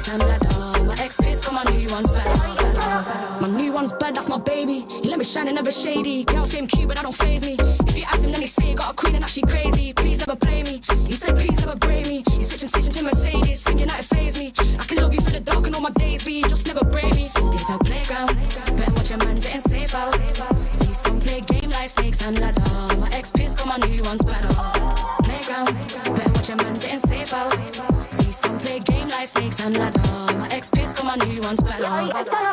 snakes and ladder. My ex pissed, got my new one's better. My new one's bad, that's my baby. He let me shine and never shady. Girl same cute, but that don't faze me. If you ask him, then he say he got a queen and that she crazy. Please never play me. He said please never break me. He's switching to Mercedes, thinking that it faze me. I can love you for the dark and all my days, but you just never break me. It's a playground, better watch your man getting safe out. See some play game like snakes and ladder. My ex pissed, got my new one's better. Playground, better watch your man getting safe out. See some play game like snakes and ladder. My ex pissed, got my new one's better.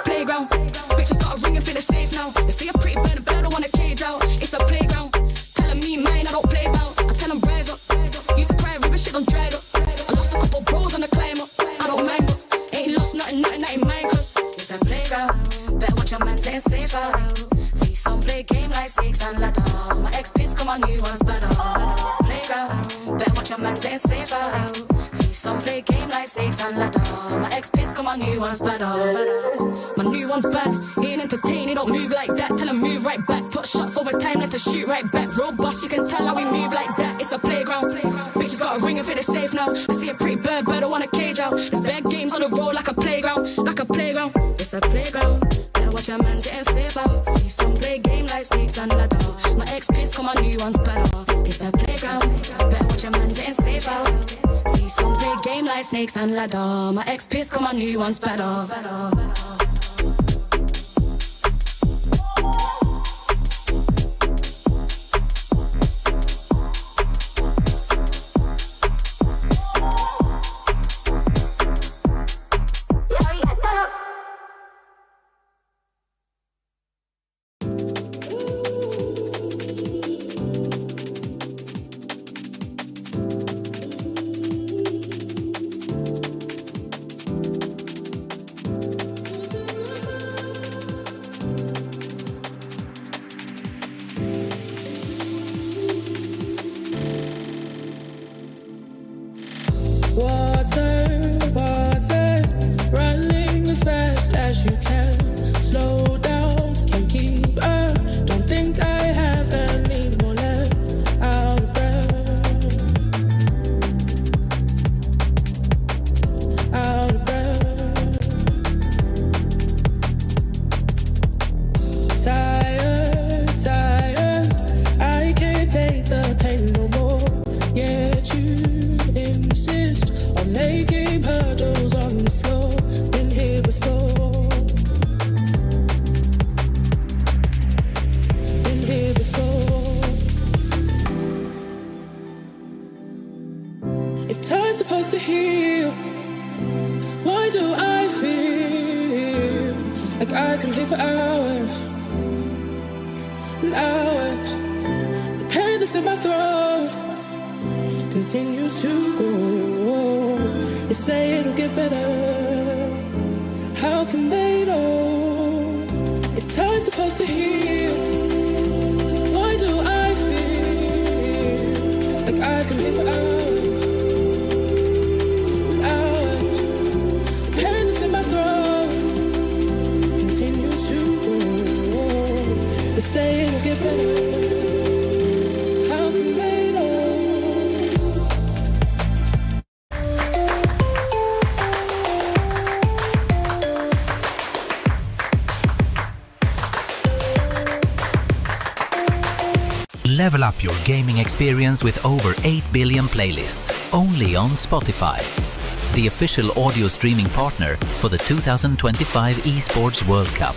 Playground, bitches got a ring and feel safe now. They see a pretty bird, but I don't want a cage out. It's a playground, telling me mine I don't play about. I tell them rise up, used to cry river shit don't dried up. I lost a couple bros on the climb up. I don't mind, but ain't lost nothing ain't mine. Cause it's a playground, better watch your man getting safe out. See some play game like snakes and ladder. My ex pissed, got my new one's better. Playground, better watch your man getting safe out. See some play game like snakes and ladder. My ex pissed, got my new one's better. My new one's bad, he ain't entertained, he don't move like that. Tell him move right back, touch shots over time, let her shoot right back. Robust, you can tell how we move like that. It's a playground, bitches got a ring and feel safe now. I see a pretty bird, but I don't want a cage out. There's bad games on the road like a playground, like a playground. It's a playground, better watch your man getting safe out. See some play game like snakes and ladder. My ex pissed, got my new one's better. It's a playground, better watch your man getting safe out. See some play game like snakes and ladder. My ex pissed, got my new one's better. Level up your gaming experience with over 8 billion playlists, only on Spotify, the official audio streaming partner for the 2025 Esports World Cup.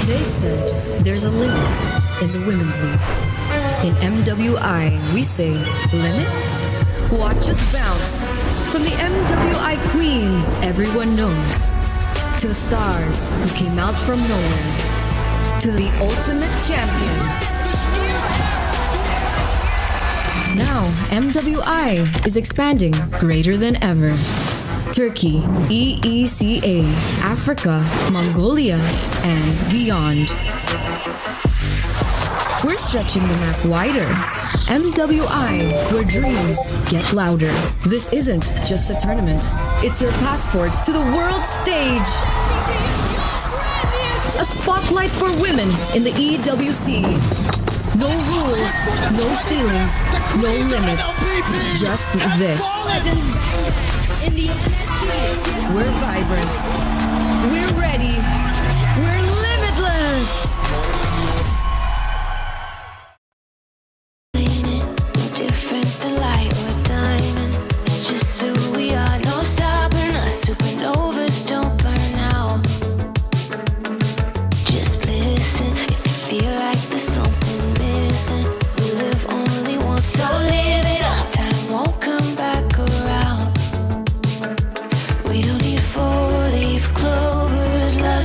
They said there's a limit in the women's league. In MWI, we say limit? Watch us bounce. From the MWI queens everyone knows, to the stars who came out from nowhere, to the ultimate champions. Now, MWI is expanding greater than ever. Turkey, EECA, Africa, Mongolia, and beyond. We're stretching the map wider. MWI, where dreams get louder. This isn't just a tournament. It's your passport to the world stage. A spotlight for women in the EWC. No rules, no ceilings, no limits. Just this. We're vibrant. We're ready. We're limitless. Different than light or diamonds. It's just who we are. No stopping us. Supernovas don't burn out. Just listen if you feel like there's something missing. We live only once, so live it up. Time won't come back around. We don't need four-leaf clovers like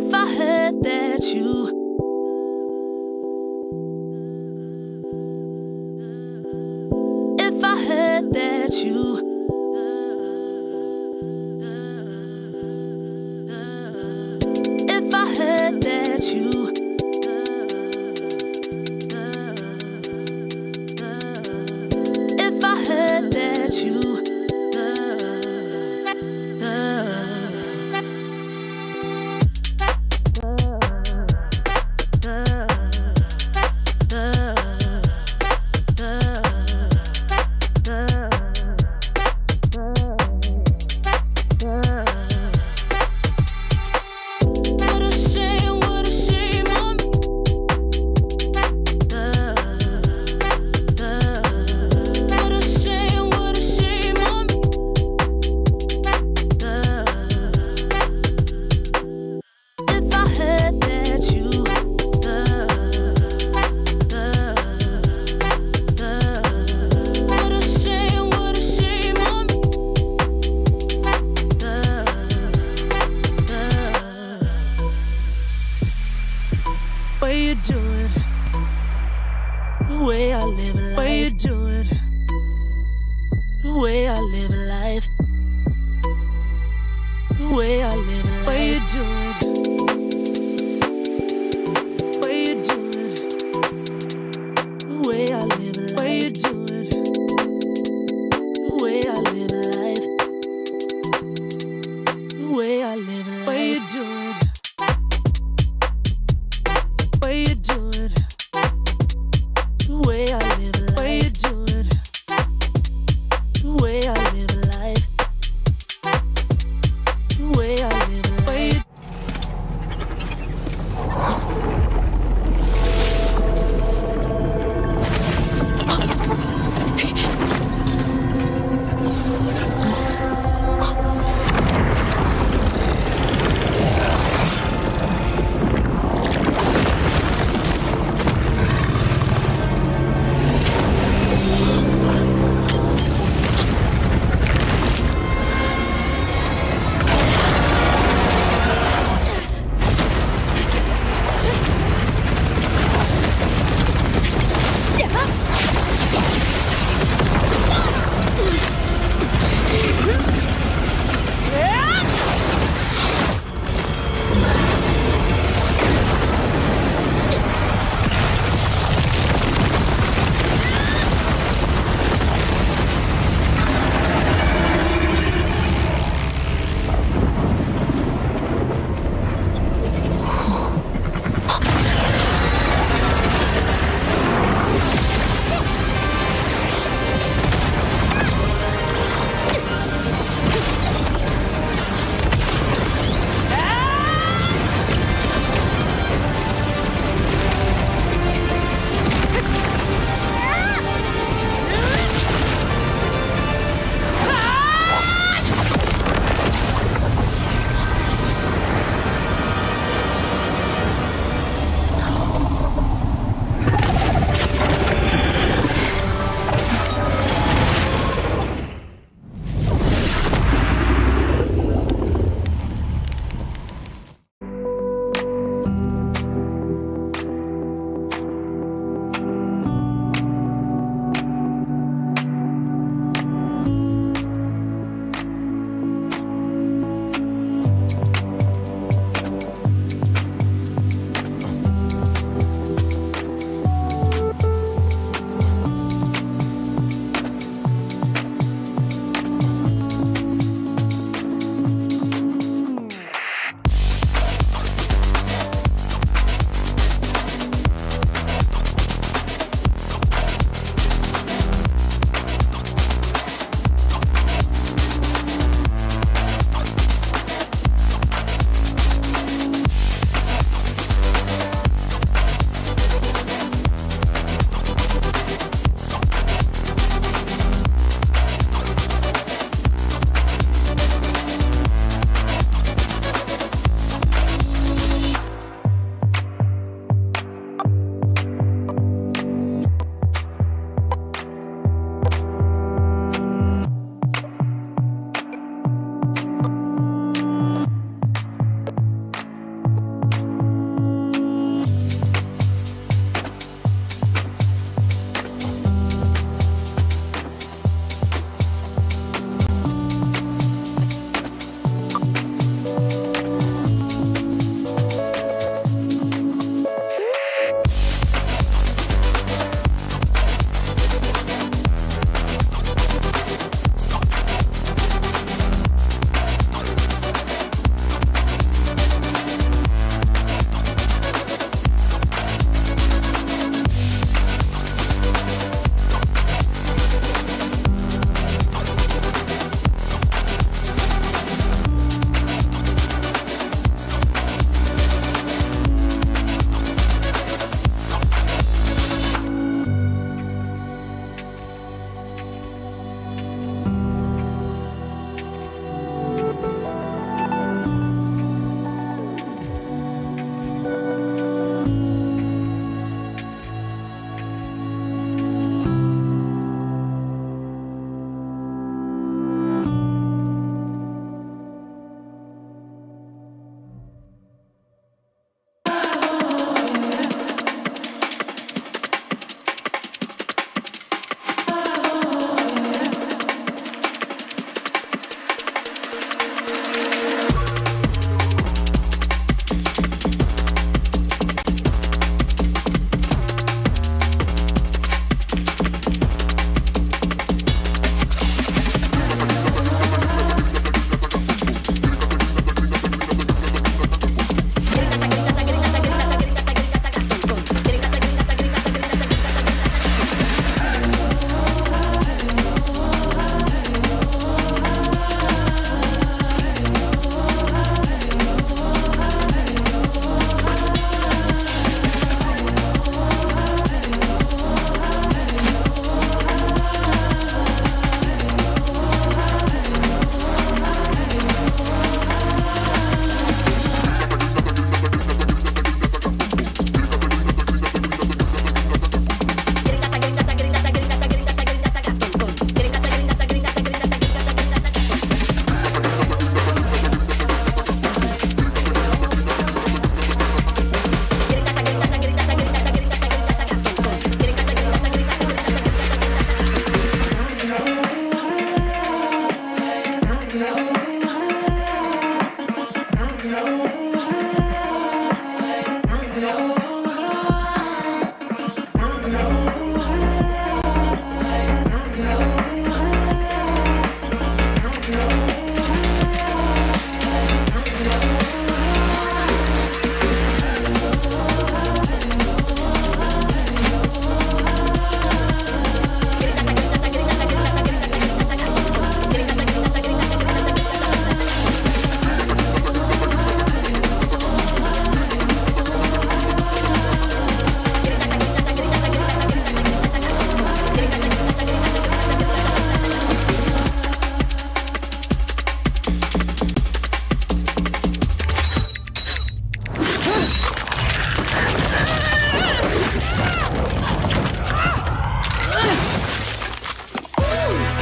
If I heard that you If I heard that you If I heard that you If I heard that you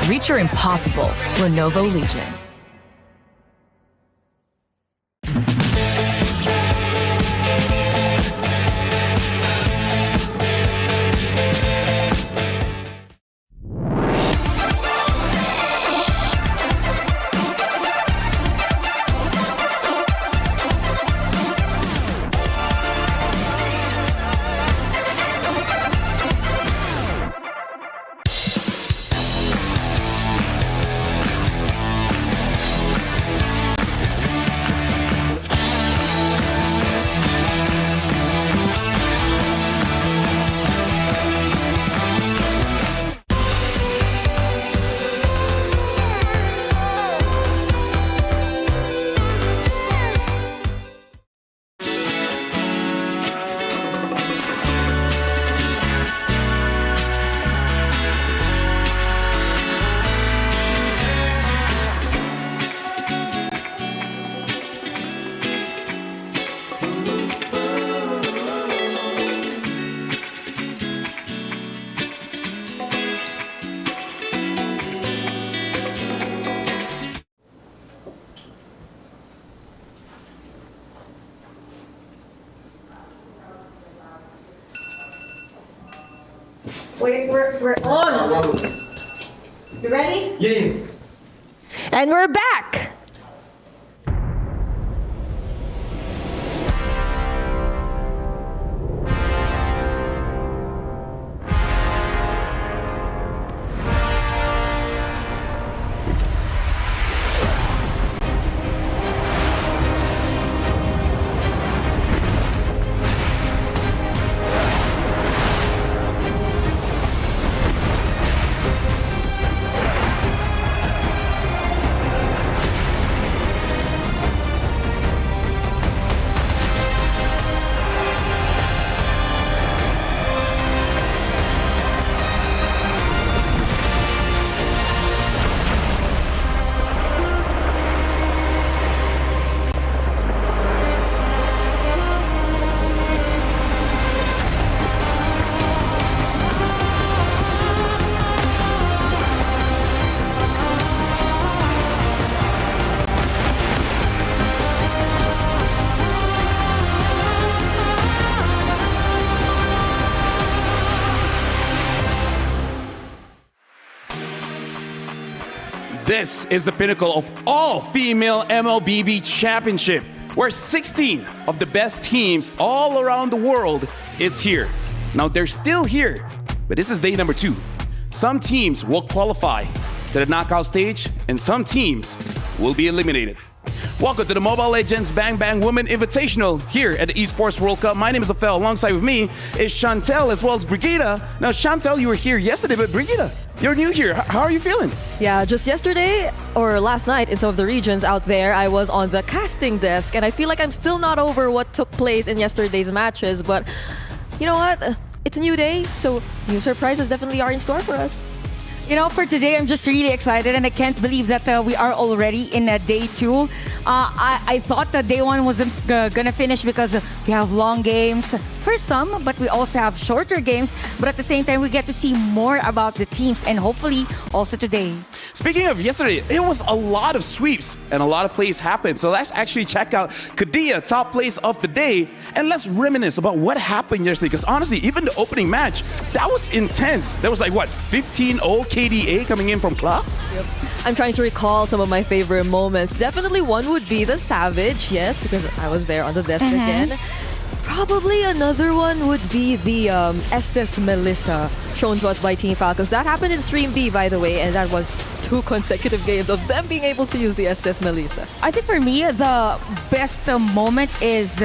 Reach your impossible. Lenovo Legion. We're on. You ready? Yeah. And we're back. This is the pinnacle of all-female MLBB championship, where 16 of the best teams all around the world is here. Now, they're still here, but this is day number 2. Some teams will qualify to the knockout stage, and some teams will be eliminated. Welcome to the Mobile Legends Bang Bang Women Invitational here at the Esports World Cup. My name is Afel. Alongside with me is Chantel as well as Brigida. Now, Chantel, you were here yesterday, but Brigida, you're new here. How are you feeling? Yeah, just yesterday or last night in some of the regions out there, I was on the casting desk, and I feel like I'm still not over what took place in yesterday's matches. But you know what? It's a new day, so new surprises definitely are in store for us. You know, for today, I'm just really excited, and I can't believe that we are already in day 2. I thought that day 1 wasn't gonna finish because we have long games for some, but we also have shorter games. But at the same time, we get to see more about the teams, and hopefully also today. Speaking of yesterday, it was a lot of sweeps and a lot of plays happened. So let's actually check out Kadia, top place of the day, and let's reminisce about what happened yesterday. Because honestly, even the opening match, that was intense. There was like, what, 15-0 KDA coming in from Club? Yep. I'm trying to recall some of my favorite moments. Definitely one would be the Savage, yes, because I was there on the desk again. Probably another one would be the Estes Melissa shown to us by Team Falcons. That happened in Stream B, by the way, and that was 2 consecutive games of them being able to use the Estes Melissa. I think for me, the best moment is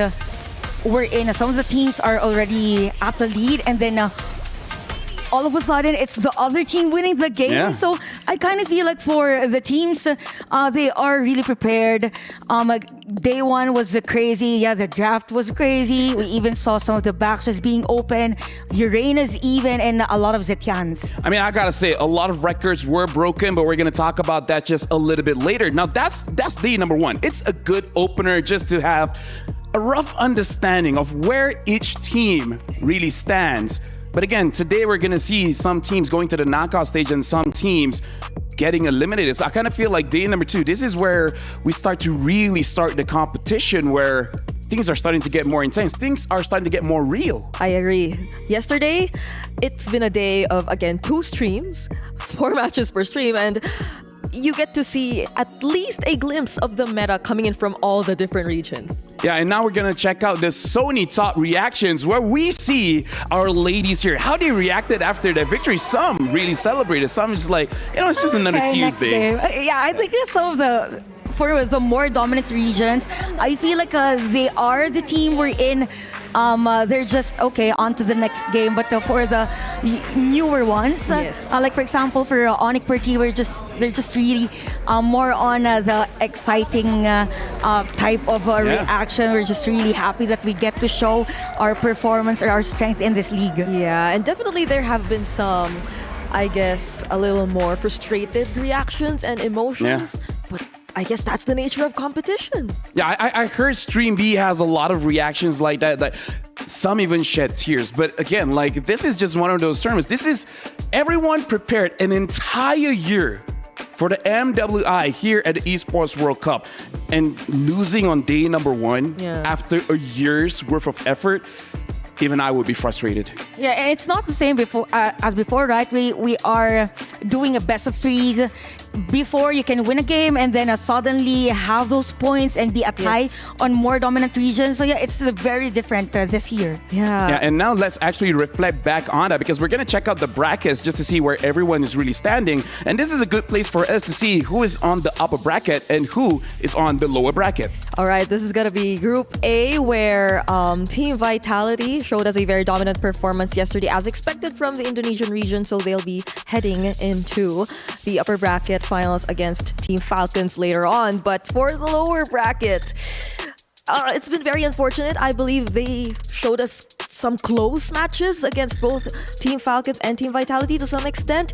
we're in. Some of the teams are already at the lead, and then all of a sudden, it's the other team winning the game. Yeah. So I kind of feel like for the teams, they are really prepared. Day one was crazy. Yeah, the draft was crazy. We even saw some of the backstores being open. Uranus even, and a lot of Zetians. I mean, I gotta say, a lot of records were broken, but we're gonna talk about that just a little bit later. Now, that's day number 1. It's a good opener just to have a rough understanding of where each team really stands. But again, today we're going to see some teams going to the knockout stage and some teams getting eliminated. So I kind of feel like day number 2, this is where we start to really start the competition, where things are starting to get more intense. Things are starting to get more real. I agree. Yesterday, it's been a day of, again, 2 streams, 4 matches per stream, and you get to see at least a glimpse of the meta coming in from all the different regions. Yeah, and now we're going to check out the Sony top reactions, where we see our ladies here, how they reacted after their victory. Some really celebrated. Some just like, it's just another Tuesday. Yeah, I think some of for the more dominant regions, I feel like they are the team we're in. They're just okay on to the next game. But for the newer ones, yes. like for example for Onyx Perty, they're just really more on the exciting type of reaction. We're just really happy that we get to show our performance or our strength in this league. Yeah, and definitely there have been some, I guess, a little more frustrated reactions and emotions. Yeah. But I guess that's the nature of competition. Yeah, I heard Stream B has a lot of reactions like that. Like some even shed tears. But again, like this is just one of those tournaments. This is everyone prepared an entire year for the MWI here at the Esports World Cup, and losing on day number 1 after a year's worth of effort. Even I would be frustrated. Yeah, and it's not the same as before, right? We are doing a best of 3s. Before, you can win a game and then suddenly have those points and be a tie on more dominant regions. So yeah, it's very different this year. Yeah, and now let's actually reflect back on that, because we're going to check out the brackets just to see where everyone is really standing. And this is a good place for us to see who is on the upper bracket and who is on the lower bracket. All right, this is going to be Group A, where Team Vitality showed us a very dominant performance yesterday, as expected from the Indonesian region. So they'll be heading into the upper bracket finals against Team Falcons later on. But for the lower bracket, it's been very unfortunate. I believe they showed us some close matches against both Team Falcons and Team Vitality to some extent.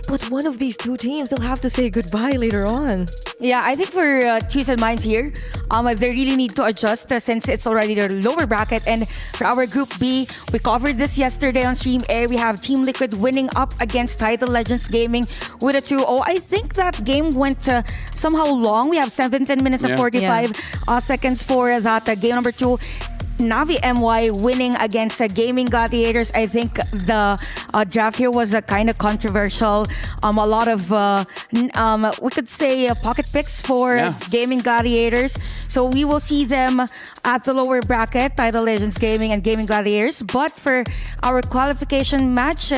But one of these 2 teams, they'll have to say goodbye later on. Yeah, I think for Twos and Minds here, they really need to adjust since it's already their lower bracket. And for our Group B, we covered this yesterday on Stream A. We have Team Liquid winning up against Title Legends Gaming with a 2-0. I think that game went somehow long. We have 17 minutes and 45 seconds for that game number 2. Navi MY winning against Gaming Gladiators. I think the draft here was kind of controversial. A lot of, we could say, pocket picks for Gaming Gladiators. So we will see them at the lower bracket, Title Legends Gaming and Gaming Gladiators. But for our qualification match,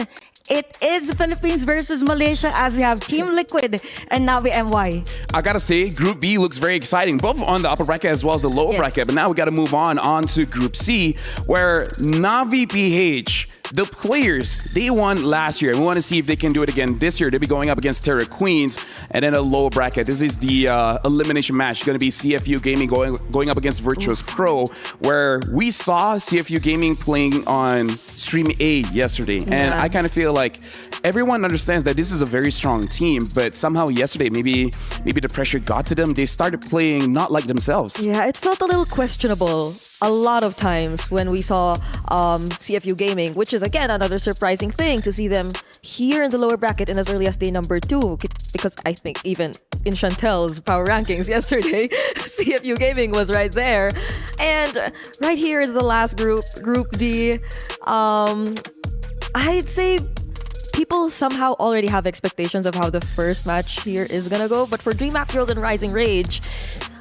it is Philippines versus Malaysia, as we have Team Liquid and Navi MY. I gotta say, Group B looks very exciting, both on the upper bracket as well as the lower bracket. But now we gotta move on to Group C, where Navi PH, the players, they won last year. And we want to see if they can do it again this year. They'll be going up against Terra Queens. And then a lower bracket. This is the elimination match. It's going to be CFU Gaming going up against Virtuous Pro, where we saw CFU Gaming playing on Stream A yesterday. And I kind of feel like everyone understands that this is a very strong team, but somehow yesterday, maybe the pressure got to them. They started playing not like themselves. Yeah, it felt a little questionable a lot of times when we saw CFU Gaming, which is again another surprising thing to see them here in the lower bracket in as early as day number 2, because I think even in Chantel's power rankings yesterday, CFU Gaming was right there. And right here is the last group, Group D. I'd say people somehow already have expectations of how the first match here is gonna go. But for DreamHack Girls and Rising Rage,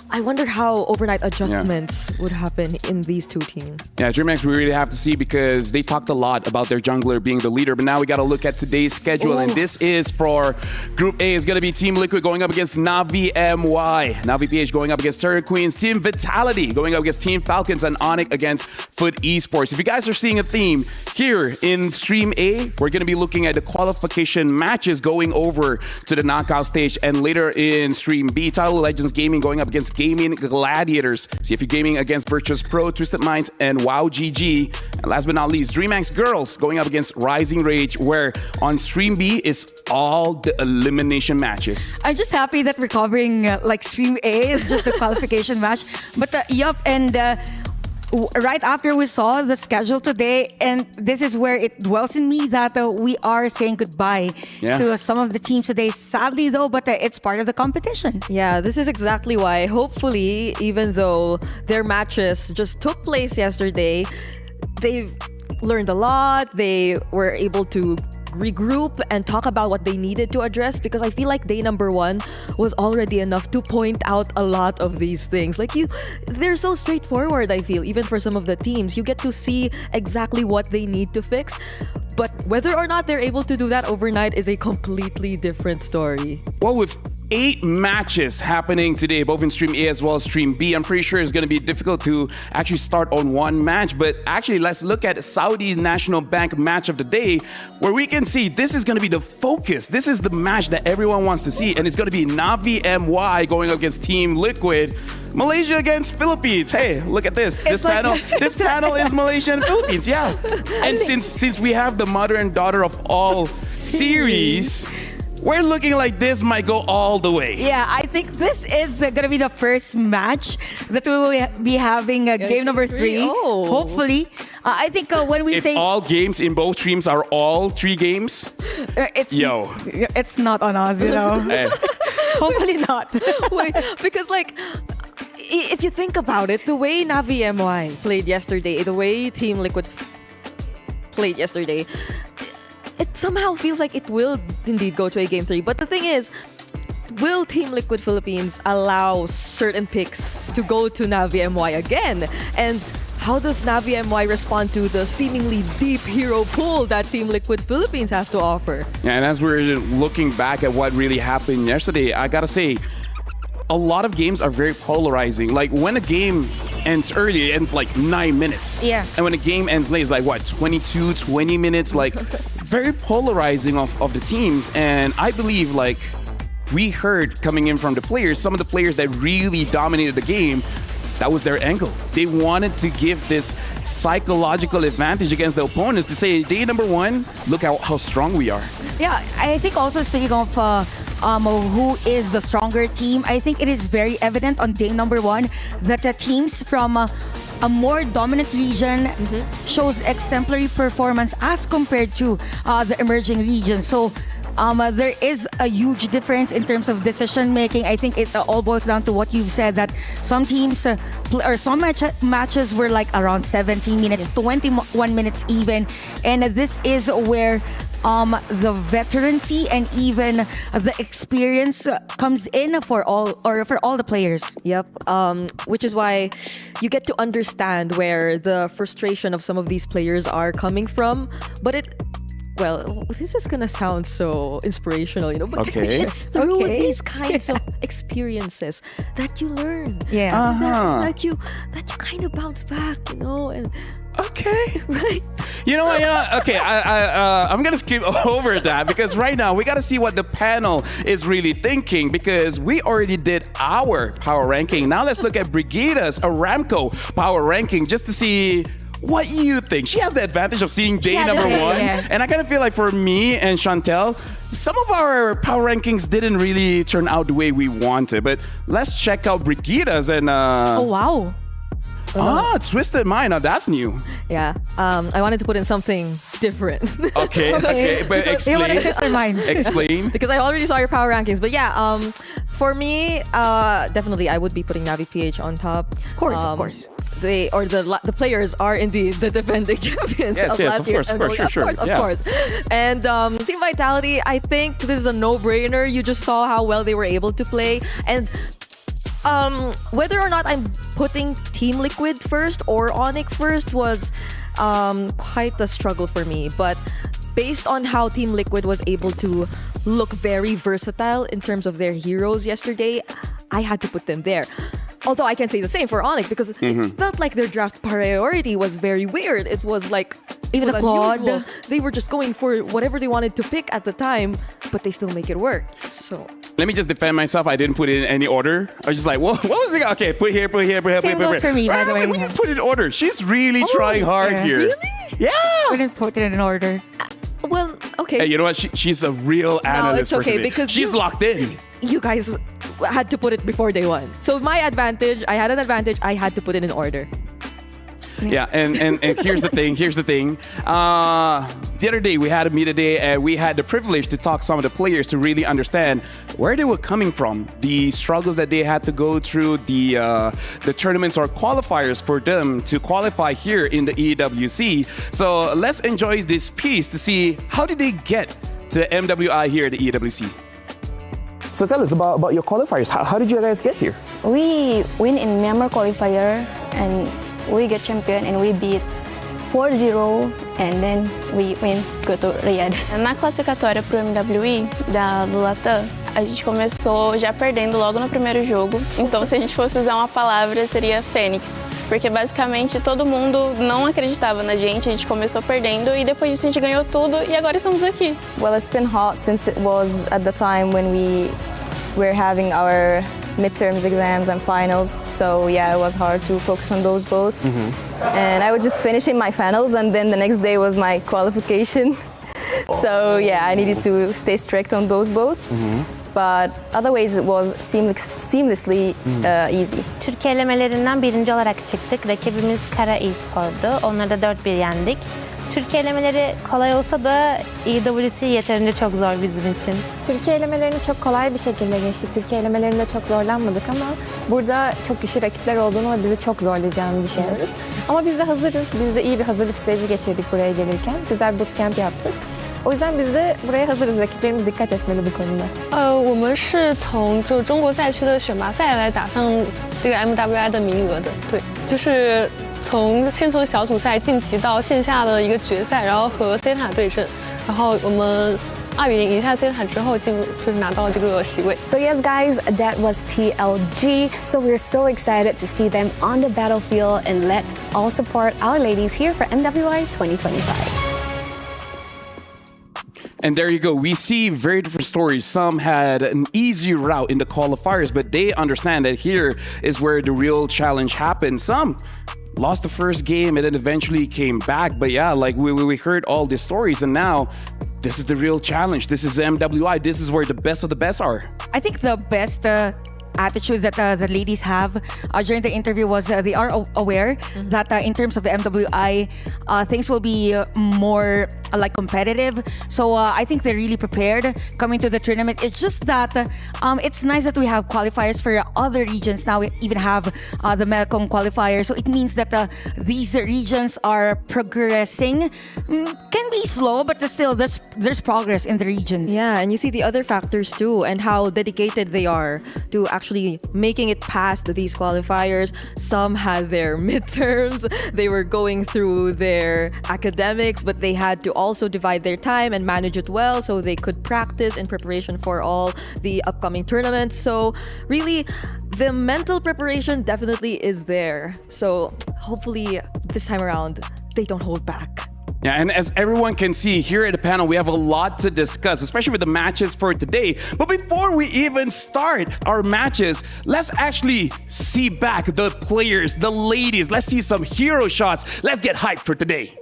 I wonder how overnight adjustments would happen in these two teams. Yeah, DreamHack we really have to see because they talked a lot about their jungler being the leader, but now we got to look at today's schedule, and this is for Group A. It's going to be Team Liquid going up against Navi MY, Navi PH going up against Terror Queens, Team Vitality going up against Team Falcons, and Onyx against Foot Esports. If you guys are seeing a theme here in Stream A, we're going to be looking at the qualification matches going over to the knockout stage, and later in Stream B, Title Legends Gaming going up against Gaming Gladiators, CFU Gaming against Virtus Pro, Twisted Minds, and WoW GG. And last but not least, DreamHack Girls going up against Rising Rage, where on Stream B is all the elimination matches. I'm just happy that we're covering like Stream A, is just the qualification match. But right after we saw the schedule today, and this is where it dwells in me that we are saying goodbye to some of the teams today. Sadly though, but it's part of the competition. Yeah, this is exactly why, hopefully, even though their matches just took place yesterday, they've learned a lot. They were able to regroup and talk about what they needed to address, because I feel like day number one was already enough to point out a lot of these things. Like they're so straightforward, I feel, even for some of the teams. You get to see exactly what they need to fix. But whether or not they're able to do that overnight is a completely different story. Well, with 8 matches happening today, both in Stream A as well as Stream B, I'm pretty sure it's going to be difficult to actually start on one match. But actually, let's look at Saudi National Bank match of the day, where we can see this is going to be the focus. This is the match that everyone wants to see, and it's going to be Navi MY going up against Team Liquid. Malaysia against Philippines. Hey, look at this. This panel is Malaysia and Philippines. Yeah. And since we have the mother and daughter of all series, we're looking like this might go all the way. Yeah, I think this is going to be the first match that we will be having game number 3. Oh. Hopefully. I think when we say all games in both streams are all 3 games, it's not on us, you know. Hey. Hopefully not. Wait, because if you think about it, the way Navi MY played yesterday, the way Team Liquid played yesterday, it somehow feels like it will indeed go to a game 3. But the thing is, will Team Liquid Philippines allow certain picks to go to Navi MY again? And how does Navi MY respond to the seemingly deep hero pool that Team Liquid Philippines has to offer? Yeah, and as we're looking back at what really happened yesterday, I gotta say, a lot of games are very polarizing. Like when a game ends early, it ends like 9 minutes. Yeah. And when a game ends late, it's like what, 22, 20 minutes? Like very polarizing of the teams. And I believe like we heard coming in from the players, some of the players that really dominated the game, that was their angle. They wanted to give this psychological advantage against the opponents to say, day number 1, look how strong we are. Yeah, I think also speaking of who is the stronger team, I think it is very evident on day number 1 that the teams from a more dominant region shows exemplary performance as compared to the emerging region. So there is a huge difference in terms of decision making. I think it all boils down to what you've said, that some teams or some matches were like around 17 minutes, 21 minutes even. And this is where the veterancy and even the experience comes in for all the players. Yep. Which is why you get to understand where the frustration of some of these players are coming from. But this is gonna sound so inspirational, you know, but it's through these kinds of experiences that you learn. Yeah. That you kind of bounce back, you know, and right. You know what? Okay, I'm gonna skip over that because right now we gotta see what the panel is really thinking, because we already did our power ranking. Now let's look at Brigida's Aramco power ranking just to see what you think. She has the advantage of seeing day number 1. Yeah. And I kind of feel like for me and Chantel, some of our power rankings didn't really turn out the way we wanted. But let's check out Brigida's and... oh, wow. Twisted Mind. Now that's new. Yeah. I wanted to put in something different. Okay. But explain. Twisted Minds. Explain. Because I already saw your power rankings. But yeah, For me, definitely I would be putting Navi PH on top. Of course. The players are indeed the defending champions of last year's MWI. Of course. And Team Vitality, I think this is a no-brainer. You just saw how well they were able to play. And whether or not I'm putting Team Liquid first or Onyx first was quite a struggle for me. But based on how Team Liquid was able to look very versatile in terms of their heroes yesterday, I had to put them there. Although I can say the same for Onyx because it felt like their draft priority was very weird. It was like Even the Claude. They were just going for whatever they wanted to pick at the time, but they still make it work. So let me just defend myself. I didn't put it in any order. I was just like, what was the okay? Put here. Same goes for me, by the way. We didn't put it in order. She's really trying hard here. Really? Yeah. We didn't put it in order. Well, okay. Hey, you know what? She's a real analyst. It's okay for today. because she's locked in. You guys had to put it before day one. So I had an advantage. I had to put it in order. Yeah, and here's the thing. The other day we had a meet day and we had the privilege to talk to some of the players to really understand where they were coming from, the struggles that they had to go through, the tournaments or qualifiers for them to qualify here in the EWC. So let's enjoy this piece to see how did they get to MWI here at the EWC. So tell us about your qualifiers. How did you guys get here? We win in Myanmar qualifier and we get champion and we beat 4-0 and then we win, go to Riyadh. Na classificatória pro MWI do Latam, a gente começou já perdendo logo no primeiro jogo. Então se a gente fosse usar uma palavra seria Fênix. Porque basicamente todo mundo não acreditava na gente, a gente começou perdendo e depois disso a gente ganhou tudo e agora estamos aqui. Well, it's been hot since it was at the time when we were having our midterms exams and finals, so yeah, it was hard to focus on those both. And I was just finishing my finals and then the next day was my qualification. So yeah, I needed to stay strict on those both. But otherwise it was seamlessly easy. Türkiye elemelerinden birinci olarak çıktık. Rakibimiz Kara Espor'du. Onları da 4-1 yendik. Türkiye elemeleri kolay olsa da EWC yeterince çok zor bizim için. Türkiye elemelerini çok kolay bir şekilde geçtik. Türkiye elemelerinde çok zorlanmadık ama burada çok güçlü rakipler olduğunu ve bizi çok zorlayacağını düşünüyoruz. Ama biz de hazırız. Biz de iyi bir hazırlık süreci geçirdik buraya gelirken. Güzel bir bootcamp yaptık. O yüzden biz de buraya hazırız. Rakiplerimiz dikkat etmeli bu konuda. 我们是从中国赛区的选拔赛来打上这个 MWI 的名额的。对，就是先从小组赛晋级到线下的一个决赛，然后和 C 塔对阵，然后我们2-0赢下 C 塔之后就是拿到了这个席位。 So yes, guys, that was TLG. So we're so excited to see them on the battlefield, and let's all support our ladies here for MWI 2025. And there you go. We see very different stories. Some had an easy route in the qualifiers, but they understand that here is where the real challenge happened. Some lost the first game and then eventually came back. But yeah, like we heard all these stories, and now this is the real challenge. This is MWI. This is where the best of the best are. I think the best attitudes that the ladies have during the interview was they are aware that in terms of the MWI, things will be more like competitive. So I think they're really prepared coming to the tournament. It's just that it's nice that we have qualifiers for other regions. Now we even have the Melcom qualifier. So it means that these regions are progressing. Can be slow, but still there's progress in the regions. Yeah, and you see the other factors too and how dedicated they are to actually making it past these qualifiers. Some had their midterms, they were going through their academics, but they had to also divide their time and manage it well so they could practice in preparation for all the upcoming tournaments. So really, the mental preparation definitely is there. So hopefully this time around, they don't hold back. Yeah, and as everyone can see here at the panel, we have a lot to discuss, especially with the matches for today. But before we even start our matches, let's actually see back the players, the ladies. Let's see some hero shots. Let's get hyped for today.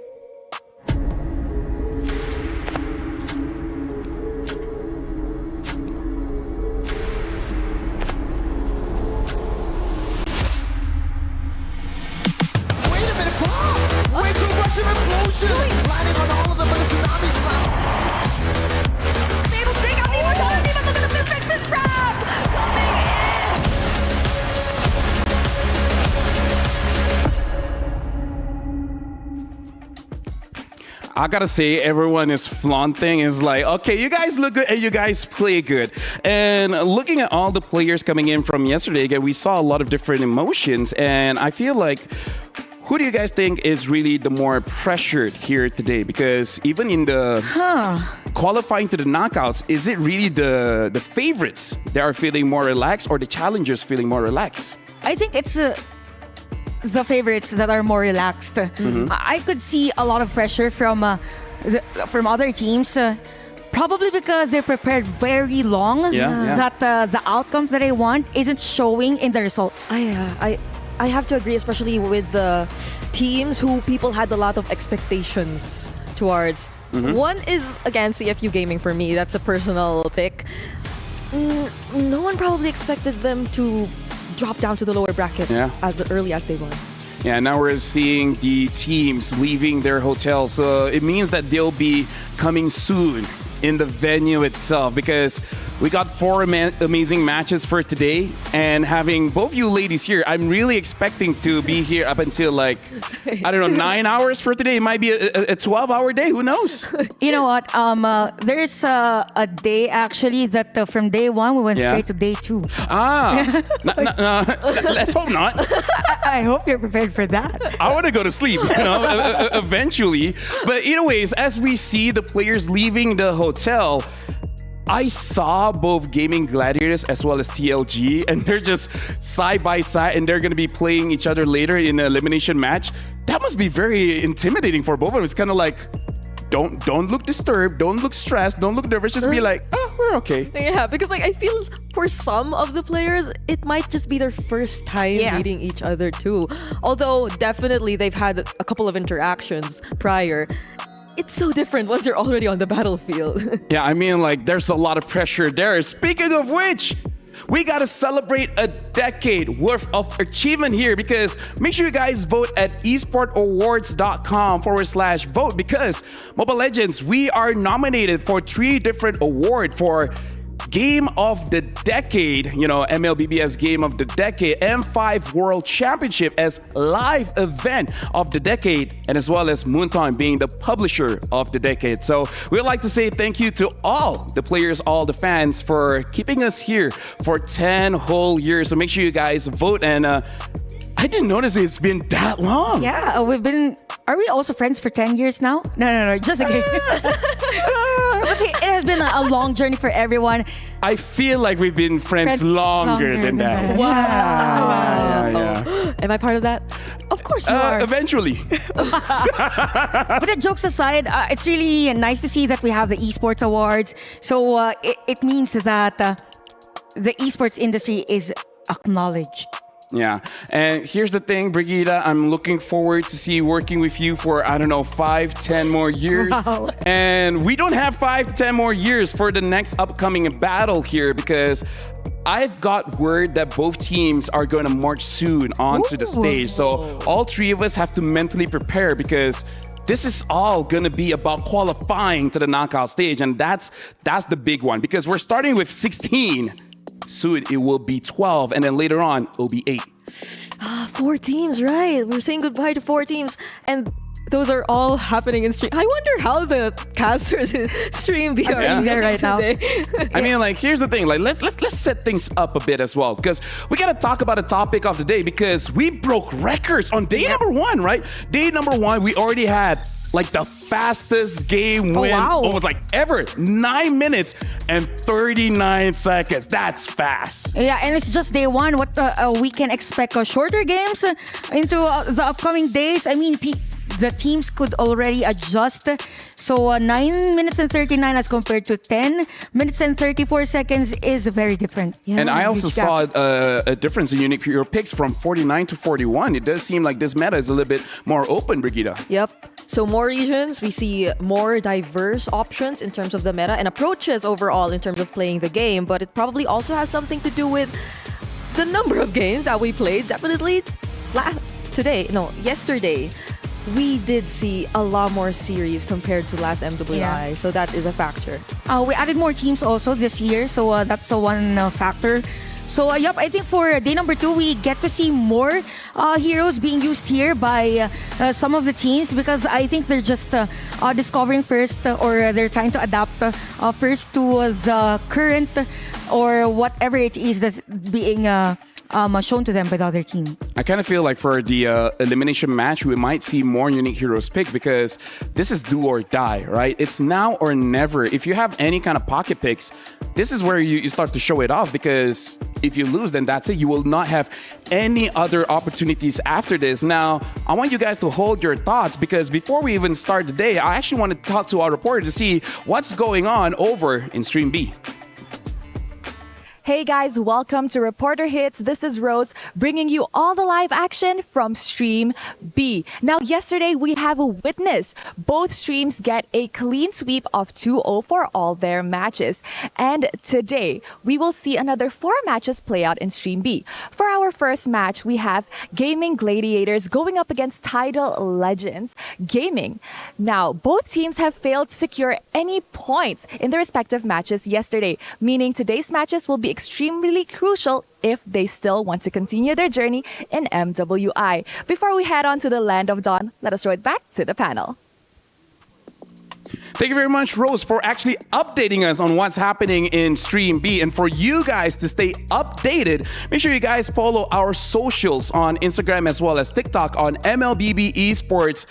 I gotta say, everyone is flaunting. Is like, okay, you guys look good and you guys play good. And looking at all the players coming in from yesterday, again, we saw a lot of different emotions. And I feel like, who do you guys think is really the more pressured here today? Because even in the qualifying to the knockouts, is it really the favorites that are feeling more relaxed or the challengers feeling more relaxed? I think it's the favorites that are more relaxed. I could see a lot of pressure from other teams. Probably because they prepared very long. That the outcome that they want isn't showing in the results. I have to agree, especially with the teams who people had a lot of expectations towards. One is, again, CFU Gaming for me. That's a personal pick. No one probably expected them to drop down to the lower bracket as early as they were. Yeah, now we're seeing the teams leaving their hotels. So it means that they'll be coming soon in the venue itself, because we got 4 amazing matches for today, and having both you ladies here, I'm really expecting to be here up until like, I don't know, 9 hours for today. It might be a 12-hour day. Who knows? You know what? There's a day actually that from day 1 we went straight to day 2. Let's hope not. I hope you're prepared for that. I want to go to sleep, eventually. But anyways, as we see the players leaving the hotel, I saw both Gaming Gladiators as well as TLG, and they're just side by side, and they're going to be playing each other later in an elimination match. That must be very intimidating for both of them. It's kind of like, don't look disturbed, don't look stressed, don't look nervous, just be like, oh, we're okay. Yeah, because like I feel for some of the players, it might just be their first time meeting each other too. Although definitely they've had a couple of interactions prior. It's so different once you're already on the battlefield. Yeah, I mean, like, there's a lot of pressure there. Speaking of which, we got to celebrate a decade worth of achievement here, because make sure you guys vote at esportawards.com/vote, because Mobile Legends, we are nominated for 3 different awards for Game of the Decade, MLBB as Game of the Decade, M5 World Championship as Live Event of the Decade, and as well as Moonton being the Publisher of the Decade. So we'd like to say thank you to all the players, all the fans, for keeping us here for 10 whole years. So make sure you guys vote. And I didn't notice it's been that long. Yeah, are we also friends for 10 years now? No, just a game. Okay, it has been a long journey for everyone. I feel like we've been friends longer than that. Wow. Yeah. Am I part of that? Of course you are. Eventually. But the jokes aside, it's really nice to see that we have the Esports Awards. So it means that the esports industry is acknowledged. Yeah, and here's the thing, Brigida, I'm looking forward to see working with you for, 5-10 more years. Wow. And we don't have 5-10 more years for the next upcoming battle here, because I've got word that both teams are going to march soon onto the stage. So all 3 of us have to mentally prepare, because this is all going to be about qualifying to the knockout stage. And that's the big one, because we're starting with 16. Soon it will be 12, and then later on it will be 8. 4 teams, right? We're saying goodbye to 4 teams, and those are all happening in stream. I wonder how the casters in stream be are there right now. I mean, like, here's the thing. Like, let's set things up a bit as well, because we got to talk about a topic of the day, because we broke records on day number 1, right? Day number 1, we already had like the fastest game win almost like ever. 9 minutes and 39 seconds. That's fast. Yeah, and it's just day 1. What we can expect shorter games into the upcoming days. I mean, the teams could already adjust. So 9 minutes and 39 as compared to 10 minutes and 34 seconds is very different. Yeah, and I also saw a difference in your picks from 49 to 41. It does seem like this meta is a little bit more open, Brigida. Yep. So more regions, we see more diverse options in terms of the meta and approaches overall in terms of playing the game. But it probably also has something to do with the number of games that we played. Definitely yesterday, we did see a lot more series compared to last MWI. Yeah. So that is a factor. We added more teams also this year. So that's one factor. So, yup, I think for day number 2, we get to see more heroes being used here by some of the teams because I think they're just discovering first or they're trying to adapt first to the current or whatever it is that's being shown to them by the other team. I kind of feel like for the elimination match, we might see more unique heroes picked because this is do or die, right? It's now or never. If you have any kind of pocket picks, this is where you start to show it off because if you lose, then that's it. You will not have any other opportunities after this. Now, I want you guys to hold your thoughts because before we even start the day, I actually want to talk to our reporter to see what's going on over in Stream B. Hey guys, welcome to Reporter Hits. This is Rose bringing you all the live action from Stream B. Now, yesterday we have a witness. Both streams get a clean sweep of 2-0 for all their matches. And today we will see another 4 matches play out in Stream B. For our first match, we have Gaming Gladiators going up against Tidal Legends Gaming. Now, both teams have failed to secure any points in their respective matches yesterday, meaning today's matches will be extremely crucial if they still want to continue their journey in MWI. Before we head on to the Land of Dawn, let us throw it back to the panel. Thank you very much, Rose, for actually updating us on what's happening in Stream B. And for you guys to stay updated, make sure you guys follow our socials on Instagram as well as TikTok on MLBB Esports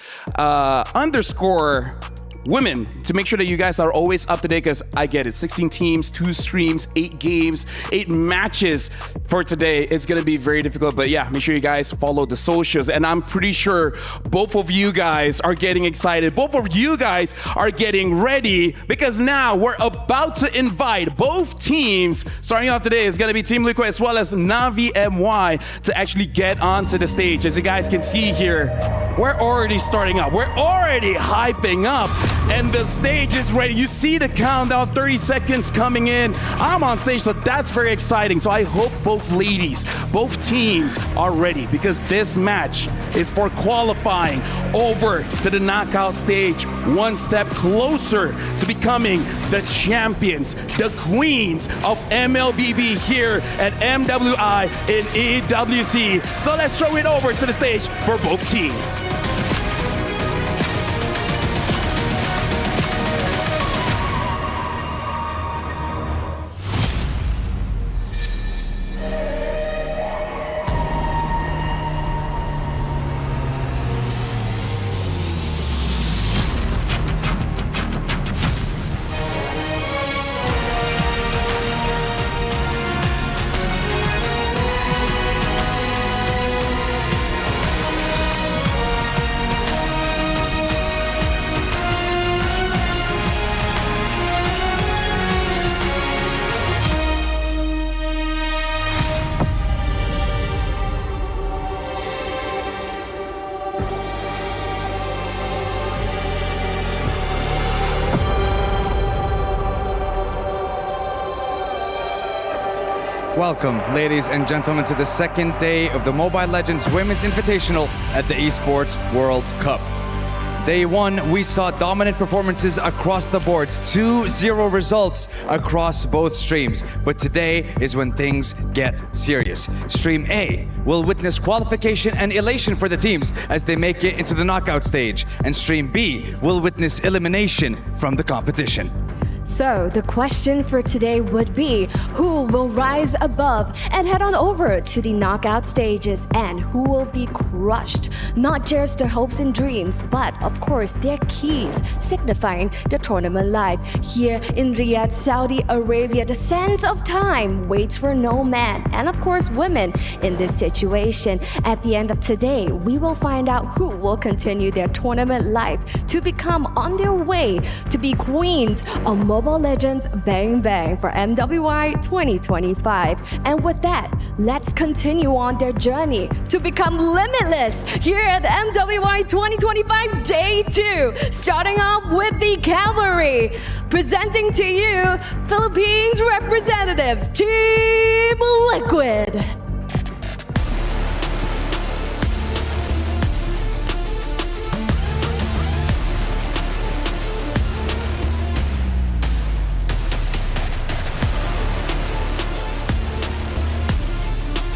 _women to make sure that you guys are always up to date because I get it. 16 teams, 2 streams, 8 games, 8 matches for today. It's going to be very difficult, but yeah, make sure you guys follow the socials. And I'm pretty sure both of you guys are getting excited. Both of you guys are getting ready because now we're about to invite both teams. Starting off today is going to be Team Liquid as well as Navi MY to actually get onto the stage. As you guys can see here, we're already starting up. We're already hyping up. And the stage is ready. You see the countdown, 30 seconds coming in. I'm on stage, so that's very exciting. So I hope both ladies, both teams are ready because this match is for qualifying over to the knockout stage, one step closer to becoming the champions, the queens of MLBB here at MWI in EWC. So let's throw it over to the stage for both teams. Welcome, ladies and gentlemen, to the second day of the Mobile Legends Women's Invitational at the Esports World Cup. Day 1, we saw dominant performances across the board, 2-0 results across both streams. But today is when things get serious. Stream A will witness qualification and elation for the teams as they make it into the knockout stage. And Stream B will witness elimination from the competition. So, the question for today would be, who will rise above and head on over to the knockout stages, and who will be crushed? Not just their hopes and dreams, but of course their keys, signifying the tournament life. Here in Riyadh, Saudi Arabia, the sands of time waits for no man, and of course women in this situation. At the end of today, we will find out who will continue their tournament life to become on their way to be queens of Mobile Legends Bang Bang for MWI 2025. And with that, let's continue on their journey to become limitless here at MWI 2025 Day 2. Starting off with the Cavalry. Presenting to you, Philippines representatives, Team Liquid.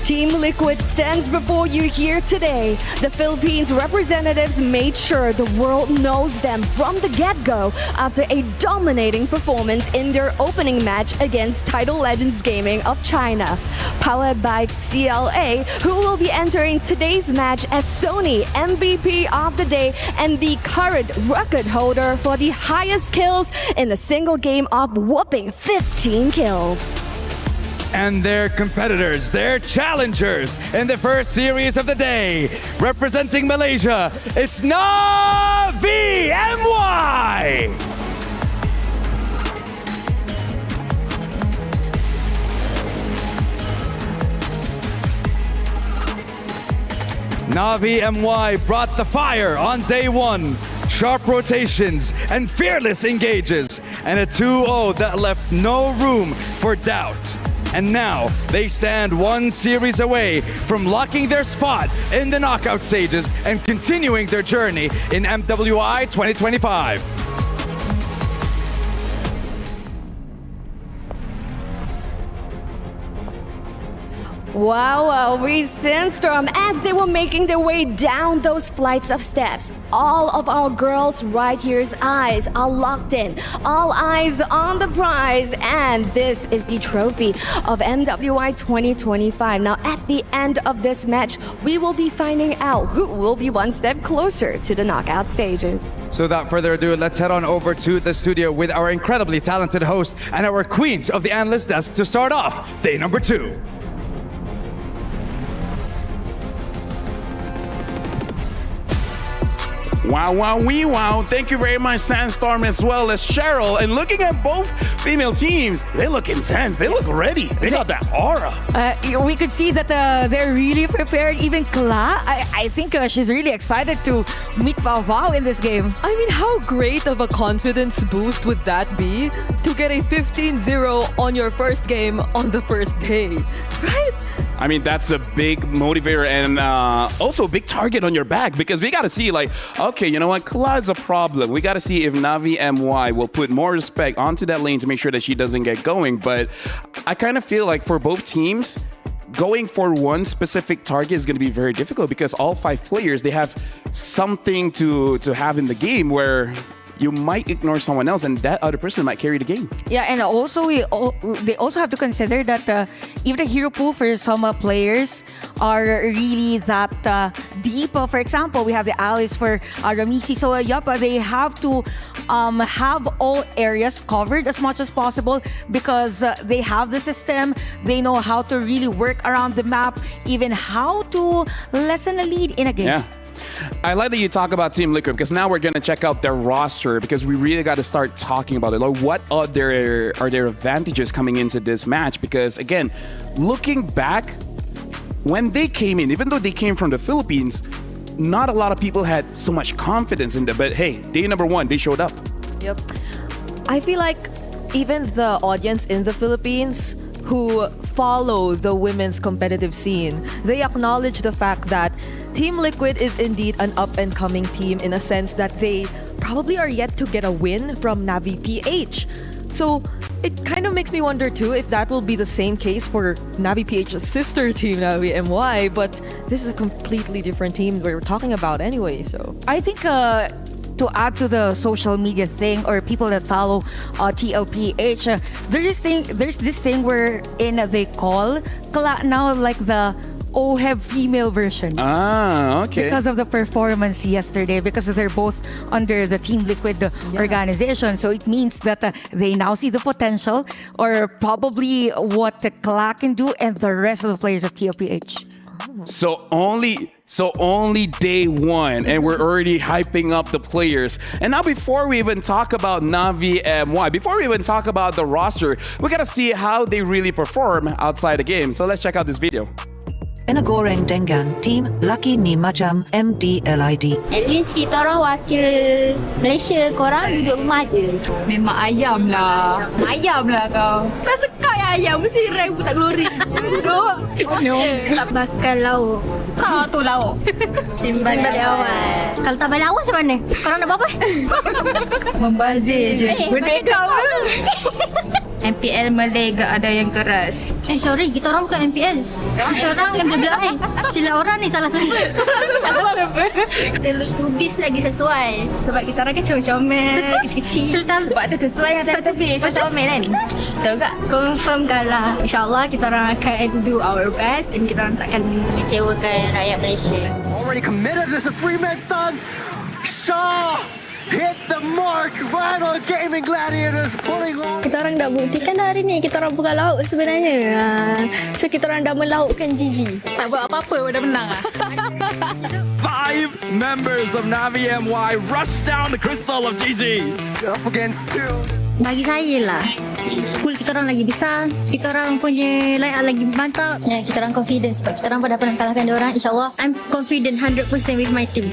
Team Liquid stands before you here today. The Philippines representatives made sure the world knows them from the get-go after a dominating performance in their opening match against Title Legends Gaming of China. Powered by CLA, who will be entering today's match as Sony MVP of the day and the current record holder for the highest kills in a single game of whopping 15 kills. And their competitors, their challengers in the first series of the day. Representing Malaysia, it's MWI! Navi MY brought the fire on day one. Sharp rotations and fearless engages. And a 2-0 that left no room for doubt. And now they stand one series away from locking their spot in the knockout stages and continuing their journey in MWI 2025. Wow, we sensed them as they were making their way down those flights of steps. All of our girls' right here's eyes are locked in. All eyes on the prize. And this is the trophy of MWI 2025. Now, at the end of this match, we will be finding out who will be one step closer to the knockout stages. So without further ado, let's head on over to the studio with our incredibly talented host and our queens of the analyst desk to start off day number 2. Wow, wow, wee, wow. Thank you very much, Sandstorm, as well as Cheryl. And looking at both female teams, they look intense. They look ready. They got that aura. We could see that they're really prepared. Even Kla, I think she's really excited to meet Vao Vao in this game. I mean, how great of a confidence boost would that be to get a 15-0 on your first game on the first day, right? I mean, that's a big motivator and also a big target on your back, because we got to see, like, okay, you know what? Kala's a problem. We got to see if Navi MY will put more respect onto that lane to make sure that she doesn't get going. But I kind of feel like for both teams, going for one specific target is going to be very difficult, because all 5 players, they have something to have in the game where you might ignore someone else and that other person might carry the game. Yeah, and also they also have to consider that even the hero pool for some players are really that deep. For example, we have the allies for Ramisi. So they have to have all areas covered as much as possible, because they have the system. They know how to really work around the map, even how to lessen a lead in a game. Yeah. I like that you talk about Team Liquid, because now we're going to check out their roster, because we really got to start talking about it. Like, what are their advantages coming into this match? Because again, looking back, when they came in, even though they came from the Philippines, not a lot of people had so much confidence in them. But hey, day number 1, they showed up. Yep. I feel like even the audience in the Philippines who follow the women's competitive scene, they acknowledge the fact that Team Liquid is indeed an up-and-coming team, in a sense that they probably are yet to get a win from Navi PH. So it kind of makes me wonder too if that will be the same case for Navi PH's sister team, Navi MY, but this is a completely different team we're talking about anyway. So I think to add to the social media thing, or people that follow TLPH, there's this thing wherein they call Kala now like the OHEB female version. Ah, okay. Because of the performance yesterday, because they're both under the Team Liquid organization. So it means that they now see the potential, or probably what Kala can do and the rest of the players of TLPH. So only day 1, and we're already hyping up the players. And now, before we even talk about Navi MY, before we even talk about the roster, we gotta see how they really perform outside the game. So let's check out this video. Pinagoreng Dengan Team Lucky ni macam MDLID. At least kita orang wakil Malaysia, korang duduk rumah je. Memang ayam lah. Ayam lah kau. Kau suka ayam, mesti rank pun tak glory. Tak makan lauk. Kau tu lauk. Timbang balik awal. Kalau tak balik awal macam mana? Korang nak buat apa? Membazir je. Benda kau. MPL Malay gak ada yang keras. Sorry, kita orang bukan MPL. Kita orang MWI. Sila orang ni salah sebut. Tubis lagi sesuai. Sebab kita orang kan comel-comel, kecil-kecil. Sebab tu sesuai yang saya tepi. Comel kan? Tahu tak? Confirm kalah. InsyaAllah kita orang akan do our best and kita orang takkan mengecewakan rakyat Malaysia. Already committed as a three-man stun. Shaw hit the mark right on Gaming Gladiators, pulling off. Kita orang dah buktikan hari ni kita orang bukan lauk sebenarnya. So kita orang dah melaukkan GG. Tak buat apa-apa dah menang ah. 5 members of Navi MY rush down the crystal of GG. Up against 2. Bagi saya lah, pool kita orang lagi besar, kita orang punya layout lagi mantap. Ya, kita orang confident sebab kita orang dah pernah kalahkan dia orang. InsyaAllah, I'm confident 100% with my team.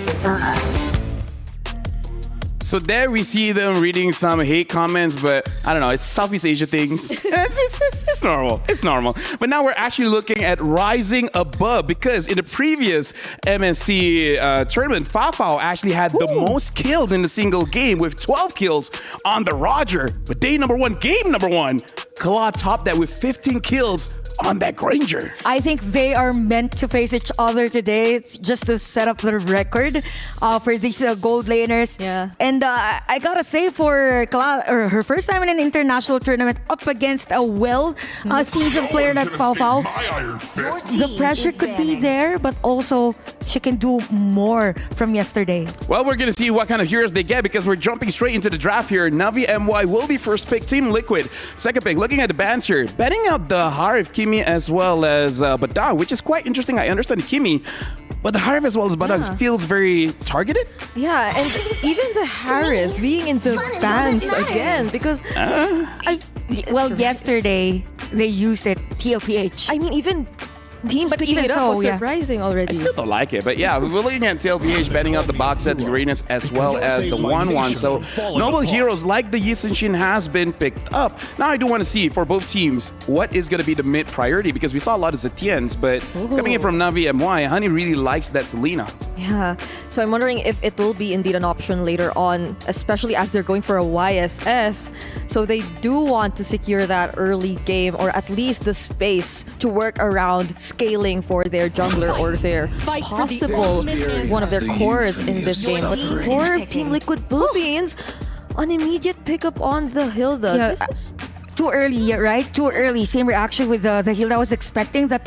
So there we see them reading some hate comments, but I don't know, it's Southeast Asia things. It's normal. It's normal. But now we're actually looking at rising above because in the previous MNC tournament, Fafao actually had the most kills in a single game with 12 kills on the Roger. But day number 1, game number 1, Kala topped that with 15 kills on that Granger. I think they are meant to face each other today. It's just to set up the record for these gold laners. Yeah. And I gotta say, for her first time in an international tournament up against a seasoned player like Fafao, the pressure could be there, but also she can do more from yesterday. Well, we're going to see what kind of heroes they get because we're jumping straight into the draft here. Navi MY will be first pick. Team Liquid, second pick. Looking at the bans here, betting out the Harif, Kimi, as well as Badang, which is quite interesting. I understand Kimi, but the Harif as well as Badang feels very targeted. Yeah, and even the Harith being in the bans again because yesterday they used it TLPH. I mean, even teams picking it up was surprising already. I still don't like it, but yeah, we're looking at TLPH betting out the box set, the Uranus, as well as the 1-1. So noble heroes like the Yi Sun-shin has been picked up. Now I do want to see for both teams what is going to be the mid priority because we saw a lot of Zetiens, but coming in from Navi MY, Honey really likes that Selena. Yeah, so I'm wondering if it will be indeed an option later on, especially as they're going for a YSS. So they do want to secure that early game or at least the space to work around scaling for their jungler or their possible one of their cores in this game. But for Team Liquid Philippines, an immediate pickup on the Hilda. Yeah, This is too early, right? Too early. Same reaction with the Hilda. I was expecting that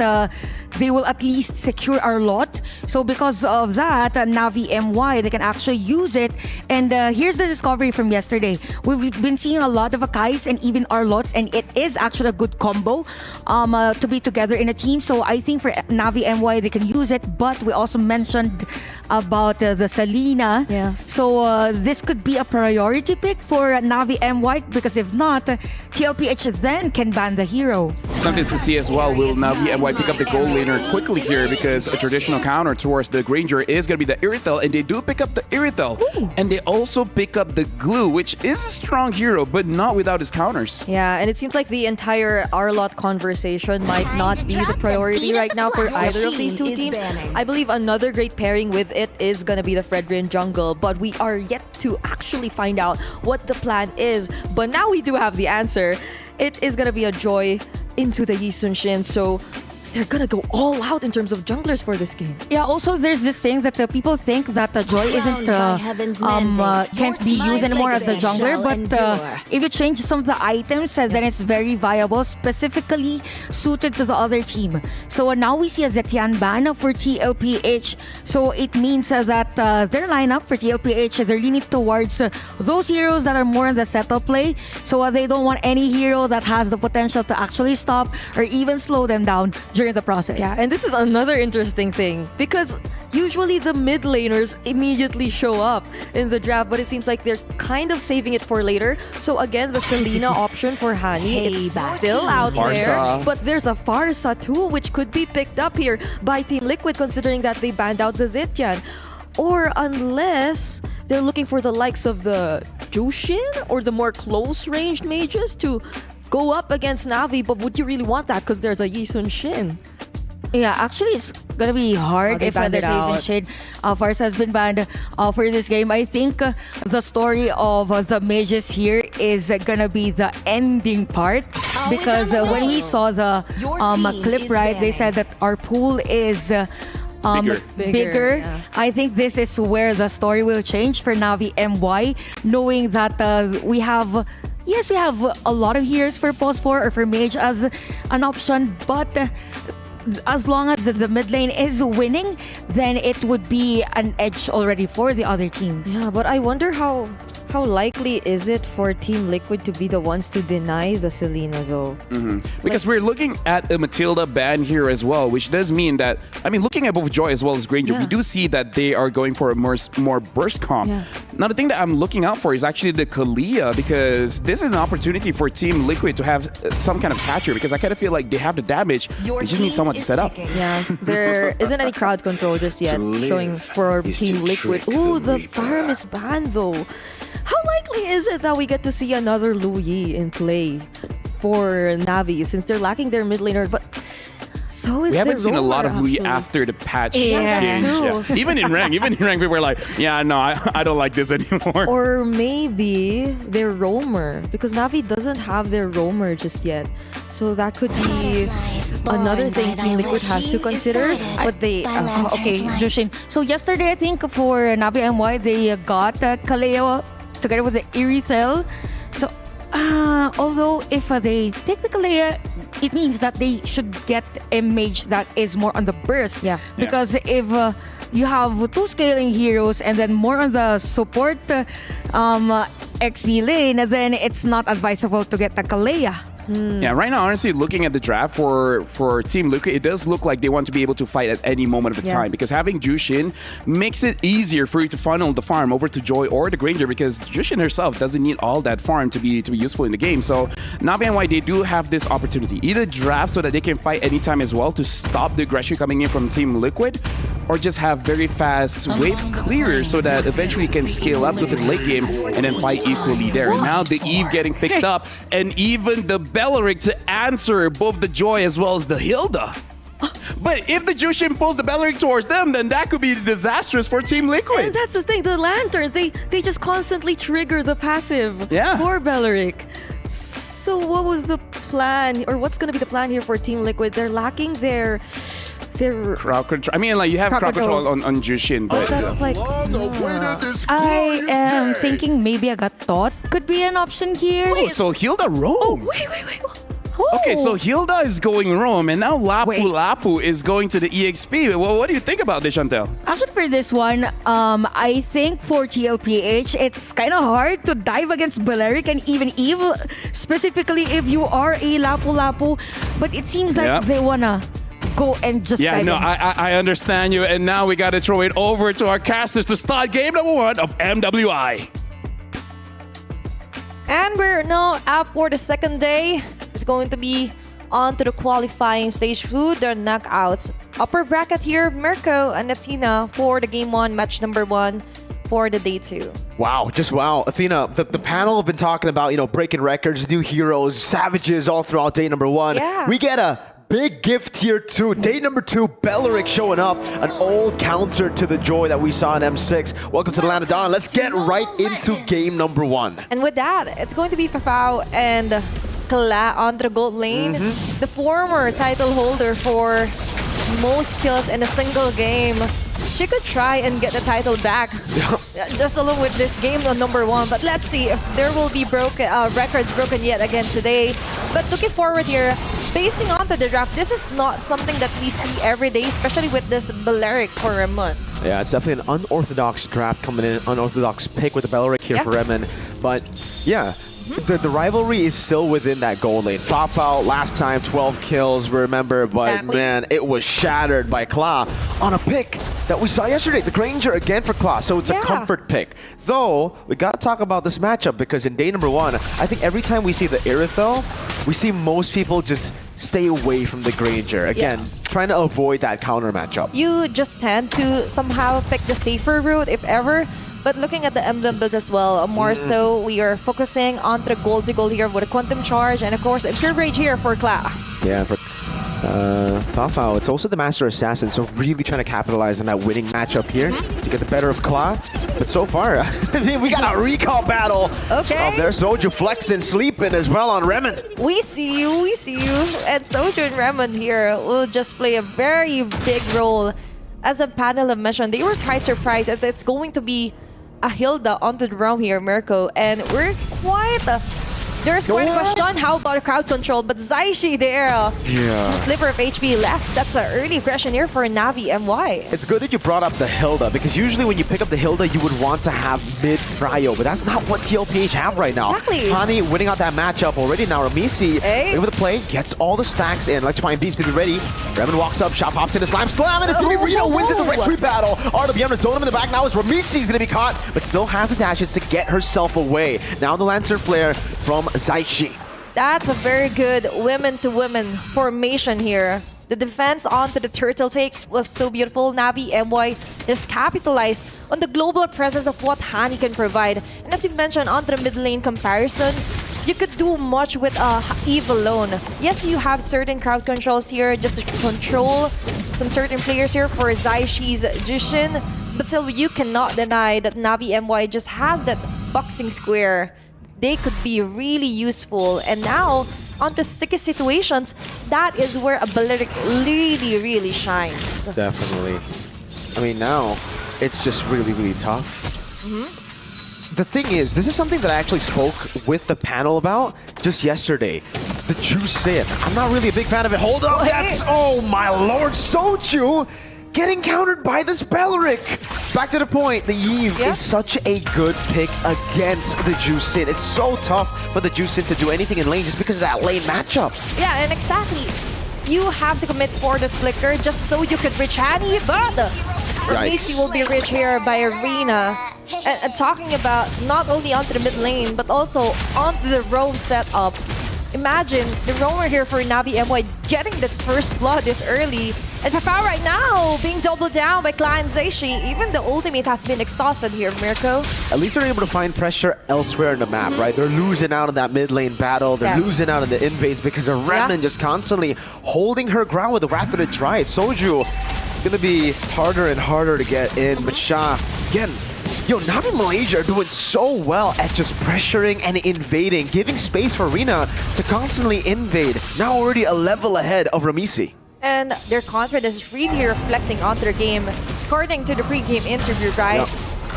they will at least secure our lot. So because of that, Navi MY, they can actually use it. And here's the discovery from yesterday. We've been seeing a lot of Akais and even our lots, and it is actually a good combo to be together in a team. So I think for Navi MY, they can use it. But we also mentioned about the Selena. Yeah. So this could be a priority pick for Navi MY because if not, TLPH then can ban the hero. Something to see as well. Will Navi MY pick up the gold laner quickly here because a traditional counter towards the Granger is going to be the Irithel, and they do pick up the Irithel. And they also pick up the Glue, which is a strong hero, but not without his counters. Yeah, and it seems like the entire Arlot conversation might not be the priority right now for either of these two teams. I believe another great pairing with it is going to be the Fredrin jungle, but we are yet to actually find out what the plan is. But now we do have the answer. It is going to be a Joy into the Yi Sun-shin, so they're gonna go all out in terms of junglers for this game. Yeah, also there's this thing that people think that Joy isn't can't be used anymore as a jungler, but if you change some of the items, then it's very viable, specifically suited to the other team. So now we see a Zetian ban for TLPH. So it means that their lineup for TLPH, they're leaning towards those heroes that are more in the setup play. So they don't want any hero that has the potential to actually stop or even slow them down during the process. Yeah, and this is another interesting thing because usually the mid laners immediately show up in the draft, but it seems like they're kind of saving it for later. So again, the Selena option for Hani, it's still out there, but there's a Farsa too, which could be picked up here by Team Liquid considering that they banned out the Zetian. Or unless they're looking for the likes of the Jushin or the more close-ranged mages to go up against Navi, but would you really want that because there's a Yi Sun-shin? Yeah, actually, it's gonna be hard if there's a shade. Farsa has been banned for this game. I think the story of the mages here is gonna be the ending part, because when we saw the clip, right, they said that our pool is bigger. Yeah. I think this is where the story will change for Navi MY, knowing that we have. Yes, we have a lot of heroes for Pulse 4 or for Mage as an option, but as long as the mid lane is winning, then it would be an edge already for the other team. Yeah, but I wonder how likely is it for Team Liquid to be the ones to deny the Selena though? Because we're looking at a Matilda ban here as well, which does mean that, I mean, looking at both Joy as well as Granger, we do see that they are going for a more burst comp. Now, the thing that I'm looking out for is actually the Kalia, because this is an opportunity for Team Liquid to have some kind of catcher, because I kind of feel like they have the damage. They just need someone to set up. Yeah, there isn't any crowd control just yet showing for Team Liquid. Ooh, the farm is banned though. How likely is it that we get to see another Lu Yi in play for Navi, since they're lacking their mid laner? But so is we haven't seen a lot of Lu Yi actually. after the patch Yeah, change. that's true. Even in rank, people were like, yeah, no, I don't like this anymore. Or maybe their roamer, because Navi doesn't have their roamer just yet. So that could be another thing Team Liquid has to consider. But they Okay, Jushin. So yesterday, I think for Navi MY, they got Kaleo together with the Irithel. So although if they take the Kaleo, it means that they should get a mage that is more on the burst. Yeah. Because if you have two scaling heroes and then more on the support XP lane, then it's not advisable to get the Kaleo. Yeah, right now, honestly, looking at the draft for Team Liquid, it does look like they want to be able to fight at any moment of the time, because having Jushin makes it easier for you to funnel the farm over to Joy or the Granger, because Jushin herself doesn't need all that farm to be useful in the game. So Navi and they do have this opportunity. Either draft so that they can fight anytime as well to stop the aggression coming in from Team Liquid, or just have very fast wave clear so that eventually you can scale up to the late game and then fight equally there. And now the Eve getting picked up, and even the Belleric to answer both the Joy as well as the Hilda. But if the Jushin pulls the Belleric towards them, then that could be disastrous for Team Liquid. And that's the thing, the lanterns, they just constantly trigger the passive for Belleric. So what was the plan, or what's going to be the plan here for Team Liquid? They're lacking their crowd control. I mean, like, you have crowd control on Jushin, but that's like I am thinking maybe Agatot could be an option here. Oh, so Hilda roam. Wait. Okay, so Hilda is going roam, and now Lapu is going to the EXP. Well, what do you think about this, Chantel? Actually, for this one, I think for TLPH, it's kind of hard to dive against Belleric and even Eve, specifically if you are a Lapu. But it seems like they wanna go and just dive in. I understand you, and now we got to throw it over to our casters to start game number 1 of MWI. And we're now up for the second day. It's going to be on to the qualifying stage through the knockouts. Upper bracket here, Mirko and Athena for the game 1, match number 1 for the day 2. Wow, just wow. Athena, the panel have been talking about, breaking records, new heroes, savages all throughout day number 1. Yeah. We get a big gift here too. Day number 2, Belleric showing up. An old counter to the Joy that we saw in M6. Welcome to the Land of Dawn. Let's get right into game number 1. And with that, it's going to be Fafao and Kala on the gold lane. The former title holder for most kills in a single game. She could try and get the title back just along with this game on number 1. But let's see if there will be records broken yet again today. But looking forward here, facing onto the draft, this is not something that we see every day, especially with this Belleric for Ramon. Yeah, it's definitely an unorthodox draft coming in, unorthodox pick with the Belleric here for Remen. But yeah, the rivalry is still within that goal lane. Fafao last time 12 kills, remember, but man, it was shattered by Kla on a pick that we saw yesterday. The Granger again for Kla, so it's a comfort pick. Though, we gotta talk about this matchup because in day number 1, I think every time we see the Irithel, we see most people just stay away from the Granger. Again, trying to avoid that counter matchup. You just tend to somehow pick the safer route, if ever. But looking at the emblem builds as well, more so we are focusing on the gold to gold here with a Quantum Charge and of course a Pure Rage here for Kla. Yeah, Fafao, it's also the Master Assassin, so really trying to capitalize on that winning matchup here to get the better of Kla. But so far, I mean, we got a recall battle. Okay. There's Soju flexing, sleeping as well on Remon. We see you. And Soju and Remon here will just play a very big role. As a panel have mentioned, they were quite surprised that it's going to be a Hilda onto the realm here, Mirko. And we're quite... There's quite a question, how about crowd control? But Zaishi there, Yeah. sliver of HP left. That's an early aggression here for Navi MY. It's good that you brought up the Hilda, because usually when you pick up the Hilda, you would want to have mid-prio, but that's not what TLPH have right now. Exactly. Hani winning out that matchup already now. Ramisi, able to play, gets all the stacks in. Electrifying Beast to be ready. Remon walks up, shot pops into Slime Slam, and it's going to be Rito wins in the retry battle. RWM to zone him in the back now as Ramisi's going to be caught, but still has the dashes to get herself away. Now the Lancer Flare from Zaishi. That's a very good women-to-women formation here. The defense onto the turtle take was so beautiful. Navi MY just capitalized on the global presence of what Hani can provide. And as you mentioned, onto the mid lane comparison, you could do much with Eve alone. Yes, you have certain crowd controls here just to control some certain players here for Zaishi's Jushin, but still you cannot deny that Navi MY just has that boxing square. They could be really useful. And now, onto sticky situations, that is where Abilitic really shines. Definitely. I mean, now, it's just really tough. The thing is, this is something that I actually spoke with the panel about just yesterday. The Juice Sith. I'm not really a big fan of it. Hold up, that's... Oh my lord, Soju! Getting countered by this Beleric. Back to the point, the Eve is such a good pick against the Juicin. It's so tough for the Juicin to do anything in lane just because of that lane matchup. Yeah, and exactly. You have to commit for the flicker just so you could reach Hani, but Ramisi will be reached here by Arena. And talking about not only onto the mid lane, but also onto the roam setup. Imagine the roamer here for Navi MY getting the first blood this early. And Papa right now being doubled down by Kla and Zaishi. Even the ultimate has been exhausted here, Mirko. At least they're able to find pressure elsewhere in the map, right? They're losing out in that mid lane battle. They're losing out in the invades because of Remon just constantly holding her ground with the Wrath of the Triad. Soju, it's going to be harder and harder to get in. But Sha, again, yo, Navi Malaysia are doing so well at just pressuring and invading, giving space for Rina to constantly invade. Now already a level ahead of Ramisi. And their confidence is really reflecting onto their game, according to the pre-game interview, right? Yep.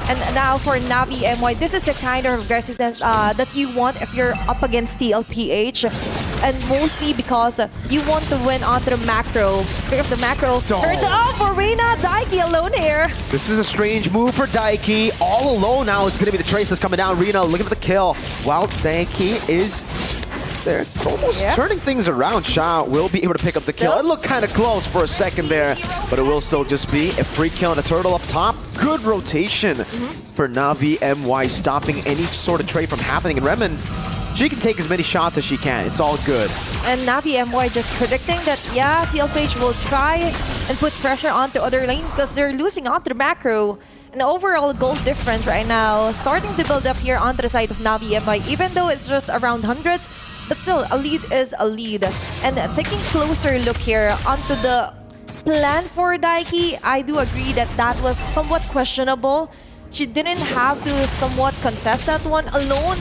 And now for Navi MY, this is the kind of aggressiveness that you want if you're up against TLPH. And mostly because you want to win onto the macro. Speaking of the macro, turns off Arena, Daiki alone here. This is a strange move for Daiki. All alone now, it's going to be the Traces coming down. Rina looking for the kill. While Daiki is... They're almost turning things around. Sha will be able to pick up the kill. It looked kind of close for a second there, but it will still just be a free kill and a turtle up top. Good rotation for Navi MY, stopping any sort of trade from happening. And Remon, she can take as many shots as she can. It's all good. And Navi MY just predicting that, yeah, TLPH will try and put pressure onto other lane because they're losing onto the macro. An overall goal difference right now, starting to build up here onto the side of Navi MY, even though it's just around hundreds. But still, a lead is a lead. And taking a closer look here onto the plan for Daiki, I do agree that that was somewhat questionable. She didn't have to somewhat contest that one alone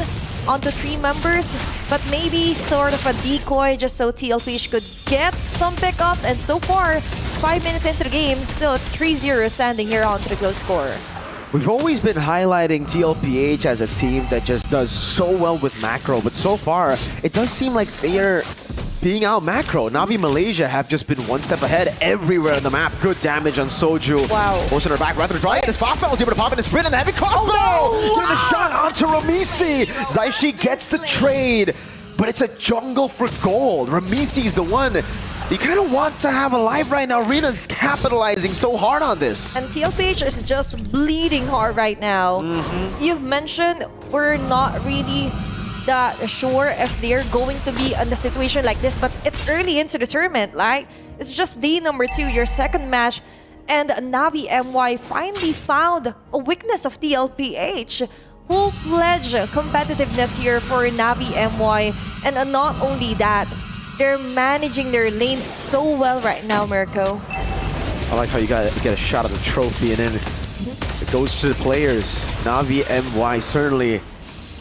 onto 3 members, but maybe sort of a decoy just so TLPH could get some pickups. And so far, 5 minutes into the game, still 3-0 standing here onto the close score. We've always been highlighting TLPH as a team that just does so well with macro, but so far, it does seem like they're being out macro. Navi Malaysia have just been one step ahead everywhere on the map. Good damage on Soju. Wow. Forcing her back rather dry. And his Fafao was able to pop in and sprint and the heavy combo! With a shot onto Ramisi. Zaishi gets the trade, but it's a jungle for gold. Ramisi's the one you kind of want to have alive right now. Rina's capitalizing so hard on this. And TLPH is just bleeding hard right now. You've mentioned we're not really that sure if they're going to be in a situation like this, but it's early into the tournament, like it's just day number 2, your second match, and Navi MY finally found a weakness of TLPH. Full-fledged competitiveness here for Navi MY, and not only that, They're managing their lanes so well right now, Mirko. I like how you get a shot of the trophy and then it goes to the players. Navi MY certainly.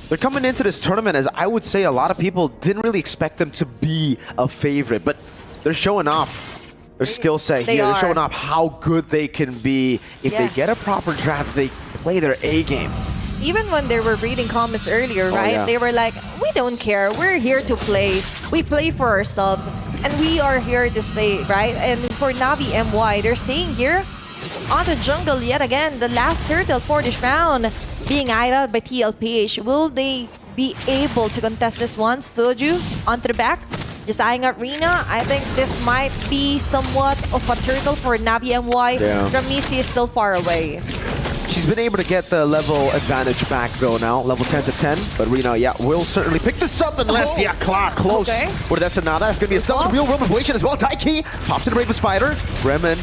They're coming into this tournament as I would say a lot of people didn't really expect them to be a favorite, but they're showing off their skill set here. They're showing off how good they can be. If they get a proper draft, they play their A game. Even when they were reading comments earlier, right? They were like, we don't care. We're here to play. We play for ourselves. And we are here to stay, right? And for Navi MY, they're saying here, on the jungle yet again, the last turtle for this round being eyed out by TLPH. Will they be able to contest this one? Soju onto the back. Just eyeing out Rina. I think this might be somewhat of a turtle for Navi MY. Ramisi is still far away. She's been able to get the level advantage back though now, level 10 to 10. But Rina, will certainly pick this up unless, Clark close. With that Sonata, it's going to be a solid real world manipulation as well. Taiki pops in the Raven Spider. Remen,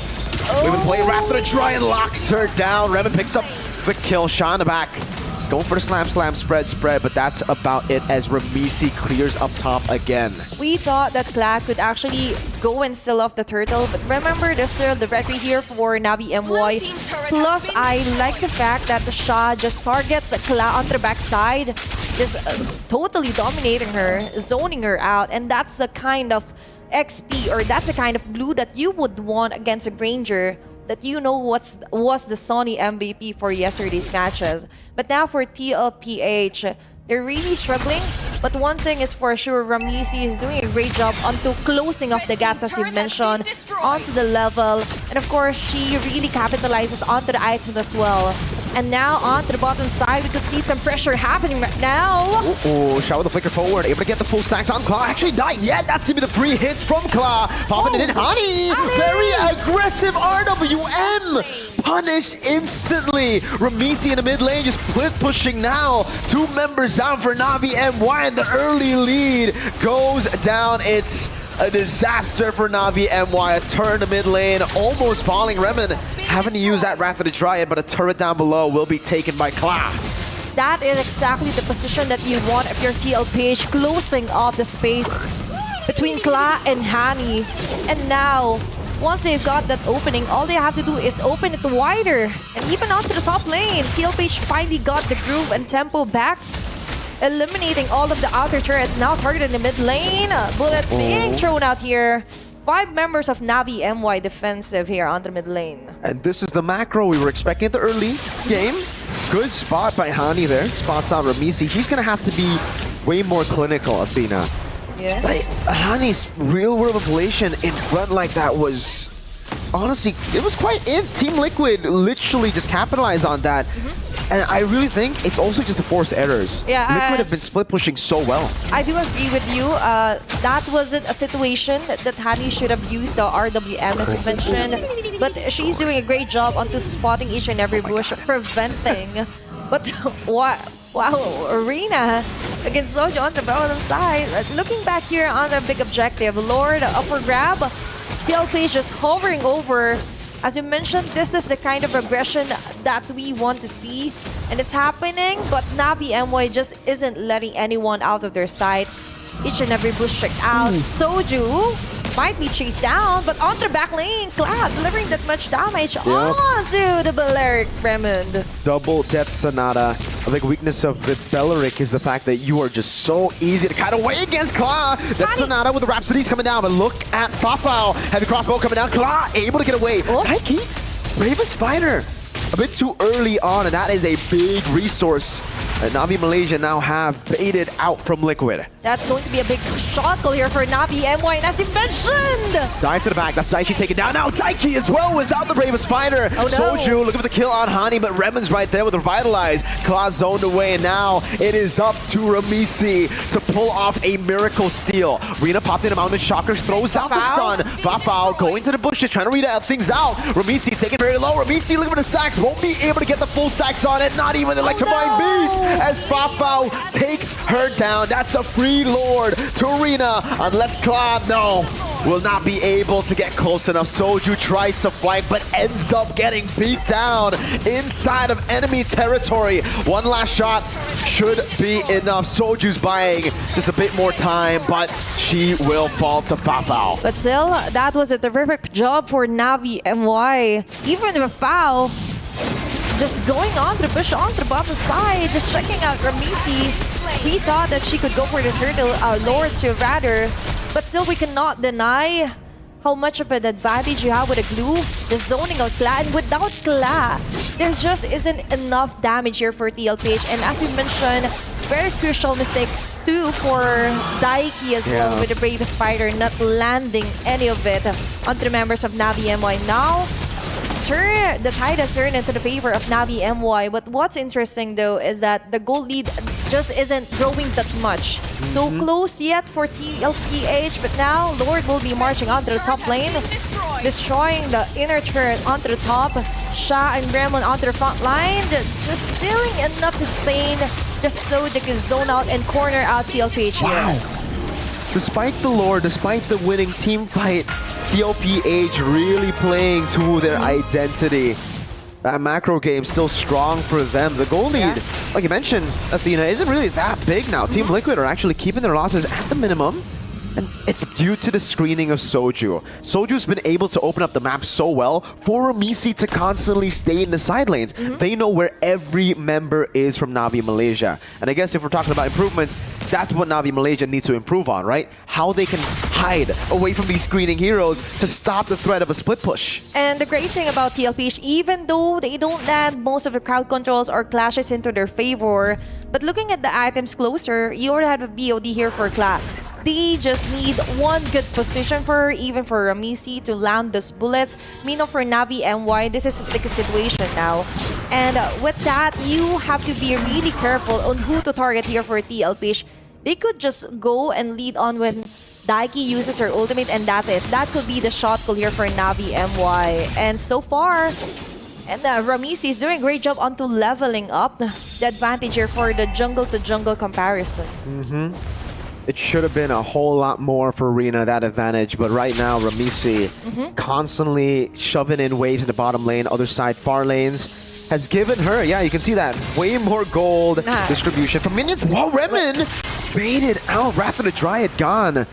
Raven play Raptor to try and locks her down. Remen picks up the kill. Shan back. He's going for the slam, spread, but that's about it as Ramisi clears up top again. We thought that Kla could actually go and still off the turtle, but remember there's still the retry here for Navi MY. Plus, I like the fact that the Sha just targets Kla on the backside, just totally dominating her, zoning her out, and that's the kind of XP, or that's the kind of glue that you would want against a Granger that you know was the Sony MVP for yesterday's matches. But now for TLPH, they're really struggling. But one thing is for sure, Ramisi is doing a great job onto closing off the gaps, as you mentioned, onto the level. And of course, she really capitalizes onto the item as well. And now onto the bottom side, we could see some pressure happening right now. Shao with the flicker forward, able to get the full stacks on Kla. Actually not yet, that's gonna be the 3 hits from Kla. Popping it in, Hani! Very aggressive RWM! Punished instantly. Ramisi in the mid lane just split pushing now. 2 members down for Navi MY, and the early lead goes down. It's a disaster for Navi MY. A turn to mid lane, almost falling. Remen having to use that Raptor to try it, but a turret down below will be taken by Kla. That is exactly the position that you want if you're TLPH, closing off the space between Kla and Hani. And now, once they've got that opening, all they have to do is open it wider. And even onto the top lane, TLPH finally got the groove and tempo back, eliminating all of the outer turrets, now targeted in the mid lane. Bullets being thrown out here. 5 members of Navi MY defensive here on the mid lane. And this is the macro we were expecting at the early game. Good spot by Hani there. Spots out Ramisi. He's going to have to be way more clinical, Athena. Yeah. Like, Hani's real world manipulation in front like that was... Honestly, it was quite it. Team Liquid literally just capitalized on that. And I really think it's also just the forced errors. Yeah, Liquid have been split pushing so well. I do agree with you. That wasn't a situation that Hani should have used the RWM, as you mentioned. But she's doing a great job onto spotting each and every bush, preventing. But wow, Arena against Soju on the bottom side. Looking back here on the big objective, Lord upper grab. TLPH just hovering over. As we mentioned, this is the kind of aggression that we want to see. And it's happening, but Navi MY just isn't letting anyone out of their sight. Each and every bush checked out. Soju might be chased down, but on the back lane, Cloud delivering that much damage onto the Balearic Raymond. Double Death Sonata. A big weakness of the Balearic is the fact that you are just so easy to cut away against Kla. Death Sonata with the Rhapsodies coming down, but look at Fafao. Heavy crossbow coming down. Kla able to get away. Taiki, Bravest Spider. A bit too early on, and that is a big resource that Navi Malaysia now have baited out from Liquid. That's going to be a big shotgun here for Navi MY, and as you mentioned! Dive to the back, that's Daichi taken down. Now Taiki as well without the Bravest Spider. Oh, no. Soju looking for the kill on Hani, but Remen's right there with Revitalize. Kla zoned away, and now it is up to Ramisi to pull off a miracle steal. Rina popped in a Mountain Shocker, throws out the stun. Fafao going to the bushes, trying to read things out. Ramisi taking very low. Ramisi looking for the stacks, won't be able to get the full stacks on it. Not even the Electrifying Beats. as Fafao takes her down. That's a free Lord to Arena, unless Claude, will not be able to get close enough. Soju tries to flank, but ends up getting beat down inside of enemy territory. One last shot should be enough. Soju's buying just a bit more time, but she will fall to Fafao. But still, that was a terrific job for Navi MY. Even with Fao just going on the bush on the bottom side, just checking out Ramisi. We thought that she could go for the turtle Lords rather, but still we cannot deny how much of an advantage you have with a glue, the zoning of Kla, and without Kla, there just isn't enough damage here for TLPH. And as we mentioned, very crucial mistake too for Daiki as well with the Brave Spider not landing any of it onto the members of Navi MY. Now, the tide has turned into the favor of Navi MY. But what's interesting though is that the gold lead just isn't growing that much. So close yet for TLPH, but now Lord will be marching onto the top lane, destroying the inner turret onto the top. Sha and Gremlin onto the front line, just doing enough to sustain, just so they can zone out and corner out TLPH here. Despite the lore, despite the winning team fight, TLPH really playing to their identity. That macro game still strong for them. The goal lead, like you mentioned, Athena, isn't really that big now. Team Liquid are actually keeping their losses at the minimum. And it's due to the screening of Soju. Soju's been able to open up the map so well for Ramisi to constantly stay in the side lanes. They know where every member is from Navi Malaysia. And I guess if we're talking about improvements, that's what Navi Malaysia needs to improve on, right? How they can hide away from these screening heroes to stop the threat of a split push. And the great thing about TLPH, even though they don't land most of the crowd controls or clashes into their favor, but looking at the items closer, you already have a BOD here for Clap. They just need one good position for her, even for Ramisi to land those bullets. Meanwhile, for Navi MY, this is a sticky situation now. And with that, you have to be really careful on who to target here for TLPH. They could just go and lead on when Daiki uses her ultimate, and that's it. That could be the shot call here for Navi MY. And so far, Ramisi is doing a great job onto leveling up the advantage here for the jungle-to-jungle comparison. It should have been a whole lot more for Arena, that advantage, but right now Ramisi constantly shoving in waves in the bottom lane, other side far lanes, has given her, you can see that, way more gold distribution from minions. Whoa, Redmond baited out, Wrath of the Dryad gone.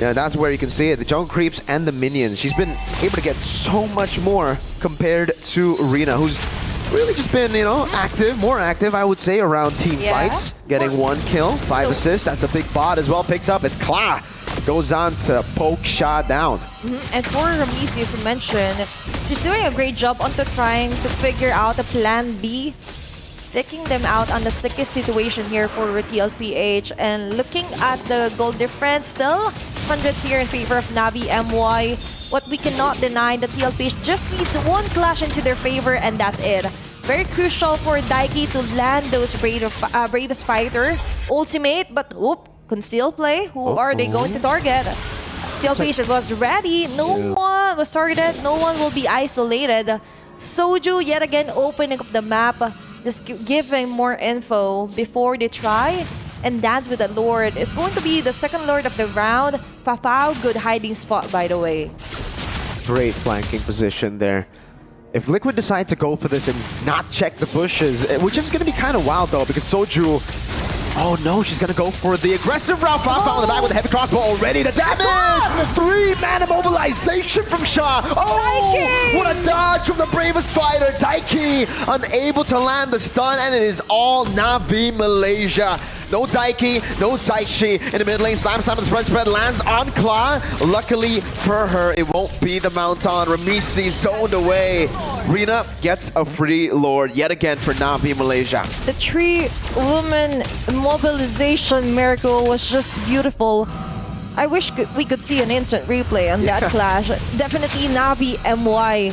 Yeah, that's where you can see it, the jungle creeps and the minions. She's been able to get so much more compared to Arena, who's really just been, more active, I would say, around team fights. Getting 1 kill, 5 assists. That's a big bot as well picked up as Kla goes on to poke Sha down. And for Ramisi, as you mentioned, she's doing a great job onto trying to figure out a plan B, taking them out on the sickest situation here for TLPH. And looking at the goal difference, still hundreds here in favor of Navi MY. What we cannot deny, the TLPH just needs one clash into their favor, and that's it. Very crucial for Daiki to land those Bravest Fighter ultimate, but can still play. Who are they going to target? TLPH was ready. No one was targeted. No one will be isolated. Soju yet again opening up the map, just giving more info before they try and dance with the Lord. It's going to be the second Lord of the round. Fafao, good hiding spot, by the way. Great flanking position there. If Liquid decide to go for this and not check the bushes, which is going to be kind of wild though, because Soju, oh no, she's going to go for the aggressive route. Fafao on the back with a heavy crossbow already. The damage! 3-man immobilization from Sha. Oh, Daiki! What a dodge from the Bravest Fighter. Daiki unable to land the stun, and it is all Navi Malaysia. No Daiki, no Saichi in the mid lane. Slam with the spread lands on Kla. Luckily for her, it won't be the mount on. Ramisi zoned away. Rina gets a free Lord yet again for Navi Malaysia. The 3-woman mobilization miracle was just beautiful. I wish we could see an instant replay on that clash. Definitely Navi MY.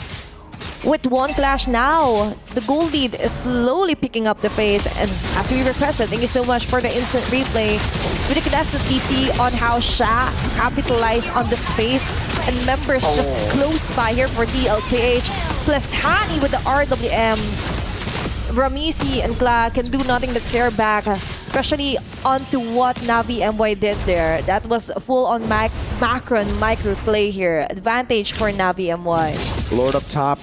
With 1 clash now, the gold lead is slowly picking up the pace, and as we requested, thank you so much for the instant replay. We can definitely see on how Sha capitalized on the space and members just close by here for TLPH, plus Hani with the RWM. Ramisi and Kla can do nothing but stare back, especially onto what Navi MY did there. That was full on macro and micro play here. Advantage for Navi MY. Lord up top.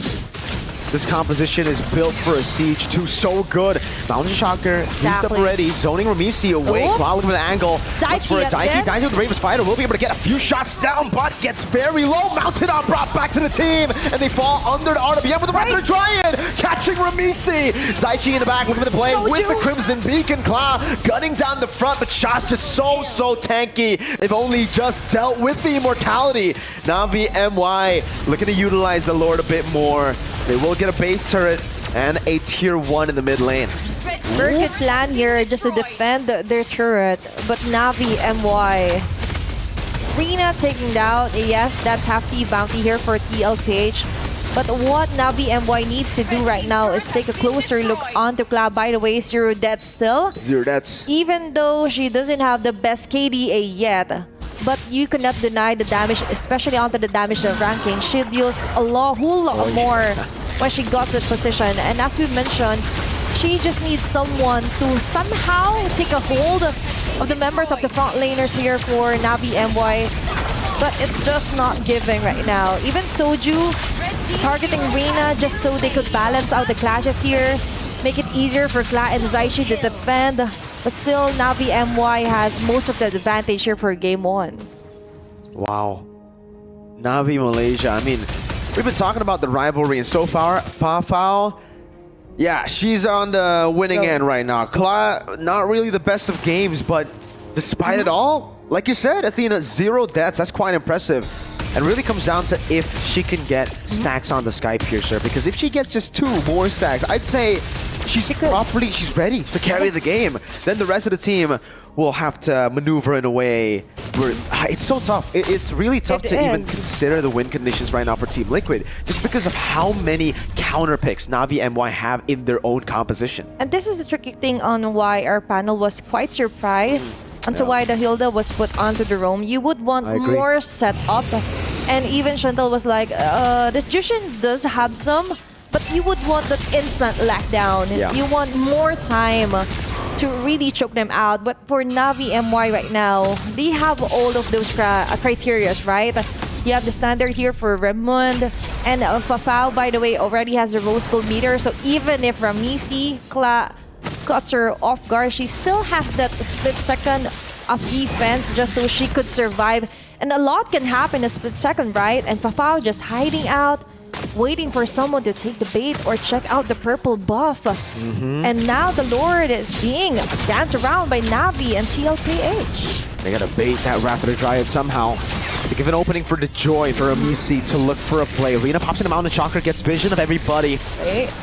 This composition is built for a siege too. So good. Mountain Shocker used up already. Zoning Ramisi away. Kla looking for the angle. Looks for a Daiki. Daiki with the Bravest Fighter will be able to get a few shots down, but gets very low. Mounted on, brought back to the team, and they fall under the RWM with the Raptor Giant, catching Ramisi. Zaichi in the back looking for the play with the Crimson Beacon. Kla gunning down the front, but shots just so tanky. They've only just dealt with the immortality. Navi MY looking to utilize the Lord a bit more. They will get a base turret and a tier 1 in the mid lane. Very good plan here just to defend their turret, but Navi MY. Rina taking down, yes, that's hefty bounty here for TLPH. But what Navi MY needs to do right now is take a closer look onto Kla. By the way, 0 deaths still. 0 deaths. Even though she doesn't have the best KDA yet, but you cannot deny the damage, especially onto the damage ranking. She deals a whole lot more when she got that position. And as we mentioned, she just needs someone to somehow take a hold of the members of the front laners here for Navi MY. But it's just not giving right now. Even Soju targeting Rina just so they could balance out the clashes here. Make it easier for Kla and Zaichi to defend. But still, Navi MY has most of the advantage here for game 1. Wow. Navi Malaysia. I mean, we've been talking about the rivalry, and so far, Fafao, yeah, she's on the winning end right now. Kla, not really the best of games, but despite it all, like you said, Athena, 0 deaths. That's quite impressive. And really comes down to if she can get stacks on the Sky Piercer. Because if she gets just 2 more stacks, I'd say she's ready to carry the game. Then the rest of the team will have to maneuver in a way where it's so tough. It's really tough to even consider the win conditions right now for Team Liquid, just because of how many counter picks Navi MY have in their own composition. And this is the tricky thing on why our panel was quite surprised onto why the Hilda was put onto the roam. You would want more setup. And even Chantal was like, the Jushin does have some, but you would want that instant lockdown. You want more time to really choke them out. But for Navi MY right now, they have all of those criteria, right? You have the standard here for Redmond, and Fafao, by the way, already has the rose gold meter. So even if Ramisi cuts her off guard, she still has that split second of defense just so she could survive. And a lot can happen in a split second, right? And Fafao just hiding out, waiting for someone to take the bait or check out the purple buff. And now the Lord is being danced around by Navi and TLPH. They gotta bait that Raptor Dryad somehow to give an opening for the Joy for Amisi to look for a play. Rina pops in the Mountain Chakra, gets vision of everybody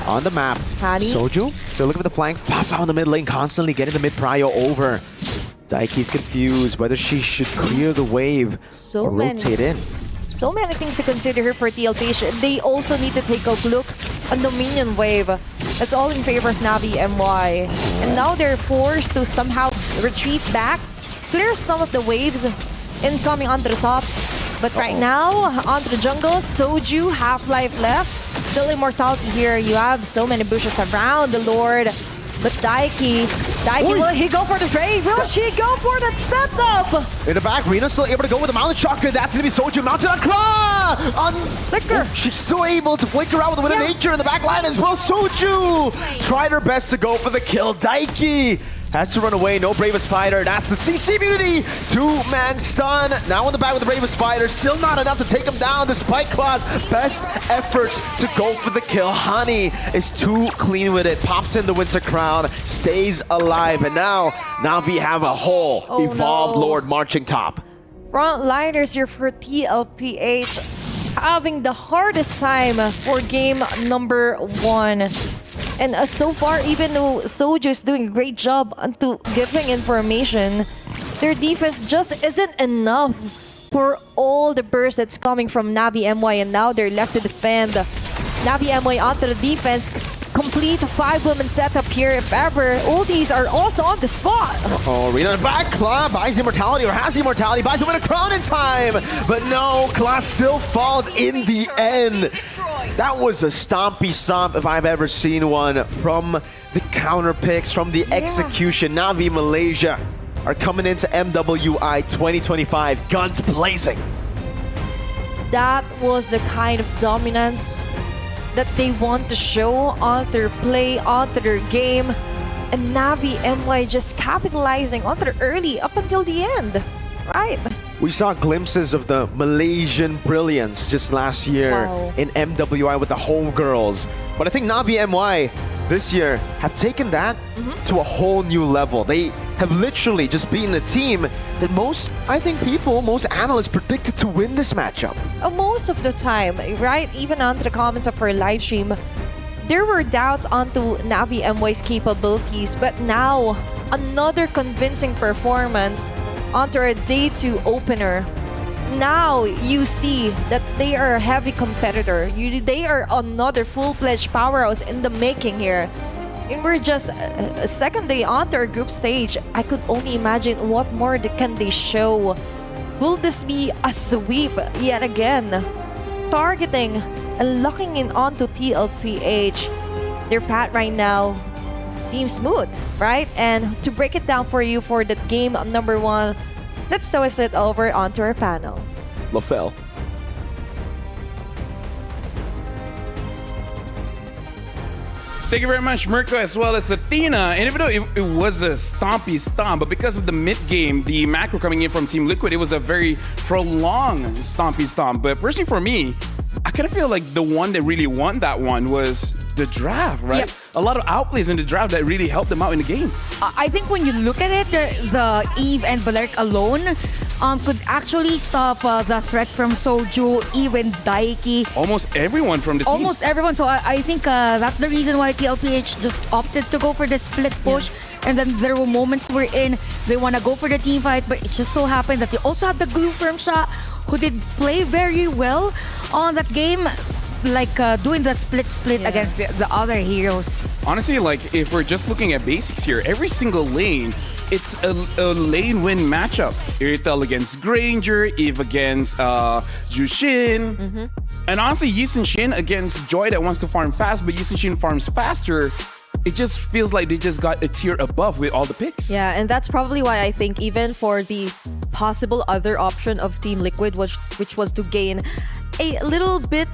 on the map. Soju still looking for the flank. Fafao in the mid lane, constantly getting the mid prio over. Daiki's confused whether she should clear the wave or rotate in. So many things to consider here for TLPH. They also need to take a look on the minion wave. That's all in favor of Navi MY. And now they're forced to somehow retreat back, clear some of the waves incoming onto the top. But right now, onto the jungle, Soju, half-life left. Still immortality here. You have so many bushes around the Lord. But Daiki, will he go for the trade? Will she go for that setup? In the back, Rina's still able to go with the Mountain Chakra. That's going to be Soju mounted on Kla! On Flicker. She's still able to flicker out with the Wind of Nature in the back line as well. Soju tried her best to go for the kill. Daiki has to run away, no Bravest Fighter. That's the CC immunity. 2-man stun. Now on the back with the Bravest Fighter. Still not enough to take him down despite Kla's best efforts to go for the kill. Hani is too clean with it. Pops in the Winter Crown, stays alive. And now Navi have a whole evolved Lord marching top. Frontliners here for TLPH having the hardest time for game number 1. And so far, even though Soju is doing a great job onto giving information, their defense just isn't enough for all the burst that's coming from Navi MY. And now they're left to defend. Navi MY onto the defense. Complete 5-woman setup here if ever. Ultis are also on the spot. Rina back. Kla buys immortality or has immortality. Buys the Winter Crown in time. But no, Kla still falls in the end. That was a stompy stomp if I've ever seen one, from the counter picks, from the execution. Navi Malaysia are coming into MWI 2025, guns blazing. That was the kind of dominance that they want to show on their play, on their game. And Navi MY just capitalizing on their early up until the end, right? We saw glimpses of the Malaysian brilliance just last year in MWI with the homegirls. But I think Navi MY this year have taken that to a whole new level. They have literally just beaten a team that most analysts predicted to win this matchup. Most of the time, right? Even onto the comments of our live stream, there were doubts onto Navi MY's capabilities, but now another convincing performance onto our day 2 opener. Now you see that they are a heavy competitor. They are another full-fledged powerhouse in the making here. And we're just a second day onto our group stage. I could only imagine what more can they show. Will this be a sweep yet again? Targeting and locking in onto TLPH. Their path right now seems smooth, right? And to break it down for you for that game number 1, let's toss it over onto our panel. LaSalle. Thank you very much, Mirko, as well as Athena. And even though it was a stompy stomp, but because of the mid-game, the macro coming in from Team Liquid, it was a very prolonged stompy stomp. But personally for me, I kind of feel like the one that really won that one was the draft, right? Yep. A lot of outplays in the draft that really helped them out in the game. I think when you look at it, the Eve and Valeric alone could actually stop the threat from Soju, even Daiki. Almost everyone from the team. Almost everyone. So I think that's the reason why TLPH just opted to go for the split push. And then there were moments wherein they want to go for the team fight, but it just so happened that they also had the glue firm shot, who did play very well on that game, like doing the split against the other heroes. Honestly, like if we're just looking at basics here, every single lane, it's a lane win matchup. Iritel against Granger, Eve against Jushin. And honestly, Yisun Shin against Joy that wants to farm fast, but Yisun Shin farms faster. It just feels like they just got a tier above with all the picks. Yeah, and that's probably why I think even for the possible other option of Team Liquid, which was to gain a little bit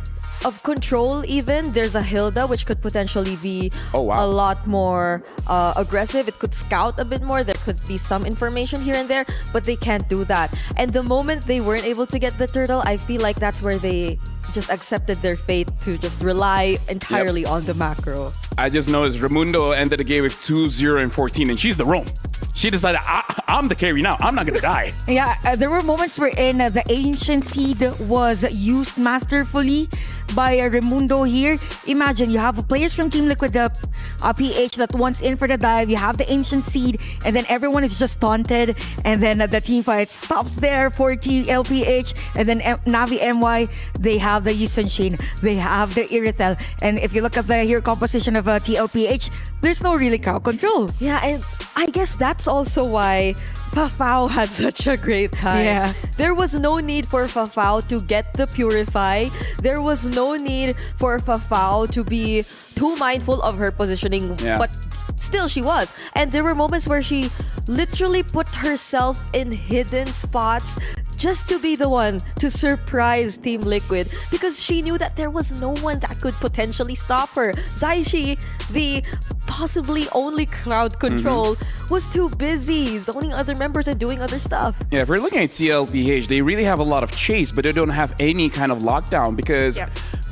of control even, there's a Hilda which could potentially be a lot more aggressive. It could scout a bit more. There could be some information here and there, but they can't do that. And the moment they weren't able to get the turtle, I feel like that's where they just accepted their fate to just rely entirely on the macro. I just noticed Raimundo ended the game with 2-0 and 14, and she's the roam. She decided, I'm the carry now. I'm not going to die. Yeah, there were moments wherein the Ancient Seed was used masterfully by Raimundo here. Imagine, you have players from Team Liquid, PH that wants in for the dive. You have the Ancient Seed, and then everyone is just taunted. And then the team fight stops there for Team LPH. And then Navi MY, they have the Yisun Shin. They have the Iritel. And if you look at the hero composition of TLPH, there's no really crowd control. Yeah, and I guess that's also why Fafao had such a great time. Yeah. There was no need for Fafao to get the Purify. There was no need for Fafao to be too mindful of her positioning. Yeah. But still, she was. And there were moments where she literally put herself in hidden spots just to be the one to surprise Team Liquid, because she knew that there was no one that could potentially stop her. Zaishi, the possibly only crowd control, was too busy zoning other members and doing other stuff. Yeah, if we're looking at TLPH, they really have a lot of chase, but they don't have any kind of lockdown, because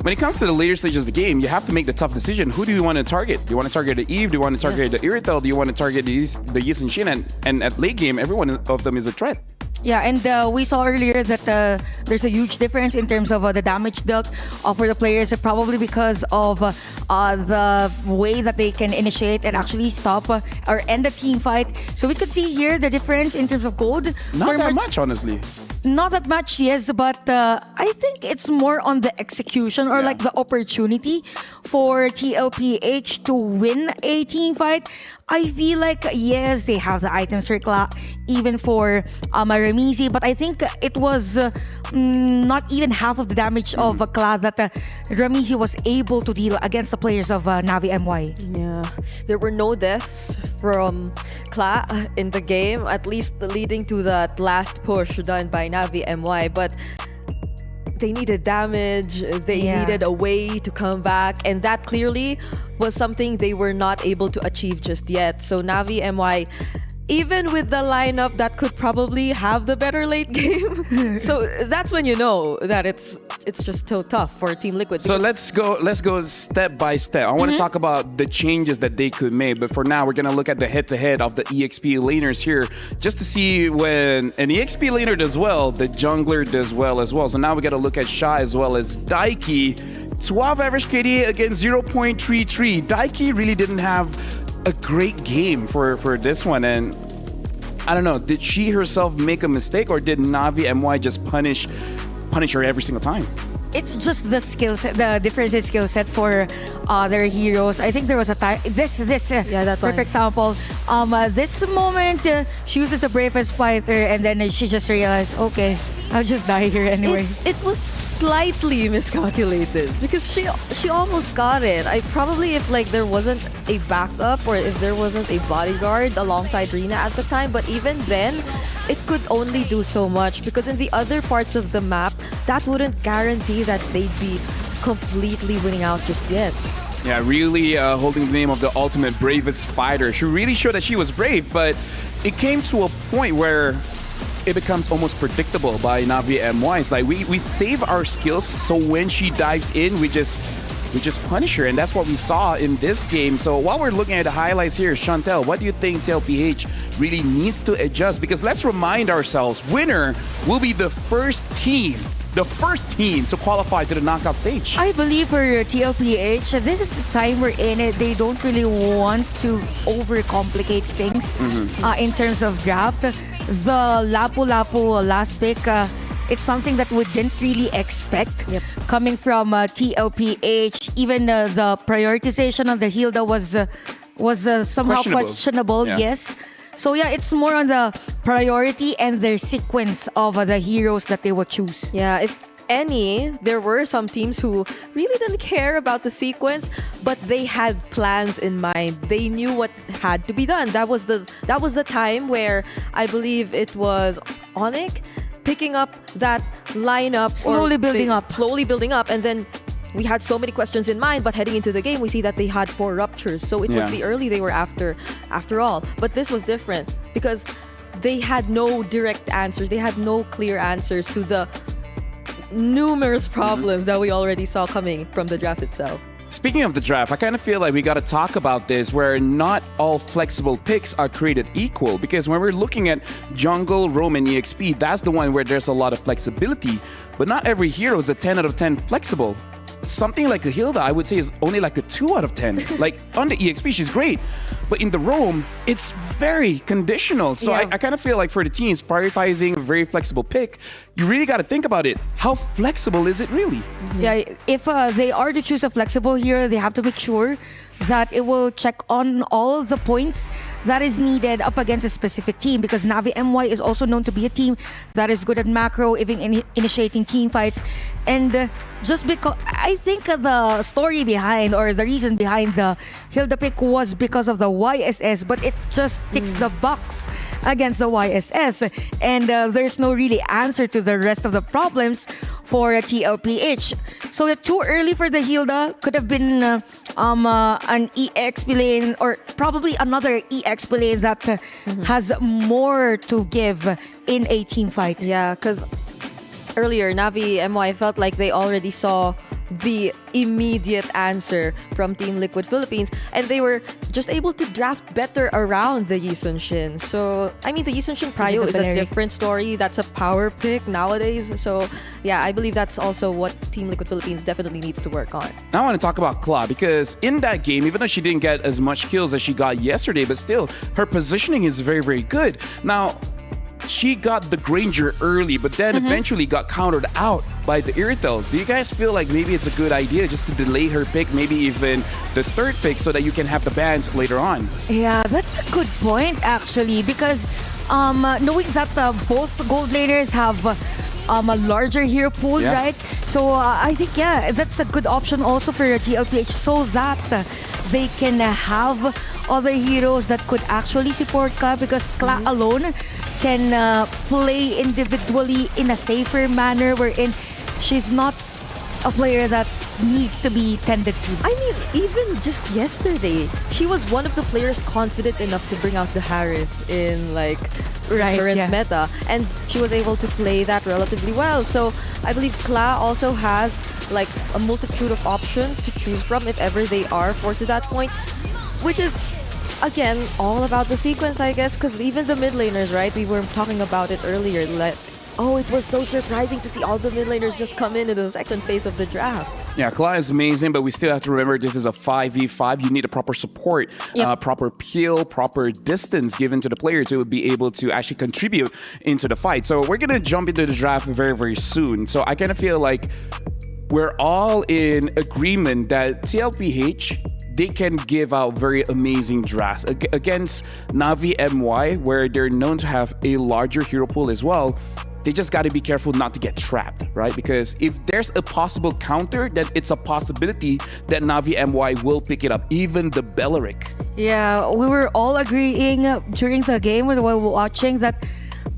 when it comes to the later stages of the game, you have to make the tough decision. Who do you want to target? Do you want to target the Eve? Do you want to target the Iritel? Do you want to target the Yisun Shin? And at late game, every one of them is a threat. Yeah, and we saw earlier that there's a huge difference in terms of the damage dealt for the players, probably because of the way that they can initiate and actually stop or end the team fight. So we could see here the difference in terms of gold. Not that much, honestly. Not that much, yes, but I think it's more on the execution or like the opportunity for TLPH to win a team fight. I feel like, yes, they have the items for even for Ramisi, but I think it was not even half of the damage of Kla that Ramisi was able to deal against the players of Navi MY. Yeah, there were no deaths from Kla in the game, at least leading to that last push done by Navi MY, but they needed damage, they needed a way to come back, and that clearly was something they were not able to achieve just yet. So Navi MY, even with the lineup that could probably have the better late game, so that's when you know that it's just so tough for Team Liquid. So let's go step by step. I want to talk about the changes that they could make, but for now we're gonna look at the head-to-head of the EXP laners here, just to see when an EXP laner does well, the jungler does well as well. So now we gotta look at Sha as well as Daiki. 12 average KD against 0.33. Daiki really didn't have a great game for this one, and I don't know, did she herself make a mistake, or did Navi MY just punish her every single time? It's just the skill set, the difference in skill set for their heroes. I think there was a time, that perfect example. This moment, she uses the bravest fighter, and then she just realized, okay, I'll just die here anyway. It was slightly miscalculated because she almost got it. If like there wasn't a backup or if there wasn't a bodyguard alongside Rina at the time, but even then, it could only do so much because in the other parts of the map, that wouldn't guarantee that they'd be completely winning out just yet. Yeah, really holding the name of the ultimate bravest fighter. She really showed that she was brave, but it came to a point where it becomes almost predictable by Navi MY. It's like we save our skills, so when she dives in, we just punish her, and that's what we saw in this game. So while we're looking at the highlights here, Chantel, what do you think TLPH really needs to adjust? Because let's remind ourselves, winner will be the first team to qualify to the knockout stage. I believe for TLPH, this is the time we're in it. They don't really want to overcomplicate things in terms of draft. The Lapu-Lapu last pick, it's something that we didn't really expect coming from TLPH. Even the prioritization of the Hilda was somehow questionable. Yes. So yeah, it's more on the priority and their sequence of the heroes that they would choose. Yeah, if any, there were some teams who really didn't care about the sequence, but they had plans in mind. They knew what had to be done. That was the time where I believe it was Onyx picking up that lineup, slowly building up, and then we had so many questions in mind, but heading into the game, we see that they had 4 ruptures. So it was the early they were after all. But this was different because they had no direct answers. They had no clear answers to the numerous problems that we already saw coming from the draft itself. Speaking of the draft, I kind of feel like we got to talk about this, where not all flexible picks are created equal. Because when we're looking at jungle, roam, and EXP, that's the one where there's a lot of flexibility. But not every hero is a 10 out of 10 flexible. Something like a Hilda, I would say, is only like a 2 out of 10. Like on the EXP, she's great. But in the roam, it's very conditional. So I kind of feel like for the teams prioritizing a very flexible pick, you really got to think about it. How flexible is it really? Yeah, if they are to choose a flexible hero, they have to make sure that it will check on all the points that is needed up against a specific team, because Navi MY is also known to be a team that is good at macro, even initiating team fights. And just because I think the story behind, or the reason behind the Hilda pick was because of the YSS, but it just ticks the box against the YSS, and there's no really answer to the rest of the problems for TLPH. So too early for the Hilda. Could have been an EXP lane, or probably another EXP lane that has more to give in a team fight. Yeah, because earlier, Navi MY felt like they already saw the immediate answer from Team Liquid Philippines, and they were just able to draft better around the Yi Sun-shin. So, I mean, the Yi Sun-shin Prio is a different story. That's a power pick nowadays. So, yeah, I believe that's also what Team Liquid Philippines definitely needs to work on. Now I want to talk about Kla, because in that game, even though she didn't get as much kills as she got yesterday, but still, her positioning is very, very good. Now, she got the Granger early, but then eventually got countered out by the Irithel. Do you guys feel like maybe it's a good idea just to delay her pick, maybe even the third pick, so that you can have the bans later on? Yeah, that's a good point actually, because knowing that both gold laners have a larger hero pool, right? So I think, yeah, that's a good option also for TLPH, so that they can have other heroes that could actually support Ka, because Kla alone can play individually in a safer manner, wherein she's not a player that needs to be tended to. I mean, even just yesterday, she was one of the players confident enough to bring out the Harith in like current meta, and she was able to play that relatively well. So I believe Kla also has like a multitude of options to choose from if ever they are forced to that point, which is again all about the sequence, I guess, because even the mid laners, right? We were talking about it earlier. Like, oh, it was so surprising to see all the mid laners just come in the second phase of the draft. Yeah, Kla is amazing, but we still have to remember this is a 5v5. You need a proper support, proper peel, proper distance given to the player to be able to actually contribute into the fight. So we're going to jump into the draft very, very soon. So I kind of feel like we're all in agreement that TLPH, they can give out very amazing drafts against Navi MY, where they're known to have a larger hero pool as well. They just got to be careful not to get trapped, right? Because if there's a possible counter, then it's a possibility that Navi MY will pick it up, even the Belleric. Yeah, we were all agreeing during the game while watching that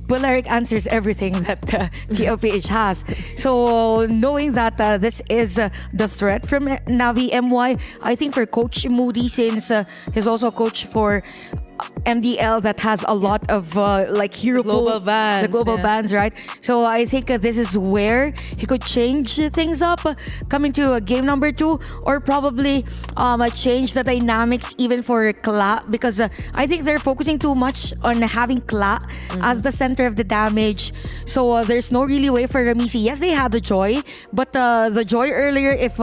Belleric answers everything that TLPH has. So knowing that this is the threat from Navi MY, I think for Coach Moody, since he's also a coach for MDL that has a lot of like hero global bans, the global bans, right? So I think this is where he could change things up coming to game number 2, or probably change the dynamics even for Kla, because I think they're focusing too much on having Kla as the center of the damage. So there's no really way for Ramisi. Yes, they had the Joy, but the Joy earlier, if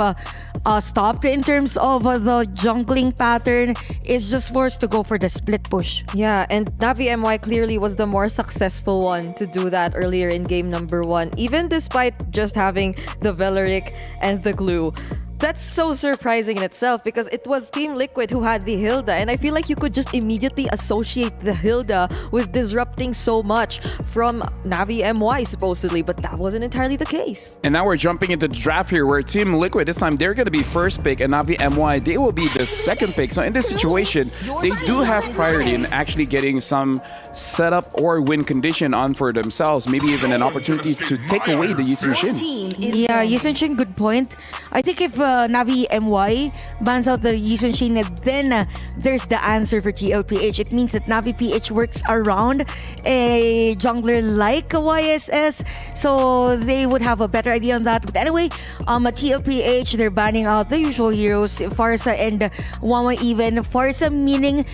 stopped in terms of the jungling pattern, is just forced to go for the split push. Yeah, and Navi MY clearly was the more successful one to do that earlier in game number 1, even despite just having the Belleric and the glue. That's so surprising in itself, because it was Team Liquid who had the Hilda, and I feel like you could just immediately associate the Hilda with disrupting so much from Navi MY supposedly, but that wasn't entirely the case. And now we're jumping into the draft here, where Team Liquid, this time they're going to be first pick, and Navi MY, they will be the second pick. So in this situation, they do have priority in actually getting some setup or win condition on for themselves, maybe even an opportunity to take away the Yisun Shin. Yeah, Yisun Shin, good point. I think if Navi MY bans out the Yisun Shin, then there's the answer for TLPH. It means that Navi PH works around a jungler like a YSS, so they would have a better idea on that. But anyway, TLPH, they're banning out the usual heroes, Farsa and Wama even. Farsa meaning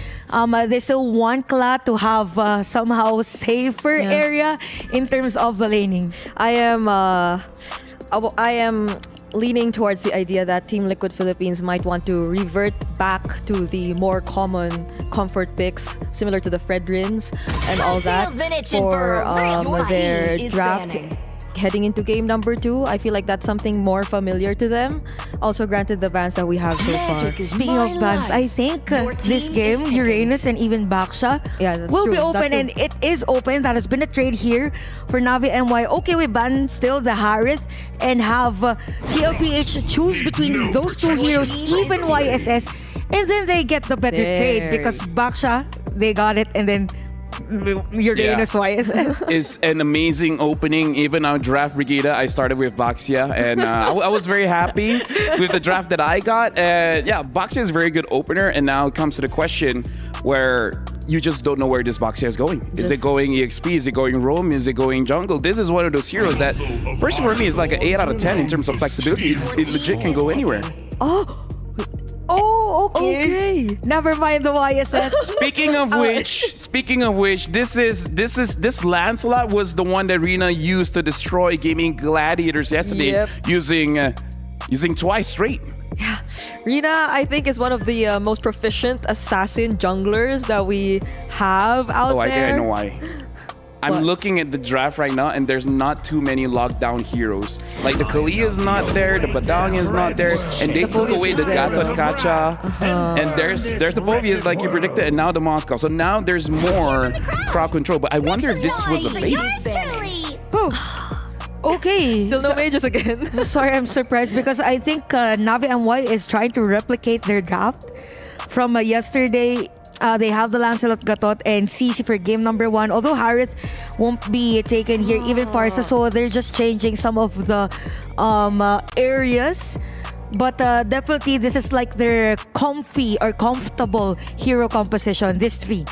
they still want Kla to have somehow safer area in terms of the laning. I am leaning towards the idea that Team Liquid Philippines might want to revert back to the more common comfort picks, similar to the Fredrins and all that, for their draft. Heading into game number 2, I feel like that's something more familiar to them. Also, granted the bans that we have so far. Speaking of bans, I think this game, Uranus and even Baksha will be open, and it is open. That has been a trade here for Navi MY. Okay, we ban still the Harith and have TLPH choose between those two heroes, even YSS, and then they get the better trade because Baksha, they got it, and then Uranus YSS. It's an amazing opening. Even on Draft Brigada, I started with Baxia, and I was very happy with the draft that I got. And yeah, Baxia is a very good opener, and now it comes to the question where you just don't know where this Baxia is going. Is it going EXP? Is it going roam? Is it going jungle? This is one of those heroes that, personally for me, is like an 8 out of 10 in terms of flexibility. It legit can go anywhere. Oh, okay. Never mind the YSS. Speaking of which, this Lancelot was the one that Rina used to destroy gaming gladiators yesterday, using twice straight. Yeah, Rina, I think, is one of the most proficient assassin junglers that we have out there. I know why. I'm looking at the draft right now, and there's not too many lockdown heroes. Like the Kali is not there, the Badang is not there, and they took away the Gatot Kacha, and there's the Phobias like you predicted, and now the Moscow. So now there's more crowd control. But I wonder if this was a bait. Okay. Still no mages again. Sorry, I'm surprised because I think Navi MY is trying to replicate their draft from yesterday. They have the Lancelot, Gatot, and CC for game number 1. Although Harith won't be taken here, even Parsa, so they're just changing some of the areas. But definitely, this is like their comfy or comfortable hero composition. This 3.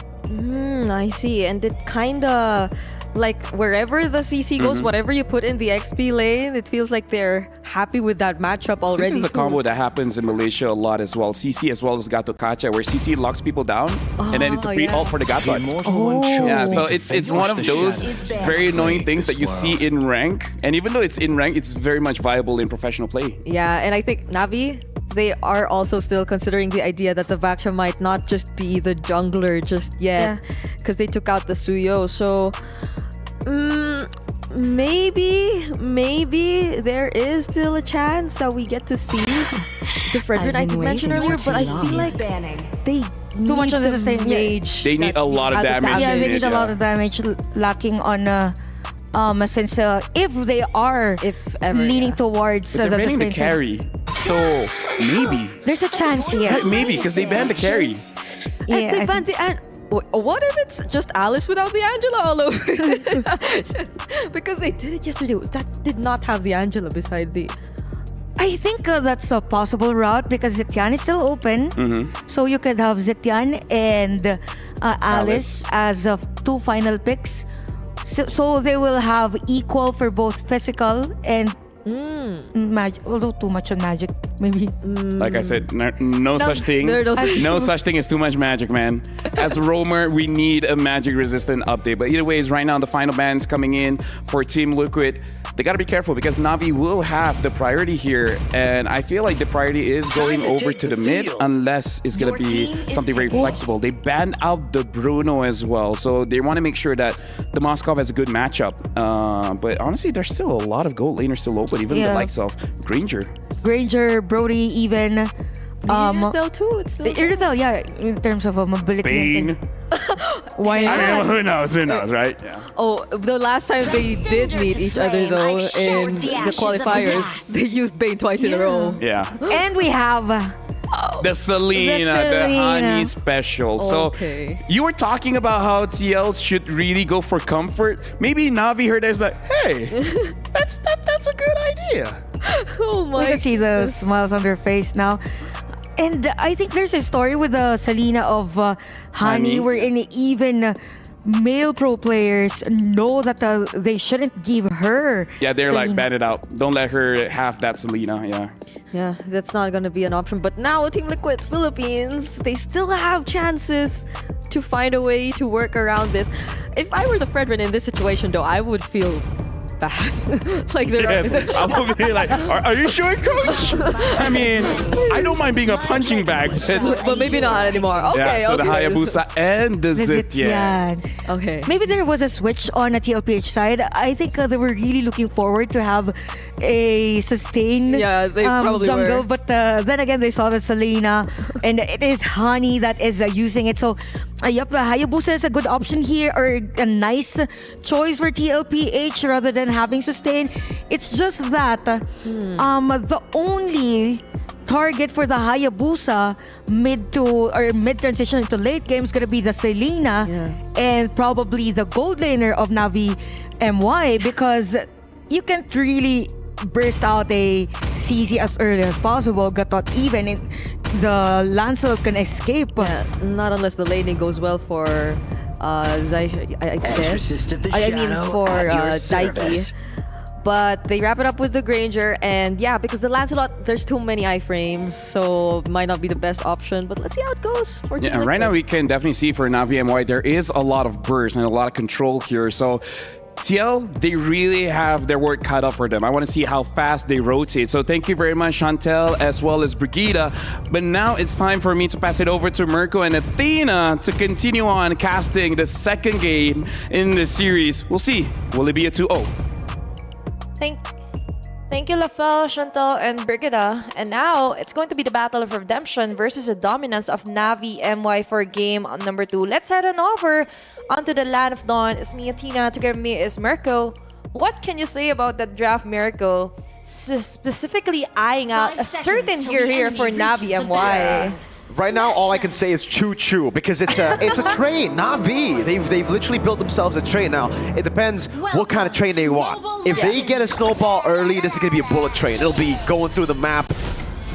I see, and it kind of like wherever the CC goes, whatever you put in the XP lane, it feels like they're happy with that matchup already. This is a combo that happens in Malaysia a lot as well. CC as well as Gato Kacha, where CC locks people down, and then it's a free ult for the Gato. Yeah, so it's one of those very annoying things that you see in rank, and even though it's in rank, it's very much viable in professional play. Yeah, and I think Navi, they are also still considering the idea that the Vaksha might not just be the jungler just yet, because they took out the Suyo. So maybe there is still a chance that we get to see the Frederick I mentioned earlier, but I feel like they too much on the sustain mage. They need a lot of damage. Yeah, they need a lot of damage lacking on since if they are leaning towards but they're the banning the sustain carry, so maybe there's a chance here. Maybe because they banned the carry. And they banned the what if it's just Alice without the Angela all over it? Because they did it yesterday. That did not have the Angela beside the... I think that's a possible route because Zetian is still open. So you could have Zetian and Alice as of 2 final picks. So they will have equal for both physical and magic, although too much on magic, maybe. Like I said, no such thing. No such thing as too much magic, man. As a roamer, we need a magic resistant update. But either ways, right now the final bans coming in for Team Liquid. They gotta be careful because Navi will have the priority here, and I feel like the priority is going over to the mid unless it's gonna be something very flexible. They banned out the Bruno as well, so they want to make sure that the Moskov has a good matchup. But honestly, there's still a lot of gold laners still open, even the likes of Granger, Brody, even Irithel too. It's Irithel, yeah, in terms of mobility. Bane. Why not? I mean, who knows, right? Yeah. Oh, the last time they did meet each other though in the qualifiers, they used Bane twice in a row. Yeah. And we have the Selena, the honey special. So you were talking about how TL should really go for comfort. Maybe Navi heard as like, hey, that's a good idea. Oh my! We can see the smiles on their face now. And I think there's a story with the Selena of Honey, wherein even male pro players know that they shouldn't give her. Yeah, they're Selena. like, ban it out. Don't let her have that Selena. Yeah. Yeah, that's not gonna be an option. But now Team Liquid Philippines, they still have chances to find a way to work around this. If I were the Fredrin in this situation, though, I would feel bad. Like I will be like, are you sure, coach? I mean, I don't mind being a punching bag, but maybe not anymore. Okay, yeah, so the Hayabusa and the Zitian. Okay. Maybe there was a switch on a TLPH side. I think they were really looking forward to have a sustained they probably jungle. were. But then again, they saw the Selena, and it is Honey that is using it. So, Hayabusa is a good option here, or a nice choice for TLPH rather than having sustain. It's just that the only target for the Hayabusa mid transition to late game is gonna be the Selena and probably the gold laner of Navi MY, because you can't really burst out a CZ as early as possible. Gatot even in the Lancelot can escape. Yeah, not unless the laning goes well for I guess. I mean for Daiki. But they wrap it up with the Granger, and yeah, because the Lancelot, there's too many iframes, so might not be the best option, but let's see how it goes. Yeah, and right now we can definitely see for Navi MY, there is a lot of burst and a lot of control here, so TL, they really have their work cut out for them. I want to see how fast they rotate. So thank you very much, Chantel, as well as Brigida. But now it's time for me to pass it over to Mirko and Athena to continue on casting the second game in the series. We'll see. Will it be a 2-0? Thank you, Lafel, Chantal, and Brigida. And now, it's going to be the Battle of Redemption versus the dominance of Navi MY for game number 2. Let's head on over onto the Land of Dawn. It's me, Athena. Together with me is Mirko. What can you say about that draft, Mirko? Specifically eyeing out a certain hero here for Navi MY. Right now, all I can say is choo-choo because it's a train, Navi. They've literally built themselves a train. Now, it depends what kind of train they want. If they get a snowball early, this is going to be a bullet train. It'll be going through the map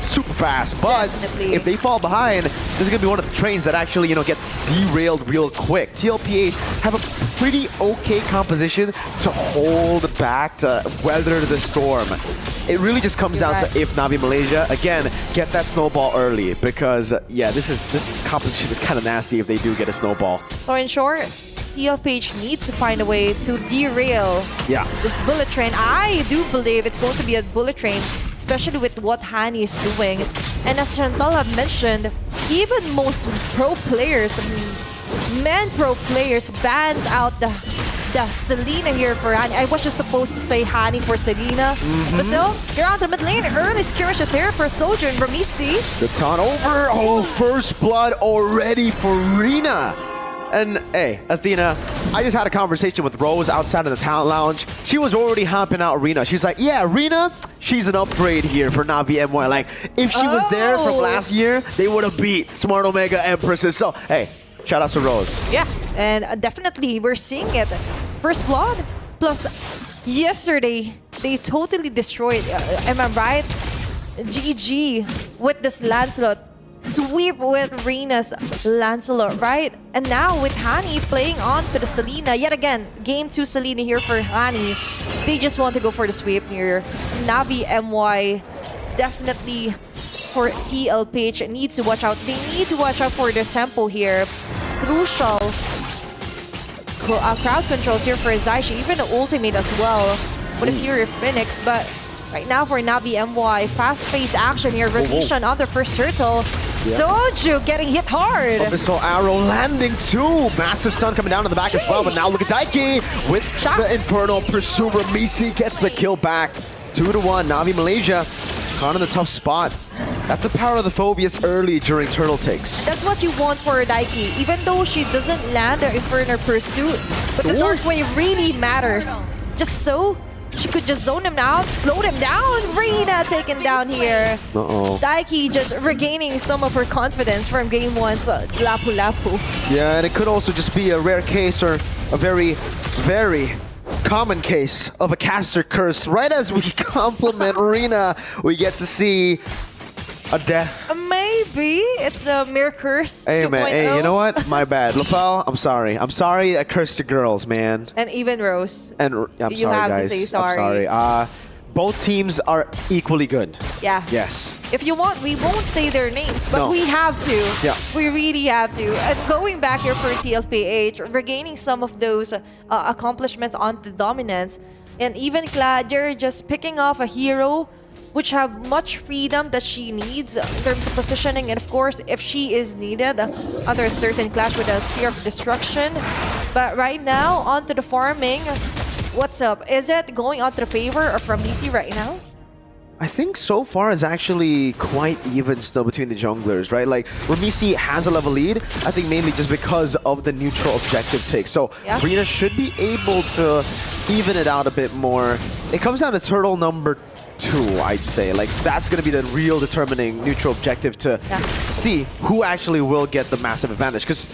super fast. But if they fall behind, this is going to be one of the trains that actually, gets derailed real quick. TLPH have a pretty okay composition to hold back, to weather the storm. It really just comes down to if Navi Malaysia, again, get that snowball early because, yeah, this composition is kind of nasty if they do get a snowball. So in short, TLPH needs to find a way to derail this bullet train. I do believe it's going to be a bullet train, especially with what Hani is doing. And as Chantal have mentioned, even most pro players, men pro players, bans out the Selena here for Hani. I was just supposed to say Hani for Selena. But still, you're on the mid lane. Early skirmishes here for Soldier and Ramisi. The taunt over. Oh, first blood already for Rina. And hey, Athena, I just had a conversation with Rose outside of the talent lounge. She was already hopping out Rina. She's like, yeah, Rina, she's an upgrade here for Navi MY. Like, if she was there from last year, they would have beat Smart Omega Empresses. So, hey, shout out to Rose. Yeah, and definitely we're seeing it. First blood, plus yesterday, they totally destroyed, am I right? GG with this Lancelot. Sweep with Rina's Lancelot, right? And now with Hani playing on to the Selena. Yet again, game 2 Selena here for Hani. They just want to go for the sweep here. Navi MY definitely for TLPH needs to watch out. They need to watch out for their tempo here. Crucial crowd controls here for Zaishi, even the ultimate as well with a Fury of Phoenix. But right now for Navi MY, fast-paced action here. Rotation on the first turtle. Soju getting hit hard. Abyssal Arrow landing too. Massive stun coming down to the back as well. But now look at Daiki with the Infernal Pursuit. Ramisi gets a kill back. 2-1. Navi Malaysia caught in the tough spot. That's the power of the Phobius early during turtle takes. That's what you want for Daiki. Even though she doesn't land the Infernal Pursuit, but the Dark Wave really matters. Just so she could just zone him out, slow him down. Rina taken down here. Daiki just regaining some of her confidence from game 1's Lapu Lapu. Yeah, and it could also just be a rare case or a very, very common case of a caster curse. Right as we compliment Rina, we get to see a death. Maybe it's a mirror curse. Hey, 2.0. man. Hey, you know what? My bad. Lafel, I'm sorry. I'm sorry I cursed the girls, man. And even Rose. And I'm you sorry, have guys. to say sorry. I'm sorry. Both teams are equally good. Yeah. Yes. If you want, we won't say their names, but we have to. Yeah. We really have to. And going back here for TLPH, regaining some of those accomplishments on the dominance. And even Claudia just picking off a hero which have much freedom that she needs in terms of positioning, and of course, if she is needed under a certain clash with a Sphere of Destruction. But right now, onto the farming. What's up? Is it going onto the favor of Ramisi right now? I think so far it's actually quite even still between the junglers, right? Like, Ramisi has a level lead, I think mainly just because of the neutral objective take. So, Rina should be able to even it out a bit more. It comes down to turtle number 2, I'd say. Like, that's going to be the real determining neutral objective to see who actually will get the massive advantage. Because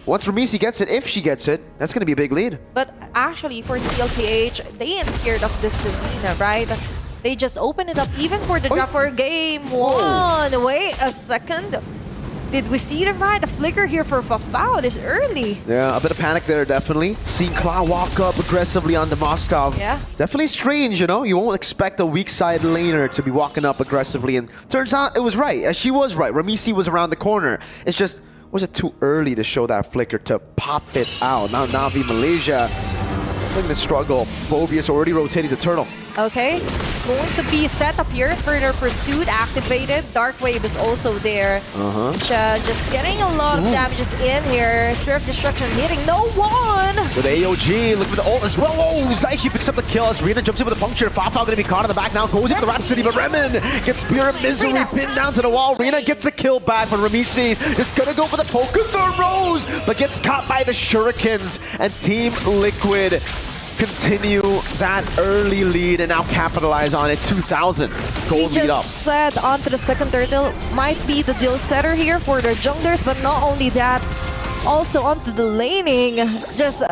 once Ramisi gets it, if she gets it, that's going to be a big lead. But actually, for TLPH, they ain't scared of this Selena, right? They just open it up even for the draft for game 1. Wait a second. Did we see the right? The flicker here for Fafao this early. Yeah, a bit of panic there, definitely. Seeing Kla walk up aggressively on the Moskov. Yeah. Definitely strange, you know? You won't expect a weak side laner to be walking up aggressively. And turns out it was right. She was right. Ramisi was around the corner. It's just, was it too early to show that flicker to pop it out? Now Navi Malaysia definitely going to struggle. Phobia's already rotating the turtle. Okay, going to be set up here. Further pursuit activated. Dark Wave is also there. Just getting a lot of damages in here. Spear of Destruction hitting no one. With AOG, look for the ult as well. Oh, Zaichi picks up the kill as Rina jumps in with a puncture. Fafao going to be caught in the back now. Goes into the Rhapsody, but Remen gets Spear of Misery pinned down to the wall. Rina gets a kill back, but Ramisi is going to go for the poke through Rose, but gets caught by the Shurikens. And Team Liquid continue that early lead and now capitalize on it. 2,000 gold lead up. Fled onto the second turtle. Might be the deal setter here for the junglers, but not only that, also onto the laning. Just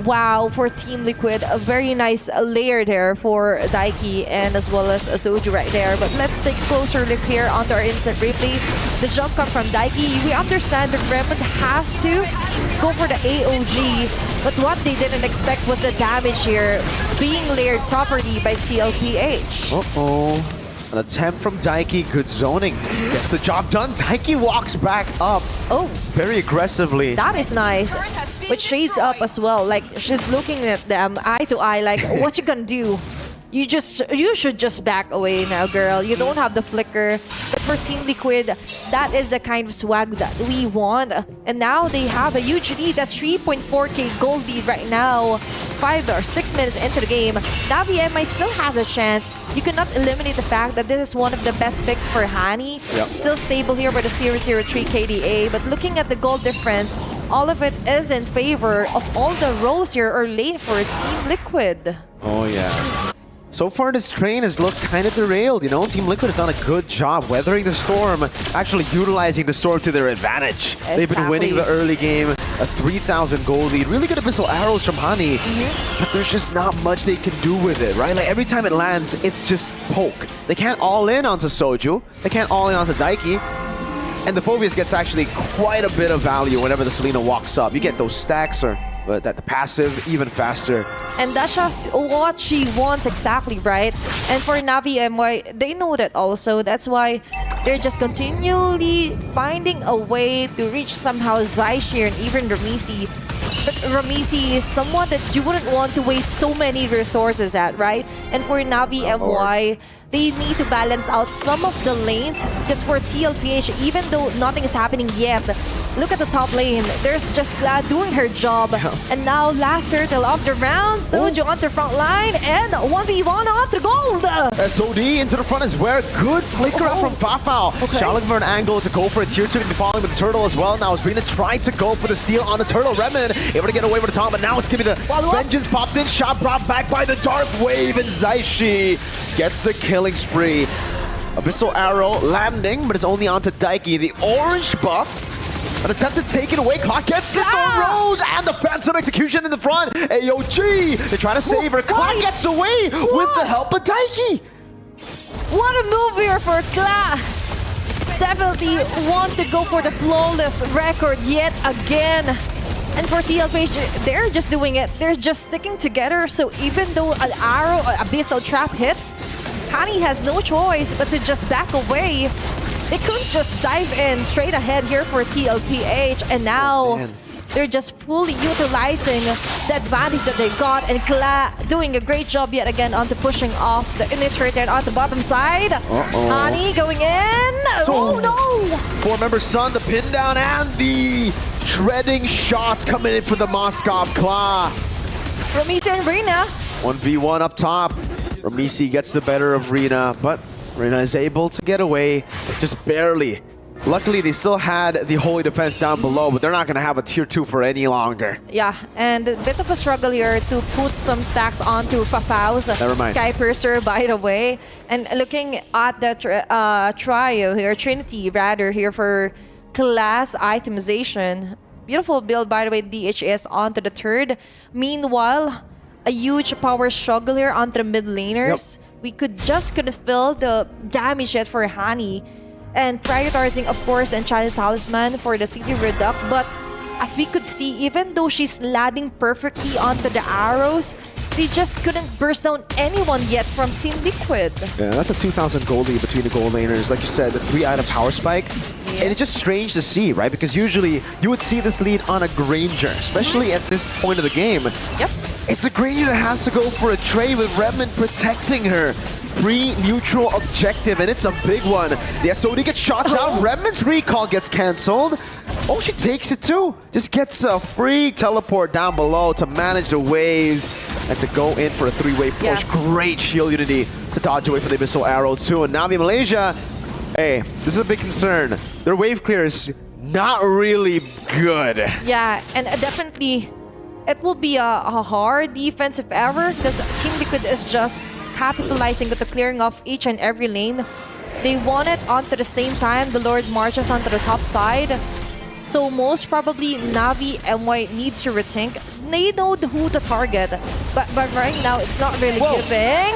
wow for Team Liquid. A very nice layer there for Daiki and as well as Soju right there. But let's take a closer look here onto our instant replay. The jump come from Daiki. We understand that Remen has to go for the AOG, but what they didn't expect was the damage here being layered properly by TLPH. Uh-oh. An attempt from Daiki, good zoning. Gets the job done. Daiki walks back up. Oh. Very aggressively. That is nice. With shades up as well. Like, she's looking at them eye to eye like, what you gonna do? You should just back away now, girl. You don't have the flicker. But for Team Liquid, that is the kind of swag that we want. And now they have a huge lead. That's 3.4k gold lead right now. 5 or 6 minutes into the game. Navi MI still has a chance. You cannot eliminate the fact that this is one of the best picks for Hani. Yep. Still stable here with a 0-0-3 KDA. But looking at the gold difference, all of it is in favor of all the roles here or lane for Team Liquid. Oh, yeah. So far, this train has looked kind of derailed, you know? Team Liquid has done a good job weathering the storm, actually utilizing the storm to their advantage. Exactly. They've been winning the early game, a 3,000 gold lead. Really good abyssal arrows from Hani, but there's just not much they can do with it, right? Like, every time it lands, it's just poke. They can't all in onto Soju. They can't all in onto Daiki. And the Phobius gets actually quite a bit of value whenever the Selena walks up. You get those stacks or the passive even faster. And that's just what she wants exactly, right? And for Navi MY, they know that also. That's why they're just continually finding a way to reach somehow Zaishi and even Ramisi. But Ramisi is someone that you wouldn't want to waste so many resources at, right? And for Navi MY, they need to balance out some of the lanes because for TLPH, even though nothing is happening yet, look at the top lane. There's just Glad doing her job. And now last turtle of the round, Soju on the front line and 1v1 on the gold. SOD into the front as well. Good flicker up from Fafao. Challenging for an angle to go for a tier 2 and be following with the turtle as well. Now Rina tried to go for the steal on the turtle. Remen able to get away with the top, but now it's gonna be the vengeance popped in. Shot brought back by the Dark Wave, and Zaishi gets the killing spree. Abyssal arrow landing, but it's only onto Daiki. The orange buff. An attempt to take it away. Clock gets it. The Rose and the phantom execution in the front. AOG. They try to save her. Clock gets away with the help of Daiki. What a move here for Kla. Definitely want to go for the flawless record yet again. And for TLPH, they're just doing it. They're just sticking together. So even though an arrow, abyssal trap hits, Hani has no choice but to just back away. They couldn't just dive in straight ahead here for TLPH. And now they're just fully utilizing the advantage that they got. And Kla doing a great job yet again on the pushing off the initiator there on the bottom side. Hani going in. Oh no! 4-member Sun, the pin down, and the shredding shots coming in for the Moskov Claw. Ramisi and Rina. 1v1 up top. Ramisi gets the better of Rina, but Rina is able to get away, just barely. Luckily, they still had the Holy Defense down below, but they're not going to have a tier 2 for any longer. Yeah, and a bit of a struggle here to put some stacks onto Fafao's Sky Purser, by the way. And looking at the trio here, Trinity rather, here for class itemization. Beautiful build, by the way, DHS onto the third. Meanwhile, a huge power struggle here onto the mid laners. We couldn't fill the damage yet for Hani. And prioritizing, of course, the Enchanted Talisman for the CD Reduct. But as we could see, even though she's landing perfectly onto the arrows, they just couldn't burst down anyone yet from Team Liquid. Yeah, that's a 2,000 gold lead between the gold laners. Like you said, the 3-item power spike. And it's just strange to see, right? Because usually you would see this lead on a Granger, especially at this point of the game. Yep. It's the Grady that has to go for a trade with Redmond protecting her. Free neutral objective, and it's a big one. The SOD gets shot down. Redmond's recall gets cancelled. Oh, she takes it too. Just gets a free teleport down below to manage the waves and to go in for a three-way push. Great shield unity to dodge away from the Abyssal Arrow too. And Navi Malaysia, hey, this is a big concern. Their wave clear is not really good. Yeah, and definitely it will be a hard defense if ever, because Team Liquid is just capitalizing with the clearing of each and every lane. They want it onto the same time. The Lord marches onto the top side. So most probably Navi MY needs to rethink. They know who to target, but right now it's not really giving.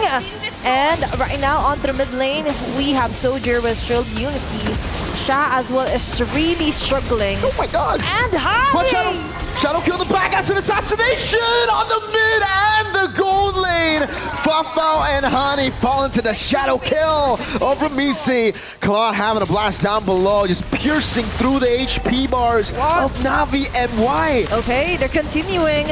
And right now onto the mid lane, we have Soldier with Shield Unity. Sha as well is really struggling. Oh my god! And Hani! Shadow kill the back, that's an assassination on the mid and the gold lane. Fafao and Hani fall into the shadow kill over Misi. Claw having a blast down below, just piercing through the HP bars of Navi MY. Okay, they're continuing.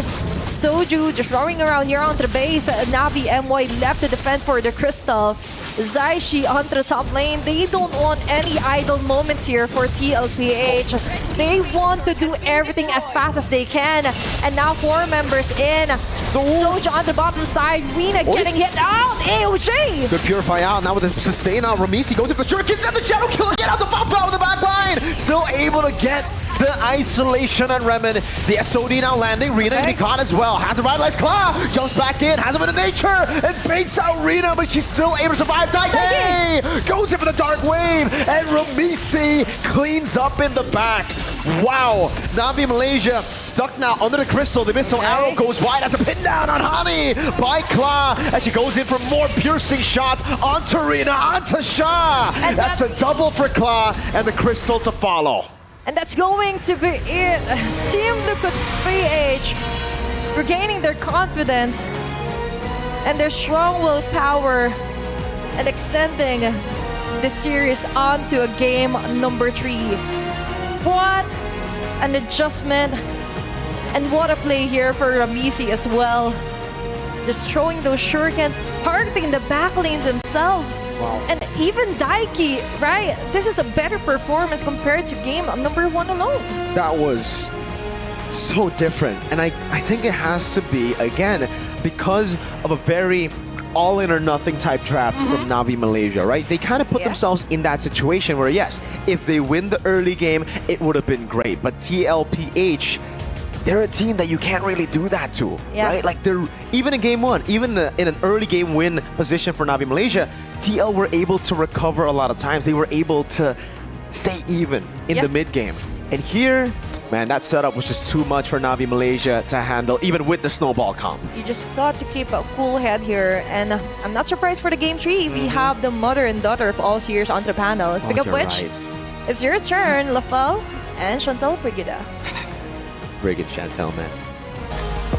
Soju just roaming around here onto the base. Navi MY left to defend for the crystal. Zaishi onto the top lane. They don't want any idle moments here for TLPH. They want to do everything as fast as they can. And now 4 members in. Soju on the bottom side. Rina getting hit out. AOJ! The Purify out now with the sustain out. Ramisi goes in for the shurikens and the shadow kill again out the Fafao in the back line. Still able to get the isolation on Remen. The SOD now landing. Rina getting caught as well. Has a revitalized claw. Jumps back in. Has a bit of nature. And baits out Rina, but she's still able to survive. Taike goes in for the dark wave. And Ramisi cleans up in the back. Wow. Navi Malaysia stuck now under the crystal. The Abyssal Arrow goes wide as a pin down on Hani by Claw. As she goes in for more piercing shots onto Rina, onto Sha. And that's a double for Claw and the crystal to follow. And that's going to be it. Team Liquid PH regaining their confidence and their strong willpower and extending the series on to a game number 3. What an adjustment and what a play here for Ramisi as well. Just throwing those shurikens, targeting the back lanes themselves. Wow. And even Daiki, right? This is a better performance compared to game number 1 alone. That was so different. And I think it has to be, again, because of a very all in or nothing type draft from Navi Malaysia, right? They kind of put themselves in that situation where, yes, if they win the early game, it would have been great. But TLPH, they're a team that you can't really do that to, right? Like they're even in game 1, even in an early game win position for Navi Malaysia, TL were able to recover a lot of times. They were able to stay even in the mid game. And here, man, that setup was just too much for Navi Malaysia to handle, even with the snowball comp. You just got to keep a cool head here. And I'm not surprised for the game 3. We have the mother and daughter of all seers onto the panel. Speaking of which, it's your turn, Lafal and Chantal Brigida. Brigid Chantel, man.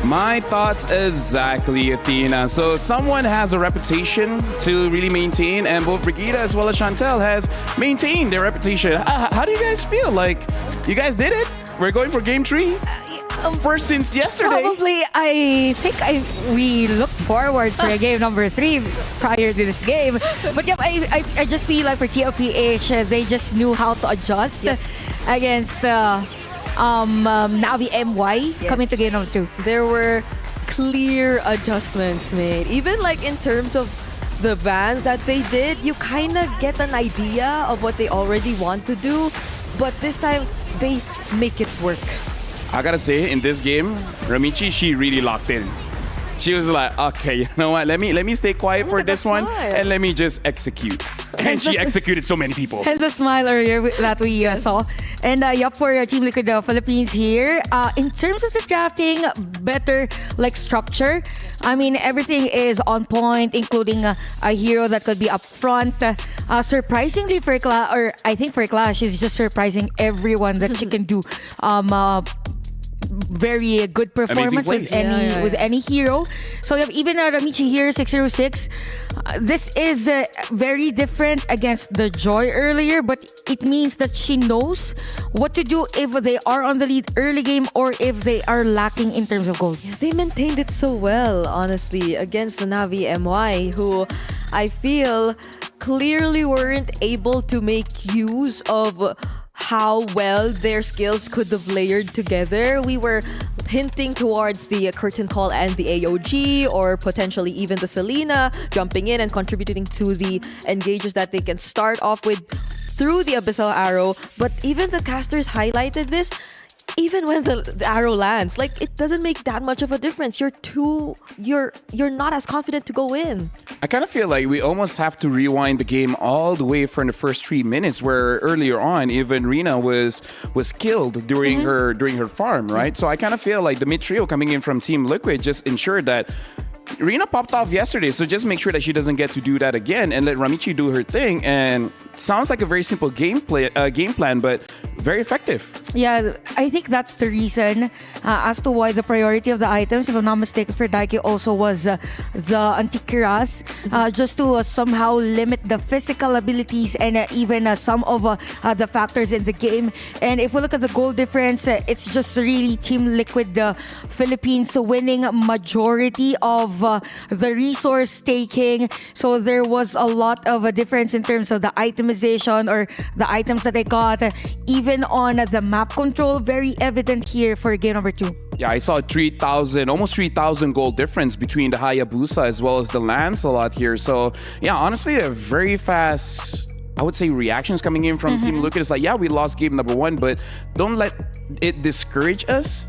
My thoughts exactly, Athena. So someone has a reputation to really maintain, and both Brigida as well as Chantel has maintained their reputation. How do you guys feel? Like, you guys did it? We're going for game 3? First since yesterday. Probably, I think we looked forward for a game number 3 prior to this game. But yeah, I just feel like for TLPH, they just knew how to adjust against Navi MY coming to game number 2. There were clear adjustments made. Even like in terms of the bans that they did, you kind of get an idea of what they already want to do. But this time, they make it work. I gotta say, in this game, Ramichi, she really locked in. She was like, okay, you know what? Let me stay quiet for this one, and let me just execute. And she executed so many people. Hence the smile earlier that we saw. And yup, for Team Liquid Philippines here, in terms of the drafting, better like structure. I mean, everything is on point, including a hero that could be up front. Surprisingly for Clash, or I think for Clash, she's just surprising everyone that she can do very good performance with plays. with any hero. So you have even Ramichi here, 606. This is very different against the Joy earlier, but it means that she knows what to do if they are on the lead early game or if they are lacking in terms of gold. Yeah, they maintained it so well, honestly, against the Navi MY, who I feel clearly weren't able to make use of how well their skills could have layered together. We were hinting towards the curtain call and the AOG, or potentially even the Selena jumping in and contributing to the engages that they can start off with through the Abyssal Arrow. But even the casters highlighted this. Even when the arrow lands, like, it doesn't make that much of a difference. You're not as confident to go in. I kind of feel like we almost have to rewind the game all the way from the first 3 minutes, where earlier on even Rina was killed during her farm, right? So I kind of feel like the mid trio coming in from Team Liquid just ensured that Rina popped off yesterday, so just make sure that she doesn't get to do that again and let Ramichi do her thing. And sounds like a very simple game plan, but very effective. Yeah, I think that's the reason as to why the priority of the items, if I'm not mistaken, for Daiki also was the Antikiras, just to somehow limit the physical abilities and even some of the factors in the game. And if we look at the goal difference, it's just really Team Liquid Philippines winning majority of the resource taking. So there was a lot of a difference in terms of the itemization or the items that they got. Even on the map control, very evident here for game number 2. Yeah, I saw almost 3,000 gold difference between the Hayabusa as well as the Lancelot here. So yeah, honestly, a very fast, I would say, reactions coming in from Team Liquid. It's like, yeah, we lost game number 1, but don't let it discourage us.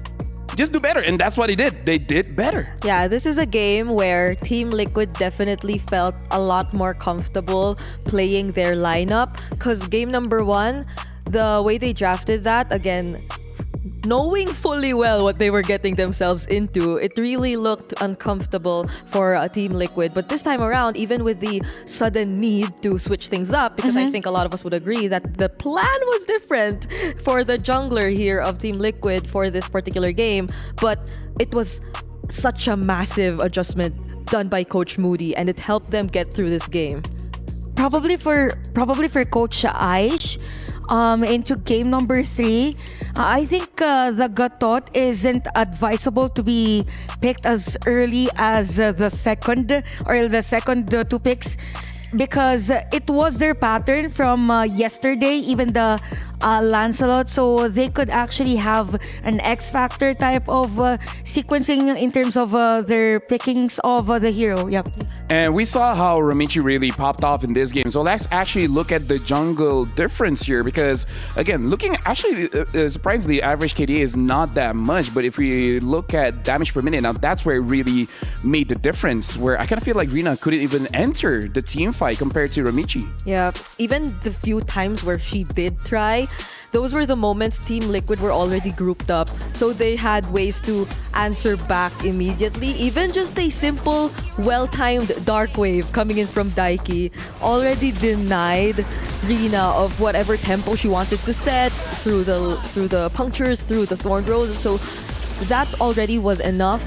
Just do better, and that's what they did. They did better. Yeah, this is a game where Team Liquid definitely felt a lot more comfortable playing their lineup, because game number 1, the way they drafted that, again, knowing fully well what they were getting themselves into, it really looked uncomfortable for Team Liquid. But this time around, even with the sudden need to switch things up, because I think a lot of us would agree that the plan was different for the jungler here of Team Liquid for this particular game, but it was such a massive adjustment done by Coach Moody, and it helped them get through this game. Probably for Coach Aish, into game number 3, I think the Gatot isn't advisable to be picked as early as the second 2 picks, because it was their pattern from yesterday, even the Lancelot, so they could actually have an X Factor type of sequencing in terms of their pickings of the hero. Yep. And we saw how Ramichi really popped off in this game. So let's actually look at the jungle difference here, because again, looking actually surprisingly, average KDA is not that much, but if we look at damage per minute, now that's where it really made the difference, where I kind of feel like Rina couldn't even enter the team fight compared to Ramichi. Yeah, even the few times where she did try, those were the moments Team Liquid were already grouped up, so they had ways to answer back immediately. Even just a simple, well-timed Dark Wave coming in from Daiki already denied Rina of whatever tempo she wanted to set through the punctures, through the Thorn Roses. So that already was enough.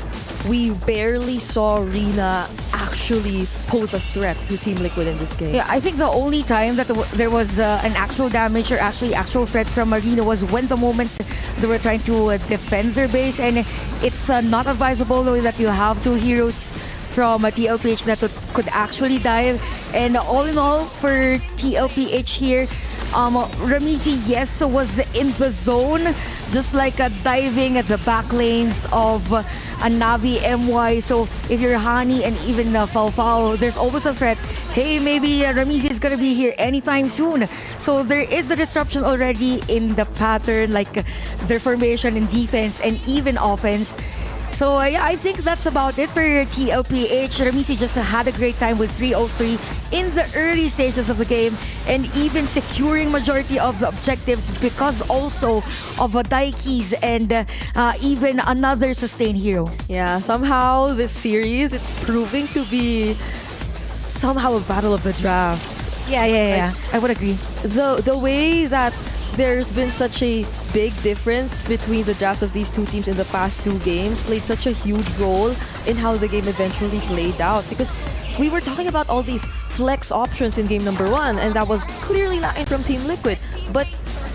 We barely saw Rina actually pose a threat to Team Liquid in this game. Yeah, I think the only time that there was an actual damage or actual threat from Rina was when the moment they were trying to defend their base, and it's not advisable though that you have 2 heroes from TLPH that could actually dive. And all in all, for TLPH here, Ramichi, yes, was in the zone, just like diving at the back lanes of a Navi MY. So if you're Hani and even Falfao, there's always a threat. Hey, maybe Ramichi is gonna be here anytime soon. So there is the disruption already in the pattern, like their formation and defense and even offense. So yeah, I think that's about it for TLPH. Ramichi just had a great time with 303 in the early stages of the game, and even securing majority of the objectives because also of Daiki's and even another sustained hero. Yeah, somehow this series, it's proving to be somehow a battle of the draft. Yeah. I would agree. The way that there's been such a big difference between the drafts of these two teams in the past two games, played such a huge role in how the game eventually played out. Because we were talking about all these flex options in game number 1, and that was clearly lacking from Team Liquid. But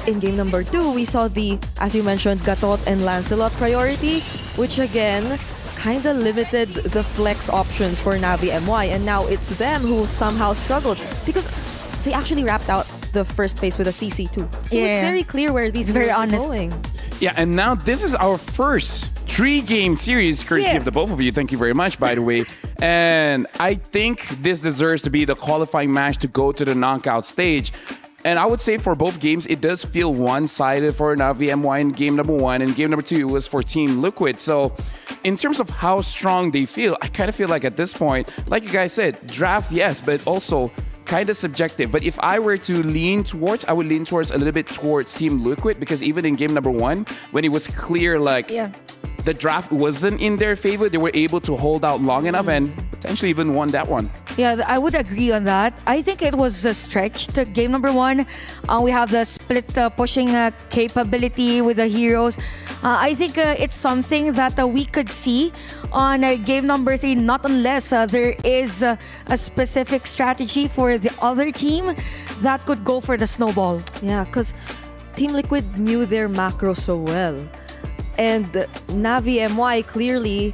in game number 2, we saw the, as you mentioned, Gatot and Lancelot priority, which again kind of limited the flex options for Navi MY, and now it's them who somehow struggled because they actually wrapped out the first phase with a CC2. So it's very clear where these very are honest. going. Yeah, and now this is our first 3-game series, courtesy of the both of you. Thank you very much, by the way. And I think this deserves to be the qualifying match to go to the knockout stage. And I would say for both games, it does feel one-sided for Navi MY in game number 1, and game number 2 was for Team Liquid. So in terms of how strong they feel, I kind of feel like at this point, like you guys said, draft, yes, but also kind of subjective. But if I were to lean towards, I would lean towards a little bit towards Team Liquid, because even in game number 1, when it was clear like the draft wasn't in their favor, they were able to hold out long enough and potentially even won that one. Yeah, I would agree on that. I think it was a stretched game number 1. We have the split pushing capability with the heroes. I think it's something that we could see on game number 3, not unless there is a specific strategy for the other team that could go for the snowball. Yeah, because Team Liquid knew their macro so well. And Navi MY clearly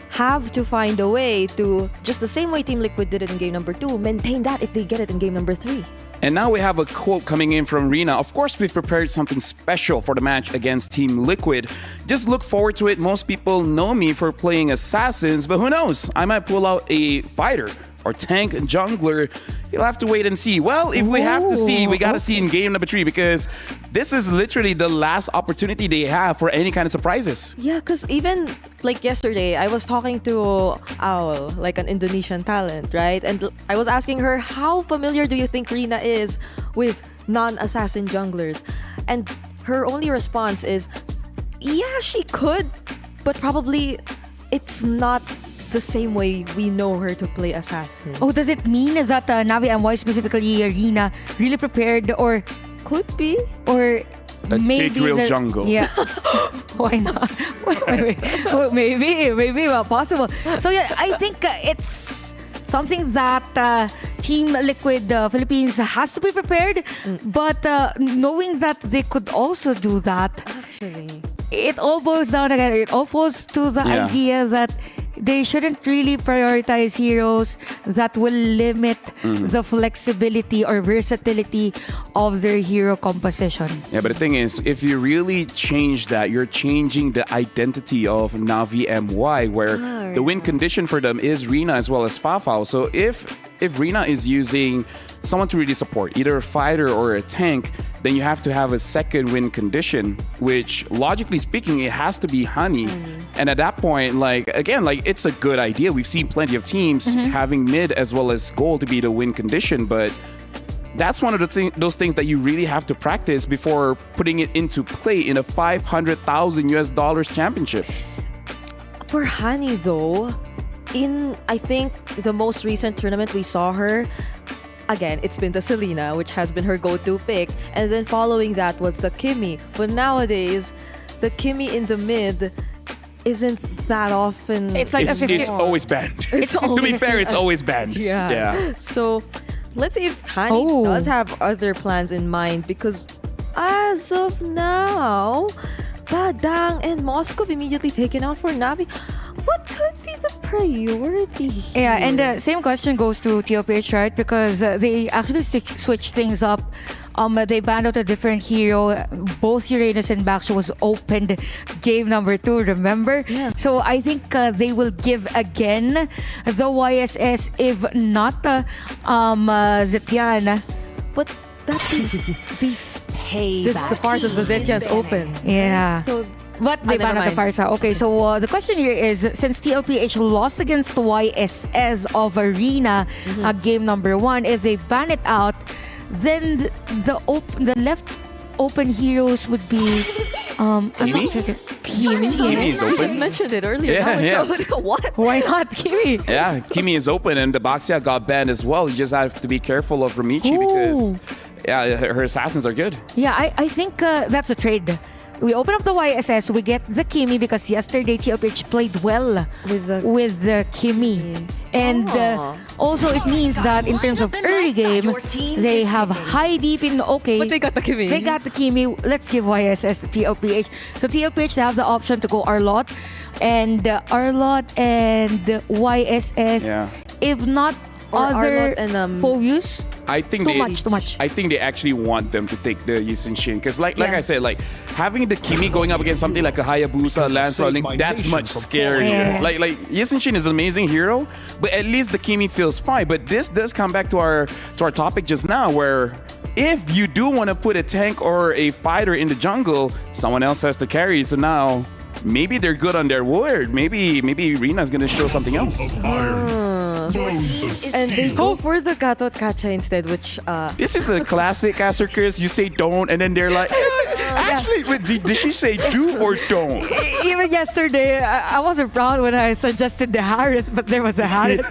have to find a way to, just the same way Team Liquid did it in game number 2, maintain that if they get it in game number 3. And now we have a quote coming in from Rina. Of course, we've prepared something special for the match against Team Liquid. Just look forward to it. Most people know me for playing assassins, but who knows? I might pull out a fighter or tank jungler. You'll have to wait and see. Well, if we have to see, we gotta see in game number 3, because this is literally the last opportunity they have for any kind of surprises. Yeah, because even like yesterday, I was talking to Owl, like an Indonesian talent, right? And I was asking her, how familiar do you think Rina is with non-assassin junglers? And her only response is, yeah, she could, but probably it's not the same way we know her to play assassin. Oh, does it mean that Navi MY, specifically Rina, really prepared, or could be, or a maybe real jungle? Yeah. Why not? Wait. Oh, maybe possible. So yeah, I think it's something that Team Liquid Philippines has to be prepared. But knowing that they could also do that, actually, it all boils down again. It all falls to the idea that they shouldn't really prioritize heroes that will limit the flexibility or versatility of their hero composition. Yeah, but the thing is, if you really change that, you're changing the identity of Navi MY, where the win condition for them is Rina as well as Fafao. So if Rina is using someone to really support, either a fighter or a tank, then you have to have a second win condition, which logically speaking, it has to be Honey. And at that point, it's a good idea. We've seen plenty of teams having mid as well as gold to be the win condition, but that's one of those things that you really have to practice before putting it into play in a $500,000 championship. For Honey though, in I think the most recent tournament we saw her, again, it's been the Selena, which has been her go-to pick, and then following that was the Kimmy. But nowadays, the Kimmy in the mid isn't that often. It's like it's always banned. To be fair, it's always banned. Yeah. So let's see if Honey does have other plans in mind, because as of now, Badang and Moscow immediately taken out for Navi. What could be the priority here? Yeah, and same question goes to TOPH, right? Because they actually switched things up. They banned out a different hero. Both Uranus and Baxter was opened game number 2, remember? Yeah. So I think they will give again the YSS, if not Zetian. But that is these Hey, that's the Farsa's the Zetian's open. Yeah. So but they banned out the Farsa. Okay, so the question here is, since TLPH lost against the YSS of Arena game number 1, if they ban it out, then the left open heroes would be Kimi? Kimi is open. You just mentioned it earlier. Yeah. What? Why not Kimi? Yeah, Kimi is open, and the Baxia got banned as well. You just have to be careful of Ramichi, because Yeah, her assassins are good. Yeah, I think that's a trade. We open up the YSS, we get the Kimi because yesterday TLPH played well with the Kimi. And also it means that in terms of early game, they have high deep in okay. But they got the Kimi. They got the Kimi. Let's give YSS to TLPH. So TLPH, they have the option to go Arlot and YSS. Yeah. If not Or other Arlot and, Focus. I think Too much. I think they actually want them to take the Yisun Shin because, like I said, like having the Kimi going up against something like a Hayabusa, Lance Rolling, that's much scarier. Yeah. Like Yisun Shin is an amazing hero, but at least the Kimi feels fine. But this does come back to our topic just now, where if you do want to put a tank or a fighter in the jungle, someone else has to carry. So now maybe they're good on their word. Maybe Rena's gonna show something else. And they go for the Gatot Kacha instead, which This is a classic Chris. You say don't, and then they're like, actually, wait, did she say do or don't? Even yesterday, I wasn't proud when I suggested the Harith, but there was a Harith.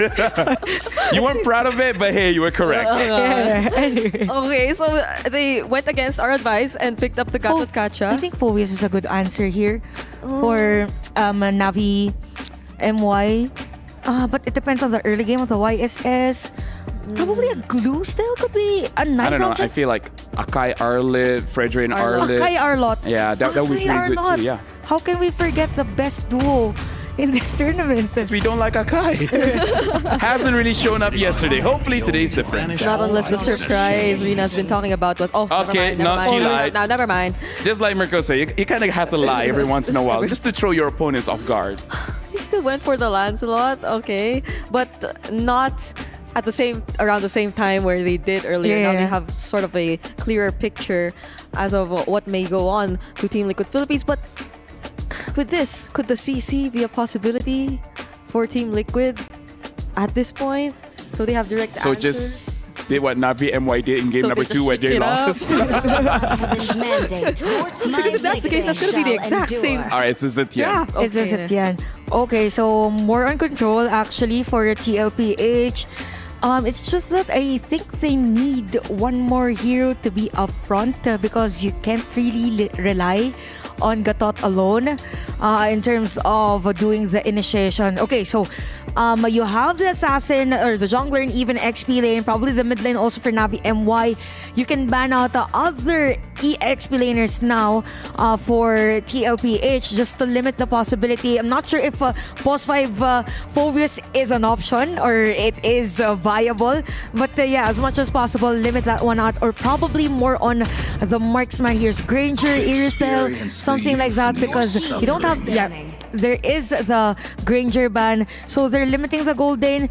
You weren't proud of it, but hey, you were correct. Okay, so they went against our advice and picked up the Gatot Kacha. I think Phobius is a good answer here for Navi MY. But it depends on the early game of the YSS. Probably a glue still could be a nice I don't know. option. I feel like Akai Arlit, Fredrin Arlit. Akai Arlot. Yeah, that would be pretty good too. Yeah. How can we forget the best duo in this tournament? Because we don't like Akai. Hasn't really shown up yesterday. Hopefully today's different. Not unless the surprise Rena's been talking about was Okay, never mind. she lied. No, never mind. Just like Mirko said, you kind of have to lie every once in a while just to throw your opponents off guard. He still went for the Lancelot, okay, but not at around the same time where they did earlier. Yeah. Now they have sort of a clearer picture as of what may go on to Team Liquid Philippines. But with this, could the CC be a possibility for Team Liquid at this point? So they have direct So answers. just did what Navi MY did in game So number they 2 where just they switch it up. lost. Because if that's the case, that's going to be the exact same. All right, so Zetian. Yeah, It's a Zetian. Okay, so more on control actually for TLPH. It's just that I think they need one more hero to be up front because you can't really rely on Gatot alone in terms of doing the initiation. Okay, so you have the assassin or the jungler and even XP lane, probably the mid lane also for Navi MY. You can ban out the other EXP laners now for TLPH just to limit the possibility. I'm not sure if Boss 5 Phobius is an option or it is viable, but yeah, as much as possible, limit that one out, or probably more on the marksman. Here's Granger, Irithel, something like that, because you don't have, there is the Granger ban, so they're limiting the gold lane,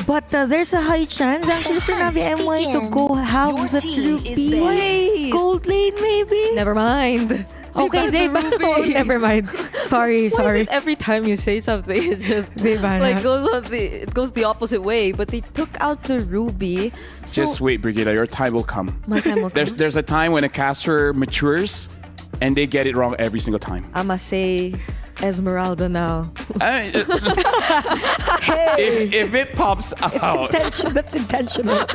but there's a high chance actually for Navi MY to go have the Ruby gold lane maybe. Never mind. Okay, they never mind. Sorry. Why is it every time you say something, it just like goes the opposite way? But they took out the Ruby. So Just wait, Brigida. Your time will come. my time will come. There's a time when a caster matures and they get it wrong every single time. I must say Esmeralda now. If it pops out. That's intentional.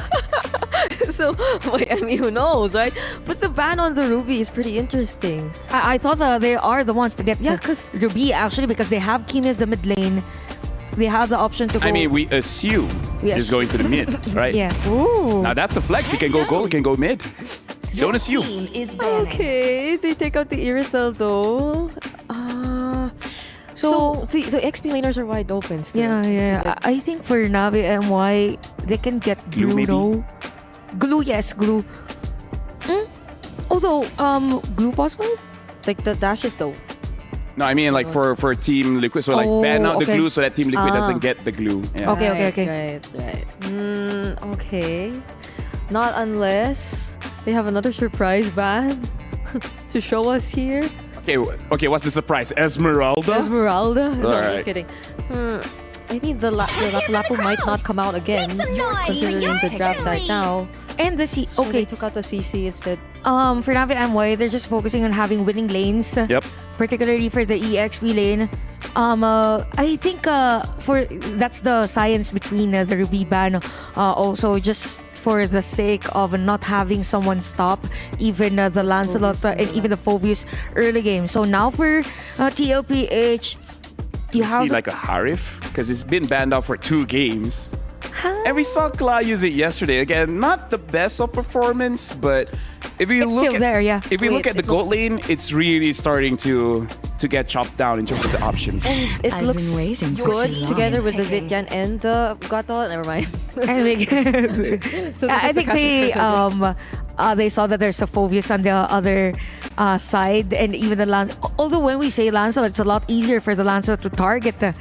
So, wait, I mean, who knows, right? But the ban on the Ruby is pretty interesting. I thought they are the ones to get because Ruby actually, because they have Kimi as the mid lane. They have the option to go. I mean, we assume he's going to the mid, right? Yeah. Ooh. Now that's a flex. He can go gold, he can go mid. Don't assume. Okay, they take out the Irithel though. So the XP laners are wide open still. Yeah. I think for Navi MY, they can get Glue, Glue, maybe? though. Glue, yes, Glue. Although, Glue possible? Like the dashes though. No, I mean like for Team Liquid. So like ban out the glue so that Team Liquid doesn't get the glue. Yeah. Okay. Right. Okay. Not unless they have another surprise ban to show us here. Okay, what's the surprise? Esmeralda? Esmeralda? No, All I'm right. just kidding. Maybe the Lapu Lapu might not come out again, considering the draft right now. And the C. So Okay. they took out the CC instead. For Navi MY, they're just focusing on having winning lanes. Yep. Particularly for the EXP lane. I think that's the science between the Ruby ban. Also, just for the sake of not having someone stop even the Lancelot and even the Phobius early game. So now for TLPH, you have see like a Harif because it's been banned out for 2 games. And we saw Kla use it yesterday. Again, not the best of performance, but if you look at if we look at the gold lane, it's really starting to get chopped down in terms of the options. And it looks good together with the Zetian and the Gato. Never mind. I think they saw that there's a Phobius on the other side, and even the Lance. Although when we say Lancelot, it's a lot easier for the Lancelot to target the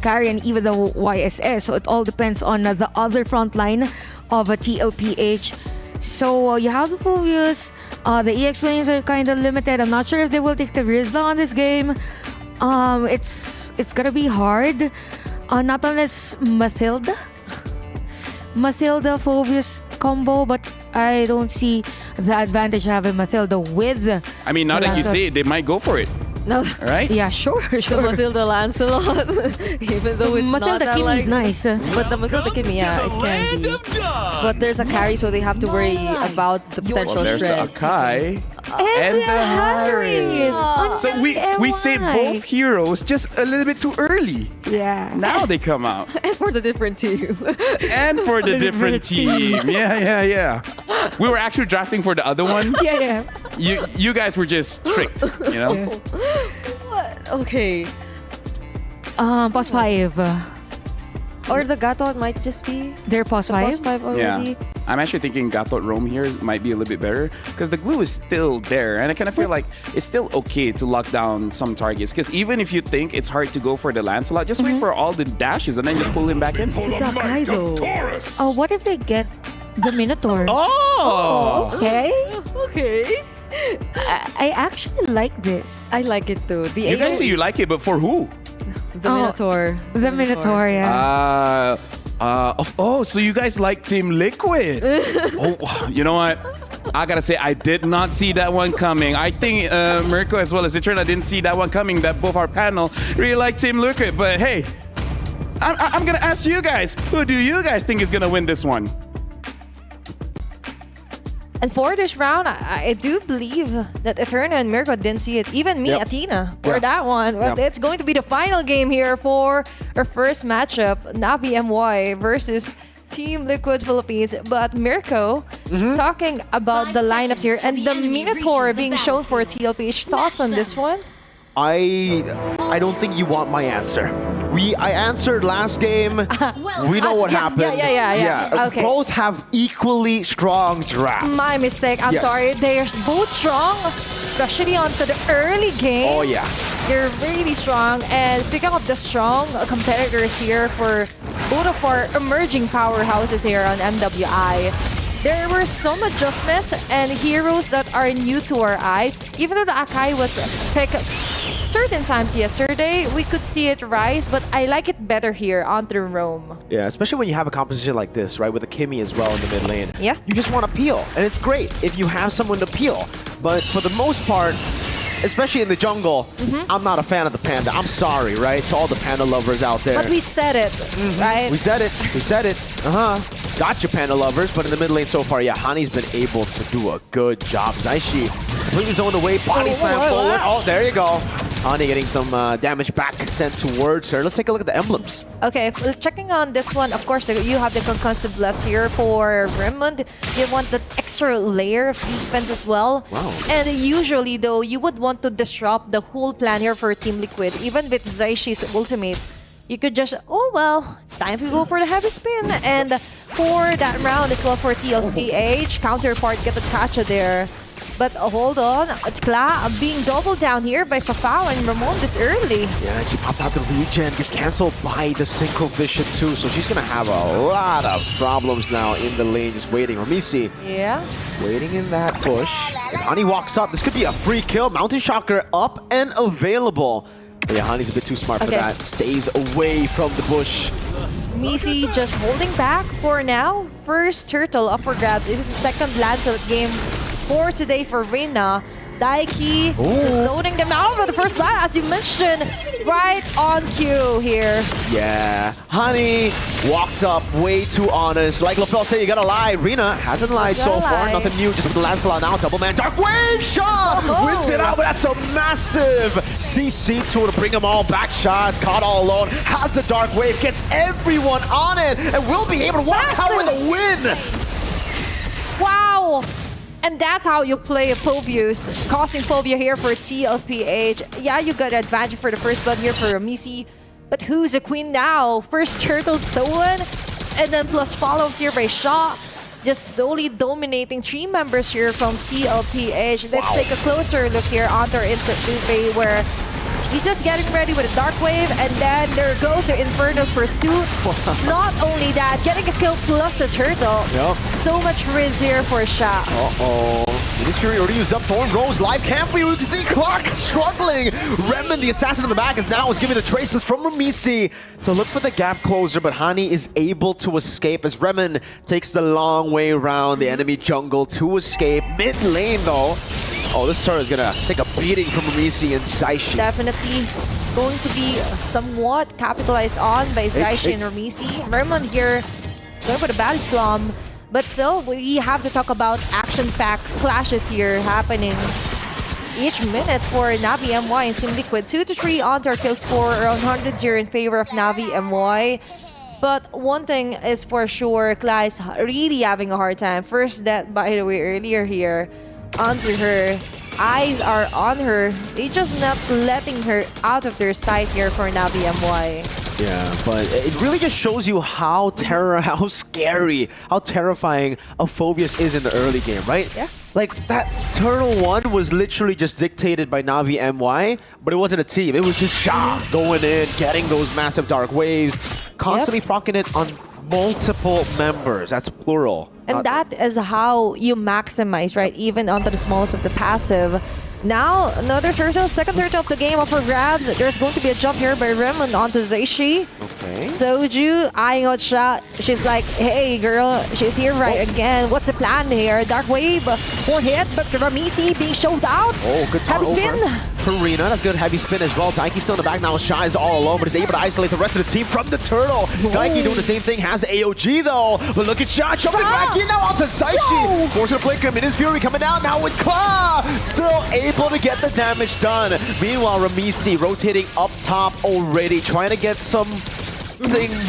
carry and even the YSS. So it all depends on the other front line of a TLPH. So you have the Phobius. The EX lanes are kind of limited. I'm not sure if they will take the Rizla on this game. It's gonna be hard. Not unless Mathilda Phobius combo, but I don't see the advantage of having Mathilda with. I mean, now that you say it, they might go for it. No. Right? Yeah, sure. The Mathilda Lancelot, even though it's Mathilda not that Kimi is nice. But the Mathilda Kimi, yeah, it can be. But there's a carry, so they have to worry about the potential Well, there's the stress. Akai and the Harry. So we saved both heroes just a little bit too early. Yeah. Now they come out. And for the different team. And for the different team. Yeah. We were actually drafting for the other one. Yeah. You guys were just tricked, you know? What? Okay. Pos 5. Or the Gatot might just be. They're pos the 5? Pos 5 already. Yeah. I'm actually thinking Gatot Rome here might be a little bit better because the glue is still there, and I kind of feel like it's still okay to lock down some targets because even if you think it's hard to go for the Lancelot, just wait for all the dashes and then just pull him back in. What if they get the Minotaur? Oh! Okay. I actually like this. I like it too. You guys say you like it, but for who? The Minotaur. The Minotaur, yeah. So you guys like Team Liquid? You know what? I gotta say, I did not see that one coming. I think Mirko as well as Citrina didn't see that one coming, that both our panel really like Team Liquid. But hey, I'm gonna ask you guys, who do you guys think is gonna win this one? And for this round, I do believe that Eterna and Mirko didn't see it. Even me, Athena, for that one. But it's going to be the final game here for our first matchup, Navi MY versus Team Liquid Philippines. But Mirko, talking about the lineups here and the Minotaur being shown for TLPH. Thoughts on this one? I don't think you want my answer. I answered last game. We know what happened. Yeah. Okay. Both have equally strong drafts. My mistake. I'm sorry. They're both strong, especially onto the early game. Oh, yeah. They're really strong. And speaking of the strong competitors here for both of our emerging powerhouses here on MWI, there were some adjustments and heroes that are new to our eyes. Even though the Akai was picked certain times yesterday, we could see it rise, but I like it better here onto Rome. Yeah, especially when you have a composition like this, right, with a Kimi as well in the mid lane. Yeah. You just want to peel, and it's great if you have someone to peel. But for the most part, especially in the jungle, I'm not a fan of the Panda. I'm sorry, right, to all the Panda lovers out there. But we said it, right? We said it. Gotcha, Panda lovers. But in the mid lane so far, yeah, Hani's been able to do a good job. Zaishi completely zoned away, body slam forward. Oh, there you go. Hani getting some damage back sent towards her. Let's take a look at the emblems. Okay, well, checking on this one, of course, you have the concussive blast here for Raymond. You want that extra layer of defense as well. Wow. And usually, though, you would want to disrupt the whole plan here for Team Liquid. Even with Zaishi's ultimate, you could just, time to go for the heavy spin. And for that round as well for TLPH, counterpart get the Kacha there. But hold on, Kla being doubled down here by Fafao and Ramon this early. Yeah, she popped out the regen, gets cancelled by the Synchro Vision too, so she's gonna have a lot of problems now in the lane, just waiting. Ramisi, waiting in that push. If Hani walks up, this could be a free kill. Mountain Shocker up and available. But yeah, Hani's a bit too smart for that. Stays away from the bush. Misi just holding back for now. First turtle up for grabs. This is the second Lancelot game for today for Reina. Daiki just zoning them out for the first blood, as you mentioned. right on cue here. Yeah, Honey walked up way too honest. Like LaFell said, you gotta lie. Rina hasn't lied so far. Nothing new, just with Lancelot now. Double man, Dark Wave shot! Wins it out, but that's a massive CC tool to bring them all back. Shah is caught all alone. Has the Dark Wave, gets everyone on it, and will be able to walk out with a win! Wow! And that's how you play a Phobius. Causing phobia here for TLPH. Yeah, you got advantage for the first blood here for Misi. But who's the queen now? First turtle stolen. And then plus follow-ups here by Shaw. Just solely dominating 3 members here from TLPH. Let's take a closer look here onto our insert Lupe where he's just getting ready with a Dark Wave, and then there goes the Infernal Pursuit. Not only that, getting a kill plus a turtle. Yep. So much riz here for Sha. This Fury already used up Thorn Rose live camp. We can see Clark struggling. Redmond, the assassin in the back, is giving the traces from Ramisi to look for the gap closer, but Hani is able to escape as Redmond takes the long way around the enemy jungle to escape. Mid lane though. Oh, this turret is gonna take a beating from Ramisi and Zaishi. Definitely going to be somewhat capitalized on by Zaishi and Ramisi. Merman here going for the Battle Slam, but still we have to talk about action-packed clashes here happening each minute for Navi MY and Team Liquid. 2-3 onto our kill score, around 100-0 in favor of Navi MY. But one thing is for sure, Klai's really having a hard time. First death, by the way, earlier here. Onto her. Eyes are on her. They just not letting her out of their sight here for Navi MY. Yeah, but it really just shows you how scary, how terrifying a Phobius is in the early game, right? Yeah. Like, that Turtle 1 was literally just dictated by Navi MY, but it wasn't a team. It was just Sha going in, getting those massive Dark Waves, constantly proccing it on multiple members. That's plural. And that is how you maximize, right? Even onto the smallest of the passive. Now, another turtle, second turtle of the game up for grabs. There's going to be a jump here by Raymond onto Zaishi. Okay. Soju eyeing out Sha. She's like, hey girl, she's here again. What's the plan here? Dark Wave, one hit, but Ramisi being showed out. Oh, good time Heavy spin. Karina, that's good heavy spin as well. Daiki still in the back now. Sha is all alone, but is able to isolate the rest of the team from the turtle. Daiki doing the same thing, has the AOG though. But look at Sha, jumping back in now onto Zaishi. Forcing a flicker, Minus Fury coming down now with Claw. Still able to get the damage done. Meanwhile, Ramisi rotating up top already, trying to get something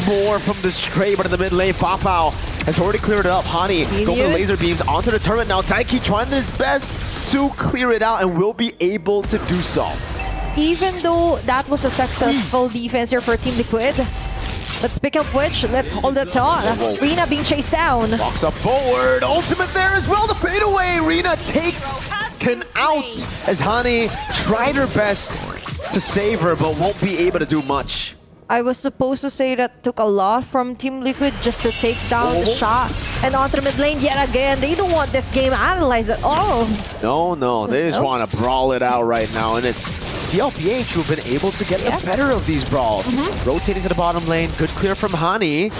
more from this trade, but in the mid lane, Fafao has already cleared it up. Hani going for the laser beams onto the turret now. Daiki trying his best to clear it out and will be able to do so. Even though that was a successful defense here for Team Liquid, but speaking of which, let's hold it on. Rina being chased down. Walks up forward, ultimate there as well, the fade away. Rina taken out as Hani tried her best to save her, but won't be able to do much. I was supposed to say that took a lot from Team Liquid just to take down the shot. And onto the mid lane yet again. They don't want this game analyzed at all. No, they just want to brawl it out right now. And it's TLPH who've been able to get the better of these brawls. Rotating to the bottom lane, good clear from Hani.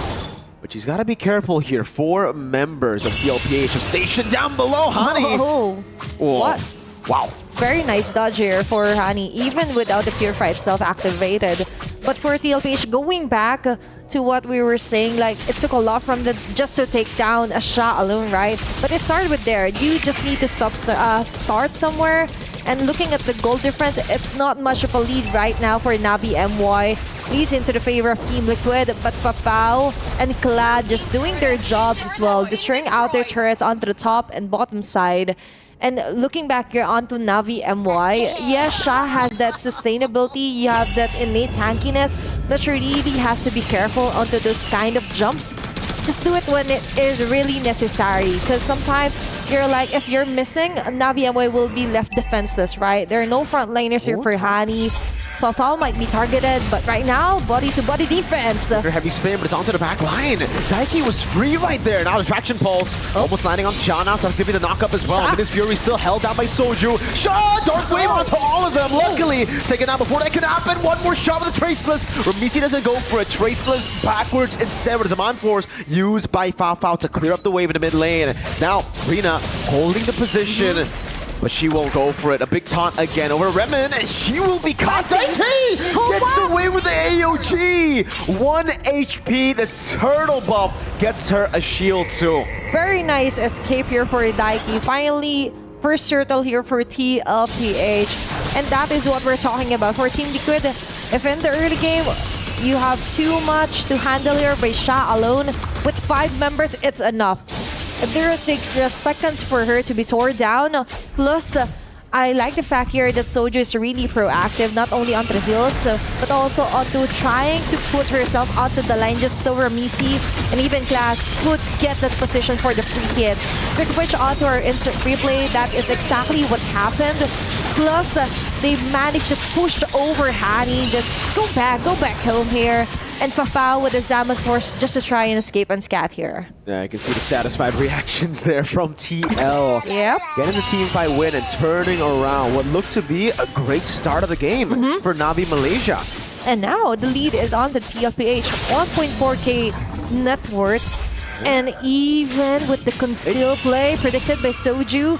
But she's got to be careful here. 4 members of TLPH have stationed down below Hani. What? Wow. Very nice dodge here for Hani, even without the Purify itself activated. But for TLPH, going back to what we were saying, like, it took a lot from the just to take down a shot alone, right? But it started with there. You just need to start somewhere. And looking at the goal difference, it's not much of a lead right now for Navi MY. Leads into the favor of Team Liquid, but Papao and Clad just doing their jobs as well, destroying out their turrets onto the top and bottom side. And looking back here onto Navi MY, yes, Sha has that sustainability, you have that innate tankiness, but you really has to be careful onto those kind of jumps. Just do it when it is really necessary, because sometimes you're like, if you're missing, Navi MY will be left defenseless, right? There are no frontliners here for Hani. Papao might be targeted, but right now, body-to-body defense. Heavy spin, but it's onto the back line. Daiki was free right there. Now the Traction Pulse almost landing on Sha now, so that's giving the knock-up as well. Minus Fury still held down by Soju. Sha, Dark Wave onto all of them. Luckily, taken out before that can happen. One more shot with the Traceless. Ramisi doesn't go for a Traceless backwards instead, with a Zaman Force used by Fafao to clear up the wave in the mid lane. Now, Rina holding the position. but she will go for it. A big taunt again over Remen, and she will be caught. Daiki gets away with the AOG. 1 HP, the turtle buff gets her a shield too. Very nice escape here for Daiki. Finally, first turtle here for TLPH. And that is what we're talking about for Team Liquid. If in the early game, you have too much to handle here by Sha alone, with 5 members, it's enough. There takes just seconds for her to be torn down. Plus, I like the fact here that Soju is really proactive, not only onto the hills, but also onto trying to put herself onto the line just so Ramisi and even Class could get that position for the free hit. Quick switch onto our instant replay, that is exactly what happened. Plus, they managed to push over Hani, just go back home here. And Fafao with the Zaman Force just to try and escape and scat here. Yeah, I can see the satisfied reactions there from TL. Yep. Getting the team fight win and turning around what looked to be a great start of the game for Navi Malaysia. And now the lead is on the TLPH, 1.4k net worth. And even with the conceal play predicted by Soju,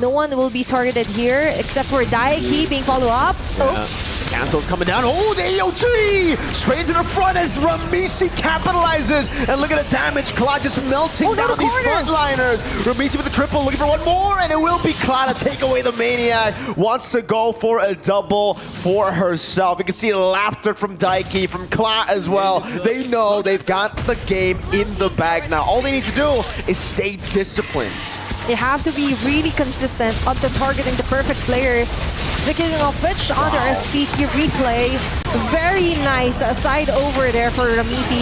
no one will be targeted here except for Daiki being followed up. Yeah. Cancel's coming down. Oh, the AOG! Straight into the front as Ramisi capitalizes. And look at the damage. Claude just melting down these frontliners. Ramisi with the triple, looking for one more, and it will be Claude to take away the Maniac. Wants to go for a double for herself. You can see laughter from Daiki, from Claude as well. They know they've got the game in the bag now. All they need to do is stay disciplined. They have to be really consistent onto targeting the perfect players. Speaking of which, on the STC replay, very nice side over there for Ramisi.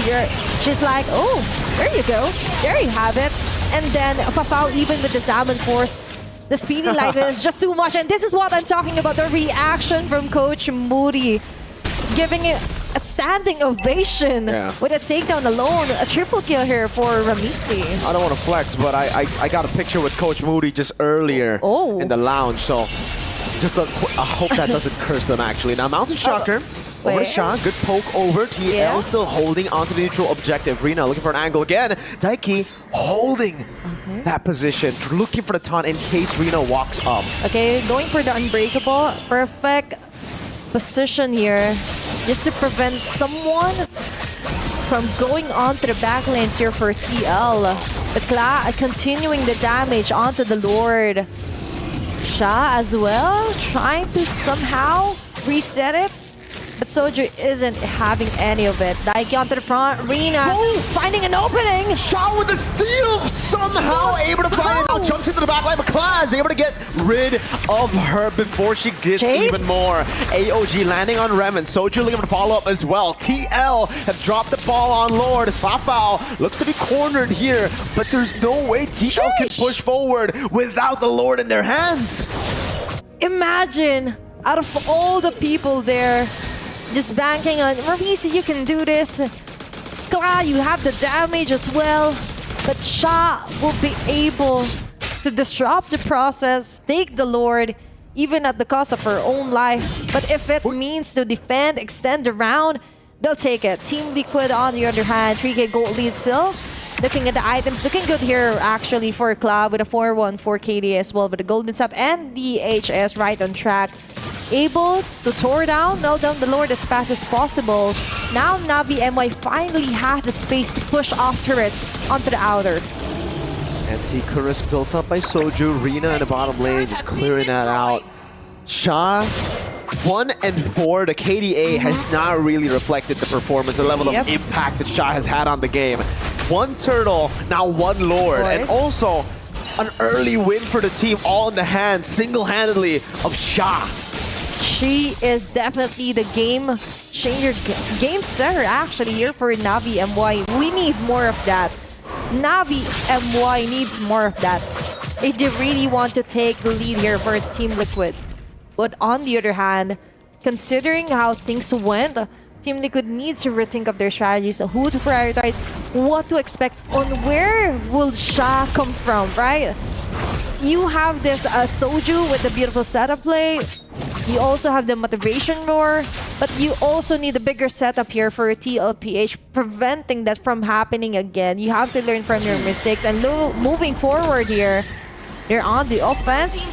She's like, oh, there you go. There you have it. And then Fafao, even with the Zaman Force, the speedy light is just too much. And this is what I'm talking about, the reaction from Coach Moody. Giving it a standing ovation with a takedown alone. A triple kill here for Ramisi. I don't want to flex, but I got a picture with Coach Moody just earlier in the lounge, so just I hope that doesn't curse them actually. Now Mountain Shocker over to Sean, good poke over. TL still holding onto the neutral objective. Rina looking for an angle again. Daiki holding that position, looking for the taunt in case Rina walks up. Okay, going for the unbreakable. Perfect position here just to prevent someone from going onto the back lanes here for TL. But Kla continuing the damage onto the Lord. Sha as well, trying to somehow reset it. But Soju isn't having any of it. Daiki onto the front, Rina finding an opening. Sha with the steal, somehow able to find it. Now jumps into the back line, but Class able to get rid of her before she gets even more. AOG landing on Remen. Soju looking to follow up as well. TL have dropped the ball on Lord. Fafao looks to be cornered here, but there's no way TL can push forward without the Lord in their hands. Imagine, out of all the people there, just banking on Ramisi, you can do this. Kla, you have the damage as well. But Sha will be able to disrupt the process, take the Lord, even at the cost of her own life. But if it means to defend, extend the round, they'll take it. Team Liquid, on the other hand, 3k gold lead still. Looking at the items, looking good here actually for Club with a 4-1 for KD as well. With the golden sub and the HS right on track. Able to tore down, nail down the Lord as fast as possible. Now Navi MY finally has the space to push off turrets onto the outer. Anti-Chorus built up by Soju. Rina in the bottom lane, just clearing that out. Sha, 1 and 4. The KDA has not really reflected the performance, the level of impact that Sha has had on the game. 1 turtle, now 1 Lord. And also an early win for the team, all in the hands, single-handedly, of Sha. She is definitely the game changer, game setter actually here for Navi MY. We need more of that. Navi MY needs more of that. If they really want to take the lead here for Team Liquid. But on the other hand, considering how things went, Team Liquid needs to rethink of their strategies, who to prioritize, what to expect, on where will Sha come from, right? You have this Soju with the beautiful setup play. You also have the motivation roar, but you also need a bigger setup here for TLPH, preventing that from happening again. You have to learn from your mistakes and moving forward here. They're on the offense,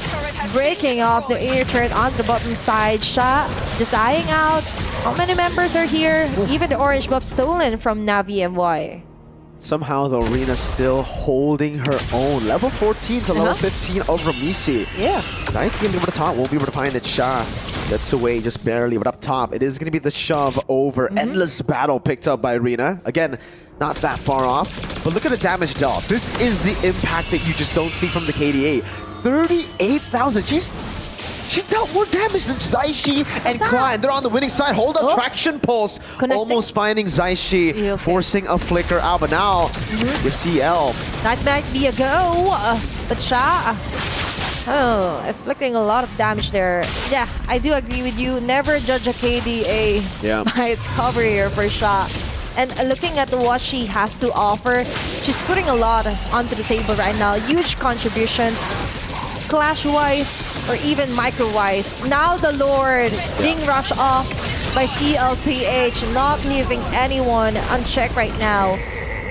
breaking off the air turret on the bottom side. Shot just eyeing out. How many members are here? Even the orange buff stolen from Navi MY. Somehow the arena still holding her own. Level 14 to level 15 of Ramisi. Yeah. I think over the top won't be able to find it. Sha gets away just barely, but up top it is going to be the shove over. Endless battle picked up by Arena. Again, not that far off, but look at the damage dealt. This is the impact that you just don't see from the KDA. 38,000. She dealt more damage than Zaishi and Klein. They're on the winning side. Hold up, traction pulse. Almost finding Zaishi, forcing a flicker out. But now, your CL. That might be a go. But Sha, inflicting a lot of damage there. Yeah, I do agree with you. Never judge a KDA by its cover here for Sha. And looking at what she has to offer, she's putting a lot onto the table right now. Huge contributions, clash-wise, or even micro-wise. Now the Lord being rushed off by TLPH, not leaving anyone unchecked right now.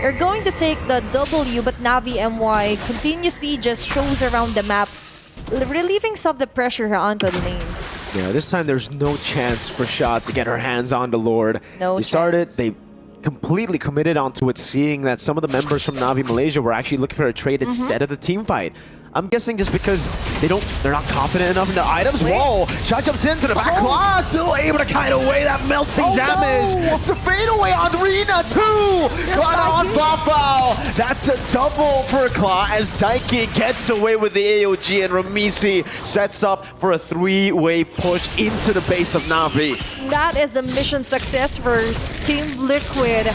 They're going to take the W, but Navi MY continuously just shows around the map, relieving some of the pressure onto the lanes. Yeah, this time there's no chance for Sha to get her hands on the Lord. No chance. Started, they completely committed onto it, seeing that some of the members from Navi Malaysia were actually looking for a trade instead of the team fight. I'm guessing just because they're not confident enough in their items. Whoa! Shot jumps into the back claw, still able to kite away that melting damage. It's a fadeaway on Rina too. Claw on Fafao. That's a double for Claw as Daiki gets away with the AOG and Ramisi sets up for a three-way push into the base of Navi. That is a mission success for Team Liquid.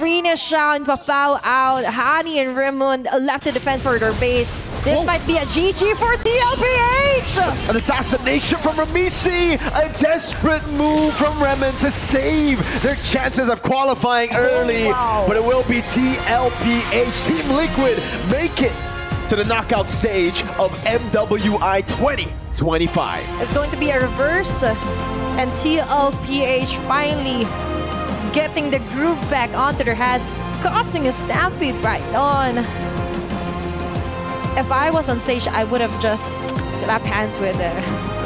Rina, Shao, and Fafao out. Hani and Raymond left to defend for their base. This might be a GG for TLPH! An assassination from Ramisi! A desperate move from Remen to save their chances of qualifying early. But it will be TLPH. Team Liquid make it to the knockout stage of MWI 2025. It's going to be a reverse, and TLPH finally getting the groove back onto their hands, causing a stampede right on. If I was on stage, I would have just clapped hands with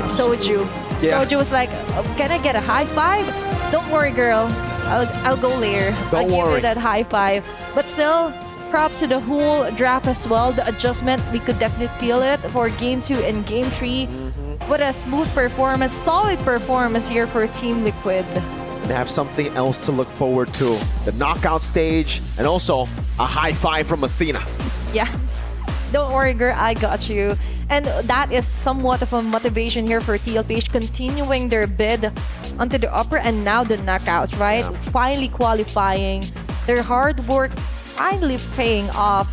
Soju. Soju was like, can I get a high five? Don't worry, girl. I'll go later. I'll give you that high five. But still, props to the whole draft as well. The adjustment, we could definitely feel it for Game 2 and Game 3. What a smooth performance, solid performance here for Team Liquid. They have something else to look forward to. The knockout stage, and also a high five from Athena. Yeah. Don't worry, girl, I got you. And that is somewhat of a motivation here for TLPH, continuing their bid onto the upper and now the knockouts, right? Yeah. Finally qualifying. Their hard work finally paying off.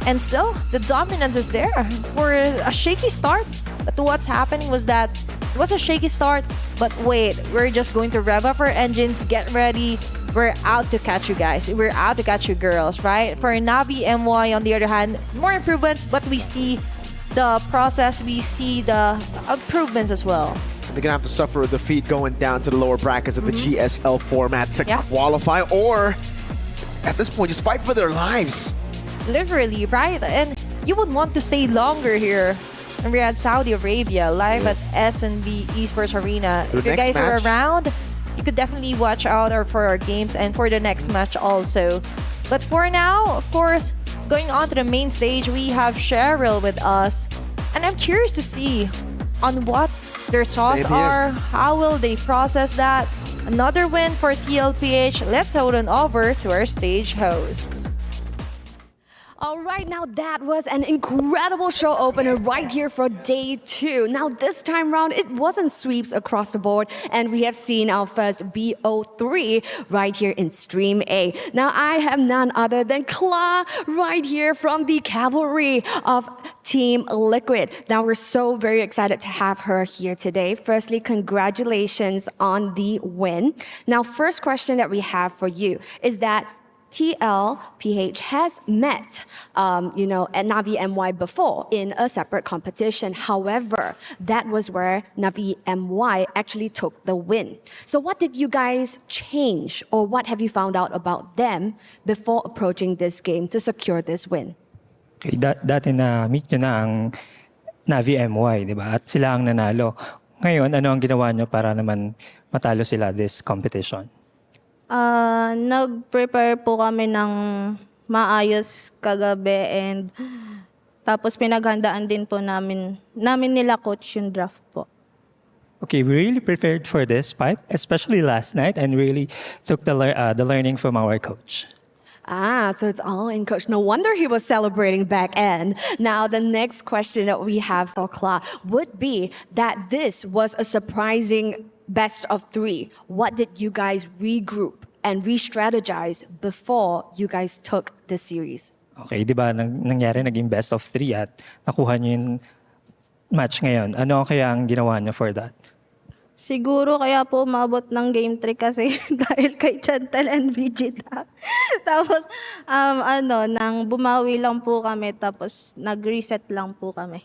And still, the dominance is there for a shaky start. But what's happening was that it was a shaky start, but wait, we're just going to rev up our engines, get ready. We're out to catch you guys. We're out to catch you girls, right? For Navi MY, on the other hand, more improvements, but we see the process, we see the improvements as well. They're going to have to suffer a defeat going down to the lower brackets of the GSL format to qualify, or at this point, just fight for their lives. Literally, right? And you would want to stay longer here in Riyadh, Saudi Arabia, live at SNB Esports Arena. If you guys are around, you could definitely watch out for our games and for the next match also. But for now, of course, going on to the main stage, we have Cheryl with us. And I'm curious to see on what their thoughts are. How will they process that? Another win for TLPH. Let's hold on over to our stage host. All right, now that was an incredible show opener right here for day 2. Now this time round, it wasn't sweeps across the board, and we have seen our first BO3 right here in Stream A. Now I have none other than Kla right here from the cavalry of Team Liquid. Now we're so very excited to have her here today. Firstly, congratulations on the win. Now, first question that we have for you is that TLPH has met, at Navi MY before in a separate competition. However, that was where Navi MY actually took the win. So what did you guys change, or what have you found out about them before approaching this game to secure this win? Okay, dati na meet nyo na ang Navi MY, di ba? At sila ang nanalo. Ngayon, ano ang ginawa nyo para naman matalo sila this competition? Nag-prepare po kami ng maayos kagabi and tapos pinaghandaan din po namin nila coach yung draft po. Okay, we really prepared for this fight, especially last night, and really took the learning from our coach. So it's all in coach. No wonder he was celebrating back end. Now, the next question that we have for Kla would be that this was a surprising best of 3. What did you guys regroup and re-strategize before you guys took this series? Okay, di ba nangyari naging best of 3 at nakuha nyo yung match ngayon. Ano kaya ang ginawa nyo for that? Siguro kaya po umabot ng game 3 kasi dahil kay Chantal and Brigida. Tapos, nang bumawi lang po kami, tapos nag-reset lang po kami.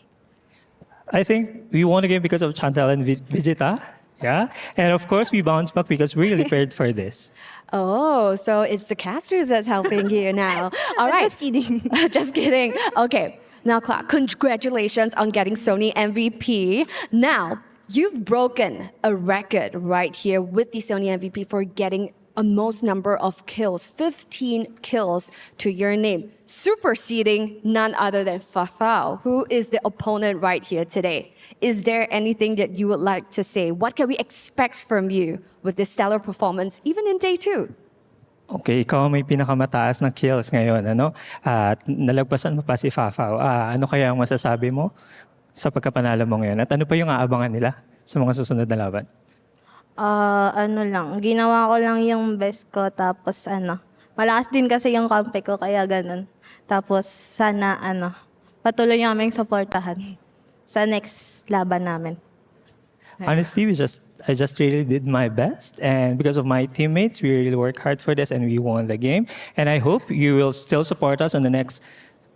I think we won the game because of Chantal and Vijita. Yeah. And of course, we bounced back because we really prepared for this. Oh, so it's the casters that's helping here now. All right. Just kidding. Just kidding. Okay. Now, Clark, congratulations on getting Sony MVP. Now, you've broken a record right here with the Sony MVP for getting a most number of kills, 15 kills to your name, superseding none other than Fafao, who is the opponent right here today. Is there anything that you would like to say? What can we expect from you with this stellar performance, even in day 2? Okay, ikaw may pinakamataas na kills ngayon, ano? At nalagpasan mo pa si Fafao. Ano kaya ang masasabi mo sa pagkapanalo mo ngayon? At ano pa yung aabangan nila sa mga susunod na laban? Ginawa ko lang yung best ko, tapos malakas din kasi yung kampe ko, kaya ganun. Tapos sana patuloy niyo kaming supportahan sa next laban namin. Honestly, I just really did my best, and because of my teammates, we really worked hard for this and we won the game. And I hope you will still support us in the next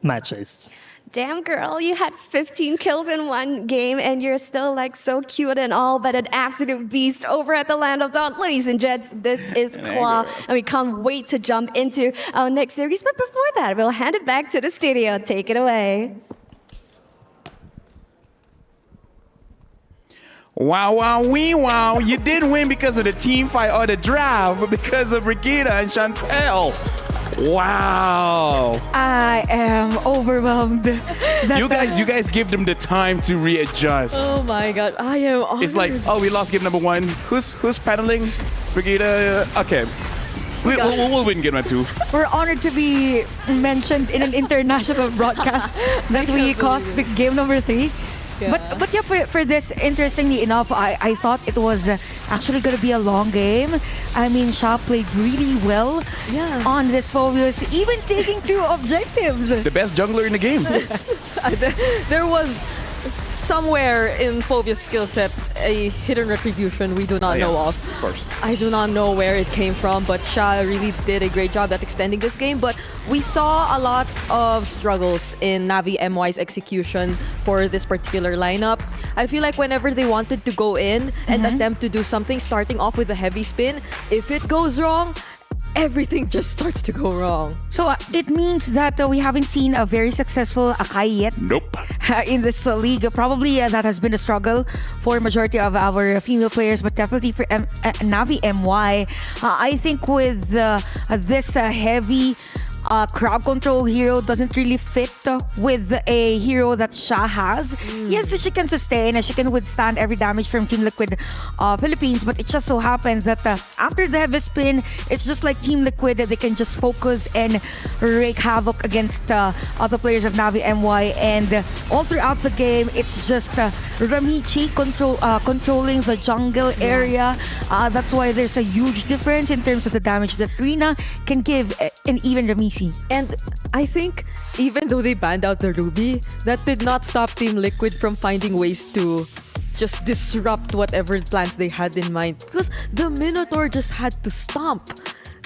matches. Damn, girl, you had 15 kills in one game and you're still like so cute and all, but an absolute beast over at the Land of Dawn. Ladies and gents, this is Claw, and we can't wait to jump into our next series. But before that, we'll hand it back to the studio. Take it away. Wow, wow, wee, wow. You did win because of the team fight or the draft, but because of Brigida and Chantel. Wow. I am overwhelmed. You guys give them the time to readjust. Oh my god, I am honored. It's like, oh, we lost game number 1. Who's paneling? Brigida. Okay. We'll win game number 2. We're honored to be mentioned in an international broadcast that we cost the game number 3. Yeah. But yeah, for this, interestingly enough, I thought it was actually going to be a long game. I mean, Sha played really well on this Phobius, even taking 2 objectives. The best jungler in the game. There was somewhere in Phobia's skill set a hidden retribution we do not know of. Of course. I do not know where it came from, but Sha really did a great job at extending this game. But we saw a lot of struggles in Navi MY's execution for this particular lineup. I feel like whenever they wanted to go in and attempt to do something, starting off with a heavy spin, if it goes wrong, everything just starts to go wrong. So it means that we haven't seen a very successful Akai yet. Nope. In this league. Probably that has been a struggle for majority of our female players, but definitely for Navi MY. I think with this heavy crowd control hero doesn't really fit with a hero that Sha has. Yes, she can sustain and she can withstand every damage from Team Liquid Philippines, but it just so happens that after the heavy spin, it's just like Team Liquid that they can just focus and wreak havoc against other players of Navi MY, and all throughout the game, it's just Ramichi controlling the jungle area. That's why there's a huge difference in terms of the damage that Rina can give, and even Ramichi. And I think even though they banned out the Ruby, that did not stop Team Liquid from finding ways to just disrupt whatever plans they had in mind. Because the Minotaur just had to stomp.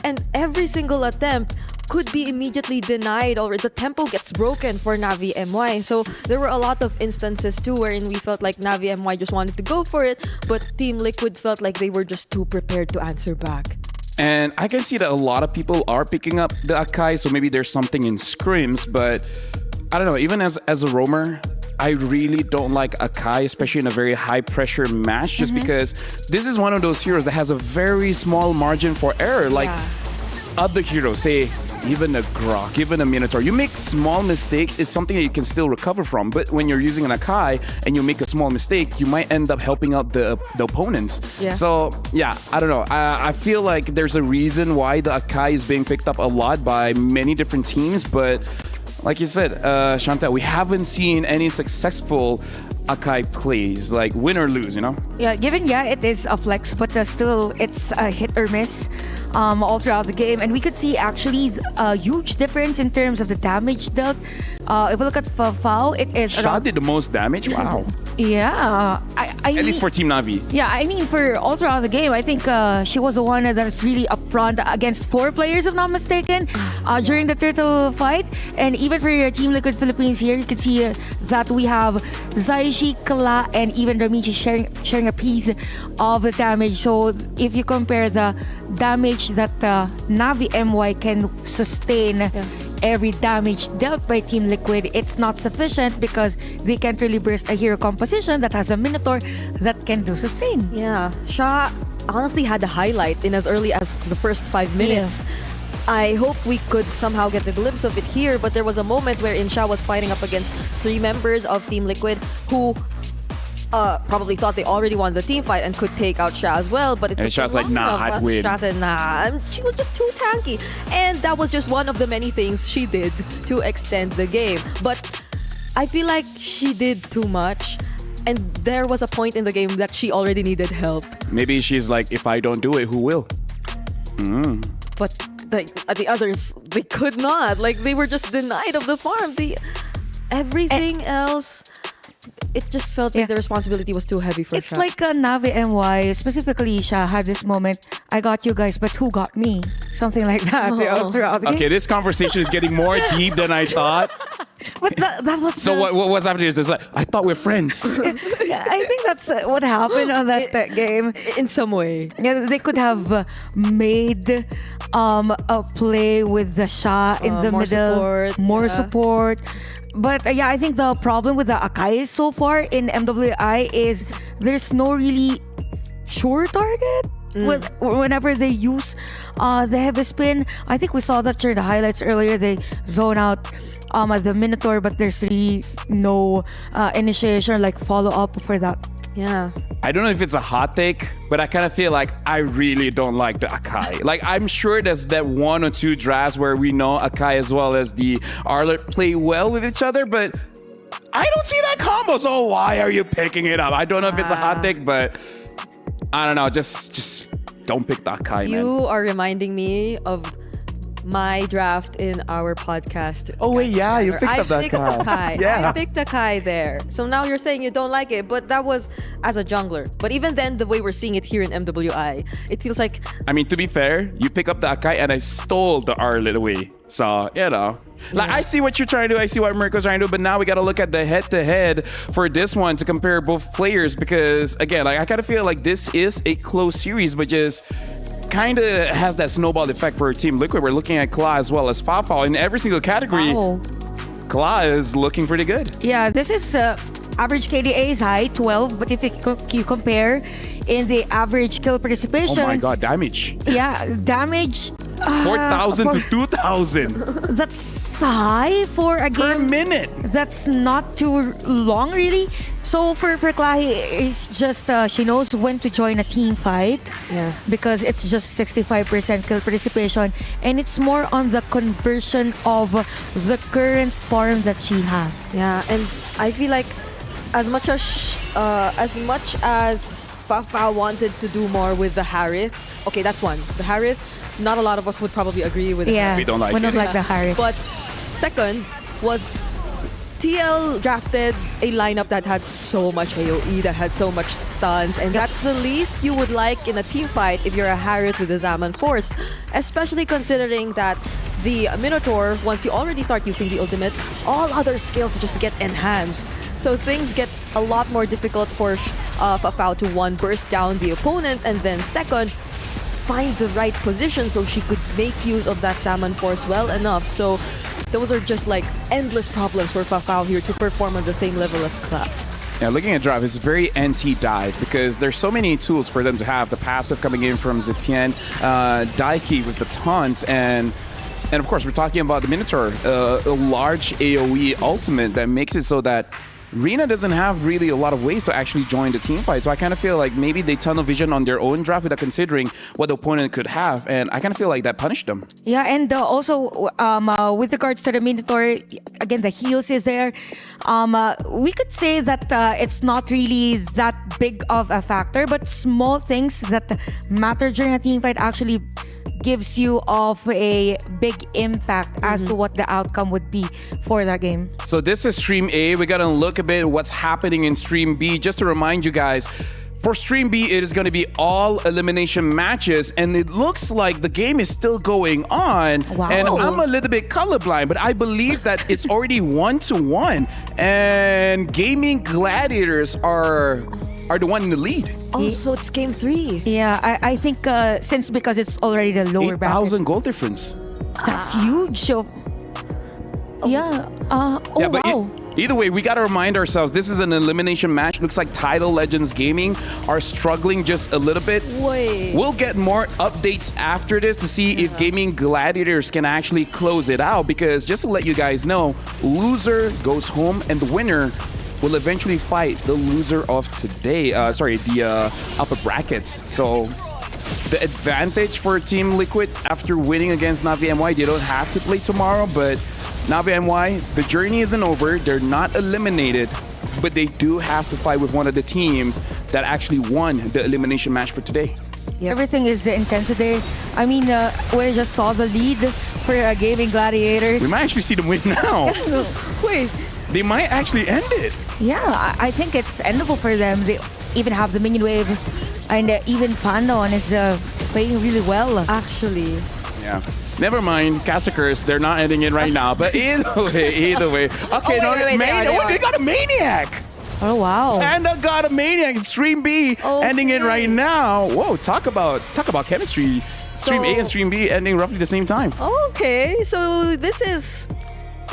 And every single attempt could be immediately denied, or the tempo gets broken for Navi MY. So there were a lot of instances too wherein we felt like Navi MY just wanted to go for it, but Team Liquid felt like they were just too prepared to answer back. And I can see that a lot of people are picking up the Akai, so maybe there's something in scrims, but I don't know, even as a roamer, I really don't like Akai, especially in a very high pressure match, just because this is one of those heroes that has a very small margin for error. Like other heroes, say even a Grok, even a Minotaur, you make small mistakes, it's something that you can still recover from. But when you're using an Akai and you make a small mistake, you might end up helping out the opponents. Yeah. So yeah, I don't know. I feel like there's a reason why the Akai is being picked up a lot by many different teams, but like you said, Shanta, we haven't seen any successful Akai plays, like win or lose, you know? Yeah, given it is a flex, but still it's a hit or miss all throughout the game. And we could see actually a huge difference in terms of the damage dealt. If we look at Fafao, it is Shah did the most damage? Wow. Yeah. At least for Team Navi. Yeah, I mean, for all throughout the game, I think she was the one that's really upfront against 4 players, if not mistaken, during the turtle fight. And even for your Team Liquid Philippines here, you can see that we have Zaishi, Kala, and even Ramichi sharing a piece of the damage. So if you compare the damage that Navi MY can sustain, every damage dealt by Team Liquid, it's not sufficient because they can't really burst a hero composition that has a Minotaur that can do sustain. Yeah, Shah honestly had the highlight in as early as the first 5 minutes. I hope we could somehow get a glimpse of it here, but there was a moment wherein Shah was fighting up against 3 members of Team Liquid who probably thought they already won the team fight and could take out Shah as well, but it took Shah's them like, nah, long enough. I'd win. Shah said, nah, and she was just too tanky. And that was just one of the many things she did to extend the game. But I feel like she did too much, and there was a point in the game that she already needed help. Maybe she's like, if I don't do it, who will? But the others, they could not. Like, they were just denied of the farm. Everything else, it just felt like the responsibility was too heavy for It's Shah. like Navi MY, specifically Shah had this moment, I got you guys, but who got me? Something like that throughout the game. Okay, this conversation is getting more deep than I thought. But that was So what's happening is like, I thought we're friends. Yeah, I think that's what happened on that game. In some way. Yeah, they could have made a play with the Shah in the more middle. support, More support. But I think the problem with the Akai so far in MWI is there's no really sure target. Whenever they use the heavy spin, I think we saw that during the highlights earlier. They zone out the Minotaur, but there's really no initiation, like follow up for that. Yeah. I don't know if it's a hot take, but I kind of feel like I really don't like the Akai. Like, I'm sure there's that 1 or 2 drafts where we know Akai as well as the Arlet play well with each other, but I don't see that combo. So why are you picking it up? I don't know if it's a hot take, but I don't know. Just don't pick the Akai, man. You are reminding me of my draft in our podcast. Oh wait, yeah, you picked up that I picked Akai. Yeah. I picked Akai there. So now you're saying you don't like it, but that was as a jungler. But even then, the way we're seeing it here in MWI, it feels like... I mean, to be fair, you pick up the Akai and I stole the Arlet away. So, you know. Like, I see what you're trying to do. I see what Mirko's trying to do. But now we got to look at the head-to-head for this one to compare both players. Because, again, like I kind of feel like this is a close series, but just... kind of has that snowball effect for Team Liquid. We're looking at Kla as well as Fafao. In every single category, Kla is looking pretty good. Yeah, this is average KDA is high, 12, but if you compare in the average kill participation... Oh my god, damage. Yeah, damage... 4,000 to 2,000. That's high for a game. Per minute. That's not too long, really. So for Klahi, it's just she knows when to join a team fight. Yeah. Because it's just 65% kill participation, and it's more on the conversion of the current farm that she has. Yeah, and I feel like as much as Fafao wanted to do more with the Harith, okay, that's one. The Harith, not a lot of us would probably agree with. Yeah, we don't like we it. don't like the Harith. But second was TL drafted a lineup that had so much AoE, that had so much stuns, and that's the least you would like in a team fight if you're a Harith with a Zaman Force, especially considering that the Minotaur, once you already start using the ultimate, all other skills just get enhanced. So things get a lot more difficult for Fafao to, one, burst down the opponents, and then second, find the right position so she could make use of that Zaman Force well enough. So those are just like endless problems for Fafao here to perform on the same level as Club. Yeah, looking at Drive, it's very anti-dive because there's so many tools for them to have. The passive coming in from Zetienne, Daiki with the taunts, and of course, we're talking about the Minotaur, a large AoE ultimate that makes it so that Rina doesn't have really a lot of ways to actually join the team fight. So I kind of feel like maybe they tunnel vision on their own draft without considering what the opponent could have. And I kind of feel like that punished them. Yeah, and also with regards to the Minotaur, again, the heals is there. We could say that it's not really that big of a factor, but small things that matter during a team fight actually gives you of a big impact as to what the outcome would be for that game. So this is Stream A. We got to look a bit what's happening in Stream B. Just to remind you guys, for Stream B, it is going to be all elimination matches, and it looks like the game is still going on. Wow. And I'm a little bit colorblind, but I believe that it's already 1-1, and Gaming Gladiators are the one in the lead. Oh, so it's game 3. Yeah, I think because it's already the lower bracket. 8,000 goal difference. That's huge. So, yeah. Yeah, but wow. Either way, we got to remind ourselves, this is an elimination match. Looks like Tidal Legends Gaming are struggling just a little bit. Wait. We'll get more updates after this to see if Gaming Gladiators can actually close it out. Because just to let you guys know, loser goes home and the winner will eventually fight the loser of today. The upper brackets. So the advantage for Team Liquid after winning against Navi MY, they don't have to play tomorrow, but Navi MY, the journey isn't over. They're not eliminated, but they do have to fight with one of the teams that actually won the elimination match for today. Yeah. Everything is intense today. I mean, we just saw the lead for Gaming Gladiators. We might actually see them win now. Wait. They might actually end it. Yeah, I think it's endable for them. They even have the minion wave, and even Pandon is playing really well. Actually. Yeah. Never mind, Cassacres, they're not ending it right now. But either way. Okay, they got a Maniac. Oh, wow. And I got a Maniac in Stream B, ending it right now. Whoa, talk about chemistry. Stream A and Stream B ending roughly the same time. Okay, so this is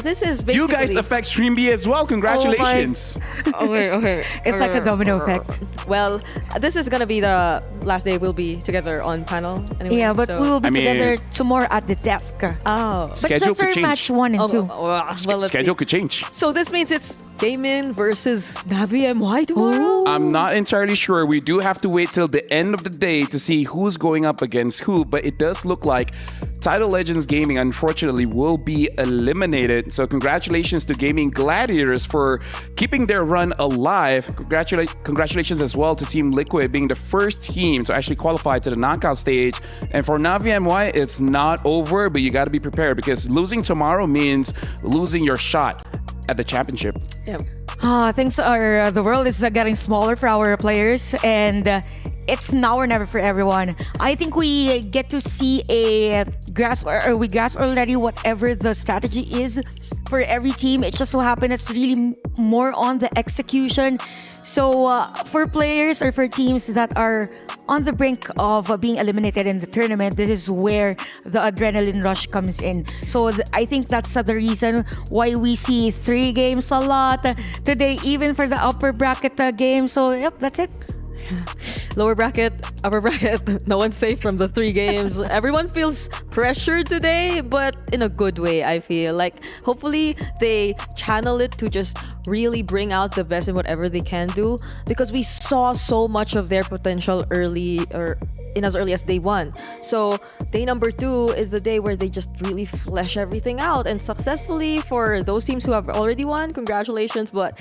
basically... You guys affect Stream B as well. Congratulations. Okay. It's like a domino effect. Well, this is gonna be the last day we'll be together on panel. Anyway, yeah, but so. we will be together tomorrow at the desk. Oh. But schedule just for could change. match 1 and 2. Well, let's schedule see. could change. So this means it's Damon versus Navi MY tomorrow? I'm not entirely sure. We do have to wait till the end of the day to see who's going up against who, but it does look like Tidal Legends Gaming, unfortunately, will be eliminated. So congratulations to Gaming Gladiators for keeping their run alive. Congratulations as well to Team Liquid being the first team to actually qualify to the knockout stage. And for Navi MY, it's not over, but you got to be prepared because losing tomorrow means losing your shot at the championship. Yeah. Things are, the world is getting smaller for our players, and it's now or never for everyone. I think we get to see we grasp already whatever the strategy is for every team. It just so happens it's really more on the execution. So for players or for teams that are on the brink of being eliminated in the tournament, this is where the adrenaline rush comes in. So I think that's the reason why we see 3 games a lot today, even for the upper bracket game. So yep, that's it. Lower bracket, upper bracket, no one's safe from the 3 games. Everyone feels pressured today, but in a good way, I feel. Like, hopefully, they channel it to just really bring out the best in whatever they can do. Because we saw so much of their potential early, or in as early as day 1. So, day number 2 is the day where they just really flesh everything out. And successfully, for those teams who have already won, congratulations, but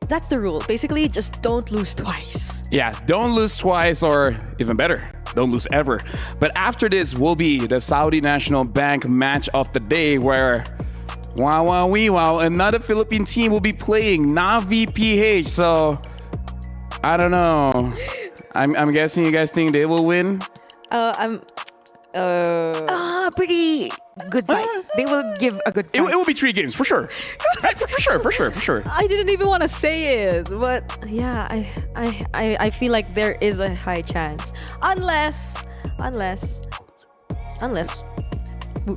that's the rule. Basically, just don't lose twice. Yeah, don't lose twice, or even better, don't lose ever. But after this will be the Saudi National Bank match of the day where another Philippine team will be playing Navi PH. So I don't know. I'm guessing you guys think they will win? Pretty good fight. They will give a good fight. It will be 3 games for sure. Right, for sure. I didn't even want to say it, but yeah, I feel like there is a high chance, unless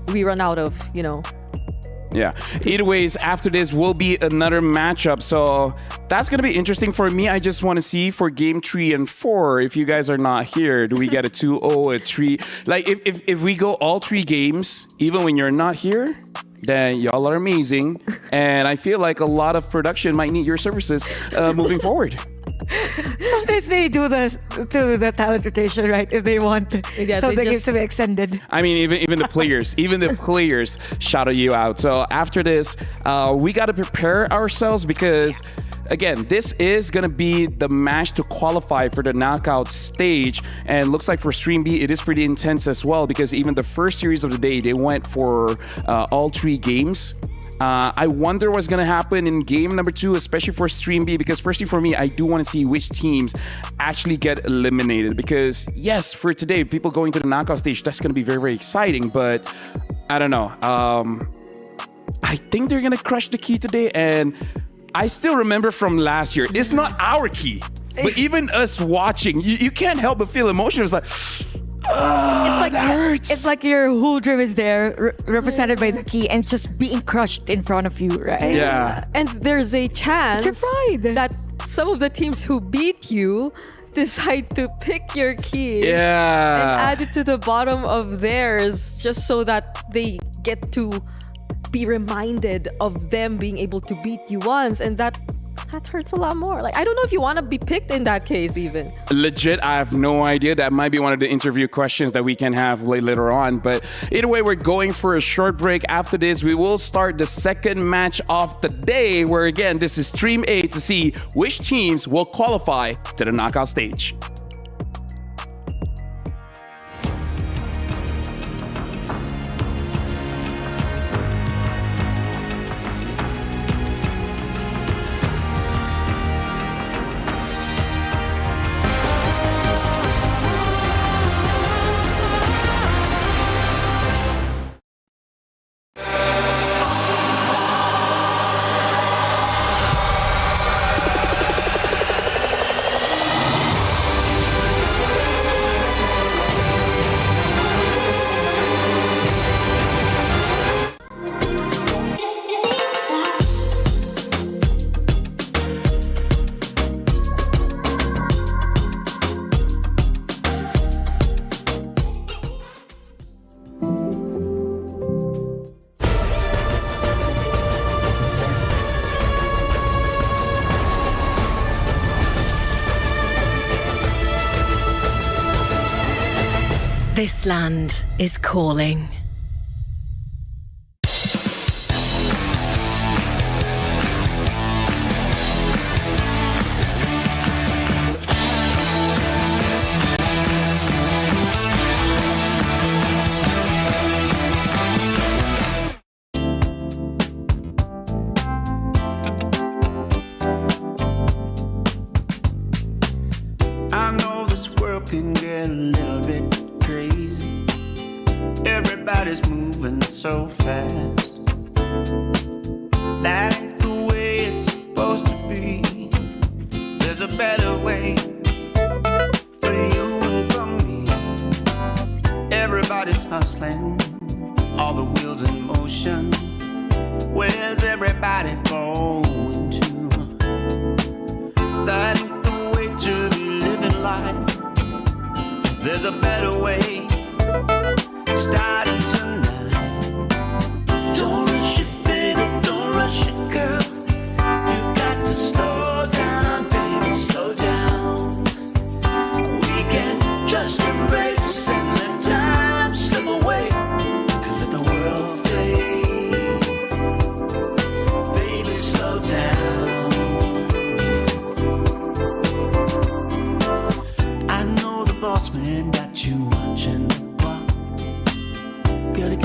we run out of Yeah. Either ways, after this will be another matchup. So that's going to be interesting for me. I just want to see for game 3 and 4, if you guys are not here, do we get a 2-0, a 3? Like, if we go all 3 games, even when you're not here, then y'all are amazing. And I feel like a lot of production might need your services moving forward. Sometimes they do the talent rotation, right? If they want, Yeah, so they they give just- to be extended. I mean, even the players, shout you out. So after this, we got to prepare ourselves because, again, this is going to be the match to qualify for the knockout stage. And looks like for Stream B, it is pretty intense as well because even the first series of the day, they went for all 3 games. I wonder what's going to happen in game number 2, especially for Stream B, because personally for me, I do want to see which teams actually get eliminated. Because yes, for today, people going to the knockout stage, that's going to be very, very exciting. But I don't know. I think they're going to crush the key today. And I still remember from last year, it's not our key, but even us watching, you can't help but feel emotional. It's like, that hurts. It's like your whole dream is there, represented by the key, and it's just being crushed in front of you, right? Yeah. And there's a chance It's your pride. that some of the teams who beat you decide to pick your key and add it to the bottom of theirs just so that they get to be reminded of them being able to beat you once, and that hurts a lot more. Like, I don't know if you want to be picked in that case even. Legit, I have no idea. That might be one of the interview questions that we can have later on. But either way, we're going for a short break. After this, we will start the second match of the day, where again, this is Stream A to see which teams will qualify to the knockout stage. This land is calling. I know this world can get a little bit crazy. Everybody's moving so fast. That ain't the way it's supposed to be. There's a better way for you and for me. Everybody's hustling, all the wheels in motion. Where's everybody going to? That ain't the way to be living life. There's a better way, starting tonight. Don't rush it, baby, don't rush it, girl. You got to slow down, baby, slow down. We can just embrace and let time slip away and let the world fade. Baby, slow down. I know the boss man got you watching the clock. Gotta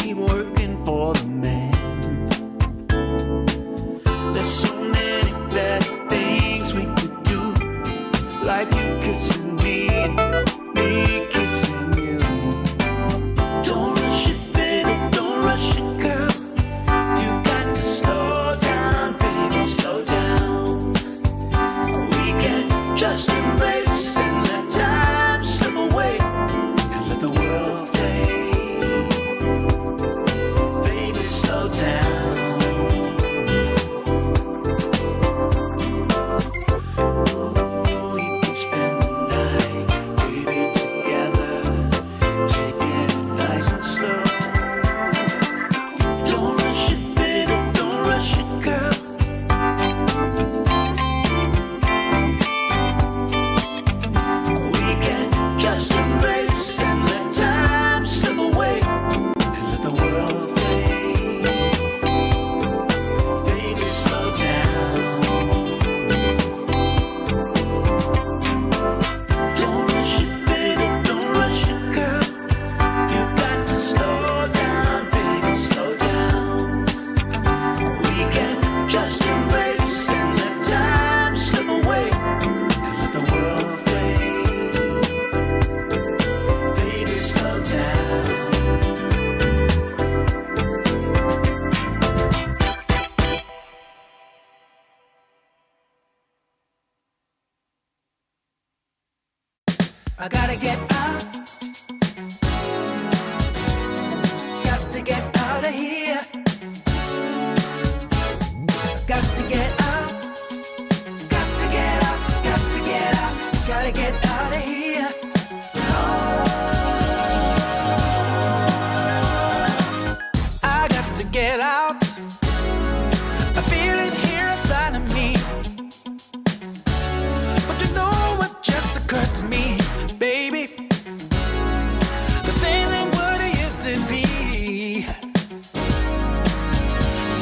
I gotta get out. Got to get out of here. Got to get out. Got to get out. Got to get out. Gotta get out of here. I got to get out. I feel it here inside of me. But you know what just occurred to me, baby? The things ain't what it used to be.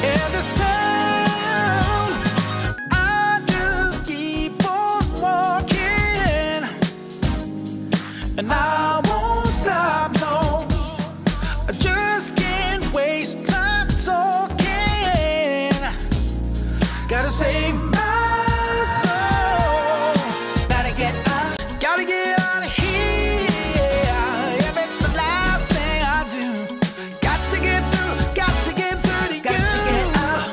And this time, I just keep on walking. And I won't stop, no. I just can't waste time talking. Gotta save my soul. Gotta get out of here. Yeah, it's the last thing I do. Got to get through to you. Got to get out.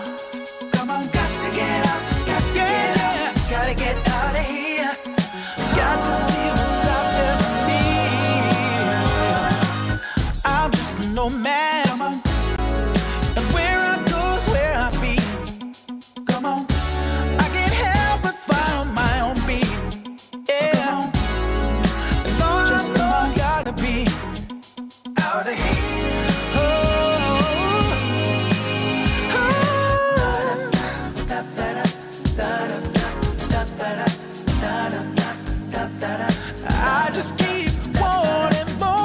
Come on, got to get out. Got to get out. Gotta get out of here. Got to see what's out there for me. I'm just a nomad. Come on. And where I go is where I be. Come on. I can't help but follow my own beat. Yeah. And all I know I gotta be out of here. I just keep wanting more.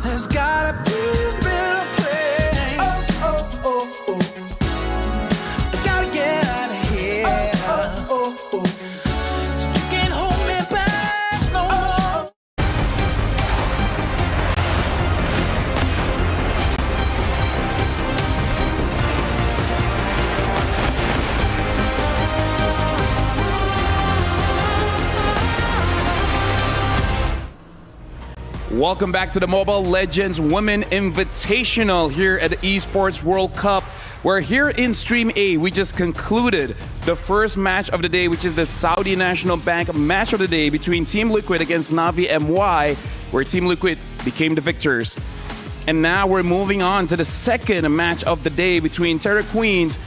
There's gotta be a better place. I gotta get out of here. So you can't hold me back no more. Welcome back to the Mobile Legends Women Invitational here at the Esports World Cup. We're here in Stream A. We just concluded the first match of the day, which is the Saudi National Bank match of the day between Team Liquid against Navi MY, where Team Liquid became the victors. And now we're moving on to the second match of the day between Terra Queens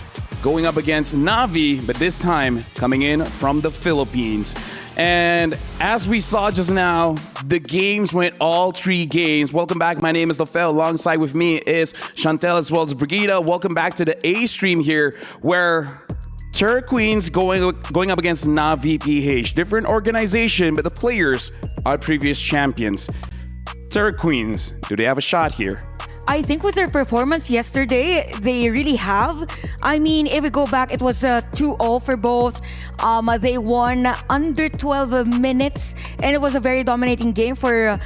going up against Navi, but this time coming in from the Philippines. And as we saw just now, the games went all 3 games. Welcome back. My name is Lofel. Alongside with me is Chantel as well as Brigida. Welcome back to the A stream here, where Terra Queens going up against Navi PH. Different organization, but the players are previous champions. Terra Queens, do they have a shot here? I think with their performance yesterday, they really have. I mean, if we go back, it was 2-0 for both. They won under 12 minutes, and it was a very dominating game for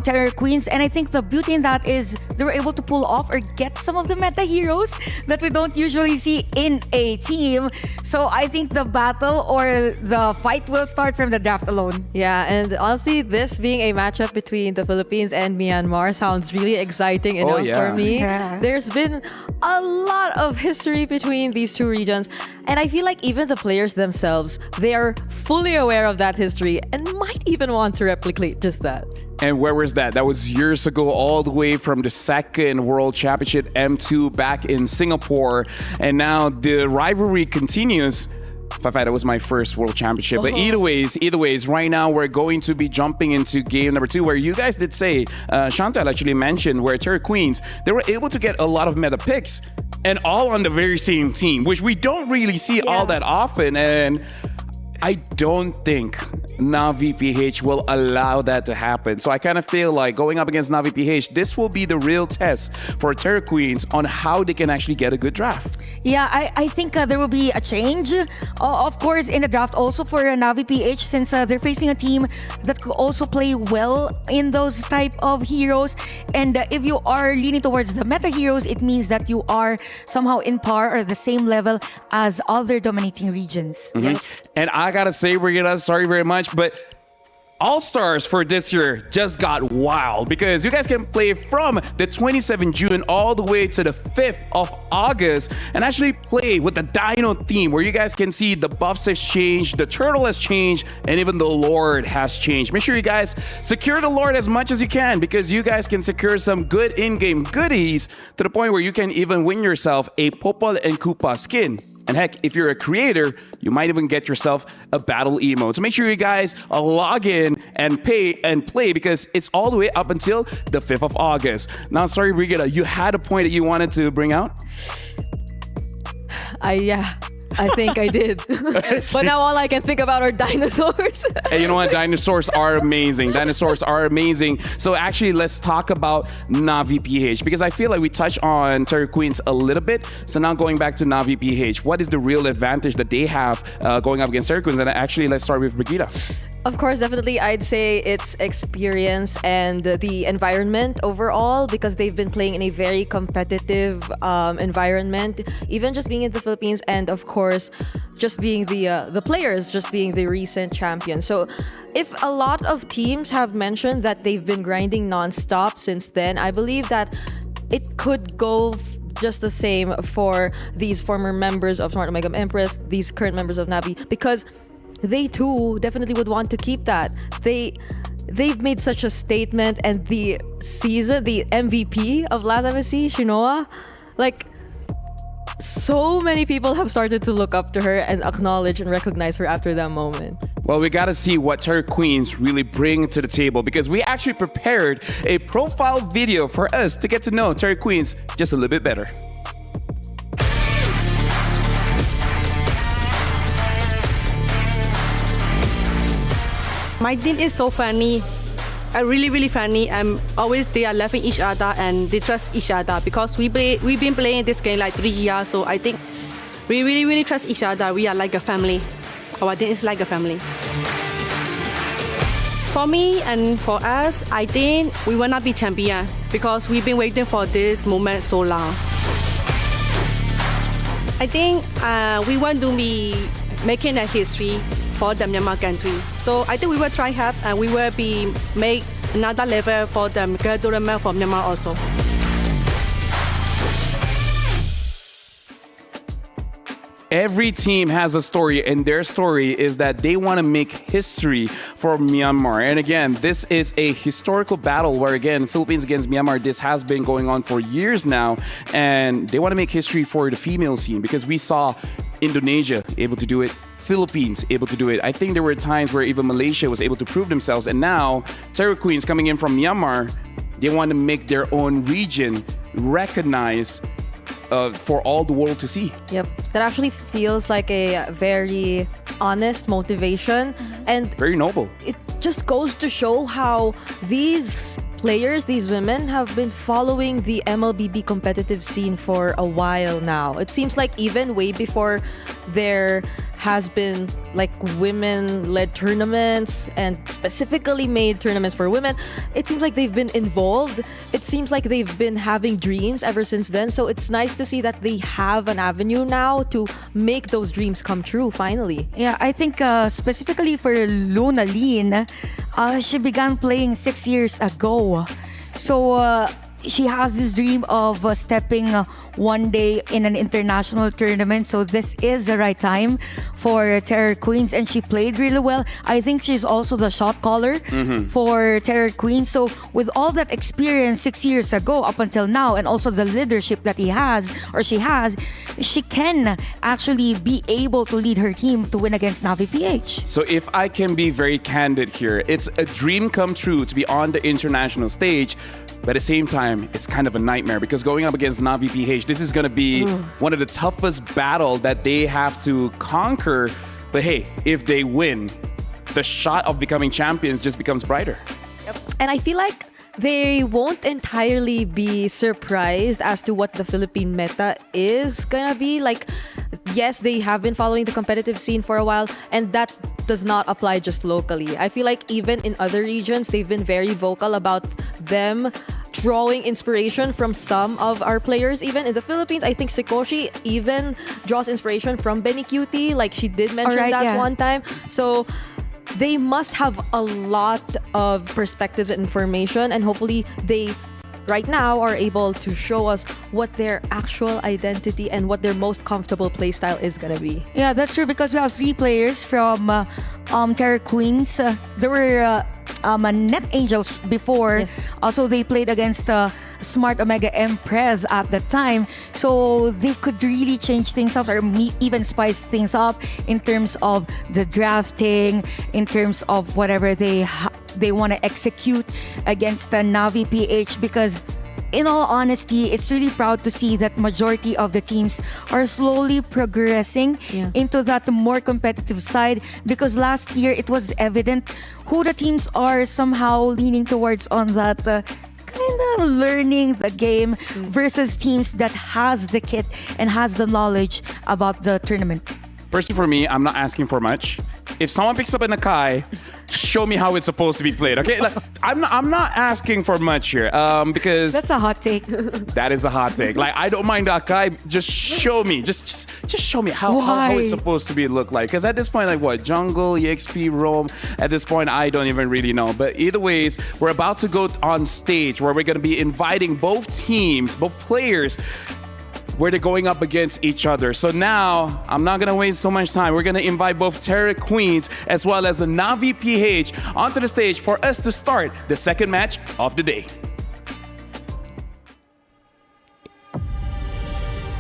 Terra Queens. And I think the beauty in that is they were able to pull off or get some of the meta heroes that we don't usually see in a team. So I think the battle or the fight will start from the draft alone. Yeah, and honestly, this being a matchup between the Philippines and Myanmar sounds really exciting enough for me. Yeah. There's been a lot of history between these two regions, and I feel like even the players themselves, they are fully aware of that history and might even want to replicate just that. And where was that? That was years ago, all the way from the second World Championship M2 back in Singapore. And now the rivalry continues. That was my first World Championship. But either ways, right now we're going to be jumping into game number 2, where you guys did say, Chantal actually mentioned, where Terra Queens, they were able to get a lot of meta picks and all on the very same team, which we don't really see all that often. And I don't think Navi PH will allow that to happen. So I kind of feel like going up against Navi PH, this will be the real test for Terra Queens on how they can actually get a good draft. Yeah, I think there will be a change, of course, in the draft also for Navi PH, since they're facing a team that could also play well in those type of heroes. And if you are leaning towards the meta heroes, it means that you are somehow in par or the same level as other dominating regions. And I gotta say, Brigida, sorry very much, but All-Stars for this year just got wild because you guys can play from the 27th June all the way to the 5th of August and actually play with the Dino theme where you guys can see the buffs has changed, the turtle has changed, and even the Lord has changed. Make sure you guys secure the Lord as much as you can because you guys can secure some good in-game goodies to the point where you can even win yourself a Popol and Koopa skin. And heck, if you're a creator, you might even get yourself a battle emote. So make sure you guys log in and pay and play because it's all the way up until the 5th of August. Now, sorry, Brigitte, you had a point that you wanted to bring out? I think I did. But now all I can think about are dinosaurs. Hey, you know what? Dinosaurs are amazing. Dinosaurs are amazing. So actually, let's talk about Navi PH because I feel like we touched on Terry Queens a little bit. So now going back to Navi PH, what is the real advantage that they have going up against Terry Queens? And actually, let's start with Brigitte. Of course, definitely, I'd say it's experience and the environment overall because they've been playing in a very competitive environment, even just being in the Philippines and, of course, just being the players, just being the recent champions. So if a lot of teams have mentioned that they've been grinding nonstop since then, I believe that it could go just the same for these former members of Smart Omega Empress, these current members of Navi, because they too definitely would want to keep that. They've made such a statement, and the season, the MVP of last MSC, Shinoa, like so many people have started to look up to her and acknowledge and recognize her after that moment. Well, we got to see what Terry Queens really bring to the table because we actually prepared a profile video for us to get to know Terry Queens just a little bit better. My team is so funny, really funny. Always they are laughing each other and they trust each other because we've been playing this game like 3 years. So I think we really trust each other. We are like a family. Our team is like a family. For me and for us, I think we will not be champion because we've been waiting for this moment so long. I think we want to be making a history for the Myanmar country. So I think we will try hard and we will be make another level for the tournament for Myanmar also. Every team has a story, and their story is that they want to make history for Myanmar. And again, this is a historical battle where, again, Philippines against Myanmar, this has been going on for years now. And they want to make history for the female scene because we saw Indonesia able to do it, Philippines able to do it. I think there were times where even Malaysia was able to prove themselves. And now, Terry Queens coming in from Myanmar, they want to make their own region recognize for all the world to see. Yep. That actually feels like a very honest motivation and very noble. It just goes to show how these players, these women, have been following the MLBB competitive scene for a while now. It seems like even way before there has been like women-led tournaments and specifically made tournaments for women, it seems like they've been involved. It seems like they've been having dreams ever since then. So it's nice to see that they have an avenue now to make those dreams come true finally. Yeah, I think specifically for Luna Lin, she began playing 6 years ago. So she has this dream of stepping one day in an international tournament. So this is the right time for Terror Queens, and she played really well. I think she's also the shot caller for Terror Queens. So with all that experience 6 years ago up until now, and also the leadership that he has or she has, she can actually be able to lead her team to win against Navi PH. So if I can be very candid here, it's a dream come true to be on the international stage. But at the same time, it's kind of a nightmare because going up against Navi PH, this is going to be one of the toughest battles that they have to conquer. But hey, if they win, the shot of becoming champions just becomes brighter. Yep. And I feel like they won't entirely be surprised as to what the Philippine meta is gonna be. Like, yes, they have been following the competitive scene for a while, and that does not apply just locally. I feel like even in other regions, they've been very vocal about them drawing inspiration from some of our players. Even in the Philippines, I think Sikoshi even draws inspiration from Benny Cutie. Like, she did mention one time. So they must have a lot of perspectives and information, and hopefully they right now are able to show us what their actual identity and what their most comfortable playstyle is gonna be. Yeah, that's true because we have 3 players from Terra Queens. There were Net Angels before. Yes. Also, they played against Smart Omega Empress at the time. So they could really change things up or even spice things up in terms of the drafting, in terms of whatever they want to execute against the Navi PH, because in all honesty, it's really proud to see that majority of the teams are slowly progressing into that more competitive side, because last year it was evident who the teams are somehow leaning towards on that kind of learning the game versus teams that has the kit and has the knowledge about the tournament. Personally, for me, I'm not asking for much. If someone picks up an Akai, show me how it's supposed to be played, okay? Like, I'm not asking for much here, because that's a hot take. That is a hot take. Like, I don't mind Akai. Just show me, just show me how it's supposed to be look like. Because at this point, like what, jungle, EXP, roam. At this point, I don't even really know. But either ways, we're about to go on stage where we're gonna be inviting both teams, both players, where they're going up against each other. So now, I'm not gonna waste so much time. We're gonna invite both Terra Queens as well as the Navi PH onto the stage for us to start the second match of the day.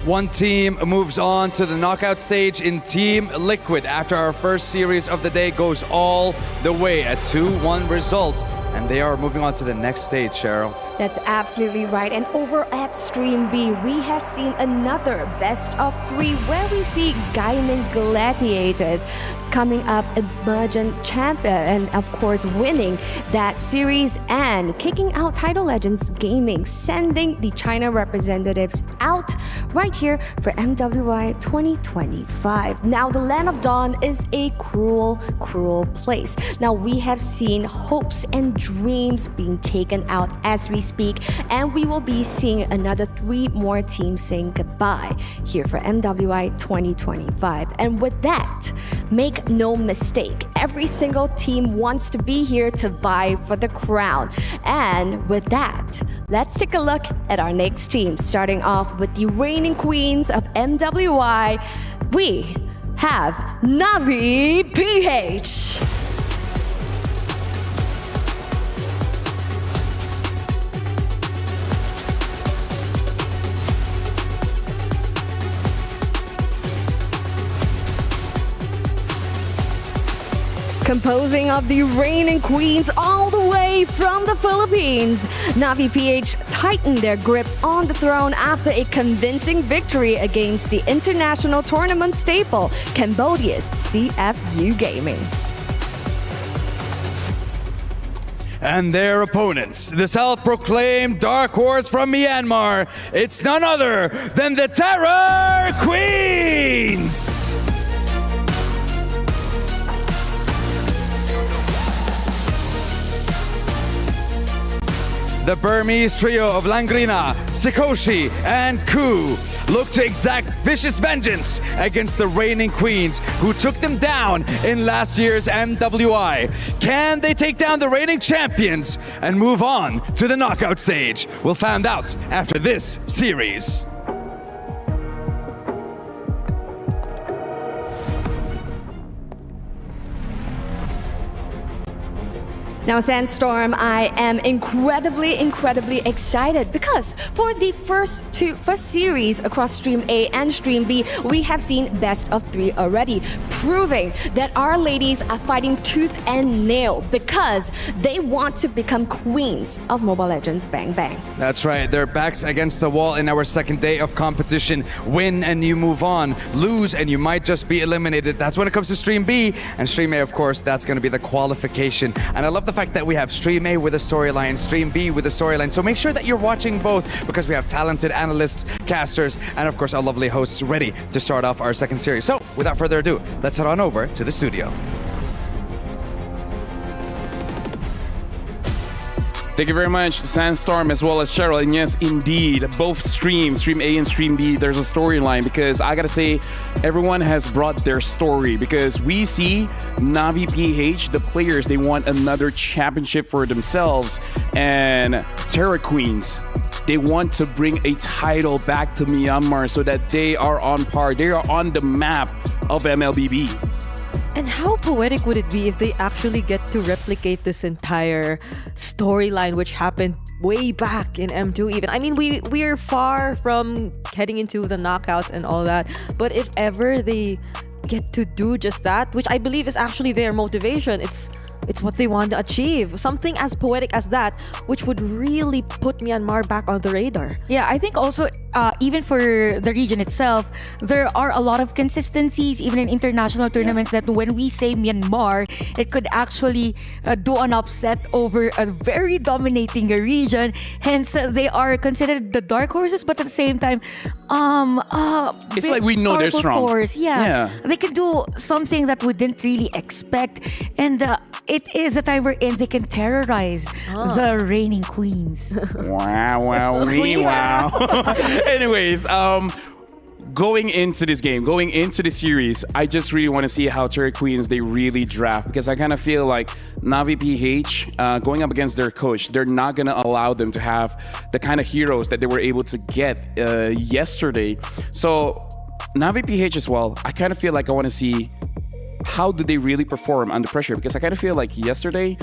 One team moves on to the knockout stage in Team Liquid after our first series of the day goes all the way, a 2-1 result. And they are moving on to the next stage, Cheryl. That's absolutely right. And over at Stream B, we have seen another best of 3 where we see Gaimin Gladiators coming up emergent champion and of course winning that series and kicking out Title Legends Gaming, sending the China representatives out right here for MWI 2025. Now the Land of Dawn is a cruel, cruel place. Now we have seen hopes and dreams being taken out as we speak, and we will be seeing another 3 more teams saying goodbye here for MWI 2025. And with that, make no mistake, every single team wants to be here to vie for the crown. And with that, let's take a look at our next team, starting off with the reigning queens of MWI. We have Navi PH. Composing of the reigning queens all the way from the Philippines, Navi PH tightened their grip on the throne after a convincing victory against the international tournament staple, Cambodia's CFU Gaming. And their opponents, the self-proclaimed dark horse from Myanmar, it's none other than the Terror Queens! The Burmese trio of Langrina, Sikoshi, and Ku look to exact vicious vengeance against the reigning queens who took them down in last year's MWI. Can they take down the reigning champions and move on to the knockout stage? We'll find out after this series. Now, Sandstorm, I am incredibly excited because for the first series across Stream A and Stream B, we have seen best of 3 already, proving that our ladies are fighting tooth and nail because they want to become queens of Mobile Legends Bang Bang. That's right, their backs against the wall in our second day of competition. Win and you move on, lose and you might just be eliminated. That's when it comes to Stream B, and Stream A, of course, that's going to be the qualification. And I love the fact that we have Stream A with a storyline, Stream B with a storyline. So make sure that you're watching both because we have talented analysts, casters, and of course our lovely hosts ready to start off our second series. So without further ado, let's head on over to the studio. Thank you very much, Sandstorm, as well as Cheryl. And yes, indeed, both streams, Stream A and Stream B, there's a storyline because I gotta say, everyone has brought their story because we see Navi PH, the players, they want another championship for themselves. And Terra Queens, they want to bring a title back to Myanmar so that they are on par. They are on the map of MLBB. And how poetic would it be if they actually get to replicate this entire storyline which happened way back in M2 even? I mean, we're far from heading into the knockouts and all that, but if ever they get to do just that, which I believe is actually their motivation, it's what they want to achieve. Something as poetic as that, which would really put Myanmar back on the radar. Yeah, I think also even for the region itself, there are a lot of consistencies even in international tournaments that when we say Myanmar, it could actually do an upset over a very dominating region. Hence, they are considered the dark horses, but at the same time, it's like we know they're strong. Force. Yeah, they can do something that we didn't really expect, and it is a time wherein they can terrorize the reigning queens. Wow. Anyways, going into this game, going into the series, I just really want to see how Terra Queens they really draft because I kind of feel like Navi PH going up against their coach, they're not going to allow them to have the kind of heroes that they were able to get yesterday. So Navi PH as well, I kind of feel like I want to see how do they really perform under pressure because I kind of feel like yesterday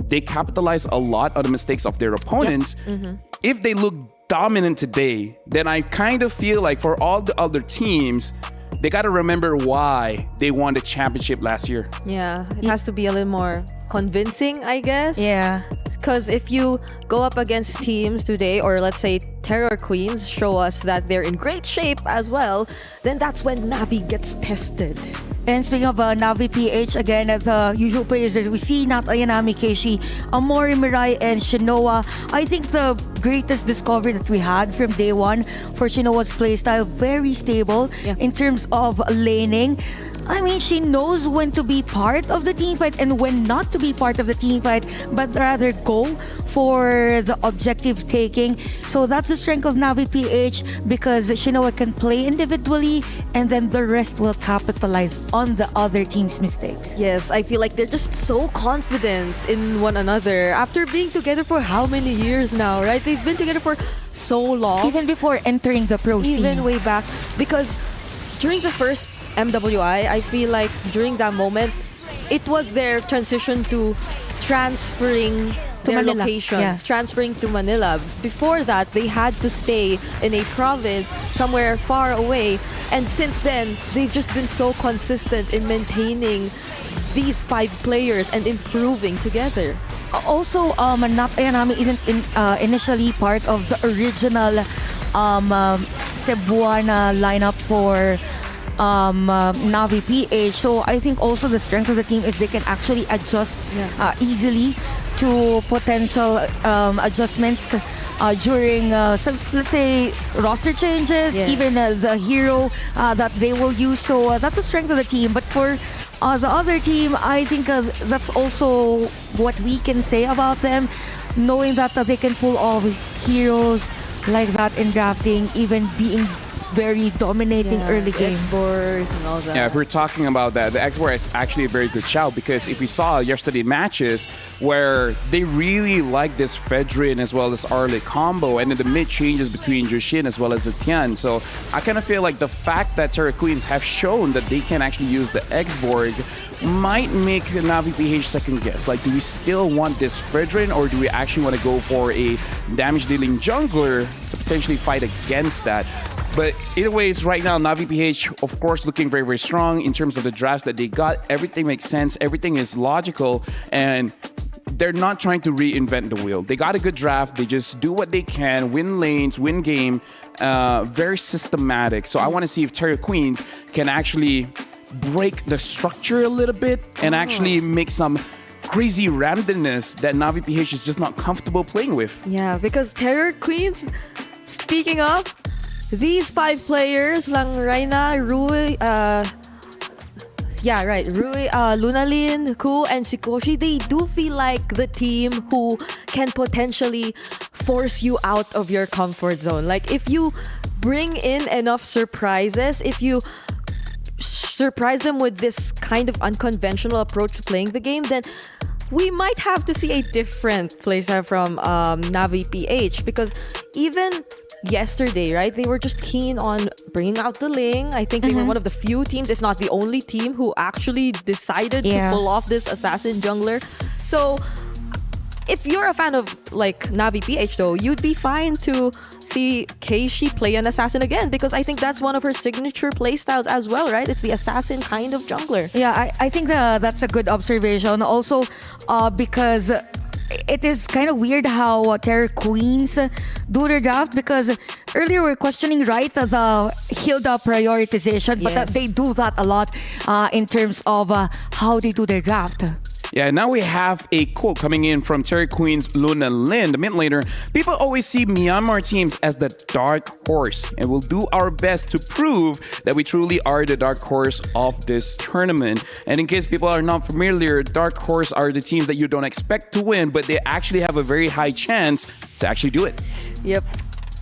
they capitalized a lot on the mistakes of their opponents. If they look dominant today, then I kind of feel like for all the other teams, they got to remember why they won the championship last year. Yeah, it has to be a little more convincing, I guess. Yeah. Because if you go up against teams today, or let's say Terror Queens show us that they're in great shape as well, then that's when Navi gets tested. And speaking of Navi PH, again, the usual players that we see, Nat Ayanami, Keishi, Amori Mirai, and Shinoa. I think the greatest discovery that we had from day one for Shinoa's playstyle, very stable in terms of laning. I mean, she knows when to be part of the team fight and when not to be part of the team fight, but rather go for the objective taking. So that's the strength of Navi PH because Shinoa can play individually and then the rest will capitalize on the other team's mistakes. Yes, I feel like they're just so confident in one another after being together for how many years now, right? They've been together for so long. Even before entering the pro scene. Even way back. Because during the first MWI, I feel like during that moment, it was their transition to transferring their Manila. locations, transferring to Manila. Before that, they had to stay in a province somewhere far away. And since then, they've just been so consistent in maintaining these 5 players and improving together. Also, Nat Ayanami isn't initially part of the original Cebuana lineup for Navi PH. So I think also the strength of the team is they can actually adjust easily to potential adjustments during some, let's say, roster changes, even the hero that they will use. So that's the strength of the team. But for the other team, I think that's also what we can say about them, knowing that they can pull off heroes like that in drafting, even being very dominating early game. Esports and all that. Yeah, if we're talking about that, the X4 is actually a very good shout because if we saw yesterday matches where they really like this Fedrin as well as Arlit combo and then the mid changes between Jushin as well as Etienne. So I kind of feel like the fact that Terra Queens have shown that they can actually use the X-Borg might make Navi PH second guess. Like, do we still want this Fedrin or do we actually want to go for a damage dealing jungler to potentially fight against that? But either ways, right now, Navi PH, of course, looking very, very strong in terms of the drafts that they got. Everything makes sense. Everything is logical. And they're not trying to reinvent the wheel. They got a good draft. They just do what they can, win lanes, win game. Very systematic. So I want to see if Terra Queens can actually break the structure a little bit and actually make some crazy randomness that Navi PH is just not comfortable playing with. Yeah, because Terror Queens, speaking of, these 5 players, lang Raina, Rui, Yeah, right. Rui, Lunalin, Ku, and Sikoshi, they do feel like the team who can potentially force you out of your comfort zone. Like, if you bring in enough surprises, if you surprise them with this kind of unconventional approach to playing the game, then we might have to see a different playstyle from Navi PH, because even yesterday, right, they were just keen on bringing out the Ling. I think they were one of the few teams, if not the only team, who actually decided to pull off this assassin jungler. So if you're a fan of like Navi PH though, you'd be fine to see Keishi play an assassin again, because I think that's one of her signature playstyles as well, right? It's the assassin kind of jungler. Yeah, I think that's a good observation. Also, because it is kind of weird how Terror Queens do their draft, because earlier we're questioning, right, the Hilda prioritization, but they do that a lot in terms of how they do their draft. Yeah, now we have a quote coming in from Terry Queen's Luna Lin, the mid laner. People always see Myanmar teams as the dark horse, and we'll do our best to prove that we truly are the dark horse of this tournament. And in case people are not familiar, dark horse are the teams that you don't expect to win, but they actually have a very high chance to actually do it. Yep.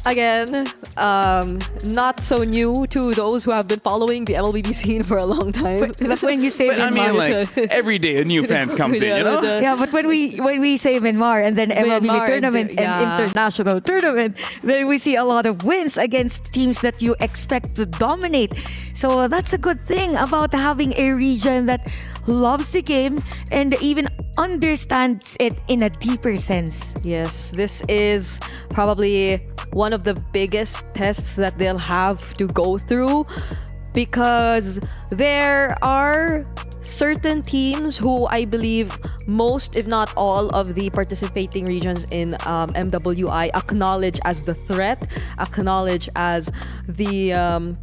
Again, not so new to those who have been following the MLBB scene for a long time. But when you say But I mean, Myanmar, like, every day a new fan comes in, you know? yeah, but when we say Myanmar and then MLBB Myanmar tournament and and international tournament, then we see a lot of wins against teams that you expect to dominate. So that's a good thing about having a region that loves the game and even understands it in a deeper sense. Yes, this is probably one of the biggest tests that they'll have to go through, because there are certain teams who I believe most, if not all, of the participating regions in MWI acknowledge as the threat, acknowledge as the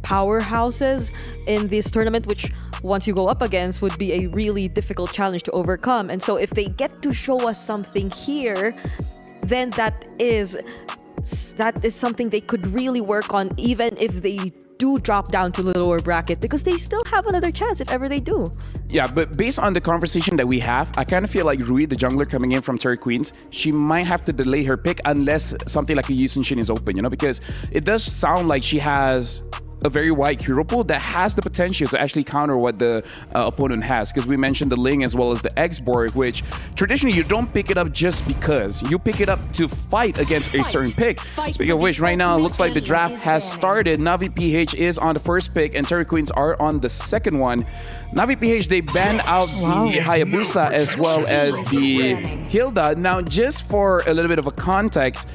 powerhouses in this tournament, which once you go up against would be a really difficult challenge to overcome. And so if they get to show us something here, then that is something they could really work on, even if they do drop down to the lower bracket, because they still have another chance if ever they do. Yeah, but based on the conversation that we have, I kind of feel like Rui, the jungler coming in from Terry Queens, she might have to delay her pick unless something like a Yusun Shin is open, you know, because it does sound like she has a very wide hero pool that has the potential to actually counter what the opponent has, because we mentioned the Ling as well as the X-Borg, which traditionally you don't pick it up just because. You pick it up to fight against a certain pick. Speaking of which, right now it looks like the draft has started. Navi PH is on the first pick and Terry Queens are on the second one. Navi PH, they banned out the Hayabusa as well as the Hilda. Now, just for a little bit of a context,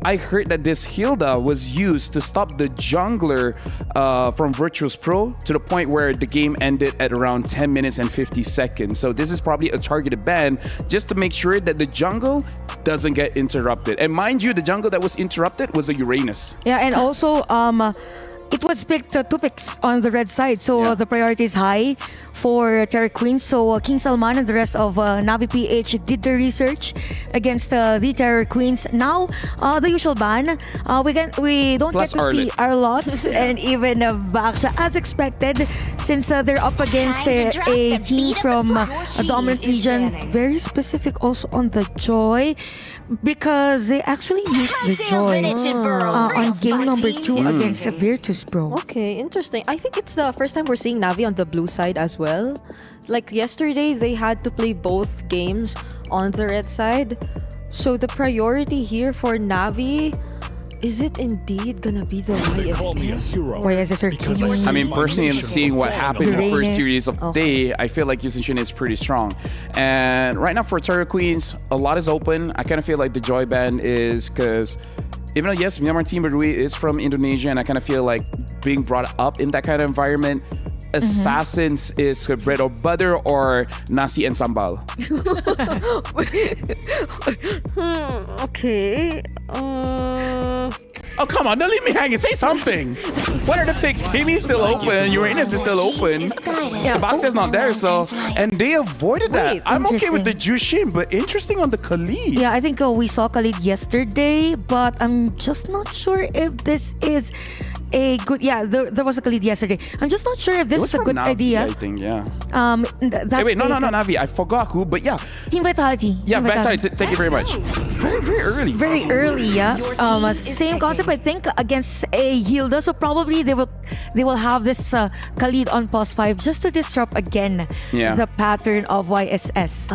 I heard that this Hilda was used to stop the jungler from Virtus Pro to the point where the game ended at around 10 minutes and 50 seconds. So this is probably a targeted ban just to make sure that the jungle doesn't get interrupted. And mind you, the jungle that was interrupted was a Uranus. Yeah, and also it was picked 2 picks on the red side, so the priority is high for Terry Queen. So King Salman and the rest of Navi PH did their research against the Terror Queens. Now, the usual ban, we don't Plus get to see Arlott and even Baksha as expected, since they're up against a team from a dominant region. Very specific also on the Joy, because they actually used the Joy on game number 2 against Virtus Pro. Okay, interesting. I think it's the first time we're seeing Navi on the blue side as well. Like yesterday, they had to play both games on the red side. So the priority here for Navi, is it indeed gonna be the YSS? YSS I mean, personally, seeing what happened in the first series of the day, I feel like Yusun Shin is pretty strong. And right now for Terror Queens, a lot is open. I kind of feel like the Joy ban is because even though, yes, Myanmar team Rui is from Indonesia, and I kind of feel like being brought up in that kind of environment, Assassins is bread or butter or nasi and sambal. Okay. Oh, come on, don't leave me hanging. Say something. What are the picks? Kimi's still open. Uranus is still open. Sebastian's not there, so... And they avoided that. I'm okay with the Jushin, but interesting on the Khalid. Yeah, I think we saw Khalid yesterday, but I'm just not sure if this is a good. Yeah, there was a Khalid yesterday. I'm just not sure if this It was is a from good Navi, idea. I think, yeah. That Wait, no, they- Navi. I forgot who, but yeah. Team Vitality. Yeah, Team Vitality. Thank you very much. Very, very early. Very early, yeah. Same concept, I think, against a Hilda. So probably they will have this Khalid on pause 5 just to disrupt again Yeah. the pattern of YSS.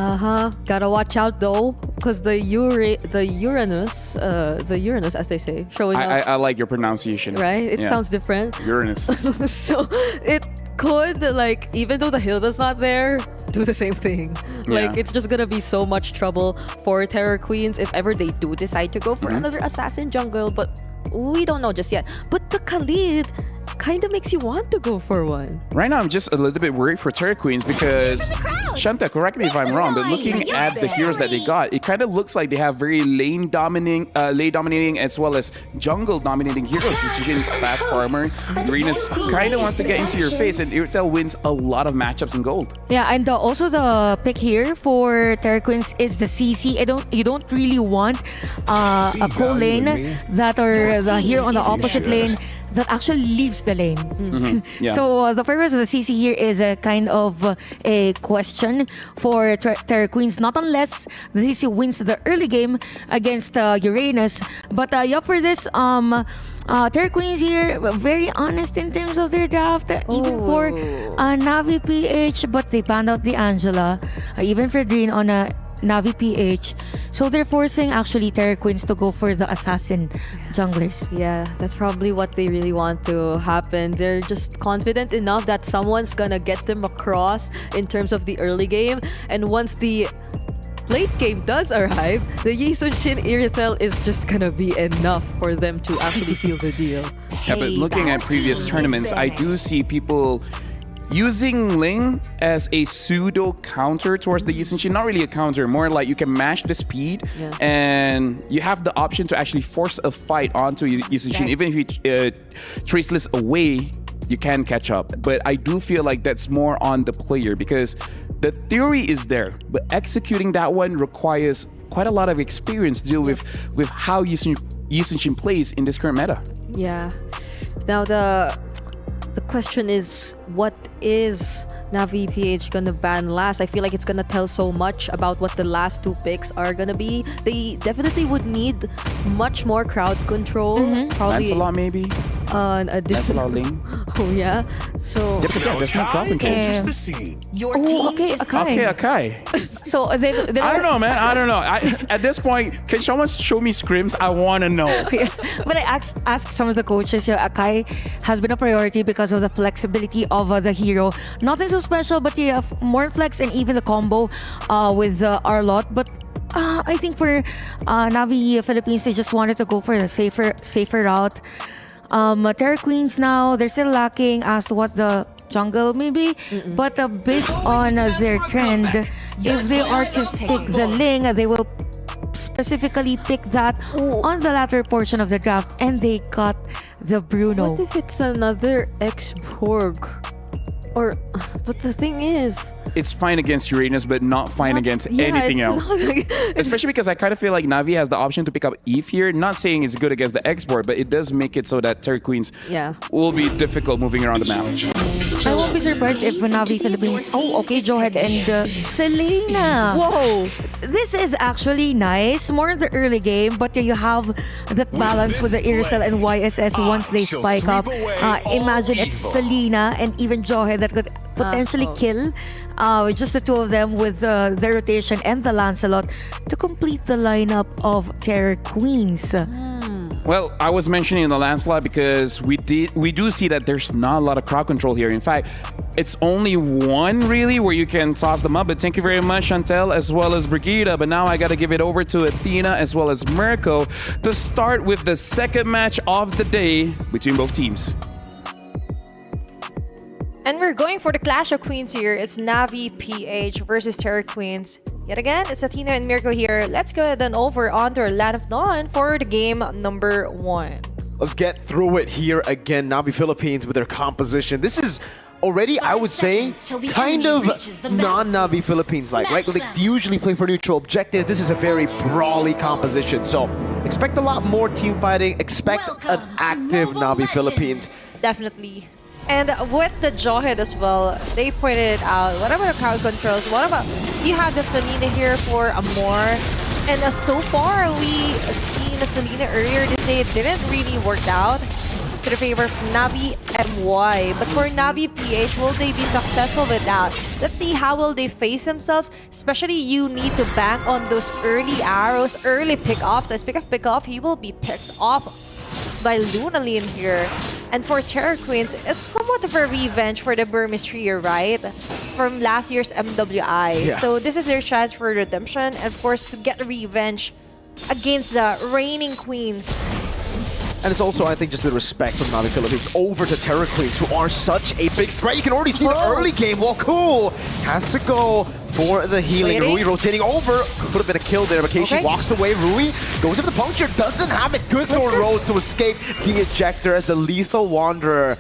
Gotta watch out though, because the Uranus, as they say, showing up. I like your pronunciation. Right? It Yeah. sounds different. Uranus. So it could, like, even though the Hilda's not there, do the same thing. Like, Yeah. it's just gonna be so much trouble for Terror Queens if ever they do decide to go for another assassin jungle, but we don't know just yet. But the Khalid kind of makes you want to go for one. Right now, I'm just a little bit worried for Terror Queens because, Shanta, correct me if I'm wrong, but looking at the heroes that they got, it kind of looks like they have very lane dominating as well as jungle dominating heroes. Since you can fast farmer, Rena's kind of wants to get into your face, and Irtel wins a lot of matchups in gold. Yeah, and also the pick here for Terror Queens is the CC. You don't really want a co lane that or the hero on the opposite lane that actually leaves the lane. Yeah. So the purpose of the CC here is a kind of a question for Terror Queens, not unless the CC wins the early game against Uranus. But yeah, for this, Terror Queens here, very honest in terms of their draft, even for Navi PH, but they banned out the Angela, even for Green on a Navi PH. So they're forcing actually Terror Queens to go for the assassin junglers. Yeah, that's probably what they really want to happen. They're just confident enough that someone's gonna get them across in terms of the early game. And once the late game does arrive, the Yi Sun Shin Irithel is just gonna be enough for them to actually seal the deal. Yeah, but looking at previous tournaments, I do see people using Ling as a pseudo counter towards the Yi Sun Shin. Not really a counter, more like you can mash the speed and you have the option to actually force a fight onto Yi Sun Shin. Even if you traceless away, you can catch up. But I do feel like that's more on the player because the theory is there, but executing that one requires quite a lot of experience to deal with how Yi Sun Shin plays in this current meta. Yeah. Now the question is, what is Navi PH gonna ban last? I feel like it's gonna tell so much about what the last two picks are gonna be. They definitely would need much more crowd control. Probably Lancelot maybe? Lancelot Ling? Oh yeah. So there's no crowd control. Enters the scene. Your team okay, Okay. So they I don't know, man. I don't know. At this point, can someone show me scrims? I want to know. When I asked some of the coaches, Akai has been a priority because of the flexibility of the hero. Nothing so special, but you have more flex and even the combo with Arlot. But I think for Navi Philippines, they just wanted to go for the safer route. Terror Queens now, they're still lacking as to what the jungle maybe, but based on their trend, if they are to pick the Ling, they will specifically pick that on the latter portion of the draft, and they got the Bruno. what if it's another X-Borg? But the thing is, It's fine against Uranus, but not fine against anything else. Especially because I kind of feel like Navi has the option to pick up Eve here. Not saying it's good against the X-Board, but it does make it so that Terror Queens will be difficult moving around the map. I won't be surprised if Navi Philippines. Oh, okay, Joehead and Selena. Whoa, this is actually nice. More in the early game, but you have that balance with the Irithel and YSS once they spike up. Imagine it's Selena and even Joehead that could potentially kill just the two of them with the rotation and the Lancelot to complete the lineup of Terror Queens. Well, I was mentioning the Lancelot because we do see that there's not a lot of crowd control here. In fact, it's only one really where you can toss them up. But thank you very much, Chantel, as well as Brigida. But now I got to give it over to Athena as well as Mirko to start with the second match of the day between both teams. And we're going for the Clash of Queens here. It's Navi PH versus Terror Queens. Yet again, it's Athena and Mirko here. Let's go then over onto our Land of Dawn for the game number 1. Let's get through it here again. Navi Philippines with their composition. This is already, I would say, kind of non-Navi Philippines like, right? They usually play for neutral objective. This is a very brawly composition. So expect a lot more team fighting. Expect an active Navi Philippines. Definitely. And with the Jawhead as well, they pointed out, what about the crowd controls? What about, you have the Selena here for Amor. And so far, we seen the Selena earlier this day. It didn't really work out to the favor of Navi MWI. But for Navi PH, will they be successful with that? Let's see how will they face themselves. Especially you need to bank on those early arrows, early pickoffs. As pick of pickoff, he will be picked off by Lunalyn here. And for Terror Queens, it's somewhat of a revenge for the Burmese trio, right? From last year's MWI. Yeah. So this is their chance for redemption and of course to get revenge against the reigning queens. And it's also, I think, just the respect from Navi Philippines over to Terror Queens, who are such a big threat. You can already see the early game. Well, cool. Has to go for the healing. Waiting. Rui rotating over. Could have been a kill there, but Keishi walks away. Rui goes for the puncture. Doesn't have it. Good Thorn Rose to escape the ejector as the Lethal Wanderer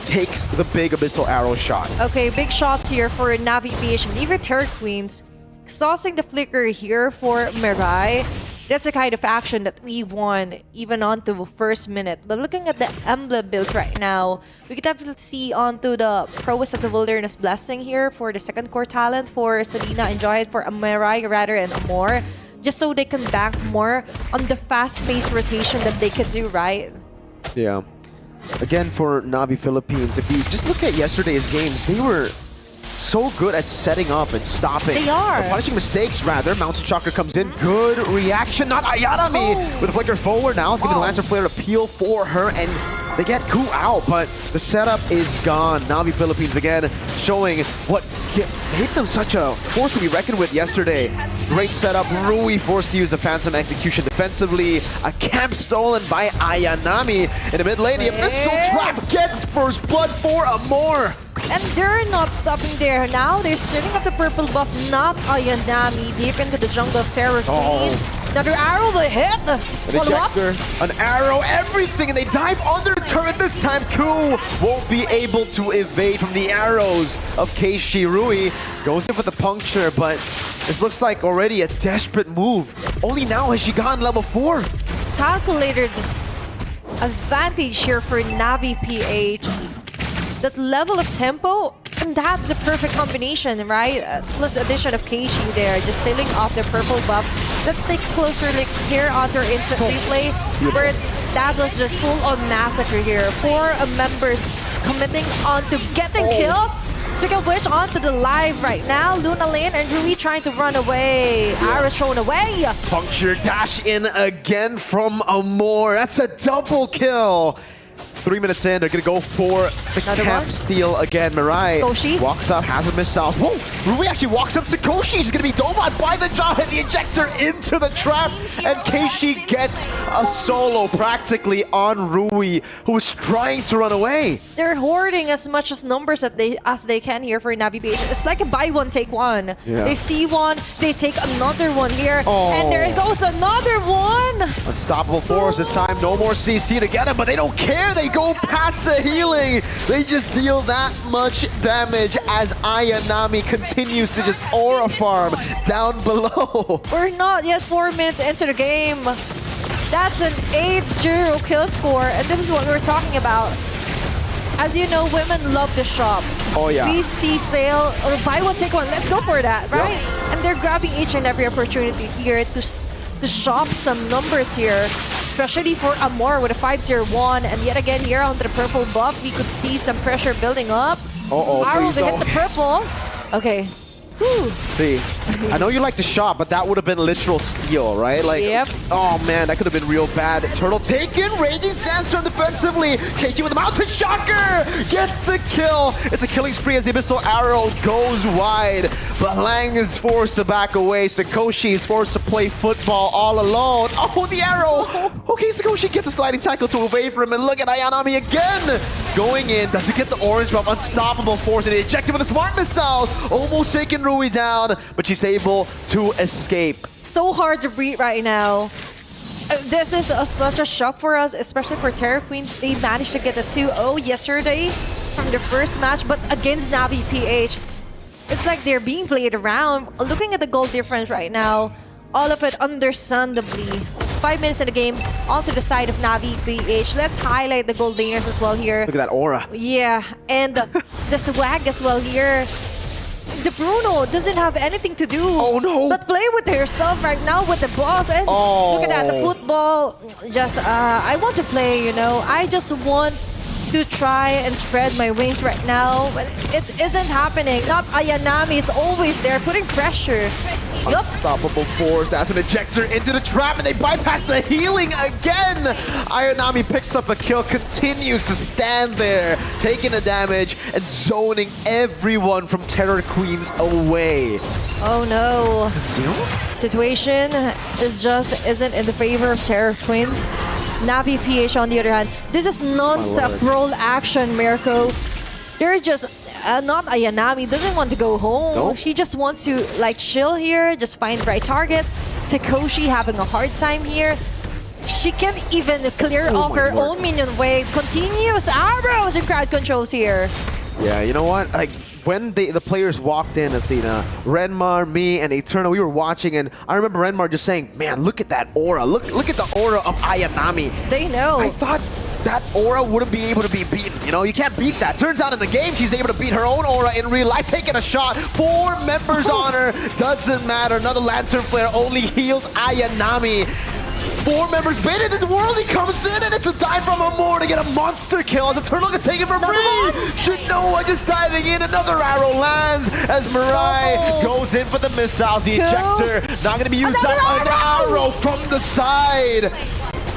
takes the big Abyssal Arrow shot. Okay, big shots here for Navi PH and even Terror Queens. Exhausting the flicker here for Mirai. That's the kind of action that we won even onto the first minute. But looking at the emblem build right now, we can definitely see onto the Prowess of the Wilderness Blessing here for the second core talent for Selena. Enjoy it for Mirai rather and Amor. Just so they can bank more on the fast-paced rotation that they could do, right? Yeah. Again, for Navi Philippines, if you just look at yesterday's games, they were so good at setting up and stopping. They are. Or punishing mistakes, rather. Mountain Chakra comes in. Good reaction. Not Ayanami with a flicker forward now. It's giving the Lantern Flare a peel for her, and they get Ku out, but the setup is gone. Navi Philippines again showing what made them such a force to be reckoned with yesterday. Great setup. Rui forced to use the Phantom Execution defensively. A camp stolen by Ayanami in the mid lane. The Abyssal Trap gets first blood for Amor. And they're not stopping there. Now they're stirring up the purple buff, not Ayanami, deep into the jungle of Terror Queens. Another arrow will hit. An ejector, an arrow, everything, and they dive under the turret this time. Ku won't be able to evade from the arrows of Keishi. Rui goes in for the puncture, but this looks like already a desperate move. Only now has she gotten level 4. Calculated advantage here for Navi PH. That level of tempo, and that's the perfect combination, right? Plus addition of Keishi there, just stealing off the purple buff. Let's take a closer look here on their instant replay, where that was just full-on massacre here. 4 members committing on to getting kills. Speaking of which, on to the live right now. Lunalyn and Rui trying to run away. Arrows thrown away. Puncture dash in again from Amor. That's a double kill. 3 minutes in, they're gonna go for the camp steal again. Mirai walks up, has a missile. Whoa! Rui actually walks up to Koshi. He's gonna be dove on by the jaw, hit the ejector into the trap, and Keishi gets a solo practically on Rui, who was trying to run away. They're hoarding as much as numbers as they can here for Navi PH. It's like a buy one, take one. Yeah. They see one, they take another one here, and there goes another one. Unstoppable force this time. No more CC to get him, but they don't care. They go past the healing. They just deal that much damage as Ayanami continues to just aura farm down below. We're not yet 4 minutes into the game. That's an 8-0 kill score, and this is what we're talking about. As you know, women love to shop. Oh yeah. We see sale or buy one, take one. Let's go for that, right? Yep. And they're grabbing each and every opportunity here to shop some numbers here, especially for Amor with a 5-0-1. And yet again here on the purple buff, we could see some pressure building up. Arrow to hit the purple. Okay. Whew. See, I know you like to shop, but that would have been literal steal, right? Like, oh man, that could have been real bad. Turtle taken, Raging Sandstorm defensively. KG with the Mountain Shocker gets the kill. It's a killing spree as the Abyssal Arrow goes wide, but Lang is forced to back away. Sakoshi is forced to play football all alone. Oh, the arrow. Okay, Sakoshi gets a sliding tackle to away from him, and look at Ayanami again. Going in, does it get the orange buff? Unstoppable force, and the ejected with a smart missile. Almost taken Rui down, but she's able to escape. So hard to breathe right now. This is such a shock for us, especially for Terra Queens. They managed to get a 2-0 yesterday from the first match, but against Navi PH, it's like they're being played around. Looking at the goal difference right now, all of it understandably. 5 minutes in the game, onto the side of Navi PH. Let's highlight the goal laners as well here. Look at that aura. Yeah, and the swag as well here. The Bruno doesn't have anything to do. Oh no! But play with herself right now with the boss. And look at that, the football. Just I want to play, you know. I just want to try and spread my wings right now, but it isn't happening. Not Ayanami is always there, putting pressure. Unstoppable force. That's an ejector into the trap, and they bypass the healing again. Ayanami picks up a kill, continues to stand there, taking the damage and zoning everyone from Terror Queens away. Oh no. Conceal? Situation isn't in the favor of Terror Queens. Navi PH on the other hand, this is non-stop roll action, Mirko. They're just not Ayanami doesn't want to go home. Nope. She just wants to like chill here, just find the right targets. Sakoshi having a hard time here. She can't even clear off her own minion wave. Continuous arrows and crowd controls here. Yeah, you know what? Like when the players walked in, Athena, Renmar, me, and Eternal, we were watching, and I remember Renmar just saying, "Man, look at that aura! Look at the aura of Ayanami." They know. I thought that aura wouldn't be able to be beaten. You know, you can't beat that. Turns out in the game, she's able to beat her own aura in real life, taking a shot. 4 members on her. Doesn't matter. Another Lantern Flare only heals Ayanami. 4 members baited this world. He comes in, and it's a dive from Amor to get a monster kill as Eternal gets taken for free. Shinoa just diving in. Another arrow lands as Mirai goes in for the missiles. The ejector not going to be used up. An arrow from the side.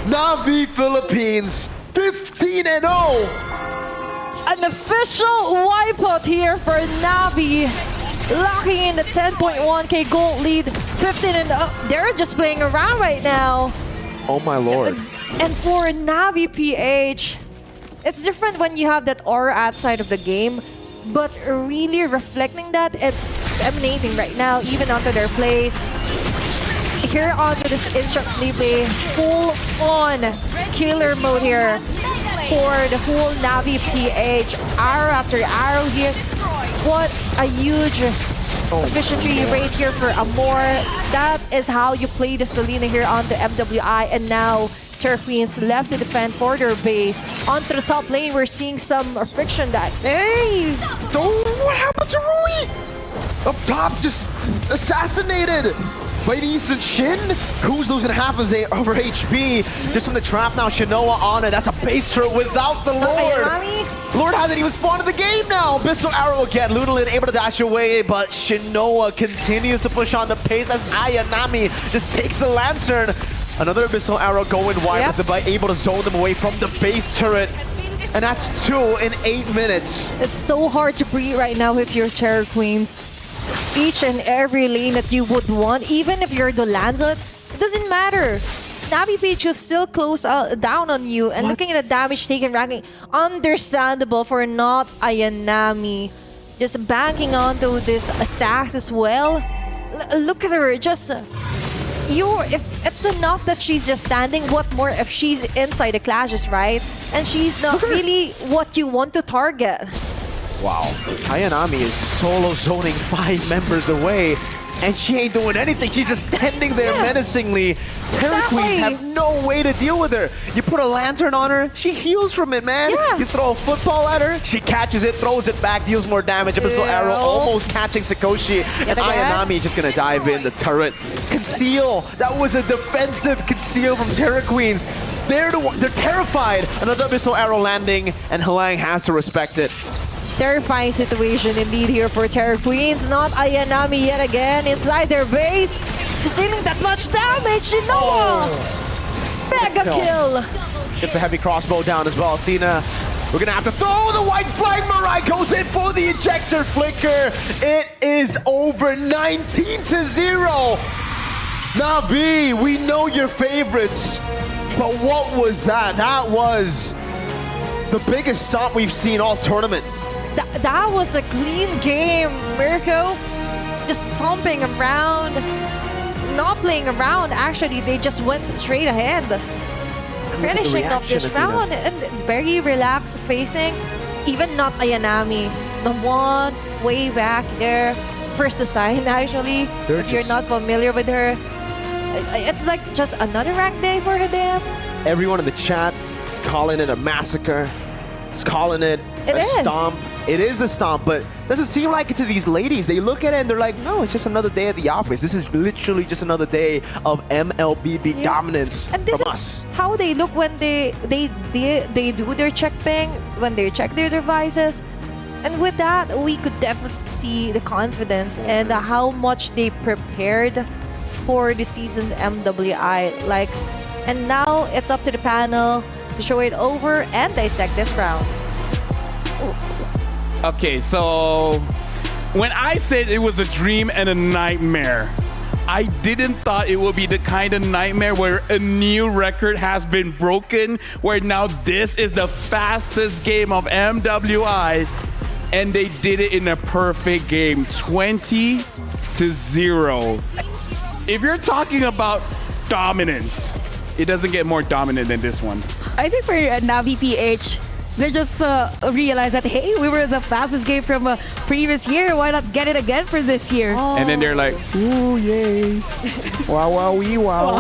Navi Philippines 15-0. An official wipeout here for Navi. Locking in the 10.1k gold lead. 15-0. They're just playing around right now. Oh my lord. And for Navi PH, it's different when you have that aura outside of the game, but really reflecting that, it's emanating right now, even onto their plays. Here onto this instant replay, full on killer mode here for the whole Navi PH. Arrow after arrow here. What a huge efficiency rate here for Amor. That is how you play the Selena here on the MWI, and now Terror Queens left to defend for their base. Onto the top lane, we're seeing some friction that... Hey! Oh, what happened to Rui? Up top, just assassinated by the Eastern Shin. Who's losing half of her HP just from the trap now. Shinoa on it. That's a base turret without the Lord. Lord hasn't even spawned in the game now. Abyssal Arrow again. Lunalin able to dash away, but Shinoa continues to push on the pace as Ayanami just takes the Lantern. Another Abyssal Arrow going wide. Was able to zone them away from the base turret. And that's 2 in 8 minutes. It's so hard to breathe right now with your Terror Queens. Each and every lane that you would want, even if you're the Lanzot, it doesn't matter. Navi PH will still close down on you, and looking at the damage taken ranking, understandable for not Ayanami. Just banking onto this stacks as well. Look at her, just if it's enough that she's just standing, what more if she's inside the clashes, right? And she's not really what you want to target. Wow. Ayanami is solo zoning 5 members away, and she ain't doing anything. She's just standing there menacingly. Terror Queens have no way to deal with her. You put a lantern on her, she heals from it, man. You throw a football at her, she catches it, throws it back, deals more damage. Abyssal Arrow almost catching Sakoshi, and Ayanami just gonna dive in the turret. Conceal. That was a defensive conceal from Terror Queens. They're terrified. Another Abyssal Arrow landing, and Halang has to respect it. Terrifying situation indeed here for Terror Queens. Not Ayanami yet again inside their base. Just dealing that much damage. Shinoa! Mega kill! Gets a heavy crossbow down as well. Athena, we're gonna have to throw the white flag. Mirai goes in for the ejector flicker. It is over 19-0. Navi, we know your favorites, but what was that? That was the biggest stomp we've seen all tournament. That was a clean game, Mirko. Just stomping around. not playing around. Actually, they just went straight ahead. Finishing up reaction, this Athena. round and very relaxed facing. Even not Ayanami, the one way back there. First to sign, actually. They're If you're just- not familiar with her, it's like just another rank day for them. Everyone in the chat is calling it a massacre. It's calling it It a is. stomp. It is a stomp, but doesn't seem like it to these ladies. They look at it and they're like, no, it's just another day at the office. This is literally just another day of MLBB dominance And this from is us. how they look when they do their check ping, when they check their devices. And with that, we could definitely see the confidence and how much they prepared for the season's MWI. And now it's up to the panel to show it over and dissect this round. Okay, so when I said it was a dream and a nightmare, I didn't thought it would be the kind of nightmare where a new record has been broken, where now this is the fastest game of MWI, and they did it in a perfect game, 20-0. If you're talking about dominance, it doesn't get more dominant than this one. I think for Navi PH, they just realized that, hey, we were the fastest game from previous year. Why not get it again for this year? And then they're like, ooh, yay. Wow, wow, wee, wow.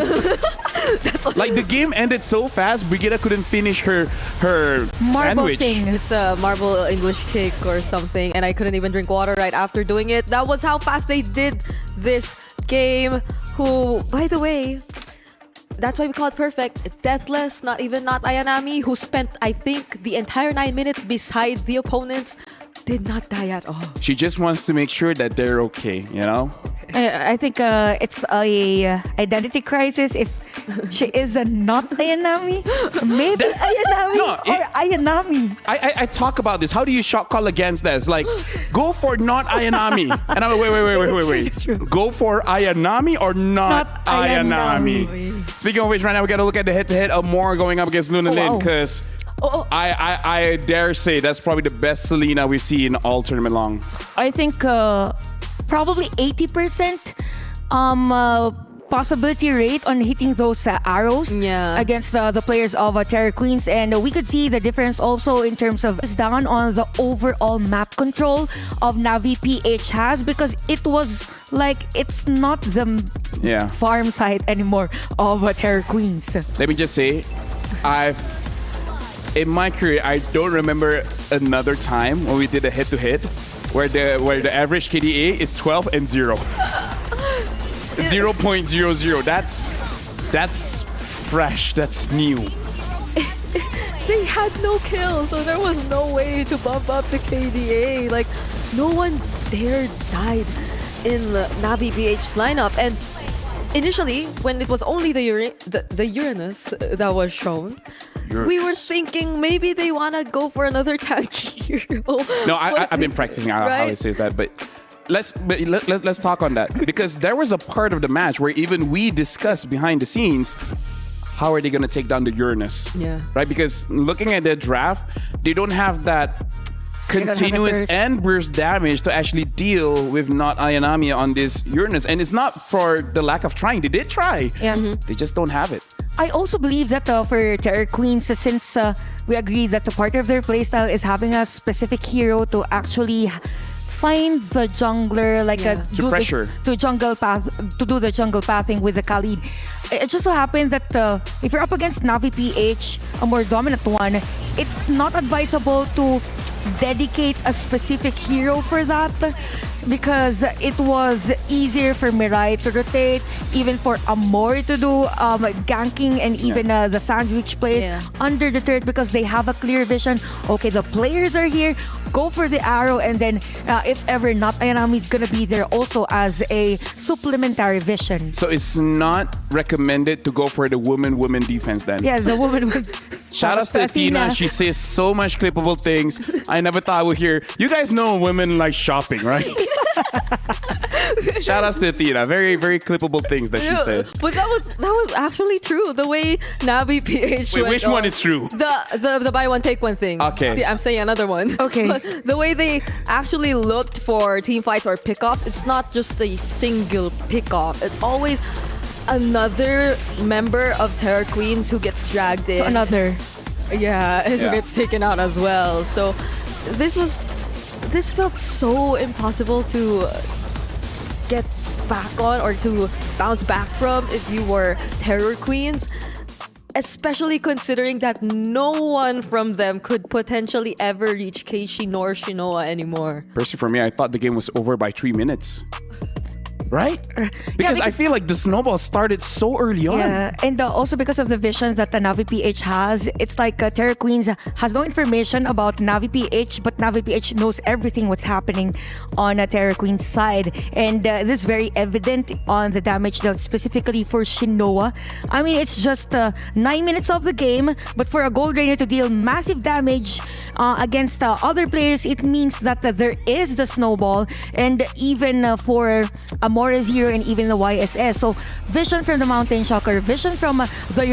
Like the game ended so fast, Brigida couldn't finish her Marble sandwich. thing. It's a marble English cake or something, and I couldn't even drink water right after doing it. That was how fast they did this game. Who, by the way, that's why we call it perfect. Deathless, not Ayanami, who spent, I think, the entire 9 minutes beside the opponents, did not die at all. She just wants to make sure that they're okay, you know? I think it's a identity crisis if she is not Ayanami. Maybe Ayanami or Ayanami. I talk about this. How do you shot call against this? Like, go for not Ayanami. And I'm like, wait. Go for Ayanami or not Ayanami? Speaking of which, right now we got to look at the head-to-head of Moore going up against Luna Lin, because I dare say that's probably the best Selena we've seen all tournament long. I think probably 80% possibility rate on hitting those arrows against the players of Terror Queens, and we could see the difference also in terms of it's down on the overall map control of Navi PH has, because it was like it's not the farm side anymore of Terror Queens. Let me just say, in my career, I don't remember another time when we did a head-to-head where the average KDA is 12 and 0. 0.00. That's fresh. That's new. They had no kills, so there was no way to bump up the KDA. Like, no one there died in Navi BH's lineup. And initially, when it was only the Uranus that was shown, we were thinking maybe they want to go for another tank hero. No, I've been practicing how he says that, but let's talk on that, because there was a part of the match where even we discussed behind the scenes, how are they going to take down the Uranus? Yeah. Right? Because looking at the draft, they don't have that continuous and burst damage to actually deal with not Ayanami on this Uranus. And it's not for the lack of trying. They did try. Yeah. They just don't have it. I also believe that for Terror Queens, since we agreed that the part of their playstyle is having a specific hero to actually find the jungler, like To pressure. to do the jungle pathing with the Khalid. It just so happened that if you're up against Navi PH, a more dominant one, it's not advisable to dedicate a specific hero for that, because it was easier for Mirai to rotate, even for Amor to do ganking and even the sandwich plays under the turret, because they have a clear vision. Okay, the players are here, go for the arrow, and then if ever not, Ayanami is gonna be there also as a supplementary vision. So it's not recommended to go for the woman defense then? Yeah, the woman Shout out to Athena. She says so much clippable things. I never thought I would hear. You guys know women like shopping, right? Shout out to Tina. Very, very clippable things that she says. But that was actually true. The way Navi PH Wait, went which one on. is true? The buy one take one thing. Okay. See, I'm saying another one. Okay. But the way they actually looked for team fights or pickoffs, it's not just a single pickoff. It's always another member of Terror Queens who gets dragged in. Another. Yeah, and who Yeah. gets taken out as well. So this felt so impossible to get back on or to bounce back from if you were Terror Queens, especially considering that no one from them could potentially ever reach Keishi nor Shinoa anymore. Personally, for me, I thought the game was over by 3 minutes. Right? Because I feel like the snowball started so early on. Yeah, and also because of the vision that the Navi PH has, it's like Terror Queens has no information about Navi PH, but Navi PH knows everything what's happening on Terror Queen's side. And this is very evident on the damage dealt specifically for Shinoa. I mean, it's just 9 minutes of the game, but for a Gold Rainer to deal massive damage against other players, it means that there is the snowball. And even for Morris Hero and even the YSS. So vision from the Mountain Shocker, vision from the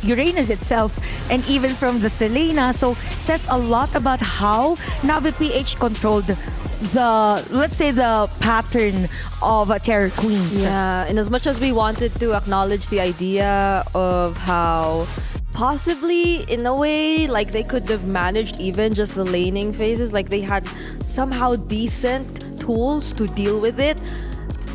Uranus itself, and even from the Selena. So says a lot about how Navi PH controlled let's say the pattern of Terror Queens. Yeah, and as much as we wanted to acknowledge the idea of how possibly in a way like they could have managed even just the laning phases, like they had somehow decent tools to deal with it,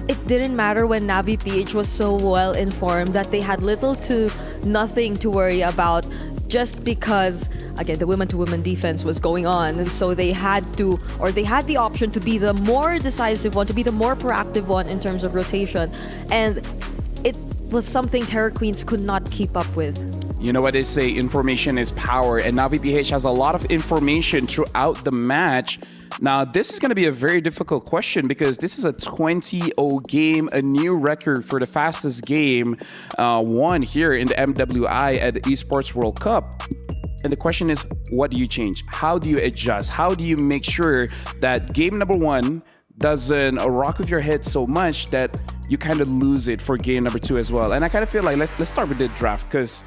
it didn't matter when Navi PH was so well informed that they had little to nothing to worry about, just because again the women to women defense was going on, and so they had the option to be the more decisive one, to be the more proactive one in terms of rotation, and it was something Terror Queens could not keep up with. You know what they say, information is power, and Navi PH has a lot of information throughout the match. Now, this is going to be a very difficult question because this is a 20-0 game, a new record for the fastest game won here in the MWI at the Esports World Cup. And the question is, what do you change? How do you adjust? How do you make sure that game number one doesn't rock with your head so much that you kind of lose it for game number two as well? And I kind of feel like let's start with the draft, because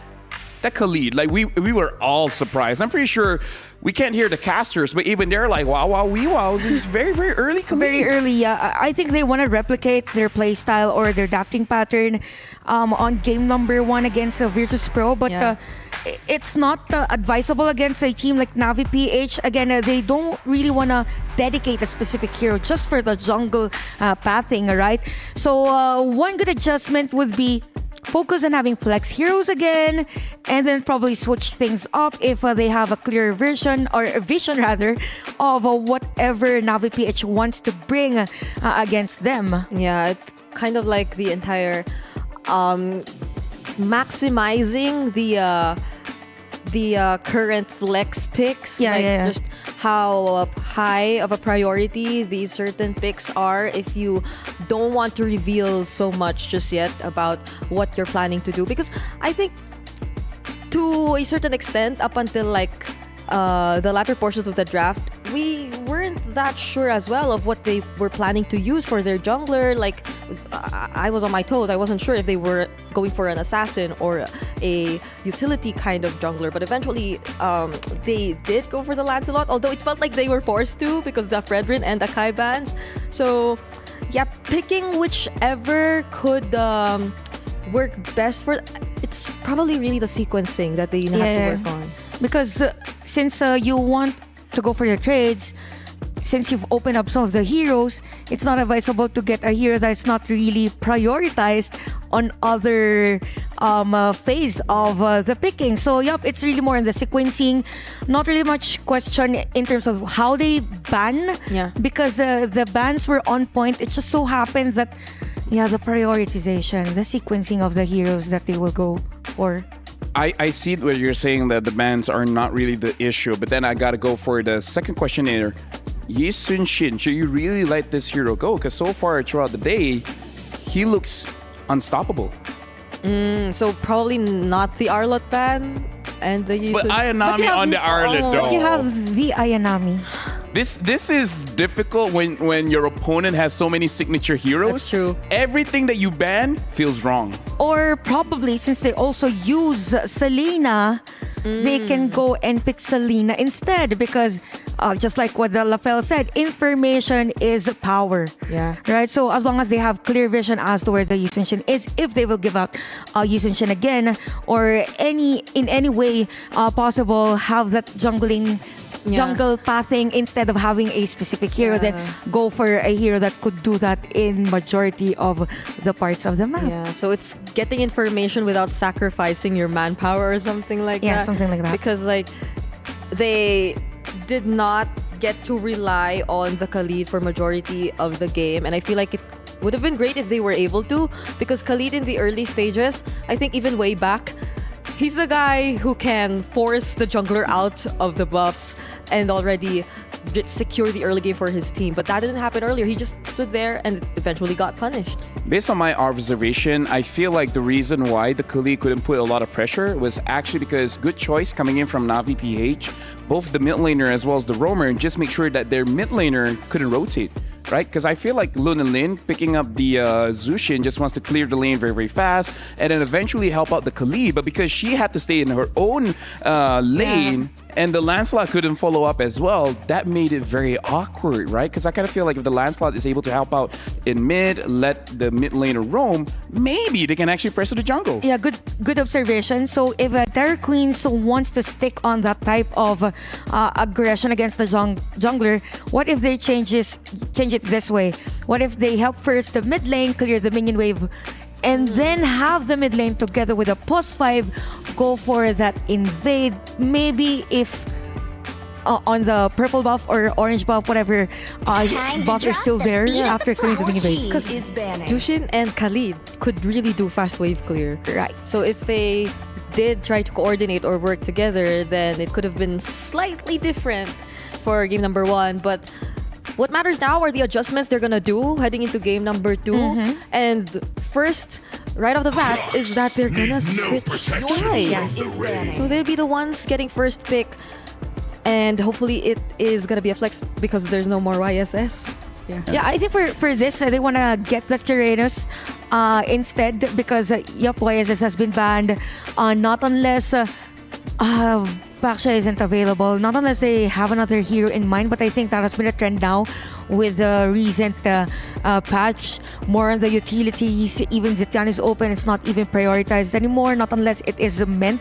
that Khalid, like we were all surprised. I'm pretty sure we can't hear the casters, but even they're like, wow, wow, wee, wow. This is very, very early Khalid. Very early, yeah. I think they want to replicate their play style or their drafting pattern on game number one against Virtus Pro, but it's not advisable against a team like Navi PH. Again, they don't really want to dedicate a specific hero just for the jungle pathing, right? So one good adjustment would be focus on having flex heroes again, and then probably switch things up if they have a clear vision rather of whatever Navi PH wants to bring against them. Yeah, it's kind of like the entire maximizing the current flex picks, just how high of a priority these certain picks are if you don't want to reveal so much just yet about what you're planning to do, because I think to a certain extent up until like the latter portions of the draft, we weren't that sure as well of what they were planning to use for their jungler. Like I was on my toes. I wasn't sure if they were going for an assassin or a utility kind of jungler, but eventually they did go for the Lancelot, although it felt like they were forced to because the Fredrin and the Kai bans. So yeah, picking whichever could work best for, it's probably really the sequencing that they have to work on. Because since you want to go for your trades, since you've opened up some of the heroes, it's not advisable to get a hero that's not really prioritized on other phase of the picking. So yep, it's really more in the sequencing. Not really much question in terms of how they ban, because the bans were on point. It just so happens that the prioritization, the sequencing of the heroes that they will go for. I see where you're saying that the bans are not really the issue, but then I gotta go for the second question here. Yi Sun Shin, should you really let this hero go? Because so far throughout the day, he looks unstoppable. So probably not the Arlot ban and the Yi Sun. But Ayanami on the Arlot though. You have the Ayanami. This is difficult when your opponent has so many signature heroes. That's true. Everything that you ban feels wrong. Or probably since they also use Selena, they can go and pick Selena instead because just like what the LaFell said, information is power. Yeah. Right? So as long as they have clear vision as to where the Yusin is, if they will give out Yusin again or in any way possible have that jungle pathing instead of having a specific hero, then go for a hero that could do that in majority of the parts of the map. Yeah, so it's getting information without sacrificing your manpower or something like that. Yeah, something like that. Because like they did not get to rely on the Khalid for majority of the game, and I feel like it would have been great if they were able to, because Khalid in the early stages, I think even way back, he's the guy who can force the jungler out of the buffs and already secure the early game for his team. But that didn't happen earlier. He just stood there and eventually got punished. Based on my observation, I feel like the reason why the Khalid couldn't put a lot of pressure was actually because good choice coming in from Navi PH, both the mid laner as well as the roamer, and just make sure that their mid laner couldn't rotate. Right? Because I feel like Luna Lin picking up the Zushin just wants to clear the lane very, very fast and then eventually help out the Khalid. But because she had to stay in her own lane and the Lancelot couldn't follow up as well, that made it very awkward, right? Because I kind of feel like if the Lancelot is able to help out in mid, let the mid laner roam, maybe they can actually press to the jungle. Yeah, good observation. So if Terror Queens wants to stick on that type of aggression against the jungler, what if they change it this way? What if they help first the mid lane clear the minion wave and then have the mid lane together with a +5 go for that invade? Maybe if on the purple buff or orange buff, whatever buff is still there after clearing the minion wave. Because Jushin and Khalid could really do fast wave clear. Right. So if they did try to coordinate or work together, then it could have been slightly different for game number 1. But what matters now are the adjustments they're gonna do heading into game number 2. And first, right off the bat, is that they're gonna switch sides. So they'll be the ones getting first pick. And hopefully it is gonna be a flex because there's no more YSS. Yeah, I think for this, they want to get the Tyrannus instead because YSS has been banned. Not unless Baksha isn't available, not unless they have another hero in mind, but I think that has been a trend now with the recent patch. More on the utilities, even Zitian is open, it's not even prioritized anymore, not unless it is meant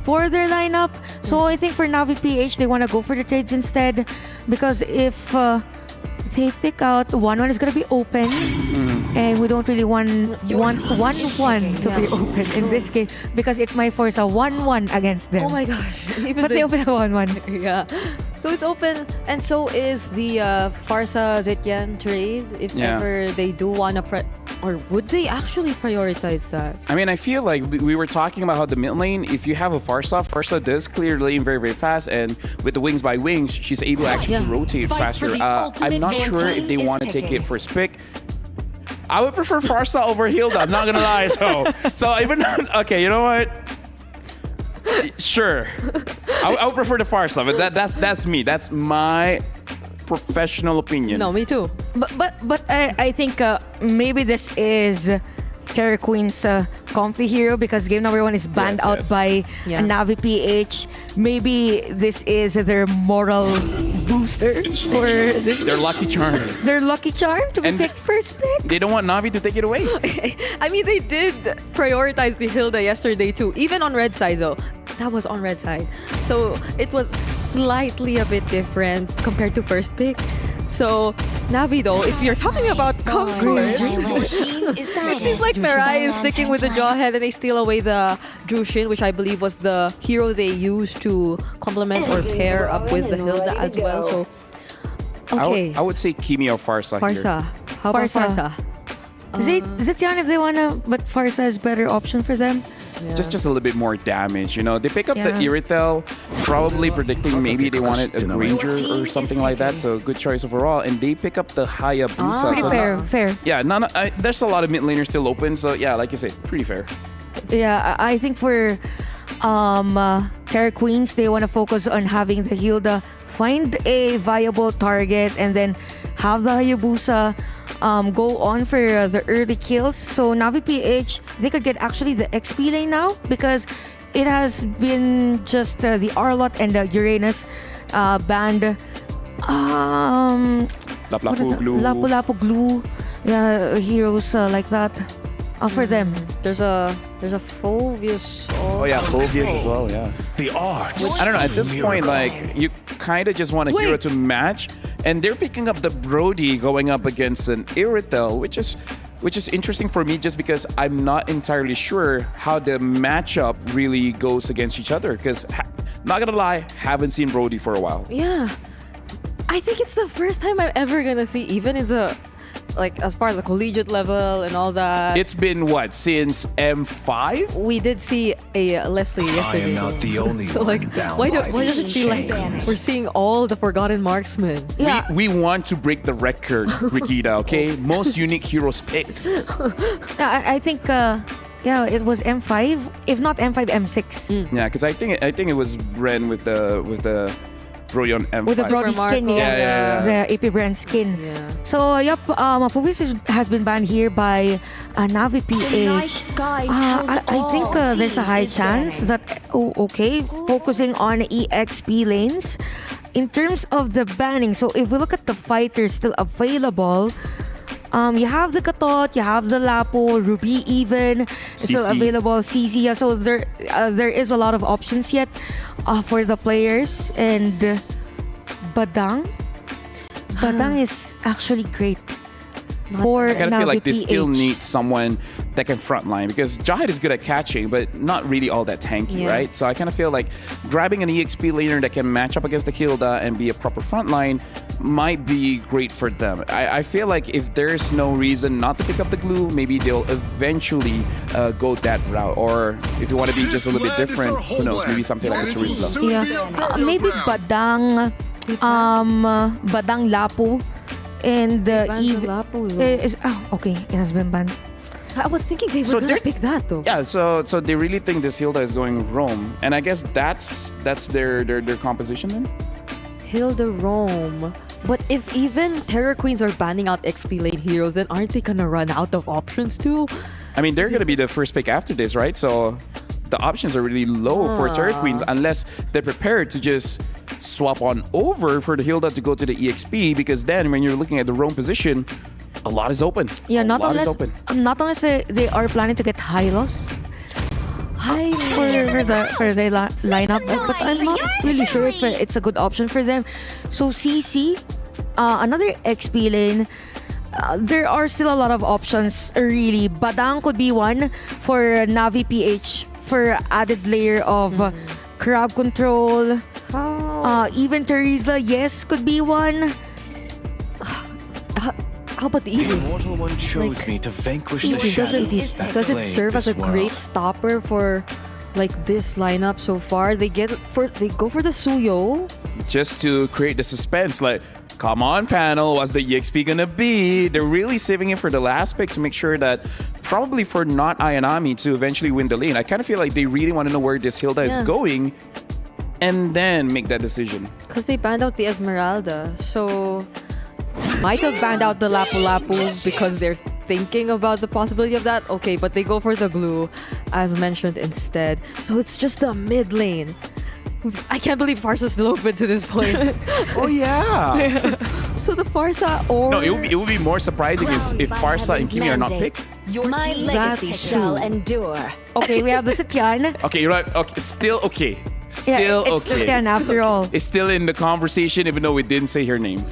for their lineup. So I think for Navi PH, they want to go for the trades instead, because if they pick out 1-1 is going to be open, and we don't really want 1-1 to be open in this game because it might force a 1-1 against them. Oh my gosh. But they open a 1-1. Yeah. So it's open, and so is the Farsa Zetian trade. If ever they do want to or would they actually prioritize that? I mean, I feel like we were talking about how the mid lane, if you have a Farsa does clear the lane very, very fast, and with the wings by wings, she's able to actually rotate faster. I'm not sure if they want to take it first pick. I would prefer Farsa over Hilda, I'm not gonna lie though. So even, okay, you know what? Sure. I would prefer the Farsa, but that's me. That's my professional opinion. No, me too. But I think maybe this is Terror Queen's comfy hero because game number 1 is banned out by Navi PH. Maybe this is their moral booster for this. Their lucky charm. Their lucky charm to be picked first pick. They don't want Navi to take it away. I mean, they did prioritize the Hilda yesterday too, even on red side though. That was on red side. So it was slightly a bit different compared to first pick. So Navi though, if you're talking about comfort, it seems like Mirai is sticking with the Jawhead and they steal away the Jushin, which I believe was the hero they used to complement or pair up with the Hilda as well. So okay. I would say Kimi or Farsa here. Farsa. How about Farsa? Zetian if they wanna, but Farsa is better option for them. Just a little bit more damage, you know. They pick up the Irritel, probably predicting maybe they wanted a Granger or something like that. So good choice overall. And they pick up the Hayabusa. Pretty fair. Yeah, there's a lot of mid laners still open. So yeah, like you said, pretty fair. Yeah, I think for Terror Queens, they want to focus on having the Hilda find a viable target and then have the Hayabusa go on for the early kills. So Navi PH, they could get actually the XP lane now because it has been just the Arlot and the Uranus banned. Lapu-Lapu glue. Yeah, heroes like that. For them. There's a Phoveus. Oh yeah, Phoveus as well. Yeah. The art. I don't know. At this point, like you kind of just want a hero to match, and they're picking up the Brody going up against an Irritel, which is interesting for me just because I'm not entirely sure how the matchup really goes against each other. Because not gonna lie, haven't seen Brody for a while. Yeah. I think it's the first time I'm ever gonna see, even in the, like, as far as the collegiate level and all that. It's been what, since M5? We did see a Leslie yesterday. I am not the only so one like, bound why by does it these feel like chains. we're seeing all the forgotten marksmen? Yeah. We want to break the record, Rikita, okay? Most unique heroes picked. I think it was M5, if not M5, M6. Yeah, because I think it was Bren with the Brody on M5. With the Brody skin, the AP brand skin. Yeah. So, Phoveus has been banned here by Navi PH. I think there's a high chance that, focusing on EXP lanes. In terms of the banning, so if we look at the fighters still available, you have the Katot, you have the Lapo, Ruby even still available, CC. So there is a lot of options yet for the players. And Badang is actually great for I kind of feel like they Navi still PH. need someone that can frontline because Jahid is good at catching, but not really all that tanky, Yeah. right? So I kind of feel like grabbing an EXP laner that can match up against the Hilda and be a proper frontline might be great for them. I feel like if there's no reason not to pick up the glue, maybe they'll eventually go that route. Or if you want to be just a little bit different, who knows, maybe something like a Charizla. Yeah, maybe Badang Lapu and okay, it has been banned. I was thinking they were gonna pick that though. Yeah, so they really think this Hilda is going Rome, and I guess that's their composition then. Hilda Rome. But if even Terror Queens are banning out XP lane heroes, then aren't they gonna run out of options too? I mean, they're gonna be the first pick after this, right? So the options are really low for Turret Queens unless they're prepared to just swap on over for the Hilda to go to the EXP, because then when you're looking at the Rome position, a lot is open. Yeah, not is unless they are planning to get Hylos. For the lineup, but I'm not really sure if it's a good option for them. So CC, another XP lane. There are still a lot of options, really. Badang could be one for Navi PH for added layer of crowd control. Even Terizla, yes, could be one. How about the Eevee? Immortal One chose me to vanquish the shadows that Does it plague serve as a this great world. stopper for like this lineup so far? They go for the Suyo. Just to create the suspense, like, come on, panel, what's the EXP gonna be? They're really saving it for the last pick to make sure that, probably for not Ayanami to eventually win the lane. I kind of feel like they really want to know where this Hilda is going and then make that decision. Because they banned out the Esmeralda, so might have banned out the Lapu-Lapu because they're thinking about the possibility of that. Okay, but they go for the glue, as mentioned, instead. So it's just the mid lane. I can't believe Farsa's still open to this point. Oh yeah. So the Farsa or No, it would be more surprising if Farsa and Kimi are not picked. My legacy shall endure. Okay, we have the Sityan. Okay, you're right. Okay, still okay. Still it's okay. Sityan after all. It's still in the conversation, even though we didn't say her name.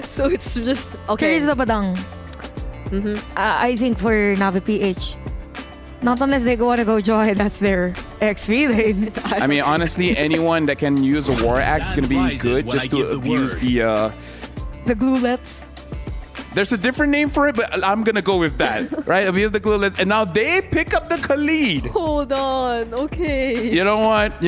So it's just okay. Teresa Badang. I think for Navi PH. Not unless they want to go Joy, that's their XP lane. I mean, honestly, anyone that can use a War Axe is going to be good just to abuse the gluelets. There's a different name for it, but I'm going to go with that, right? Abuse the gluelets. And now they pick up the Khalid. Hold on. Okay. You know what?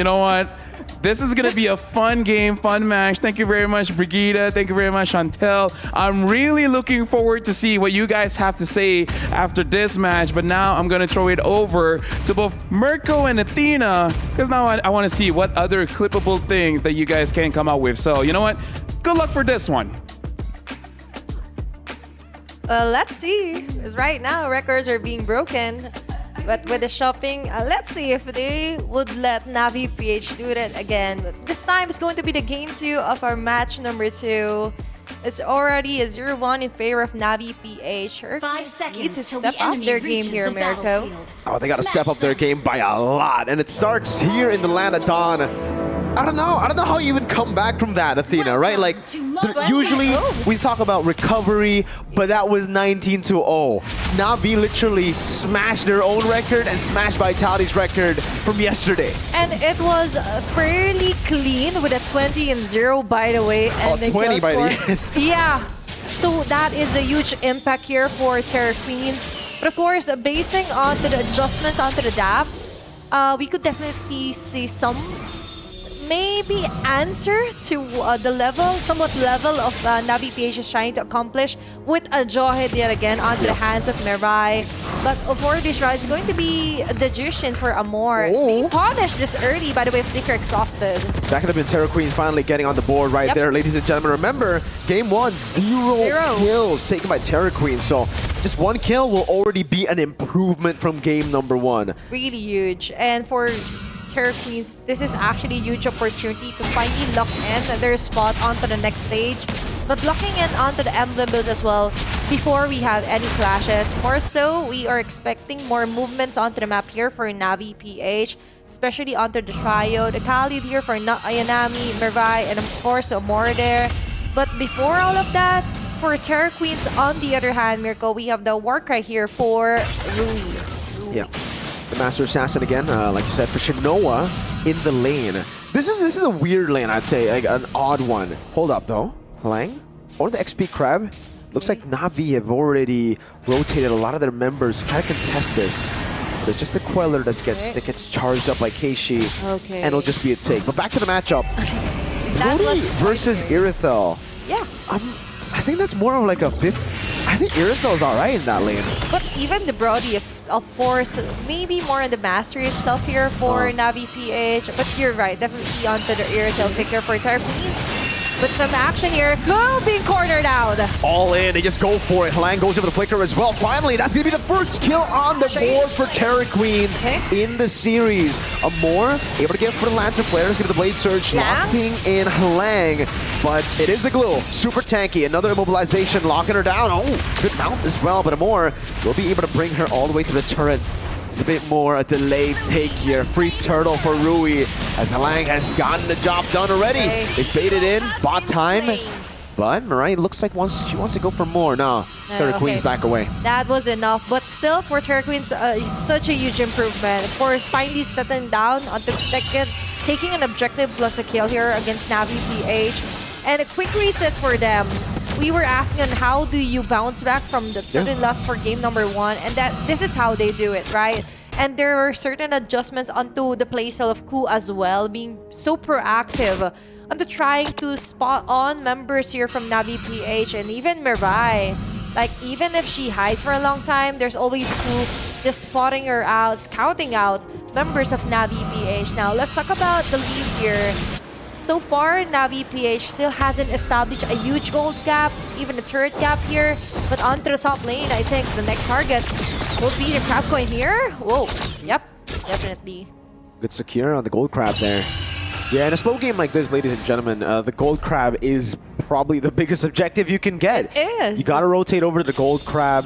This is gonna be a fun game, fun match. Thank you very much, Brigida. Thank you very much, Chantel. I'm really looking forward to see what you guys have to say after this match. But now I'm gonna throw it over to both Mirko and Athena, because now I want to see what other clippable things that you guys can come out with. So you know what? Good luck for this one. Let's see. Because right now, records are being broken. But with the shopping, let's see if they would let Navi PH do it again. But this time, it's going to be the game 2 of our match number 2. It's already a 0-1 in favor of Navi PH. 5 seconds need to till step the up enemy their game reaches here, the Mirko. battlefield. Oh, they got to step up their game by a lot. And it starts here in the land of Dawn. I don't know how you even come back from that, Athena, right? Like, usually we talk about recovery, but that was 19-0. Navi literally smashed their own record and smashed Vitality's record from yesterday. And it was fairly clean with a 20-0, by the way. And the 20 kill by the score- end. Yeah. So that is a huge impact here for Terra Queens. But of course, basing on the adjustments onto the DAP, we could definitely see some maybe answer to the somewhat level of Navi PH is trying to accomplish with a jawhead yet again onto the hands of Mirai. But for this round, it's going to be the Jushin for Amor. Being punished this early, by the way, if they're exhausted. That could have been Terra Queens finally getting on the board right there, ladies and gentlemen. Remember, game 1, 0 kills taken by Terra Queens. So just 1 kill will already be an improvement from game number 1. Really huge. And for Terra Queens, this is actually a huge opportunity to finally lock in their spot onto the next stage. But locking in onto the emblem builds as well before we have any clashes. More so, we are expecting more movements onto the map here for Navi PH, especially onto the trio. The Khalid here for Ayanami, Mirai, and of course, Amor there. But before all of that, for Terra Queens, on the other hand, Mirko, we have the Warcry here for Rui. Yeah. The Master Assassin again, like you said, for Shinoa in the lane. This is a weird lane, I'd say, like an odd one. Hold up though, Lang or the XP Crab. Looks like Navi have already rotated a lot of their members to try to contest this. So it's just the Queller that gets charged up by Keishi, and it'll just be a take. But back to the matchup. Brody versus Irithel. Yeah. I think that's more of like a fifth. I think Irithel's alright in that lane. But even the Brody, of course, maybe more on the mastery itself here for Navi PH. But you're right, definitely onto the Irithel pick here for Terra Queens. But some action here. Cool being cornered out. All in, they just go for it. Halang goes over the flicker as well. Finally, that's going to be the first kill on the board for Terra Queens in the series. Amor able to get for the Lancer Flare. Let's get the Blade Surge, locking in Halang. But it is a glue. Super tanky. Another immobilization, locking her down. Oh, good mount as well. But Amor will be able to bring her all the way to the turret. It's a bit more a delayed take here. Free turtle for Rui as Halang has gotten the job done already. They faded in, bought time. But Mirai looks like she wants to go for more. No, Terra Queens back away. That was enough. But still, for Terra Queens, such a huge improvement. Of course, finally settling down on the second, taking an objective plus a kill here against Navi PH. And a quick reset for them. We were asking how do you bounce back from the sudden loss for game number 1, and this is how they do it, right? And there were certain adjustments onto the playstyle of Ku as well, being so proactive onto trying to spot on members here from Navi PH and even Mirai. Like, even if she hides for a long time, there's always Ku just spotting her out, scouting out members of Navi PH. Now, let's talk about the lead here. So far, Navi PH still hasn't established a huge gold gap, even a turret gap here. But onto the top lane, I think the next target will be the Crab Coin here. Whoa, yep, definitely. Good secure on the Gold Crab there. Yeah, in a slow game like this, ladies and gentlemen, the Gold Crab is probably the biggest objective you can get. It is. You gotta rotate over to the Gold Crab,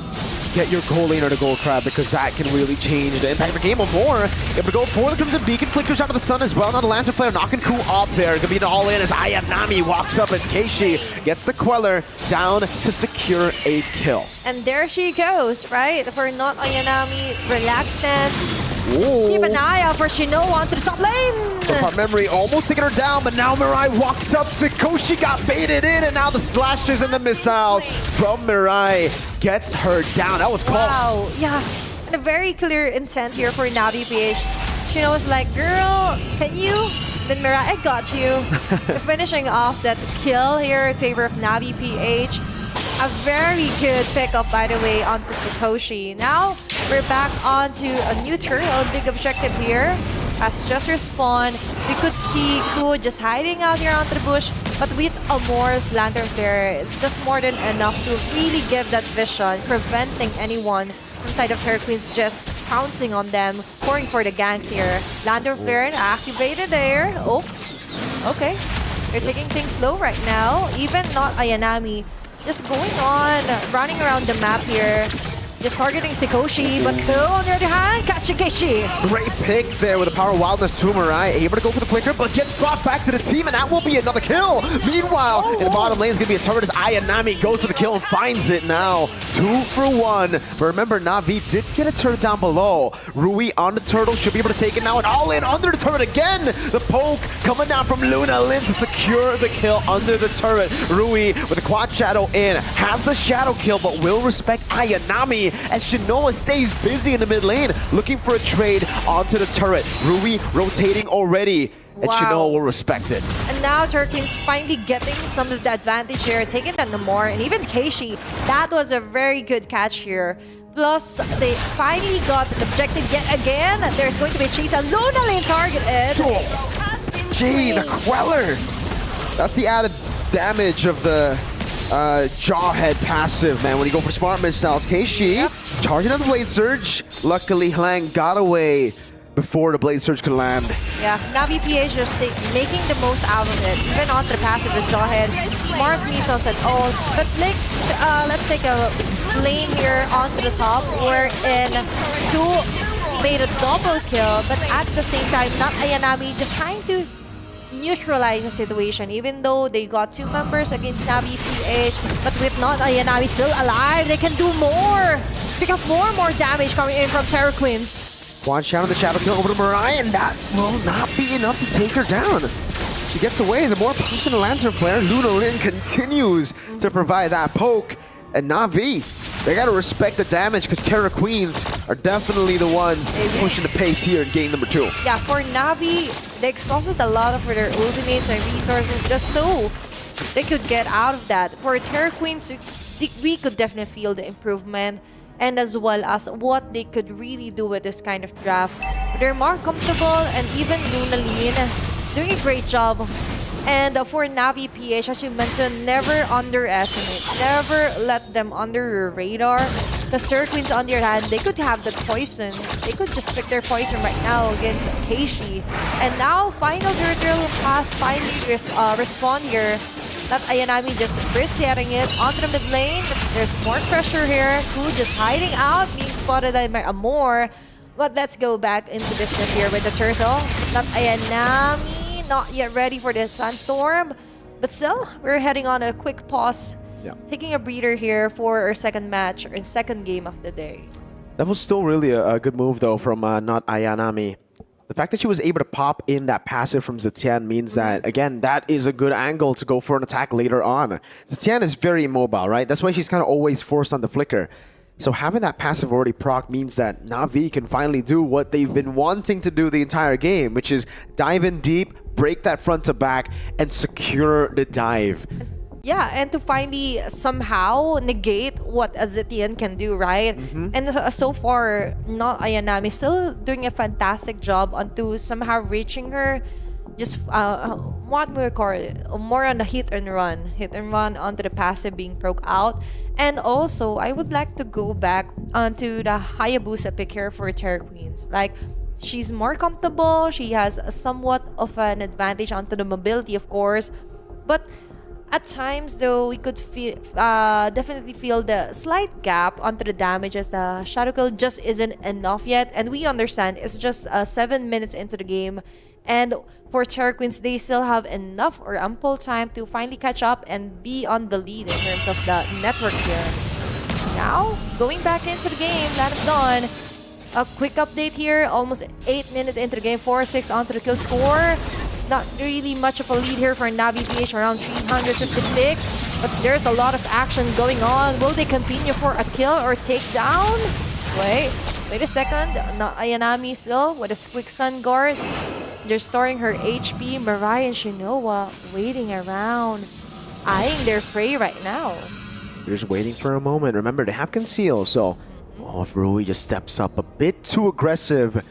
get your goal laner to Gold Crab, because that can really change the impact of the game or more. Able to go for the Crimson Beacon, flickers out of the stun as well. Now the Lancer Flare knocking Ku up there. Gonna be an all-in as Ayanami walks up and Keishi gets the Queller down to secure a kill. And there she goes, right? For not Ayanami, relaxed stance. Just keep an eye out for Shino onto the top lane. From memory, almost taking her down, but now Mirai walks up. Sakoshi got baited in, and now the slashes and the missiles from Mirai gets her down. That was close. Wow, yeah. And a very clear intent here for Navi PH. Shino was like, girl, can you Then Mirai got you. Finishing off that kill here in favor of Navi PH. A very good pickup, by the way, onto Satoshi. Now, we're back onto a new turtle. Big objective here. Has just respawned. We could see Ku just hiding out here onto the bush. But with Amor's Lantern Flare, it's just more than enough to really give that vision, preventing anyone from side of Terror Queens just pouncing on them, pouring for the ganks here. Lantern Flare activated there. Oh, okay. They're taking things slow right now. Even not Ayanami. Just going on, running around the map here. Just targeting Sikoshi, but on the other hand, Kachigeshi. Great pick there with the power of wildness to Mirai. Able to go for the flicker, but gets brought back to the team, and that will be another kill. Meanwhile, in the bottom lane is going to be a turret as Ayanami goes for the kill and finds it now. 2 for 1. But remember, Na'Vi did get a turret down below. Rui on the turtle, should be able to take it now, and all in under the turret again. The poke coming down from Luna Lin to secure the kill under the turret. Rui with the quad shadow in, has the shadow kill, but will respect Ayanami as Shinoa stays busy in the mid lane, looking for a trade onto the turret. Rui rotating already, and Shinoa will respect it. And now Turkins finally getting some of the advantage here, taking that Namor, and even Keishi. That was a very good catch here. Plus, they finally got the objective yet again. There's going to be a cheetah. Luna Lane targeted. Gee, the Queller! That's the added damage of the Jawhead passive, man. When you go for smart missiles, Keishi targeted on the Blade Surge. Luckily, Hlang got away before the Blade Surge could land. Yeah, Navi PH just making the most out of it. Even on the passive with Jawhead, smart missiles and all. But let's take a lane here onto the top, wherein Ku made a double kill, but at the same time, not Ayanami, just trying to neutralize the situation, even though they got 2 members against Navi PH, but with not Ayanami still alive, they can do more. Pick up more damage coming in from Terror Queens. Quad Shadow the Shadow kill over to Mirai, and that will not be enough to take her down. She gets away as a more pops in the Lantern Flare. Luna Lin continues to provide that poke, and Navi, they gotta respect the damage because Terror Queens are definitely the ones pushing the pace here in game number 2. Yeah, for Navi, they exhausted a lot of their ultimates and resources just so they could get out of that. For Terror Queens, we could definitely feel the improvement, and as well as what they could really do with this kind of draft. They're more comfortable, and even Luna Lin doing a great job. And for Navi PH, as you mentioned, never underestimate. Never let them under your radar. Because Terror Queens, on the other hand, they could have that poison. They could just pick their poison right now against Keishi. And now, final turtle has finally respawned here. That Ayanami just resetting it onto the mid lane. There's more pressure here. Ku just hiding out, being spotted by Amor. But let's go back into business here with the turtle. That Ayanami not yet ready for the Sandstorm, but still, we're heading on a quick pause, taking a breather here for our second match, or second game of the day. That was still really a good move, though, from not Ayanami. The fact that she was able to pop in that passive from Zetian means that, again, that is a good angle to go for an attack later on. Zetian is very immobile, right? That's why she's kind of always forced on the flicker. So having that passive already proc means that Na'Vi can finally do what they've been wanting to do the entire game, which is dive in deep, break that front to back, and secure the dive. Yeah, and to finally somehow negate what Azetian can do, right? And so far, not Ayanami still doing a fantastic job onto somehow reaching her. Just what we record more on the hit and run onto the passive being broke out. And also, I would like to go back onto the Hayabusa pick here for Terror Queens. Like, she's more comfortable. She has somewhat of an advantage onto the mobility, of course. But at times, though, we could feel, definitely feel the slight gap onto the damage as Shadow Kill just isn't enough yet. And we understand it's just 7 minutes into the game. And for Terror Queens, they still have enough or ample time to finally catch up and be on the lead in terms of the network here. Now, going back into the game, Land of Dawn. A quick update here, almost 8 minutes into the game, 4-6 onto the kill score. Not really much of a lead here for Navi PH, around 356. But there's a lot of action going on. Will they continue for a kill or takedown? Wait a second. Not Ayanami still with a quick sun guard. They're storing her HP. Mirai and Shinoa waiting around, eyeing their prey right now. They're just waiting for a moment. Remember, they have conceal, so if Rui just steps up a bit too aggressive,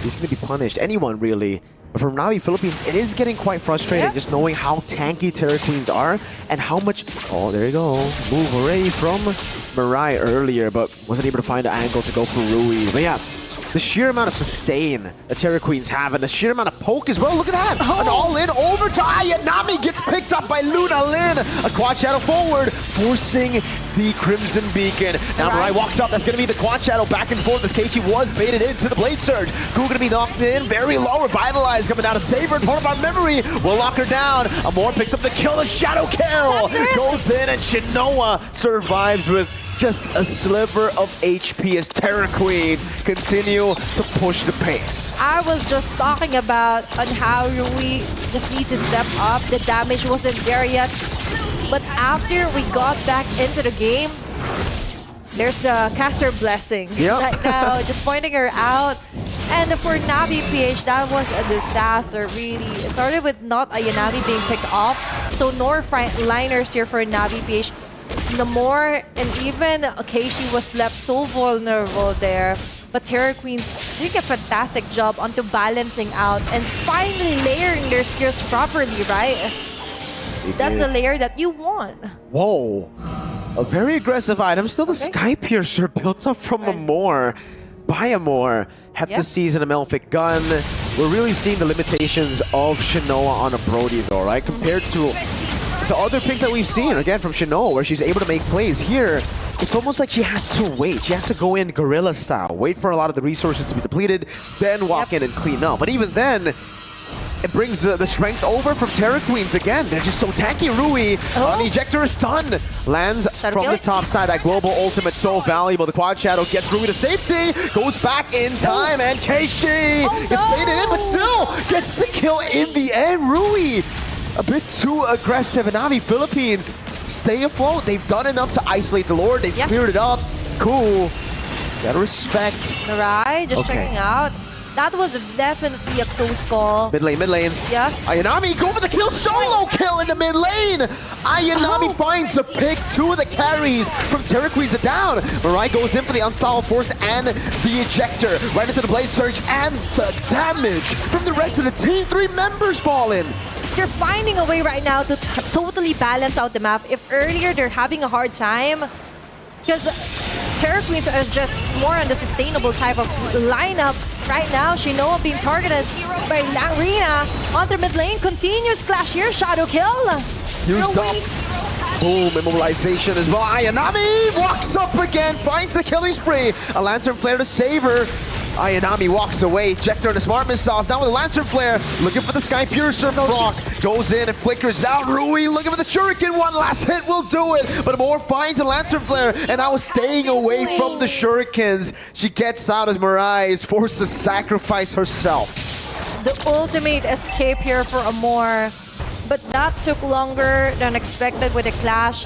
he's going to be punished. Anyone, really. But from Navi Philippines, it is getting quite frustrating just knowing how tanky Terra Queens are and how much... Oh, there you go. Move away from Mirai earlier, but wasn't able to find an angle to go for Rui. But yeah, the sheer amount of sustain the Terra Queens have and the sheer amount of poke as well. Look at that! An all-in over to Ayanami gets picked up by Luna Lin. A quad shadow forward, forcing the Crimson Beacon. Now Mirai walks up. That's going to be the quad shadow back and forth as Keiichi was baited into the Blade Surge. Ku going to be knocked in. Very low. Revitalized coming down to Saber. And part of our memory will lock her down. Amor picks up the kill. The shadow kill goes in, and Shinoa survives with just a sliver of HP as Terra Queens continue to push the pace. I was just talking about on how Rui just needs to step up. The damage wasn't there yet. But after we got back into the game, there's a caster blessing right now, just pointing her out. And for Navi PH, that was a disaster, really. It started with not Ayanami being picked off, so nor liners here for Navi PH. Namor and even Keiichi was left so vulnerable there. But Terra Queens doing a fantastic job onto balancing out and finally layering their skills properly, right? That's a layer that you want. Whoa. A very aggressive item. Still the Sky Piercer built up from Amor. By Amor. Heptaseas and a Malefic Gun. We're really seeing the limitations of Shinoa on a Brody though, right? Compared to the other picks that we've seen, again, from Shinoa, where she's able to make plays. Here, it's almost like she has to wait. She has to go in guerrilla style, wait for a lot of the resources to be depleted, then walk in and clean up. But even then, it brings the strength over from Terra Queens again. They're just so tanky. Rui on the ejector is stun. Lands from the top side. That global ultimate so valuable. The quad shadow gets Rui to safety. Goes back in time. And Keiichi gets baited in, but still gets the kill in the end. Rui a bit too aggressive. And Navi Philippines stay afloat. They've done enough to isolate the Lord. They've cleared it up. Cool. Gotta respect. Mirai just checking out. That was definitely a close call. Mid lane. Yeah. Ayanami, go for the kill. Solo kill in the mid lane. Ayanami finds a pick. Two of the carries from Terra Queens are down. Mirai goes in for the Unstoppable Force and the ejector. Right into the Blade Surge and the damage from the rest of the team. 3 members fall in. They're finding a way right now to totally balance out the map. If earlier they're having a hard time, because Terra Queens are just more on the sustainable type of lineup. Right now, Shinoa being targeted by Larina. On the mid lane, continuous clash here. Shadow kill. Used up. Boom, immobilization as well. Ayanami walks up again, finds the killing spree. A Lantern Flare to save her. Ayanami walks away. Ejector and the Smart Missiles. Now with a Lantern Flare, looking for the Sky Piercer. Brock goes in and flickers out. Rui looking for the Shuriken. One last hit will do it. But Amor finds a Lantern Flare, and now staying away from the Shurikens. She gets out as Mirai is forced to sacrifice herself. The ultimate escape here for Amor. But that took longer than expected with the clash.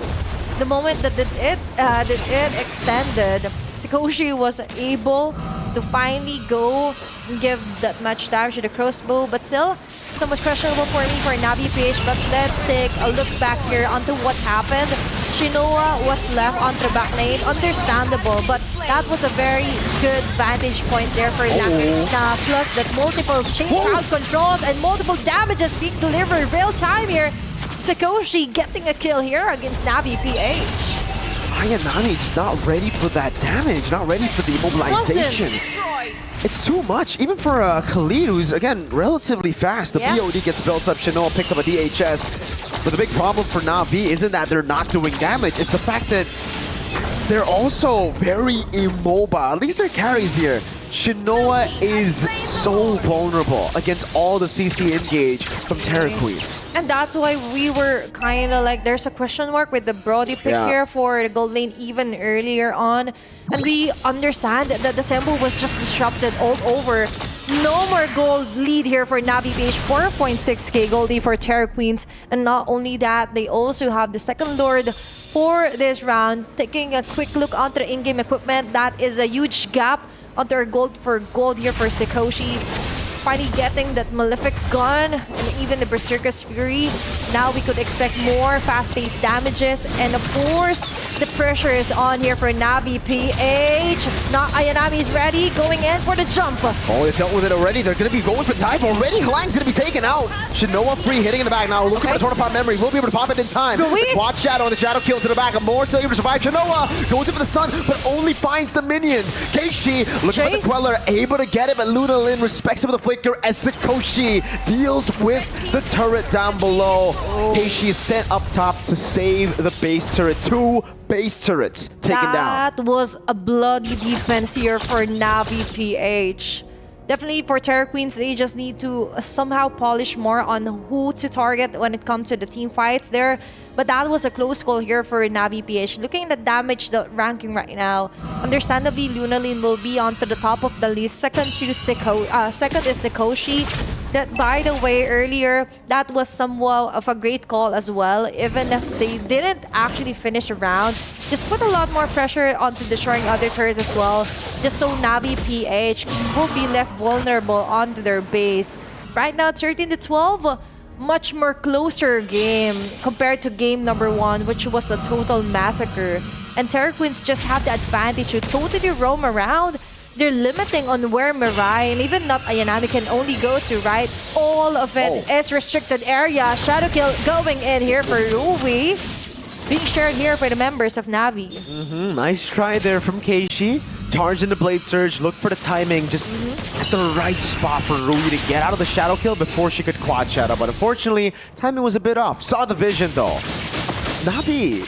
The moment that it extended, Sikoshi was able to finally go and give that much damage to the crossbow, but still somewhat questionable for me for Navi PH. But let's take a look back here onto what happened. Shinoa was left on the back lane, understandable, but that was a very good vantage point there for Navi. Plus that multiple chain crowd controls and multiple damages being delivered real time here. Sikoshi getting a kill here against Navi PH. Ayanami just not ready for that damage, not ready for the immobilization. It's too much, even for Khalid, who's, again, relatively fast. The BOD gets built up, Shinoa picks up a DHS. But the big problem for Navi isn't that they're not doing damage, it's the fact that they're also very immobile. At least their carries here. Shinoa is so vulnerable against all the CC engage from Terra Queens. And that's why we were kind of like, there's a question mark with the Brody pick here for the gold lane even earlier on. And we understand that the tempo was just disrupted all over. No more gold lead here for Navi PH, 4.6k goldie for Terra Queens. And not only that, they also have the second Lord for this round. Taking a quick look onto the in-game equipment, that is a huge gap onto our gold here for Sikoshi. finally getting that Malefic gun and even the Berserker's Fury. Now we could expect more fast-paced damages. And of course, the pressure is on here for Navi PH. Now Ayanami is ready, going in for the jump. Oh, they've dealt with it already. They're going to be going for the dive already. Halang's going to be taken out. Shinoa free, hitting in the back now. Looking for a torn apart memory. We'll be able to pop it in time. The quad shadow and the shadow kill to the back. More still able to survive. Shinoa goes in for the stun, but only finds the minions. Keishi looking for the Queller, able to get it, but Luna Lin respects him with the flicker as Sakoshi deals with the turret down below. Keishi is sent up top to save the base turret. 2 base turrets taken down. That was a bloody defense here for Navi PH. Definitely for Terra Queens, they just need to somehow polish more on who to target when it comes to the team fights there. But that was a close call here for Navi PH. Looking at the damage the ranking right now, understandably, Lunalin will be onto the top of the list. Second is Sakoshi. That, by the way, earlier, that was somewhat of a great call as well. Even if they didn't actually finish the round, just put a lot more pressure onto destroying other turrets as well, just so Navi PH will be left vulnerable onto their base. Right now, 13-12, much more closer game compared to game number 1, which was a total massacre. And Terra Queens just have the advantage to totally roam around. They're limiting on where Mirai and even not Ayanami can only go to, right? All of it is restricted area. Shadow kill going in here for Rui. Being shared here by the members of Navi. Nice try there from Keishi. Charge into Blade Surge, look for the timing, just at the right spot for Rui to get out of the Shadow kill before she could quad Shadow. But unfortunately, timing was a bit off. Saw the vision though. Navi,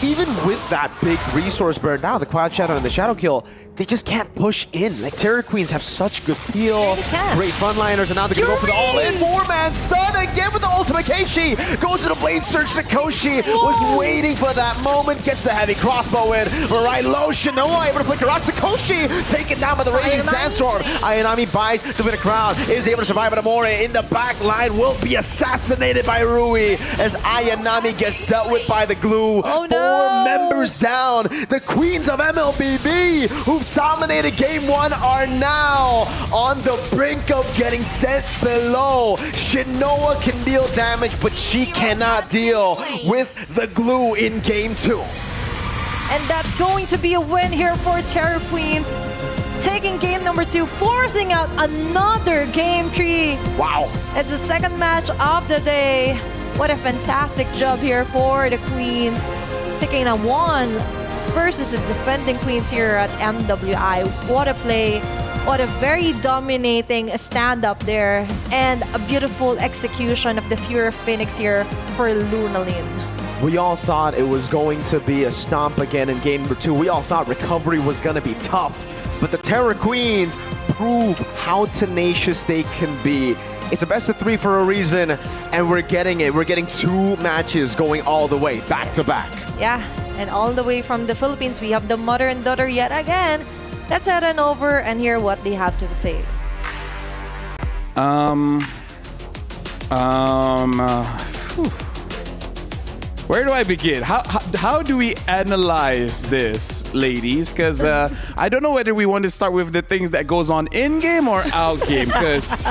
even with that big resource burn now, the quad Shadow and the Shadow kill, they just can't push in. Like, Terra Queens have such good peel, great frontliners, and now they're going to go for the all-in 4-man stun again with the ultimate. Keishi goes to the Blade Surge. Sakoshi was waiting for that moment, gets the heavy crossbow in. Right low, Shinoa able to flicker out. Sakoshi taken down by the Raging Sandstorm. Ayanami buys to win a crown, is able to survive, but Amore in the back line will be assassinated by Rui as Ayanami gets dealt with by the glue. 4 members down. The queens of MLBB, who've dominated game 1, are now on the brink of getting sent below. Shinoa can deal damage, but she cannot deal with the glue in game 2. And that's going to be a win here for Terra Queens. Taking game number 2, forcing out another game 3. Wow. It's the second match of the day. What a fantastic job here for the Queens. Taking a 1 versus the defending Queens here at MWI. What a play. What a very dominating stand-up there. And a beautiful execution of the Fury of Phoenix here for Lunalin. We all thought it was going to be a stomp again in game number 2. We all thought recovery was going to be tough. But the Terra Queens prove how tenacious they can be. It's a best of 3 for a reason, and we're getting it. We're getting 2 matches going all the way, back to back. Yeah, and all the way from the Philippines, we have the mother and daughter yet again. Let's head on over and hear what they have to say. Where do I begin? How do we analyze this, ladies? Because I don't know whether we want to start with the things that goes on in-game or out-game, because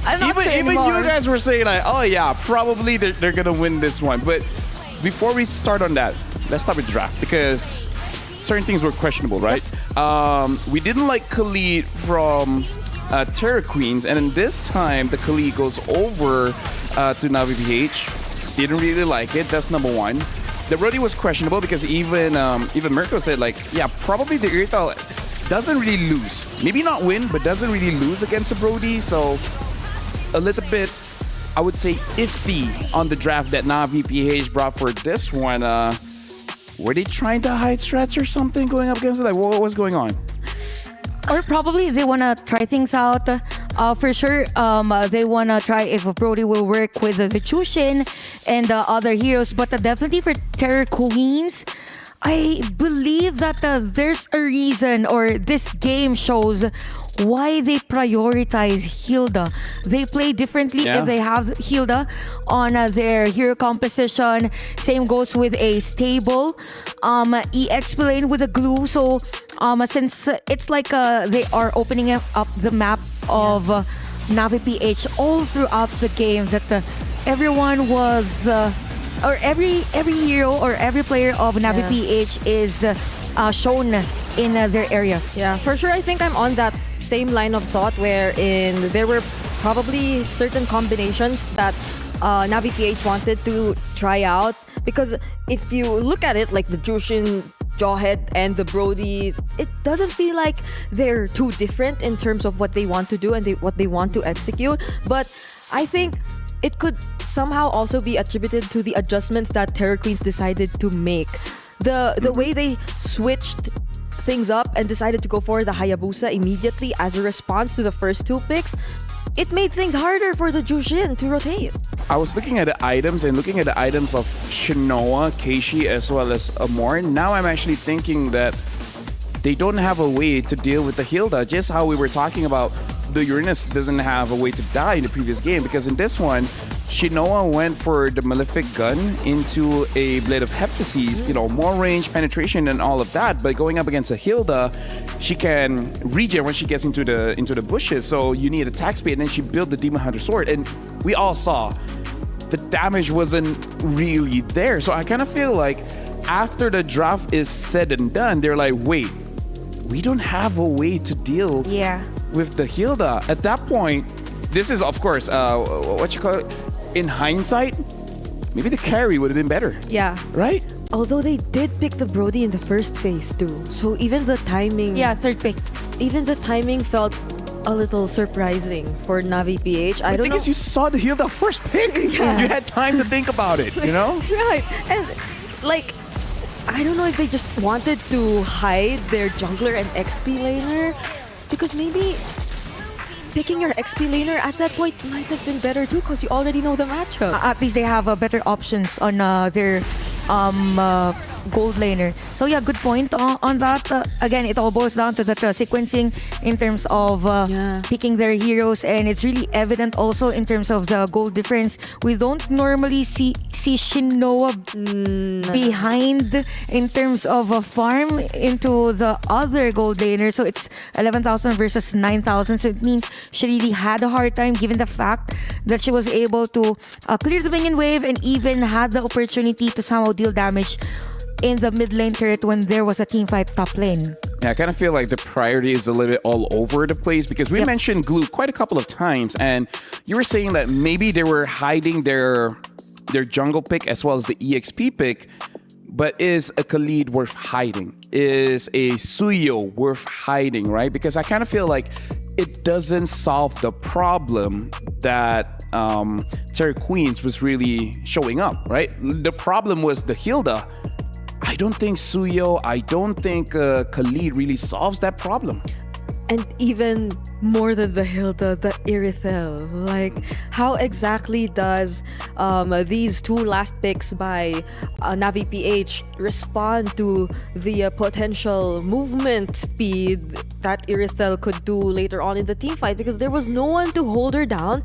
even you guys were saying like, oh yeah, probably they're going to win this one. But before we start on that, let's start with draft, because certain things were questionable, right? We didn't like Khalid from Terra Queens, and then this time the Khalid goes over to Navi PH. Didn't really like it. That's number 1. The Brody was questionable because even Mirko said like, yeah, probably the Irtal doesn't really lose. Maybe not win, but doesn't really lose against a Brody. So a little bit, I would say, iffy on the draft that Navi PH brought for this one. Were they trying to hide threats or something going up against it? Like, what was going on? Or probably they want to try things out. For sure, they want to try if Brody will work with the Chushin and other heroes. But definitely for Terra Queens, I believe that there's a reason, or this game shows why they prioritize Hilda. They play differently if they have Hilda on their hero composition. Same goes with a stable. EX playing with a glue. So since it's like they are opening up the map of Navi PH all throughout the game that everyone was, or every hero or every player of Navi PH is shown in their areas. Yeah, for sure. I think I'm on that same line of thought wherein there were probably certain combinations that Navi PH wanted to try out, because if you look at it like the Jushin, Jawhead, and the Brody, it doesn't feel like they're too different in terms of what they want to do and what they want to execute. But I think it could somehow also be attributed to the adjustments that Terror Queens decided to make. The way they switched things up and decided to go for the Hayabusa immediately as a response to the first two picks, it made things harder for the Jushin to rotate. I was looking at the items and looking at the items of Shinoa, Keishi, as well as Amor. Now I'm actually thinking that they don't have a way to deal with the Hilda, just how we were talking about the Uranus doesn't have a way to die in the previous game, because in this one, Shinoa went for the Malefic Gun into a Blade of Heptases, more range, penetration, and all of that. But going up against a Hilda, she can regen when she gets into the bushes. So you need attack speed, and then she built the Demon Hunter Sword. And we all saw the damage wasn't really there. So I kind of feel like after the draft is said and done, they're like, wait, we don't have a way to deal with the Hilda. At that point, this is, of course, in hindsight, maybe the carry would have been better. Yeah. Right? Although they did pick the Brody in the first phase too. So even the timing... Yeah, third pick. Even the timing felt a little surprising for Navi PH. I The don't thing know. is, you saw the Hilda first pick. Yeah. You had time to think about it, Right. And like, I don't know if they just wanted to hide their jungler and XP laner, because maybe picking your XP laner at that point might have been better too, because you already know the matchup. At least they have better options on their gold laner. So yeah, good point on that. Again, it all boils down to that sequencing in terms of picking their heroes, and it's really evident also in terms of the gold difference. We don't normally see Shinoa behind in terms of a farm into the other gold laner. So it's 11,000 versus 9,000. So it means she really had a hard time, given the fact that she was able to clear the minion wave and even had the opportunity to somehow deal damage in the mid lane turret when there was a team fight top lane. Yeah, I kind of feel like the priority is a little bit all over the place, because we mentioned Glue quite a couple of times, and you were saying that maybe they were hiding their jungle pick as well as the EXP pick. But is a Khalid worth hiding? Is a Suyo worth hiding, right? Because I kind of feel like it doesn't solve the problem that Terror Queens was really showing up, right? The problem was the Hilda. I don't think Suyo, I don't think Khalid really solves that problem. And even more than the Hilda, the Irithel. Like, how exactly does these two last picks by Navi PH respond to the potential movement speed that Irithel could do later on in the team fight? Because there was no one to hold her down,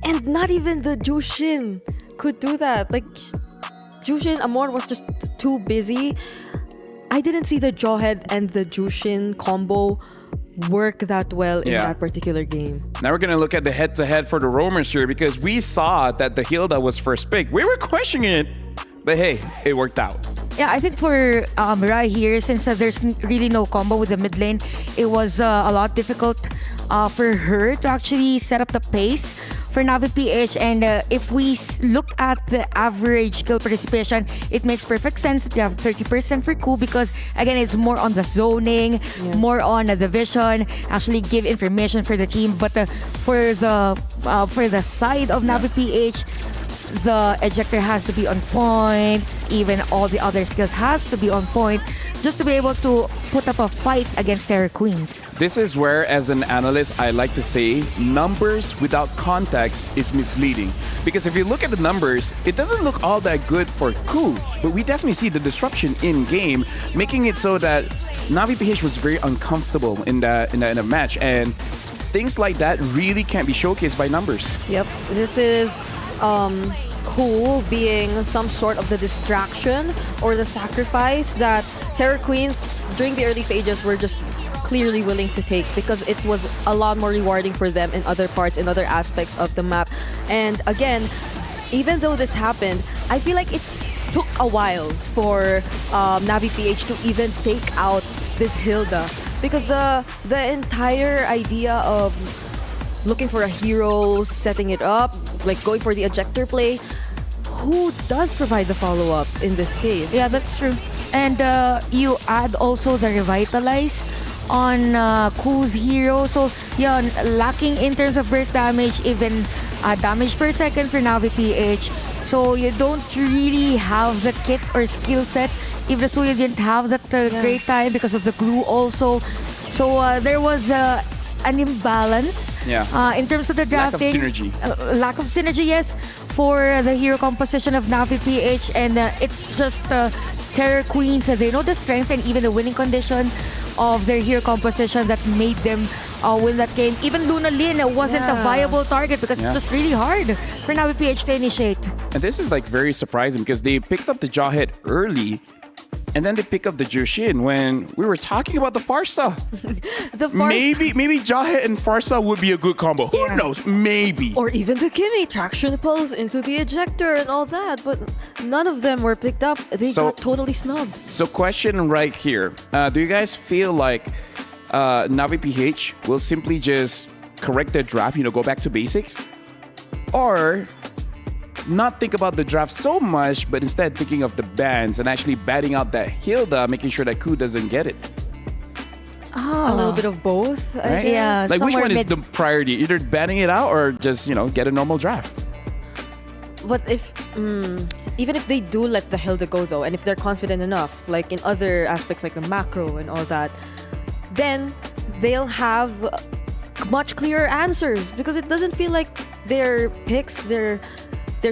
and not even the Jushin could do that. Like, Jushin Amor was just too busy. I didn't see the Jawhead and the Jushin combo work that well in that particular game. Now we're going to look at the head-to-head for the Roamers here, because we saw that the Hilda was first pick. We were questioning it, but hey, it worked out. Yeah, I think for Rai here, since there's really no combo with the mid lane, it was a lot difficult for her to actually set up the pace for Navi PH. And if we look at the average kill participation, it makes perfect sense that you have 30% for Ku, because again, it's more on the zoning, more on the vision, actually give information for the team. But for the side of Navi PH, the ejector has to be on point, even all the other skills has to be on point, just to be able to put up a fight against Terror Queens. This is where, as an analyst, I like to say numbers without context is misleading. Because if you look at the numbers, it doesn't look all that good for Ku, but we definitely see the disruption in game, making it so that Navi PH was very uncomfortable in the match, and things like that really can't be showcased by numbers. Yep, this is Ku being some sort of the distraction or the sacrifice that Terror Queens, during the early stages, were just clearly willing to take because it was a lot more rewarding for them in other parts, in other aspects of the map. And again, even though this happened, I feel like it took a while for Navi PH to even take out this Hilda, because the entire idea of looking for a hero, setting it up, like going for the ejector play, who does provide the follow-up in this case? Yeah, that's true. And you add also the Revitalize on Ku's hero. So, yeah, lacking in terms of burst damage, even damage per second for Navi PH. So, you don't really have the kit or skill set. Even so, you didn't have that great time because of the glue also. So, there was an imbalance in terms of the drafting. Lack of synergy. Yes, for the hero composition of Navi PH. And it's just Terror Queens. They know the strength and even the winning condition of their hero composition that made them win that game. Even Luna Lin wasn't a viable target because it's just really hard for Navi PH to initiate. And this is like very surprising because they picked up the Jawhead early, and then they pick up the Jushin when we were talking about the Farsa. Maybe Jawhead and Farsa would be a good combo. Who knows? Maybe. Or even the Kimmy, traction pulse into the ejector and all that. But none of them were picked up. They got totally snubbed. So question right here. Do you guys feel like Navi PH will simply just correct their draft, go back to basics? Or not think about the draft so much, but instead thinking of the bans and actually batting out that Hilda, making sure that Ku doesn't get it? A little bit of both, I Right? guess. Yeah, Like which somewhere one is mid- the priority? Either banning it out or just, get a normal draft? But if even if they do let the Hilda go though, and if they're confident enough, like in other aspects like the macro and all that, then they'll have much clearer answers, because it doesn't feel like their picks, their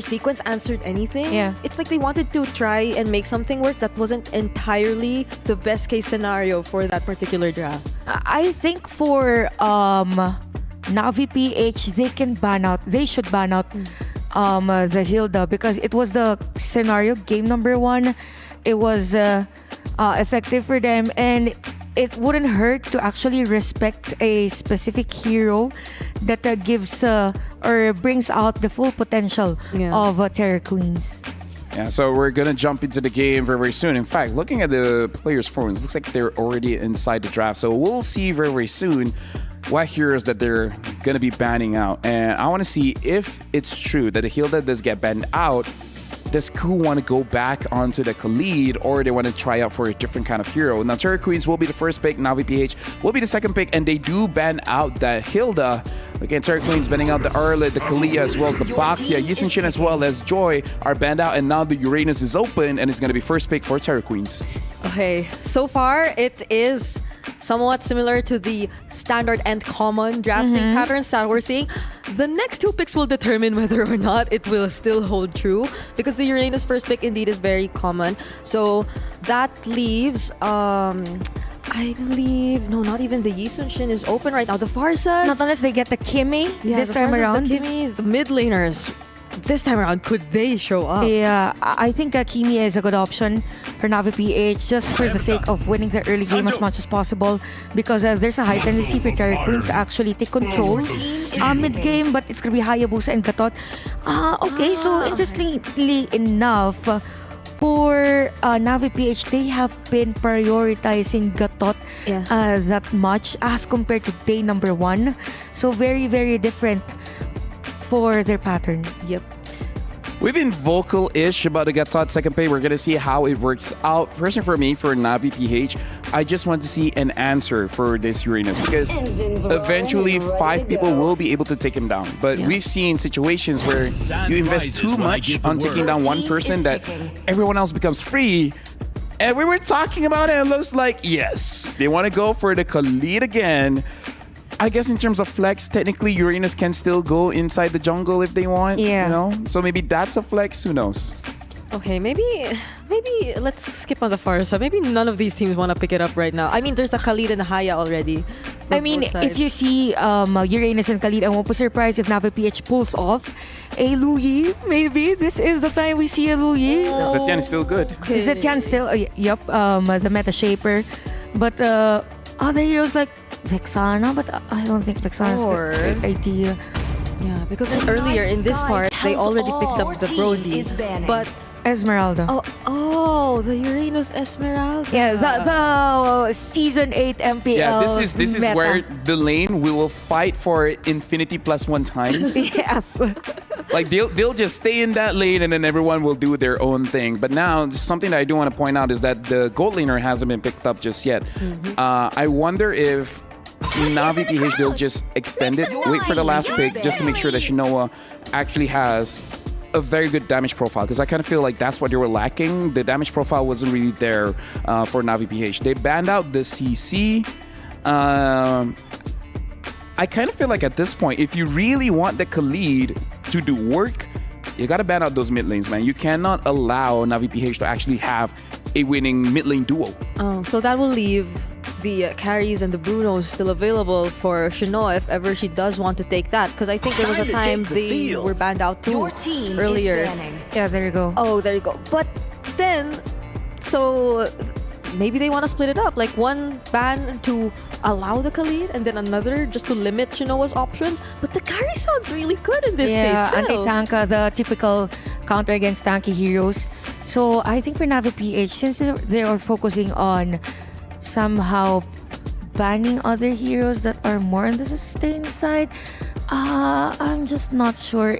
sequence answered anything. Yeah. It's like they wanted to try and make something work that wasn't entirely the best case scenario for that particular draft. I think for Navi PH, they should ban out the Hilda, because it was the scenario game number 1. It was effective for them, and it wouldn't hurt to actually respect a specific hero that gives or brings out the full potential of Terror Queens. Yeah, so we're going to jump into the game very, very soon. In fact, looking at the players' phones, looks like they're already inside the draft. So we'll see very, very soon what heroes that they're going to be banning out. And I want to see if it's true that the Hilda does get banned out. Does Ku want to go back onto the Khalid, or they want to try out for a different kind of hero? Now, Terror Queens will be the first pick, Navi PH will be the second pick, and they do ban out that Hilda. Again, Terror Queens banning out the Arlet, the Kalia, as well as the Boxia. Yisenshin as well as Joy are banned out, and now the Uranus is open, and it's going to be first pick for Terror Queens. Okay, so far it is somewhat similar to the standard and common drafting patterns that we're seeing. The next 2 picks will determine whether or not it will still hold true, because the Uranus first pick indeed is very common. So that leaves, I believe, no, not even the Yisunshin is open right now. The Farsas. Not unless they get the Kimmy this the time Farsas, around. The Kimmys, the mid laners. This time around, could they show up? Yeah, I think Kimmy is a good option for Navi PH, just for the sake of winning the early game as much as possible, because there's a high tendency for Terror Queens to actually take control mid-game, but it's going to be Hayabusa and Gatot. Okay, so interestingly enough, for Navi PH, they have been prioritizing Gatot that much as compared to day number 1. So very, very different for their pattern. Yep. We've been vocal-ish about the Gatot second pick. We're going to see how it works out. Personally, for me, for Navi PH, I just want to see an answer for this Uranus, because eventually 5 people will be able to take him down. But we've seen situations where you invest too much on taking down one person that everyone else becomes free. And we were talking about it, and it looks like, yes, they want to go for the Khalid again. I guess in terms of flex, technically Uranus can still go inside the jungle if they want. Yeah. So maybe that's a flex. Who knows? Okay, maybe let's skip on the Farsa. Maybe none of these teams want to pick it up right now. I mean, there's a Khalid and a Haya already I mean, if you see Uranus and Khalid, I won't be surprised if Navi PH pulls off a Luyi. Maybe this is the time we see a Luyi. Zetian is still good. Zetian still, yep, the meta shaper. But other heroes like Vexana, but I don't think Vexana's Or- a great idea. Yeah, because earlier in this part, they already picked up the Brody. But Esmeralda. Oh, the Uranus Esmeralda. Yeah, the season 8 MPL. Yeah, this is meta. where the lane we will fight for infinity +1 times. Yes. Like they'll just stay in that lane and then everyone will do their own thing. But now something that I do want to point out is that the gold laner hasn't been picked up just yet. I wonder if Navi PH they'll just extend it, wait for the last pick just to make sure that Shinoa actually has a very good damage profile, because I kind of feel like that's what they were lacking. The damage profile wasn't really there for Navi PH. They banned out the CC. I kind of feel like at this point, if you really want the Khalid to do work, you gotta ban out those mid lanes, man. You cannot allow Navi PH to actually have a winning mid lane duo. Oh, so that will leave the carries and the Brunos still available for Shinoa if ever she does want to take that. Because I think there was a time they were banned out too earlier. Yeah, there you go. Oh, there you go. But then, so maybe they want to split it up. Like one ban to allow the Khalid and then another just to limit Shinoa's options. But the carry sounds really good in this case still. Anti-tanka, the typical counter against tanky heroes. So I think for Navi PH, since they are focusing on somehow banning other heroes that are more on the sustain side, I'm just not sure.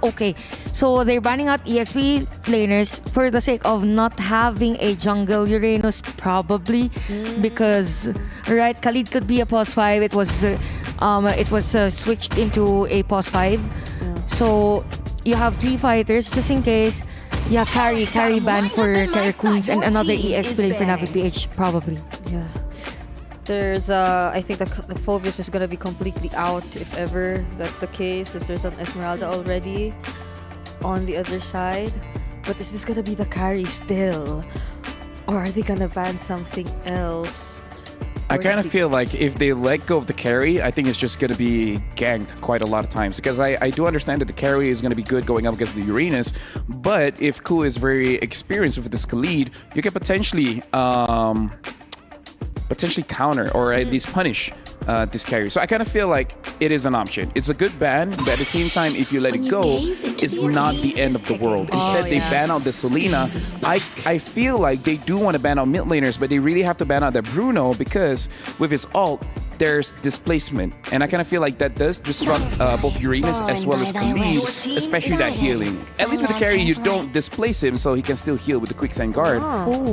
Okay. So they're banning out EXP laners for the sake of not having a jungle Uranus, probably. Because, right, Khalid could be a pos 5. It was switched into a pos 5. So you have 3 fighters just in case. Yeah, carry ban for Terra Queens and another EXP lane for Navi PH, probably. Yeah. There's, I think the Phobius is going to be completely out if ever that's the case. Since there's an Esmeralda already on the other side. But is this going to be the carry still? Or are they going to ban something else? I kind of feel like if they let go of the carry, I think it's just going to be ganked quite a lot of times. Because I do understand that the carry is going to be good going up against the Uranus. But if Ku is very experienced with this Khalid, you can potentially counter or at least punish this carry. So I kind of feel like it is an option. It's a good ban, but at the same time, if you let it go, it's not the end of the world. Instead, they ban out the Selena. I feel like they do want to ban out mid laners, but they really have to ban out the Bruno because with his ult, there's displacement. And I kind of feel like that does disrupt both Uranus as well as Khalid, especially that healing. At least with the carry, you don't displace him, so he can still heal with the Quicksand Guard.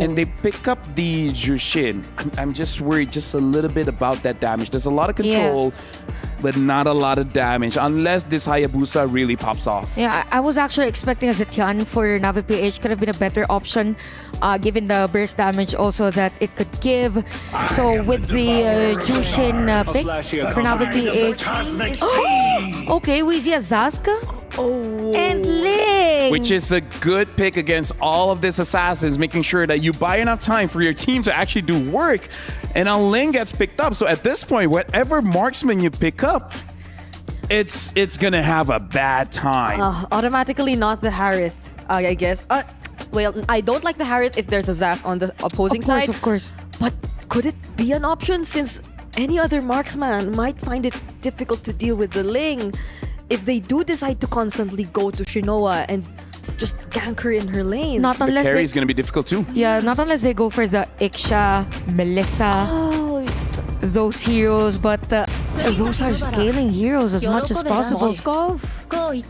And they pick up the Jushin. I'm just worried just a little bit about that damage. There's a lot of control, but not a lot of damage, unless this Hayabusa really pops off. Yeah, I was actually expecting a Zetian for Navi PH. Could have been a better option, given the burst damage also that it could give. So with the Jushin pick for Navi PH. Okay, we see a Zaska. And Ling. Which is a good pick against all of these assassins, making sure that you buy enough time for your team to actually do work. And now Ling gets picked up. So at this point, whatever marksman you pick up, it's gonna have a bad time. Automatically not the Harith, I guess. Well, I don't like the Harith if there's a Zas on the opposing side. Of course. But could it be an option since any other marksman might find it difficult to deal with the Ling if they do decide to constantly go to Shinoa and just gank her in her lane? Not The unless carry they, is gonna be difficult too. yeah, not unless they go for the Iksha, Melissa, those heroes, but those are scaling heroes as much as possible.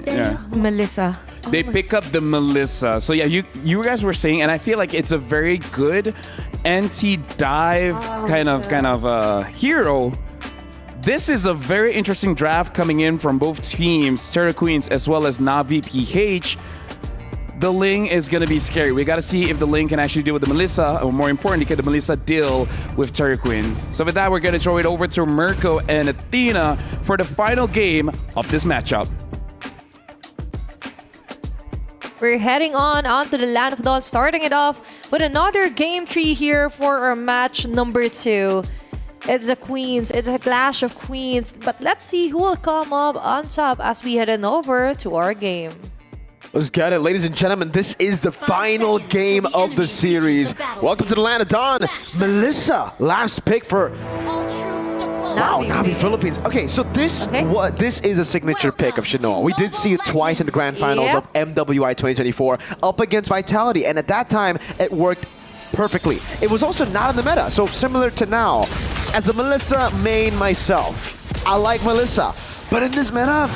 Yeah. Melissa. They pick up the Melissa. So yeah, you guys were saying, and I feel like it's a very good anti-dive kind of hero. This is a very interesting draft coming in from both teams, Terra Queens as well as Navi PH. The Ling is going to be scary. We got to see if the Ling can actually deal with the Melissa, or more importantly, can the Melissa deal with Terra Queens. So with that, we're going to throw it over to Mirko and Athena for the final game of this matchup. We're heading onto the Land of Dawn, starting it off with another game tree here for our match number 2. It's the queens. It's a clash of queens. But let's see who will come up on top as we head on over to our game. Let's get it, ladies and gentlemen. This is the final game of the series. Welcome to the land of Dawn. Melissa, last pick for Navi Philippines. Okay, so this is a signature pick of Shinoa. We did see it twice in the grand finals of MWI 2024 up against Vitality, and at that time it worked perfectly. It was also not in the meta, so similar to now. As a Melissa main myself, I like Melissa. But in this meta,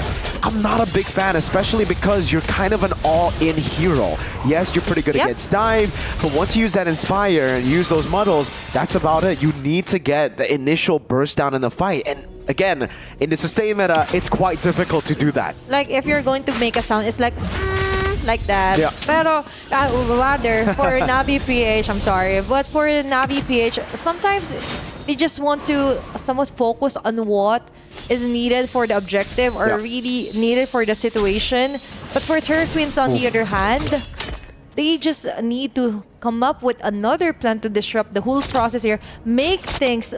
I'm not a big fan, especially because you're kind of an all-in hero. Yes, you're pretty good against dive, but once you use that Inspire and use those muddles, that's about it. You need to get the initial burst down in the fight. And again, in the sustain meta, it's quite difficult to do that. Like, if you're going to make a sound, it's like that. Yeah. Pero, rather, for Navi PH, I'm sorry, but for Navi PH, sometimes they just want to somewhat focus on what is needed for the objective or really needed for the situation. But for Turret Queens, on the other hand, they just need to come up with another plan to disrupt the whole process here, make things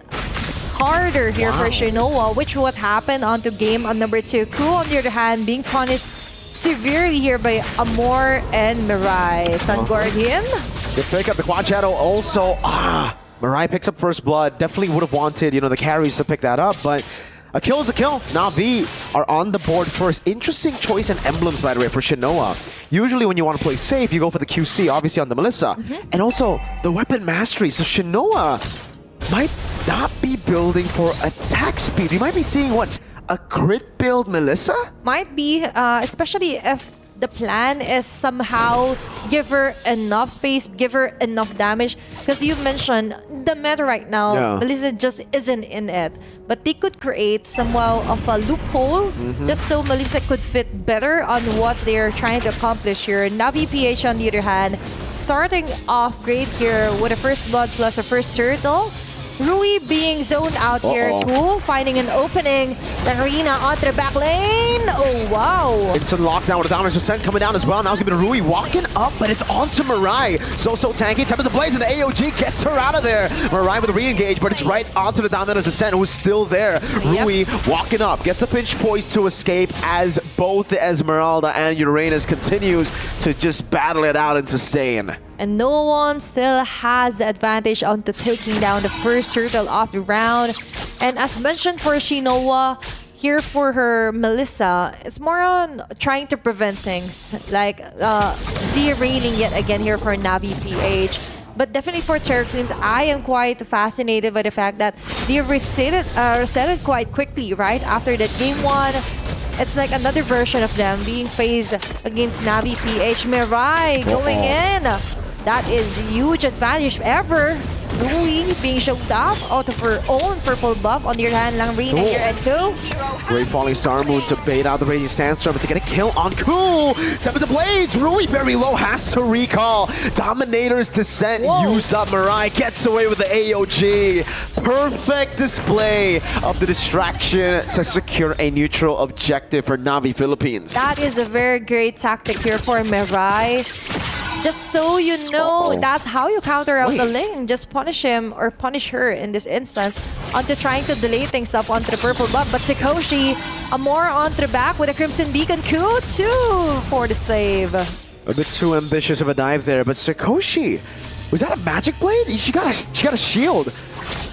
harder here for Shinoa, which what happened onto game on number 2. Ku, on the other hand, being punished severely here by Amor and Mirai. Sun Guardian. Good pick up the quad shadow also. Mirai picks up first blood. Definitely would have wanted, the carries to pick that up, but a kill is a kill. Navi are on the board first. Interesting choice in emblems, by the way, for Shinoa. Usually when you want to play safe, you go for the QC, obviously on the Melissa. And also the weapon mastery. So Shinoa might not be building for attack speed. You might be seeing, a crit build Melissa? Might be, especially if the plan is somehow give her enough space, give her enough damage. Because you mentioned the meta right now, Melissa just isn't in it. But they could create somehow of a loophole just so Melissa could fit better on what they're trying to accomplish here. Navi PH, on the other hand, starting off great here with a first blood plus a first turtle. Rui being zoned out here. Cool, finding an opening. Larina onto the back lane. Oh, wow. Instant lockdown with a Dominance Descent coming down as well. Now it's going to be Rui walking up, but it's onto Mirai. So tanky. Tempest of Blaze and the AOG gets her out of there. Mirai with a re-engage, but it's right onto the Dominance Descent, who's still there. Rui walking up, gets the pinch poise to escape as both the Esmeralda and Uranus continues to just battle it out and sustain. And no one still has the advantage onto taking down the first turtle of the round. And as mentioned for Shinoa, here for her Melissa, it's more on trying to prevent things, like derailing yet again here for Navi PH. But definitely for Turret Queens, I am quite fascinated by the fact that they reset it quite quickly, right? After that game 1, it's like another version of them being faced against Navi PH. Mirai going in. That is huge advantage ever. Rui being choked up out of her own purple buff. On the other hand, Langrina here at 2. Great Falling Star Moon to bait out the Raging Sandstorm, but to get a kill on Cool. Tempest of Blades. Rui very low, has to recall. Dominator's Descent used up. Mirai gets away with the AOG. Perfect display of the distraction to secure a neutral objective for Navi Philippines. That is a very great tactic here for Mirai. Just so you know, that's how you counter out the lane. Just punish him or punish her in this instance onto trying to delay things up onto the purple buff. But Sakoshi, Amor onto the back with a Crimson Beacon. Coup 2 for the save. A bit too ambitious of a dive there, but Sakoshi, was that a Magic Blade? She got a shield.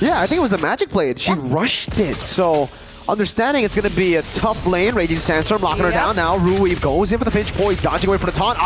Yeah, I think it was a Magic Blade. She rushed it, so understanding it's going to be a tough lane. Raging Sandstorm locking her down now. Rui goes in for the pinch poise, dodging away from the taunt.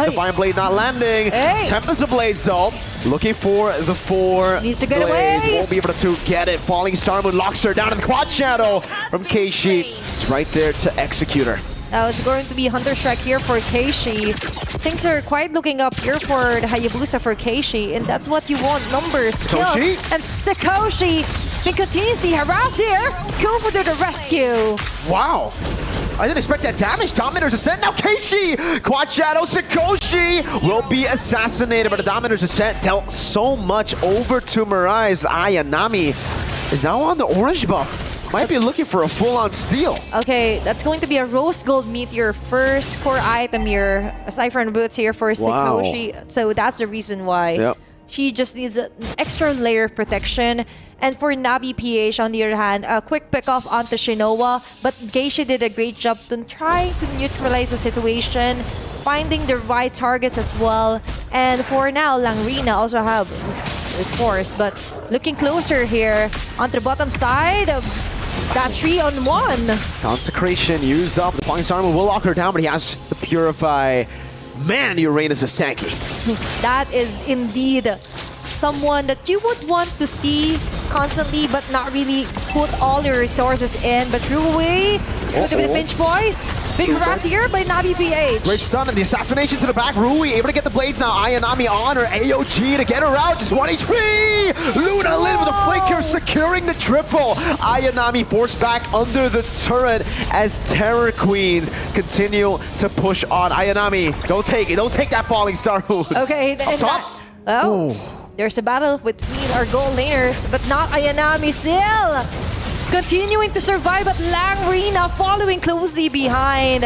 Divine Blade not landing. Tempest of Blades though, looking for the 4 Needs to get blades. away. Won't be able to get it. Falling Star Moon locks her down in the quad shadow from Keishi. It's right there to execute her. Now it's going to be Hunter Strike here for Keishi. Things are quite looking up here for the Hayabusa for Keishi, and that's what you want, numbers, kills. And Sakoshi can continuously harass here. Go for the rescue. Wow. I didn't expect that damage. Dominator's Ascent. Now Keishi! Quad Shadow. Sakoshi will be assassinated, but the Dominator's Ascent dealt so much over to Mirai's Ayanami is now on the orange buff. Might be looking for a full-on steal. Okay, that's going to be a Rose Gold Meteor, first core item here, aside from the boots here for Sakoshi. So that's the reason why. She just needs an extra layer of protection. And for Navi PH, on the other hand, a quick pick off onto Shinoa, but Geisha did a great job to trying to neutralize the situation, finding the right targets as well. And for now, Langrina also have, of course, but looking closer here onto the bottom side. That's 3-on-1. Consecration used up. The Falling Star will lock her down, but he has the Purify. Man, Uranus is tanky. That is indeed someone that you would want to see constantly, but not really put all your resources in. But Rui is going to be the pinch boys. Big harass here by Navi PH. Great stun and the assassination to the back. Rui able to get the blades now. Ayanami on her AOG to get her out. Just 1 HP. Luna Lin with a flicker securing the triple. Ayanami forced back under the turret as Terror Queens continue to push on. Ayanami, don't take it. Don't take that falling star. Okay, up top. There's a battle between our goal laners, but not Ayanami still. Continuing to survive, but Langrina following closely behind.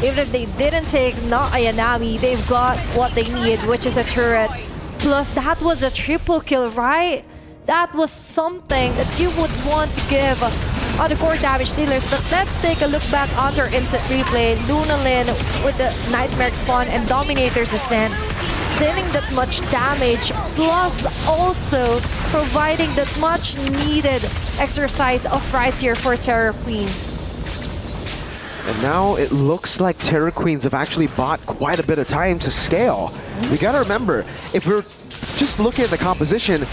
Even if they didn't take not Ayanami, they've got what they need, which is a turret. Plus, that was a triple kill, right? That was something that you would want to give on the core damage dealers. But let's take a look back on their instant replay. Luna Lin with the Nightmare Spawn and Dominator's Descent, dealing that much damage, plus also providing that much needed exercise of rights here for Terror Queens. And now it looks like Terror Queens have actually bought quite a bit of time to scale. We gotta remember, if we're just looking at the composition,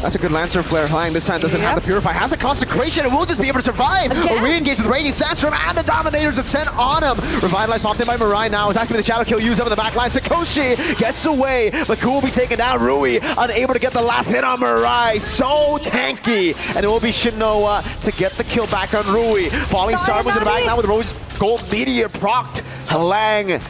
that's a good Lancer Flare flying. This time doesn't have the Purify. Has a Consecration and will just be able to survive. A re-engage with the Raging Sandstorm and the Dominator's Ascent on him. Revitalize popped in by Mirai now. Is asking the Shadow Kill used up in the back line. Sakoshi gets away, but Ku will be taken down. Rui unable to get the last hit on Mirai. So tanky. And it will be Shinoa to get the kill back on Rui. Falling Star was in the back now with Rose Gold Meteor procced. Halang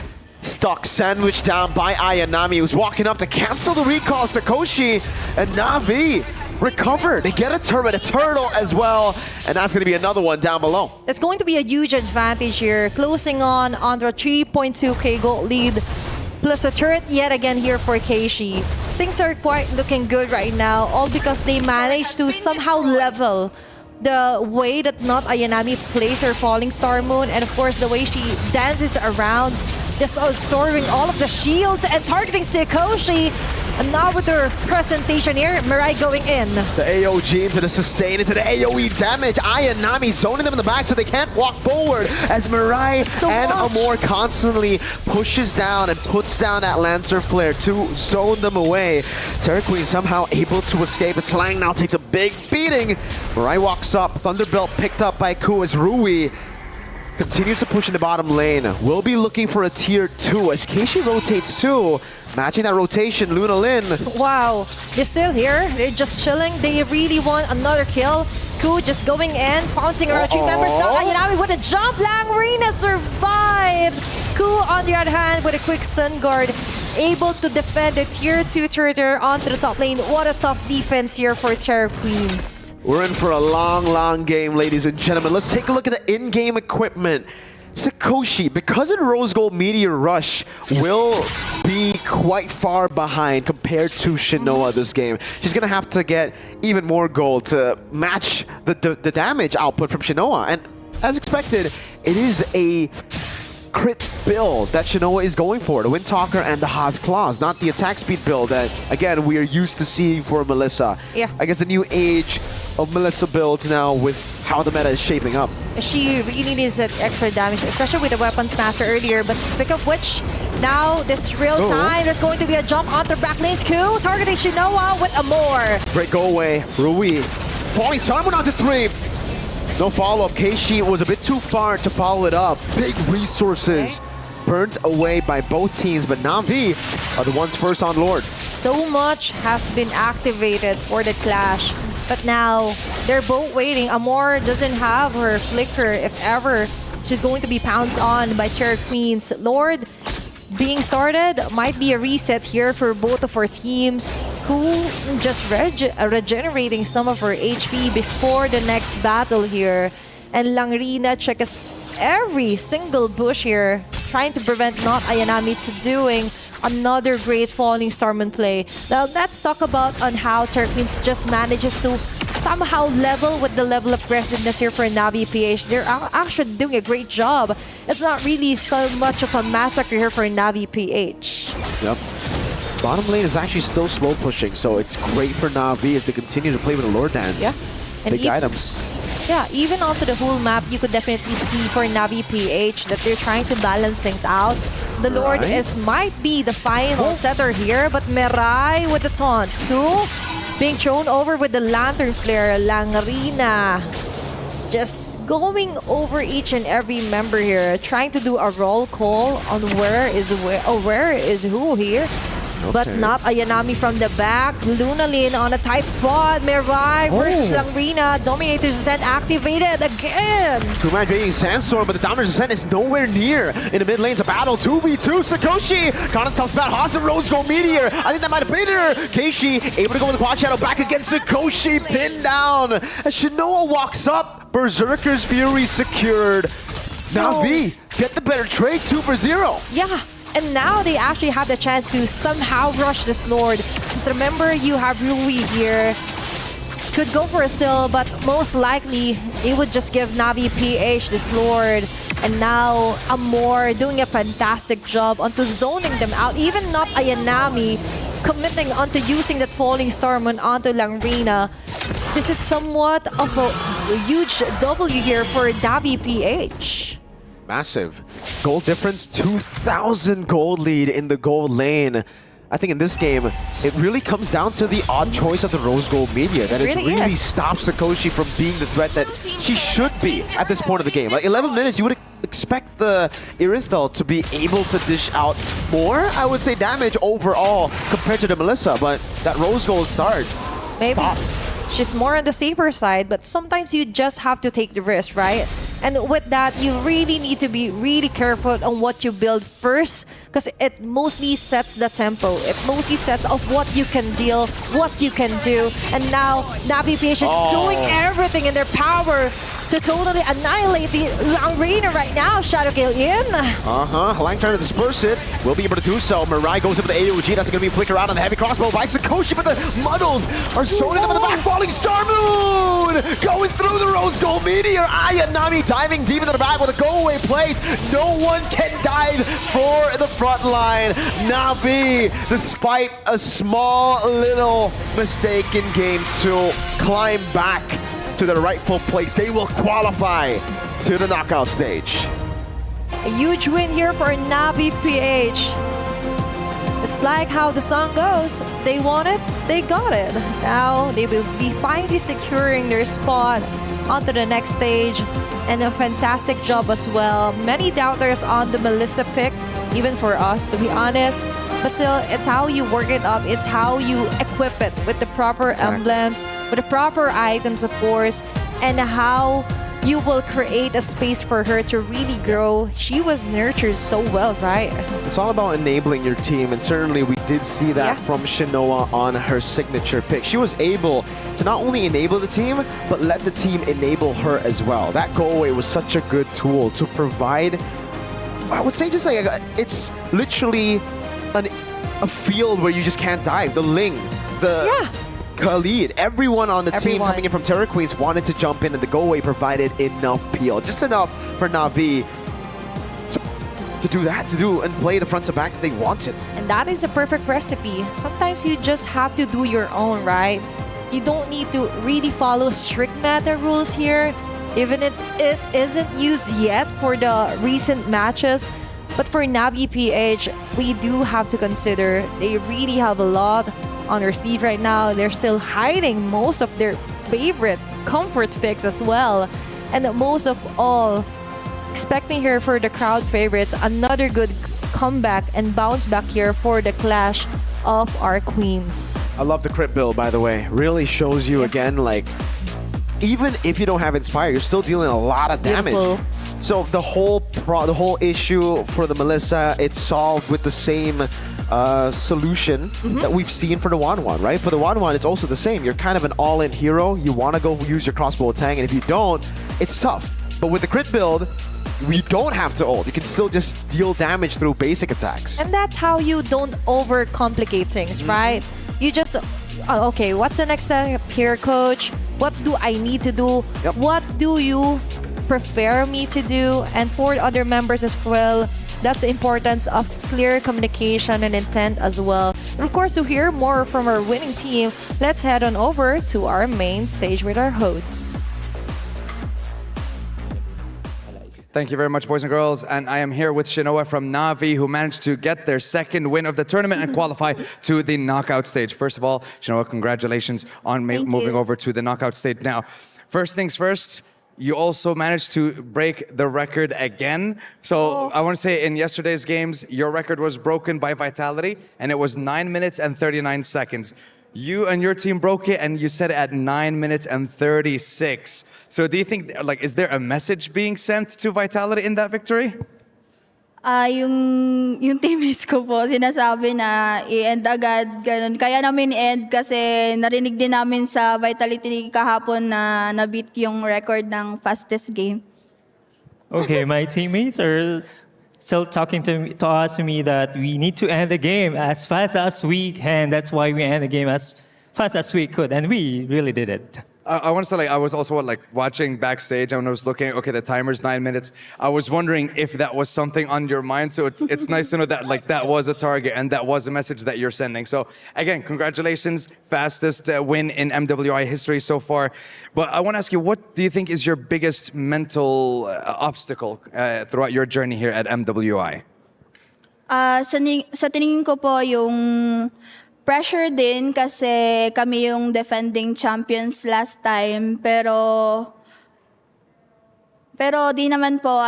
stuck, sandwiched down by Ayanami, who's walking up to cancel the recall. Sakoshi and Navi recover. They get a turret, a turtle as well, and that's going to be another one down below. That's going to be a huge advantage here, closing on under a 3.2k gold lead, plus a turret yet again here for Keishi. Things are quite looking good right now, all because they managed to somehow level the way that not Ayanami plays her Falling Star Moon, and of course the way she dances around, just absorbing all of the shields and targeting Sakoshi. And now with their presentation here, Mirai going in. The AOG into the sustain, into the AoE damage. Ayanami zoning them in the back so they can't walk forward as Mirai and Amor constantly pushes down and puts down that Lancer Flare to zone them away. Terror Queen somehow able to escape. Slang now takes a big beating. Mirai walks up, Thunderbelt picked up by Ku as Rui continues to push in the bottom lane. We'll be looking for a tier 2 as Keishi rotates too. Matching that rotation, Luna Lin. Wow, they're still here. They're just chilling. They really want another kill. Ku just going in, pouncing around 3 members now. Ayanami with a jump. Langrina survives. Ku, on the other hand, with a quick Sun Guard, able to defend the tier 2 turret onto the top lane. What a tough defense here for Terror Queens. We're in for a long, long game, ladies and gentlemen. Let's take a look at the in-game equipment. Sakoshi, because of the Rose Gold Meteor Rush, will be quite far behind compared to Shinoa this game. She's going to have to get even more gold to match the damage output from Shinoa. And as expected, it is a crit build that Shinoa is going for, the Windtalker and the Haas Claws, not the attack speed build that, again, we are used to seeing for Melissa. Yeah. I guess the new age of Melissa builds now with how the meta is shaping up. She really needs that extra damage, especially with the Weapons Master earlier. But speak of which, now this real time, there's going to be a jump onto back lane's Ku, targeting Shinoa with Amor. Great go away, Rui. Falling Simon onto 3. No follow-up. Keishi was a bit too far to follow it up. Big resources burnt away by both teams, but Navi are the ones first on Lord. So much has been activated for the clash, but now they're both waiting. Amor doesn't have her flicker if ever she's going to be pounced on by Terror Queens. Lord being started might be a reset here for both of our teams. Ku just regenerating some of her HP before the next battle here. And Langrina checks every single bush here, trying to prevent not Ayanami to doing another great Falling Starman play. Now let's talk about on how Turqueens just manages to somehow level with the level of aggressiveness here for Navi PH. They're actually doing a great job. It's not really so much of a massacre here for Navi PH. Yep. Bottom lane is actually still slow pushing, so it's great for Navi as they continue to play with the Lord Dance. Yeah. And Big items. Yeah, even onto the whole map, you could definitely see for Navi PH that they're trying to balance things out. The Lord might be the final setter here, but Mirai with the taunt. Being thrown over with the Lantern Flare. Langrina just going over each and every member here, trying to do a roll call on where is who here. But not Ayanami from the back. Lunalin on a tight spot. Mirai versus Langrina. Dominator's Descent activated again. Two-man being Sandstorm, but the Dominator's Descent is nowhere near. In the mid lane's a battle. 2v2. Sakoshi caught a tough spot. Haas and Rose Gold Meteor. I think that might have been her. Keishi able to go with the quad shadow back against Sakoshi. Pinned down. As Shinoa walks up. Berserker's Fury secured. Navi get the better trade. 2-0. Yeah. And now they actually have the chance to somehow rush this Lord. Remember, you have Rui here. Could go for a steal, but most likely they would just give Navi PH this Lord. And now Amor doing a fantastic job onto zoning them out. Even not Ayanami committing onto using that Falling Storm onto Langrina. This is somewhat of a huge W here for Navi PH. Massive. Gold difference, 2,000 gold lead in the gold lane. I think in this game, it really comes down to the odd choice of the Rose Gold Media. That it really stops Sakoshi from being the threat that she should be at this point of the game. Like 11 minutes, you would expect the Irithel to be able to dish out more, I would say, damage overall compared to the Melissa. But that Rose Gold start, She's more on the safer side, but sometimes you just have to take the risk, right? And with that, you really need to be really careful on what you build first, because it mostly sets the tempo. It mostly sets of what you can deal, what you can do. And now, Navi PH is doing everything in their power to totally annihilate the Langrina right now. Shadow Kill in. Lang trying to disperse it. Will be able to do so. Mirai goes up with the AOG. That's going to be flicker out on the heavy crossbow by Sakoshi, but the Muddles are zoning them in the back. Falling Star Moon going through the Rose Gold Meteor. Ayanami diving deep into the back with a go-away place. No one can dive for the front line. Navi, despite a small little mistake in game 2, climb back to their rightful place. They will qualify to the knockout stage. A huge win here for Navi PH. It's like how the song goes. They want it, they got it. Now they will be finally securing their spot onto the next stage. And a fantastic job as well. Many doubters on the Melissa pick, even for us, to be honest. But still, it's how you work it up. It's how you equip it with the proper emblems, with the proper items, of course, and how you will create a space for her to really grow. She was nurtured so well, right? It's all about enabling your team, and certainly we did see that from Shinoa on her signature pick. She was able to not only enable the team, but let the team enable her as well. That go-away was such a good tool to provide, I would say, just like, it's literally a field where you just can't dive. The Ling, the Khalid, everyone on the team coming in from Terra Queens wanted to jump in, and the go-away provided enough peel. Just enough for Navi to do that, and play the front to back that they wanted. And that is a perfect recipe. Sometimes you just have to do your own, right? You don't need to really follow strict meta rules here, even if it isn't used yet for the recent matches. But for Navi PH, we do have to consider they really have a lot on their sleeve right now. They're still hiding most of their favorite comfort picks as well. And most of all, expecting here for the crowd favorites, another good comeback and bounce back here for the clash of our queens. I love the crit build, by the way. Really shows you again, like, even if you don't have Inspire, you're still dealing a lot of damage. Beautiful. So the whole issue for the Melissa, it's solved with the same solution that we've seen for the Wanwan, right? For the Wanwan, it's also the same. You're kind of an all-in hero. You want to go use your crossbow attack, and if you don't, it's tough. But with the crit build, we don't have to ult. You can still just deal damage through basic attacks. And that's how you don't overcomplicate things, right? You just, okay, what's the next step here, coach? What do I need to do? What do you prefer me to do? And for other members as well, that's the importance of clear communication and intent as well. And of course, to hear more from our winning team, let's head on over to our main stage with our hosts. Thank you very much, boys and girls. And I am here with Shinoa from Na'Vi, who managed to get their second win of the tournament and qualify to the knockout stage. First of all, Shinoa, congratulations on moving over to the knockout stage. Now, first things first, you also managed to break the record again. So I want to say in yesterday's games, your record was broken by Vitality, and it was 9 minutes and 39 seconds. You and your team broke it, and you set it at 9 minutes and 36. So do you think, like, is there a message being sent to Vitality in that victory? Yung teammates ko po, sinasabi na i-end agad, ganun. Kaya namin i-end kasi narinig din namin sa Vitality kahapon na na-beat yung record ng fastest game. Okay, my teammates are still talking to me that we need to end the game as fast as we can. That's why we end the game as fast as we could, and we really did it. I want to say, like, I was also watching backstage, and when I was looking, okay, the timer's 9 minutes. I was wondering if that was something on your mind. So it's nice to know that, like, that was a target and that was a message that you're sending. So again, congratulations, fastest win in MWI history so far. But I want to ask you, what do you think is your biggest mental obstacle throughout your journey here at MWI? Sa tingin ko po yung pressure din kasi kami yung defending champions last time, pero di naman po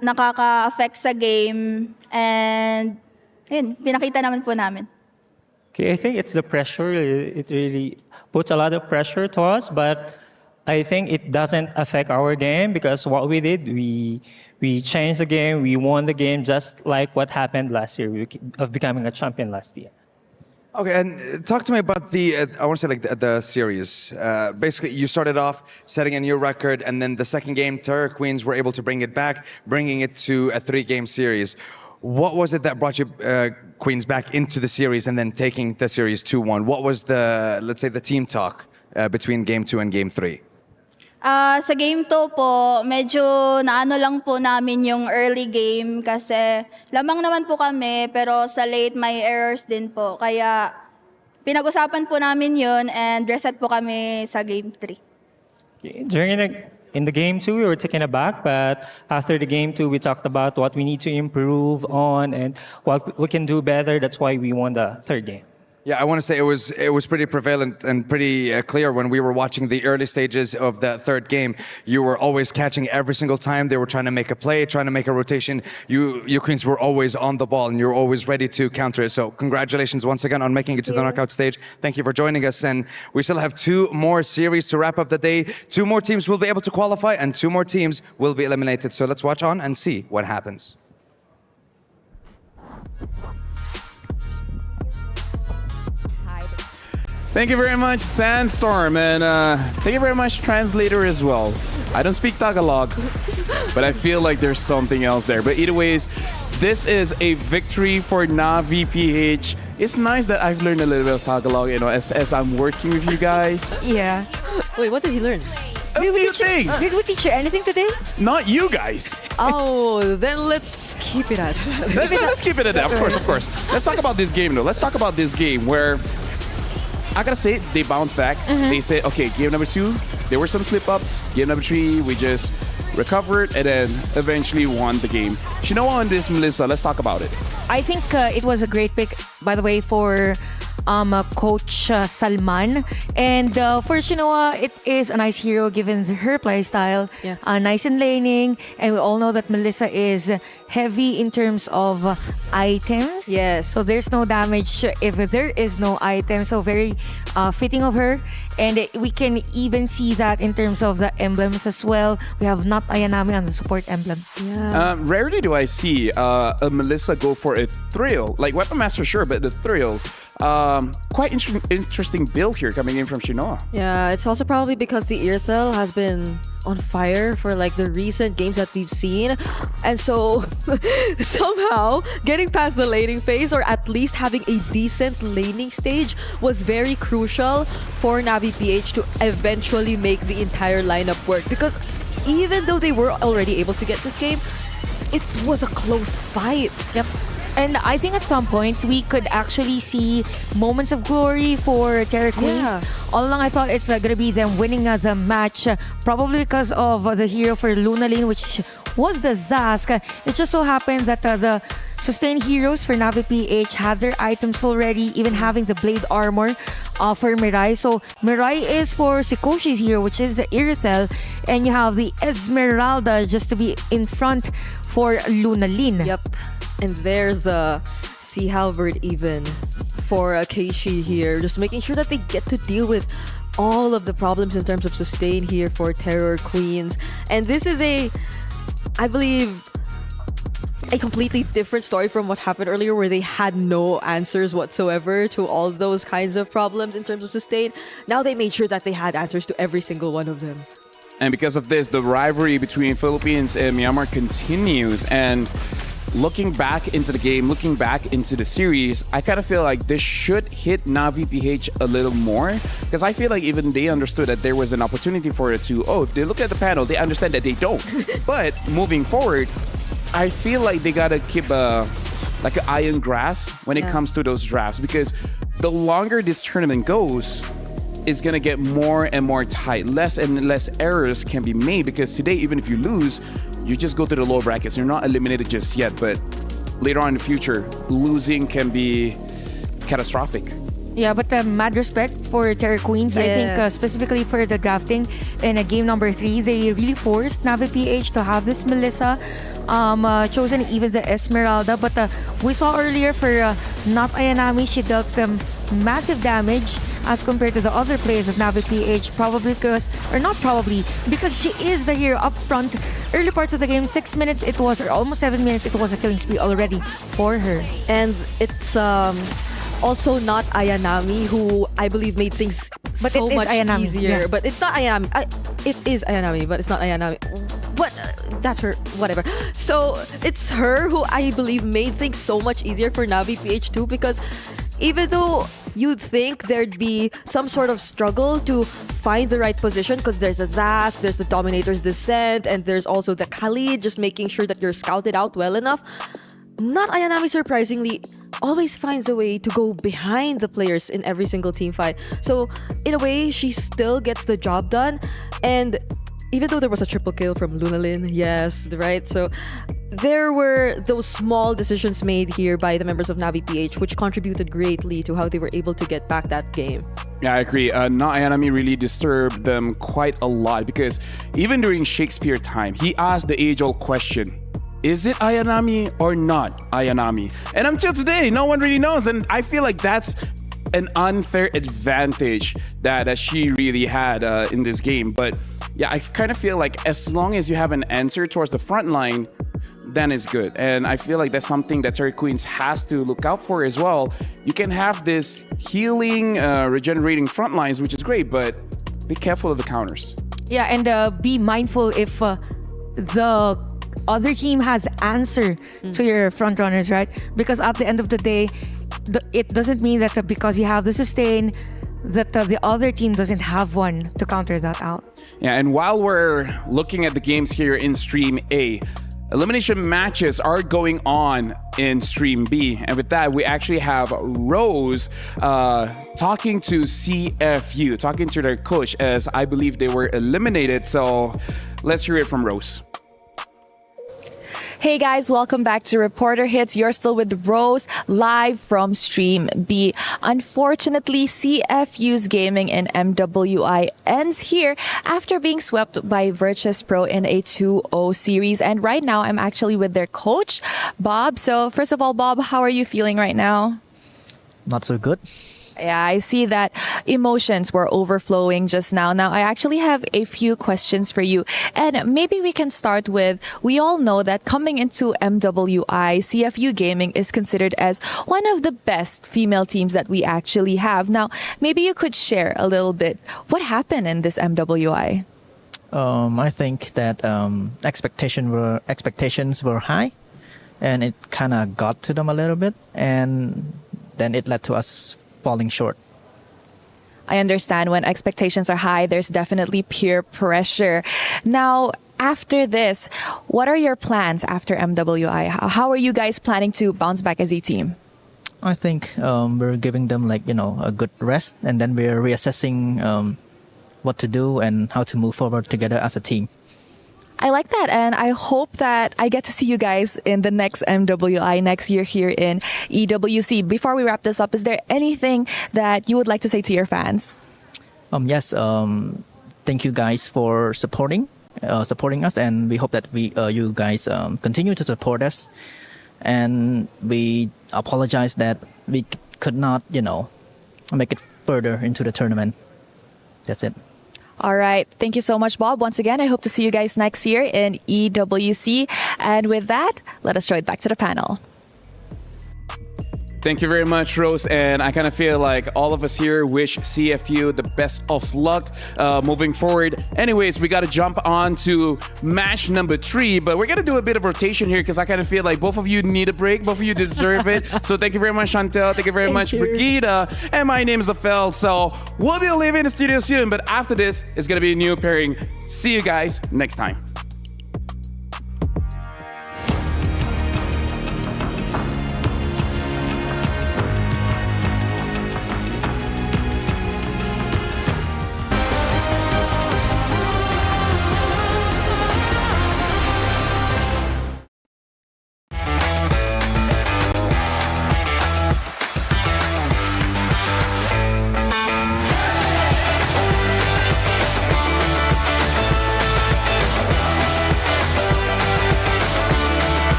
nakaka-affect sa game, and yun, pinakita naman po namin. Okay, I think it's the pressure. It really puts a lot of pressure to us, but I think it doesn't affect our game because what we did, we changed the game, we won the game just like what happened last year of becoming a champion last year. Okay, and talk to me about I want to say, like, the series. Basically, you started off setting a new record, and then the second game, Terror Queens were able to bring it back, bringing it to a 3-game series. What was it that brought you Queens back into the series and then taking the series 2-1? What was let's say, the team talk between Game 2 and Game 3? Sa game 2 po, medyo naano lang po namin yung early game kasi lamang naman po kami, pero sa late may errors din po. Kaya pinag-usapan po namin yun and reset po kami sa game 3. In the game 2, we were taken aback, but after the game 2, we talked about what we need to improve on and what we can do better. That's why we won the third game. Yeah, I want to say it was pretty prevalent and pretty clear when we were watching the early stages of that third game. You were always catching every single time they were trying to make a play, trying to make a rotation. You Queens were always on the ball and you were always ready to counter it. So congratulations once again on making it to the knockout stage. Thank you for joining us. And we still have 2 more series to wrap up the day. 2 more teams will be able to qualify and 2 more teams will be eliminated. So let's watch on and see what happens. Thank you very much, Sandstorm, and thank you very much, translator as well. I don't speak Tagalog, but I feel like there's something else there. But either ways, this is a victory for Na'Vi PH. It's nice that I've learned a little bit of Tagalog, as I'm working with you guys. Yeah. Wait, what did he learn? A few things. Did we teach you anything today? Not you guys. Oh, then let's keep it at that. Let's keep it at that, of course. Let's talk about this game, though. Let's talk about this game where I gotta say, they bounced back. They said, okay, game number 2, there were some slip-ups. Game number 3, we just recovered and then eventually won the game. Shinoa on this, Melissa, let's talk about it. I think it was a great pick, by the way, for Coach Salman. And for Shinoa, it is a nice hero given her play style. Yeah. Nice in laning. And we all know that Melissa is heavy in terms of items. Yes. So there's no damage if there is no item. So very fitting of her. And we can even see that in terms of the emblems as well. We have not Ayanami on the support emblem. Yeah. Rarely do I see a Melissa go for a thrill. Like Weapon Master, sure, but the thrill. Quite interesting build here coming in from Shinoa. Yeah, it's also probably because the Earthel has been on fire for like the recent games that we've seen. And so somehow getting past the laning phase, or at least having a decent laning stage, was very crucial for Navi PH to eventually make the entire lineup work. Because even though they were already able to get this game, it was a close fight. Yep. And I think at some point we could actually see moments of glory for Terra Queens. Yeah. All along I thought it's going to be them winning the match, probably because of the hero for Luna Lane, which was the Zask. It just so happened that the sustained heroes for Navi PH had their items already, even having the blade armor for Mirai. So Mirai is for Sikoshi's hero, which is the Iritel, and you have the Esmeralda just to be in front for Luna Lane. Yep. And there's the Sea Halberd even for Keishi here, just making sure that they get to deal with all of the problems in terms of sustain here for Terror Queens. And this is I believe, a completely different story from what happened earlier, where they had no answers whatsoever to all those kinds of problems in terms of sustain. Now they made sure that they had answers to every single one of them. And because of this, the rivalry between Philippines and Myanmar continues. And looking back into the game, looking back into the series, I kind of feel like this should hit Navi PH a little more, because I feel like even they understood that there was an opportunity for it to, if they look at the panel, they understand that they don't. But moving forward, I feel like they gotta keep like an iron grasp when it comes to those drafts, because the longer this tournament goes, it's gonna get more and more tight. Less and less errors can be made, because today, even if you lose, you just go to the lower brackets. You're not eliminated just yet, but later on in the future, losing can be catastrophic. Yeah, but mad respect for Terror Queens. I think specifically for the drafting in game number 3, they really forced Navi PH to have this Melissa chosen, even the Esmeralda. But we saw earlier for not Ayanami, she dealt them massive damage as compared to the other players of Navi PH, probably because, or not probably, because she is the hero up front. Early parts of the game, 6 minutes it was, or almost 7 minutes, it was a killing spree already for her. And it's also not Ayanami, who I believe made things so much easier. Yeah. But it's not Ayanami. It is Ayanami, but it's not Ayanami. But that's her, whatever. So it's her who I believe made things so much easier for Navi PH2, because even though you'd think there'd be some sort of struggle to find the right position, because there's a Zaz, there's the Dominator's Descent, and there's also the Khalid, just making sure that you're scouted out well enough. Not Ayanami, surprisingly, always finds a way to go behind the players in every single team fight. So in a way, she still gets the job done. And even though there was a triple kill from Lunalin, yes, right? So there were those small decisions made here by the members of Navi PH, which contributed greatly to how they were able to get back that game. Yeah, I agree. Not Ayanami really disturbed them quite a lot, because even during Shakespeare time, he asked the age-old question, is it Ayanami or not Ayanami? And until today, no one really knows. And I feel like that's an unfair advantage that she really had in this game. But yeah, I kind of feel like as long as you have an answer towards the front line, then it's good. And I feel like that's something that Terry Queens has to look out for as well. You can have this healing, regenerating front lines, which is great, but be careful of the counters. Yeah, and be mindful if the other team has answer to your front runners, right? Because at the end of the day, it doesn't mean that because you have the sustain, that the other team doesn't have one to counter that out. Yeah, and while we're looking at the games here in Stream A, elimination matches are going on in Stream B. And with that, we actually have Rose talking to CFU, talking to their coach, as I believe they were eliminated. So let's hear it from Rose. Hey guys, welcome back to Reporter Hits. You're still with Rose, live from Stream B. Unfortunately, CFU's gaming in MWI ends here after being swept by Virtus Pro in a 2-0 series. And right now, I'm actually with their coach, Bob. So first of all, Bob, how are you feeling right now? Not so good. Yeah, I see that emotions were overflowing just now. Now, I actually have a few questions for you. And maybe we can start with, we all know that coming into MWI, CFU Gaming is considered as one of the best female teams that we actually have. Now, maybe you could share a little bit what happened in this MWI. I think that expectations were high, and it kind of got to them a little bit, and then it led to us falling short. I understand when expectations are high, there's definitely peer pressure. Now, after this, what are your plans after MWI? How are you guys planning to bounce back as a team? I think we're giving them a good rest, and then we're reassessing what to do and how to move forward together as a team. I like that, and I hope that I get to see you guys in the next MWI next year here in EWC. Before we wrap this up, is there anything that you would like to say to your fans? Yes, thank you guys for supporting us, and we hope that you guys continue to support us. And we apologize that we could not, make it further into the tournament. That's it. All right. Thank you so much, Bob. Once again, I hope to see you guys next year in EWC. And with that, let us throw it back to the panel. Thank you very much, Rose. And I kind of feel like all of us here wish CFU the best of luck moving forward. Anyways, we got to jump on to match number 3, but we're going to do a bit of rotation here because I kind of feel like both of you need a break. Both of you deserve it. So thank you very much, Chantel. Thank you very much, Brigida. And my name is Afel. So we'll be leaving the studio soon, but after this, it's going to be a new pairing. See you guys next time.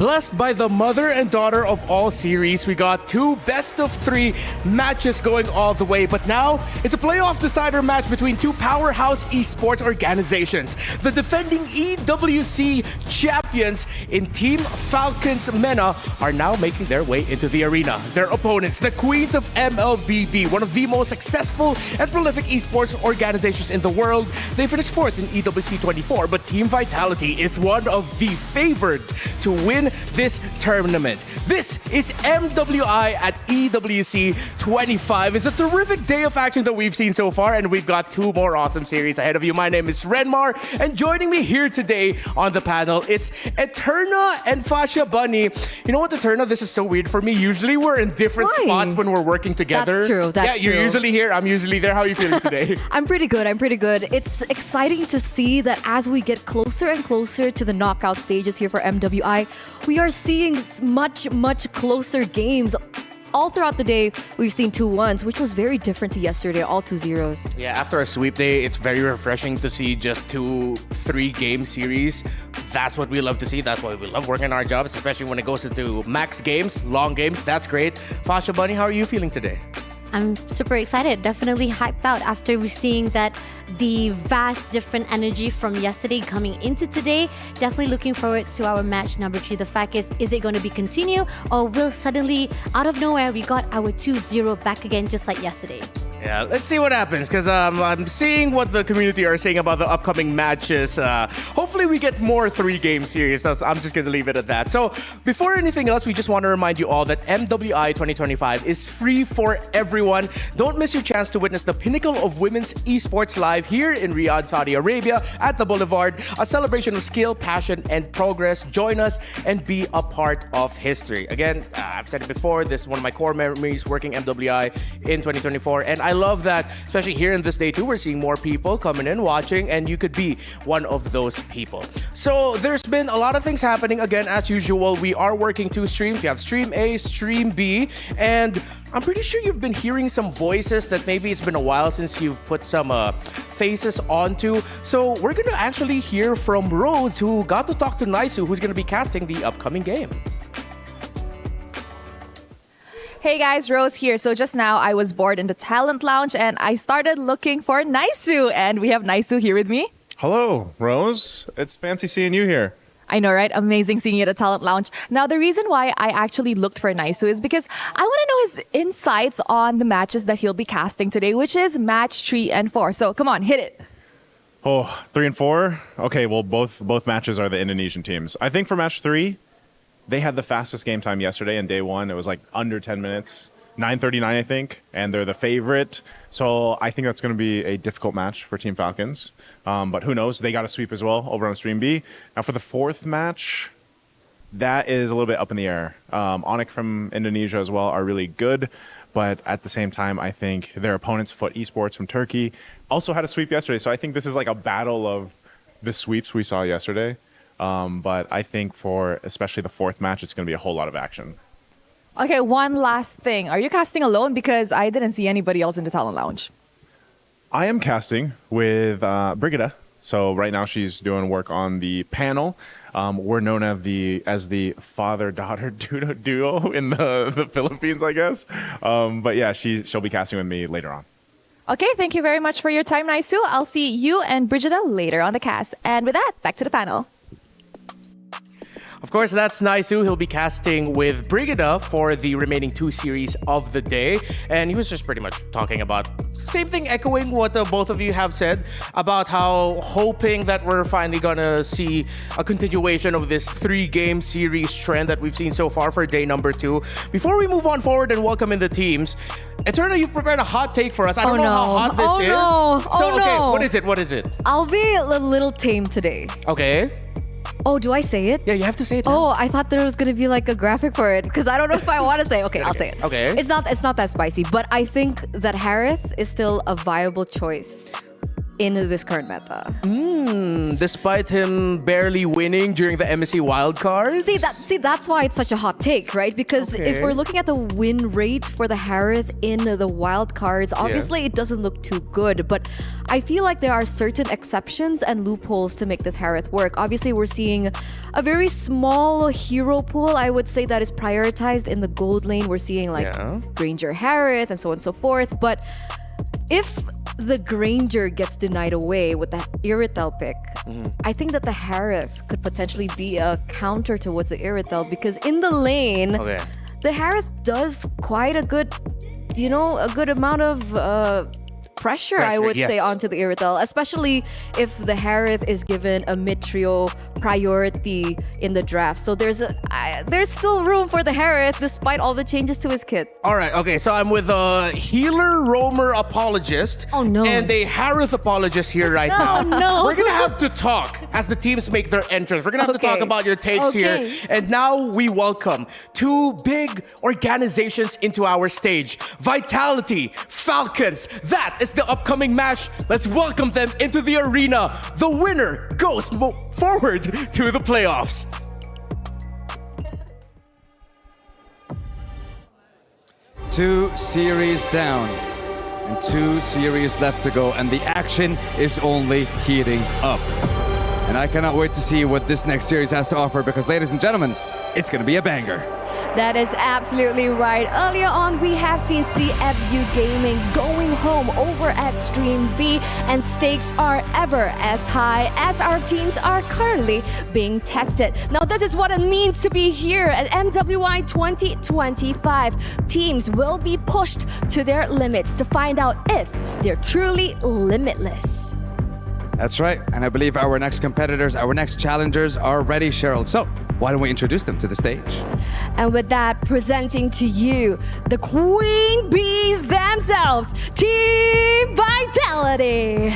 Blessed by the mother and daughter of all series, we got 2 best-of-3 matches going all the way. But now, it's a playoff decider match between 2 powerhouse esports organizations. The defending EWC champions in Team Falcons MENA are now making their way into the arena. Their opponents, the Queens of MLBB, one of the most successful and prolific esports organizations in the world. They finished 4th in EWC 24, but Team Vitality is one of the favored to win this tournament. This is MWI at EWC 25. It's a terrific day of action that we've seen so far, and we've got 2 more awesome series ahead of you. My name is Renmar, and joining me here today on the panel, it's Eterna and Fasha Bunny. You know what, Eterna? This is so weird for me. Usually we're in different spots when we're working together. That's true. That's yeah, you're true. usually here. I'm usually there. How are you feeling today? I'm pretty good. It's exciting to see that as we get closer and closer to the knockout stages here for MWI, we are seeing much closer games. All throughout the day, we've seen 2-1s, which was very different to yesterday, all 2-0s. Yeah, after a sweep day, it's very refreshing to see just 2-3 game series. That's what we love to see. That's why we love working our jobs, especially when it goes into max games, long games. That's great. Fasha Bunny, how are you feeling today? I'm super excited, definitely hyped out after we're seeing that the vast different energy from yesterday coming into today. Definitely looking forward to our match number 3. The fact is it going to be continue, or will suddenly, out of nowhere, we got our 2-0 back again just like yesterday? Yeah, let's see what happens, because I'm seeing what the community are saying about the upcoming matches. Hopefully we get more 3-game series. I'm just going to leave it at that. So before anything else, we just want to remind you all that MWI 2025 is free for everyone. Don't miss your chance to witness the pinnacle of women's esports live here in Riyadh, Saudi Arabia at the Boulevard. A celebration of skill, passion, and progress. Join us and be a part of history. Again, I've said it before, this is one of my core memories working MWI in 2024. And I love that, especially here in this day too, we're seeing more people coming in, watching, and you could be one of those people. So there's been a lot of things happening. Again, as usual, we are working 2 streams. We have Stream A, Stream B, and I'm pretty sure you've been hearing some voices that maybe it's been a while since you've put some faces onto. So we're going to actually hear from Rose, who got to talk to Naisu, who's going to be casting the upcoming game. Hey guys, Rose here. So just now I was bored in the talent lounge and I started looking for Naisu, and we have Naisu here with me. Hello, Rose. It's fancy seeing you here. I know, right? Amazing seeing you at the talent lounge. Now, the reason why I actually looked for Naisu is because I want to know his insights on the matches that he'll be casting today, which is match 3 and 4. So come on, hit it. Oh, 3 and 4? Okay, well, both matches are the Indonesian teams. I think for match 3, they had the fastest game time yesterday in day 1. It was like under 10 minutes, 9:39, I think, and they're the favorite. So I think that's going to be a difficult match for Team Falcons. But who knows? They got a sweep as well over on Stream B. Now for the 4th match, that is a little bit up in the air. Onyx from Indonesia as well are really good. But at the same time, I think their opponents, Foot Esports from Turkey, also had a sweep yesterday. So I think this is like a battle of the sweeps we saw yesterday. But I think for especially the 4th match, it's going to be a whole lot of action. Okay, one last thing. Are you casting alone? Because I didn't see anybody else in the talent lounge. I am casting with Brigida. So right now she's doing work on the panel. We're known as the father-daughter duo in the Philippines, I guess. But yeah, she'll be casting with me later on. Okay, thank you very much for your time, Naisu. I'll see you and Brigida later on the cast. And with that, back to the panel. Of course, that's Naisu. He'll be casting with Brigida for the remaining 2 series of the day. And he was just pretty much talking about same thing, echoing what both of you have said about how hoping that we're finally gonna see a continuation of this 3-game series trend that we've seen so far for day number 2. Before we move on forward and welcome in the teams, Eterna, you've prepared a hot take for us. I don't know how hot this is. No. So, okay, no. What is it? I'll be a little tame today. Okay. Oh, do I say it? Yeah, you have to say it. Oh, I thought there was gonna be like a graphic for it because I don't know if I want to say. Okay, I'll say it. Okay. It's not that spicy, but I think that Harith is still a viable choice. in this current meta. Despite him barely winning during the MSC wildcards? That's why it's such a hot take, right? Because if we're looking at the win rate for the Harith in the wildcards, obviously it doesn't look too good. But I feel like there are certain exceptions and loopholes to make this Harith work. Obviously, we're seeing a very small hero pool, I would say, that is prioritized in the gold lane. We're seeing like Granger Harith and so on and so forth. But if the Granger gets denied away with the Irithel pick, I think that the Harith could potentially be a counter towards the Irithel, because in the lane, the Harith does quite a good, a good amount of pressure, I would say, onto the Irithel, especially if the Harith is given a mid-trio priority in the draft. So there's still room for the Harith despite all the changes to his kit. All right, okay, so I'm with a healer roamer apologist and a Harith apologist here right now. No. We're gonna have to talk as the teams make their entrance. We're gonna have to talk about your takes here. And now we welcome two big organizations into our stage. Vitality, Falcons. That is the upcoming match. Let's welcome them into the arena. The winner goes forward to the playoffs. Two series down and 2 series left to go, and the action is only heating up. And I cannot wait to see what this next series has to offer, because, ladies and gentlemen, it's going to be a banger. That is absolutely right. Earlier on, we have seen CFU Gaming going home over at Stream B, and stakes are ever as high as our teams are currently being tested. Now, this is what it means to be here at MWI 2025. Teams will be pushed to their limits to find out if they're truly limitless. That's right, and I believe our next competitors, our next challengers are ready, Cheryl. So, why don't we introduce them to the stage? And with that, presenting to you the Queen Bees themselves, Team Vitality.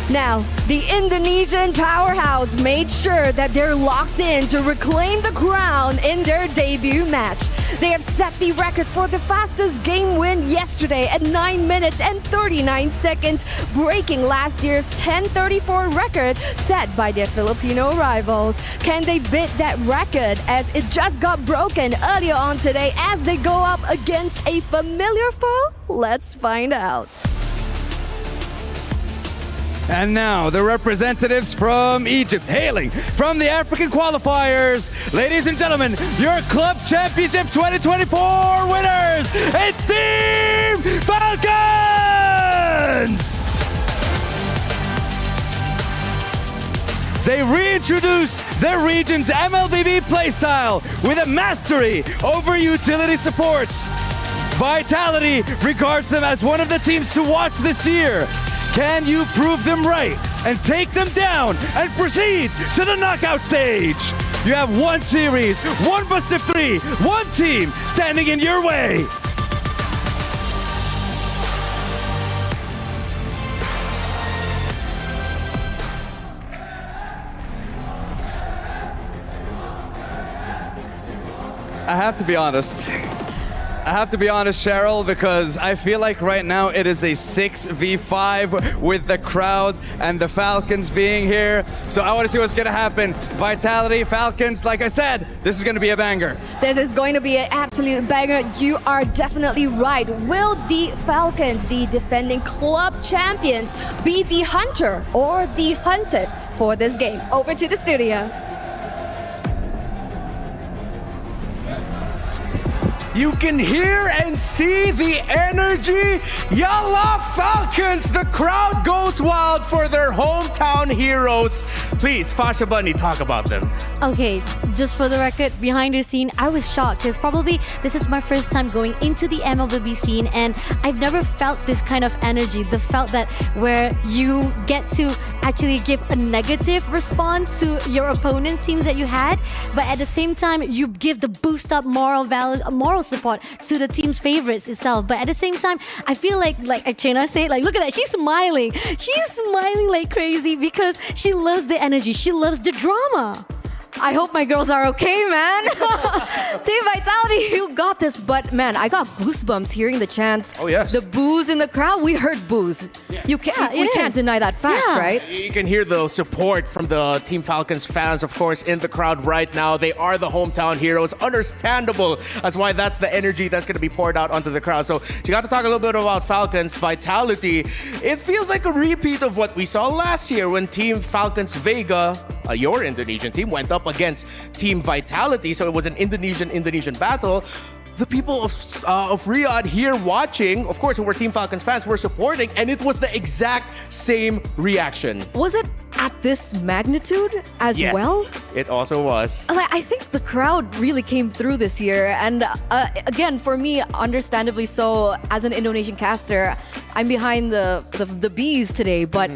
Now, the Indonesian powerhouse made sure that they're locked in to reclaim the crown in their debut match. They have set the record for the fastest game win yesterday at 9 minutes and 39 seconds, breaking last year's 10:34 record set by their Filipino rivals. Can they beat that record, as it just got broken earlier on today as they go up against a familiar foe? Let's find out. And now, the representatives from Egypt, hailing from the African qualifiers. Ladies and gentlemen, your Club Championship 2024 winners, it's Team Falcons! They reintroduce their region's MLBB playstyle with a mastery over utility supports. Vitality regards them as one of the teams to watch this year. Can you prove them right and take them down and proceed to the knockout stage? You have 1 series, 1 best of 3, 1 team standing in your way. I have to be honest. Cheryl, because I feel like right now it is a 6v5 with the crowd and the Falcons being here. So I want to see what's going to happen. Vitality, Falcons, like I said, this is going to be a banger. This is going to be an absolute banger. You are definitely right. Will the Falcons, the defending club champions, be the hunter or the hunted for this game? Over to the studio. You can hear and see the energy. Yalla Falcons! The crowd goes wild for their hometown heroes. Please, Fasha Bunny, talk about them. Okay, just for the record, behind the scene, I was shocked because probably this is my first time going into the MLBB scene, and I've never felt this kind of energy. The felt that where you get to actually give a negative response to your opponent teams that you had, but at the same time, you give the boost up moral support to the team's favorites itself. But at the same time, I feel like Chena said, like, look at that, she's smiling. She's smiling like crazy because she loves the energy. She loves the drama. I hope my girls are okay, man. Team Vitality, you got this. But man, I got goosebumps hearing the chants. Oh, yes. The boos in the crowd. We heard boos. We can't deny that fact, right? You can hear the support from the Team Falcons fans, of course, in the crowd right now. They are the hometown heroes. Understandable. That's why that's the energy that's going to be poured out onto the crowd. So you got to talk a little bit about Falcons Vitality. It feels like a repeat of what we saw last year when Team Falcons Vega, your Indonesian team, went up against Team Vitality. So it was an Indonesian battle. The people of Riyadh here watching, of course, who were Team Falcons fans, were supporting, and it was the exact same reaction. Was it at this magnitude as well? Yes, it also was. I think the crowd really came through this year. And again, for me, understandably so, as an Indonesian caster, I'm behind the bees today. But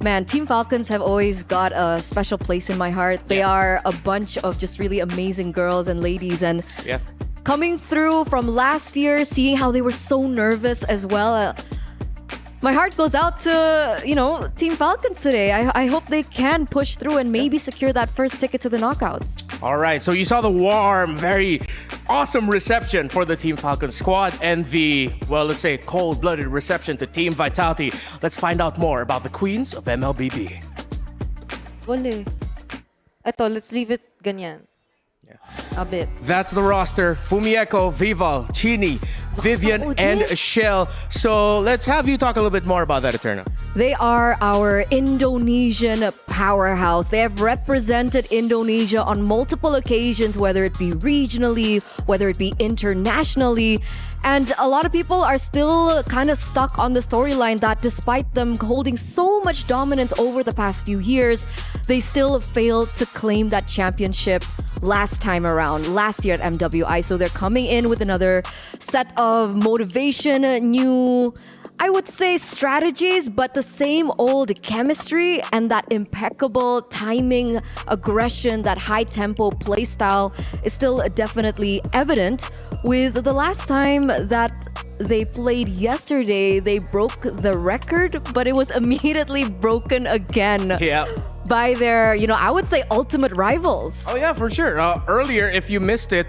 man, Team Falcons have always got a special place in my heart. They are a bunch of just really amazing girls and ladies. And coming through from last year, seeing how they were so nervous as well. My heart goes out to, Team Falcons today. I hope they can push through and maybe secure that first ticket to the knockouts. All right, so you saw the warm, very awesome reception for the Team Falcons squad and the, well, let's say, cold-blooded reception to Team Vitality. Let's find out more about the queens of MLBB. Wale. Eto, let's leave it ganyan. A bit. That's the roster. Fumieko, Vival, Chini, Vivian, and Shell. So let's have you talk a little bit more about that, Eterna. They are our Indonesian powerhouse. They have represented Indonesia on multiple occasions, whether it be regionally, whether it be internationally. And a lot of people are still kind of stuck on the storyline that despite them holding so much dominance over the past few years, they still failed to claim that championship last time around, last year at MWI. So they're coming in with another set of motivation, new, I would say, strategies, but the same old chemistry and that impeccable timing, aggression, that high tempo play style is still definitely evident. With the last time that they played yesterday, they broke the record, but it was immediately broken again. By their, I would say, ultimate rivals. Oh, yeah, for sure. Earlier, if you missed it,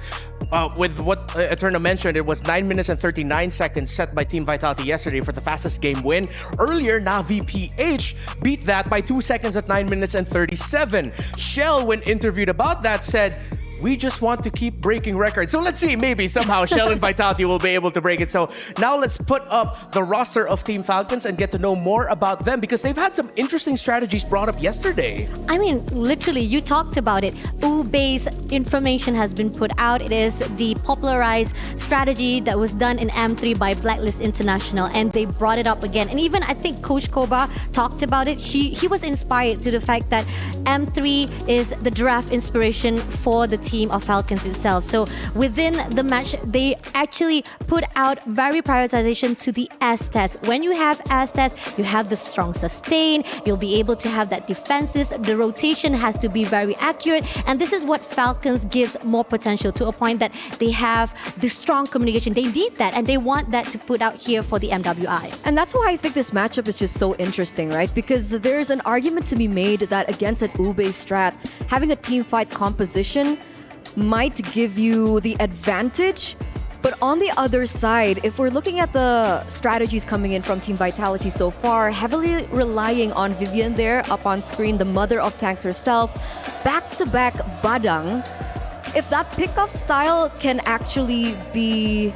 with what Eterna mentioned, it was 9 minutes and 39 seconds set by Team Vitality yesterday for the fastest game win. Earlier, Navi PH beat that by 2 seconds at 9 minutes and 37. Shell, when interviewed about that, said, we just want to keep breaking records. So let's see, maybe somehow Shell and Vitality will be able to break it. So now let's put up the roster of Team Falcons and get to know more about them because they've had some interesting strategies brought up yesterday. I mean, literally, you talked about it. Ube-based information has been put out. It is the popularized strategy that was done in M3 by Blacklist International, and they brought it up again. And even I think Coach Koba talked about it. He was inspired to the fact that M3 is the draft inspiration for the team of Falcons itself. So within the match, they actually put out very prioritization to the S test. When you have S test, you have the strong sustain. You'll be able to have that defenses. The rotation has to be very accurate. And this is what Falcons gives more potential to a point that they have the strong communication. They need that and they want that to put out here for the MWI. And that's why I think this matchup is just so interesting, right? Because there's an argument to be made that against an Ube strat, having a team fight composition might give you the advantage. But on the other side, if we're looking at the strategies coming in from Team Vitality so far, heavily relying on Vivian there up on screen, the mother of tanks herself, back-to-back Badang, if that pick-off style can actually be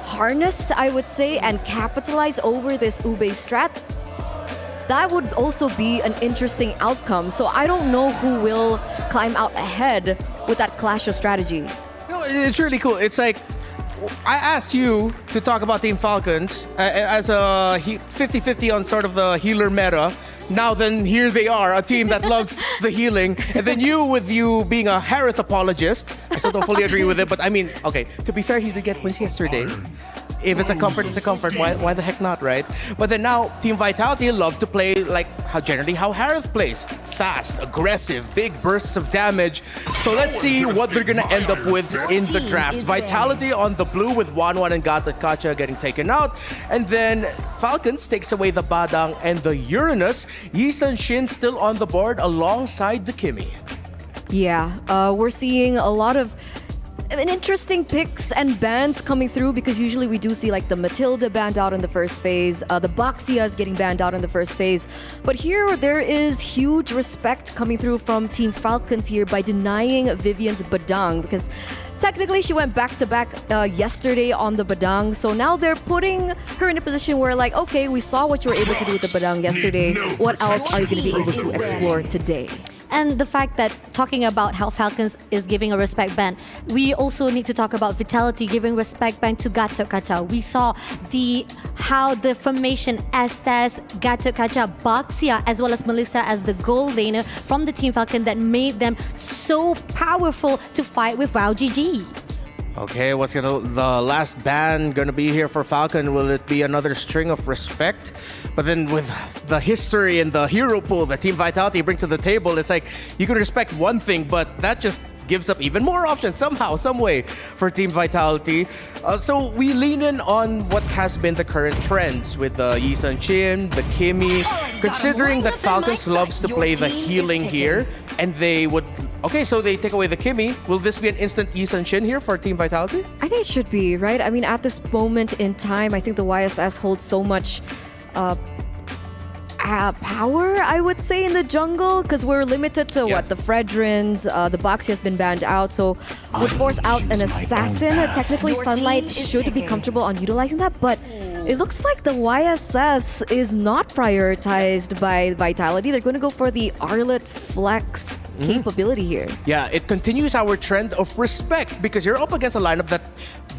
harnessed, I would say, and capitalize over this Ube strat, that would also be an interesting outcome. So I don't know who will climb out ahead with that clash of strategy. It's really cool. It's like, I asked you to talk about Team Falcons as a 50-50 on sort of the healer meta. Now then, here they are, a team that loves the healing. And then with you being a Harith apologist, I still don't fully agree with it, but I mean, okay, to be fair, he did get wins yesterday. if it's a comfort, it's a comfort. Why the heck not, right? But then now, Team Vitality love to play like how Harith plays. Fast, aggressive, big bursts of damage. So let's see what they're gonna end up with in the drafts. Vitality on the blue with 1-1 and Gata Kacha getting taken out. And then Falcons takes away the Badang and the Uranus. Yisan Shin still on the board alongside the Kimi. Yeah, we're seeing a lot of interesting picks and bans coming through, because usually we do see like the Matilda banned out in the first phase, the Boxia is getting banned out in the first phase. But here there is huge respect coming through from Team Falcons here by denying Vivian's Badang, because technically she went back-to-back yesterday on the Badang. So now they're putting her in a position where like, okay, we saw what you were able to do with the Badang yesterday. What else are you going to be able to explore today? And the fact that talking about how Falcons is giving a respect ban, we also need to talk about Vitality giving respect ban to Gato Kacha. We saw how the formation Estes, Gato Kacha, Boxia, as well as Melissa as the goal laner from the Team Falcon that made them so powerful to fight with WoW GG. Okay, what's the last ban gonna be here for Falcon? Will it be another string of respect? But then with the history and the hero pool that Team Vitality brings to the table, it's like you can respect one thing, but that just gives up even more options somehow, some way for Team Vitality. So we lean in on what has been the current trends with the Yisan Chin, the Kimi, considering that Falcons loves to play the healing here, and they would... Okay, so they take away the Kimi. Will this be an instant Yisan Chin here for Team Vitality? I think it should be, right? I mean, at this moment in time, I think the YSS holds so much power, I would say, in the jungle, because we're limited to what the Fredrins, the Boxy has been banned out, so would force out an assassin. Technically, Sunlight should be comfortable on utilizing that, but it looks like the YSS is not prioritized by Vitality. They're going to go for the Arlet Flex capability here. Yeah, it continues our trend of respect, because you're up against a lineup that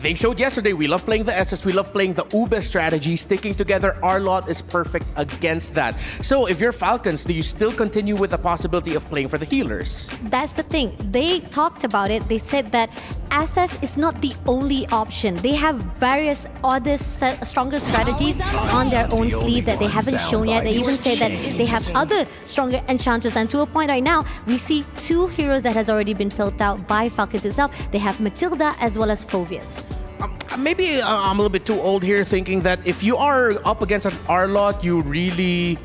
they showed yesterday. We love playing the SS, we love playing the Ube strategy, sticking together. Arlot is perfect against that. So if you're Falcons, do you still continue with the possibility of playing for the healers? That's the thing. They talked about it. They said that SS is not the only option. They have various other stronger strategies on their own sleeve that they haven't shown yet. They even say that they have other stronger enchanters, and to a point right now, we see two heroes that has already been built out by Falcons itself. They have Matilda as well as Phoveus. Maybe I'm a little bit too old here, thinking that if you are up against an Arlot, you really,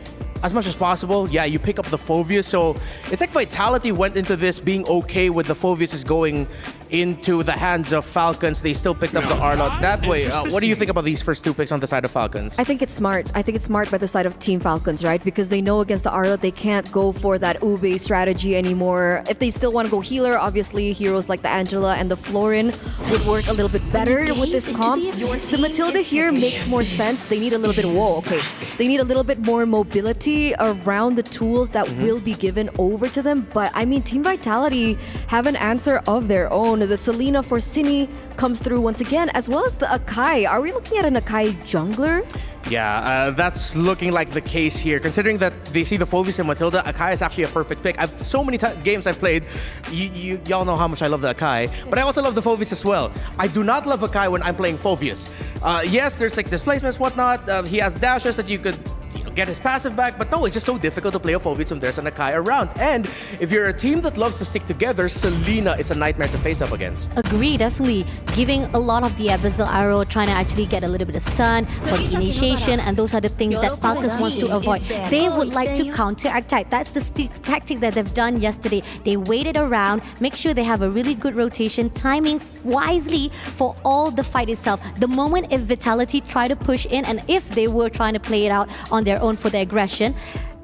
as much as possible, yeah, you pick up the Phoveus. So it's like Vitality went into this being okay with the Phoveus is going into the hands of Falcons. They still picked up the Arlot that way. What do you think about these first two picks on the side of Falcons? I think it's smart. I think it's smart by the side of Team Falcons, right? Because they know against the Arlot, they can't go for that Ube strategy anymore. If they still want to go healer, obviously heroes like the Angela and the Florin would work a little bit better with this comp. The Matilda here makes more sense. They need a little bit, they need a little bit more mobility around the tools that will be given over to them. But I mean, Team Vitality have an answer of their own. The Selena for Cine comes through once again, as well as the Akai. Are we looking at an Akai jungler? Yeah, that's looking like the case here. Considering that they see the Phoveus and Matilda, Akai is actually a perfect pick. So many games I've played, y'all know how much I love the Akai, but I also love the Phoveus as well. I do not love Akai when I'm playing Phoveus. Yes, there's like displacements, whatnot. He has dashes that you could get his passive back, but no, it's just so difficult to play a Phoveus when there's an Akai around. And if you're a team that loves to stick together, Selena is a nightmare to face up against. Agree, definitely. Giving a lot of the Abyssal Arrow, trying to actually get a little bit of stun for the initiation, and those are the things that Falcons wants to avoid. They would like to counteract. That's the tactic that they've done yesterday. They waited around, make sure they have a really good rotation, timing wisely for all the fight itself. The moment if Vitality try to push in, and if they were trying to play it out on their own for the aggression,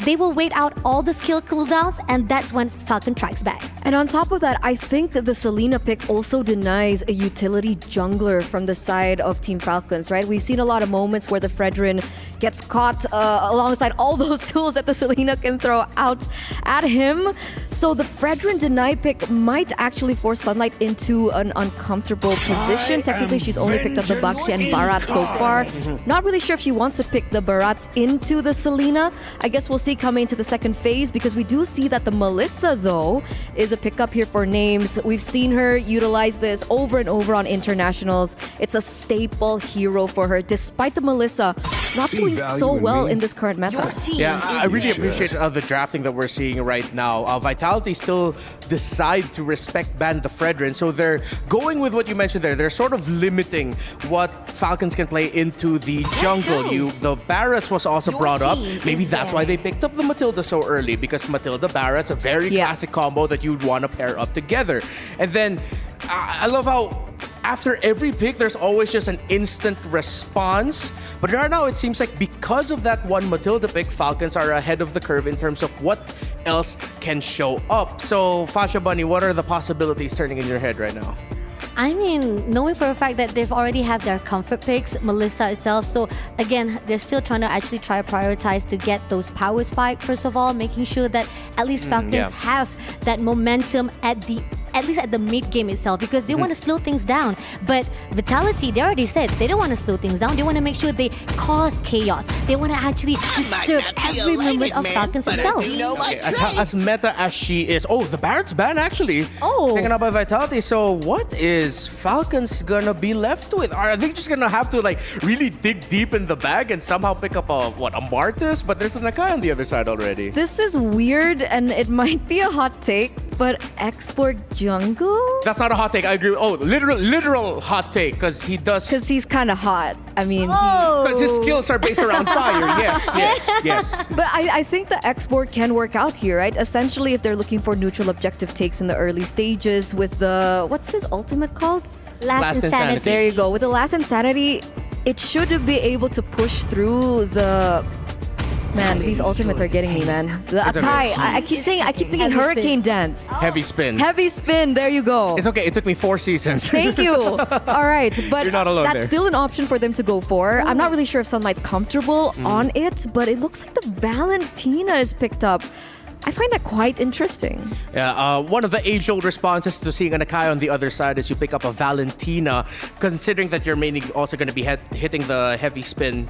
they will wait out all the skill cooldowns, and that's when Falcon tracks back. And on top of that, I think the Selena pick also denies a utility jungler from the side of Team Falcons, right? We've seen a lot of moments where the Fredrin gets caught alongside all those tools that the Selena can throw out at him. So the Fredrin deny pick might actually force Sunlight into an uncomfortable position. Technically, she's only picked up the Baxi and Barat so far. Not really sure if she wants to pick the Barats into the Selena. I guess we'll see Vitality coming into the second phase, because we do see that the Melissa, though, is a pickup here for names. We've seen her utilize this over and over on internationals. It's a staple hero for her, despite the Melissa not doing so well in this current meta. Yeah, I really appreciate the drafting that we're seeing right now. Vitality still decide to respect ban the Fredrin, so they're going with what you mentioned there. They're sort of limiting what Falcons can play into the jungle. The Barretts was also brought up. Maybe that's why they picked up the Matilda so early, because Matilda Barrett's a very classic combo that you'd want to pair up together. And then I love how after every pick, there's always just an instant response. But right now, it seems like because of that one Matilda pick, Falcons are ahead of the curve in terms of what else can show up. So, Fasha Bunny, what are the possibilities turning in your head right now? I mean, knowing for a fact that they've already have their comfort picks, Melissa itself. So again, they're still trying to actually try to prioritize to get those power spike. First of all, making sure that at least Falcons have that momentum at least at the mid game itself, because they want to slow things down. But Vitality, they already said they don't want to slow things down. They want to make sure they cause chaos. They want to actually disturb every movement of Falcons itself. As meta as she is, the Barrett's ban actually. Taken up by Vitality. So what is Falcons gonna be left with? Are they just gonna have to really dig deep in the bag and somehow pick up a Martis? But there's an Akai on the other side already. This is weird, and it might be a hot take, but Exborg jungle? That's not a hot take. I agree. Literal hot take, because he does. Because he's kind of hot. I mean, because his skills are based around fire. Yes. But I think the Exborg can work out here, right? Essentially, if they're looking for neutral objective takes in the early stages with the, what's his ultimate called? Last Insanity. There you go. With the Last Insanity, it should be able to push through the... Man, these ultimates are getting me, man. The Akai, I keep thinking Hurricane Dance. Heavy spin. Heavy spin, there you go. It's okay, it took me 4 seasons. Thank you. All right, but You're not alone that's there. still an option for them to go for. I'm not really sure if Sunlight's comfortable on it, but it looks like the Valentina is picked up. I find that quite interesting. Yeah, one of the age-old responses to seeing an Akai on the other side is you pick up a Valentina, considering that you're mainly also going to be hitting the heavy spin.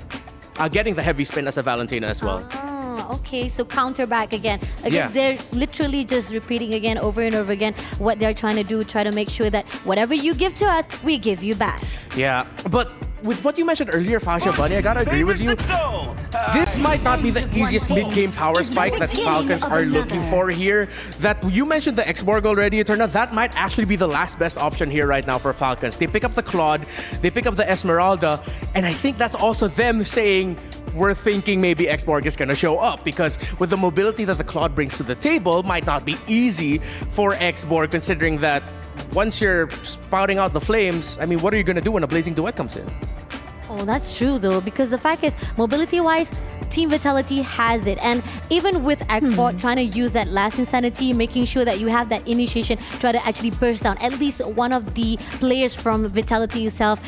Getting the heavy spin as a Valentina as well. Okay, so counter back again. Yeah. They're literally just repeating again over and over again what they're trying to do, try to make sure that whatever you give to us, we give you back. Yeah, but with what you mentioned earlier, Fasha Bunny, I gotta agree with you. This might not be the easiest mid-game power spike that Falcons are looking for here. That you mentioned the Exborg already, Eterna. That might actually be the last best option here right now for Falcons. They pick up the Claude, they pick up the Esmeralda, and I think that's also them saying, we're thinking maybe Exborg is gonna show up, because with the mobility that the Claude brings to the table, might not be easy for Exborg, considering that once you're spouting out the flames, I mean, what are you gonna do when a Blazing Duet comes in? Oh, that's true though, because the fact is, mobility-wise, Team Vitality has it. And even with Export trying to use that Last Insanity, making sure that you have that initiation, try to actually burst down at least one of the players from Vitality itself,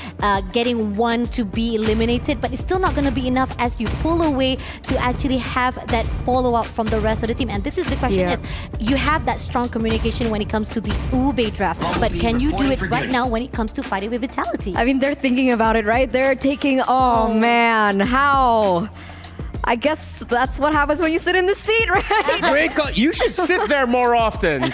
getting one to be eliminated. But it's still not going to be enough as you pull away to actually have that follow-up from the rest of the team. And this is the question is, you have that strong communication when it comes to the Ube draft. But can you do it right now when it comes to fighting with Vitality? I mean, they're thinking about it, right? They're taking, oh man, how? I guess that's what happens when you sit in the seat, right? Great call. You should sit there more often.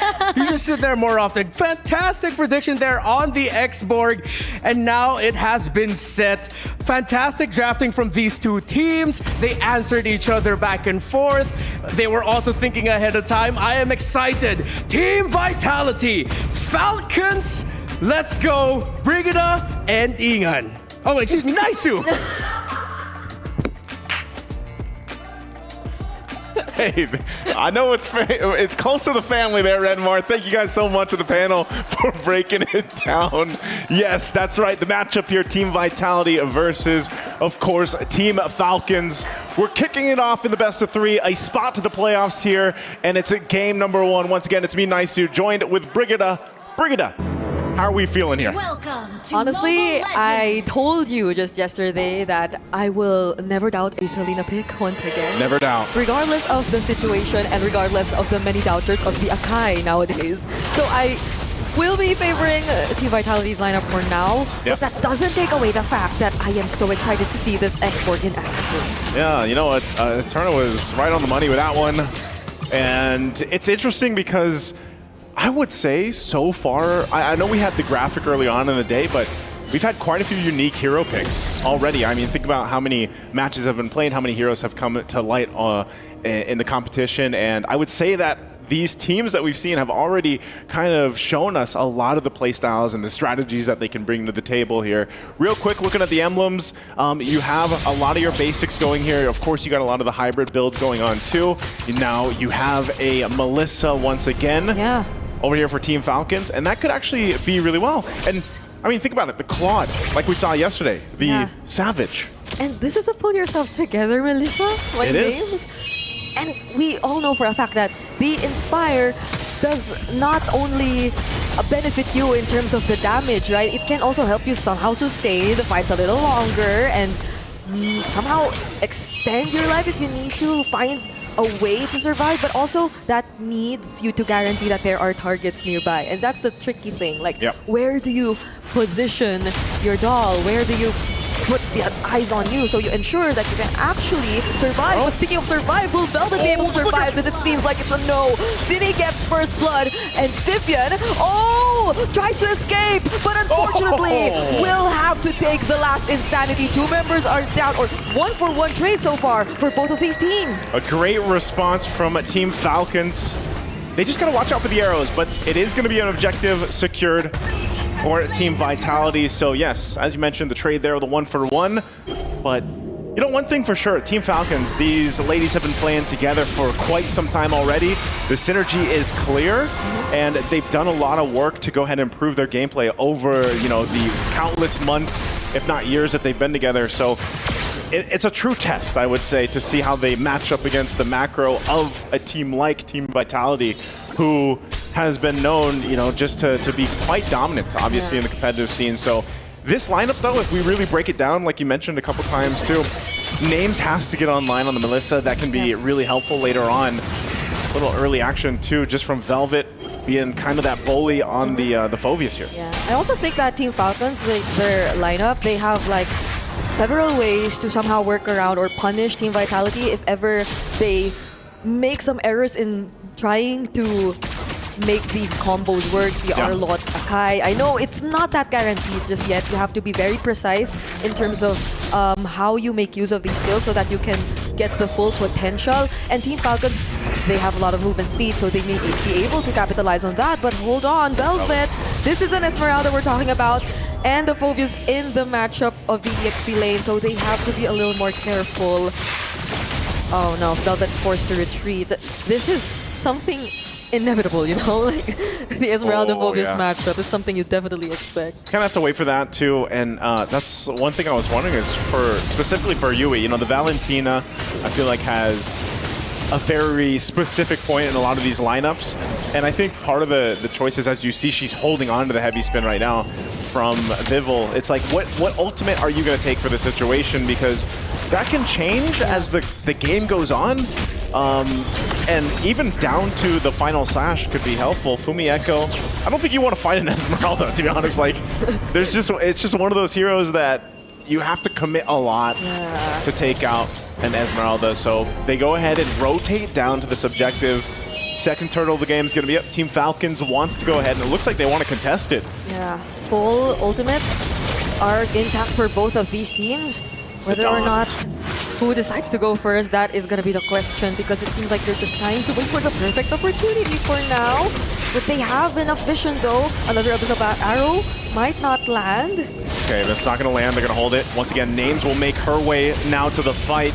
Fantastic prediction there on the Exborg. And now it has been set. Fantastic drafting from these two teams. They answered each other back and forth. They were also thinking ahead of time. I am excited. Team Vitality, Falcons, let's go. Brigida and Ingan. Oh, excuse me, Naisu. Hey, I know it's close to the family there, Redmar. Thank you guys so much to the panel for breaking it down. Yes, that's right. The matchup here, Team Vitality versus, of course, Team Falcons. We're kicking it off in the best of 3, a spot to the playoffs here, and it's at game number 1. Once again, it's me, Naisu, joined with Brigida. Brigida, how are we feeling here? Honestly, I told you just yesterday that I will never doubt a Selena pick once again. Never doubt. Regardless of the situation and regardless of the many doubters of the Akai nowadays. So will be favoring Team Vitality's lineup for now. Yep. But that doesn't take away the fact that I am so excited to see this export in action. Yeah, you know what? Turner was right on the money with that one. And it's interesting because I would say so far, I know we had the graphic early on in the day, but we've had quite a few unique hero picks already. I mean, think about how many matches have been played, how many heroes have come to light in the competition. And I would say that these teams that we've seen have already kind of shown us a lot of the play styles and the strategies that they can bring to the table here. Real quick, looking at the emblems, you have a lot of your basics going here. Of course, you got a lot of the hybrid builds going on too. Now you have a Melissa once again over here for Team Falcons, and that could actually be really well. And I mean, think about it, the Claude, like we saw yesterday, the Savage. And this is a pull yourself together, Melissa. It is. And we all know for a fact that the Inspire does not only benefit you in terms of the damage, right? It can also help you somehow sustain the fights a little longer and somehow extend your life if you need to find a way to survive, but also that needs you to guarantee that there are targets nearby. And that's the tricky thing. Like, where do you position your doll? Where do you put the eyes on you so you ensure that you can actually survive? But speaking of survive, will Velvet be able to survive this? It seems like it's a no. City gets first blood, and Vivian, tries to escape, but unfortunately will have to take the last insanity. 2 members are down, or 1-for-1 trade so far for both of these teams. A great response from Team Falcons. They just gotta watch out for the arrows, but it is gonna be an objective secured for Team Vitality. So yes, as you mentioned, the trade there, the 1-for-1. But you know, one thing for sure, Team Falcons, these ladies have been playing together for quite some time already. The synergy is clear, and they've done a lot of work to go ahead and improve their gameplay over, you know, the countless months, if not years, that they've been together. So it's a true test, I would say, to see how they match up against the macro of a team like Team Vitality, who has been known, you know, just to be quite dominant, obviously, in the competitive scene. So this lineup, though, if we really break it down, like you mentioned a couple times too, Names has to get online on the Melissa. That can be really helpful later on. A little early action too, just from Velvet being kind of that bully on the Phoveus here. Yeah, I also think that Team Falcons, with their lineup, they have like several ways to somehow work around or punish Team Vitality if ever they make some errors in trying to make these combos work, the Arlott, Akai. I know it's not that guaranteed just yet. You have to be very precise in terms of how you make use of these skills so that you can get the full potential. And Team Falcons, they have a lot of movement speed, so they may be able to capitalize on that. But hold on, Velvet, this is an Esmeralda we're talking about, and the Phoveus in the matchup of the EXP lane, so they have to be a little more careful. Oh no, Velvet's forced to retreat. This is something inevitable, you know, like the Esmeralda Phoveus matchup is something you definitely expect. Kind of have to wait for that too, and that's one thing I was wondering is specifically for Yui, you know, the Valentina, I feel like has a very specific point in a lot of these lineups, and I think part of the choice is, as you see, she's holding on to the heavy spin right now from Vival. It's like, what ultimate are you going to take for the situation? Because that can change as the game goes on. And even down to the final slash could be helpful. Fumi Echo, I don't think you want to fight an Esmeralda, to be honest. Like, it's just one of those heroes that you have to commit a lot to take out an Esmeralda. So they go ahead and rotate down to this objective. Second turtle of the game is going to be up. Team Falcons wants to go ahead, and it looks like they want to contest it. Yeah, full ultimates are intact for both of these teams. Whether or not who decides to go first, that is going to be the question, because it seems like they're just trying to wait for the perfect opportunity for now. But they have enough vision though. Another Abyssal Arrow might not land. Okay, that's not going to land. They're going to hold it. Once again, Names will make her way now to the fight.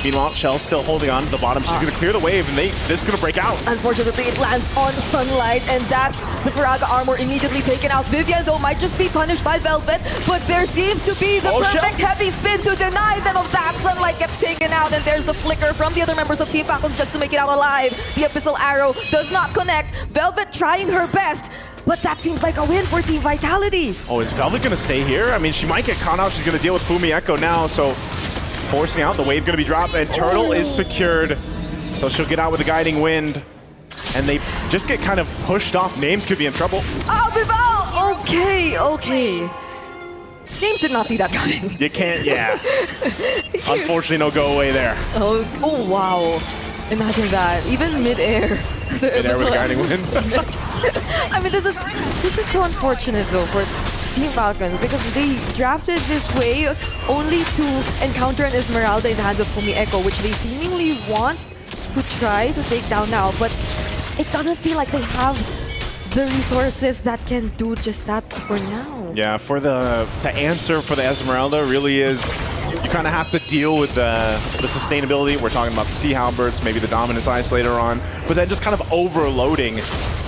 Meanwhile, Shell's still holding on to the bottom. She's going to clear the wave, and this is going to break out. Unfortunately, it lands on Sunlight, and that's the Faraga armor immediately taken out. Vivian, though, might just be punished by Velvet, but there seems to be the perfect heavy spin to deny them of that. Sunlight gets taken out, and there's the flicker from the other members of Team Falcons just to make it out alive. The Abyssal Arrow does not connect. Velvet trying her best, but that seems like a win for Team Vitality. Oh, is Velvet going to stay here? I mean, she might get caught out. She's going to deal with Fumi Echo now, so forcing out, the wave going to be dropped, and Turtle is secured. So she'll get out with a guiding wind. and they just get kind of pushed off. Names could be in trouble. Oh, Vival! Okay. Names did not see that coming. You can't, yeah. Unfortunately, no go away there. Oh, wow. Imagine that. Even mid-air. Mid-air with a guiding wind. I mean, this is so unfortunate though for Team Falcons because they drafted this way only to encounter an Esmeralda in the hands of Fumi Echo, which they seemingly want to try to take down now, but it doesn't feel like they have the resources that can do just that for now. Yeah, for the answer for the Esmeralda really is you kind of have to deal with the sustainability. We're talking about the Sea Halberds, maybe the Dominance Ice later on, but then just kind of overloading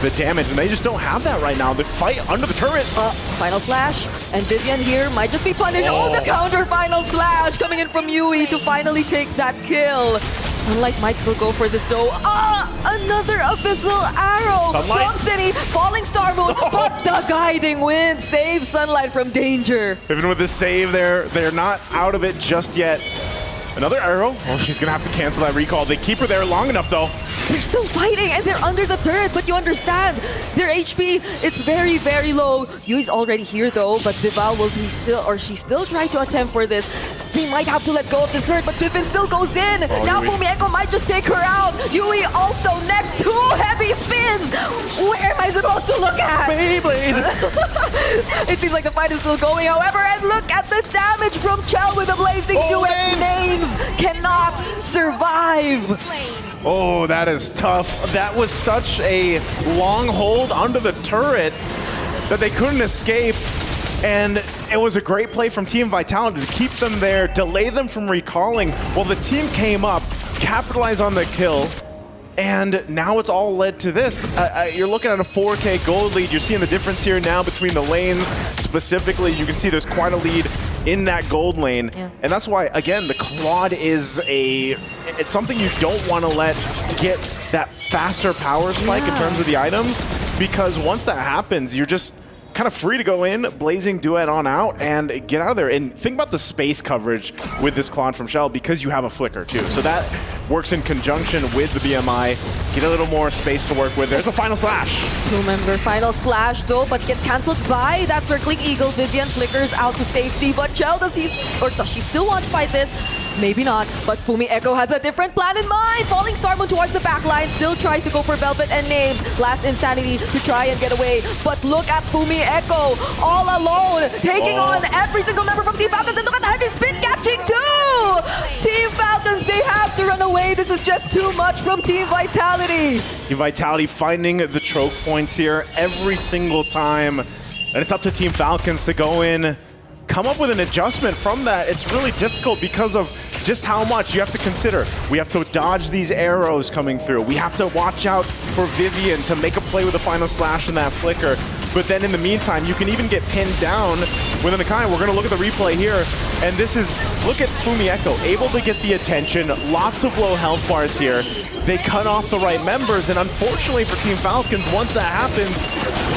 the damage, and they just don't have that right now. They fight under the turret. Final Slash, and Vivian here might just be punished. Oh, the counter Final Slash coming in from Yui to finally take that kill. Sunlight might still go for this though. Another Abyssal Arrow Sunlight. from City, Falling Star Moon, but the Guiding Wind saves Sunlight from danger. Even with this save, they're not out of it just yet. Another arrow. Oh, she's gonna have to cancel that recall. They keep her there long enough though. They're still fighting and they're under the turret, but you understand their HP, it's very, very low. Yui's already here though, but Vival will be she still try to attempt for this. They might have to let go of this turret, but Pippin still goes in. Now Yui. Fumi Echo might just take her out. Yui also next, 2 heavy spins. Where am I supposed to look at? Beyblade. It seems like the fight is still going, however, and look at the damage from Chell with a blazing duet. Names cannot survive. Oh, that is tough. That was such a long hold under the turret that they couldn't escape. And it was a great play from Team Vitality to keep them there, delay them from recalling while the team came up, capitalized on the kill, and now it's all led to this. You're looking at a 4K gold lead. You're seeing the difference here now between the lanes. Specifically, you can see there's quite a lead in that gold lane. Yeah. And that's why, again, the Claude is it's something you don't want to let get that faster power spike in terms of the items, because once that happens, you're just kind of free to go in, blazing duet on out, and get out of there. And think about the space coverage with this Claude from Shell, because you have a flicker too. So that works in conjunction with the BMI. Get a little more space to work with. There's a Final Slash. Remember, Final Slash though, but gets cancelled by that Circling Eagle. Vivian flickers out to safety, but Chell, does she still want to fight this? Maybe not, but Fumi Echo has a different plan in mind. Falling Star Moon towards the back line, still tries to go for Velvet and Names. Last Insanity to try and get away, but look at Fumi Echo, all alone, taking on every single member from Team Falcons, and look at the heavy spin catching too! Team Falcons, they have to run away. This is just too much from Team Vitality. Team Vitality finding the choke points here every single time. And it's up to Team Falcons to go in, come up with an adjustment from that. It's really difficult because of just how much you have to consider. We have to dodge these arrows coming through. We have to watch out for Vivian to make a play with a Final Slash in that flicker. But then in the meantime, you can even get pinned down within a kind. We're going to look at the replay here. And this is, look at Fumi Echo, able to get the attention. Lots of low health bars here. They cut off the right members. And unfortunately for Team Falcons, once that happens,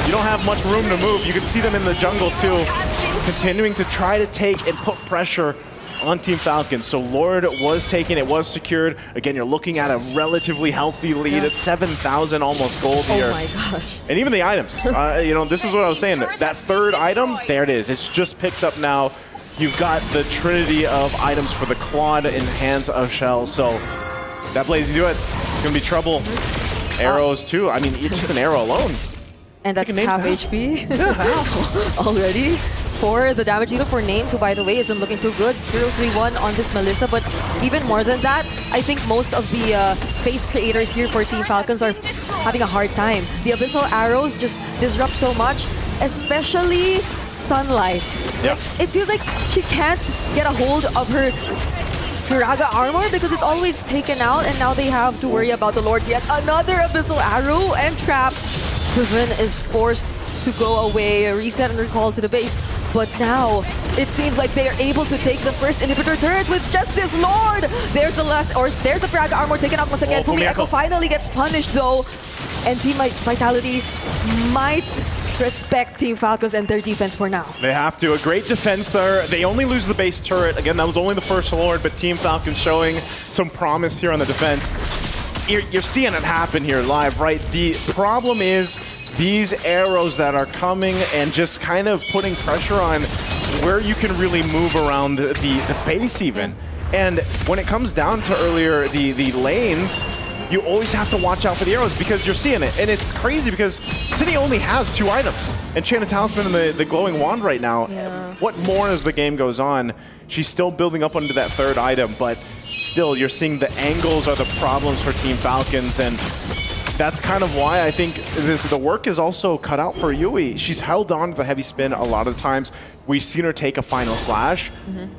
you don't have much room to move. You can see them in the jungle too, continuing to try to take and put pressure on Team Falcons. So Lord was taken, it was secured. Again, you're looking at a relatively healthy lead at 7,000 almost gold here. Oh my gosh. And even the items, you know, this is what I was saying. That third item, there it is. It's just picked up now. You've got the trinity of items for the Claude in hands of Shell. So that Blaze, you do it. It's gonna be trouble. Arrows too. I mean, just an arrow alone. And that's half HP already for the damage dealer for Names, who by the way isn't looking too good. 0-3-1 on this Melissa, but even more than that, I think most of the space creators here for Team Falcons are having a hard time. The Abyssal Arrows just disrupt so much, especially Sunlight. Yep. It feels like she can't get a hold of her Tiraga armor because it's always taken out, and now they have to worry about the Lord. Yet another Abyssal Arrow and trap. Riven is forced to go away, reset and recall to the base. But now, it seems like they are able to take the first inhibitor turret with just this Lord! There's the last, or there's the Tiraga armor taken out once again. Fumi Echo finally gets punished though. And Team Vitality might respect Team Falcons and their defense for now. They have to. A great defense there. They only lose the base turret. Again, that was only the first Lord, but Team Falcons showing some promise here on the defense. you're seeing it happen here live, right? The problem is these arrows that are coming and just kind of putting pressure on where you can really move around the base even. And when it comes down to earlier the lanes, you always have to watch out for the arrows because you're seeing it. And it's crazy because City only has 2 items. Enchanted Talisman and the Glowing Wand right now. Yeah. What more as the game goes on? She's still building up onto that 3rd item, but still you're seeing the angles are the problems for Team Falcons, and that's kind of why I think the work is also cut out for Yui. She's held on to the heavy spin a lot of times. We've seen her take a final slash,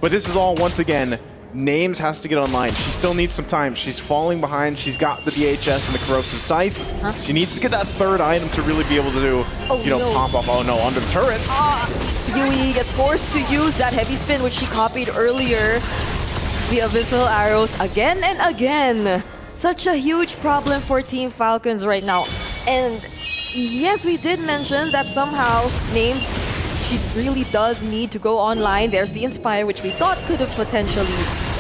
but this is all, once again, Names has to get online. She still needs some time. She's falling behind. She's got the DHS and the Corrosive Scythe. She needs to get that 3rd item to really be able to do, pop off. Oh no, under the turret. Yui gets forced to use that heavy spin, which she copied earlier. The Abyssal Arrows again and again. Such a huge problem for Team Falcons right now. And yes, we did mention that somehow Names, she really does need to go online. There's the Inspire, which we thought could have potentially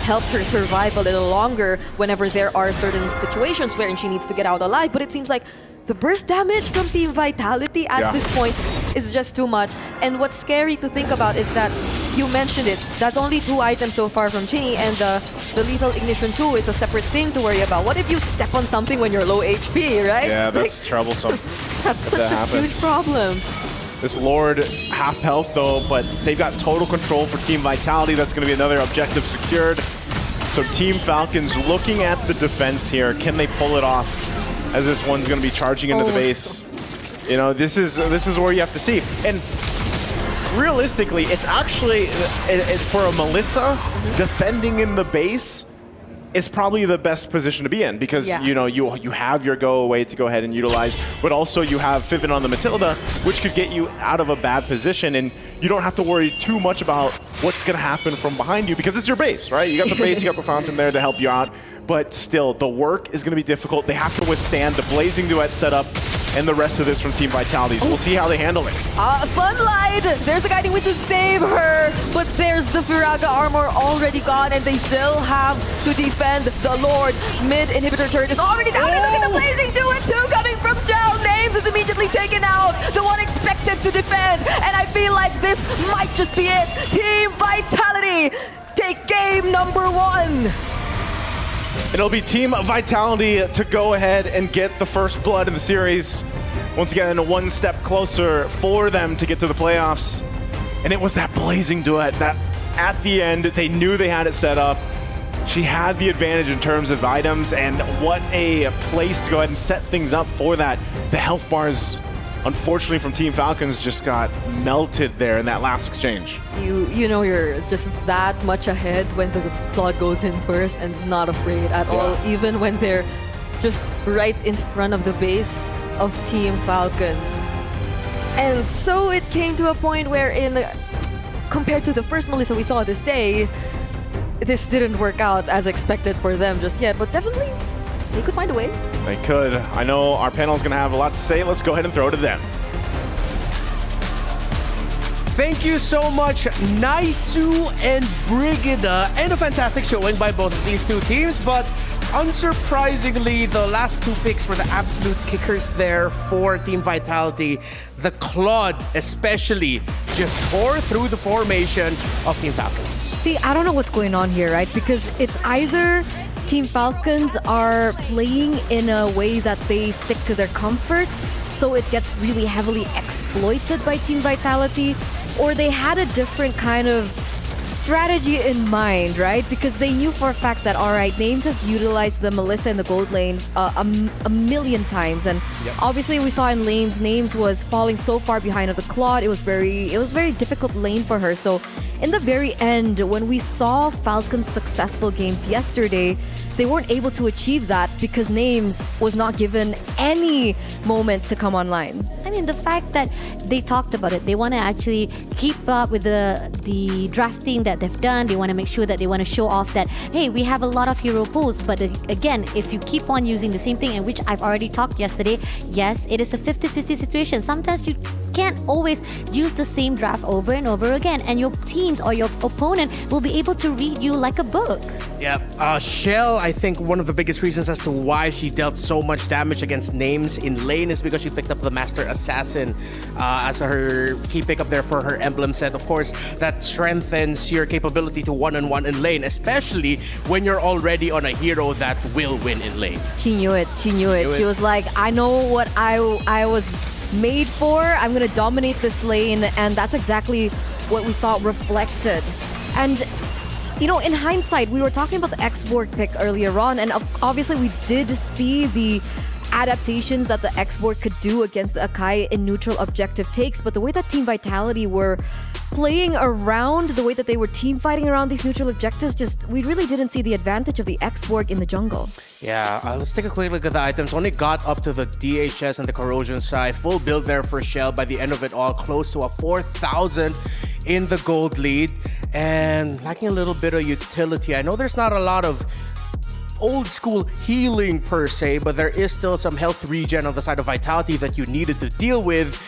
helped her survive a little longer whenever there are certain situations wherein she needs to get out alive. But it seems like the burst damage from Team Vitality at this point is just too much. And what's scary to think about is that, you mentioned it, that's only 2 items so far from Chinny, and the Lethal Ignition 2 is a separate thing to worry about. What if you step on something when you're low HP, right? Yeah, that's troublesome. That's such a huge problem. This Lord, half health though, but they've got total control for Team Vitality. That's going to be another objective secured. So Team Falcons looking at the defense here. Can they pull it off as this one's going to be charging into the base? You know, this is where you have to see. And realistically, it's actually, for a Melissa, defending in the base is probably the best position to be in because you know you have your go away to go ahead and utilize, but also you have Fiven on the Matilda, which could get you out of a bad position, and you don't have to worry too much about what's going to happen from behind you because it's your base, right? You got the base, you got the fountain there to help you out, but still the work is going to be difficult. They have to withstand the Blazing Duet setup and the rest of this from Team Vitality. So we'll see how they handle it. Sunlight! There's the guiding wind to save her, but there's the Firaga armor already gone, and they still have to defend the Lord. Mid inhibitor turret is already down, and look at the Blazing Duet too coming from down. Names is immediately taken out, the one expected to defend, and I feel like this might just be it. Team Vitality take game number 1. It'll be Team Vitality to go ahead and get the first blood in the series. Once again, 1 step closer for them to get to the playoffs. And it was that Blazing Duet that at the end, they knew they had it set up. She had the advantage in terms of items, and what a place to go ahead and set things up for that. The health bars, unfortunately from Team Falcons, just got melted there in that last exchange. You know you're just that much ahead when the Claude goes in first and is not afraid at all, even when they're just right in front of the base of Team Falcons. And so it came to a point where, compared to the first Melissa we saw this day, this didn't work out as expected for them just yet, but definitely they could find a way. They could. I know our panel is going to have a lot to say. Let's go ahead and throw it to them. Thank you so much, Naisu and Brigida, and a fantastic showing by both of these 2 teams, but unsurprisingly, the last 2 picks were the absolute kickers there for Team Vitality. The Claude especially just tore through the formation of Team Falcons. See, I don't know what's going on here, right? Because it's either Team Falcons are playing in a way that they stick to their comforts, so it gets really heavily exploited by Team Vitality, or they had a different kind of strategy in mind, right? Because they knew for a fact that, all right, Names has utilized the Melissa in the gold lane a million times, and obviously we saw in Names was falling so far behind of the Claude. It was very difficult lane for her. So in the very end, when we saw Falcons' successful games yesterday, they weren't able to achieve that because Names was not given any moment to come online. I mean, the fact that they talked about it, they want to actually keep up with the drafting that they've done. They want to make sure that they want to show off that, hey, we have a lot of hero pools. But again, if you keep on using the same thing, and which I've already talked yesterday, yes, it is a 50-50 situation. Sometimes you can't always use the same draft over and over again, and your teams or your opponent will be able to read you like a book. Yeah, Shell, I think one of the biggest reasons as to why she dealt so much damage against names in lane is because she picked up the Master Assassin as her key pickup there for her emblem set. Of course, that strengthens your capability to one-on-one in lane, especially when you're already on a hero that will win in lane. She knew it. She knew it. She was like, I know what I was made for. I'm going to dominate this lane. And that's exactly what we saw reflected. And you know, in hindsight, we were talking about the X-Borg pick earlier on, and obviously we did see the adaptations that the X-Borg could do against the Akai in neutral objective takes, but the way that Team Vitality were playing around, the way that they were team fighting around these neutral objectives, we really didn't see the advantage of the X-Borg in the jungle. Yeah, let's take a quick look at the items. Only got up to the DHS and the corrosion side. Full build there for Shell. By the end of it all, close to a 4,000 in the gold lead. And lacking a little bit of utility. I know there's not a lot of old school healing per se, but there is still some health regen on the side of Vitality that you needed to deal with.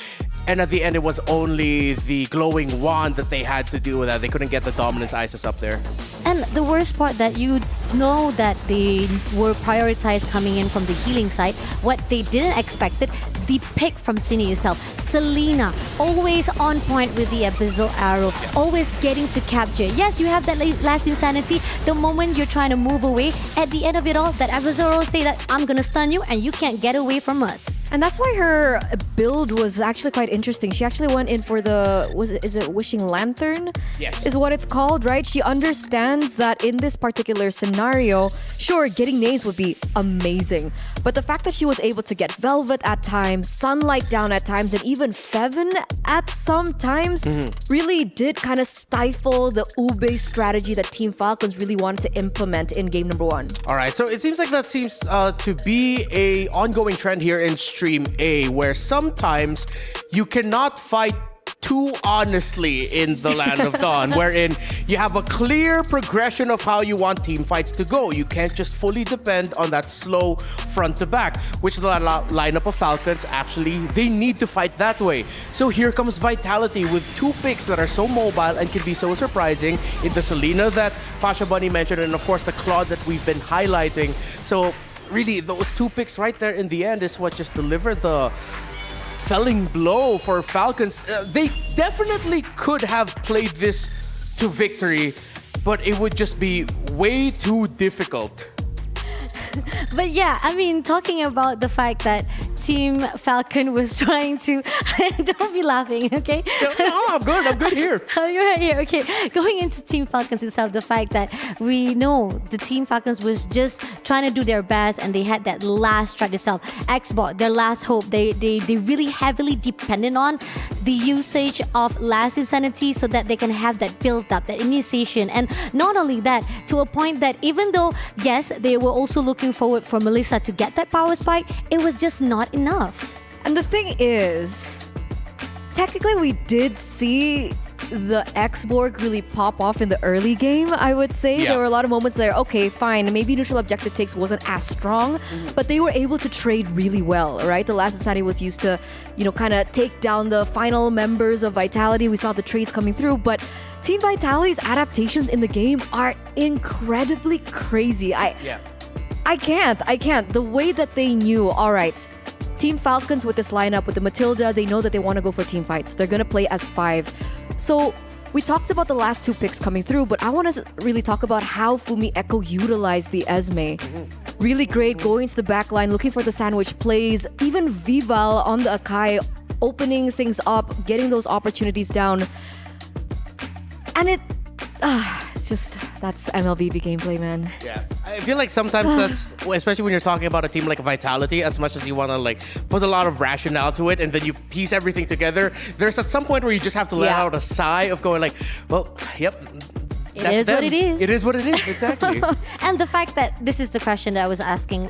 And at the end, it was only the glowing wand that they had to deal with that. They couldn't get the dominance ISIS up there. And the worst part that you know that they were prioritized coming in from the healing side. What they didn't expect it, the pick from Cine itself. Selena, always on point with the Abyssal Arrow, always getting to capture. Yes, you have that last insanity. The moment you're trying to move away, at the end of it all, that Abyssal Arrow say that I'm gonna stun you and you can't get away from us. And that's why her build was actually quite interesting. She actually went in for the, is it Wishing Lantern? Yes. Is what it's called, right? She understands that in this particular scenario, sure, getting nades would be amazing. But the fact that she was able to get Velvet at times, Sunlight down at times, and even Feven at some times really did kind of stifle the Ube strategy that Team Falcons really wanted to implement in game number 1. All right, so it seems like that seems to be a ongoing trend here in Stream A, where sometimes you cannot fight too honestly in the Land of Dawn, wherein you have a clear progression of how you want team fights to go. You can't just fully depend on that slow front to back, which the lineup of Falcons actually, they need to fight that way. So here comes Vitality with 2 picks that are so mobile and can be so surprising in the Selena that Pasha Bunny mentioned, and of course the Claude that we've been highlighting. So really, those 2 picks right there in the end is what just delivered the felling blow for Falcons. They definitely could have played this to victory, but it would just be way too difficult. But yeah, I mean, talking about the fact that Team Falcon was trying to... Don't be laughing, okay? No, I'm good here. Oh, you're right here, okay. Going into Team Falcons itself, the fact that we know the Team Falcons was just trying to do their best and they had that last strike itself. Xbox, their last hope, they really heavily depended on the usage of last insanity so that they can have that build up, that initiation. And not only that, to a point that even though, yes, they were also looking forward for Melissa to get that power spike, it was just not enough. And the thing is, technically we did see the X-Borg really pop off in the early game, I would say. Yeah. There were a lot of moments there, okay, fine, maybe neutral objective takes wasn't as strong, but they were able to trade really well, right? The last Insanity was used to, you know, kind of take down the final members of Vitality. We saw the trades coming through, but Team Vitality's adaptations in the game are incredibly crazy. I can't. The way that they knew, all right, Team Falcons with this lineup, with the Matilda, they know that they want to go for team fights. They're going to play as 5. So we talked about the last 2 picks coming through, but I want to really talk about how Fumi Echo utilized the Esme. Really great, going to the back line, looking for the sandwich plays. Even Vival on the Akai, opening things up, getting those opportunities down. And it's just, that's MLBB gameplay, man. Yeah, I feel like sometimes that's, especially when you're talking about a team like Vitality, as much as you want to like put a lot of rationale to it and then you piece everything together, there's at some point where you just have to let out a sigh of going like, well, yep, It is what it is. It is what it is, exactly. And the fact that this is the question that I was asking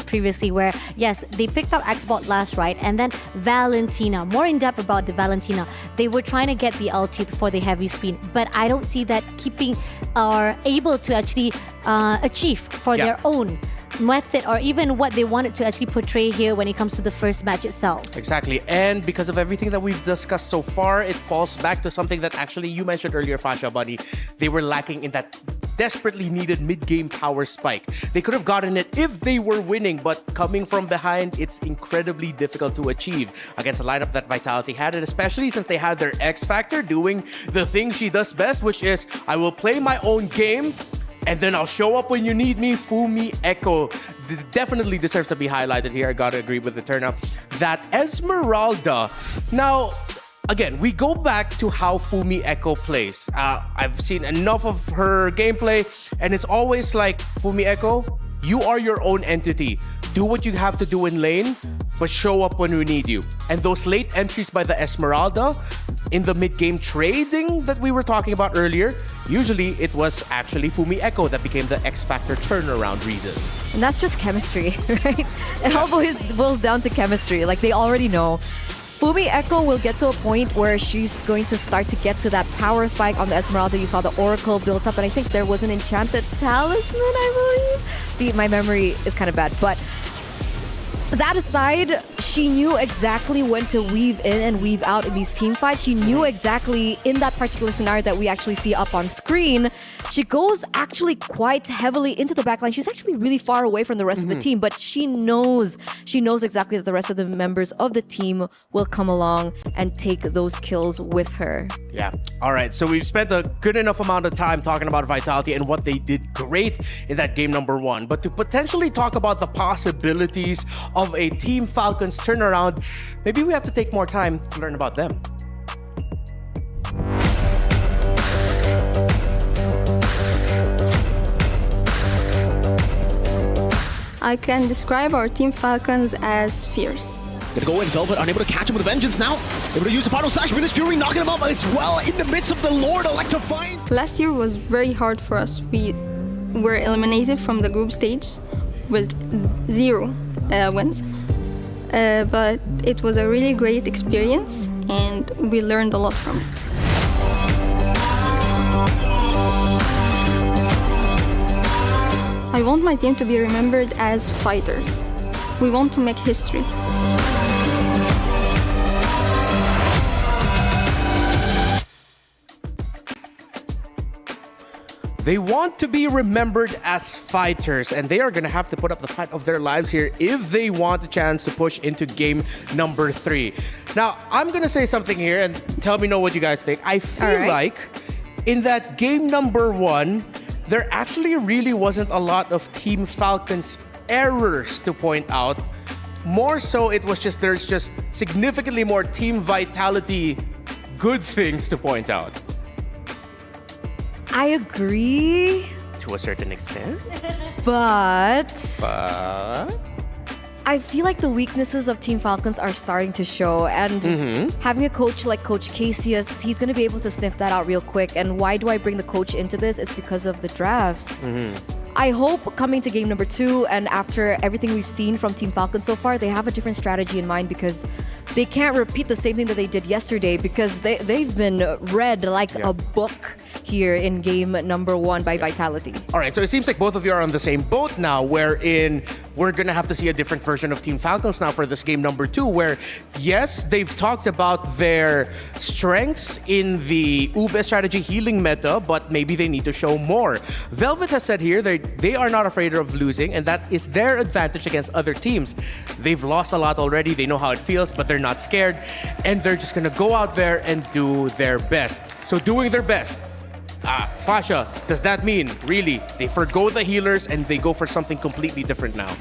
previously, where yes, they picked up Xbot last, right? And then Valentina, more in depth about the Valentina, they were trying to get the ulti for the heavy spin, but I don't see that keeping or able to actually achieve for their own method or even what they wanted to actually portray here when it comes to the first match itself. Exactly. And because of everything that we've discussed so far, it falls back to something that actually you mentioned earlier, Fasha Bunny. They were lacking in that desperately needed mid-game power spike. They could have gotten it if they were winning, but coming from behind, it's incredibly difficult to achieve against a lineup that Vitality had, and especially since they had their X Factor doing the thing she does best, which is, I will play my own game, and then I'll show up when you need me. Fumi Echo definitely deserves to be highlighted here. I gotta agree with the turnout. That Esmeralda. Now, again, we go back to how Fumi Echo plays. I've seen enough of her gameplay, and it's always like, Fumi Echo, you are your own entity. Do what you have to do in lane, but show up when we need you. And those late entries by the Esmeralda in the mid-game trading that we were talking about earlier, usually it was actually Fumi Echo that became the X-Factor turnaround reason. And that's just chemistry, right? It all boils down to chemistry. Like, they already know. Fumi Echo will get to a point where she's going to start to get to that power spike on the Esmeralda. You saw the Oracle built up, and I think there was an enchanted talisman, I believe. See, my memory is kind of bad, but that aside, she knew exactly when to weave in and weave out in these team fights. She knew exactly in that particular scenario that we actually see up on screen. She goes actually quite heavily into the backline. She's actually really far away from the rest of the team, but she knows exactly that the rest of the members of the team will come along and take those kills with her. Yeah. All right. So we've spent a good enough amount of time talking about Vitality and what they did great in that game number 1. But to potentially talk about the possibilities of a Team Falcons turnaround, maybe we have to take more time to learn about them. I can describe our Team Falcons as fierce. Gonna go in, Velvet unable to catch him with a vengeance now. Able to use the final slash, Venus Fury knocking him up as well in the midst of the Lord electrifying. Last year was very hard for us. We were eliminated from the group stage with 0 wins. But it was a really great experience and we learned a lot from it. I want my team to be remembered as fighters. We want to make history. They want to be remembered as fighters, and they are going to have to put up the fight of their lives here if they want a chance to push into game number 3. Now, I'm going to say something here, and tell me what you guys think. I feel like in that game number 1, there actually really wasn't a lot of Team Falcons errors to point out. More so, it was just there's just significantly more Team Vitality good things to point out. I agree. To a certain extent. But I feel like the weaknesses of Team Falcons are starting to show. And having a coach like Coach Casius, he's going to be able to sniff that out real quick. And why do I bring the coach into this? It's because of the drafts. I hope coming to game number 2 and after everything we've seen from Team Falcons so far, they have a different strategy in mind because they can't repeat the same thing that they did yesterday because they've been read like a book here in game number 1 by Vitality. All right, so it seems like both of you are on the same boat now, wherein we're going to have to see a different version of Team Falcons now for this game number 2, where, yes, they've talked about their strengths in the Ube strategy healing meta, but maybe they need to show more. Velvet has said here they are not afraid of losing, and that is their advantage against other teams. They've lost a lot already, they know how it feels, but they're not scared, and they're just going to go out there and do their best. So doing their best, Fasha, does that mean, really, they forgo the healers and they go for something completely different now?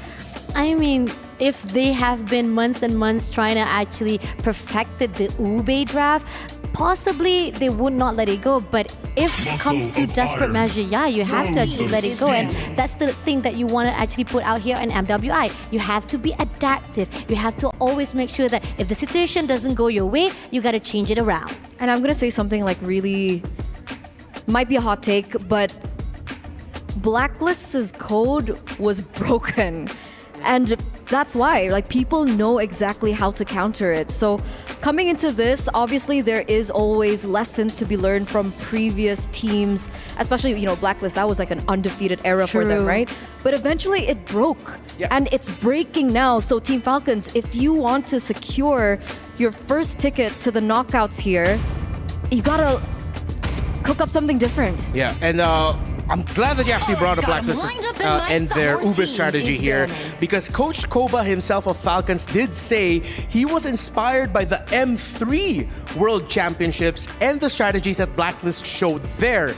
I mean, if they have been months and months trying to actually perfected the Ube draft, possibly they would not let it go. But if it comes to desperate measure, yeah, you have to actually let it go. And that's the thing that you want to actually put out here in MWI. You have to be adaptive. You have to always make sure that if the situation doesn't go your way, you got to change it around. And I'm going to say something like really might be a hot take, but Blacklist's code was broken. And that's why, like, people know exactly how to counter it. So coming into this, obviously there is always lessons to be learned from previous teams, especially, you know, Blacklist, that was like an undefeated era for them, True. right? But eventually it broke. And it's breaking now. So Team Falcons, if you want to secure your first ticket to the knockouts here, you gotta cook up something different. Yeah, and I'm glad that you actually brought up Blacklist and their Uber strategy here, because Coach Koba himself of Falcons did say he was inspired by the M3 World Championships and the strategies that Blacklist showed there.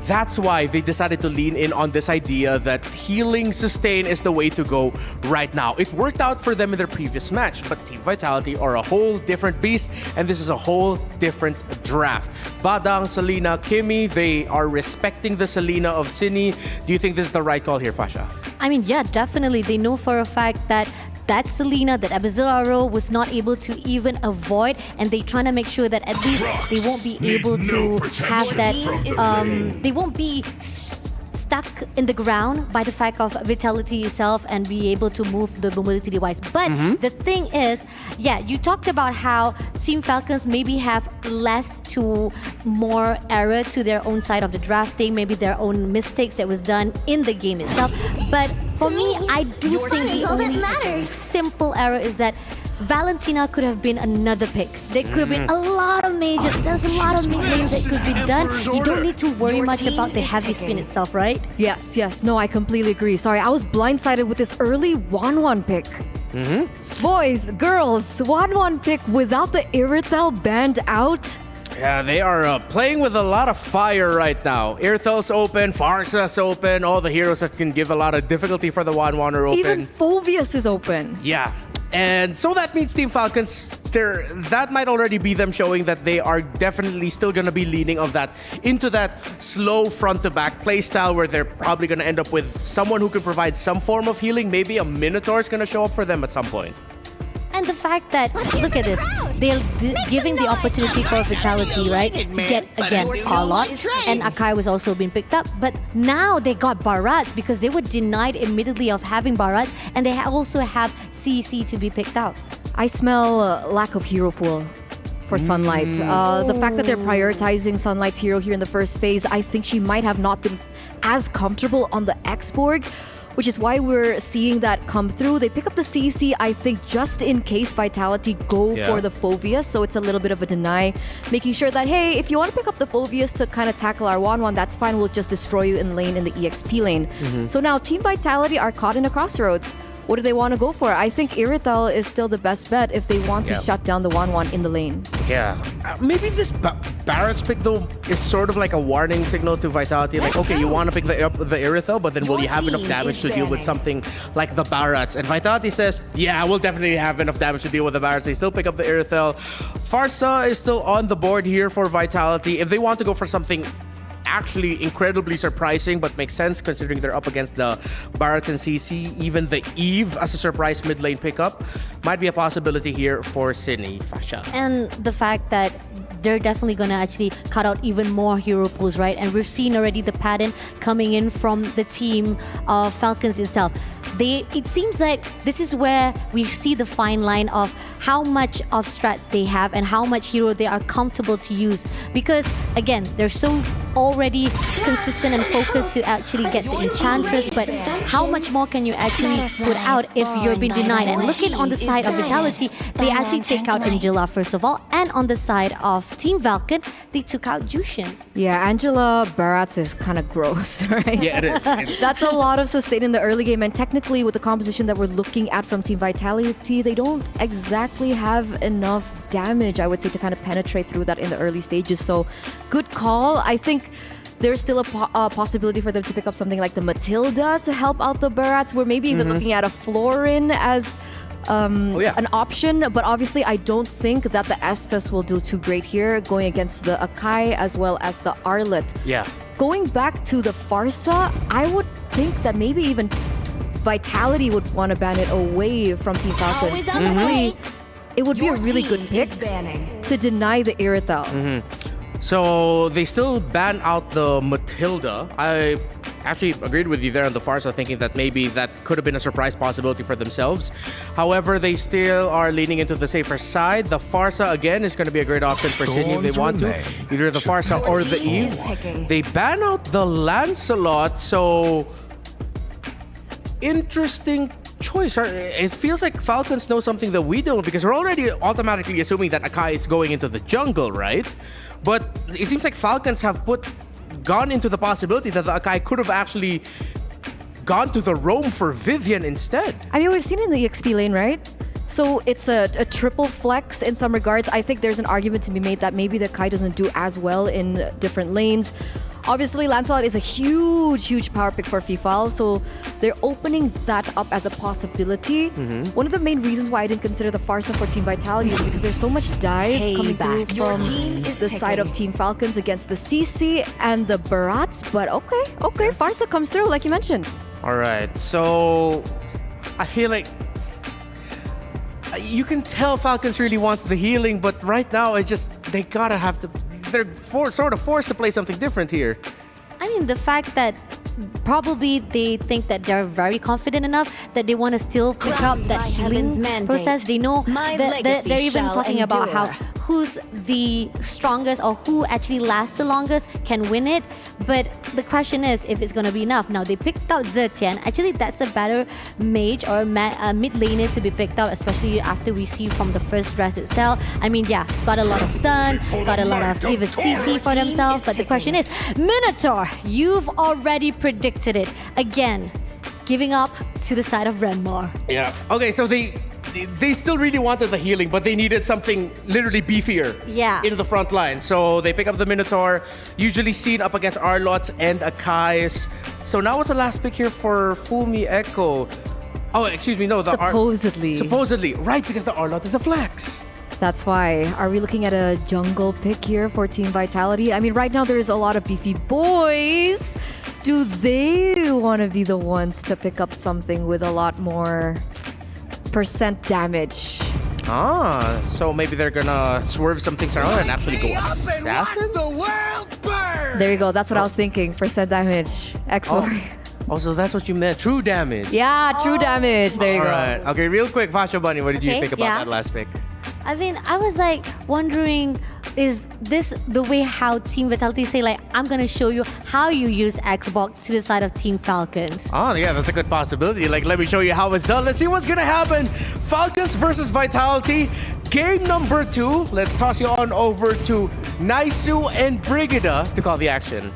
That's why they decided to lean in on this idea that healing sustain is the way to go right now. It worked out for them in their previous match, but Team Vitality are a whole different beast, and this is a whole different draft. Badang, Selena, Kimmy, they are respecting the Selena of Cine. Do you think this is the right call here, Fasha? I mean, yeah, definitely. They know for a fact that Selena, that Abizarro was not able to even avoid, and they trying to make sure that at least they won't be able to have that, they won't be stuck in the ground by the fact of Vitality itself and be able to move the mobility device. But the thing is, yeah, you talked about how Team Falcons maybe have less to more error to their own side of the drafting, maybe their own mistakes that was done in the game itself. But for me, I do think the only simple error is that Valentina could have been another pick. There could have been a lot of mages. There's a lot of names that could be done. You don't need to worry much about the heavy spin itself, right? Yes. No, I completely agree. Sorry, I was blindsided with this early 1-1 pick. Boys, girls, 1-1 pick without the Irithel banned out. Yeah, they are playing with a lot of fire right now. Irthel's open, Farsa's open, all the heroes that can give a lot of difficulty for the 1-1 are open. Even Phobius is open. Yeah. And so that means Team Falcons, that might already be them showing that they are definitely still going to be leaning into that slow front-to-back play style, where they're probably going to end up with someone who can provide some form of healing. Maybe a Minotaur is going to show up for them at some point. And the fact that, look at this, they're giving the opportunity for Vitality, right, to get, again, Carlot, and Akai was also being picked up. But now they got Barats because they were denied immediately of having Barats, and they also have CC to be picked out. I smell lack of hero pool for Sunlight. The fact that they're prioritizing Sunlight's hero here in the first phase, I think she might have not been as comfortable on the X-Borg, which is why we're seeing that come through. They pick up the CC, I think, just in case Vitality go for the Phobius, so it's a little bit of a deny, making sure that, hey, if you want to pick up the Phobius to kind of tackle our 1-1, that's fine, we'll just destroy you in lane in the EXP lane. So now Team Vitality are caught in a crossroads. What do they want to go for? I think Irithel is still the best bet if they want to shut down the 1-1 in the lane. Yeah. Maybe this Barrett's pick, though, is sort of like a warning signal to Vitality. Like, okay, you want to pick the Irithel, but then will you have enough damage to deal with something like the Barats? And Vitality says, yeah, we'll definitely have enough damage to deal with the Barats. They still pick up the Irithel. Farsa is still on the board here for Vitality. If they want to go for something actually incredibly surprising, but makes sense considering they're up against the Barats and CC, even the Eve as a surprise mid lane pickup might be a possibility here for Cine, Fasha. And the fact that they're definitely going to actually cut out even more hero pools, right? And we've seen already the pattern coming in from the team of Falcons itself. It seems like this is where we see the fine line of how much of strats they have and how much hero they are comfortable to use. Because, again, they're so already consistent and focused to actually get the Enchantress, but how much more can you actually put out if you're being denied? And looking on the side of Vitality, they actually take out Angela first of all, and on the side of Team Falcon, they took out Jushin. Yeah, Angela Barats is kind of gross, right? Yeah, it is. That's a lot of sustain in the early game, and technically with the composition that we're looking at from Team Vitality, they don't exactly have enough damage, I would say, to kind of penetrate through that in the early stages. So good call. I think there's still a possibility for them to pick up something like the Matilda to help out the Barats. We're maybe even looking at a Florin as an option, but obviously I don't think that the Estes will do too great here, going against the Akai as well as the Arlet. Yeah. Going back to the Farsa, I would think that maybe even Vitality would want to ban it away from Team Falcons. Technically, it would be a really good pick to deny the Irithel. So they still ban out the Matilda. I actually agreed with you there on the Farsa, thinking that maybe that could have been a surprise possibility for themselves. However, they still are leaning into the safer side. The Farsa, again, is going to be a great option for Sydney if they want to. Either the Farsa or the Eve. They ban out the Lancelot, so interesting choice. It feels like Falcons know something that we don't, because we're already automatically assuming that Akai is going into the jungle, right? But it seems like Falcons have gone into the possibility that the Akai could have actually gone to the roam for Vivian instead. I mean, we've seen it in the XP lane, right? So it's a triple flex in some regards. I think there's an argument to be made that maybe the Akai doesn't do as well in different lanes. Obviously, Lancelot is a huge power pick for FIFA, so they're opening that up as a possibility. One of the main reasons why I didn't consider the Farsa for Team Vitality is because there's so much dive coming through from the side of Team Falcons against the CC and the Barats. But okay, Farsa comes through, like you mentioned. All right, so I feel like you can tell Falcons really wants the healing, but right now they gotta have to. They're sort of forced to play something different here. I mean, the fact that probably they think that they're very confident enough that they want to still pick up that healing process. They know that they're even talking about how who's the strongest or who actually lasts the longest can win it. But the question is if it's going to be enough. Now, they picked out Zetian. Actually, that's a better mage or mid laner to be picked out, especially after we see from the first dress itself. I mean, yeah, got a lot of stun, got a lot of give a CC for themselves. But the question is, Minotaur, you've already predicted it. Again, giving up to the side of Renmar. Yeah. Okay, so they still really wanted the healing, but they needed something literally beefier into the front line. So they pick up the Minotaur, usually seen up against Arlots and Akais. So now what's the last pick here for Fumi Echo? Oh, excuse me, no. Supposedly, right, because the Arlot is a flex. That's why. Are we looking at a jungle pick here for Team Vitality? I mean, right now there is a lot of beefy boys. Do they want to be the ones to pick up something with a lot more percent damage? So maybe they're gonna swerve some things around and actually go assassin? There you go. That's what I was thinking. Percent damage. X-Warrior. So that's what you meant. True damage. Yeah, true damage. There you go. All right. Okay, real quick, Fasha Bunny, what did you think about that last pick? I mean, I was like wondering, is this the way how Team Vitality say, like, I'm going to show you how you use Xbox to the side of Team Falcons? Oh, yeah, that's a good possibility. Like, let me show you how it's done. Let's see what's going to happen. Falcons versus Vitality. Game number 2. Let's toss you on over to Naisu and Brigida to call the action.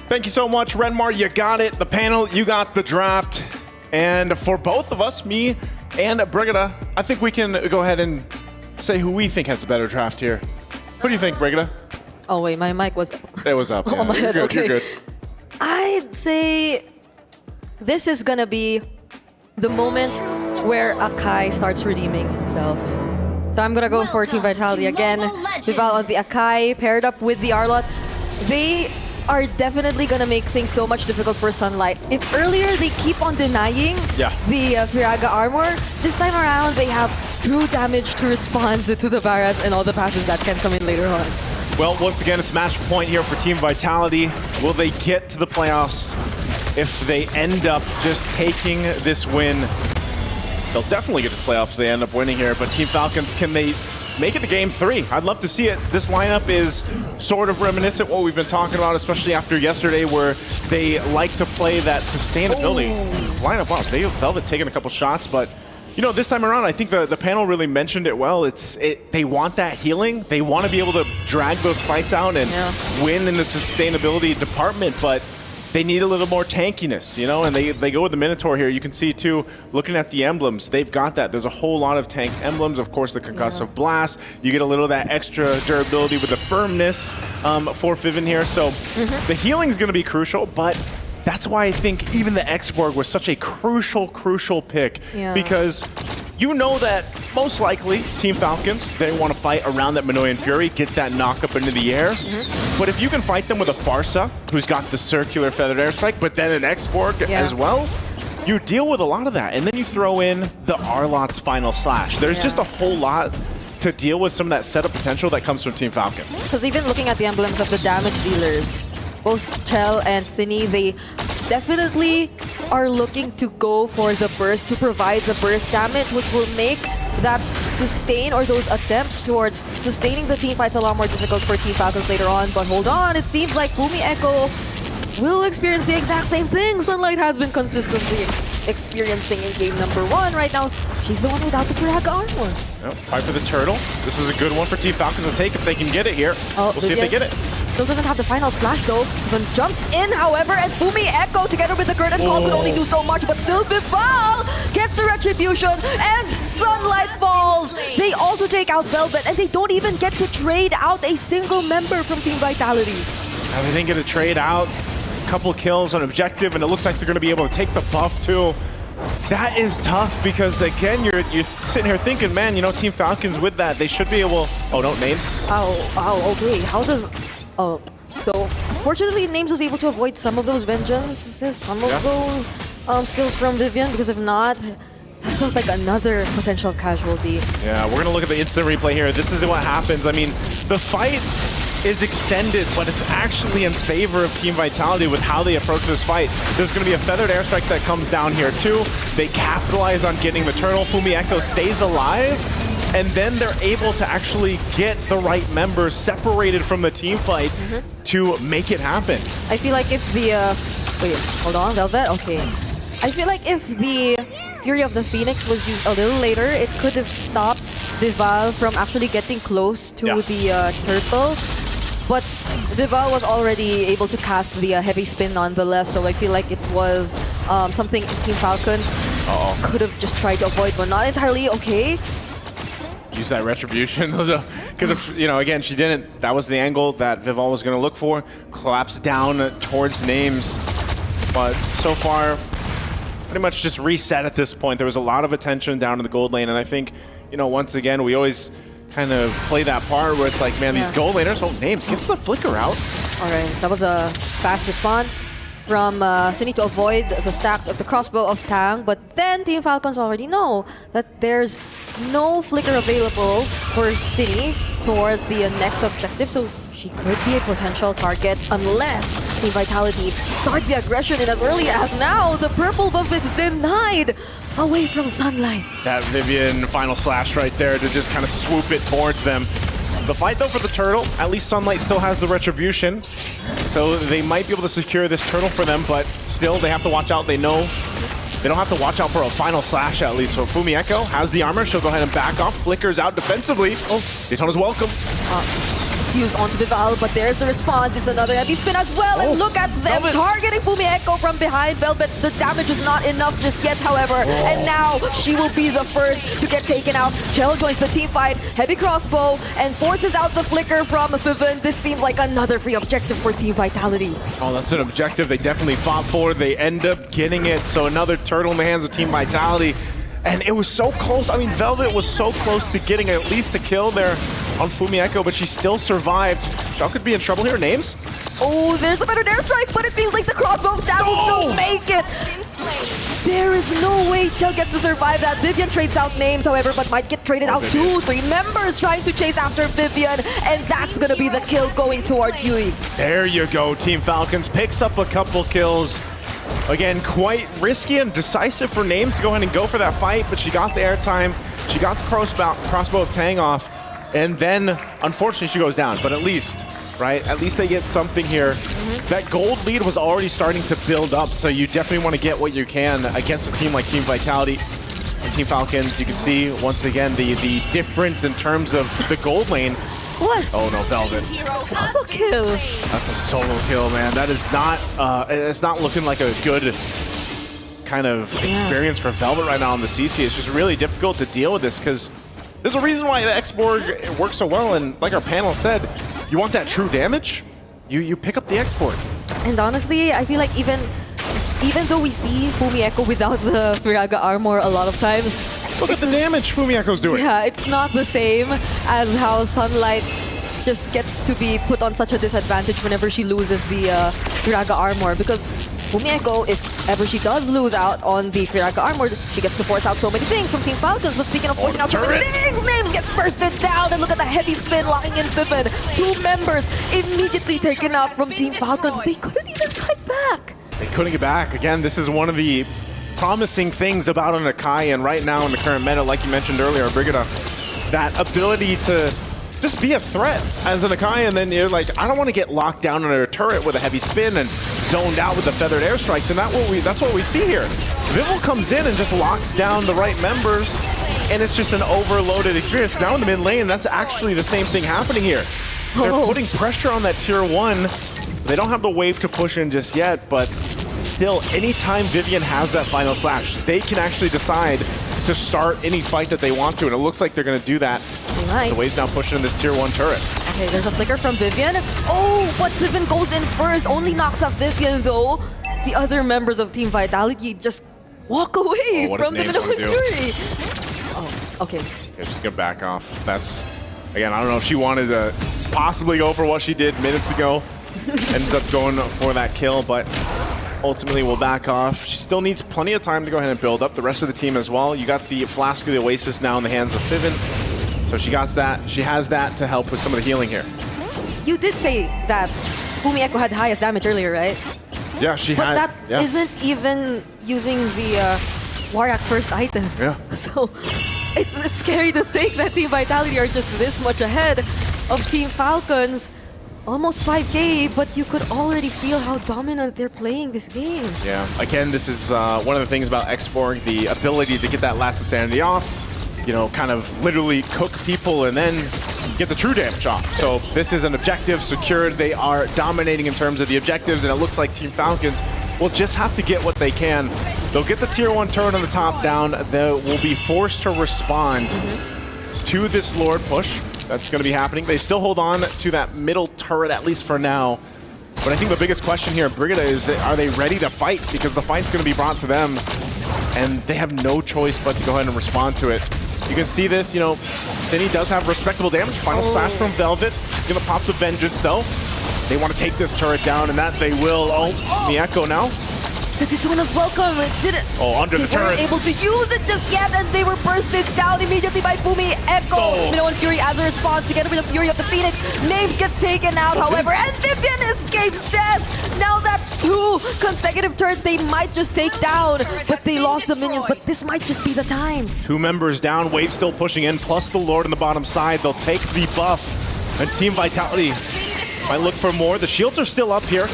Thank you so much, Renmar. You got it. The panel, you got the draft. And for both of us, me and Brigida, I think we can go ahead and say who we think has the better draft here. What do you think, Brigida? Oh, wait, my mic was... It was up. Oh, Yeah. my You're head, good. okay. You're good. I'd say this is gonna be the moment where Akai starts redeeming himself. So I'm gonna go for Team Vitality again. Without on the Akai paired up with the Arlot. They are definitely gonna make things so much difficult for Sunlight. If earlier they keep on denying the Firaga armor, this time around they have true damage to respond to the Barats and all the passes that can come in later on. Well, once again, it's match point here for Team Vitality. Will they get to the playoffs? If they end up just taking this win, they'll definitely get to the playoffs if they end up winning here. But Team Falcons, can they make it to Game 3? I'd love to see it. This lineup is sort of reminiscent of what we've been talking about, especially after yesterday, where they like to play that sustainability lineup. Wow, Velvet taking a couple shots, but you know, this time around, I think the panel really mentioned it well. They want that healing. They want to be able to drag those fights out and win in the sustainability department, but they need a little more tankiness, you know, and they go with the Minotaur here. You can see, too, looking at the emblems, they've got that. There's a whole lot of tank emblems. Of course, the Concussive Blast. You get a little of that extra durability with the firmness for Vivian here. So the healing is going to be crucial, but that's why I think even the X-Borg was such a crucial pick, because you know that most likely Team Falcons, they want to fight around that Minoan Fury, get that knock up into the air. But if you can fight them with a Farsa, who's got the circular feathered airstrike, but then an X-Borg as well, you deal with a lot of that. And then you throw in the Arlot's final slash. There's just a whole lot to deal with some of that setup potential that comes from Team Falcons. Because even looking at the emblems of the damage dealers, both Chell and Cine, they definitely are looking to go for the burst, to provide the burst damage, which will make that sustain or those attempts towards sustaining the team fights a lot more difficult for Team Falcons later on. But hold on, it seems like Fumi Echo will experience the exact same thing Sunlight has been consistently experiencing in game number 1. Right now, she's the one without the Braga armor. Yep, fight for the turtle. This is a good one for Team Falcons to take if they can get it here. We'll see if they get it. Still doesn't have the final slash though. Then jumps in, however, and Fumi Echo together with the curtain call could only do so much, but still Vival gets the retribution and Sunlight falls. They also take out Velvet and they don't even get to trade out a single member from Team Vitality. And they didn't get to trade out. Couple kills on objective, and it looks like they're going to be able to take the buff too. That is tough because again, you're sitting here thinking, man, you know, Team Falcons with that, they should be able. Oh, no, Names. Oh, okay. How does? Oh, so fortunately, Names was able to avoid some of those vengeances, some of those skills from Vivian, because if not, that felt like another potential casualty. Yeah, we're gonna look at the instant replay here. This is what happens. I mean, the fight is extended, but it's actually in favor of Team Vitality with how they approach this fight. There's going to be a feathered airstrike that comes down here too. They capitalize on getting the turtle. Fumi Echo stays alive, and then they're able to actually get the right members separated from the team fight to make it happen. I feel like if the wait, hold on, Velvet. Okay, I feel like if the Fury of the Phoenix was used a little later, it could have stopped Vival from actually getting close to the turtle. But Vival was already able to cast the heavy spin nonetheless, so I feel like it was something Team Falcons could have just tried to avoid, but not entirely. Okay. Use that retribution because, you know, again, she didn't. That was the angle that Vival was going to look for. Collapse down towards Names, but so far, pretty much just reset at this point. There was a lot of attention down in the gold lane, and I think, you know, once again, we always kind of play that part where it's like, man, these gold laners, Names, gets the flicker out. All right, that was a fast response from Cine to avoid the stacks of the crossbow of Tang, but then Team Falcons already know that there's no flicker available for Cine towards the next objective, so she could be a potential target unless Team Vitality start the aggression in as early as now. The purple buff is denied away from Sunlight. That Vivian final slash right there to just kind of swoop it towards them. The fight though for the turtle, at least Sunlight still has the retribution, so they might be able to secure this turtle for them, but still they have to watch out. They know they don't have to watch out for a final slash at least. So Fumi Echo has the armor, she'll go ahead and back off, flickers out defensively. Oh, Daytona's welcome. It's used onto Vival, but there's the response. It's another heavy spin as well, and look at them targeting Fumi Echo from behind. Velvet, the damage is not enough just yet, however, and now she will be the first to get taken out. Chell joins the team fight, heavy crossbow, and forces out the flicker from Vivian. This seems like another free objective for Team Vitality. Oh, that's an objective they definitely fought for. They end up getting it, so another turtle in the hands of Team Vitality. And it was so close. I mean, Velvet was so close to getting at least a kill there on Fumi Echo, but she still survived. Shao could be in trouble here. Names? Oh, there's a better airstrike, but it seems like the crossbow of Tang will still make it. There is no way Chell gets to survive that. Vivian trades out Names, however, but might get traded out too. 3 members trying to chase after Vivian, and that's gonna be the kill going towards Yui. There you go. Team Falcons picks up a couple kills. Again, quite risky and decisive for Names to go ahead and go for that fight, but she got the airtime, she got the crossbow of Tang off, and then, unfortunately, she goes down. But at least, right, at least they get something here. That gold lead was already starting to build up, so you definitely want to get what you can against a team like Team Vitality. And Team Falcons, you can see, once again, the difference in terms of the gold lane. What? Oh no, Velvet. Solo kill. That's a solo kill, man. That is not, it's not looking like a good kind of experience for Velvet right now on the CC. It's just really difficult to deal with this because there's a reason why the X-Borg works so well, and like our panel said, you want that true damage, you pick up the X-Borg. And honestly, I feel like even though we see Fumi Echo without the Firaga armor a lot of times, look at the damage Fumi Echo's doing. Yeah, it's not the same as how Sunlight just gets to be put on such a disadvantage whenever she loses the Firaga armor, because Fumi Echo, if ever she does lose out on the Piraka armor, she gets to force out so many things from Team Falcons. But speaking of forcing out so many things, names get bursted down, and look at the heavy spin locking in Pippin. 2 members immediately taken out from Team Falcons. They couldn't even fight back. They couldn't get back. Again, this is one of the promising things about an Akai, and right now in the current meta, like you mentioned earlier, Brigida, that ability to just be a threat as an Akai, and then you're like, I don't want to get locked down under a turret with a heavy spin and zoned out with the feathered airstrikes, and that's what we see here. Vivel comes in and just locks down the right members, and it's just an overloaded experience. Now in the mid lane, that's actually the same thing happening here. They're putting pressure on that tier 1. They don't have the wave to push in just yet, but still, anytime Vivian has that final slash, they can actually decide to start any fight that they want to, and it looks like they're going to do that. Right. So Wave's now pushing in this tier 1 turret. Okay, there's a flicker from Vivian. Oh, but Vivian goes in first. Only knocks out Vivian, though. The other members of Team Vitality just walk away from the Minoan Fury. Oh, okay. She's going to back off. That's, again, I don't know if she wanted to possibly go for what she did minutes ago. Ends up going for that kill, but ultimately will back off. She still needs plenty of time to go ahead and build up. The rest of the team as well. You got the Flask of the Oasis now in the hands of Fiven. So she got that. She has that to help with some of the healing here. You did say that Fumi Echo had highest damage earlier, right? Yeah, she but had. But that yeah. isn't even using the Warak's first item. Yeah. So it's scary to think that Team Vitality are just this much ahead of Team Falcons. Almost 5K, but you could already feel how dominant they're playing this game. Yeah, again, this is one of the things about Xborg, the ability to get that last insanity off, you know, kind of literally cook people and then get the true damage off. So this is an objective secured. They are dominating in terms of the objectives, and it looks like Team Falcons will just have to get what they can. They'll get the tier 1 turret on the top down. They will be forced to respond to this Lord push. That's going to be happening. They still hold on to that middle turret, at least for now. But I think the biggest question here, Brigida, is are they ready to fight? Because the fight's going to be brought to them, and they have no choice but to go ahead and respond to it. You can see this, you know, Cine does have respectable damage. Final slash from Velvet. He's going to pop the Vengeance, though. They want to take this turret down, and that they will. Oh, the Echo now. The Daytona's welcome. It didn't. Oh, under the turret. They weren't able to use it just yet, and they were bursted down immediately by Fumi Echo. Minoan Fury as a response together with the Fury of the Phoenix. Names gets taken out, however, and Vivian escapes death. Now that's 2 consecutive turrets they might just take down, but they lost the minions, but this might just be the time. 2 members down, Wave still pushing in, plus the Lord on the bottom side. They'll take the buff, and Team Vitality might look for more. The shields are still up here.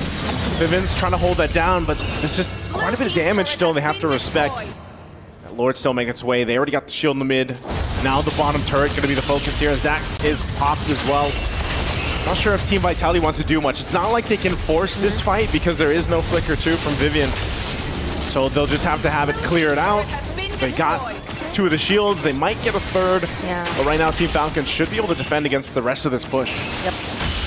Vivian's trying to hold that down, but it's just quite a bit of damage still they have to respect. That Lord still making its way. They already got the shield in the mid. Now the bottom turret going to be the focus here as that is popped as well. Not sure if Team Vitality wants to do much. It's not like they can force this fight because there is no Flicker 2 from Vivian. So they'll just have to have it clear it out. They got 2 of the shields. They might get a 3rd. Yeah. But right now Team Falcons should be able to defend against the rest of this push. Yep.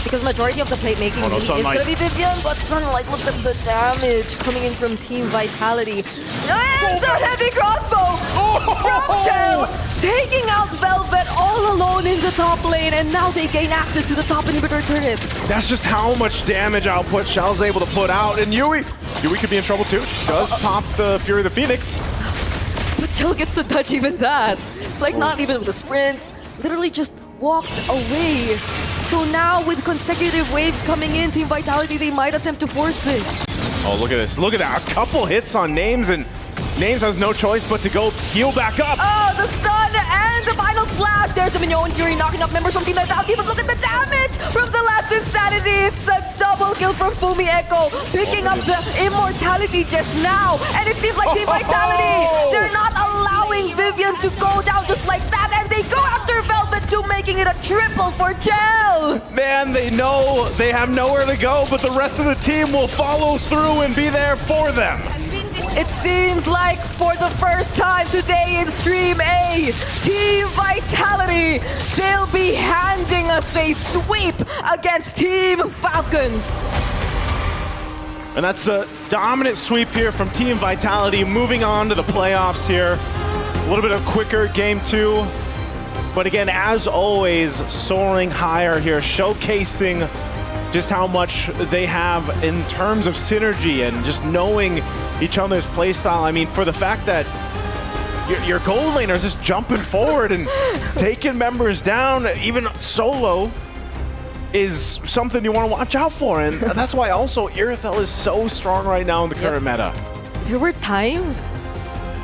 Because majority of the plate making no, is going to be Vivian, but Sunlight, look at the damage coming in from Team Vitality. And the heavy crossbow from Chell, taking out Velvet all alone in the top lane, and now they gain access to the top inhibitor turret. That's just how much damage output Shell's able to put out, and Yui could be in trouble too. She does pop the Fury of the Phoenix. But Chell gets to touch even that. Like not even with a sprint, literally just walked away. So now with consecutive waves coming in, Team Vitality, they might attempt to force this. Oh, look at this. Look at that. A couple hits on Names, and Names has no choice but to go heal back up. Oh, the stun and the final slash. There's the Minoan Fury knocking up members from Team Vitality, but look at the damage from the last Insanity. It's a double kill from Fumi Echo, picking up the Immortality just now. And it seems like Team Vitality, they're not allowing Vivian to go down just like that, and they go after Velvet 2, making it a triple for Chell. Man, they know they have nowhere to go, but the rest of the team will follow through and be there for them. It seems like for the first time today in Stream A, Team Vitality, they'll be handing us a sweep against Team Falcons. And that's a dominant sweep here from Team Vitality, moving on to the playoffs here. A little bit of quicker game 2. But again, as always, soaring higher here, showcasing just how much they have in terms of synergy and just knowing each other's play style. I mean, for the fact that your gold laner is just jumping forward and taking members down, even solo, is something you want to watch out for. And that's why also Irithel is so strong right now in the current meta. There were times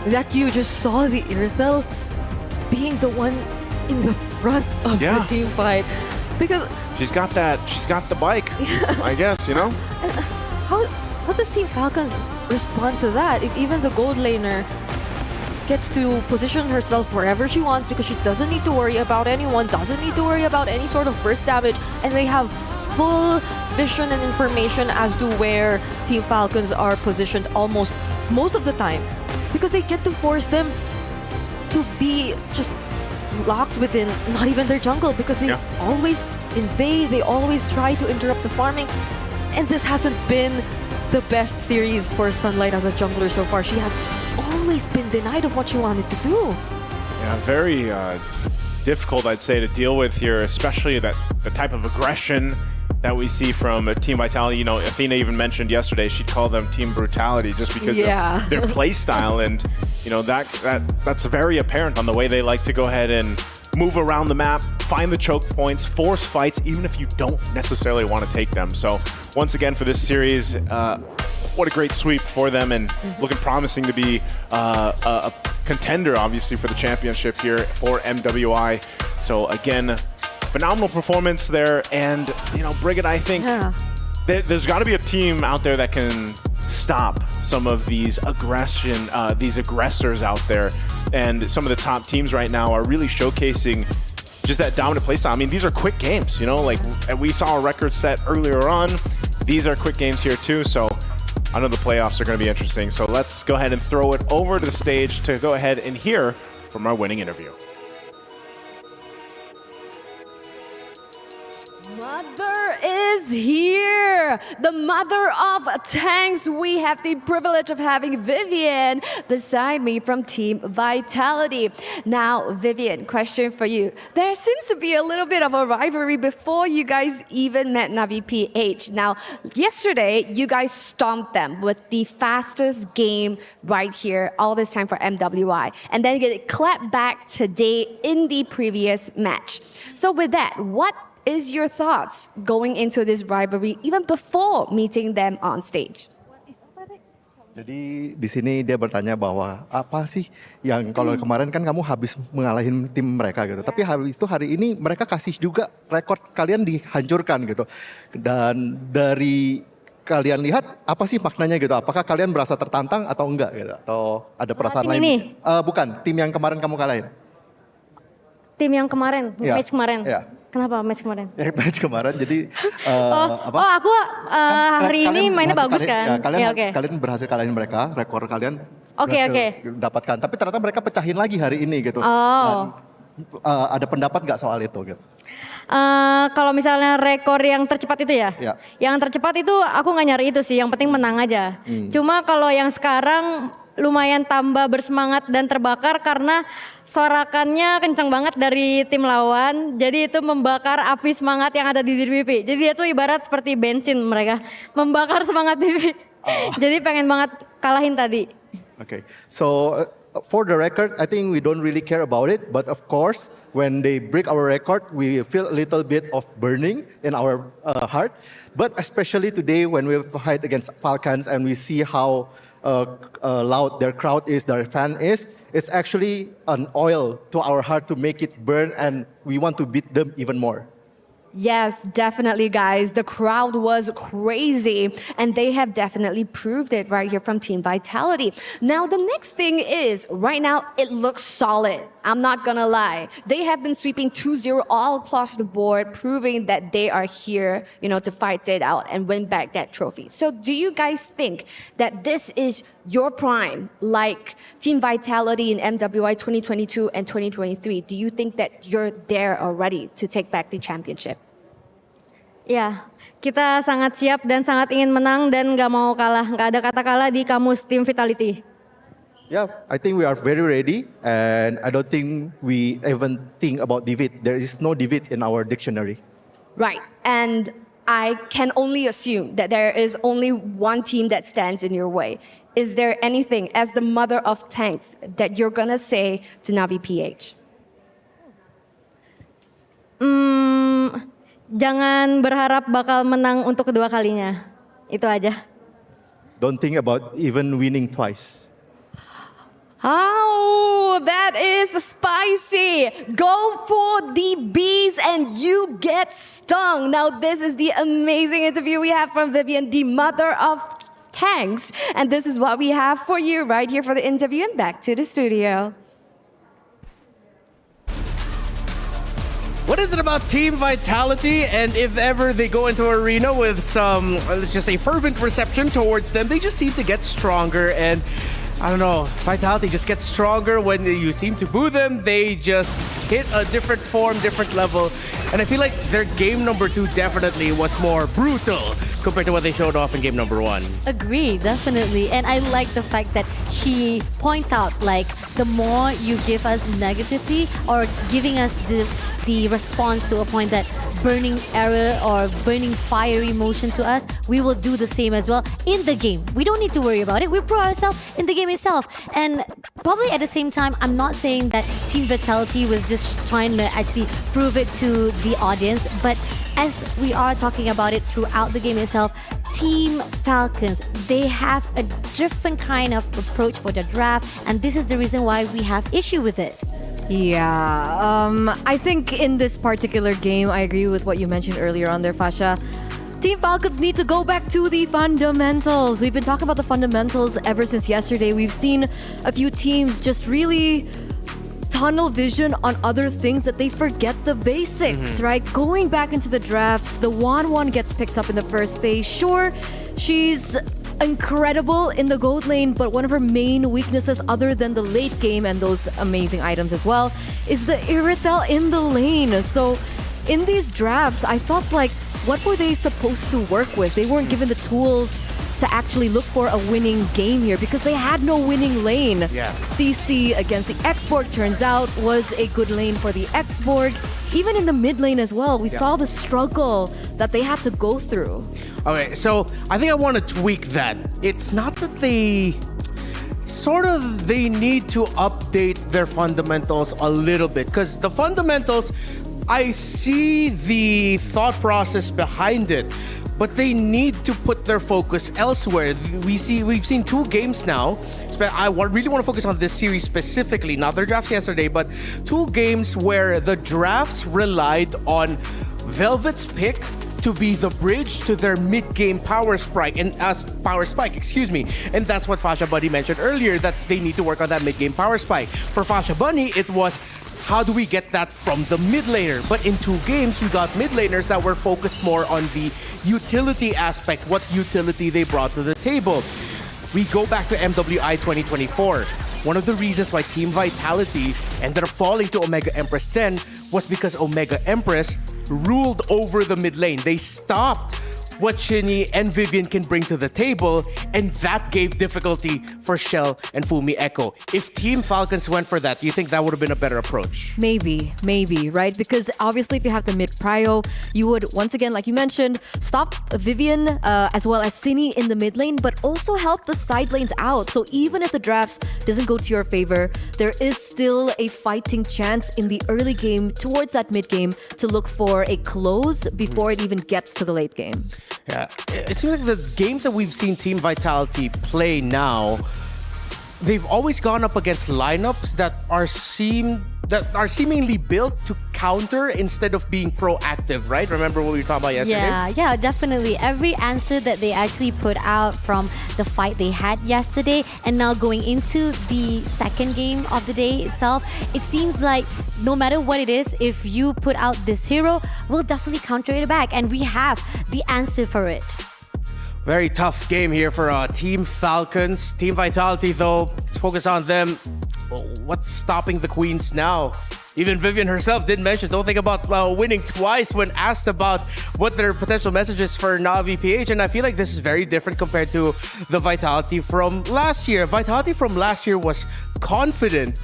that you just saw the Irithel being the one in the front of the team fight. Because she's got the bike, I guess, you know? And how does Team Falcons respond to that? If even the gold laner gets to position herself wherever she wants because she doesn't need to worry about anyone, doesn't need to worry about any sort of burst damage, and they have full vision and information as to where Team Falcons are positioned almost most of the time, because they get to force them to be just locked within not even their jungle, because they always invade, they always try to interrupt the farming, and this hasn't been the best series for Sunlight as a jungler so far. She has always been denied of what she wanted to do. Yeah, very difficult, I'd say, to deal with here, especially the type of aggression that we see from Team Vitality. You know, Athena even mentioned yesterday she'd call them Team Brutality just because of their play style, and you know that's very apparent on the way they like to go ahead and move around the map, find the choke points, force fights, even if you don't necessarily want to take them. So once again for this series, what a great sweep for them, and looking promising to be a contender, obviously, for the championship here for MWI. So again, phenomenal performance there, and you know, Brigid, I think there's got to be a team out there that can stop some of these aggressors out there, and some of the top teams right now are really showcasing just that dominant playstyle. I mean, these are quick games, you know, like we saw a record set earlier on. These are quick games here too, so I know the playoffs are going to be interesting. So let's go ahead and throw it over to the stage to go ahead and hear from our winning interview. Mother is here, the mother of tanks. We have the privilege of having Vivian beside me from Team Vitality. Now, Vivian, question for you. There seems to be a little bit of a rivalry before you guys even met Navi PH. Now, yesterday, you guys stomped them with the fastest game right here, all this time for MWI, and then get clapped back today in the previous match. So with that, what is your thoughts going into this rivalry even before meeting them on stage? Jadi di sini dia bertanya bahwa apa sih yang kalau kemarin kan kamu habis mengalahin tim mereka gitu. Tapi habis itu hari ini mereka kasih juga rekor kalian dihancurkan gitu. Dan dari kalian lihat apa sih maknanya gitu? Apakah kalian merasa tertantang atau enggak gitu? Atau ada perasaan lain? Ini? Bukan, tim yang kemarin kamu kalahin. Tim yang kemarin, match kemarin. Ya. Kenapa match kemarin? Match kemarin, jadi aku hari ini mainnya bagus kan? Kalian berhasil kalahin mereka, rekor kalian dapatkan. Tapi ternyata mereka pecahin lagi hari ini gitu. Dan, ada pendapat nggak soal itu gitu? Kalau misalnya rekor yang tercepat itu ya, yang tercepat itu aku nggak nyari itu sih, yang penting menang aja. Cuma kalau yang sekarang lumayan tambah bersemangat dan terbakar karena sorakannya kencang banget dari tim lawan. Jadi itu membakar api semangat yang ada di diri BP. Jadi itu ibarat seperti bensin mereka, membakar semangat BP. Jadi pengen banget kalahin tadi. Okay, so for the record, I think we don't really care about it. But of course, when they break our record, we feel a little bit of burning in our heart. But especially today when we fight against Falcons and we see how loud their crowd is, their fan is, it's actually an oil to our heart to make it burn, and we want to beat them even more. Yes, definitely, guys. The crowd was crazy, and they have definitely proved it right here from Team Vitality. Now, the next thing is, right now, it looks solid. I'm not gonna lie. They have been sweeping 2-0 all across the board, proving that they are here, you know, to fight it out and win back that trophy. So do you guys think that this is your prime, like Team Vitality in MWI 2022 and 2023? Do you think that you're there already to take back the championship? Ya, kita sangat siap dan sangat ingin menang dan nggak mau kalah. Nggak ada kata kalah di kamus Team Vitality. Yeah, I think we are very ready, and I don't think we even think about defeat. There is no defeat in our dictionary. Right, and I can only assume that there is only one team that stands in your way. Is there anything, as the mother of tanks, that you're gonna say to Navi PH? Jangan berharap bakal menang untuk kedua kalinya. Itu aja. Don't think about even winning twice. Oh, that is spicy. Go for the bees and you get stung. Now, this is the amazing interview we have from Vivian, the mother of tanks. And this is what we have for you right here for the interview and back to the studio. What is it about Team Vitality? And if ever they go into arena with some, let's just say, fervent reception towards them, they just seem to get stronger. And I don't know, Vitality just gets stronger when you seem to boo them. They just hit a different form, different level. And I feel like their game number 2 definitely was more brutal compared to what they showed off in game number 1. Agree, definitely. And I like the fact that she point out, like, the more you give us negativity or giving us the response to a point that burning arrow or burning fire emotion to us, we will do the same as well in the game. We don't need to worry about it. We pro ourselves in the game itself. And probably at the same time, I'm not saying that Team Vitality was just trying to actually prove it to the audience, but as we are talking about it throughout the game itself, Team Falcons, they have a different kind of approach for the draft, and this is the reason why we have issue with it. Yeah, I think in this particular game, I agree with what you mentioned earlier on there, Fasha. Team Falcons need to go back to the fundamentals. We've been talking about the fundamentals ever since yesterday. We've seen a few teams just really tunnel vision on other things that they forget the basics, right? Going back into the drafts, the 1-1 gets picked up in the first phase. Sure, she's incredible in the gold lane, but one of her main weaknesses, other than the late game and those amazing items as well, is the Irritel in the lane. So in these drafts, I felt like, what were they supposed to work with? They weren't given the tools to actually look for a winning game here because they had no winning lane. Yeah. CC against the Xborg turns out was a good lane for the Xborg. Even in the mid lane as well, we saw the struggle that they had to go through. Okay, so I think I want to tweak that. It's not that they need to update their fundamentals a little bit, because the fundamentals, I see the thought process behind it, but they need to put their focus elsewhere. We've seen 2 games now. I really want to focus on this series specifically, not their drafts yesterday, but 2 games where the drafts relied on Velvet's pick to be the bridge to their mid-game power spike, and and that's what Fasha Bunny mentioned earlier, that they need to work on that mid-game power spike. For Fasha Bunny, it was, how do we get that from the mid laner? But in 2 games, we got mid laners that were focused more on the utility aspect, what utility they brought to the table. We go back to MWI 2024. One of the reasons why Team Vitality ended up falling to Omega Empress then was because Omega Empress ruled over the mid lane. They stopped what Shinny and Vivian can bring to the table, and that gave difficulty for Shell and Fumi Echo. If Team Falcons went for that, do you think that would have been a better approach? Maybe, right? Because obviously if you have the mid-prio, you would, once again, like you mentioned, stop Vivian as well as Cine in the mid lane, but also help the side lanes out. So even if the drafts doesn't go to your favor, there is still a fighting chance in the early game towards that mid game to look for a close before it even gets to the late game. Yeah, it seems like the games that we've seen Team Vitality play now, they've always gone up against lineups that are seemingly built to counter instead of being proactive, right? Remember what we were talking about yesterday? Yeah, definitely. Every answer that they actually put out from the fight they had yesterday and now going into the second game of the day itself, it seems like no matter what it is, if you put out this hero, we'll definitely counter it back, and we have the answer for it. Very tough game here for Team Falcons. Team Vitality, though, let's focus on them. What's stopping the Queens now? Even Vivian herself did mention, don't think about winning twice when asked about what their potential messages for Navi PH. And I feel like this is very different compared to the Vitality from last year. Vitality from last year was confident.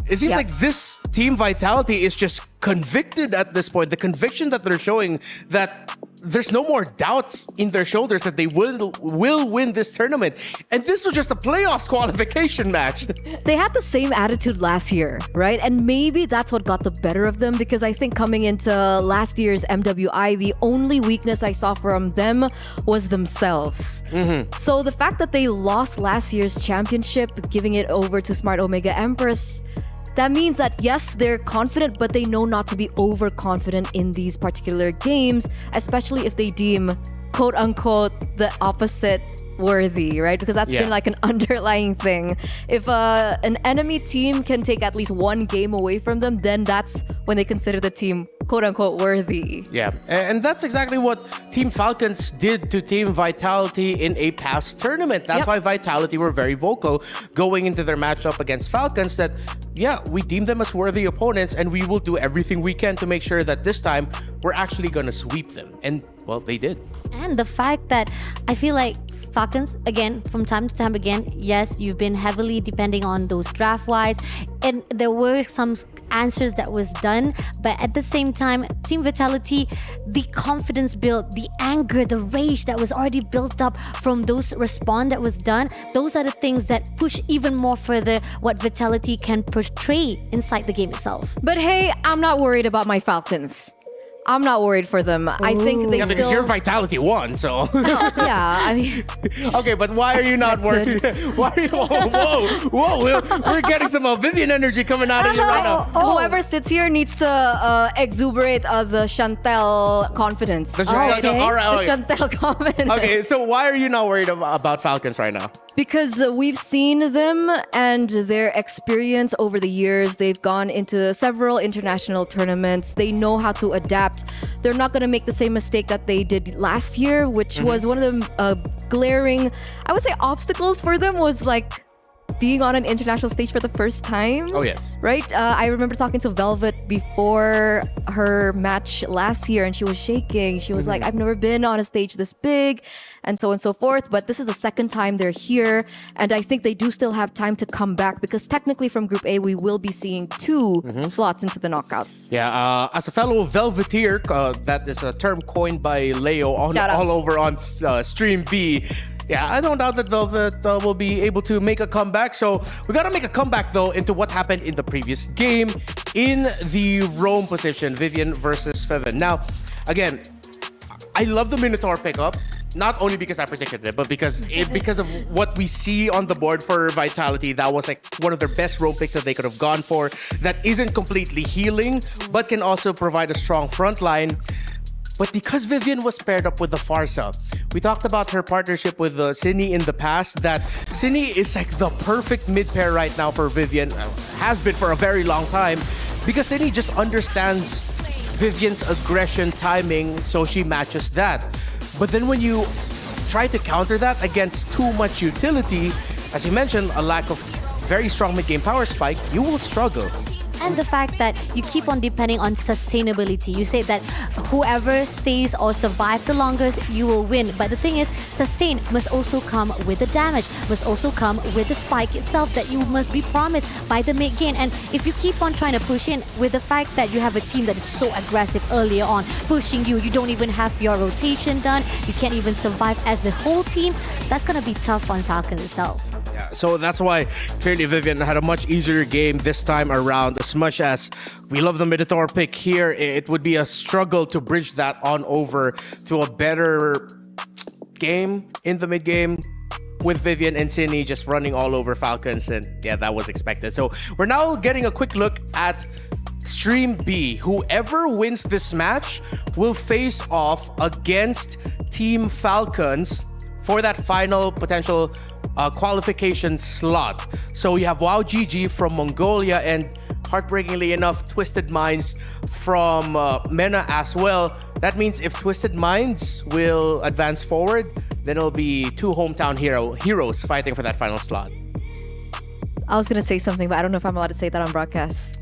It seems like this Team Vitality is just convicted at this point. The conviction that they're showing that there's no more doubts in their shoulders that they will win this tournament. And this was just a playoffs qualification match. They had the same attitude last year, right? And maybe that's what got the better of them, because I think coming into last year's MWI, the only weakness I saw from them was themselves. So the fact that they lost last year's championship, giving it over to Smart Omega Empress, that means that yes, they're confident, but they know not to be overconfident in these particular games, especially if they deem quote unquote the opposite worthy, right? Because that's been like an underlying thing. If an enemy team can take at least one game away from them, then that's when they consider the team quote unquote worthy. Yeah, and that's exactly what Team Falcons did to Team Vitality in a past tournament. That's why Vitality were very vocal going into their matchup against Falcons that, yeah, we deem them as worthy opponents and we will do everything we can to make sure that this time we're actually going to sweep them. And, well, they did. And the fact that I feel like Falcons, again, from time to time again, yes, you've been heavily depending on those draft-wise, and there were some answers that was done, but at the same time, Team Vitality, the confidence built, the anger, the rage that was already built up from those respawn that was done, those are the things that push even more further what Vitality can portray inside the game itself. But hey, I'm not worried about my Falcons. I'm not worried for them. I think they because still... your Vitality won, so... Yeah, I mean... Okay, but why are you not worried? Why are you... Whoa. We're getting some Vivian energy coming out of you right now. Whoever sits here needs to exuberate the Chantel confidence. The Chantel confidence. Okay, so why are you not worried about Falcons right now? Because we've seen them and their experience over the years. They've gone into several international tournaments. They know how to adapt. They're not going to make the same mistake that they did last year, which was one of the glaring, I would say, obstacles for them was like being on an international stage for the first time. Oh, yes. Right? I remember talking to Velvet before her match last year and she was shaking. She was like, I've never been on a stage this big and so on and so forth. But this is the second time they're here. And I think they do still have time to come back because technically from Group A, we will be seeing two slots into the knockouts. Yeah, as a fellow Velveteer, that is a term coined by Leo all over on Stream B. Yeah, I don't doubt that Velvet will be able to make a comeback. So we got to make a comeback, though, into what happened in the previous game in the roam position, Vivian versus Feven. Now, again, I love the Minotaur pickup, not only because I predicted it, but because of what we see on the board for Vitality. That was like one of their best roam picks that they could have gone for. That isn't completely healing, but can also provide a strong front line. But because Vivian was paired up with the Farsa, we talked about her partnership with Cine in the past, that Cine is like the perfect mid-pair right now for Vivian, has been for a very long time, because Cine just understands Vivian's aggression timing, so she matches that. But then when you try to counter that against too much utility, as you mentioned, a lack of very strong mid-game power spike, you will struggle. And the fact that you keep on depending on sustainability. You say that whoever stays or survive the longest, you will win. But the thing is, sustain must also come with the damage, must also come with the spike itself that you must be promised by the mid game. And if you keep on trying to push in with the fact that you have a team that is so aggressive earlier on, pushing you, you don't even have your rotation done, you can't even survive as a whole team, that's going to be tough on Falcons itself. Yeah, so that's why clearly Vivian had a much easier game this time around. As much as we love the Minotaur pick here, it would be a struggle to bridge that on over to a better game in the mid game with Vivian and Cine just running all over Falcons. And yeah, that was expected. So we're now getting a quick look at Stream B. Whoever wins this match will face off against Team Falcons for that final potential qualification slot. So you have WoW GG from Mongolia and, heartbreakingly enough, Twisted Minds from MENA as well. That means if Twisted Minds will advance forward, then it'll be two hometown heroes fighting for that final slot. I was going to say something, but I don't know if I'm allowed to say that on broadcast.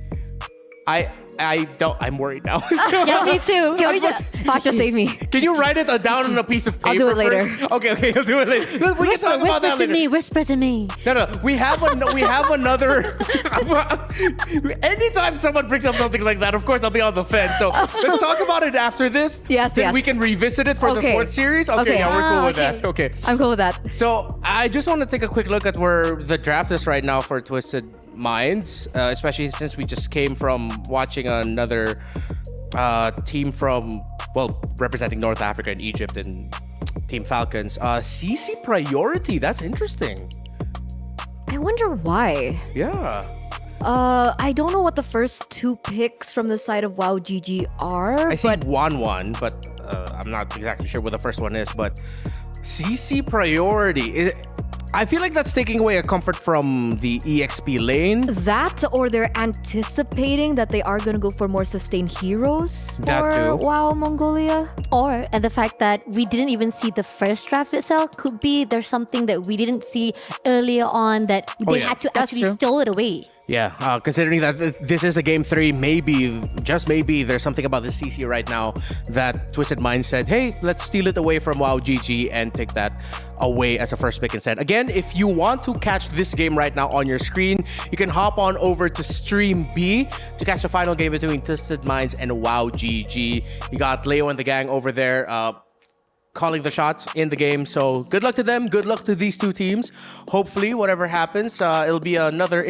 I'm worried now. Yeah, me too. Can we just Fasha save me? Can you write it down on a piece of paper? I'll do it later. First? Okay, you'll do it later. Look, we can talk about that later. Whisper to me. No. We have another. Anytime someone brings up something like that, of course I'll be on the fence. So let's talk about it after this. Yes, then yes. we can revisit it for the Okay. 4th series. Okay, yeah, we're cool with that. Okay. I'm cool with that. So I just want to take a quick look at where the draft is right now for Twisted Minds, especially since we just came from watching another team from, representing North Africa and Egypt and Team Falcons. CC Priority, that's interesting. I wonder why. Yeah. I don't know what the first 2 picks from the side of WoW GG are. I see 1-1, but I'm not exactly sure what the first one is. But CC Priority, I feel like that's taking away a comfort from the EXP lane. That, or they're anticipating that they are going to go for more sustained heroes That for too. WoW Mongolia. Or and the fact that we didn't even see the first draft itself, could be there's something that we didn't see earlier on that they had to That's actually true. steal it away. Yeah, considering that this is a game 3, maybe, just maybe, there's something about the CC right now that Twisted Minds said, hey, let's steal it away from WoW GG and take that away as a first pick instead. Again, if you want to catch this game right now on your screen, you can hop on over to Stream B to catch the final game between Twisted Minds and WoW GG. You got Leo and the gang over there calling the shots in the game. So good luck to them. Good luck to these 2 teams. Hopefully, whatever happens, it'll be another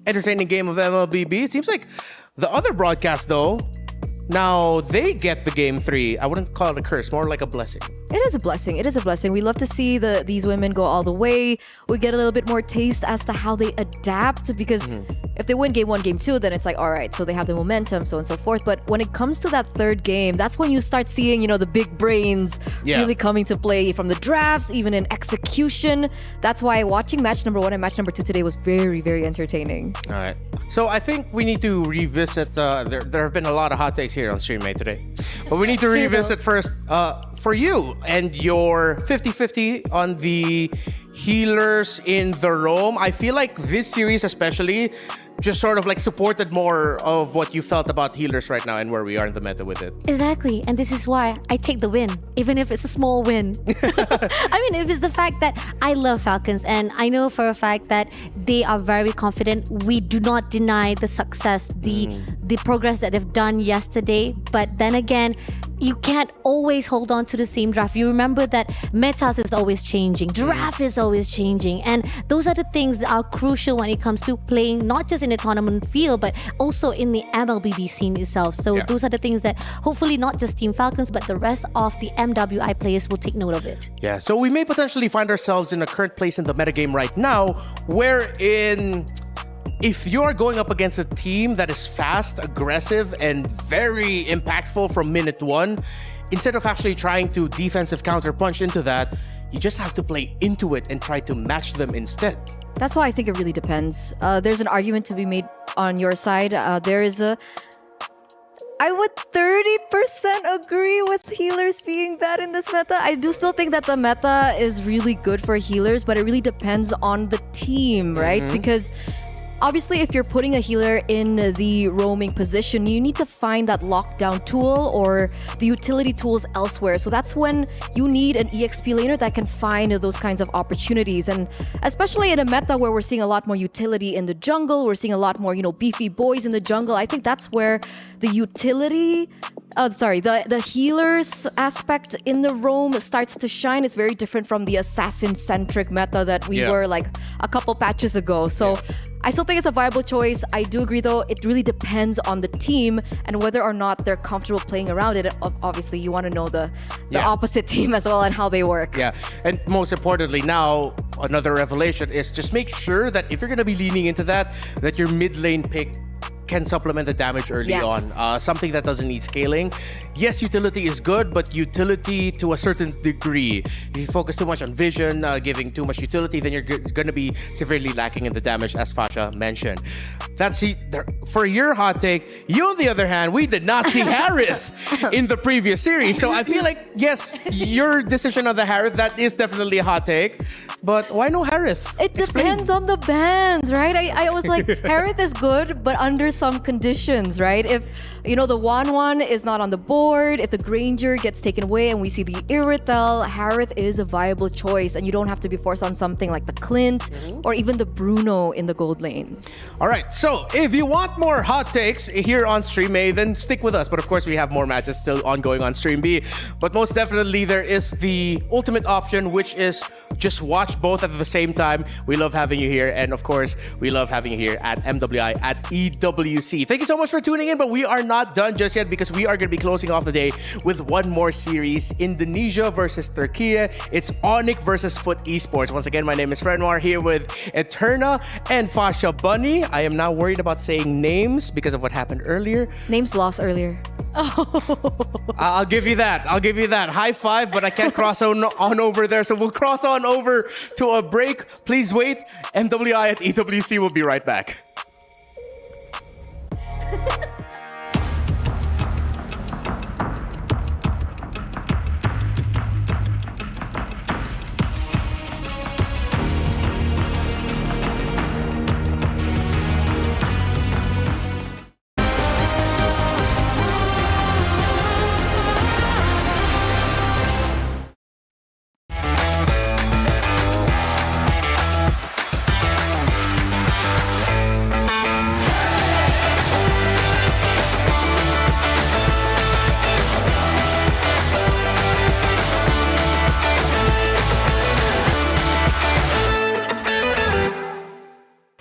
entertaining game of MLBB. It seems like the other broadcast, though, now they get the game 3. I wouldn't call it a curse, more like a blessing. It is a blessing. It is a blessing. We love to see these women go all the way. We get a little bit more taste as to how they adapt, because if they win game 1, game 2, then it's like, all right, so they have the momentum, so on and so forth. But when it comes to that 3rd game, that's when you start seeing, the big brains really coming to play from the drafts, even in execution. That's why watching match number 1 and match number 2 today was very, very entertaining. All right. So I think we need to revisit. There have been a lot of hot takes here on StreamMate today. But we need to revisit first for you and your 50-50 on the healers in the roam. I feel like this series especially just sort of like supported more of what you felt about healers right now and where we are in the meta with it. Exactly, and this is why I take the win, even if it's a small win. I mean, if it's the fact that I love Falcons and I know for a fact that they are very confident. We do not deny the success, the progress that they've done yesterday. But then again, you can't always hold on to the same draft. You remember that metas is always changing, draft is always changing, and those are the things that are crucial when it comes to playing not just in the tournament field but also in the MLBB scene itself. So those are the things that hopefully not just Team Falcons but the rest of the MWI players will take note of it. Yeah, so we may potentially find ourselves in a current place in the metagame right now wherein if you're going up against a team that is fast, aggressive, and very impactful from minute 1, instead of actually trying to defensive counterpunch into that, you just have to play into it and try to match them instead. That's why I think it really depends. There's an argument to be made on your side. I would 30% agree with healers being bad in this meta. I do still think that the meta is really good for healers, but it really depends on the team, right? Because obviously, if you're putting a healer in the roaming position, you need to find that lockdown tool or the utility tools elsewhere. So that's when you need an EXP laner that can find those kinds of opportunities. And especially in a meta where we're seeing a lot more utility in the jungle, we're seeing a lot more, beefy boys in the jungle. I think that's where the utility, the healers aspect in the roam starts to shine. It's very different from the assassin-centric meta that we were like a couple patches ago. So I still think it's a viable choice. I do agree though, it really depends on the team and whether or not they're comfortable playing around it. Obviously, you want to know the opposite team as well and how they work. Yeah, and most importantly now, another revelation is just make sure that if you're going to be leaning into that your mid lane pick can supplement the damage early on. Something that doesn't need scaling. Yes, utility is good, but utility to a certain degree. If you focus too much on vision, giving too much utility, then you're going to be severely lacking in the damage, as Fasha mentioned. For your hot take, you on the other hand, we did not see Harith in the previous series. So I feel like, yes, your decision on the Harith, that is definitely a hot take. But why no Harith? It depends on the bans, right? I was like, Harith is good, but under some conditions, right? If, the 1-1 is not on the board, if the Granger gets taken away and we see the Irritel, Harith is a viable choice, and you don't have to be forced on something like the Clint or even the Bruno in the gold lane. All right, so if you want more hot takes here on Stream A, then stick with us. But of course, we have more matches still ongoing on Stream B. But most definitely, there is the ultimate option, which is just watch both at the same time. We love having you here. And of course, we love having you here at MWI at EWC. Thank you so much for tuning in, but we are not done just yet because we are going to be closing off the day with one more series, Indonesia versus Turkey. It's Onyx versus Foot Esports. Once again, my name is Frenmar here with Eterna and Fasha Bunny. I am now worried about saying names because of what happened earlier. Names lost earlier. I'll give you that. High five, but I can't cross on over there. So we'll cross on over to a break. Please wait. MWI at EWC will be right back.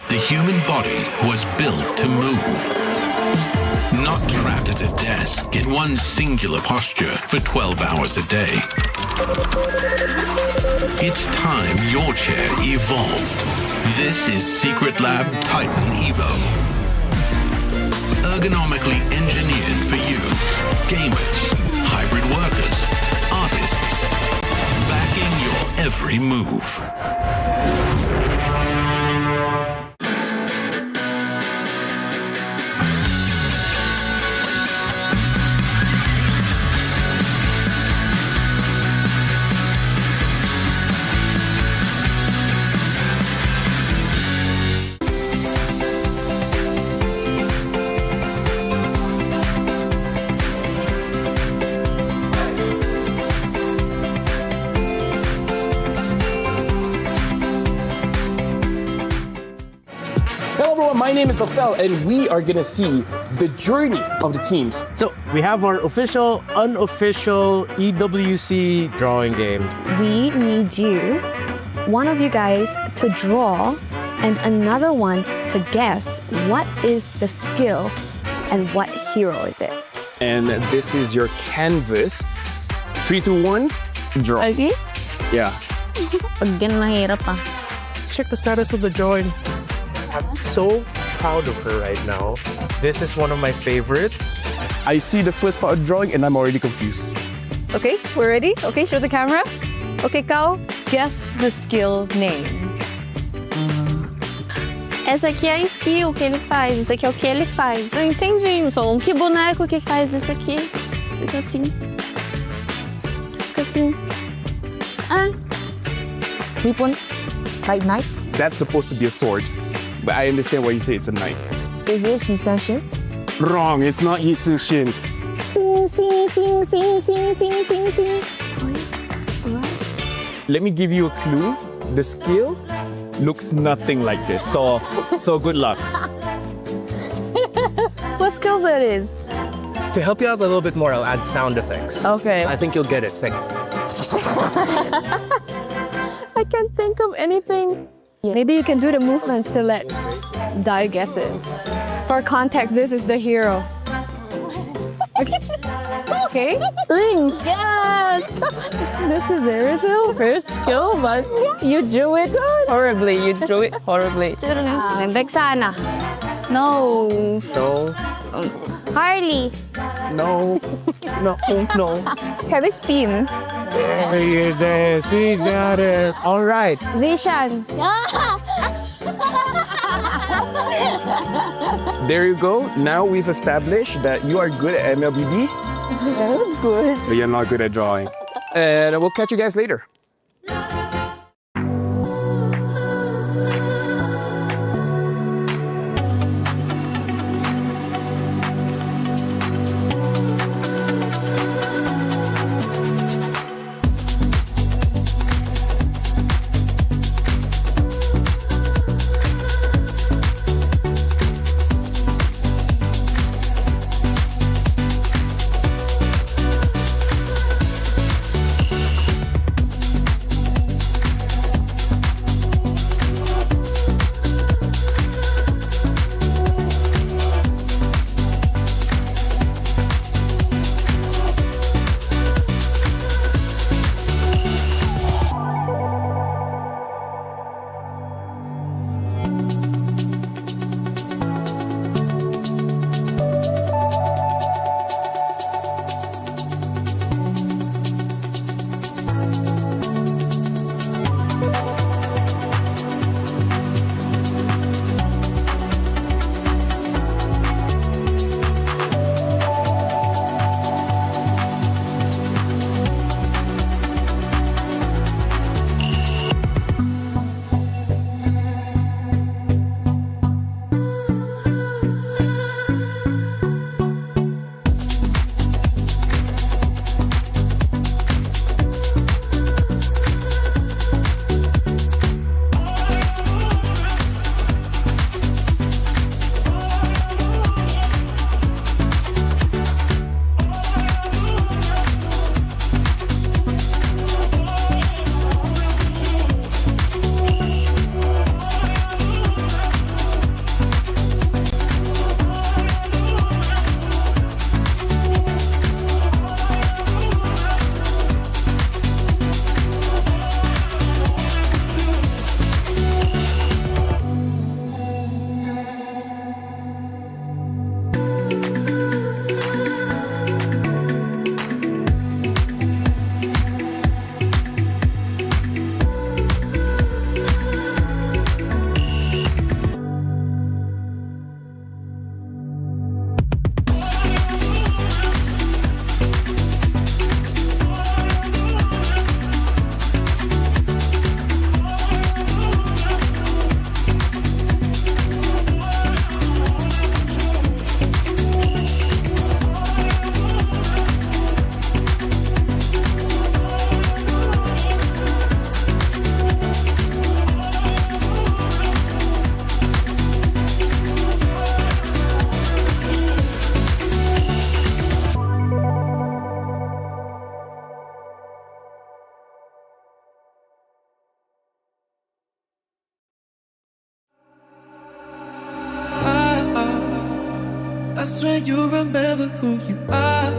The human body was built to move, not trapped at a desk in one singular posture for 12 hours a day. It's time your chair evolved. This is Secret Lab Titan Evo. Ergonomically engineered for you, gamers, hybrid workers, artists, backing your every move. Hello everyone, my name is Othel and we are gonna see the journey of the teams. So we have our official, unofficial EWC drawing game. We need you, one of you guys, to draw and another one to guess what is the skill and what hero is it. And this is your canvas. 3, 2, 1, draw. Okay. Yeah. Again, mahirap ah. Check the status of the drawing. I'm so proud of her right now. This is one of my favorites. I see the first part of drawing and I'm already confused. Okay, we're ready? Okay, show the camera. Okay, Kao, guess the skill name. Essa aqui é a skill que ele faz, isso aqui é o que ele faz. Eu entendi, só que boneco que faz isso aqui. Fica assim. Fica assim. Ah. Weapon? Like knife? That's supposed to be a sword. But I understand why you say it's a knife. Is it Hisashin? Wrong, it's not Hisushin. Sing, sing, sing, sing, sing, sing, sing, sing. Let me give you a clue. The skill looks nothing like this. So good luck. What skill that is? To help you out a little bit more, I'll add sound effects. Okay. I think you'll get it. Sing. I can't think of anything. Maybe you can do the movements to let Dai guess it. For context, this is the hero. Okay. Link. Yes. This is Erythel. First skill, but you drew it horribly. You drew it horribly. Vexana. No. No. Harley. No. No. No. Heavy spin. There it is. He got it. All right. Zishan. There you go. Now we've established that you are good at MLBB. Very good. But you're not good at drawing. And we'll catch you guys later. swear you remember who you are.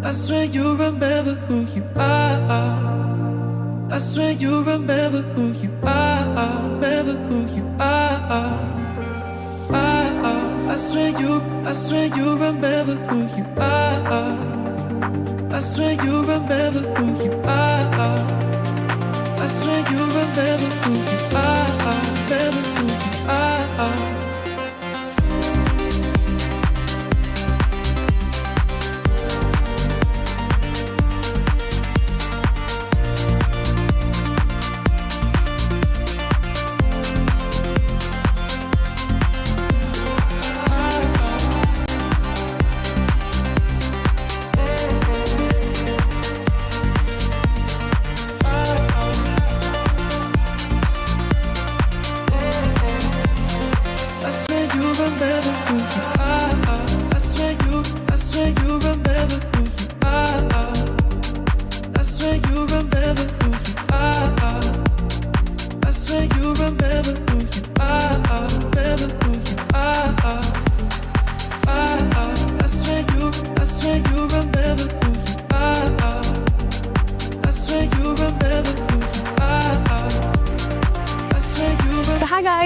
I swear you remember who you are. I swear you remember who you are. Remember who you are. I swear you remember who you are. I swear you remember who you are. I swear you remember who you are. Remember who you are.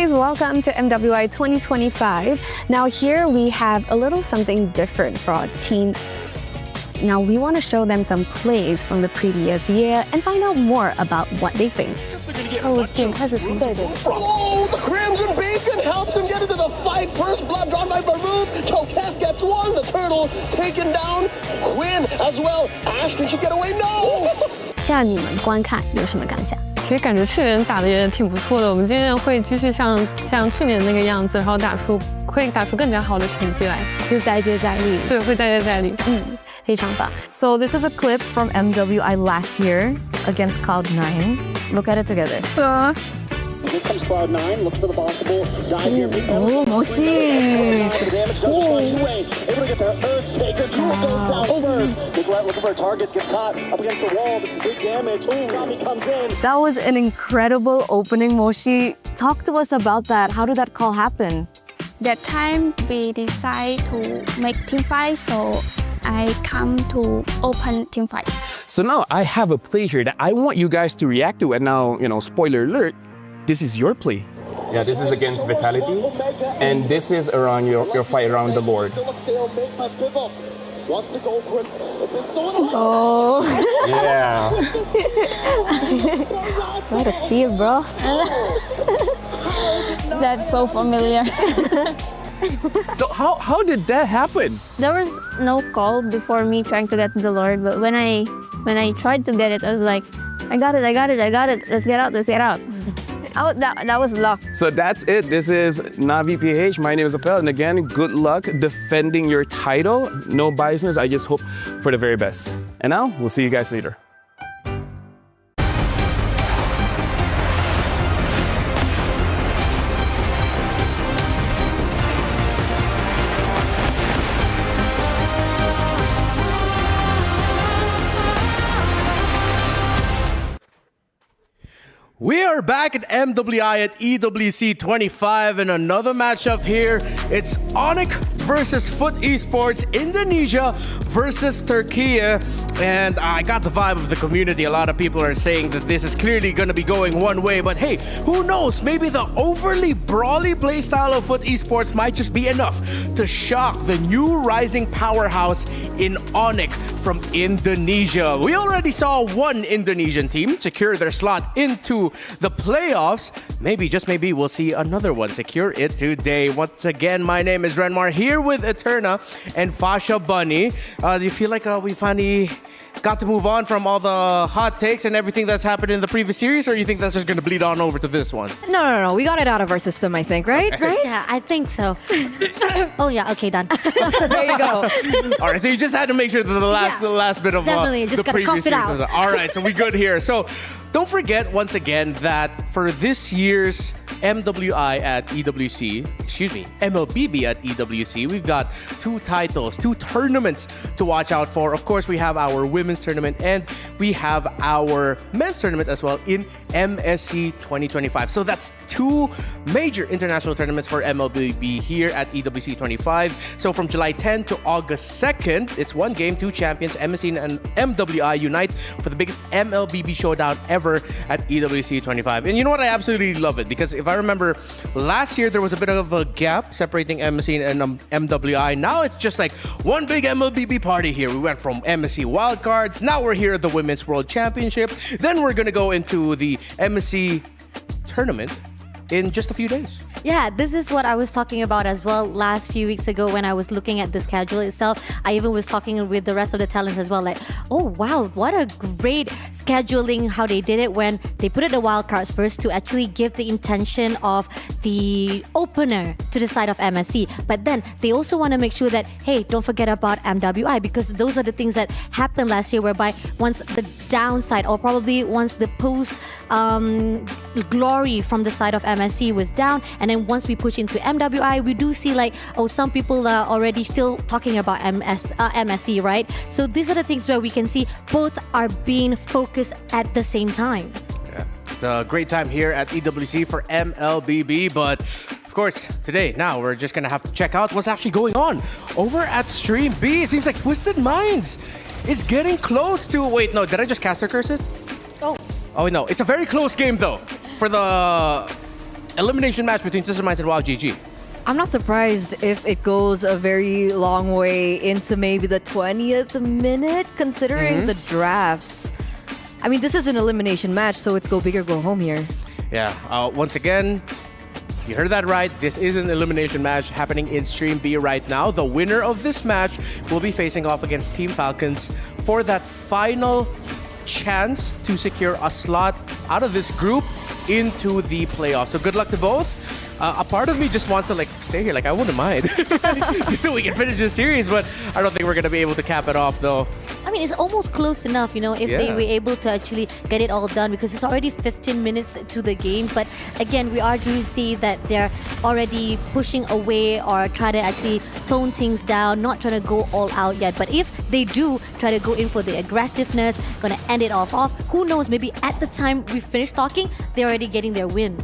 Welcome to MWI 2025. Now here we have a little something different for our teams. Now we want to show them some plays from the previous year and find out more about what they think. Oh, the Crimson Beacon helps him get into the fight. First blood drawn by Baruth. Tokes gets one. The turtle taken down. Quinn as well. Ash, can she get away? No! 现在你们观看有什么感想？其实感觉去年打的也挺不错的，我们今天会继续像去年那个样子，然后会打出更加好的成绩来，就再接再厉。对，会再接再厉。非常棒。 So this is a clip from MWI last year against Cloud9. Look at it together. Here comes Cloud9, looking for the possible dive here. Big Oh, 멋있. The damage does respond his way. Able to get their Earthshaker. Druid goes down first. Nicolette looking for a target, gets caught up against the wall. This is big damage. Kami comes in. That was an incredible opening, Moshi. Talk to us about that. How did that call happen? That time we decide to make team fight, so I come to open team fight. So now I have a play here that I want you guys to react to. And now, spoiler alert, this is your play. Yeah, this is against Vitality, and this is around your fight around the board. Still a stalemate, but Fibble wants to go for it. It's been stolen. Oh. Yeah. What a steal, bro. That's so familiar. So how did that happen? There was no call before me trying to get the Lord, but when I tried to get it, I was like, I got it. Let's get out. Oh, that was luck. So that's it. This is Navi PH. My name is Afel. And again, good luck defending your title. No biasness. I just hope for the very best. And now, we'll see you guys later. We are back at MWI at EWC 25 and another matchup here. It's Onyx versus Foot Esports, Indonesia versus Turkey. And I got the vibe of the community. A lot of people are saying that this is clearly going to be going one way. But hey, who knows? Maybe the overly brawly playstyle of Foot Esports might just be enough to shock the new rising powerhouse in Onyx from Indonesia. We already saw one Indonesian team secure their slot into the playoffs. Maybe, just maybe, we'll see another one secure it today. Once again, my name is Renmar here with Eterna and Fasha Bunny. Do you feel like we finally got to move on from all the hot takes and everything that's happened in the previous series, or you think that's just going to bleed on over to this one? No. We got it out of our system, I think, right? Okay. Right? Yeah, I think so. Oh yeah, okay, done. There you go. All right, so you just had to make sure that the last bit of definitely just the gotta previous cough it out. series was all right. So we good here. So don't forget once again that for this year's MWI at MLBB at EWC. We've got 2 titles, 2 tournaments to watch out for. Of course, we have our women's tournament and we have our men's tournament as well in MSC 2025. So that's 2 major international tournaments for MLBB here at EWC 25. So from July 10 to August 2nd, it's 1 game, 2 champions, MSC and MWI unite for the biggest MLBB showdown ever at EWC 25. And you know what? I absolutely love it because if I remember last year, there was a bit of a gap separating MSC and MWI. Now it's just like one big MLBB party here. We went from MSC wildcards. Now we're here at the Women's World Championship. Then we're going to go into the MSC tournament in just a few days. Yeah, this is what I was talking about as well last few weeks ago when I was looking at the schedule itself. I even was talking with the rest of the talents as well, like, oh wow, what a great scheduling how they did it when they put it the wild cards first to actually give the intention of the opener to the side of MSC. But then they also want to make sure that, hey, don't forget about MWI because those are the things that happened last year whereby once the downside or probably once the post glory from the side of MSC was down, and then once we push into MWI, we do see like, oh, some people are already still talking about MSC, right? So these are the things where we can see both are being focused at the same time. Yeah, it's a great time here at EWC for MLBB, but of course, today, now we're just gonna have to check out what's actually going on over at Stream B. It seems like Twisted Minds is getting close to... Wait, no, did I just caster curse it? Oh, no, it's a very close game though for the elimination match between Twisted Minds and WoW GG. I'm not surprised if it goes a very long way into maybe the 20th minute, considering the drafts. I mean, this is an elimination match, so it's go big or go home here. Yeah, once again, you heard that right. This is an elimination match happening in Stream B right now. The winner of this match will be facing off against Team Falcons for that final chance to secure a slot out of this group into the playoffs. So good luck to both. A part of me just wants to like stay here. Like I wouldn't mind just so we can finish this series, but I don't think we're gonna be able to cap it off though. I mean, it's almost close enough, you know, if they were able to actually get it all done because it's already 15 minutes to the game. But again, we are going to see that they're already pushing away or try to actually tone things down, not trying to go all out yet. But if they do try to go in for the aggressiveness, gonna end it off, who knows, maybe at the time we finish talking, they're already getting their win.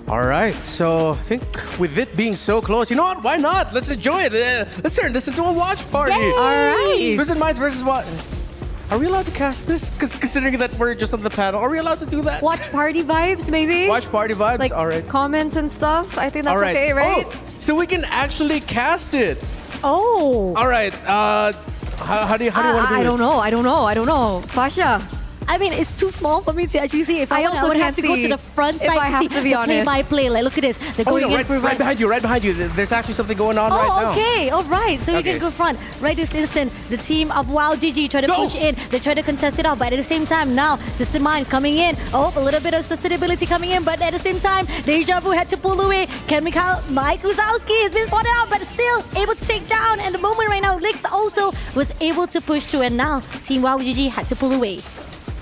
All right, so I think with it being so close, you know what? Why not? Let's enjoy it. Let's turn this into a watch party. Yay! All right. Twisted Minds versus what? Are we allowed to cast this? Because considering that we're just on the panel, are we allowed to do that? Watch party vibes, maybe? Watch party vibes? Like all right. Comments and stuff. I think that's all right. okay, right? Oh, so we can actually cast it. Oh. All right. How do you want to do this? I don't know. Pasha. I mean, it's too small for me to actually see. If I also would have can't to go see to the front if side I have see to be the honest. play-by-play. Like, look at this. They're going in for right behind you. There's actually something going on right now. Oh, okay. All right. So you Okay. can go front. Right this instant, the team of WoW GG try to push in. They try to contest it out. But at the same time, now, Twisted Mind coming in. Oh, a little bit of sustainability coming in. But at the same time, Deja Vu had to pull away. Mike Wazowski has been spotted out, but still able to take down. And the moment right now, Lix also was able to push through. And now, Team WoW GG had to pull away.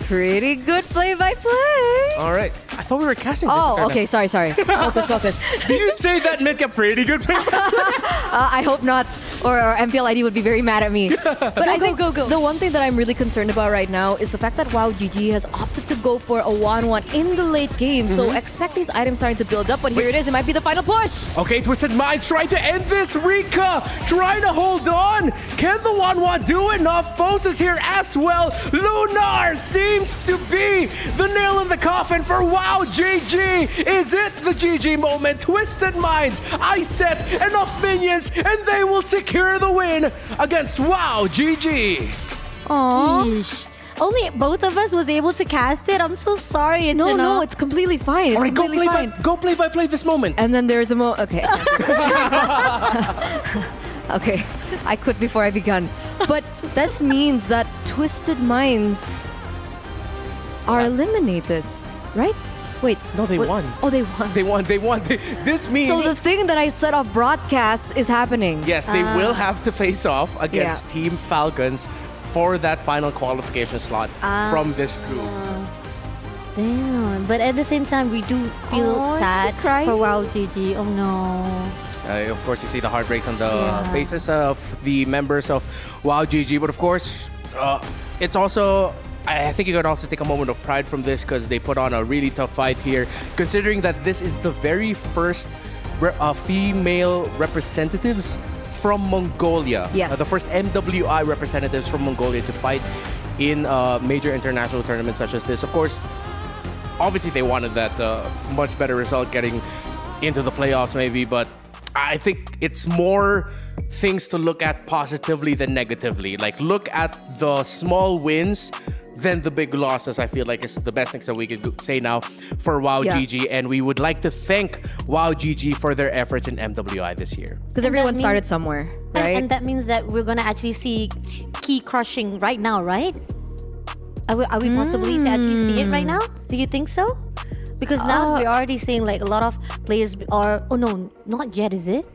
Pretty good play-by-play. All right. I thought we were casting. Oh, okay. Sorry. Focus. Did you say that meant a pretty good play? I hope not, or MPL ID would be very mad at me. But I think the one thing that I'm really concerned about right now is the fact that WoW GG has opted to go for a 1-1 in the late game. So expect these items starting to build up, but here it is. It might be the final push. Okay, Twisted Minds trying to end this. Rika trying to hold on. Can the 1-1 do enough? Fos is here as well. Lunar seems to be the nail in the coffin for WoW GG. Is it the GG moment? Twisted Minds, I set enough minions, and they will secure the win against WoW GG. Aww. Only both of us was able to cast it. I'm so sorry. No, it's completely fine. It's All right, completely fine. Go play by play this moment. And then there's a okay. Okay, I quit before I begun. But this means that Twisted Minds are eliminated, right? Wait. No, they won. Oh, they won. They won. This means... So the thing that I said off broadcast is happening. Yes, they will have to face off against Team Falcons for that final qualification slot from this group. Damn. But at the same time, we do feel sad for WoW GG. Oh no. Of course, you see the heartbreaks on the faces of the members of WoW GG. But of course, it's also... I think you can also take a moment of pride from this because they put on a really tough fight here, considering that this is the very first female representatives from Mongolia. Yes. The first MWI representatives from Mongolia to fight in major international tournaments such as this. Of course, obviously they wanted that much better result getting into the playoffs maybe, but I think it's more things to look at positively than negatively. Like, look at the small wins than the big losses. I feel like it's the best things that we could say now for WoW GG, and we would like to thank WoW GG for their efforts in MWI this year. Because everyone started somewhere, right? And that means that we're gonna actually see key crushing right now, right? Are we possibly to actually see it right now? Do you think so? Because now we're already seeing like a lot of players are... Oh no, not yet, is it?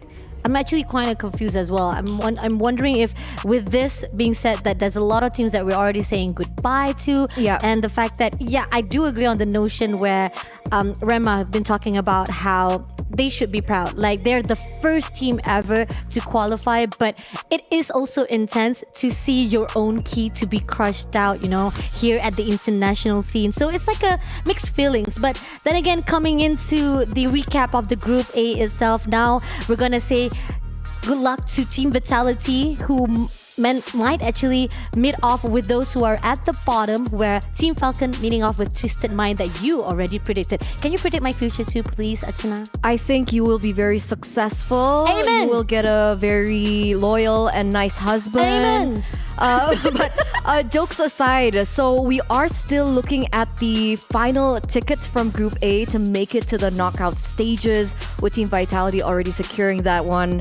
I'm actually kind of confused as well. I'm wondering if, with this being said, that there's a lot of teams that we're already saying goodbye to. Yeah. And the fact that, I do agree on the notion where Rema have been talking about how they should be proud. Like, they're the first team ever to qualify, but it is also intense to see your own key to be crushed out, here at the international scene. So it's like a mixed feelings. But then again, coming into the recap of the Group A itself, now we're gonna say good luck to Team Vitality, who might actually meet off with those who are at the bottom, where Team Falcon meeting off with Twisted Mind that you already predicted. Can you predict my future too, please, Archana? I think you will be very successful. Amen. You will get a very loyal and nice husband. Amen. But jokes aside, so we are still looking at the final ticket from Group A to make it to the knockout stages, with Team Vitality already securing that one.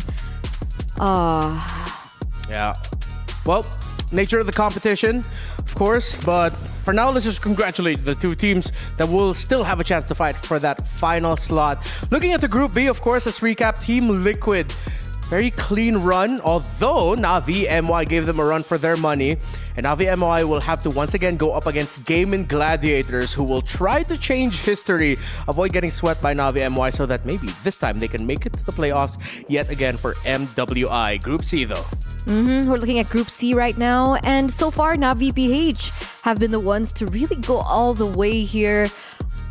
Yeah. Well, nature of the competition, of course, but for now, let's just congratulate the two teams that will still have a chance to fight for that final slot. Looking at the Group B, of course, let's recap Team Liquid. Very clean run, although Navi MY gave them a run for their money. And Navi MY will have to once again go up against Gaming Gladiators, who will try to change history, avoid getting swept by Navi MY, so that maybe this time they can make it to the playoffs yet again for MWI. Group C, though. We're looking at Group C right now, and so far Navi PH have been the ones to really go all the way here.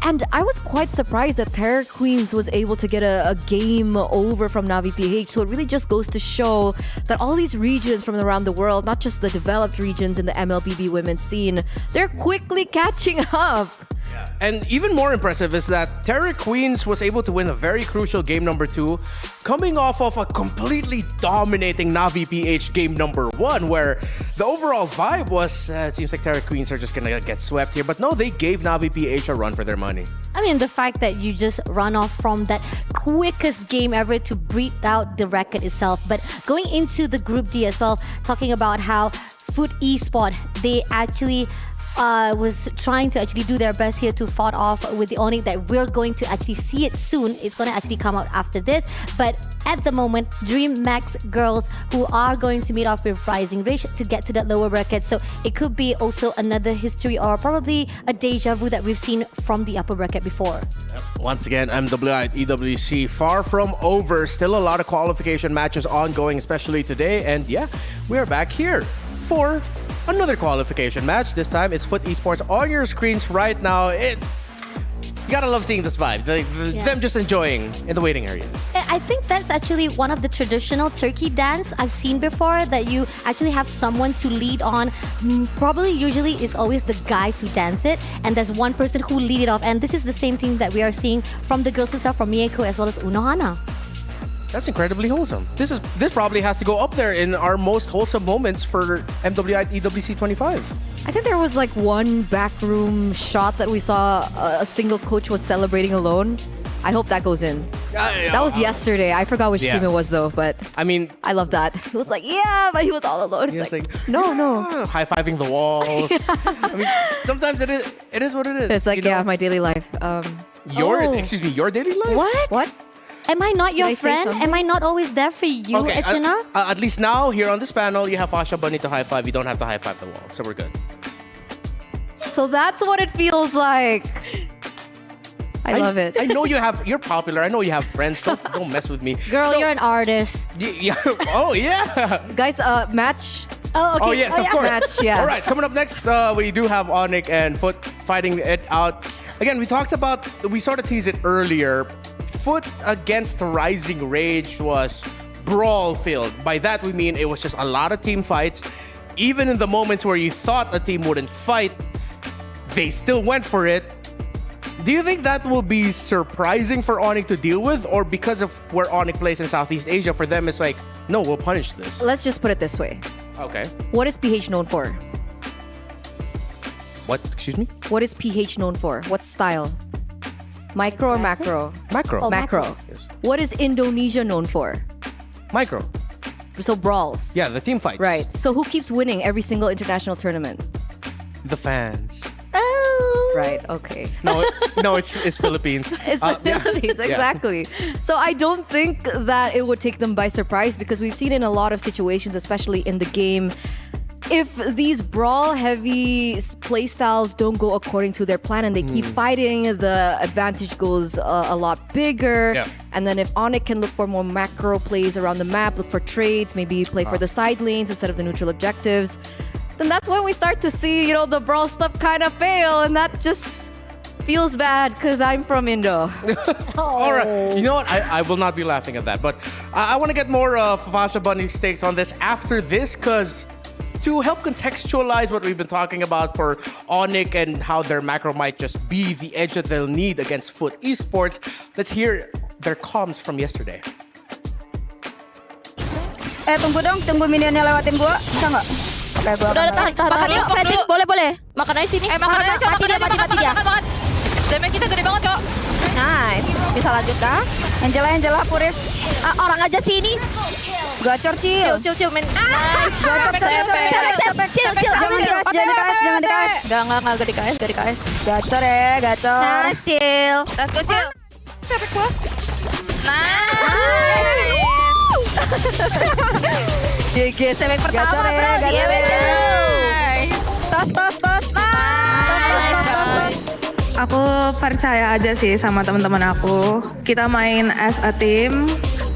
And I was quite surprised that Terror Queens was able to get a game over from Navi PH. So it really just goes to show that all these regions from around the world, not just the developed regions in the MLBB women's scene, they're quickly catching up. And even more impressive is that Terror Queens was able to win a very crucial game number 2, coming off of a completely dominating Navi PH game number 1, where the overall vibe was, it seems like Terror Queens are just gonna get swept here. But no, they gave Navi PH a run for their money. I mean, the fact that you just run off from that quickest game ever to breathe out the record itself. But going into the Group D as well, talking about how Foot Esports, they actually was trying to actually do their best here to fought off with the Onyx, that we're going to actually see it soon. It's going to actually come out after this. But at the moment, Dream Max girls who are going to meet off with Rising Ridge to get to that lower bracket. So it could be also another history, or probably a deja vu that we've seen from the upper bracket before. Once again, MWI at EWC far from over. Still a lot of qualification matches ongoing, especially today. And yeah, we are back here for another qualification match. This time it's Foot Esports on your screens right now. You gotta love seeing this vibe. Them just enjoying in the waiting areas. I think that's actually one of the traditional turkey dance I've seen before, that you actually have someone to lead on. Probably usually it's always the guys who dance it, and there's one person who lead it off. And this is the same thing that we are seeing from the girls itself, from Mieko as well as Unohana. That's incredibly wholesome. This probably has to go up there in our most wholesome moments for MWI at EWC 25. I think there was like one backroom shot that we saw a single coach was celebrating alone. I hope that goes in. That was yesterday. I forgot which team it was though, but I mean, I love that. It was like, yeah, but he was all alone. It's like, no. High-fiving the walls. I mean, sometimes it is what it is. It's like, my daily life. Excuse me, your daily life? What? Am I not your friend? Am I not always there for you, Echana? At least now, here on this panel, you have Asha Bunny to high-five. You don't have to high-five the wall, so we're good. So that's what it feels like. I love it. I know you're popular. I know you have friends. Don't mess with me. Girl, you're an artist. Yeah. Oh, yeah. Guys, match. Oh, okay. Oh, yes, of course. Match, yeah. All right, coming up next, we do have Onyx and Foot fighting it out. Again, we sort of teased it earlier. Foot against Rising Rage was brawl-filled. By that, we mean it was just a lot of team fights. Even in the moments where you thought a team wouldn't fight, they still went for it. Do you think that will be surprising for Onyx to deal with? Or because of where Onyx plays in Southeast Asia, for them it's like, no, we'll punish this? Let's just put it this way. Okay. What is PH known for? What? Excuse me? What is PH known for? What style? Micro or macro? Macro. Oh, macro. Yes. What is Indonesia known for? Micro. So brawls. Yeah, the team fights. Right. So who keeps winning every single international tournament? The fans. Oh. Right. Okay. No, it's Philippines. It's the Philippines, Yeah. exactly. So I don't think that it would take them by surprise because we've seen in a lot of situations, especially in the game, if these brawl-heavy playstyles don't go according to their plan and they keep fighting, the advantage goes a lot bigger. Yeah. And then if Onyx can look for more macro plays around the map, look for trades, maybe play for the side lanes instead of the neutral objectives, then that's when we start to see, the brawl stuff kind of fail, and that just feels bad because I'm from Indo. All right. You know what? I will not be laughing at that. But I want to get more Fasha Bunny's takes on this after this because to help contextualize what we've been talking about for Onyx and how their macro might just be the edge that they'll need against Foot Esports, let's hear their comms from yesterday. Tunggu minionnya lewatin gua, bisa nggak? Oke, gua Udah, tahan yuk, Freddy. boleh. Makan aja sini. Makan aja, mati dia. makan. Damage kita gede banget, Cok. Nice. Bisa lanjut kah? Angela, Purif. Orang aja sini. Gacor, Cil. Cil, men. Nice. Gacor, Cil. Jangan di KS. Enggak di KS. Gacor ya, gacor. Nice, Cil. Let's go, Cil. Sepek gua. Nice. GG, sepek pertama, bro. Tos. Nice. Aku percaya aja sih sama teman-teman aku. Kita main as a team,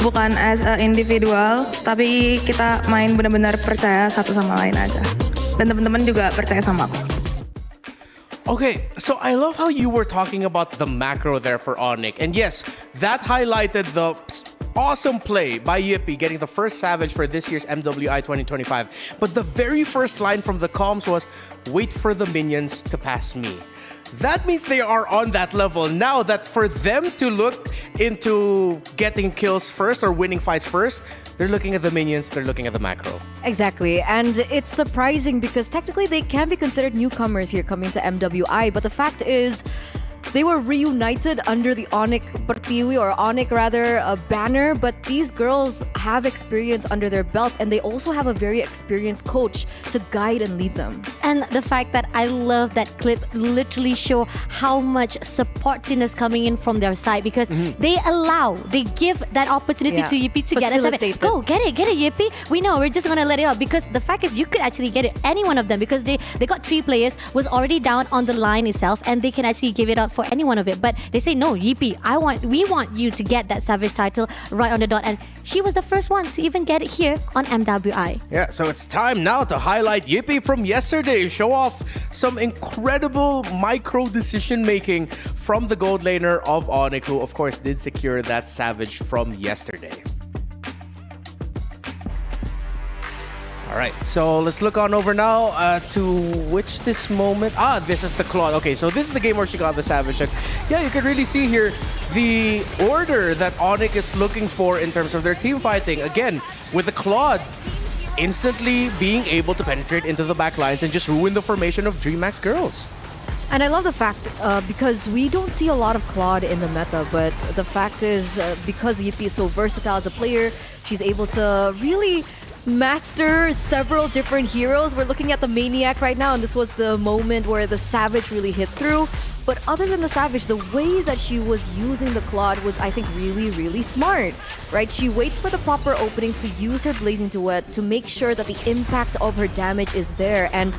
bukan as a individual, tapi kita main benar-benar percaya satu sama lain aja. Dan teman-teman juga percaya sama aku. Okay, so I love how you were talking about the macro there for Onyx. And yes, that highlighted the awesome play by Yippee getting the first Savage for this year's MWI 2025. But the very first line from the comms was, wait for the minions to pass me. That means they are on that level now that for them to look into getting kills first or winning fights first, they're looking at the minions, they're looking at the macro. Exactly. And it's surprising because technically they can be considered newcomers here coming to MWI. But the fact is, they were reunited under the Onyx Pertiwi, or Onyx rather, a banner, but these girls have experience under their belt and they also have a very experienced coach to guide and lead them. And the fact that I love that clip literally show how much supportiness coming in from their side because they give that opportunity to Yippee to get a 7. Go, get it Yippee. We know, we're just gonna let it out because the fact is you could actually get it, any one of them, because they got 3 players, was already down on the line itself and they can actually give it out for any one of it. But they say, no, Yippee, we want you to get that Savage title right on the dot. And she was the first one to even get it here on MWI. Yeah, so it's time now to highlight Yippee from yesterday. Show off some incredible micro decision making from the gold laner of Onyx, who of course did secure that Savage from yesterday. All right, so let's look on over now to this moment. This is the Claude. Okay, so this is the game where she got the Savage. And yeah, you can really see here the order that Onyx is looking for in terms of their team fighting. Again, with the Claude instantly being able to penetrate into the back lines and just ruin the formation of DreamHack's girls. And I love the fact, because we don't see a lot of Claude in the meta, but the fact is, because Yippee is so versatile as a player, she's able to really master several different heroes. We're looking at the Maniac right now, and this was the moment where the Savage really hit through. But other than the Savage, the way that she was using the Claude was, I think, really, really smart, right? She waits for the proper opening to use her Blazing Duet to make sure that the impact of her damage is there. And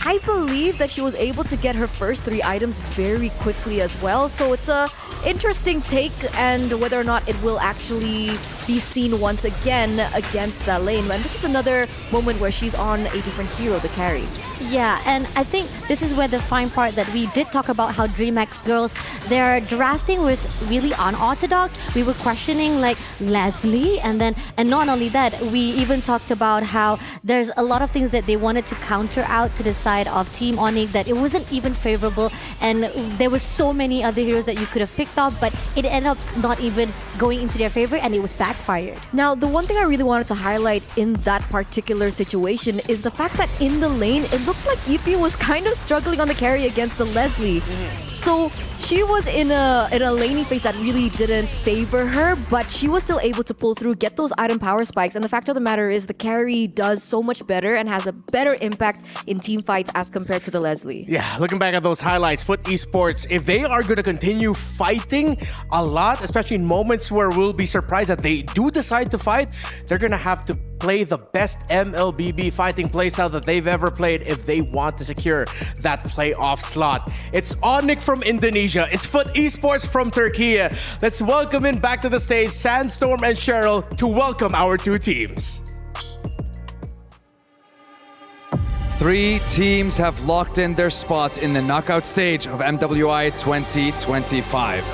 I believe that she was able to get her first 3 items very quickly as well. So it's a interesting take, and whether or not it will actually be seen once again against that lane. And this is another moment where she's on a different hero to carry. Yeah, and I think this is where the fine part that we did talk about how DreamHack girls, their drafting was really unorthodox. We were questioning like Leslie, and not only that, we even talked about how there's a lot of things that they wanted to counter out to the side of Team Onyx, that it wasn't even favorable, and there were so many other heroes that you could have picked up, but it ended up not even going into their favor, and it was backfired. Now, the one thing I really wanted to highlight in that particular situation is the fact that in the lane, it looked like Yippee was kind of struggling on the carry against the Leslie. So she was in a laning phase that really didn't favor her, but she was still able to pull through, get those item power spikes. And the fact of the matter is the carry does so much better and has a better impact in team fights as compared to the Leslie. Yeah, looking back at those highlights, Foot Esports, if they are going to continue fighting a lot, especially in moments where we'll be surprised that they do decide to fight, they're going to have to play the best MLBB fighting playstyle that they've ever played if they want to secure that playoff slot. It's Onyx from Indonesia. It's Foot Esports from Turkey. Let's welcome in back to the stage Sandstorm and Cheryl to welcome our 2 teams. 3 teams have locked in their spot in the knockout stage of MWI 2025.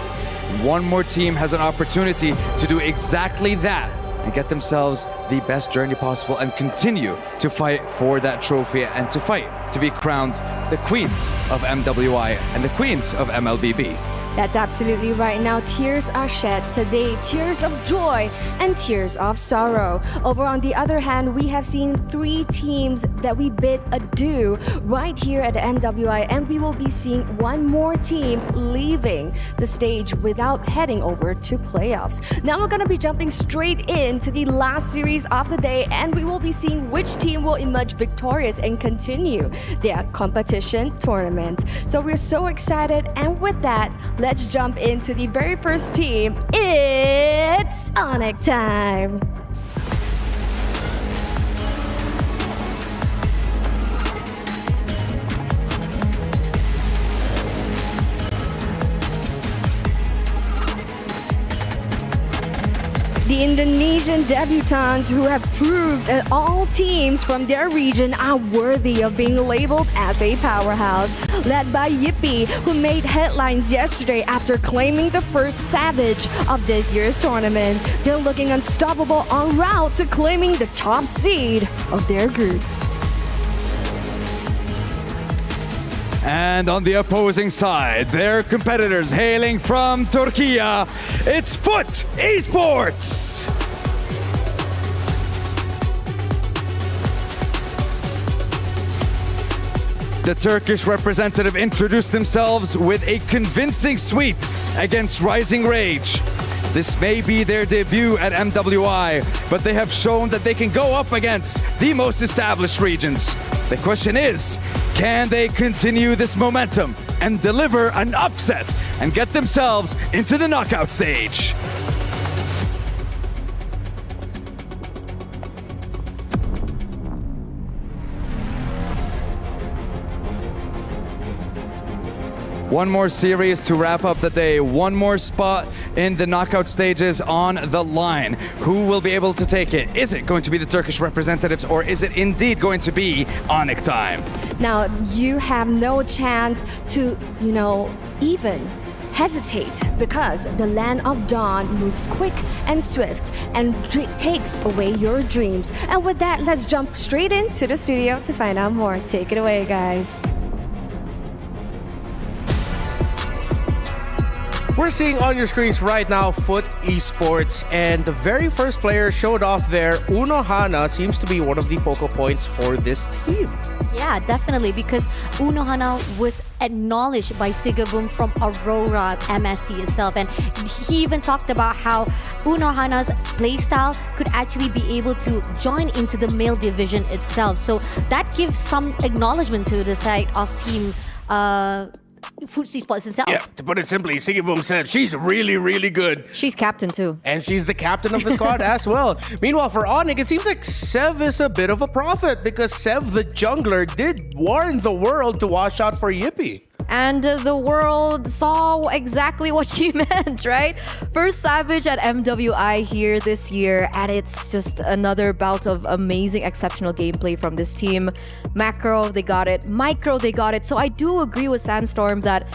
One more team has an opportunity to do exactly that and get themselves the best journey possible and continue to fight for that trophy and to fight to be crowned the queens of MWI and the queens of MLBB. That's absolutely right. Now, tears are shed today. Tears of joy and tears of sorrow. Over on the other hand, we have seen 3 teams that we bid adieu right here at the MWI, and we will be seeing one more team leaving the stage without heading over to playoffs. Now we're going to be jumping straight into the last series of the day, and we will be seeing which team will emerge victorious and continue their competition tournament. So we're so excited, and with that, let's jump into the very first team. It's Onyx time. The Indonesian debutants who have proved that all teams from their region are worthy of being labeled as a powerhouse. Led by Yippee, who made headlines yesterday after claiming the first Savage of this year's tournament. They're looking unstoppable en route to claiming the top seed of their group. And on the opposing side, their competitors hailing from Turkey, it's Foot Esports! The Turkish representative introduced themselves with a convincing sweep against Rising Rage. This may be their debut at MWI, but they have shown that they can go up against the most established regions. The question is, can they continue this momentum and deliver an upset and get themselves into the knockout stage? One more series to wrap up the day. One more spot in the knockout stages on the line. Who will be able to take it? Is it going to be the Turkish representatives, or is it indeed going to be Onyx time? Now, you have no chance to, even hesitate, because the Land of Dawn moves quick and swift and takes away your dreams. And with that, let's jump straight into the studio to find out more. Take it away, guys. We're seeing on your screens right now Foot Esports, and the very first player showed off there, Uno Hana, seems to be one of the focal points for this team. Yeah, definitely, because Uno Hana was acknowledged by Sigaboom from Aurora MSC itself, and he even talked about how Uno Hana's playstyle could actually be able to join into the male division itself. So that gives some acknowledgement to the side of team Food Esports itself. Yeah, to put it simply, Siggy Boom said she's really, really good. She's captain too. And she's the captain of the squad as well. Meanwhile, for Onyx, it seems like Sev is a bit of a prophet because Sev, the jungler, did warn the world to watch out for Yippee. And the world saw exactly what she meant, right? First Savage at MWI here this year, and it's just another bout of amazing, exceptional gameplay from this team. Macro, they got it. Micro, they got it. So I do agree with Sandstorm that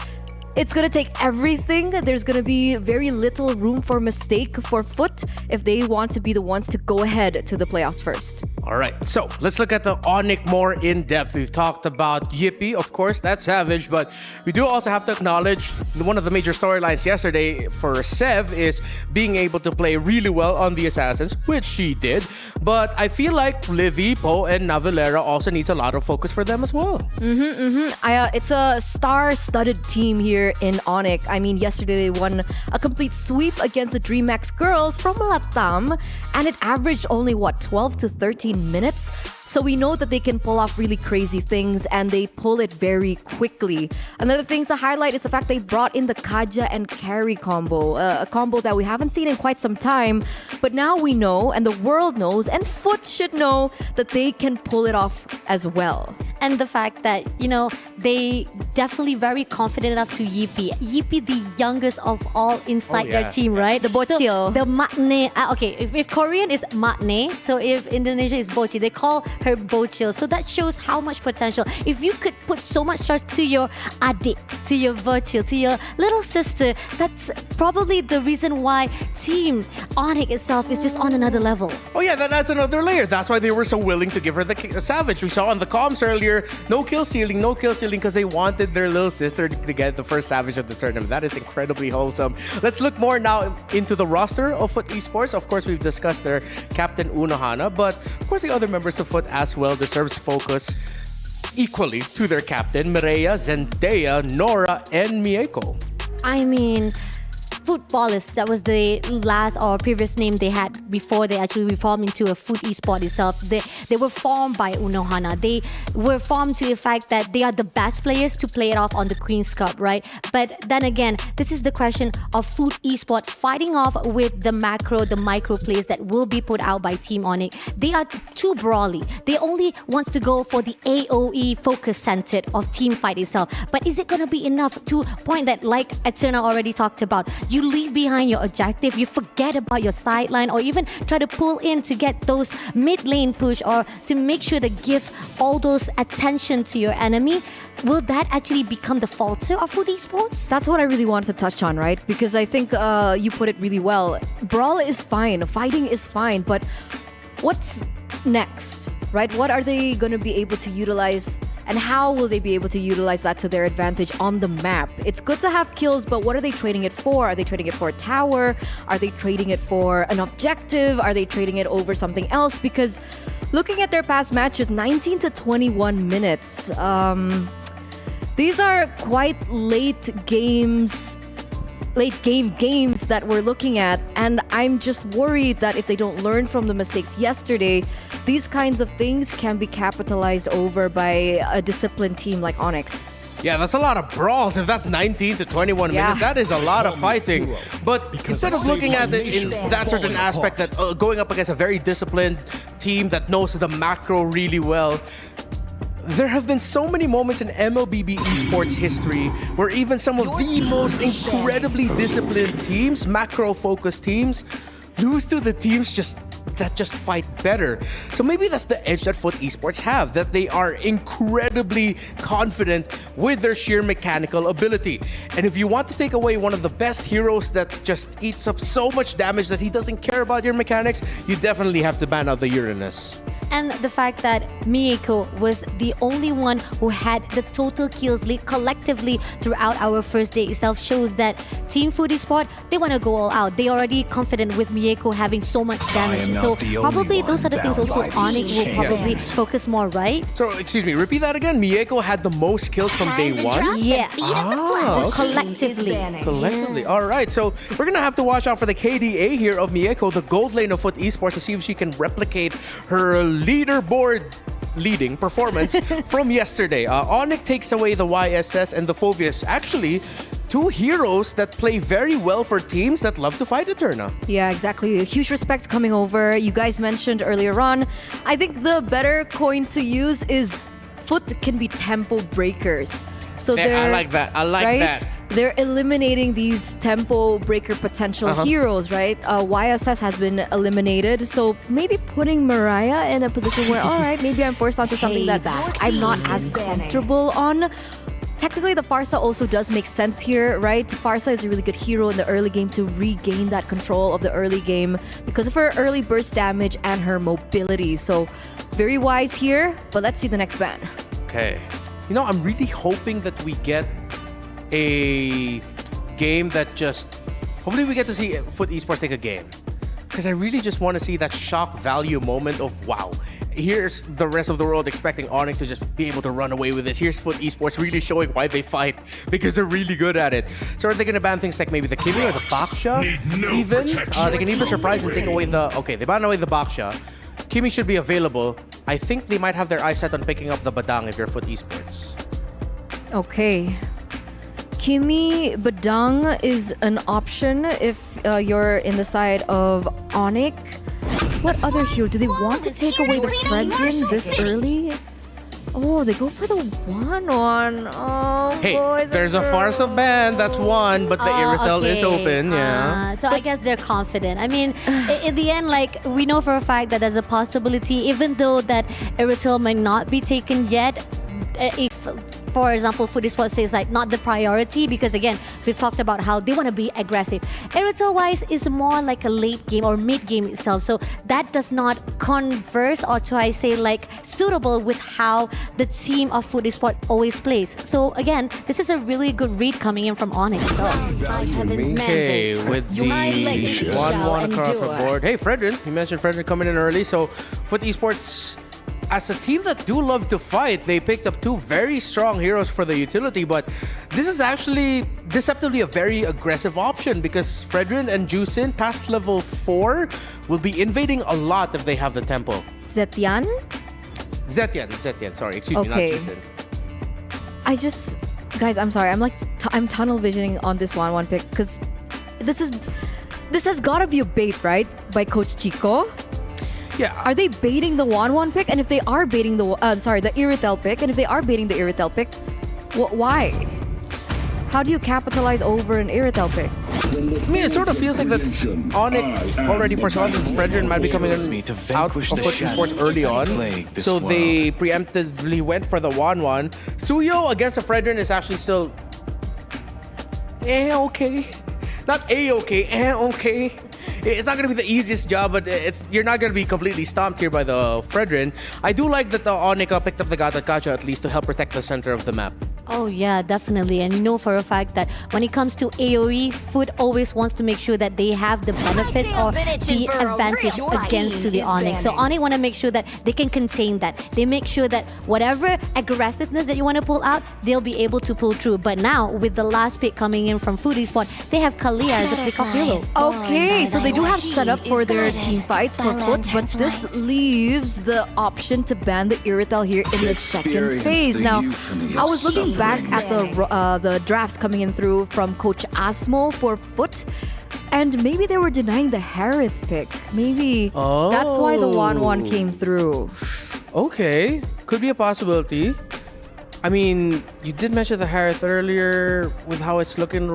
it's going to take everything. There's going to be very little room for mistake for Foot if they want to be the ones to go ahead to the playoffs first. All right, so let's look at the Onyx more in depth. We've talked about Yippee, of course, that's Savage, but we do also have to acknowledge one of the major storylines yesterday for Sev is being able to play really well on the Assassins, which she did. But I feel like Livy, Poe, and Navalera also needs a lot of focus for them as well. It's a star-studded team here in Onyx. I mean, yesterday they won a complete sweep against the DreamHack girls from Latam, and it averaged only, 12 to 13 minutes? So we know that they can pull off really crazy things, and they pull it very quickly. Another thing to highlight is the fact they brought in the Kaja and Carry combo, a combo that we haven't seen in quite some time. But now we know, and the world knows, and Foot should know that they can pull it off as well. And the fact that, they definitely very confident enough to Yippee. Yippee, the youngest of all inside their team, right? The Bocil. So, the Maknae. Okay, if Korean is Maknae, so if Indonesia is Bochi, they call her Bocil. So that shows how much potential. If you could put so much trust to your adik, to your Bocil, to your little sister, that's probably the reason why Team Onyx itself is just on another level. Oh yeah, that adds another layer. That's why they were so willing to give her the Savage. We saw on the comms earlier, no kill ceiling, because they wanted their little sister to get the first Savage of the tournament. That is incredibly wholesome. Let's look more now into the roster of Foot Esports. Of course, we've discussed their captain Unohana, but of course the other members of Foot as well deserves focus equally to their captain, Mireya, Zendaya, Nora, and Mieko. I mean, Footballers, that was the last or previous name they had before they actually reformed into a Foot Esport itself. They were formed by Unohana. They were formed to the fact that they are the best players to play it off on the Queen's Cup, right? But then again, this is the question of Foot Esport fighting off with the micro plays that will be put out by Team Onyx. They are too brawly. They only want to go for the AOE focus centered of team fight itself. But is it going to be enough to point that, like Eterna already talked about, you leave behind your objective, you forget about your sideline, or even try to pull in to get those mid lane push, or to make sure to give all those attention to your enemy? Will that actually become the falter of Foot Esports? That's what I really wanted to touch on, right? Because I think you put it really well. Brawl is fine, fighting is fine, but what's next, right? What are they going to be able to utilize, and how will they be able to utilize that to their advantage on the map? It's good to have kills, but what are they trading it for? Are they trading it for a tower? Are they trading it for an objective? Are they trading it over something else? Because looking at their past matches, 19 to 21 minutes. These are quite late game games that we're looking at, and I'm just worried that if they don't learn from the mistakes yesterday, these kinds of things can be capitalized over by a disciplined team like Onyx. Yeah, that's a lot of brawls. If that's 19 to 21 minutes, that is a lot of fighting. But instead of looking at it in that certain aspect, that going up against a very disciplined team that knows the macro really well, there have been so many moments in MLBB Esports history where even some of the most incredibly disciplined teams, macro-focused teams, lose to the teams that just fight better. So maybe that's the edge that Foot Esports have, that they are incredibly confident with their sheer mechanical ability. And if you want to take away one of the best heroes that just eats up so much damage that he doesn't care about your mechanics, you definitely have to ban out the Uranus. And the fact that Mieko was the only one who had the total kills lead collectively throughout our first day itself shows that Team Foot Esport, they want to go all out. They already confident with Mieko having so much damage. So probably those are the things also Onyx will probably focus more, right? So, excuse me, repeat that again. Mieko had the most kills from day one? Yeah. Collectively. All right. So we're going to have to watch out for the KDA here of Mieko, the gold lane of Foot Esports, to see if she can replicate her leaderboard leading performance from yesterday. Onyx takes away the YSS and the Phobius. Actually, two heroes that play very well for teams that love to fight Eterna. Yeah, exactly. Huge respect coming over. You guys mentioned earlier on. I think the better coin to use is Foot can be tempo breakers. So I like that. I like that. They're eliminating these tempo breaker potential heroes, right? YSS has been eliminated, so maybe putting Mariah in a position where, all right, maybe I'm forced onto something that I'm not as comfortable on. Technically, the Farsa also does make sense here, right? Farsa is a really good hero in the early game to regain that control of the early game because of her early burst damage and her mobility. So, very wise here, but let's see the next ban. Okay. You know, I'm really hoping that we get a game that just... Hopefully we get to see Foot Esports take a game. Because I really just want to see that shock value moment of, wow, here's the rest of the world expecting Onyx to just be able to run away with this. Here's Foot Esports really showing why they fight, because they're really good at it. So are they going to ban things like maybe the Kimi or the Baksha? Even? They can even surprise and take away the... Okay, they ban away the Baksha. Kimi should be available. I think they might have their eyes set on picking up the Badang if you're Foot Esports. Okay. Kimi Badang is an option if you're in the side of Onyx. What other hero? Do they want to take away the Fredrin this early? Oh, they go for the 1-1. Oh, hey, boys there's a Farsa ban. That's one, but the Iritel is open. Yeah. So I guess they're confident. I mean, in the end, like, we know for a fact that there's a possibility, even though that Iritel might not be taken yet, if, for example, Foot Esports says like not the priority, because again, we've talked about how they want to be aggressive. Iritel-wise is more like a late game or mid game itself, so that does not converse or to I say like suitable with how the team of Foot Esports always plays. So again, this is a really good read coming in from Onyx. Okay, with the 1-1 across the board. Hey, Fredrin, you mentioned Fredrin coming in early, so Foot Esports, as a team that do love to fight, they picked up two very strong heroes for the utility, but this is actually deceptively a very aggressive option because Fredrin and Juicin past level 4 will be invading a lot if they have the tempo. Zetian, sorry, excuse me, not Juicin. Guys, I'm sorry, I'm tunnel visioning on this 1-1 pick because this has got to be a bait, right, by Coach Chico? Yeah. Are they baiting the 1-1 pick? And if they are baiting the Iritel pick, and if they are baiting the Iritel pick, why? How do you capitalize over an Iritel pick? I mean, it sort of feels like that Onyx already foresaw that Fredrin might be coming out of Foot Esports early on. So they preemptively went for the 1-1. Suyo against a Fredrin is actually still okay. Not A-okay, okay. It's not going to be the easiest job, but you're not going to be completely stomped here by the Fredrin. I do like that the Onika picked up the Gata Kacha at least to help protect the center of the map. Oh yeah, definitely. And you know for a fact that when it comes to AoE, Foot always wants to make sure that they have the benefits or the advantage against to the Onyx. So Onyx want to make sure that they can contain that. They make sure that whatever aggressiveness that you want to pull out, they'll be able to pull through. But now, with the last pick coming in from Foot Esports, they have Kalia as a pickup hero. Okay, so they do have setup for their team fights for Foot, but this leaves the option to ban the Iritel here in the second phase. Now, I was looking back at the drafts coming in through from Coach Asmo for Foot, and maybe they were denying the Harith pick. Maybe that's why the 1-1 came through. Okay, could be a possibility. I mean, you did mention the Harith earlier with how it's looking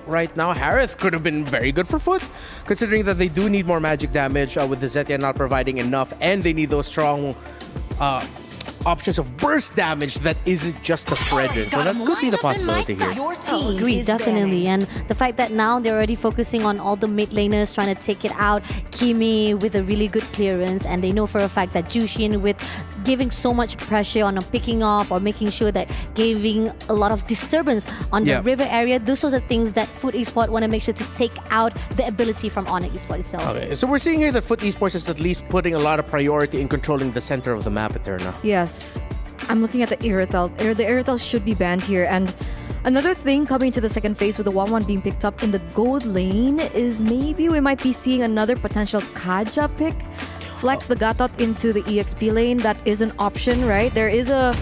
right now. Harith could have been very good for Foot, considering that they do need more magic damage with the Zetia not providing enough, and they need those strong options of burst damage that isn't just the Fredrin. So that could be the possibility here. Oh, agreed, definitely. And the fact that now they're already focusing on all the mid laners, trying to take it out. Kimi with a really good clearance, and they know for a fact that Jushin with giving so much pressure on picking off or making sure that giving a lot of disturbance on the river area. Those are the things that Foot Esports want to make sure to take out the ability from Onyx Esports itself. Okay, so we're seeing here that Foot Esports is at least putting a lot of priority in controlling the center of the map, Eterna. Yes. I'm looking at the Iritel. The Iritel should be banned here. And another thing coming to the second phase with the 1-1 being picked up in the gold lane is maybe we might be seeing another potential Kaja pick flex the Gatot into the EXP lane, that is an option, right? There is a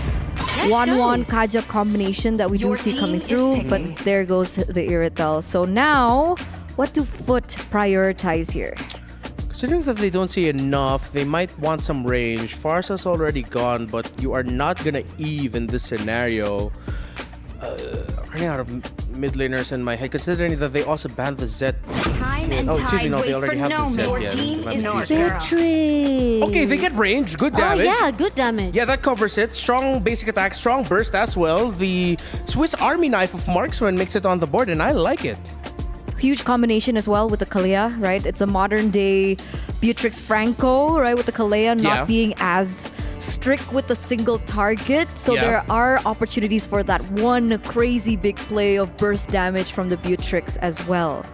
1-1 Kaja combination that we do see coming through, but there goes the Irritel. So now, what do Foot prioritize here? Considering that they don't see enough, they might want some range. Farsa's already gone, but you are not gonna Eve in this scenario. Running out of mid laners in my head, considering that they also banned the Zed. Excuse me, no, they already have the Zed. Victory! Okay, they get range, good damage. Oh yeah, good damage. Yeah, that covers it. Strong basic attack, strong burst as well. The Swiss Army knife of Marksman makes it on the board, and I like it. Huge combination as well with the Kalea, right? It's a modern day Beatrix Franco, right? With the Kalea not being as strict with the single target. So there are opportunities for that one crazy big play of burst damage from the Beatrix as well.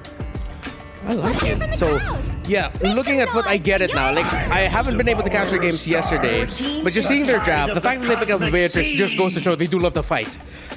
I like it. So, yeah, looking at Foot, I get it now. Like, I haven't been able to capture games yesterday, but just seeing their draft, the fact that they pick up the Beatrix just goes to show they do love the fight.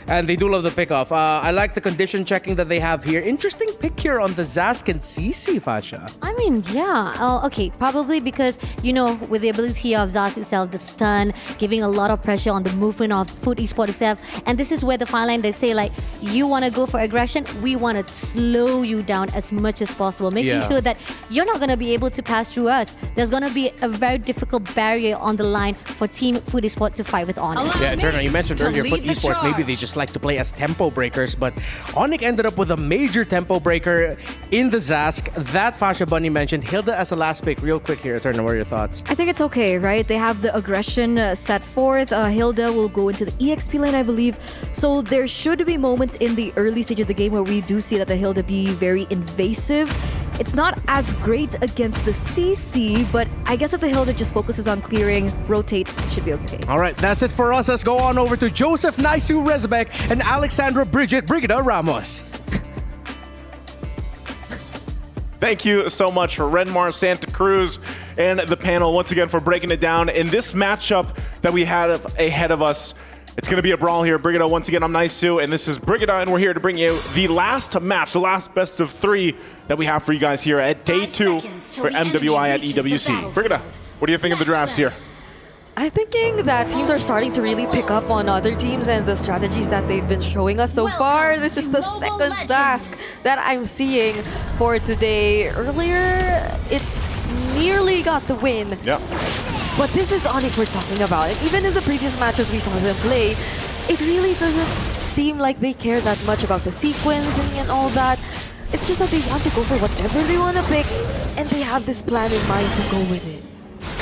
And they do love the pick-off. I like the condition checking that they have here. Interesting pick here on the Zask and CC, Fasha. I mean, yeah. Okay, probably because, you know, with the ability of Zask itself, the stun, giving a lot of pressure on the movement of Foot Esports itself. And this is where the fine line, they say, like, you want to go for aggression, we want to slow you down as much as possible, making sure that you're not going to be able to pass through us. There's going to be a very difficult barrier on the line for Team Foot Esports to fight with Onyx. Yeah, Turner, you mentioned earlier Foot Esports, maybe they just like to play as tempo breakers, but Onyx ended up with a major tempo breaker in the Zask. That Fasha Bunny mentioned. Hilda as a last pick, real quick here. Turner, what are your thoughts? I think it's okay, right? They have the aggression set forth. Hilda will go into the EXP lane, I believe. So there should be moments in the early stage of the game where we do see that the Hilda be very invasive. It's not as great against the CC, but I guess if the Hilda just focuses on clearing, rotates, it should be okay. All right, that's it for us. Let's go on over to Joseph Naisu Rezbek and Alexandra Brigida Ramos. Thank you so much for Renmar, Santa Cruz, and the panel once again for breaking it down. In this matchup that we had ahead of us, it's going to be a brawl here. Brigida, once again, I'm Naisu, and this is Brigida, and we're here to bring you the last match, the last best of 3 that we have for you guys here at day 2 for MWI at EWC. Brigida, what do you think of the drafts here? I'm thinking that teams are starting to really pick up on other teams and the strategies that they've been showing us so far. This is the second Zask that I'm seeing for today. Earlier, it nearly got the win. Yep. But this is Onyx we're talking about. And even in the previous matches we saw them play, it really doesn't seem like they care that much about the sequencing and all that. It's just that they want to go for whatever they want to pick, and they have this plan in mind to go with it.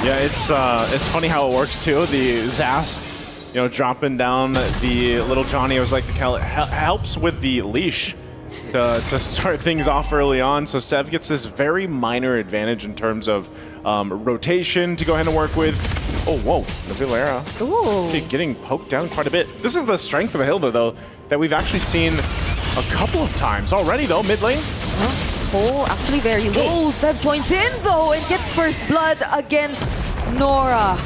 Yeah, it's funny how it works too. The Zask, you know, dropping down the little Johnny, I was like to call it, helps with the leash to start things off early on. So Sev gets this very minor advantage in terms of rotation to go ahead and work with. Oh, whoa, Navilera. Ooh. Getting poked down quite a bit. This is the strength of a Hilda, though, that we've actually seen a couple of times already, though, mid lane. Oh, actually very low. Sev joins in, though, and gets first blood against Nora.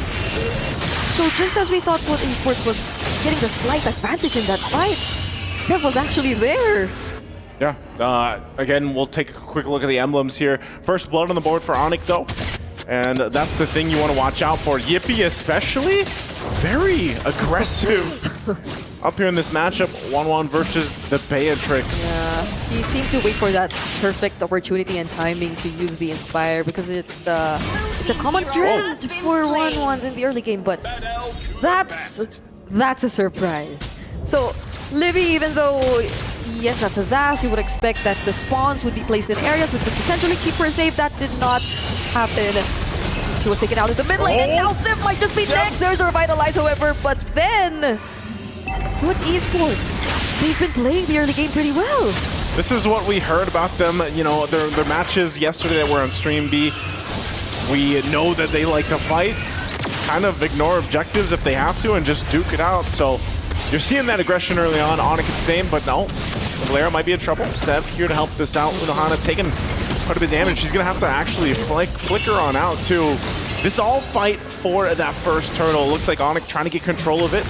So just as we thought Foot Esports was getting the slight advantage in that fight, Sev was actually there. Yeah, again, we'll take a quick look at the emblems here. First blood on the board for Onyx, though. And that's the thing you want to watch out for. Yippee especially, very aggressive up here in this matchup. 1-1 versus the Beatrix. Yeah, he seemed to wait for that perfect opportunity and timing to use the Inspire because it's a common trend for 1-1s in the early game, but that's a surprise. So Livy, even though yes, that's a Zask, you would expect that the spawns would be placed in areas which would potentially keep her safe. That did not happen. She was taken out in the mid lane, and now Ziv might just be next. There's the Revitalize, however, but then Foot Esports, they've been playing the early game pretty well. This is what we heard about them, you know, their matches yesterday that were on Stream B. We know that they like to fight, kind of ignore objectives if they have to, and just duke it out. So you're seeing that aggression early on. Onyx the same, but no, Valera might be in trouble. Sev here to help this out. Unohana taking quite a bit of damage. She's going to have to actually flicker on out, too. This all fight for that first turtle. Looks like Onyx trying to get control of it.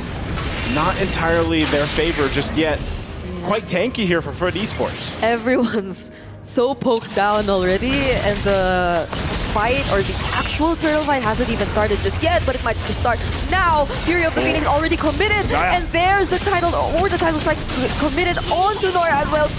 Not entirely their favor just yet. Quite tanky here for Foot Esports. Everyone's so poked down already, and the fight or the actual turtle fight hasn't even started just yet, but it might just start now. Fury of the Phoenix already committed, and there's the title strike committed onto Nora as well.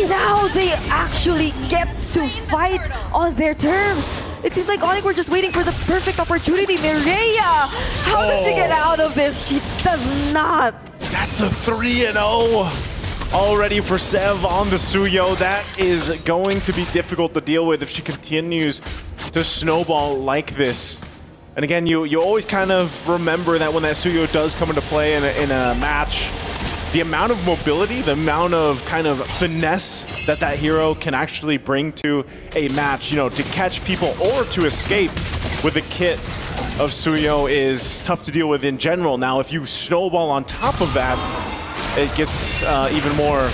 Now they actually get to fight on their terms. It seems like Onyx were just waiting for the perfect opportunity. Mireia, how did she get out of this? She does not. That's a 3-0 already for Sev on the Suyo. That is going to be difficult to deal with if she continues to snowball like this. And again, you always kind of remember that when that Suyo does come into play in a match, the amount of mobility, the amount of kind of finesse that hero can actually bring to a match, you know, to catch people or to escape with the kit of Suyo is tough to deal with in general. Now, if you snowball on top of that, it gets even more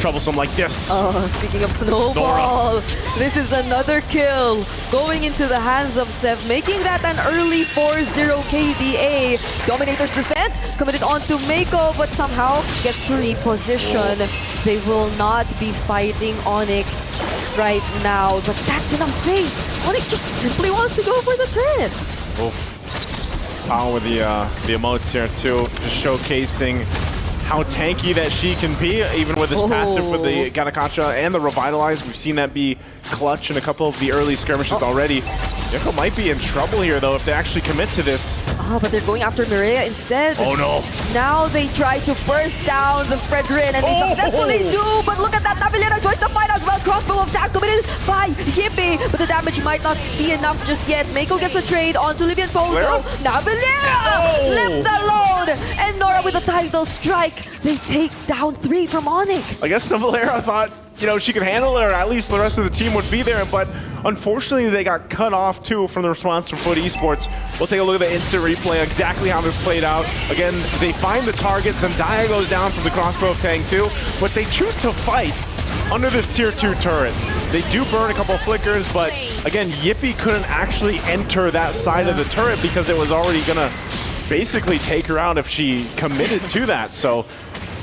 troublesome like this. Oh, speaking of snowball, this is another kill going into the hands of Sev, making that an early 4-0 KDA. Dominator's Descent committed onto Mako, but somehow gets to reposition. They will not be fighting Onyx right now, but that's enough space. Onyx just simply wants to go for the turret. Power with the emotes here too, just showcasing how tanky that she can be, even with this passive for the Ganakacha and the Revitalize. We've seen that be clutch in a couple of the early skirmishes already. Yeko might be in trouble here, though, if they actually commit to this. Oh, but they're going after Mireia instead. Oh, no. Now they try to burst down the Fredrin, and they successfully do, but look at that. Navilera joins the fight as well. Crossbow attack committed by Yippee, but the damage might not be enough just yet. Mako gets a trade onto Livian Podo. Navilera left alone, and Nora with a title strike. They take down 3 from Onyx. I guess Navilera thought, you know, she could handle it, or at least the rest of the team would be there, but unfortunately they got cut off too from the response from Foot Esports. We'll take a look at the instant replay, exactly how this played out. Again, they find the target, Zendaya goes down from the crossbow of Tang 2, but they choose to fight under this tier 2 turret. They do burn a couple flickers, but again, Yippee couldn't actually enter that side of the turret because it was already gonna basically take her out if she committed to that. So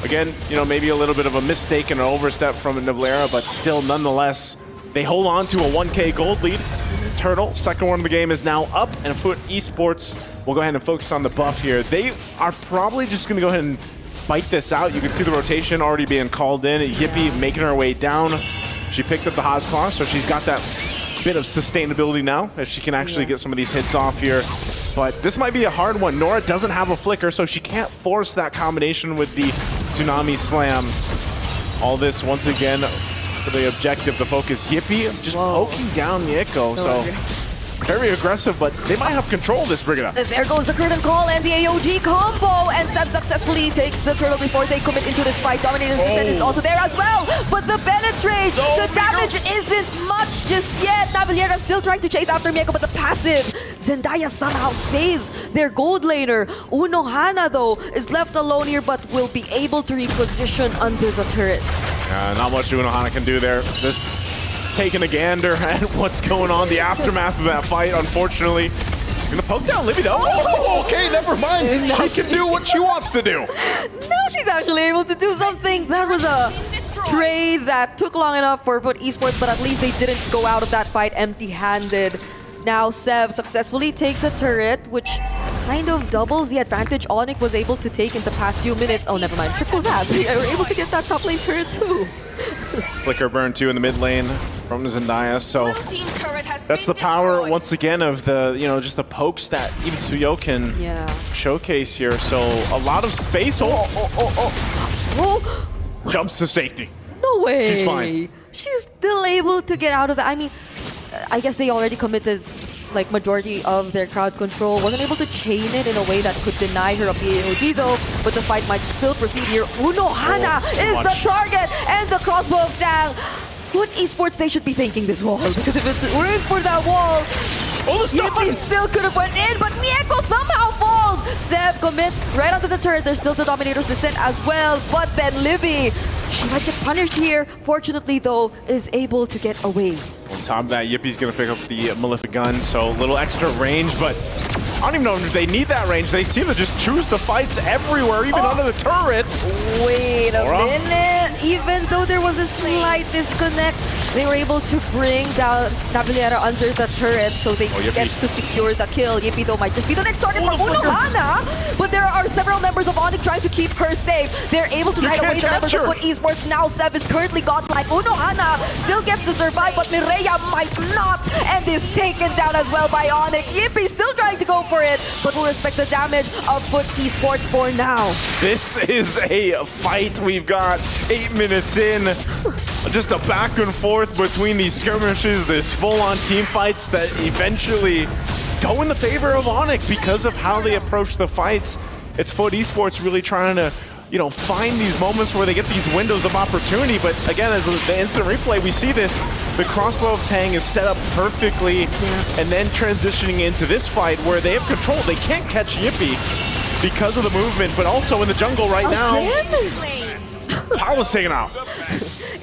again, you know, maybe a little bit of a mistake and an overstep from Navilera, but still, nonetheless, they hold on to a 1K gold lead. Turtle, second one of the game, is now up, and Foot Esports will go ahead and focus on the buff here. They are probably just going to go ahead and fight this out. You can see the rotation already being called in. Yippee making her way down. She picked up the Hosclaw, so she's got that bit of sustainability now, if she can actually get some of these hits off here. But this might be a hard one. Nora doesn't have a flicker, so she can't force that combination with the Tsunami Slam. All this, once again, for the objective, the focus. Yippee just poking down Yeko, so very aggressive, but they might have control of this, Brigida. There goes the curtain call and the AOG combo, and Sev successfully takes the turtle before they commit into this fight. Dominator's Descent is also there as well, but the penetrate, the damage isn't much just yet. Navilera still trying to chase after Mieko, but the passive, Zendaya somehow saves their gold laner. Unohana, though, is left alone here, but will be able to reposition under the turret. Not much Unohana can do there. Just taking a gander at what's going on, the aftermath of that fight, unfortunately. She's gonna poke down Libby, though. Oh, okay, never mind. She can do what she wants to do. Now she's actually able to do something. That was a trade that took long enough for Foot Esports, but at least they didn't go out of that fight empty-handed. Now Sev successfully takes a turret, which kind of doubles the advantage Onyx was able to take in the past few minutes. Oh, never mind. Triple that. They were able to get that top lane turret too. Flicker burn 2 in the mid lane from Zendaya. So that's the power once again of the, you know, just the pokes that even Suyo can showcase here. So a lot of space. Jumps to safety. No way. She's fine. She's still able to get out of that. I mean, I guess they already committed like majority of their crowd control. Wasn't able to chain it in a way that could deny her of the AOG though, but the fight might still proceed here. Unohana is the target, and the crossbow of Tang. Foot Esports, they should be thanking this wall, because if it weren't for that wall, Yippee still could have went in, but Mieko somehow falls. Sev commits right onto the turret. There's still the Dominator's Descent as well, but then Livy, she might get punished here. Fortunately though, is able to get away. On top of that, Yippie's gonna pick up the Malefic gun, so a little extra range, but I don't even know if they need that range. They seem to just choose the fights everywhere, even under the turret. Wait a Nora? minute. Even though there was a slight disconnect, they were able to bring down Navillera under the turret so they get to secure the kill. Yippee though might just be the next target for Unohana, but there are several members of Onyx trying to keep her safe. They're able to hide away the members of Foot Esports. Now Sev is currently godlike. Unohana still gets to survive, but Mireya might not, and is taken down as well by Onyx. Yippee still trying to go for it, but we'll respect the damage of Foot Esports for now. This is a fight. We've got 8 minutes in. Just a back and forth between these skirmishes, this full-on team fights that eventually go in the favor of Onyx because of how they approach the fights. It's Foot Esports really trying to, find these moments where they get these windows of opportunity. But again, as the instant replay, we see this. The crossbow of Tang is set up perfectly, and then transitioning into this fight where they have control. They can't catch Yippee because of the movement, but also in the jungle right now. Paula's taken out.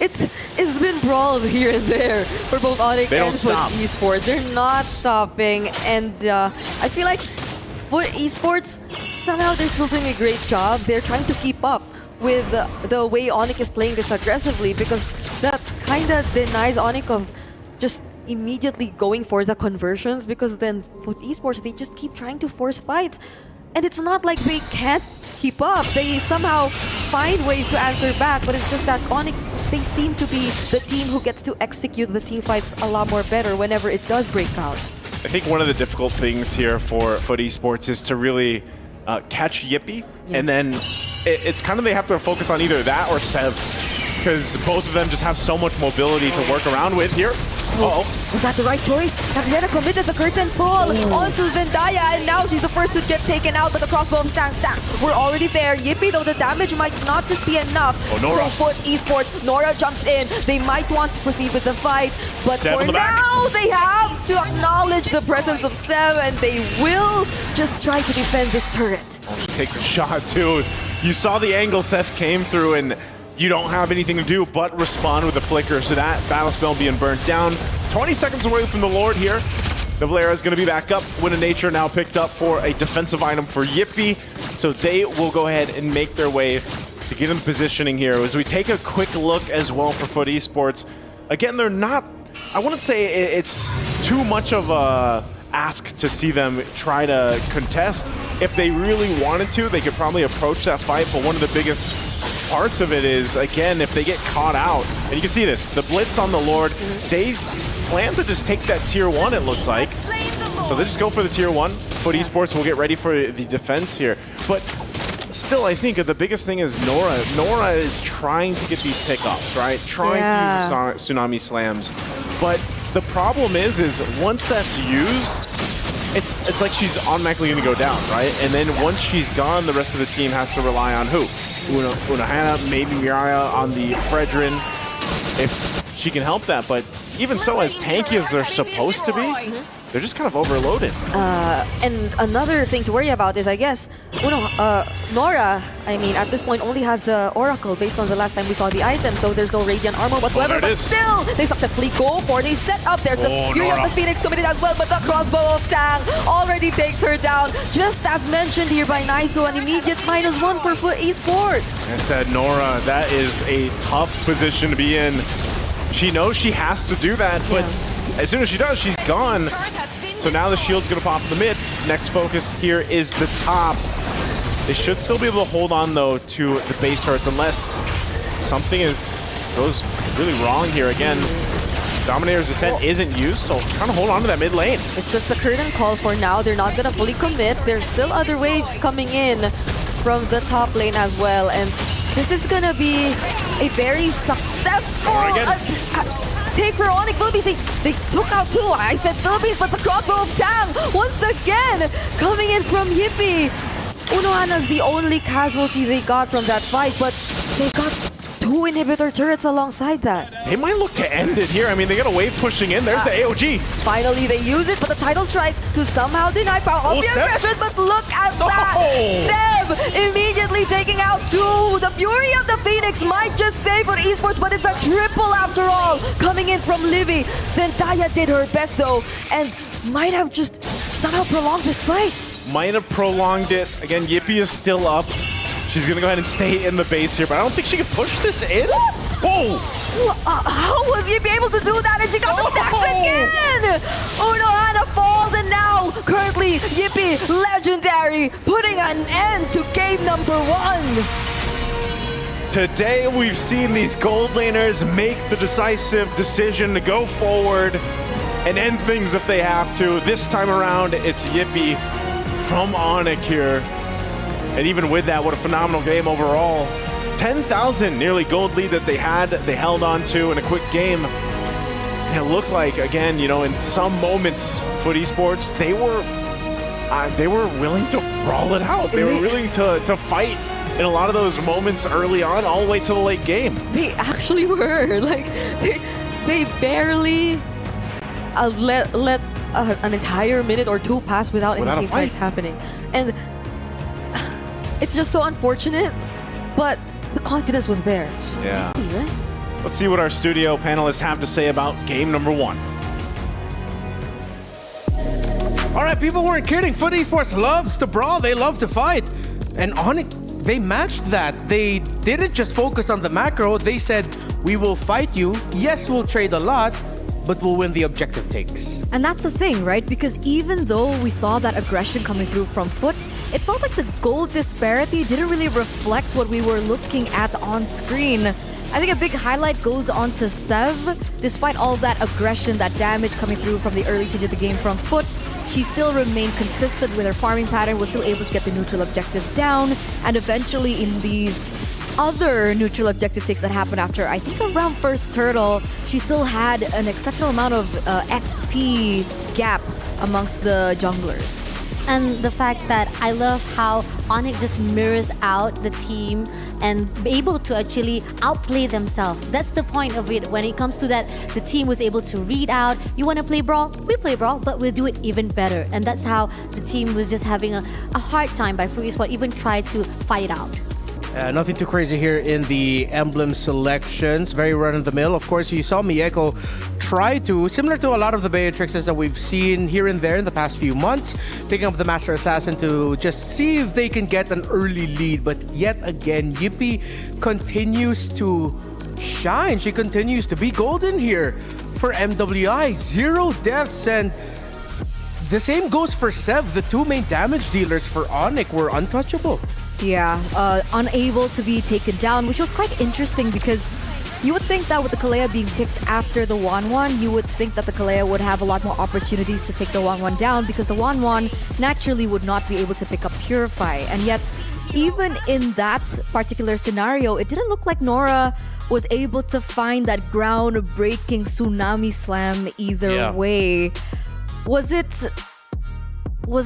It's been brawls here and there for both Onyx and Foot Esports. They're not stopping, and I feel like Foot Esports, somehow they're still doing a great job. They're trying to keep up with the way Onyx is playing this aggressively, because that kind of denies Onyx of just immediately going for the conversions, because then Foot Esports, they just keep trying to force fights. And it's not like they can't keep up. They somehow find ways to answer back, but it's just that Onyx, they seem to be the team who gets to execute the team fights a lot more better whenever it does break out. I think one of the difficult things here for Foot Esports is to really catch Yippee, and then it's kind of they have to focus on either that or Sev, because both of them just have so much mobility to work around with here. Uh-oh. Was that the right choice? Navillera committed the curtain pull onto Zendaya, and now she's the first to get taken out, but the crossbow of Tang stacks. We're already there. Yippee, though, the damage might not just be enough. So Foot Esports, Nora jumps in. They might want to proceed with the fight, but for now, they have to acknowledge the presence of Sev, and they will just try to defend this turret. Takes a shot, too. You saw the angle Seth came through, and you don't have anything to do but respond with a flicker, so that battle spell being burnt down. 20 seconds away from the Lord here. Navillera is going to be back up. Wind of Nature now picked up for a defensive item for Yippee, so they will go ahead and make their way to get in positioning here. As we take a quick look as well for Foot Esports, again, they're not, I wouldn't say it's too much of a ask to see them try to contest. If they really wanted to, they could probably approach that fight, but one of the biggest parts of it is, again, if they get caught out, and you can see this, the blitz on the Lord, they plan to just take that tier 1, it looks like. So they just go for the tier 1. Foot Esports will get ready for the defense here. But still, I think the biggest thing is Nora. Nora is trying to get these pickoffs, right? Trying to use the Tsunami Slams. But the problem is once that's used, it's like she's automatically going to go down, right? And then once she's gone, the rest of the team has to rely on who? Unohana, maybe Mireya on the Fredrin, if she can help that. But even so, as tanky as they're supposed to be, they're just kind of overloaded. And another thing to worry about is, I guess, Nora, I mean, at this point only has the Oracle based on the last time we saw the item, so there's no Radiant Armor whatsoever, but still, they successfully go for they set up. There's the Fury of the Phoenix committed as well, but the crossbow of Tang already takes her down, just as mentioned here by Naiso, an immediate -1 for Foot Esports. I said, Nora, that is a tough position to be in. She knows she has to do that, but as soon as she does, she's gone. So now the shield's gonna pop in the mid. Next focus here is the top. They should still be able to hold on, though, to the base turrets unless something goes really wrong here. Again, Dominator's Descent isn't used, so trying to hold on to that mid lane. It's just the curtain call for now. They're not gonna fully commit. There's still other waves coming in from the top lane as well, and this is gonna be a very successful take for Onyx. Philippines, they took out 2. I said Philippines, but the crossbow of Tang once again coming in from Yippee. Unohana's the only casualty they got from that fight, but they got 2 inhibitor turrets alongside that. They might look to end it here. I mean, they got a wave pushing in. There's the AOG. Finally, they use it, but the title strike to somehow deny power of the aggression, but look at that! Sev immediately taking out 2. The Fury of the Phoenix might just save for Esports, but it's a triple after all, coming in from Livy. Zendaya did her best though, and might have just somehow prolonged this fight. Might have prolonged it. Again, Yippee is still up. She's going to go ahead and stay in the base here, but I don't think she can push this in. Whoa! How was Yippee able to do that? And she got the stacks again! Unohana falls, and now, currently, Yippee, legendary, putting an end to game number 1. Today, we've seen these gold laners make the decisive decision to go forward and end things if they have to. This time around, it's Yippee from Onyx here. And even with that, what a phenomenal game overall. 10,000 nearly gold lead that they held on to in a quick game. And it looked like, again, you know, in some moments, FUT Esports, they were willing to brawl it out. They were willing to fight in a lot of those moments early on, all the way to the late game. They actually were. Like, they barely let an entire minute or two pass without any team fights happening. And it's just so unfortunate, but the confidence was there. So yeah. Easy, right? Let's see what our studio panelists have to say about game number 1. All right, people weren't kidding. FUT Esports loves to brawl. They love to fight. And Onyx, they matched that. They didn't just focus on the macro. They said, we will fight you. Yes, we'll trade a lot, but we'll win the objective takes. And that's the thing, right? Because even though we saw that aggression coming through from FUT, it felt like the gold disparity didn't really reflect what we were looking at on screen. I think a big highlight goes on to Sev. Despite all that aggression, that damage coming through from the early stage of the game from FUT, she still remained consistent with her farming pattern, was still able to get the neutral objectives down, and eventually in these other neutral objective takes that happened after, I think, around first turtle, she still had an exceptional amount of XP gap amongst the junglers. And the fact that I love how Onyx just mirrors out the team and be able to actually outplay themselves. That's the point of it. When it comes to that, the team was able to read out, you want to play brawl? We play brawl, but we'll do it even better. And that's how the team was just having a hard time by FUT Esports even try to fight it out. Nothing too crazy here in the emblem selections. Very run-of-the-mill. Of course, you saw Mieko try to, similar to a lot of the Beatrixes that we've seen here and there in the past few months, picking up the Master Assassin to just see if they can get an early lead. But yet again, Yippee continues to shine. She continues to be golden here for MWI. 0 deaths, and the same goes for Sev. The 2 main damage dealers for Onyx were untouchable. Yeah, unable to be taken down, which was quite interesting because you would think that with the Kalea being picked after the 1-1, you would think that the Kalea would have a lot more opportunities to take the 1-1 down because the 1-1 naturally would not be able to pick up Purify. And yet, even in that particular scenario, it didn't look like Nora was able to find that groundbreaking tsunami slam either way. Was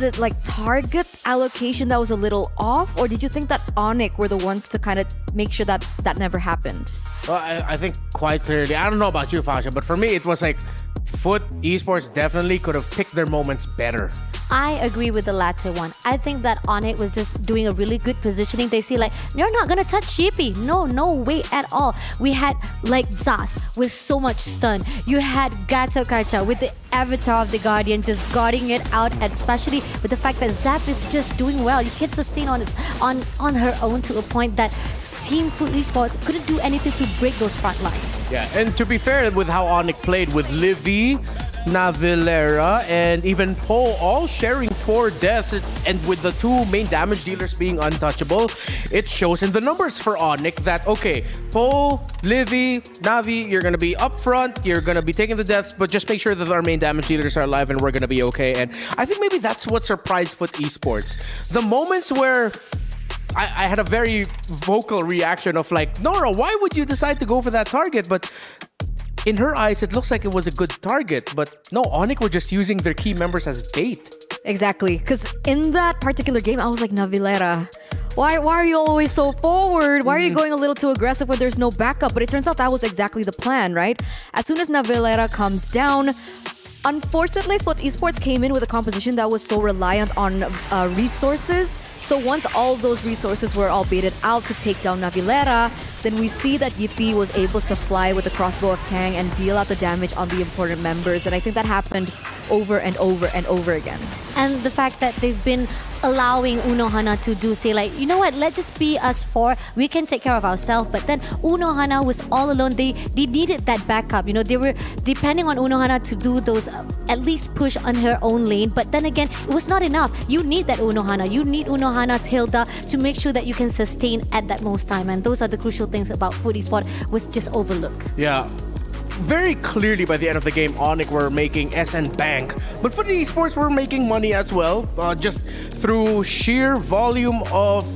it like target allocation that was a little off, or did you think that Onyx were the ones to kind of make sure that that never happened? Well, I think quite clearly. I don't know about you, Fasha, but for me, it was like FUT Esports definitely could have picked their moments better. I agree with the latter one. I think that Onyx was just doing a really good positioning. They see like, you're not gonna touch Yippee. No way at all. We had like Zas with so much stun. You had Gato Kacha with the avatar of the Guardian just guarding it out, especially with the fact that Zap is just doing well. You can sustain on her own to a point that Team FUT Esports couldn't do anything to break those front lines. Yeah, and to be fair with how Onyx played with Livy, Navilera, and even Poe all sharing 4 deaths, and with the 2 main damage dealers being untouchable, it shows in the numbers for Onyx that, okay, Poe, Livy, Navi, you're gonna be up front, you're gonna be taking the deaths, but just make sure that our main damage dealers are alive and we're gonna be okay. And I think maybe that's what surprised FUT Esports. The moments where I had a very vocal reaction of like, Nora, why would you decide to go for that target? But in her eyes, it looks like it was a good target. But no, Onyx were just using their key members as bait. Exactly, because in that particular game, I was like, Navilera, why are you always so forward? Why are you going a little too aggressive when there's no backup? But it turns out that was exactly the plan, right? As soon as Navilera comes down, unfortunately, FUT Esports came in with a composition that was so reliant on resources. So once all those resources were all baited out to take down Navilera, then we see that Yippee was able to fly with the crossbow of Tang and deal out the damage on the important members. And I think that happened over and over and over again. And the fact that they've been allowing Unohana to do, say like, you know what, let's just be us four, we can take care of ourselves. But then Unohana was all alone. They needed that backup. You know, they were depending on Unohana to do those, at least push on her own lane. But then again, it was not enough. You need that Unohana. You need Unohana's Hilda to make sure that you can sustain at that most time. And those are the crucial things about Food Esports was just overlooked. Yeah. Very clearly by the end of the game, Onyx were making SN bank. But for the Esports, were making money as well, just through sheer volume of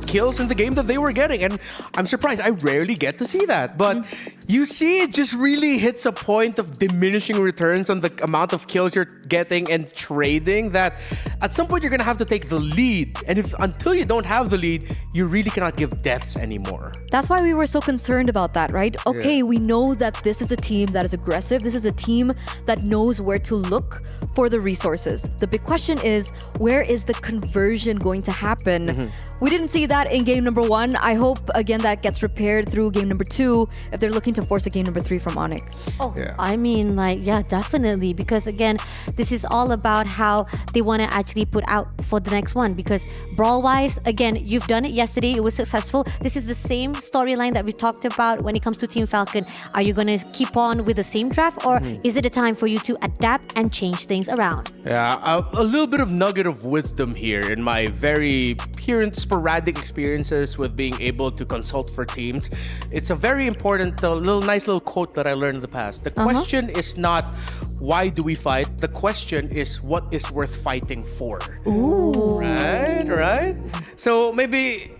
kills in the game that they were getting. And I'm surprised, I rarely get to see that. But you see, it just really hits a point of diminishing returns on the amount of kills you're getting and trading, that at some point you're gonna have to take the lead. And if until you don't have the lead, you really cannot give deaths anymore. That's why we were so concerned about that, right? Okay, we know that this is a team that is aggressive. This is a team that knows where to look for the resources. The big question is, where is the conversion going to happen? We didn't see that in game number 1. I hope, again, that gets repaired through game number 2 if they're looking to force a game number 3 from Onyx. Oh, I mean, like, yeah, definitely. Because again, this is all about how they want to actually put out for the next one. Because brawl-wise, again, you've done it yesterday. It was successful. This is the same storyline that we talked about when it comes to Team Falcon. Are you going to keep on with the same draft, or is it a time for you to adapt and change things around? Yeah, a little bit of nugget of wisdom here in my very pure and sporadic experiences with being able to consult for teams. It's a very important, nice little quote that I learned in the past. The question is not, why do we fight? The question is, what is worth fighting for? Ooh. Right? So maybe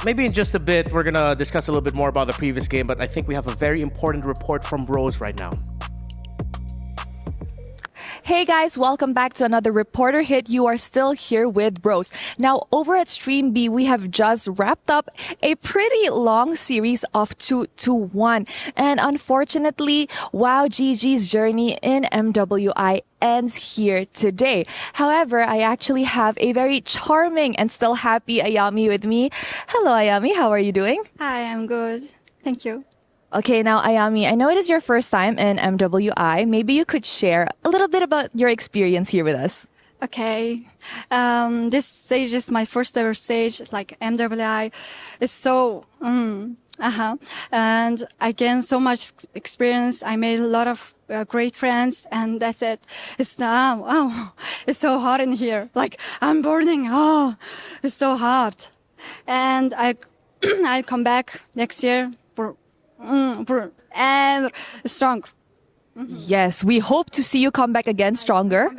in just a bit, we're gonna discuss a little bit more about the previous game, but I think we have a very important report from Rose right now. Hey guys, welcome back to another Reporter Hit. You are still here with Bros. Now, over at Stream B, we have just wrapped up a pretty long series of 2-1. And unfortunately, WoW GG's journey in MWI ends here today. However, I actually have a very charming and still happy Ayami with me. Hello, Ayami. How are you doing? Hi, I'm good. Thank you. Okay, now Ayami, I know it is your first time in MWI. Maybe you could share a little bit about your experience here with us. Okay. This stage is my first ever stage, like MWI. It's so, and I gained so much experience. I made a lot of great friends, and that's it. It's it's so hot in here. Like, I'm burning. Oh, it's so hot. And I come back next year and strong. Yes, we hope to see you come back again stronger.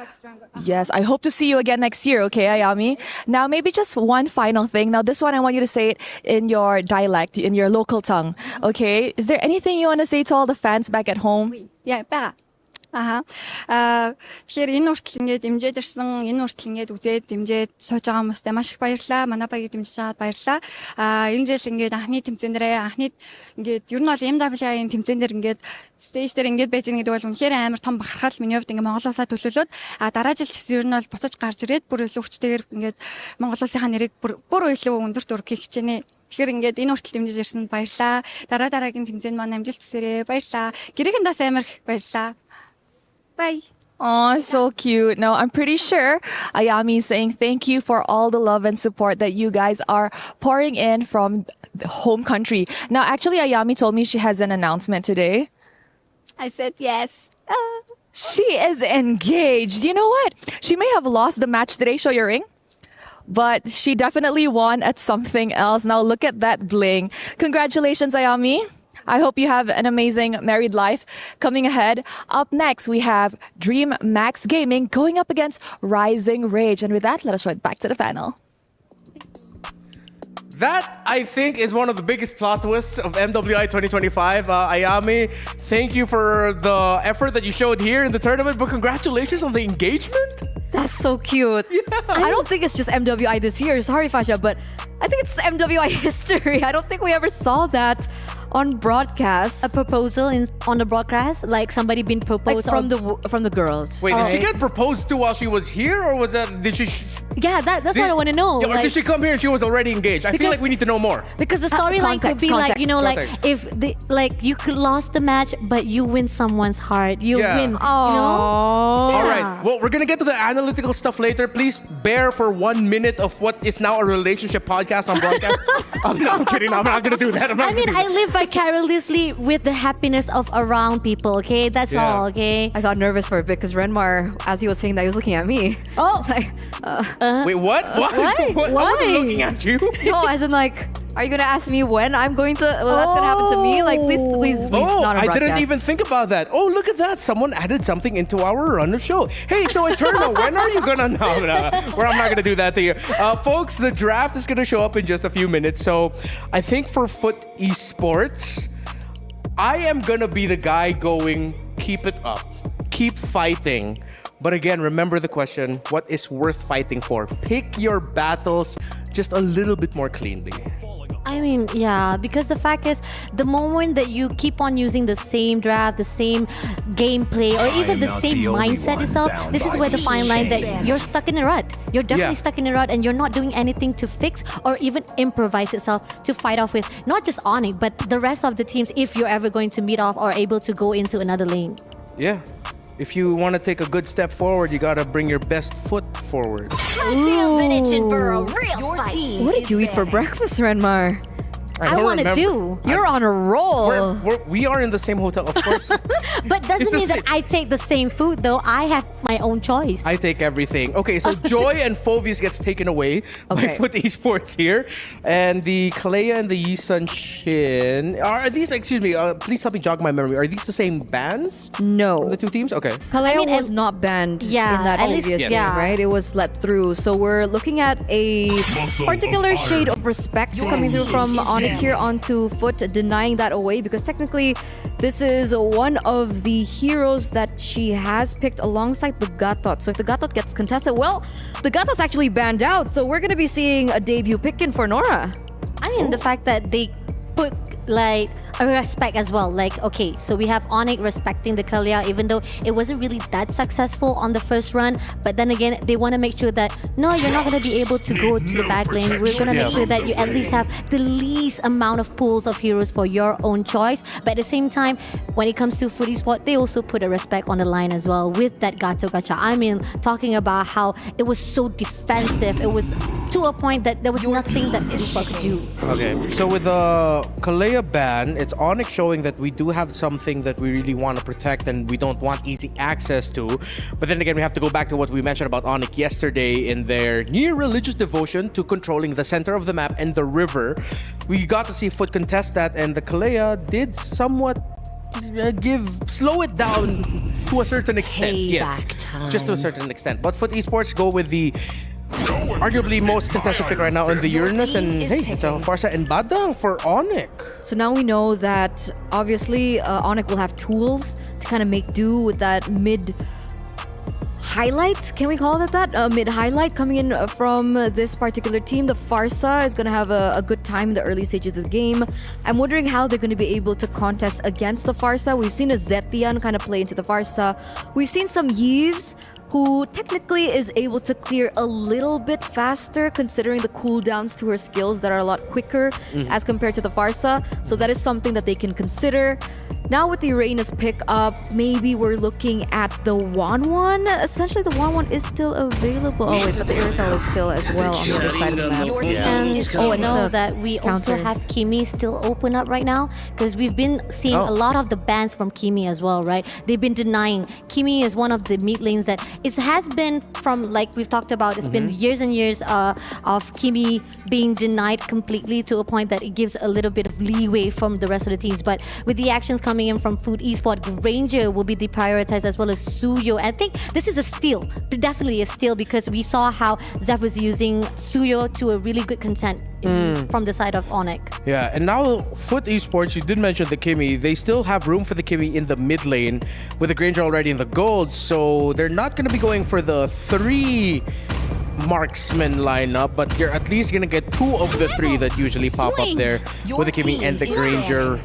Yes, I hope to see you again next year, okay, Ayami? Now, maybe just one final thing. Now, this one, I want you to say it in your dialect, in your local tongue, okay? Is there anything you want to say to all the fans back at home? Yeah, back. Тэгэхээр энэ хүртэл ингээд дэмжиж ирсэн, энэ хүртэл ингээд үзээд дэмжиж сууж байгаа хүмүүстээ маш их баярлалаа. Манай багийг дэмжиж чаад баярлалаа. Энэ жил ингээд анхны тэмцээнээрээ ингээд ер нь бол MWI-ийн тэмцээнээр ингээд стейж дээр ингээд байж байгаа гэдэг бол үнэхээр амар том бахархал миний хувьд ингээд Монгол улсаа төлөөлөөд дараа жил ч гэсэн ер нь бол буцаж гарч ирээд бүр илүү хүчтэйгээр ингээд Монгол улсынхаа нэрийг бүр илүү өндөрт өргөхийг хичээнэ. Тэгэхээр ингээд энэ хүртэл дэмжиж ирсэнд баярлалаа. Дараагийн тэмцээнд маань амжилт хүсээрэй. Баярлалаа. Гэрээхэндээс амар их баярлалаа. Bye. Oh, so cute. No, I'm pretty sure Ayami is saying thank you for all the love and support that you guys are pouring in from the home country. Now, actually, Ayami told me she has an announcement today. I said yes. She is engaged. You know what? She may have lost the match today. Show your ring. But she definitely won at something else. Now, look at that bling. Congratulations, Ayami. I hope you have an amazing married life coming ahead. Up next, we have Dream Max Gaming going up against Rising Rage. And with that, let us right back to the panel. That, I think, is one of the biggest plot twists of MWI 2025. Ayami, thank you for the effort that you showed here in the tournament, but congratulations on the engagement. That's so cute. Yeah. I don't think it's just MWI this year. Sorry, Fasha, but I think it's MWI history. I don't think we ever saw that on broadcast. A proposal on the broadcast, like somebody being proposed from the girls. Wait, did she get proposed to while she was here, or was that did she? Yeah, that's what I want to know. Or did she come here and she was already engaged? I feel like we need to know more. Because the storyline could be like, you know, like if you could lost the match, but you win someone's heart. You win. You know? All right. Well, we're gonna get to the analytical stuff later. Please bear for 1 minute of what is now a relationship podcast on broadcast. I'm kidding. I'm not gonna do that. I live vicariously with the happiness of around people. Okay, that's all. Okay. I got nervous for a bit because Renmar, as he was saying that, he was looking at me. Oh, it's like, wait, what? Why? Why? I wasn't looking at you. No, as in like, are you gonna ask me when I'm going to? Well, that's gonna happen to me. Like, please, Oh, not on I broadcast. didn't even think about that. Oh, look at that. Someone added something into our run of show. Hey, so Eternal, when are you gonna... No, where I'm not gonna do that to you. Folks, the draft is gonna show up in just a few minutes. So I think for Foot Esports, I am gonna be the guy going, keep it up. Keep fighting. But again, remember the question, what is worth fighting for? Pick your battles just a little bit more cleanly. I mean, yeah, because the fact is, the moment that you keep on using the same draft, the same gameplay, or even the same mindset itself, this is where the fine line that you're stuck in a rut. You're definitely stuck in a rut and you're not doing anything to fix or even improvise itself to fight off with not just Onyx, but the rest of the teams if you're ever going to meet off or able to go into another lane. Yeah. If you want to take a good step forward, you gotta bring your best foot forward. Plenty of minutes in for a real fight. What did you eat for breakfast, Renmar? I don't wanted remember. to. You're on a roll. We are in the same hotel, of course. But doesn't mean that I take the same food, though. I have my own choice. I take everything. Okay, so Joy and Phovius gets taken away by Foot Esports here. And the Kalea and the Yisun Shin... Are these, excuse me, please help me jog my memory. Are these the same bands? No. The two teams? Okay. Kalea was not banned in that at least- obvious game, right? It was let through. So we're looking at a particular shade of respect coming through from Onyx here onto Foot, denying that away because technically this is one of the heroes that she has picked alongside the Gatot. So if the Gatot gets contested, well, the Gatot's actually banned out. So we're going to be seeing a debut pick in for Nora. I mean, the fact that they put like a respect as well. Like, okay, so we have Onyx respecting the Kalia, even though it wasn't really that successful on the first run. But then again, they want to make sure that no, you're not going to be able to go to the back lane. We're going to make sure that you at least have the least amount of pools of heroes for your own choice. But at the same time, when it comes to Foot Esports, they also put a respect on the line as well with that Gato Gacha. I mean, talking about how it was so defensive. It was to a point that there was nothing that Foot Esports could do. Okay, so with the Kalea ban, it's Onyx showing that we do have something that we really want to protect and we don't want easy access to. But then again, we have to go back to what we mentioned about Onyx yesterday in their near religious devotion to controlling the center of the map and the river. We got to see Foot contest that, and the Kalea did somewhat slow it down to a certain extent. Just to a certain extent. But Foot Esports go with the arguably most contested pick right now in the Uranus, and hey, it's a Farsa and Badang for Onyx. So now we know that obviously Onyx will have tools to kind of make do with that mid highlight. Can we call it that? Mid highlight coming in from this particular team. The Farsa is going to have a good time in the early stages of the game. I'm wondering how they're going to be able to contest against the Farsa. We've seen a Zetian kind of play into the Farsa. We've seen some Yves who technically is able to clear a little bit faster considering the cooldowns to her skills that are a lot quicker as compared to the Farsa. So that is something that they can consider. Now with the Uranus pick up, maybe we're looking at the Wanwan. Essentially, the Wanwan is still available. Oh wait, but the Irrital is still as well on the other side of the map. And know that we also have Kimi still open up right now because we've been seeing a lot of the bans from Kimi as well, right? They've been denying. Kimi is one of the mid lanes that it has been from, like we've talked about, it's been years and years of Kimi being denied completely to a point that it gives a little bit of leeway from the rest of the teams. But with the actions coming in from Foot Esports, Granger will be deprioritized as well as Suyo. I think this is a steal, definitely a steal, because we saw how Zeph was using Suyo to a really good content from the side of Onyx. Yeah, and now Foot Esports, you did mention the Kimi, they still have room for the Kimi in the mid lane with the Granger already in the gold, so they're not going to be going for the 3 marksman lineup, but you're at least gonna get 2 of the 3 that usually pop up there with the Kimi and the Granger.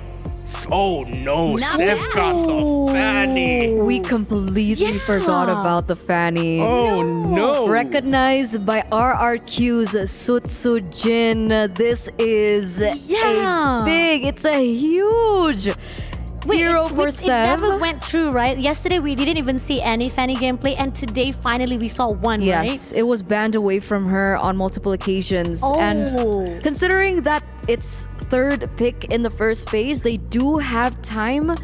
Oh no, Sev got the Fanny. We completely forgot about the Fanny. Oh no. Recognized by RRQ's Sutsu Jin. This is it's a huge hero for It Sev. never went through, right? Yesterday we didn't even see any Fanny gameplay, and today finally we saw one, right? Yes, it was banned away from her on multiple occasions. And considering that it's 3rd pick in the first phase, they do have time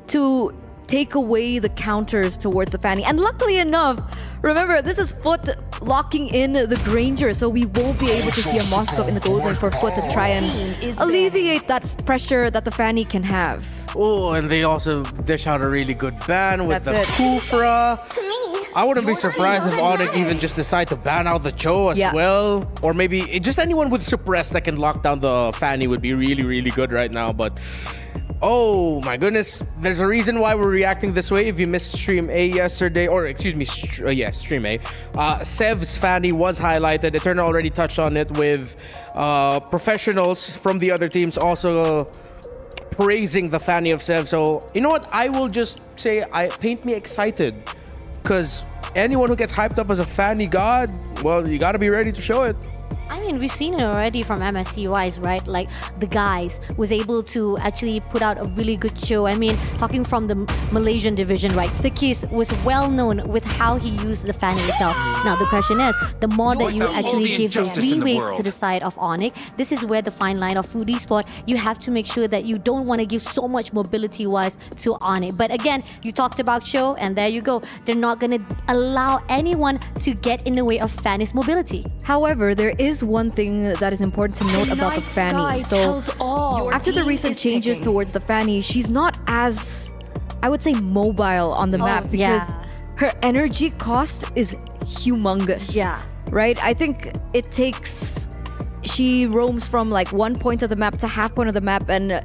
to take away the counters towards the Fanny. And luckily enough, remember, this is Foot locking in the Granger, so we won't be able to see a Moskov in the gold lane for Foot to try and alleviate that pressure that the Fanny can have. Oh, and they also dish out a really good ban with That's the it. Kufra. I wouldn't be surprised if Onyx even just decide to ban out the Cho as well. Or maybe just anyone with suppress that can lock down the Fanny would be really, really good right now. But oh my goodness, there's a reason why we're reacting this way. If you missed Stream A yesterday, or excuse me, Stream A, Sev's Fanny was highlighted. Eternal already touched on it with professionals from the other teams also praising the Fanny of Sev. So you know what, I will just say, paint me excited, because anyone who gets hyped up as a Fanny god, well, you gotta be ready to show it. I mean, we've seen it already from MSCYs, right? Like, the guys was able to actually put out a really good show. I mean, talking from the Malaysian division, right? Sikis was well known with how he used the Fanny itself. Now, the question is, the more that you actually give the leeways to the side of Onyx, this is where the fine line of Food Esport, you have to make sure that you don't want to give so much mobility-wise to Onyx. But again, you talked about show, and there you go. They're not going to allow anyone to get in the way of Fanny's mobility. However, there is one thing that is important to note about the Fanny. So after the recent changes towards the Fanny, she's not as, I would say, mobile on the map, because her energy cost is humongous. Yeah. Right? I think it takes, she roams from like one point of the map to half point of the map, and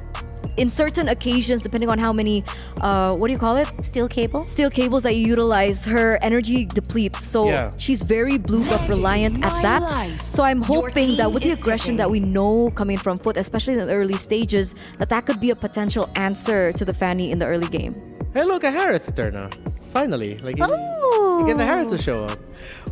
in certain occasions, depending on how many, what do you call it? Steel cable? Steel cables that you utilize, her energy depletes. So she's very blue buff reliant at that. So I'm hoping that with the aggression that we know coming from Foot, especially in the early stages, that could be a potential answer to the Fanny in the early game. Hey, look, a Harith Eterna. Finally. Like, you get the Harith to show up.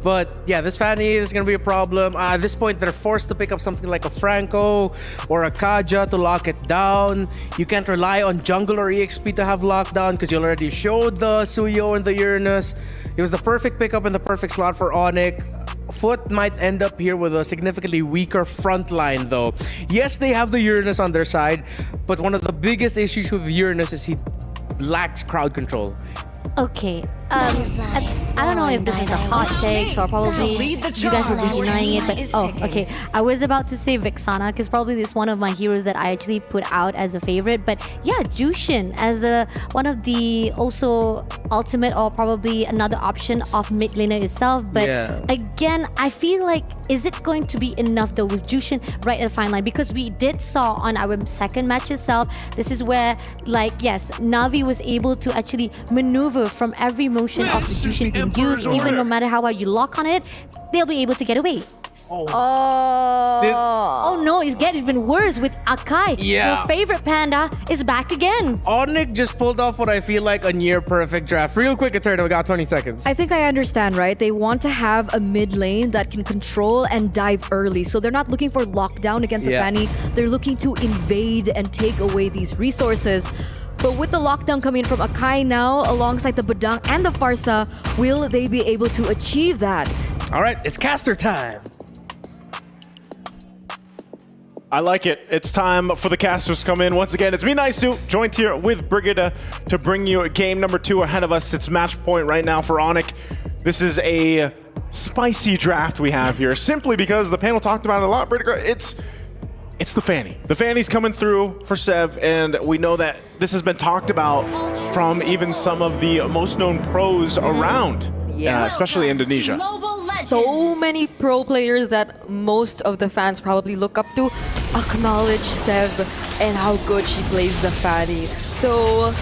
But yeah, this Fanny is going to be a problem. At this point, they're forced to pick up something like a Franco or a Kaja to lock it down. You can't rely on Jungle or EXP to have lockdown, because you already showed the Suyo and the Uranus. It was the perfect pickup in the perfect slot for Onyx. Foot might end up here with a significantly weaker front line, though. Yes, they have the Uranus on their side, but one of the biggest issues with Uranus is he lacks crowd control. Okay, I don't know if this is a hot take, or probably you guys would be denying it, but okay. I was about to say Vexana, because probably this is one of my heroes that I actually put out as a favorite. But yeah, Jushin as one of the also ultimate, or probably another option of mid laner itself. But again, I feel like, is it going to be enough though with Jushin right at the fine line? Because we did saw on our second match itself, this is where, like, yes, Na'Vi was able to actually maneuver from every motion of the Jushin being used. Even no matter how hard you lock on it, they'll be able to get away. Oh no, it's getting even worse with Akai. Your favorite panda is back again. Onyx just pulled off what I feel like a near perfect draft. Real quick, Eternal, we got 20 seconds. I think I understand, right? They want to have a mid lane that can control and dive early. So they're not looking for lockdown against the Fanny. They're looking to invade and take away these resources. But with the lockdown coming from Akai now, alongside the Badang and the Farsa, will they be able to achieve that? All right, it's caster time. I like it. It's time for the casters to come in. Once again, it's me, Naisu, joined here with Brigida to bring you game number 2 ahead of us. It's match point right now for Onyx. This is a spicy draft we have here, simply because the panel talked about it a lot, Brigida. It's the Fanny. The Fanny's coming through for Sev, and we know that this has been talked about from even some of the most known pros around, especially Indonesia. So many pro players that most of the fans probably look up to acknowledge Sev and how good she plays the Fanny. So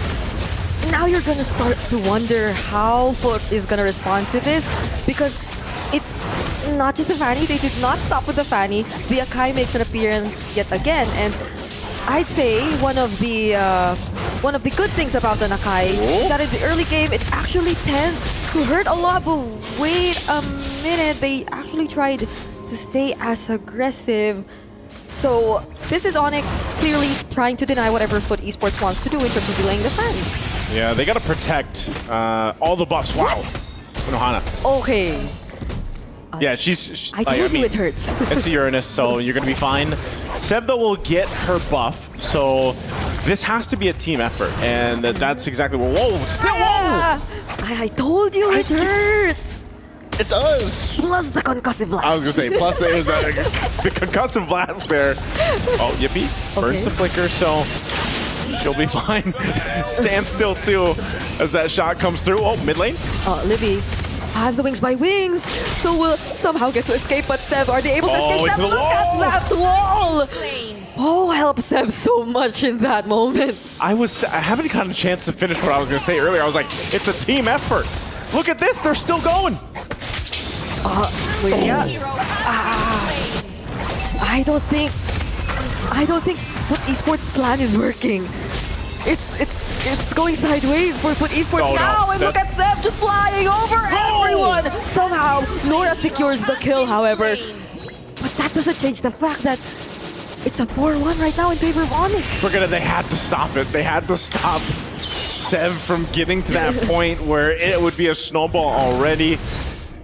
now you're gonna start to wonder how Foot is gonna respond to this, because it's not just the Fanny. They did not stop with the Fanny. The Akai makes an appearance yet again, and I'd say one of the good things about the Nakai is that in the early game it actually tends to hurt a lot. But wait a minute, they actually tried to stay as aggressive. So this is Onyx clearly trying to deny whatever Foot Esports wants to do in terms of delaying the Fanny. Yeah, they gotta protect all the buffs. Wow. Unohana. Okay. Yeah, she's I told you it hurts. It's a Uranus, so you're gonna be fine. Seb, though, will get her buff, so this has to be a team effort, and that's exactly what. Whoa! Still, whoa! I told you it hurts. It does. Plus the concussive blast. I was gonna say, plus there's the concussive blast there. Oh, Yippee burns the flicker, so she'll be fine. Stand still too as that shot comes through. Oh, mid lane. Livy has the wings by wings, so will somehow get to escape. But Seb, are they able to escape? Seb, look at that wall! Oh, help Seb so much in that moment. I haven't gotten a chance to finish what I was gonna say earlier. I was like, it's a team effort. Look at this, they're still going. I don't think Foot Esports' plan is working. It's going sideways for Foot Esports now, and look at Seb just flying over everyone. Somehow Nora secures the kill, however, but that doesn't change the fact that it's a 4-1 right now in favor of Onyx. They had to stop it. They had to stop Sev from getting to that point where it would be a snowball already.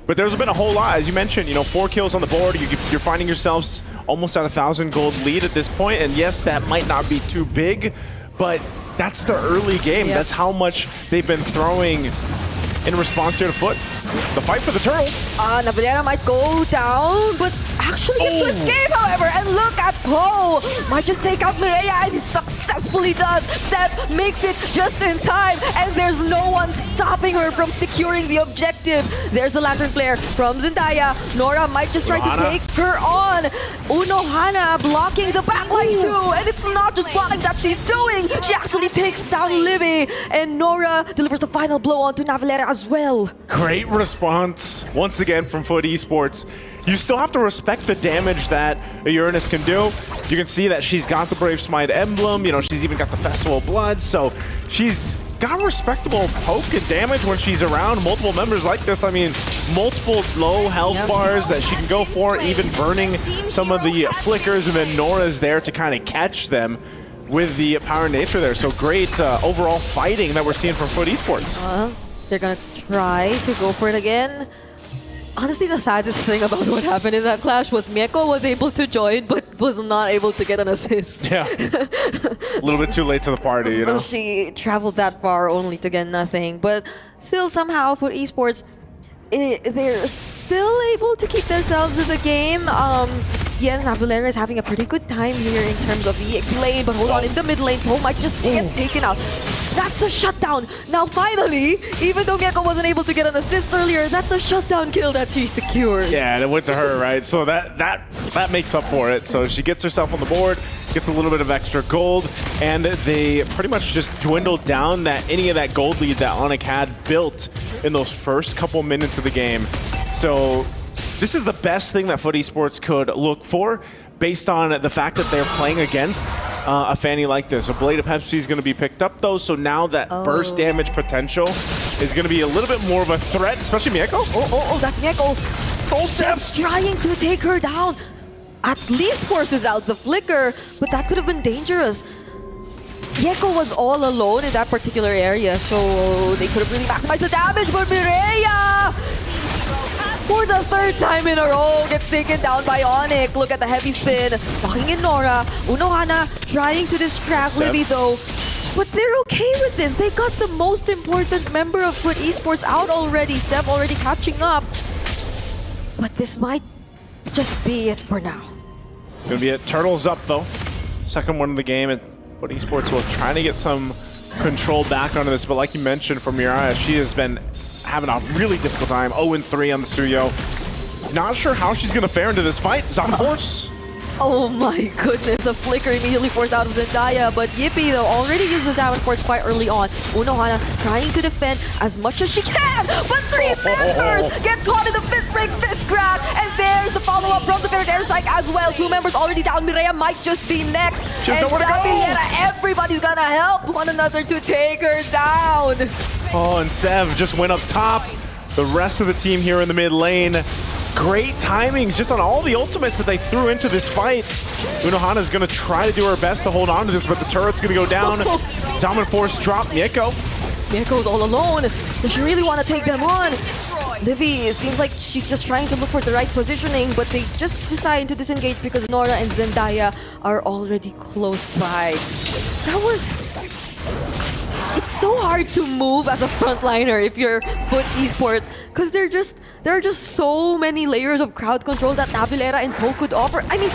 But there's been a whole lot, as you mentioned, 4 kills on the board. You're finding yourselves almost at 1,000 gold lead at this point. And yes, that might not be too big, but that's the early game. Yep. That's how much they've been throwing in response here to Foot. The fight for the turtle. Navalera might go down, but actually gets to escape, however. And look at Poe. Might just take out Mireia, and it successfully does. Seth makes it just in time, and there's no one stopping her from securing the objective. There's the Lantern Flare from Zendaya. Nora might just try to take her on. Unohana blocking the backlines too, and it's not just blocking that she's doing. She actually takes down Livy, and Nora delivers the final blow onto Navalera as well. Great response once again from Foot Esports. You still have to respect the damage that a Uranus can do. You can see that she's got the Brave Smite emblem, she's even got the Festival of Blood, so she's got respectable poke and damage when she's around multiple members like this. I mean, multiple low health bars that she can go for, even burning some of the flickers, and then Nora's there to kind of catch them with the power nature there. So great overall fighting that we're seeing from Foot Esports. They're gonna try to go for it again. Honestly, the saddest thing about what happened in that clash was Mieko was able to join, but was not able to get an assist. Yeah. A little bit too late to the party, So she traveled that far only to get nothing. But still, somehow, for Esports, they're still able to keep themselves in the game. Yes, Navalera is having a pretty good time here in terms of the EXP lane, but hold on, in the mid lane, Poe might just get taken out. That's a shutdown. Now finally, even though Mieko wasn't able to get an assist earlier, that's a shutdown kill that she secures. Yeah, and it went to her, right? So that makes up for it. So she gets herself on the board, gets a little bit of extra gold, and they pretty much just dwindled down any of that gold lead that Onyx had built in those first couple minutes of the game. So this is the best thing that Foot Esports could look for, based on the fact that they're playing against a Fanny like this. A Blade of Pepsi is going to be picked up, though, so now that burst damage potential is going to be a little bit more of a threat, especially Mieko. Oh, that's Mieko. Seb's trying to take her down. At least forces out the flicker, but that could have been dangerous. Mieko was all alone in that particular area, so they could have really maximized the damage, but Mireia, for the 3rd time in a row, gets taken down by Onyx. Look at the heavy spin, knocking in Nora. Unohana trying to distract Livy though. But they're okay with this. They got the most important member of Foot Esports out already. Seb already catching up. But this might just be it for now. It's going to be it. Turtles up though. Second one of the game, and Foot Esports will try to get some control back onto this. But like you mentioned from Mireia, she has been having a really difficult time. 0-3 on the Suyo. Not sure how she's going to fare into this fight. Zon Force. Oh my goodness, a flicker immediately forced out of Zendaya, but Yippee though already used the Zaman Force quite early on. Unohana trying to defend as much as she can, but 3 Three members get caught in the fist break, fist crack, and there's the follow-up from the third airstrike as well. 2 members already down. Mireya might just be next. She has nowhere to go. Everybody's gonna help one another to take her down. Oh, and Sev just went up top. The rest of the team here in the mid lane. Great timings just on all the ultimates that they threw into this fight. Unohana is going to try to do her best to hold on to this, but the turret's going to go down. Dominant Force drop. Mieko. Mieko's all alone. Does she really want to take them on? Livy, it seems like she's just trying to look for the right positioning, but they just decide to disengage because Nora and Zendaya are already close by. That was... It's so hard to move as a frontliner if you're Foot Esports because there are just so many layers of crowd control that Navilera and Po could offer. I mean,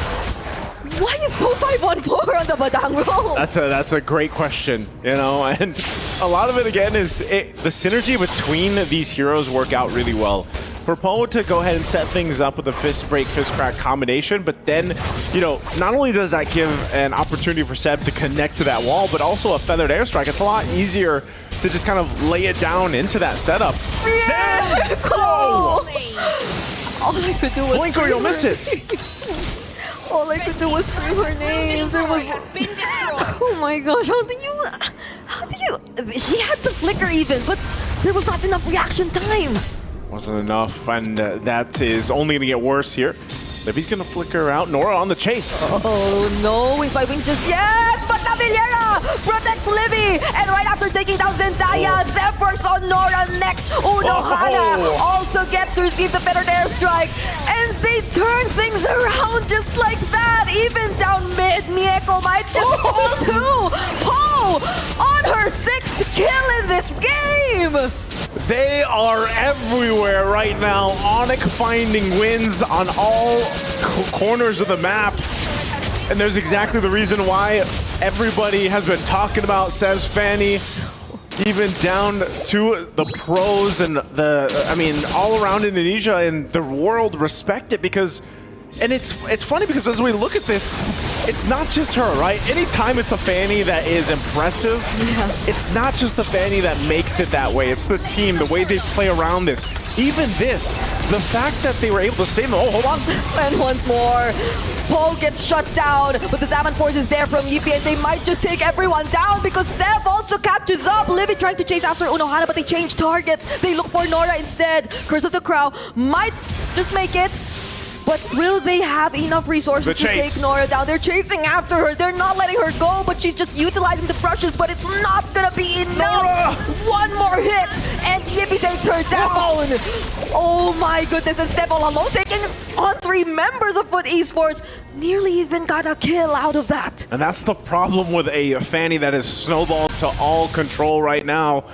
why is Po 514 on the Badango? That's a great question, you know, and a lot of it again is the synergy between these heroes work out really well. For Po to go ahead and set things up with a fist break, fist crack combination, but then, you know, not only does that give an opportunity for Seb to connect to that wall, but also a feathered airstrike. It's a lot easier to just kind of lay it down into that setup. Yes! Oh! All I could do was blink or you'll miss it. All I could do was scream her name. There was... Oh my gosh, how do you... She had the flicker even, but there was not enough reaction time. Wasn't enough, and that is only going to get worse here. Livy's going to flicker out. Nora on the chase. Oh no, Wings by Wings just... Yes! But Navilera protects Livy! And right after taking down Zendaya, Zeb works on Nora next. Unohana also gets to receive the feathered airstrike. And they turn things around just like that. Even down mid, Mieko might just fall too. Po on her 6th kill in this game! They are everywhere right now. Onyx finding wins on all corners of the map. And there's exactly the reason why everybody has been talking about Seb's Fanny. Even down to the pros and all around Indonesia and the world respect it because... And it's funny because as we look at this, it's not just her, right? Anytime it's a Fanny that is impressive, it's not just the Fanny that makes it that way. It's the team, the way they play around this. Even this, the fact that they were able to save them. Oh, hold on. And once more, Po gets shut down, but the Zaman Force is there from Yipi, and they might just take everyone down because Seb also catches up. Livy trying to chase after Unohana, but they change targets. They look for Nora instead. Curse of the Crow might just make it. But will they have enough resources to take Nora down? They're chasing after her. They're not letting her go, but she's just utilizing the brushes, but it's not gonna be enough. Nora! One more hit, and Yippee takes her down. Oh my goodness, and Seb all alone taking on 3 members of Foot Esports. Nearly even got a kill out of that. And that's the problem with a Fanny that is snowballed to all control right now.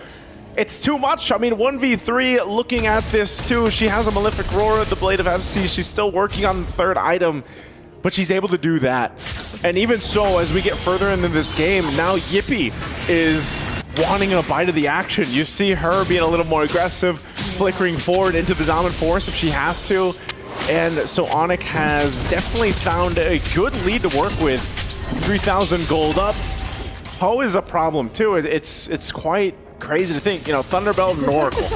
It's too much. I mean, 1v3, looking at this too, she has a Malefic Roar, the Blade of FC. She's still working on the 3rd item, but she's able to do that. And even so, as we get further into this game, now Yippee is wanting a bite of the action. You see her being a little more aggressive, flickering forward into the Zaman Force if she has to. And so Onyx has definitely found a good lead to work with. 3,000 gold up. Po is a problem too. It's quite crazy to think, you know, Thunderbelt and Oracle,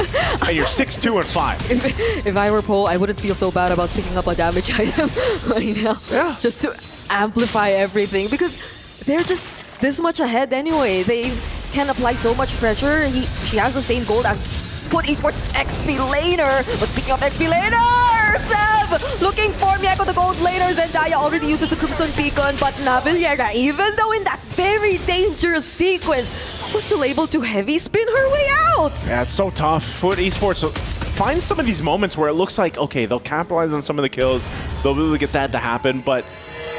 and you're 6-2 and 5. If I were Po, I wouldn't feel so bad about picking up a damage item right now. Yeah. Just to amplify everything, because they're just this much ahead anyway. They can apply so much pressure. She has the same gold as Foot Esports XP laner. But speaking of XP laner, Seb looking for Mieko the gold laner. Zendaya already uses the Crimson Beacon, but Navilera, even though in that very dangerous sequence, was still able to heavy spin her way out. Yeah, it's so tough. Foot Esports finds some of these moments where it looks like, okay, they'll capitalize on some of the kills. They'll really get that to happen, but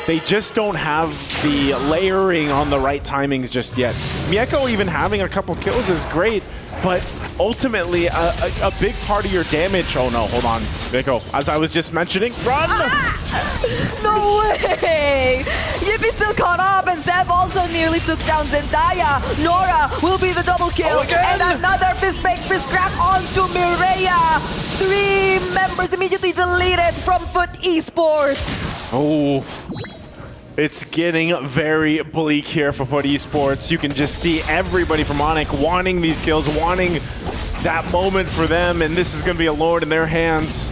they just don't have the layering on the right timings just yet. Mieko even having a couple kills is great, but ultimately a big part of your damage... Oh no, hold on. Mieko, as I was just mentioning, run! No way! Yippee still caught up, and Seb also nearly took down Zendaya. Nora will be the double kill, and another fist break, fist crack onto Mireya. 3 members immediately deleted from Foot Esports. Oh, it's getting very bleak here for Foot Esports. You can just see everybody from Onyx wanting these kills, wanting that moment for them, and this is going to be a Lord in their hands.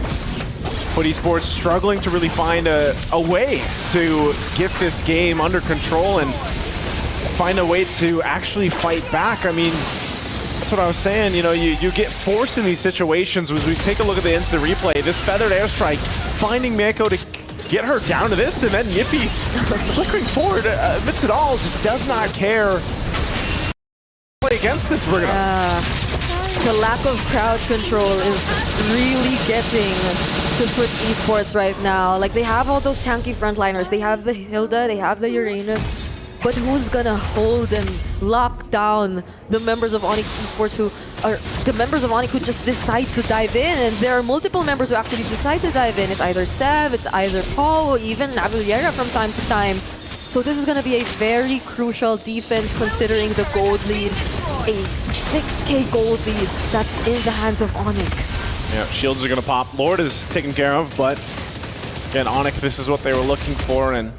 But Esports struggling to really find a way to get this game under control and find a way to actually fight back. I mean, that's what I was saying. You know, you get forced in these situations. As we take a look at the instant replay, this feathered airstrike, finding Mieko to get her down to this, and then Yippee flickering forward amidst it all, just does not care. Play against this, we're gonna. The lack of crowd control is really getting to Foot Esports right now. Like, they have all those tanky frontliners. They have the Hilda, they have the Uranus. But who's gonna hold and lock down the members of Onyx Esports who are the members of Onyx who just decide to dive in? And there are multiple members who actually decide to dive in. It's either Sev, it's either Paul, even Navillera from time to time. So this is gonna be a very crucial defense considering the gold lead. A 6K gold lead that's in the hands of Onyx. Yeah, shields are gonna pop. Lord is taken care of, but again, Onyx, this is what they were looking for, and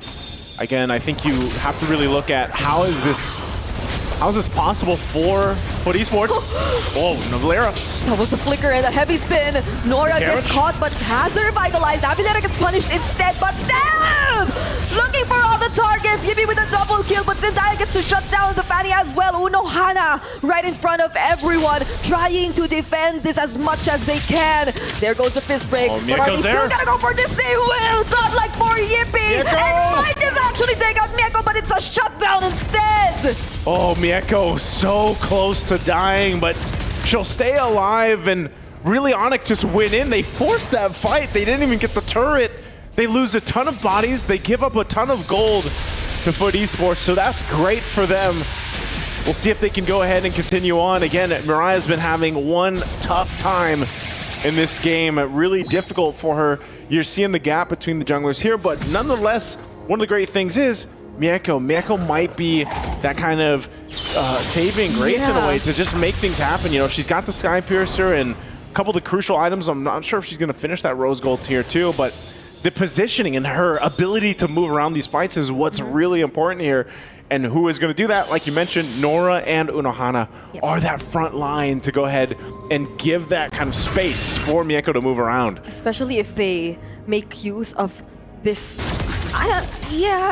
again, I think you have to really look at how is this possible for Foot Esports? Oh, Navillera. That was a flicker and a heavy spin. Nora gets caught but has the revitalized. Navillera gets punished instead, but Sam looking for all the targets. Yippee with a double kill, but Zendaya gets to shut down the Fanny as well. Unohana right in front of everyone, trying to defend this as much as they can. There goes the fist break. Oh, but are they still gonna go for this? They will! Godlike for Yippee! And might just actually take out Mieko, but it's a shutdown instead! Oh, Mieko so close to dying, but she'll stay alive, and really Onyx just went in. They forced that fight. They didn't even get the turret. They lose a ton of bodies. They give up a ton of gold to Foot Esports, so that's great for them. We'll see if they can go ahead and continue on. Again, Mariah's been having one tough time in this game. Really difficult for her. You're seeing the gap between the junglers here, but nonetheless, one of the great things is Mieko might be that kind of saving grace in a way to just make things happen. You know, she's got the Sky Piercer and a couple of the crucial items. I'm not sure if she's going to finish that Rose Gold tier 2, but the positioning and her ability to move around these fights is what's really important here. And who is going to do that? Like you mentioned, Nora and Unohana are that front line to go ahead and give that kind of space for Mieko to move around. Especially if they make use of this,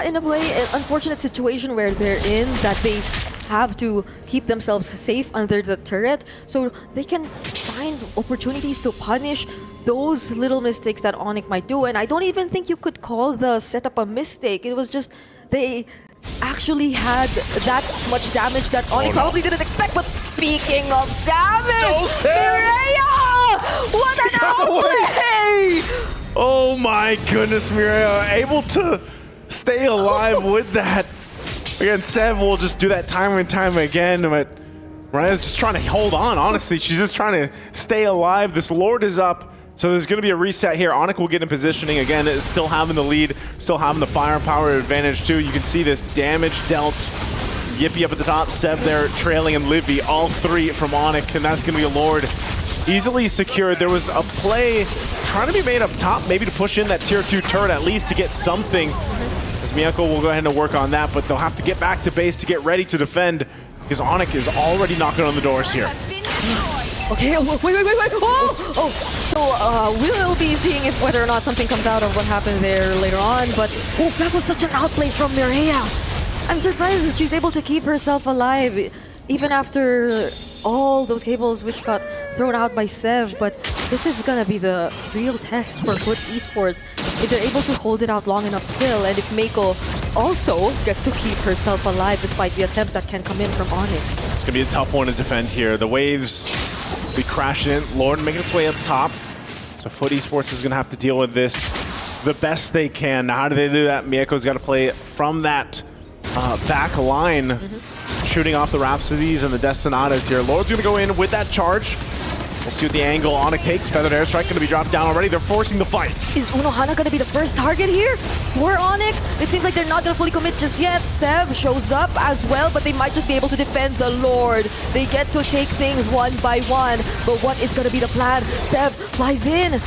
in a way, an unfortunate situation where they're in, that they have to keep themselves safe under the turret, so they can find opportunities to punish those little mistakes that Onyx might do. And I don't even think you could call the setup a mistake. It was just they actually had that much damage that Onyx probably didn't expect. But speaking of damage, Mireya! What an outplay! Oh my goodness, Mireya, able to stay alive with that. Again, Sev will just do that time and time again, but Mariah's just trying to hold on, honestly. She's just trying to stay alive. This Lord is up, so there's going to be a reset here. Onyx will get in positioning again, still having the lead, still having the firepower advantage too. You can see this damage dealt. Yippee up at the top, Sev there trailing, and Livy, all three from Onyx, and that's going to be a Lord easily secured. There was a play trying to be made up top, maybe to push in that tier 2 turret at least to get something. As Mieko will go ahead and work on that, but they'll have to get back to base to get ready to defend because Onyx is already knocking on the doors here. Okay, wait. Oh, so we'll be seeing if whether or not something comes out of what happened there later on, but that was such an outplay from Mireya. I'm surprised that she's able to keep herself alive even after all those cables which got thrown out by Sev, but this is gonna be the real test for Foot Esports if they're able to hold it out long enough still, and if Mieko also gets to keep herself alive despite the attempts that can come in from Onyx. It's gonna be a tough one to defend here. The waves be crashing in. Lord making its way up top. So Foot Esports is gonna have to deal with this the best they can. Now, how do they do that? Mieko's got to play from that back line, shooting off the Rhapsodies and the Destinatas here. Lord's gonna go in with that charge. We'll see what the angle Onyx takes. Feathered Airstrike gonna be dropped down already. They're forcing the fight. Is Unohana gonna be the first target here for Onyx? It seems like they're not gonna fully commit just yet. Sev shows up as well, but they might just be able to defend the Lord. They get to take things one by one, but what is gonna be the plan? Sev flies in,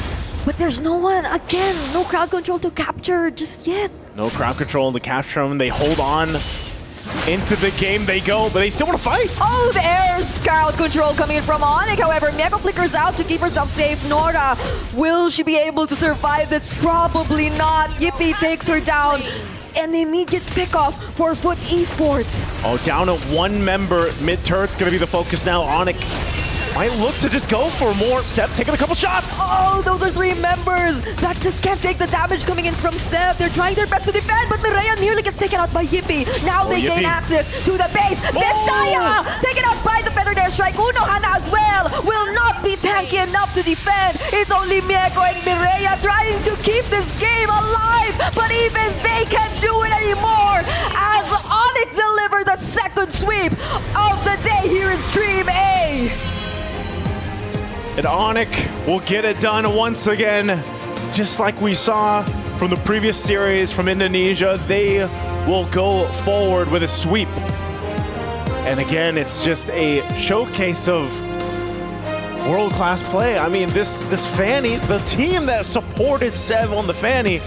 but there's no one. Again, no crowd control to capture just yet. No crowd control to capture them. They hold on Into the game they go, but they still want to fight. Oh, the air scout control coming in from Onyx. However, Mega flickers out to keep herself safe. Nora, will she be able to survive this? Probably not. Yippee takes her down. An immediate pickoff for Foot Esports. Oh, down at one member. Mid turret's going to be the focus now. Onyx might look to just go for more. Seth taking a couple shots. Oh, those are 3 members that just can't take the damage coming in from Seth. They're trying their best to defend, but Mireya nearly gets taken out by Yippee. Now they gain access to the base. Zendaya taken out by the Feathered Airstrike. Uno Hana as well will not be tanky enough to defend. It's only Mieko and Mireya trying to keep this game alive, but even they can't do it anymore as Onyx deliver the second sweep of the day here in Stream A. And Onyx will get it done once again. Just like we saw from the previous series from Indonesia, they will go forward with a sweep. And again, it's just a showcase of world-class play. I mean, this Fanny, the team that supported Sev on the Fanny,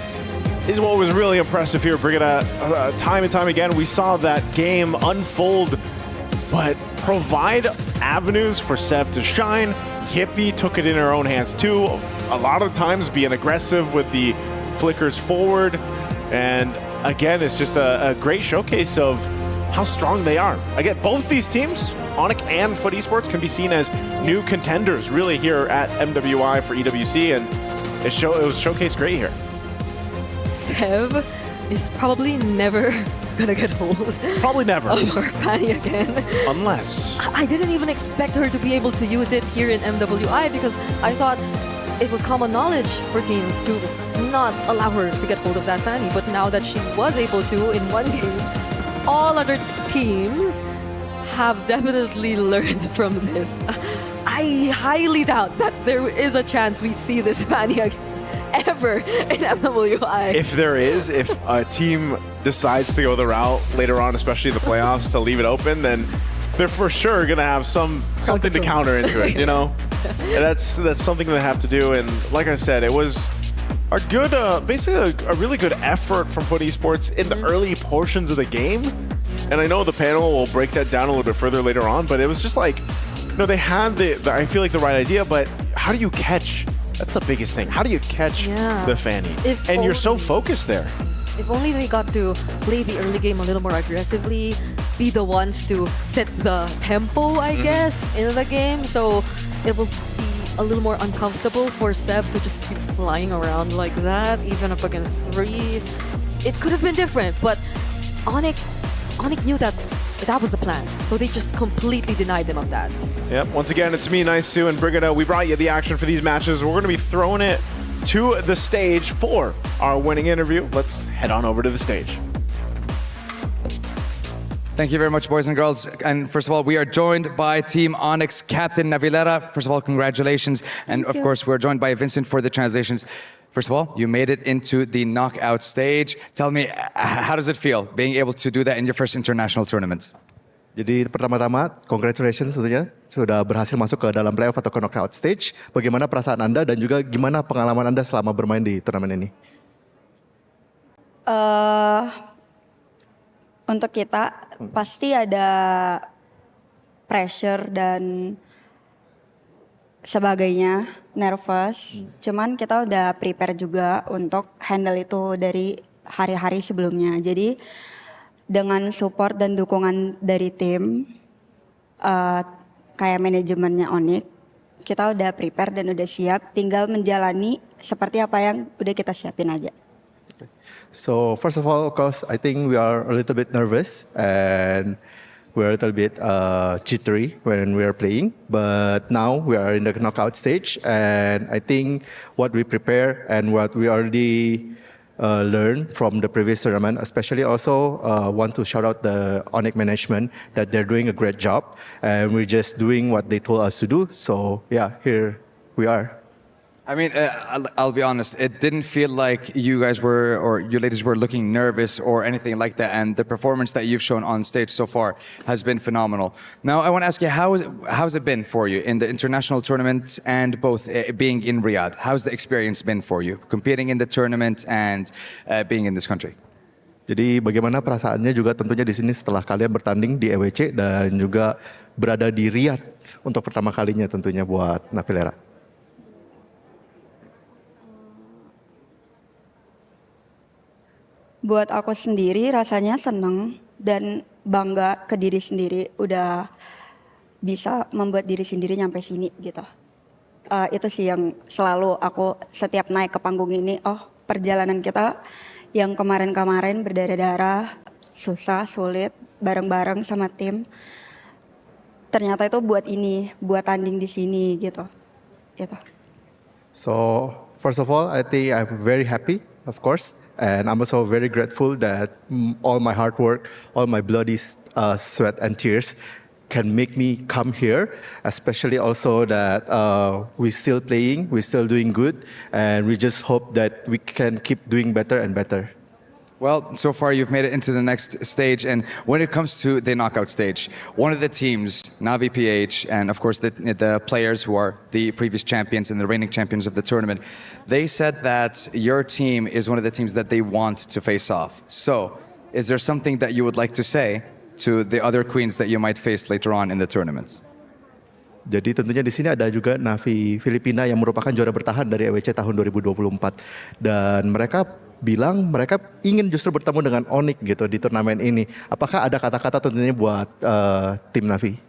is what was really impressive here. Brigida, time and time again, we saw that game unfold, but provide avenues for Sev to shine. Yippee took it in her own hands too. A lot of times being aggressive with the flickers forward. And again, it's just a great showcase of how strong they are. Again, both these teams, Onyx and Foot Esports, can be seen as new contenders really here at MWI for EWC, and it was showcased great here. Sev is probably never gonna get hold. Probably never. Of her Fanny again. Unless. I didn't even expect her to be able to use it here in MWI because I thought it was common knowledge for teams to not allow her to get hold of that Fanny. But now that she was able to in one game, all other teams have definitely learned from this. I highly doubt that there is a chance we see this Fanny again ever in MWI. If there is, if a team decides to go the route later on, especially in the playoffs, to leave it open, then they're for sure gonna have something to counter into it, you know? And that's something they have to do. And like I said, it was a good, basically a really good effort from Foot Esports in the early portions of the game. And I know the panel will break that down a little bit further later on, but it was just like, you know, they had I feel like the right idea, but how do you catch? That's the biggest thing. How do you catch the Fanny? And you're so focused there. If only they got to play the early game a little more aggressively, be the ones to set the tempo, I guess, in the game. So it will be a little more uncomfortable for Sev to just keep flying around like that, even up against 3. It could have been different, but Onyx knew that was the plan. So they just completely denied them of that. Yep, once again, it's me, Nice Sue, and Brigida. We brought you the action for these matches. We're going to be throwing it to the stage for our winning interview. Let's head on over to the stage. Thank you very much, boys and girls. And first of all, we are joined by Team Onyx Captain Navilera. First of all, congratulations. And of course, we're joined by Vincent for the translations. First of all, you made it into the knockout stage. Tell me, how does it feel being able to do that in your first international tournament? Jadi pertama-tama, congratulations tentunya sudah berhasil masuk ke dalam playoff atau ke knockout stage. Bagaimana perasaan Anda dan juga gimana pengalaman Anda selama bermain di turnamen ini? Untuk kita pasti ada pressure dan sebagainya, nervous. Cuman kita udah prepare juga untuk handle itu dari hari-hari sebelumnya. Jadi dengan support dan dukungan dari tim, kayak manajemennya Onyx, kita udah prepare dan udah siap. Tinggal menjalani seperti apa yang udah kita siapin aja. So first of all, of course, I think we are a little bit nervous and we're a little bit jittery when we are playing. But now we are in the knockout stage, and I think what we prepare and what we already learn from the previous tournament, especially also want to shout out the Onyx management that they're doing a great job, and we're just doing what they told us to do. So yeah, here we are. I mean, I'll be honest, it didn't feel like you guys were, or you ladies were looking nervous or anything like that, and the performance that you've shown on stage so far has been phenomenal. Now, I want to ask you, how's it been for you in the international tournament and both being in Riyadh? How's the experience been for you, competing in the tournament and being in this country? Jadi bagaimana perasaannya juga tentunya di sini setelah kalian bertanding di EWC dan juga berada di Riyadh untuk pertama kalinya tentunya buat Navilera. Buat aku sendiri rasanya seneng dan bangga ke diri sendiri udah bisa membuat diri sendiri nyampe sini gitu. Itu sih yang selalu aku setiap naik ke panggung ini, perjalanan kita yang kemarin-kemarin berdarah-darah, susah, sulit, bareng-bareng sama tim. Ternyata itu buat ini, buat tanding di sini gitu. Gitu. So first of all, I think I'm very happy, of course. And I'm also very grateful that all my hard work, all my bloody sweat and tears can make me come here, especially also that we're still playing, we're still doing good, and we just hope that we can keep doing better and better. Well, so far you've made it into the next stage, and when it comes to the knockout stage, one of the teams, Navi PH, and of course the players who are the previous champions and the reigning champions of the tournament, they said that your team is one of the teams that they want to face off. So, is there something that you would like to say to the other queens that you might face later on in the tournaments? Jadi tentunya di sini ada juga Navi Filipina yang merupakan juara bertahan dari EWC tahun 2024 dan mereka bilang mereka ingin justru bertemu dengan Onyx gitu di turnamen ini. Apakah ada kata-kata tentunya buat tim Navi?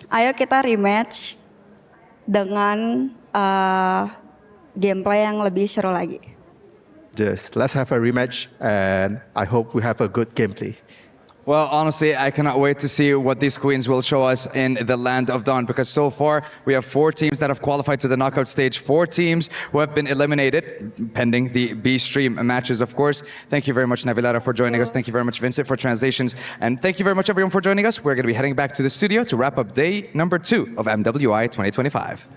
Ayo kita rematch dengan gameplay yang lebih seru lagi. Just let's have a rematch and I hope we have a good gameplay. Well, honestly, I cannot wait to see what these queens will show us in the Land of Dawn, because so far we have 4 teams that have qualified to the knockout stage, 4 teams who have been eliminated, pending the B-Stream matches, of course. Thank you very much, Navilera, for joining us. Thank you very much, Vincent, for translations. And thank you very much, everyone, for joining us. We're going to be heading back to the studio to wrap up day number 2 of MWI 2025.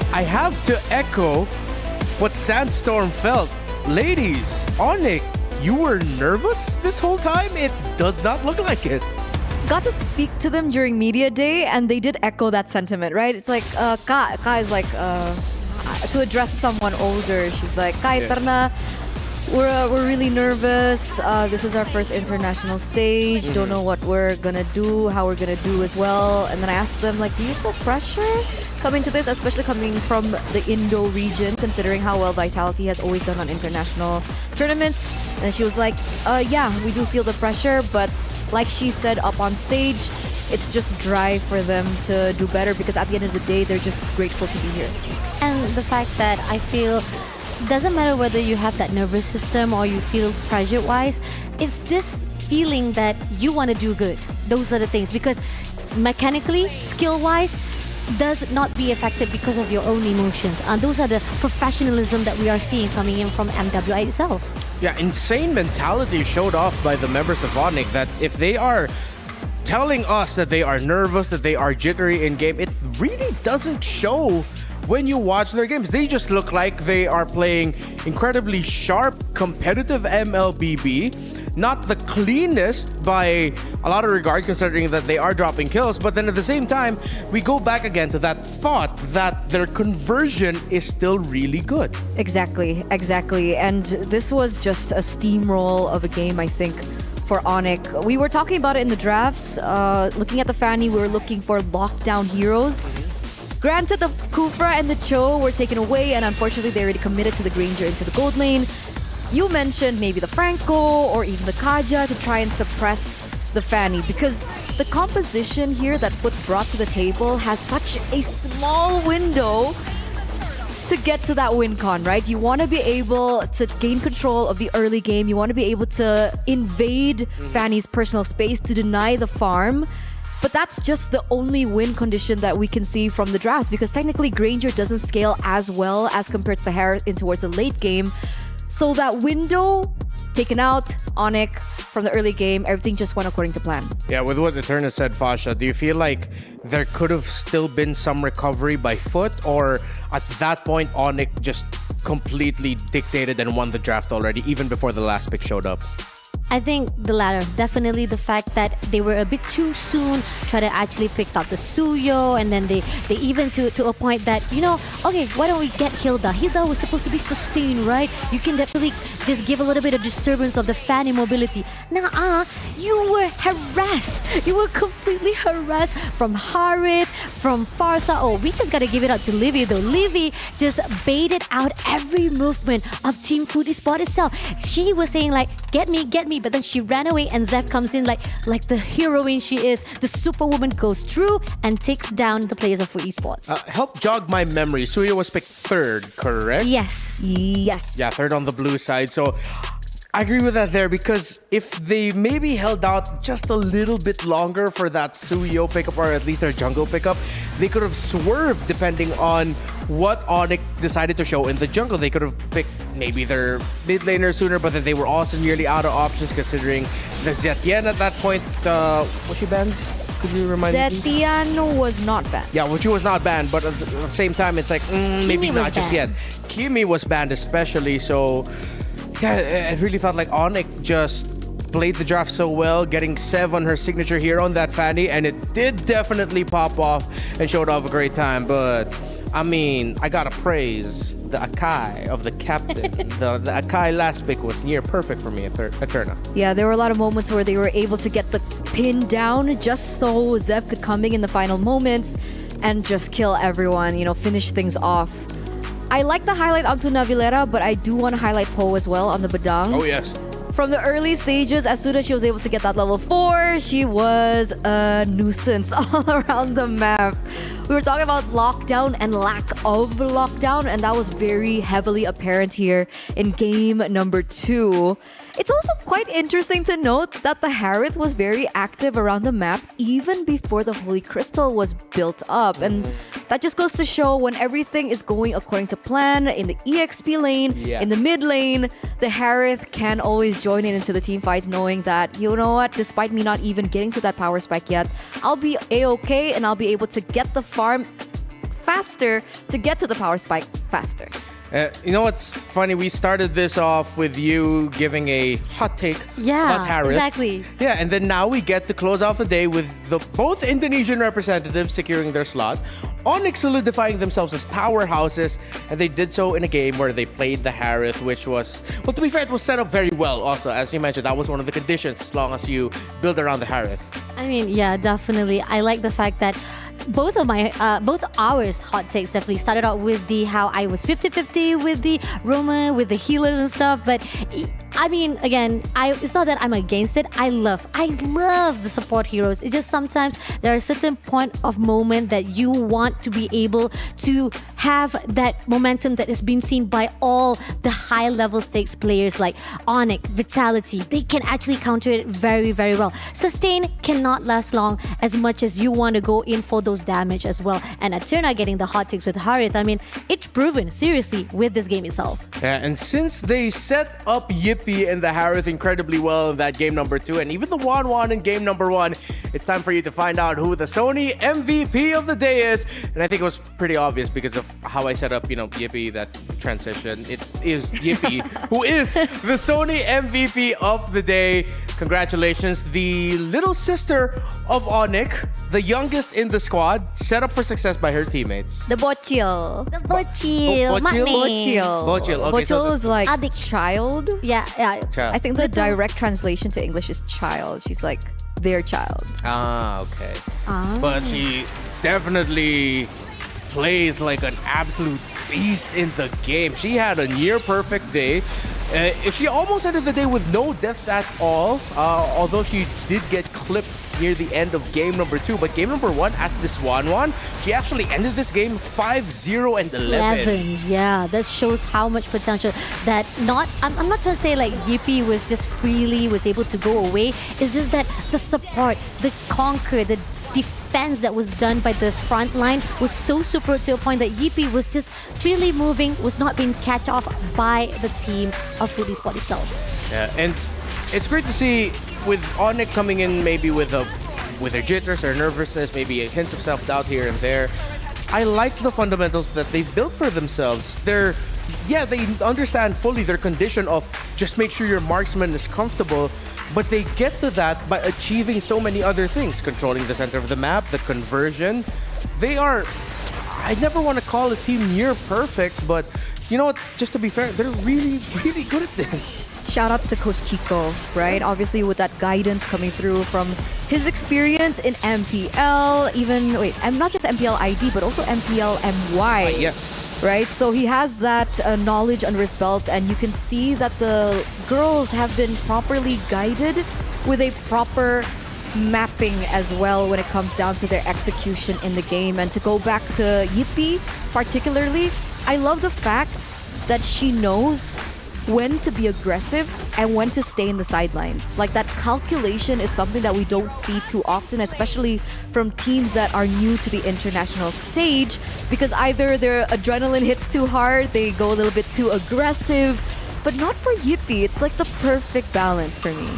I have to echo what Sandstorm felt. Ladies, Onyx, you were nervous this whole time? It does not look like it. Got to speak to them during media day, and they did echo that sentiment, right? It's like, Ka is like, to address someone older, she's like, Ka, Terna, we're really nervous. This is our first international stage. Don't know what we're gonna do, how we're gonna do as well. And then I asked them, like, do you feel pressure coming to this, especially coming from the Indo region, considering how well Vitality has always done on international tournaments? And she was like, yeah, we do feel the pressure, but like she said up on stage, it's just drive for them to do better, because at the end of the day, they're just grateful to be here. And the fact that I feel doesn't matter whether you have that nervous system or you feel pressure-wise, it's this feeling that you want to do good. Those are the things, because mechanically, skill-wise, does not be affected because of your own emotions. And those are the professionalism that we are seeing coming in from MWI itself. Yeah, insane mentality showed off by the members of Onyx, that if they are telling us that they are nervous, that they are jittery in game, it really doesn't show when you watch their games. They just look like they are playing incredibly sharp, competitive MLBB. Not the cleanest by a lot of regards, considering that they are dropping kills, but then at the same time, we go back again to that thought that their conversion is still really good. Exactly. And this was just a steamroll of a game, I think, for Onyx. We were talking about it in the drafts. Looking at the Fanny, we were looking for lockdown heroes. Granted, the Kufra and the Cho were taken away, and unfortunately, they already committed to the Granger into the gold lane. You mentioned maybe the Franco or even the Kaja to try and suppress the Fanny, because the composition here that Foot brought to the table has such a small window to get to that win con, right? You want to be able to gain control of the early game. You want to be able to invade Fanny's personal space to deny the farm. But that's just the only win condition that we can see from the drafts, because technically Granger doesn't scale as well as compared to the Harris in towards the late game. So that window taken out, Onyx, from the early game, everything just went according to plan. Yeah, with what Eterna said, Fasha, do you feel like there could have still been some recovery by Foot, or at that point, Onyx just completely dictated and won the draft already, even before the last pick showed up? I think the latter. Definitely the fact that they were a bit too soon, try to actually pick up the Suyo, and then they even to a point that, okay, why don't we get Hilda? Hilda was supposed to be sustained, right? You can definitely just give a little bit of disturbance of the fan immobility. Nah, you were harassed. You were completely harassed from Harith, from Farsa. Oh, we just gotta give it up to Livy though. Livy just baited out every movement of Team Food Esports itself. She was saying like, get me, but then she ran away and Zeph comes in like the heroine she is. The superwoman goes through and takes down the players of Food Esports. Help jog my memory. Suyo was picked third, correct? Yes. Yeah, third on the blue side. So I agree with that there, because if they maybe held out just a little bit longer for that Suyo pickup, or at least their jungle pickup, they could have swerved depending on what Onyx decided to show in the jungle. They could have picked maybe their mid laner sooner, but then they were also nearly out of options considering the Zetian at that point. Was she banned? Could you remind me? Zetian was not banned. Yeah, well, she was not banned, but at the same time, it's like, maybe not just yet. Kimi was banned especially, so yeah, it really felt like Onyx just played the draft so well, getting Sev on her signature here on that Fanny, and it did definitely pop off and showed off a great time. But I mean, I gotta praise the Akai of the captain. the Akai last pick was near perfect for me at Eterna. Yeah, there were a lot of moments where they were able to get the pin down just so Zev could come in the final moments and just kill everyone, finish things off. I like the highlight onto Navilera, but I do want to highlight Poe as well on the Badang. Oh, yes. From the early stages, as soon as she was able to get that level 4, she was a nuisance all around the map. We were talking about lockdown and lack of lockdown, and that was very heavily apparent here in game number 2. It's also quite interesting to note that the Harith was very active around the map even before the Holy Crystal was built up. And that just goes to show when everything is going according to plan in the EXP lane, in the mid lane, the Harith can always join in into the team fights knowing that, you know what, despite me not even getting to that power spike yet, I'll be A-okay and I'll be able to get the farm faster to get to the power spike faster. You know what's funny? We started this off with you giving a hot take about Harith. Exactly. Yeah, and then now we get to close off the day with both Indonesian representatives securing their slot, Onyx solidifying themselves as powerhouses, and they did so in a game where they played the Harith, which was, well, to be fair, it was set up very well also. As you mentioned, that was one of the conditions as long as you build around the Harith. I mean, yeah, definitely. I like the fact that both ours hot takes definitely started out with how I was 50-50 with the Roma, with the healers and stuff. But I mean, again, it's not that I'm against it. I love the support heroes. It's just sometimes there are a certain point of moment that you want to be able to have that momentum that is being seen by all the high level stakes players like Onyx, Vitality. They can actually counter it very, very well. Sustain cannot last long as much as you want to go in for those damage as well. And Eterna getting the hot takes with Harith, I mean, it's proven, seriously, with this game itself. Yeah, and since they set up Yippee and the Harith incredibly well in that game number 2, and even the Wan in game number 1, it's time for you to find out who the Sony MVP of the day is. And I think it was pretty obvious because of how I set up, Yippee, that transition. It is Yippee who is the Sony MVP of the day. Congratulations, the little sister of Onyx, the youngest in the squad, set up for success by her teammates. The Bochil. Bochil. Bochil. Okay, Bochil is like Adik. child. Yeah. Child. I think the direct translation to English is child. She's like their child. Okay. But she definitely plays like an absolute beast in the game. She had a near perfect day. She almost ended the day with no deaths at all, although she did get clipped near the end of game number 2. But game number 1, as this Wan, she actually ended this game 5-0 and 11. Yeah, that shows how much potential that I'm not trying to say like Yippee was just freely was able to go away. It's just that the support, the conquer, the defense that was done by the front line was so super to a point that Yippee was just freely moving, was not being catch off by the team of Food Esports itself. Yeah, and it's great to see with Onyx coming in maybe with their jitters or nervousness, maybe hints of self-doubt here and there. I like the fundamentals that they've built for themselves. They're yeah, they understand fully their condition of just make sure your marksman is comfortable, but they get to that by achieving so many other things, controlling the center of the map, the conversion. They are, I never want to call a team near perfect, but you know what, just to be fair, they're really, really good at this. Shout outs to Coach Chico, right? Obviously with that guidance coming through from his experience in MPL, even, not just MPL ID, but also MPL MY. Yes. Right? So he has that knowledge under his belt, and you can see that the girls have been properly guided with a proper mapping as well when it comes down to their execution in the game. And to go back to Yippee particularly, I love the fact that she knows when to be aggressive and when to stay in the sidelines. Like, that calculation is something that we don't see too often, especially from teams that are new to the international stage, because either their adrenaline hits too hard, they go a little bit too aggressive, but not for Yippee. It's like the perfect balance for me.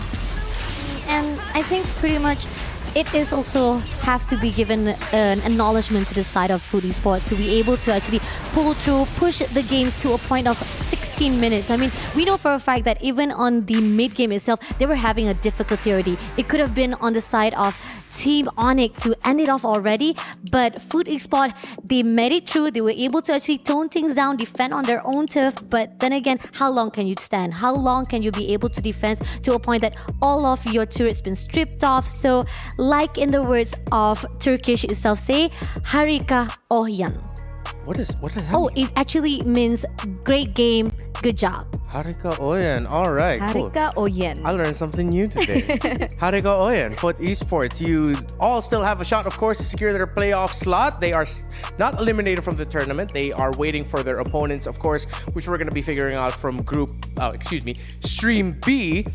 And I think pretty much it is also have to be given an acknowledgement to the side of Food Esports to be able to actually pull through, push the games to a point of 16 minutes. I mean, we know for a fact that even on the mid game itself, they were having a difficulty already. It could have been on the side of Team Onyx to end it off already, but Food Esports, they made it through. They were able to actually tone things down, defend on their own turf. But then again, how long can you stand? How long can you be able to defend to a point that all of your turrets been stripped off? So, like in the words of Turkish itself say, Harika Ohyan. What does that Oh, mean? it actually means great game, good job. Harika Oyen. All right, cool. Harika Oyen. I learned something new today. Harika Oyen, Foot Esports. You all still have a shot, of course, to secure their playoff slot. They are not eliminated from the tournament. They are waiting for their opponents, of course, which we're going to be figuring out from Stream B.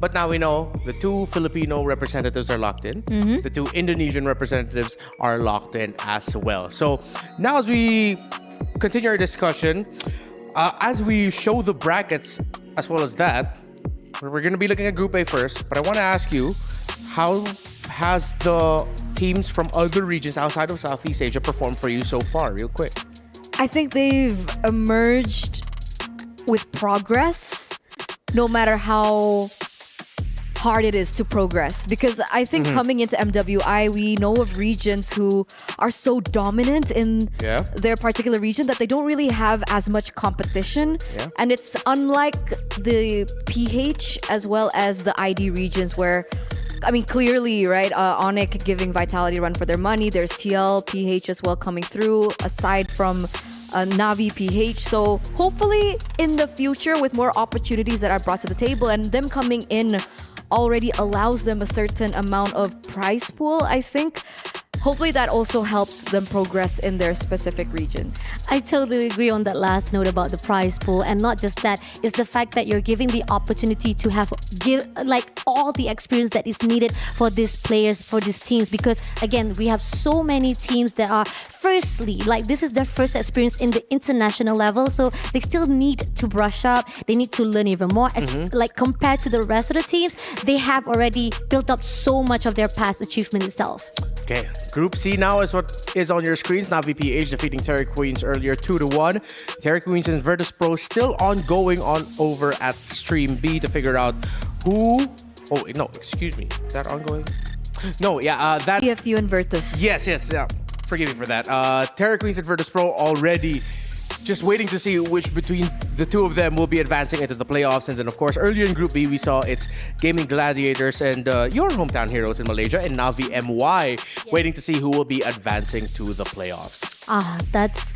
But now we know the two Filipino representatives are locked in. The two Indonesian representatives are locked in as well. So now as we continue our discussion, as we show the brackets as well as that, we're going to be looking at Group A first. But I want to ask you, how has the teams from other regions outside of Southeast Asia performed for you so far, real quick? I think they've emerged with progress, no matter how hard it is to progress, because I think coming into MWI, we know of regions who are so dominant in their particular region that they don't really have as much competition. And it's unlike the PH as well as the ID regions where, I mean, clearly, right, Onyx giving Vitality a run for their money. There's TL, PH as well coming through, aside from Navi, PH. So hopefully in the future, with more opportunities that are brought to the table and them coming in already allows them a certain amount of prize pool, I think. Hopefully that also helps them progress in their specific regions. I totally agree on that last note about the prize pool, and not just that, it's the fact that you're giving the opportunity to give all the experience that is needed for these players, for these teams, because again, we have so many teams that are firstly, this is their first experience in the international level, so they still need to brush up, they need to learn even more. Compared to the rest of the teams, they have already built up so much of their past achievement itself. Okay, Group C now is what is on your screens. Navi PH defeating Terry Queens earlier 2-1. Terry Queens and Virtus.pro still ongoing over at Stream B to figure out who... Oh, no, excuse me. Is that ongoing? No, yeah, that... CFU and Virtus. Yes, yeah. Forgive me for that. Terry Queens and Virtus.pro already just waiting to see which between the two of them will be advancing into the playoffs. And then, of course, earlier in Group B, we saw it's Gaming Gladiators and your hometown heroes in Malaysia and Navi MY waiting to see who will be advancing to the playoffs. That's...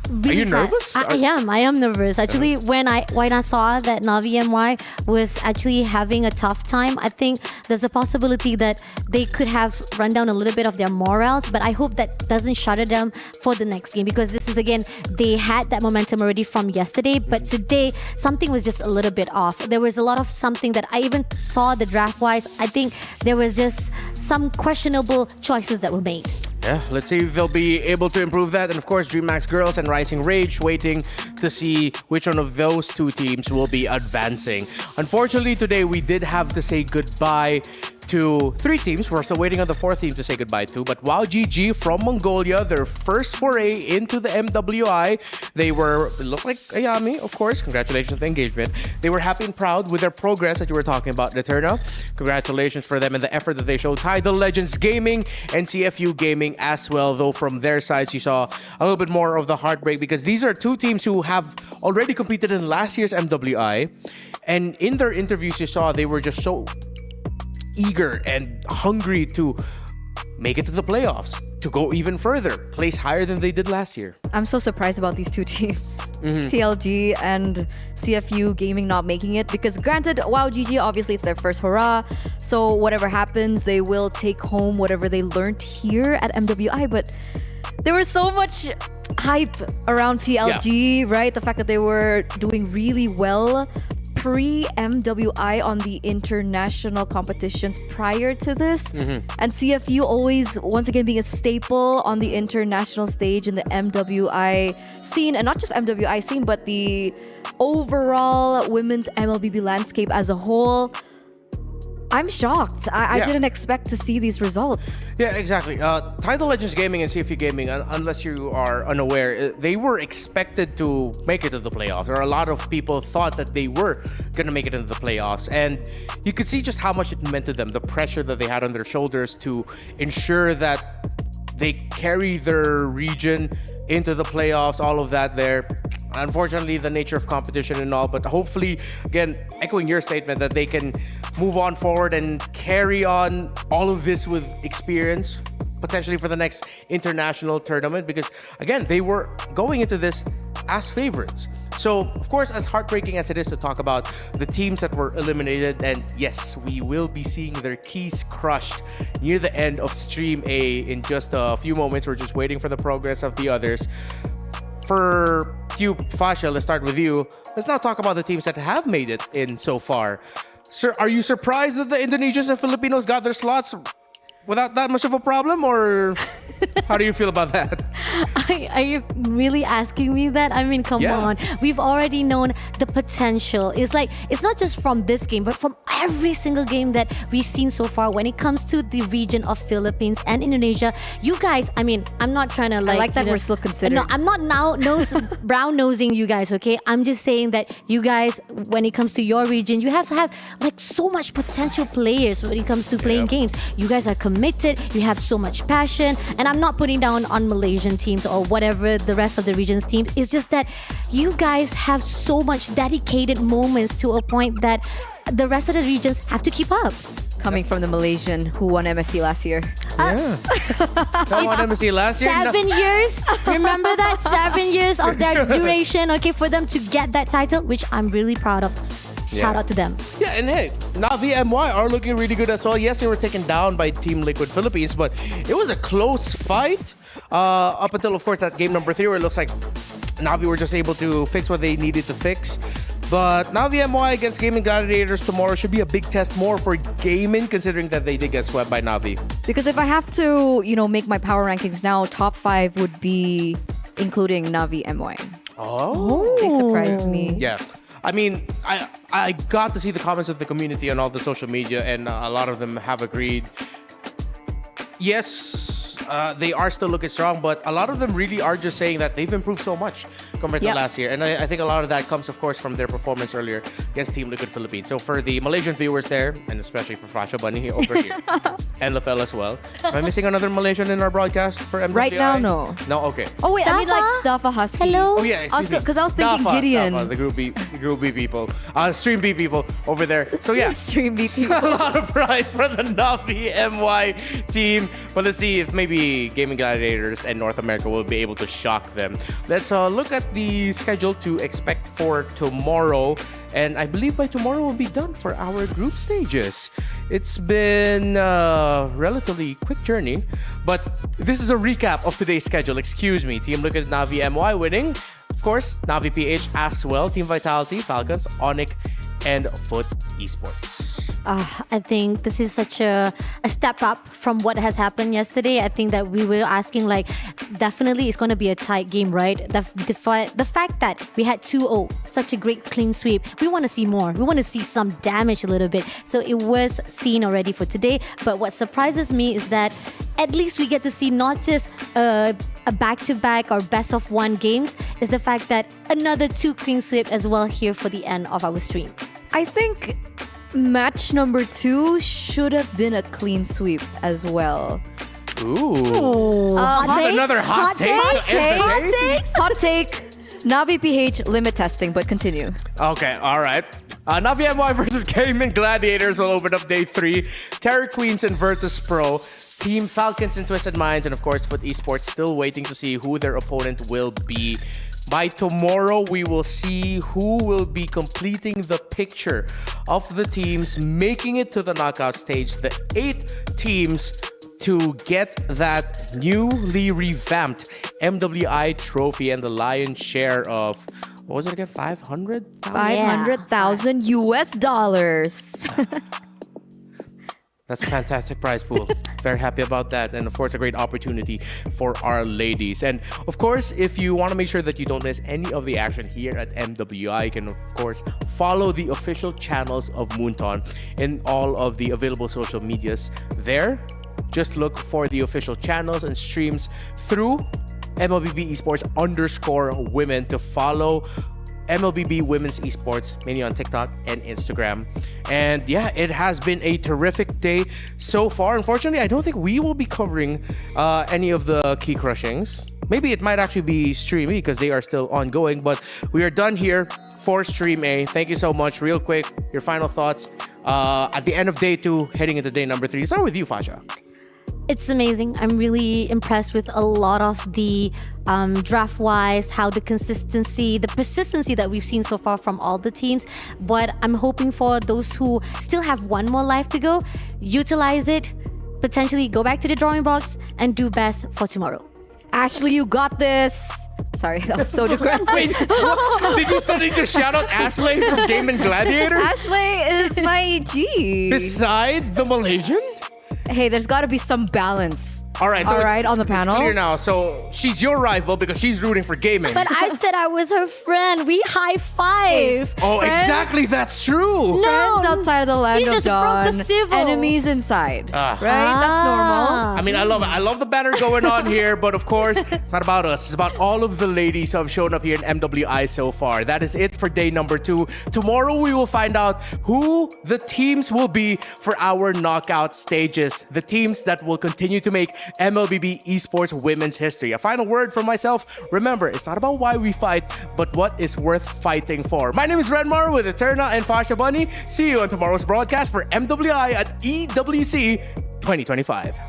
Really Are you sad. nervous? I am nervous. Actually, when I saw that Navi MY was actually having a tough time, I think there's a possibility that they could have run down a little bit of their morals, but I hope that doesn't shatter them for the next game, because this is, again, they had that momentum already from yesterday, but today something was just a little bit off. There was a lot of something that I even saw the draft-wise. I think there was just some questionable choices that were made. Yeah, let's see if they'll be able to improve that. And of course, DreamHack Girls and Rising Rage waiting to see which one of those two teams will be advancing. Unfortunately, today we did have to say goodbye to 3 teams. We're still waiting on the 4th team to say goodbye to. But WOW GG from Mongolia, their first foray into the MWI. They looked like Ayami, of course. Congratulations on the engagement. They were happy and proud with their progress that you were talking about, Eterna. Congratulations for them and the effort that they showed. Tidal Legends Gaming and CFU Gaming as well. Though from their sides, you saw a little bit more of the heartbreak because these are 2 teams who have already competed in last year's MWI. And in their interviews, you saw they were just so eager and hungry to make it to the playoffs, to go even further, place higher than they did last year. I'm so surprised about these 2 teams, TLG and CFU Gaming not making it, because granted, WOW GG, obviously it's their first hurrah, so whatever happens, they will take home whatever they learned here at MWI, but there was so much hype around TLG, right? The fact that they were doing really well pre-MWI on the international competitions prior to this. And CFU always, once again, being a staple on the international stage in the MWI scene. And not just MWI scene, but the overall women's MLBB landscape as a whole. I'm shocked. I didn't expect to see these results. Yeah, exactly. Tidal Legends Gaming and CFU Gaming, unless you are unaware, they were expected to make it to the playoffs. There are a lot of people thought that they were going to make it into the playoffs. And you could see just how much it meant to them, the pressure that they had on their shoulders to ensure that they carry their region into the playoffs, all of that there. Unfortunately, the nature of competition and all, but hopefully, again, echoing your statement, that they can move on forward and carry on all of this with experience, potentially for the next international tournament, because again, they were going into this as favorites. So, of course, as heartbreaking as it is to talk about the teams that were eliminated, and yes, we will be seeing their keys crushed near the end of Stream A in just a few moments. We're just waiting for the progress of the others. For you, Fasha, let's start with you. Let's now talk about the teams that have made it in so far. Sir, are you surprised that the Indonesians and Filipinos got their slots without that much of a problem, or how do you feel about that? Are you really asking me that? I mean, come on. We've already known the potential. It's like, it's not just from this game, but from every single game that we've seen so far when it comes to the region of Philippines and Indonesia. You guys, I mean, I'm not trying to I like that we're still considered. No, I'm not now brown-nosing you guys, okay? I'm just saying that you guys, when it comes to your region, you have like so much potential players when it comes to playing games. You guys are committed, you have so much passion, and I'm not putting down on Malaysian teams or whatever the rest of the region's team. It's just that you guys have so much dedicated moments to a point that the rest of the regions have to keep up. Coming from the Malaysian who won MSC last year. Who won MSC last year? 7 years. Remember that? 7 years of their duration, okay, for them to get that title, which I'm really proud of. Shout out to them. Yeah, and hey, Navi MY are looking really good as well. Yes, they were taken down by Team Liquid Philippines, but it was a close fight up until, of course, that game number 3, where it looks like Navi were just able to fix what they needed to fix. But Navi MY against Gaming Gladiators tomorrow should be a big test more for Gaming, considering that they did get swept by Navi. Because if I have to, make my power rankings now, top 5 would be including Navi MY. Oh. They surprised me. Yeah. I mean, I got to see the comments of the community on all the social media, and a lot of them have agreed. Yes, they are still looking strong, but a lot of them really are just saying that they've improved so much compared to last year. And I think a lot of that comes, of course, from their performance earlier against Team Liquid Philippines. So for the Malaysian viewers there, and especially for Fasha Bunny over here, and Lafel as well. Am I missing another Malaysian in our broadcast for MWI? Right now, no. No? Okay. Oh, wait, I mean like Staffa Husky. Hello? Oh, yeah, Because I was thinking Gideon. The Group B people. Stream B people over there. So yeah. Stream B people. A lot of pride for the Navi MY team. But let's see if maybe Gaming Gladiators and North America will be able to shock them. Let's look at the schedule to expect for tomorrow. And I believe by tomorrow we'll be done for our group stages. It's been a relatively quick journey, but this is a recap of today's schedule. Excuse me. Team Liquid Navi MY winning. Of course, Navi PH as well. Team Vitality, Falcons, Onyx, and Foot Esports? I think this is such a step up from what has happened yesterday. I think that we were asking, like, definitely it's going to be a tight game, right? The fact that we had 2-0, such a great clean sweep, we want to see more. We want to see some damage a little bit. So it was seen already for today. But what surprises me is that at least we get to see not just a back-to-back or best-of-1 games, is the fact that another 2 clean sweep as well here for the end of our stream. I think match number 2 should have been a clean sweep as well. Ooh. Another hot take? Hot take. Navi PH limit testing, but continue. Okay, all right. Navi MWI versus Gaming Gladiators will open up day 3. Terror Queens and Virtus Pro. Team Falcons and Twisted Minds, and of course Foot Esports still waiting to see who their opponent will be. By tomorrow, we will see who will be completing the picture of the teams making it to the knockout stage. The 8 teams to get that newly revamped MWI trophy and the lion's share of, what was it again? 500,000 US dollars. That's a fantastic prize pool. Very happy about that. And of course, a great opportunity for our ladies. And of course, if you want to make sure that you don't miss any of the action here at MWI, you can of course follow the official channels of Moonton in all of the available social medias there. Just look for the official channels and streams through MLBB Esports _women to follow MLBB Women's Esports, mainly on TikTok and Instagram. And yeah, it has been a terrific day so far. Unfortunately, I don't think we will be covering any of the key crushings. Maybe it might actually be Stream A because they are still ongoing, but we are done here for Stream A. Thank you so much. Real quick, your final thoughts at the end of day 2, heading into day number 3. Start with you, Fasha. It's amazing. I'm really impressed with a lot of the draft-wise, how the consistency, the persistency that we've seen so far from all the teams. But I'm hoping for those who still have one more life to go, utilize it, potentially go back to the drawing box and do best for tomorrow. Ashley, you got this. Sorry, that was so depressing. Wait, did you suddenly just shout out Ashley from Game and Gladiators? Ashley is my G. Beside the Malaysian? Hey, there's got to be some balance. All right, so on the panel. It's clear now. So she's your rival because she's rooting for gaming. But I said I was her friend. We high five. Oh, Friends? Exactly. That's true. No, Friends outside of the land she of just dawn. broke the civil. Enemies inside. Right? That's normal. I mean, I love it. I love the banner going on here, but of course, it's not about us. It's about all of the ladies who have shown up here in MWI so far. That is it for day number 2. Tomorrow, we will find out who the teams will be for our knockout stages. The teams that will continue to make MLBB Esports women's history. A final word from myself. Remember, it's not about why we fight, but what is worth fighting for. My name is Renmar with Eterna and Fasha Bunny. See you on tomorrow's broadcast for MWI at EWC 2025.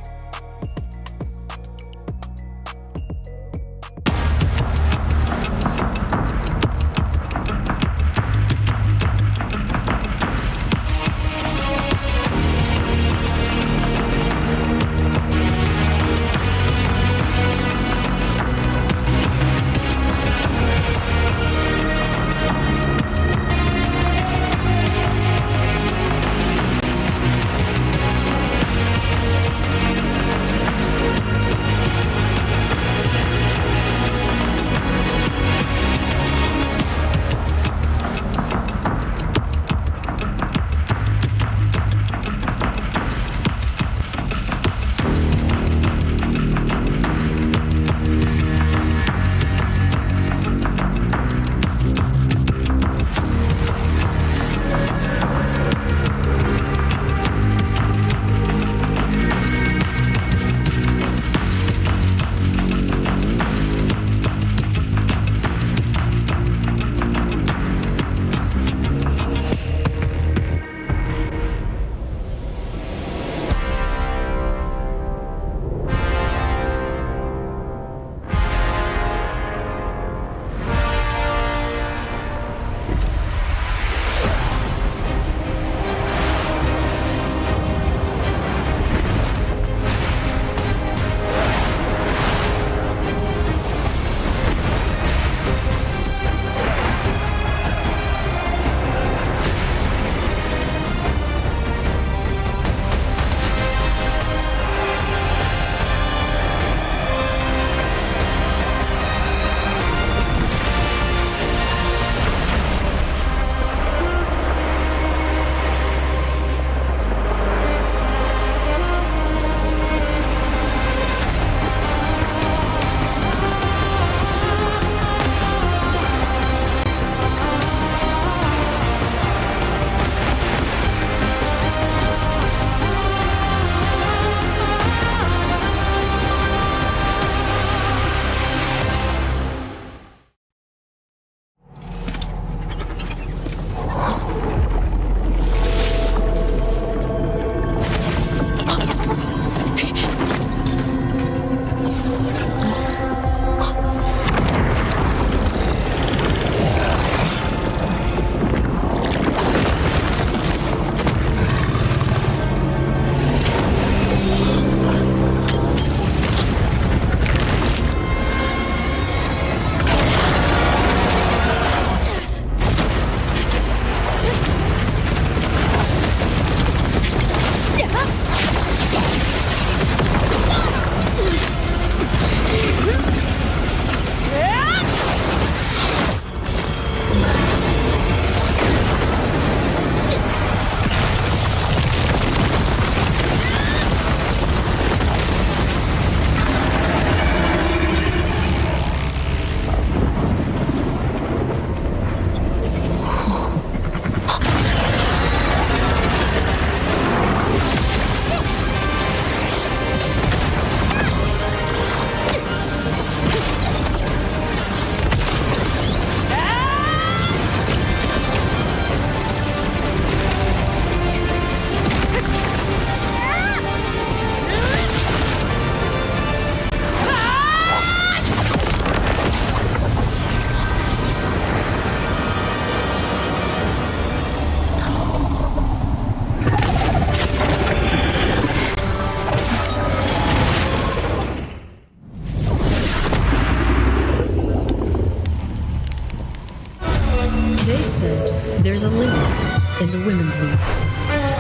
Women's League.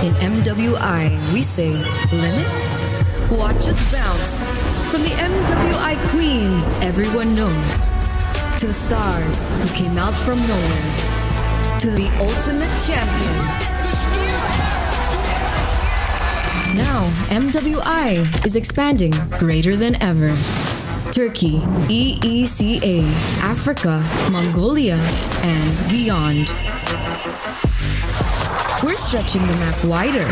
In MWI, we say limit, watch us bounce. From the MWI queens everyone knows, to the stars who came out from nowhere, to the ultimate champions. Now, MWI is expanding greater than ever. Turkey, EECA, Africa, Mongolia, and beyond. We're stretching the map wider.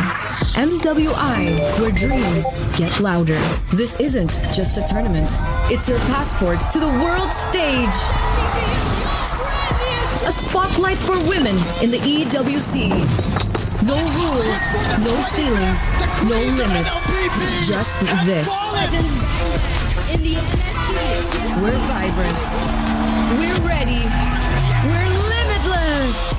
MWI, where dreams get louder. This isn't just a tournament. It's your passport to the world stage. A spotlight for women in the EWC. No rules, no ceilings, no limits. Just this. We're vibrant. We're ready. We're limitless.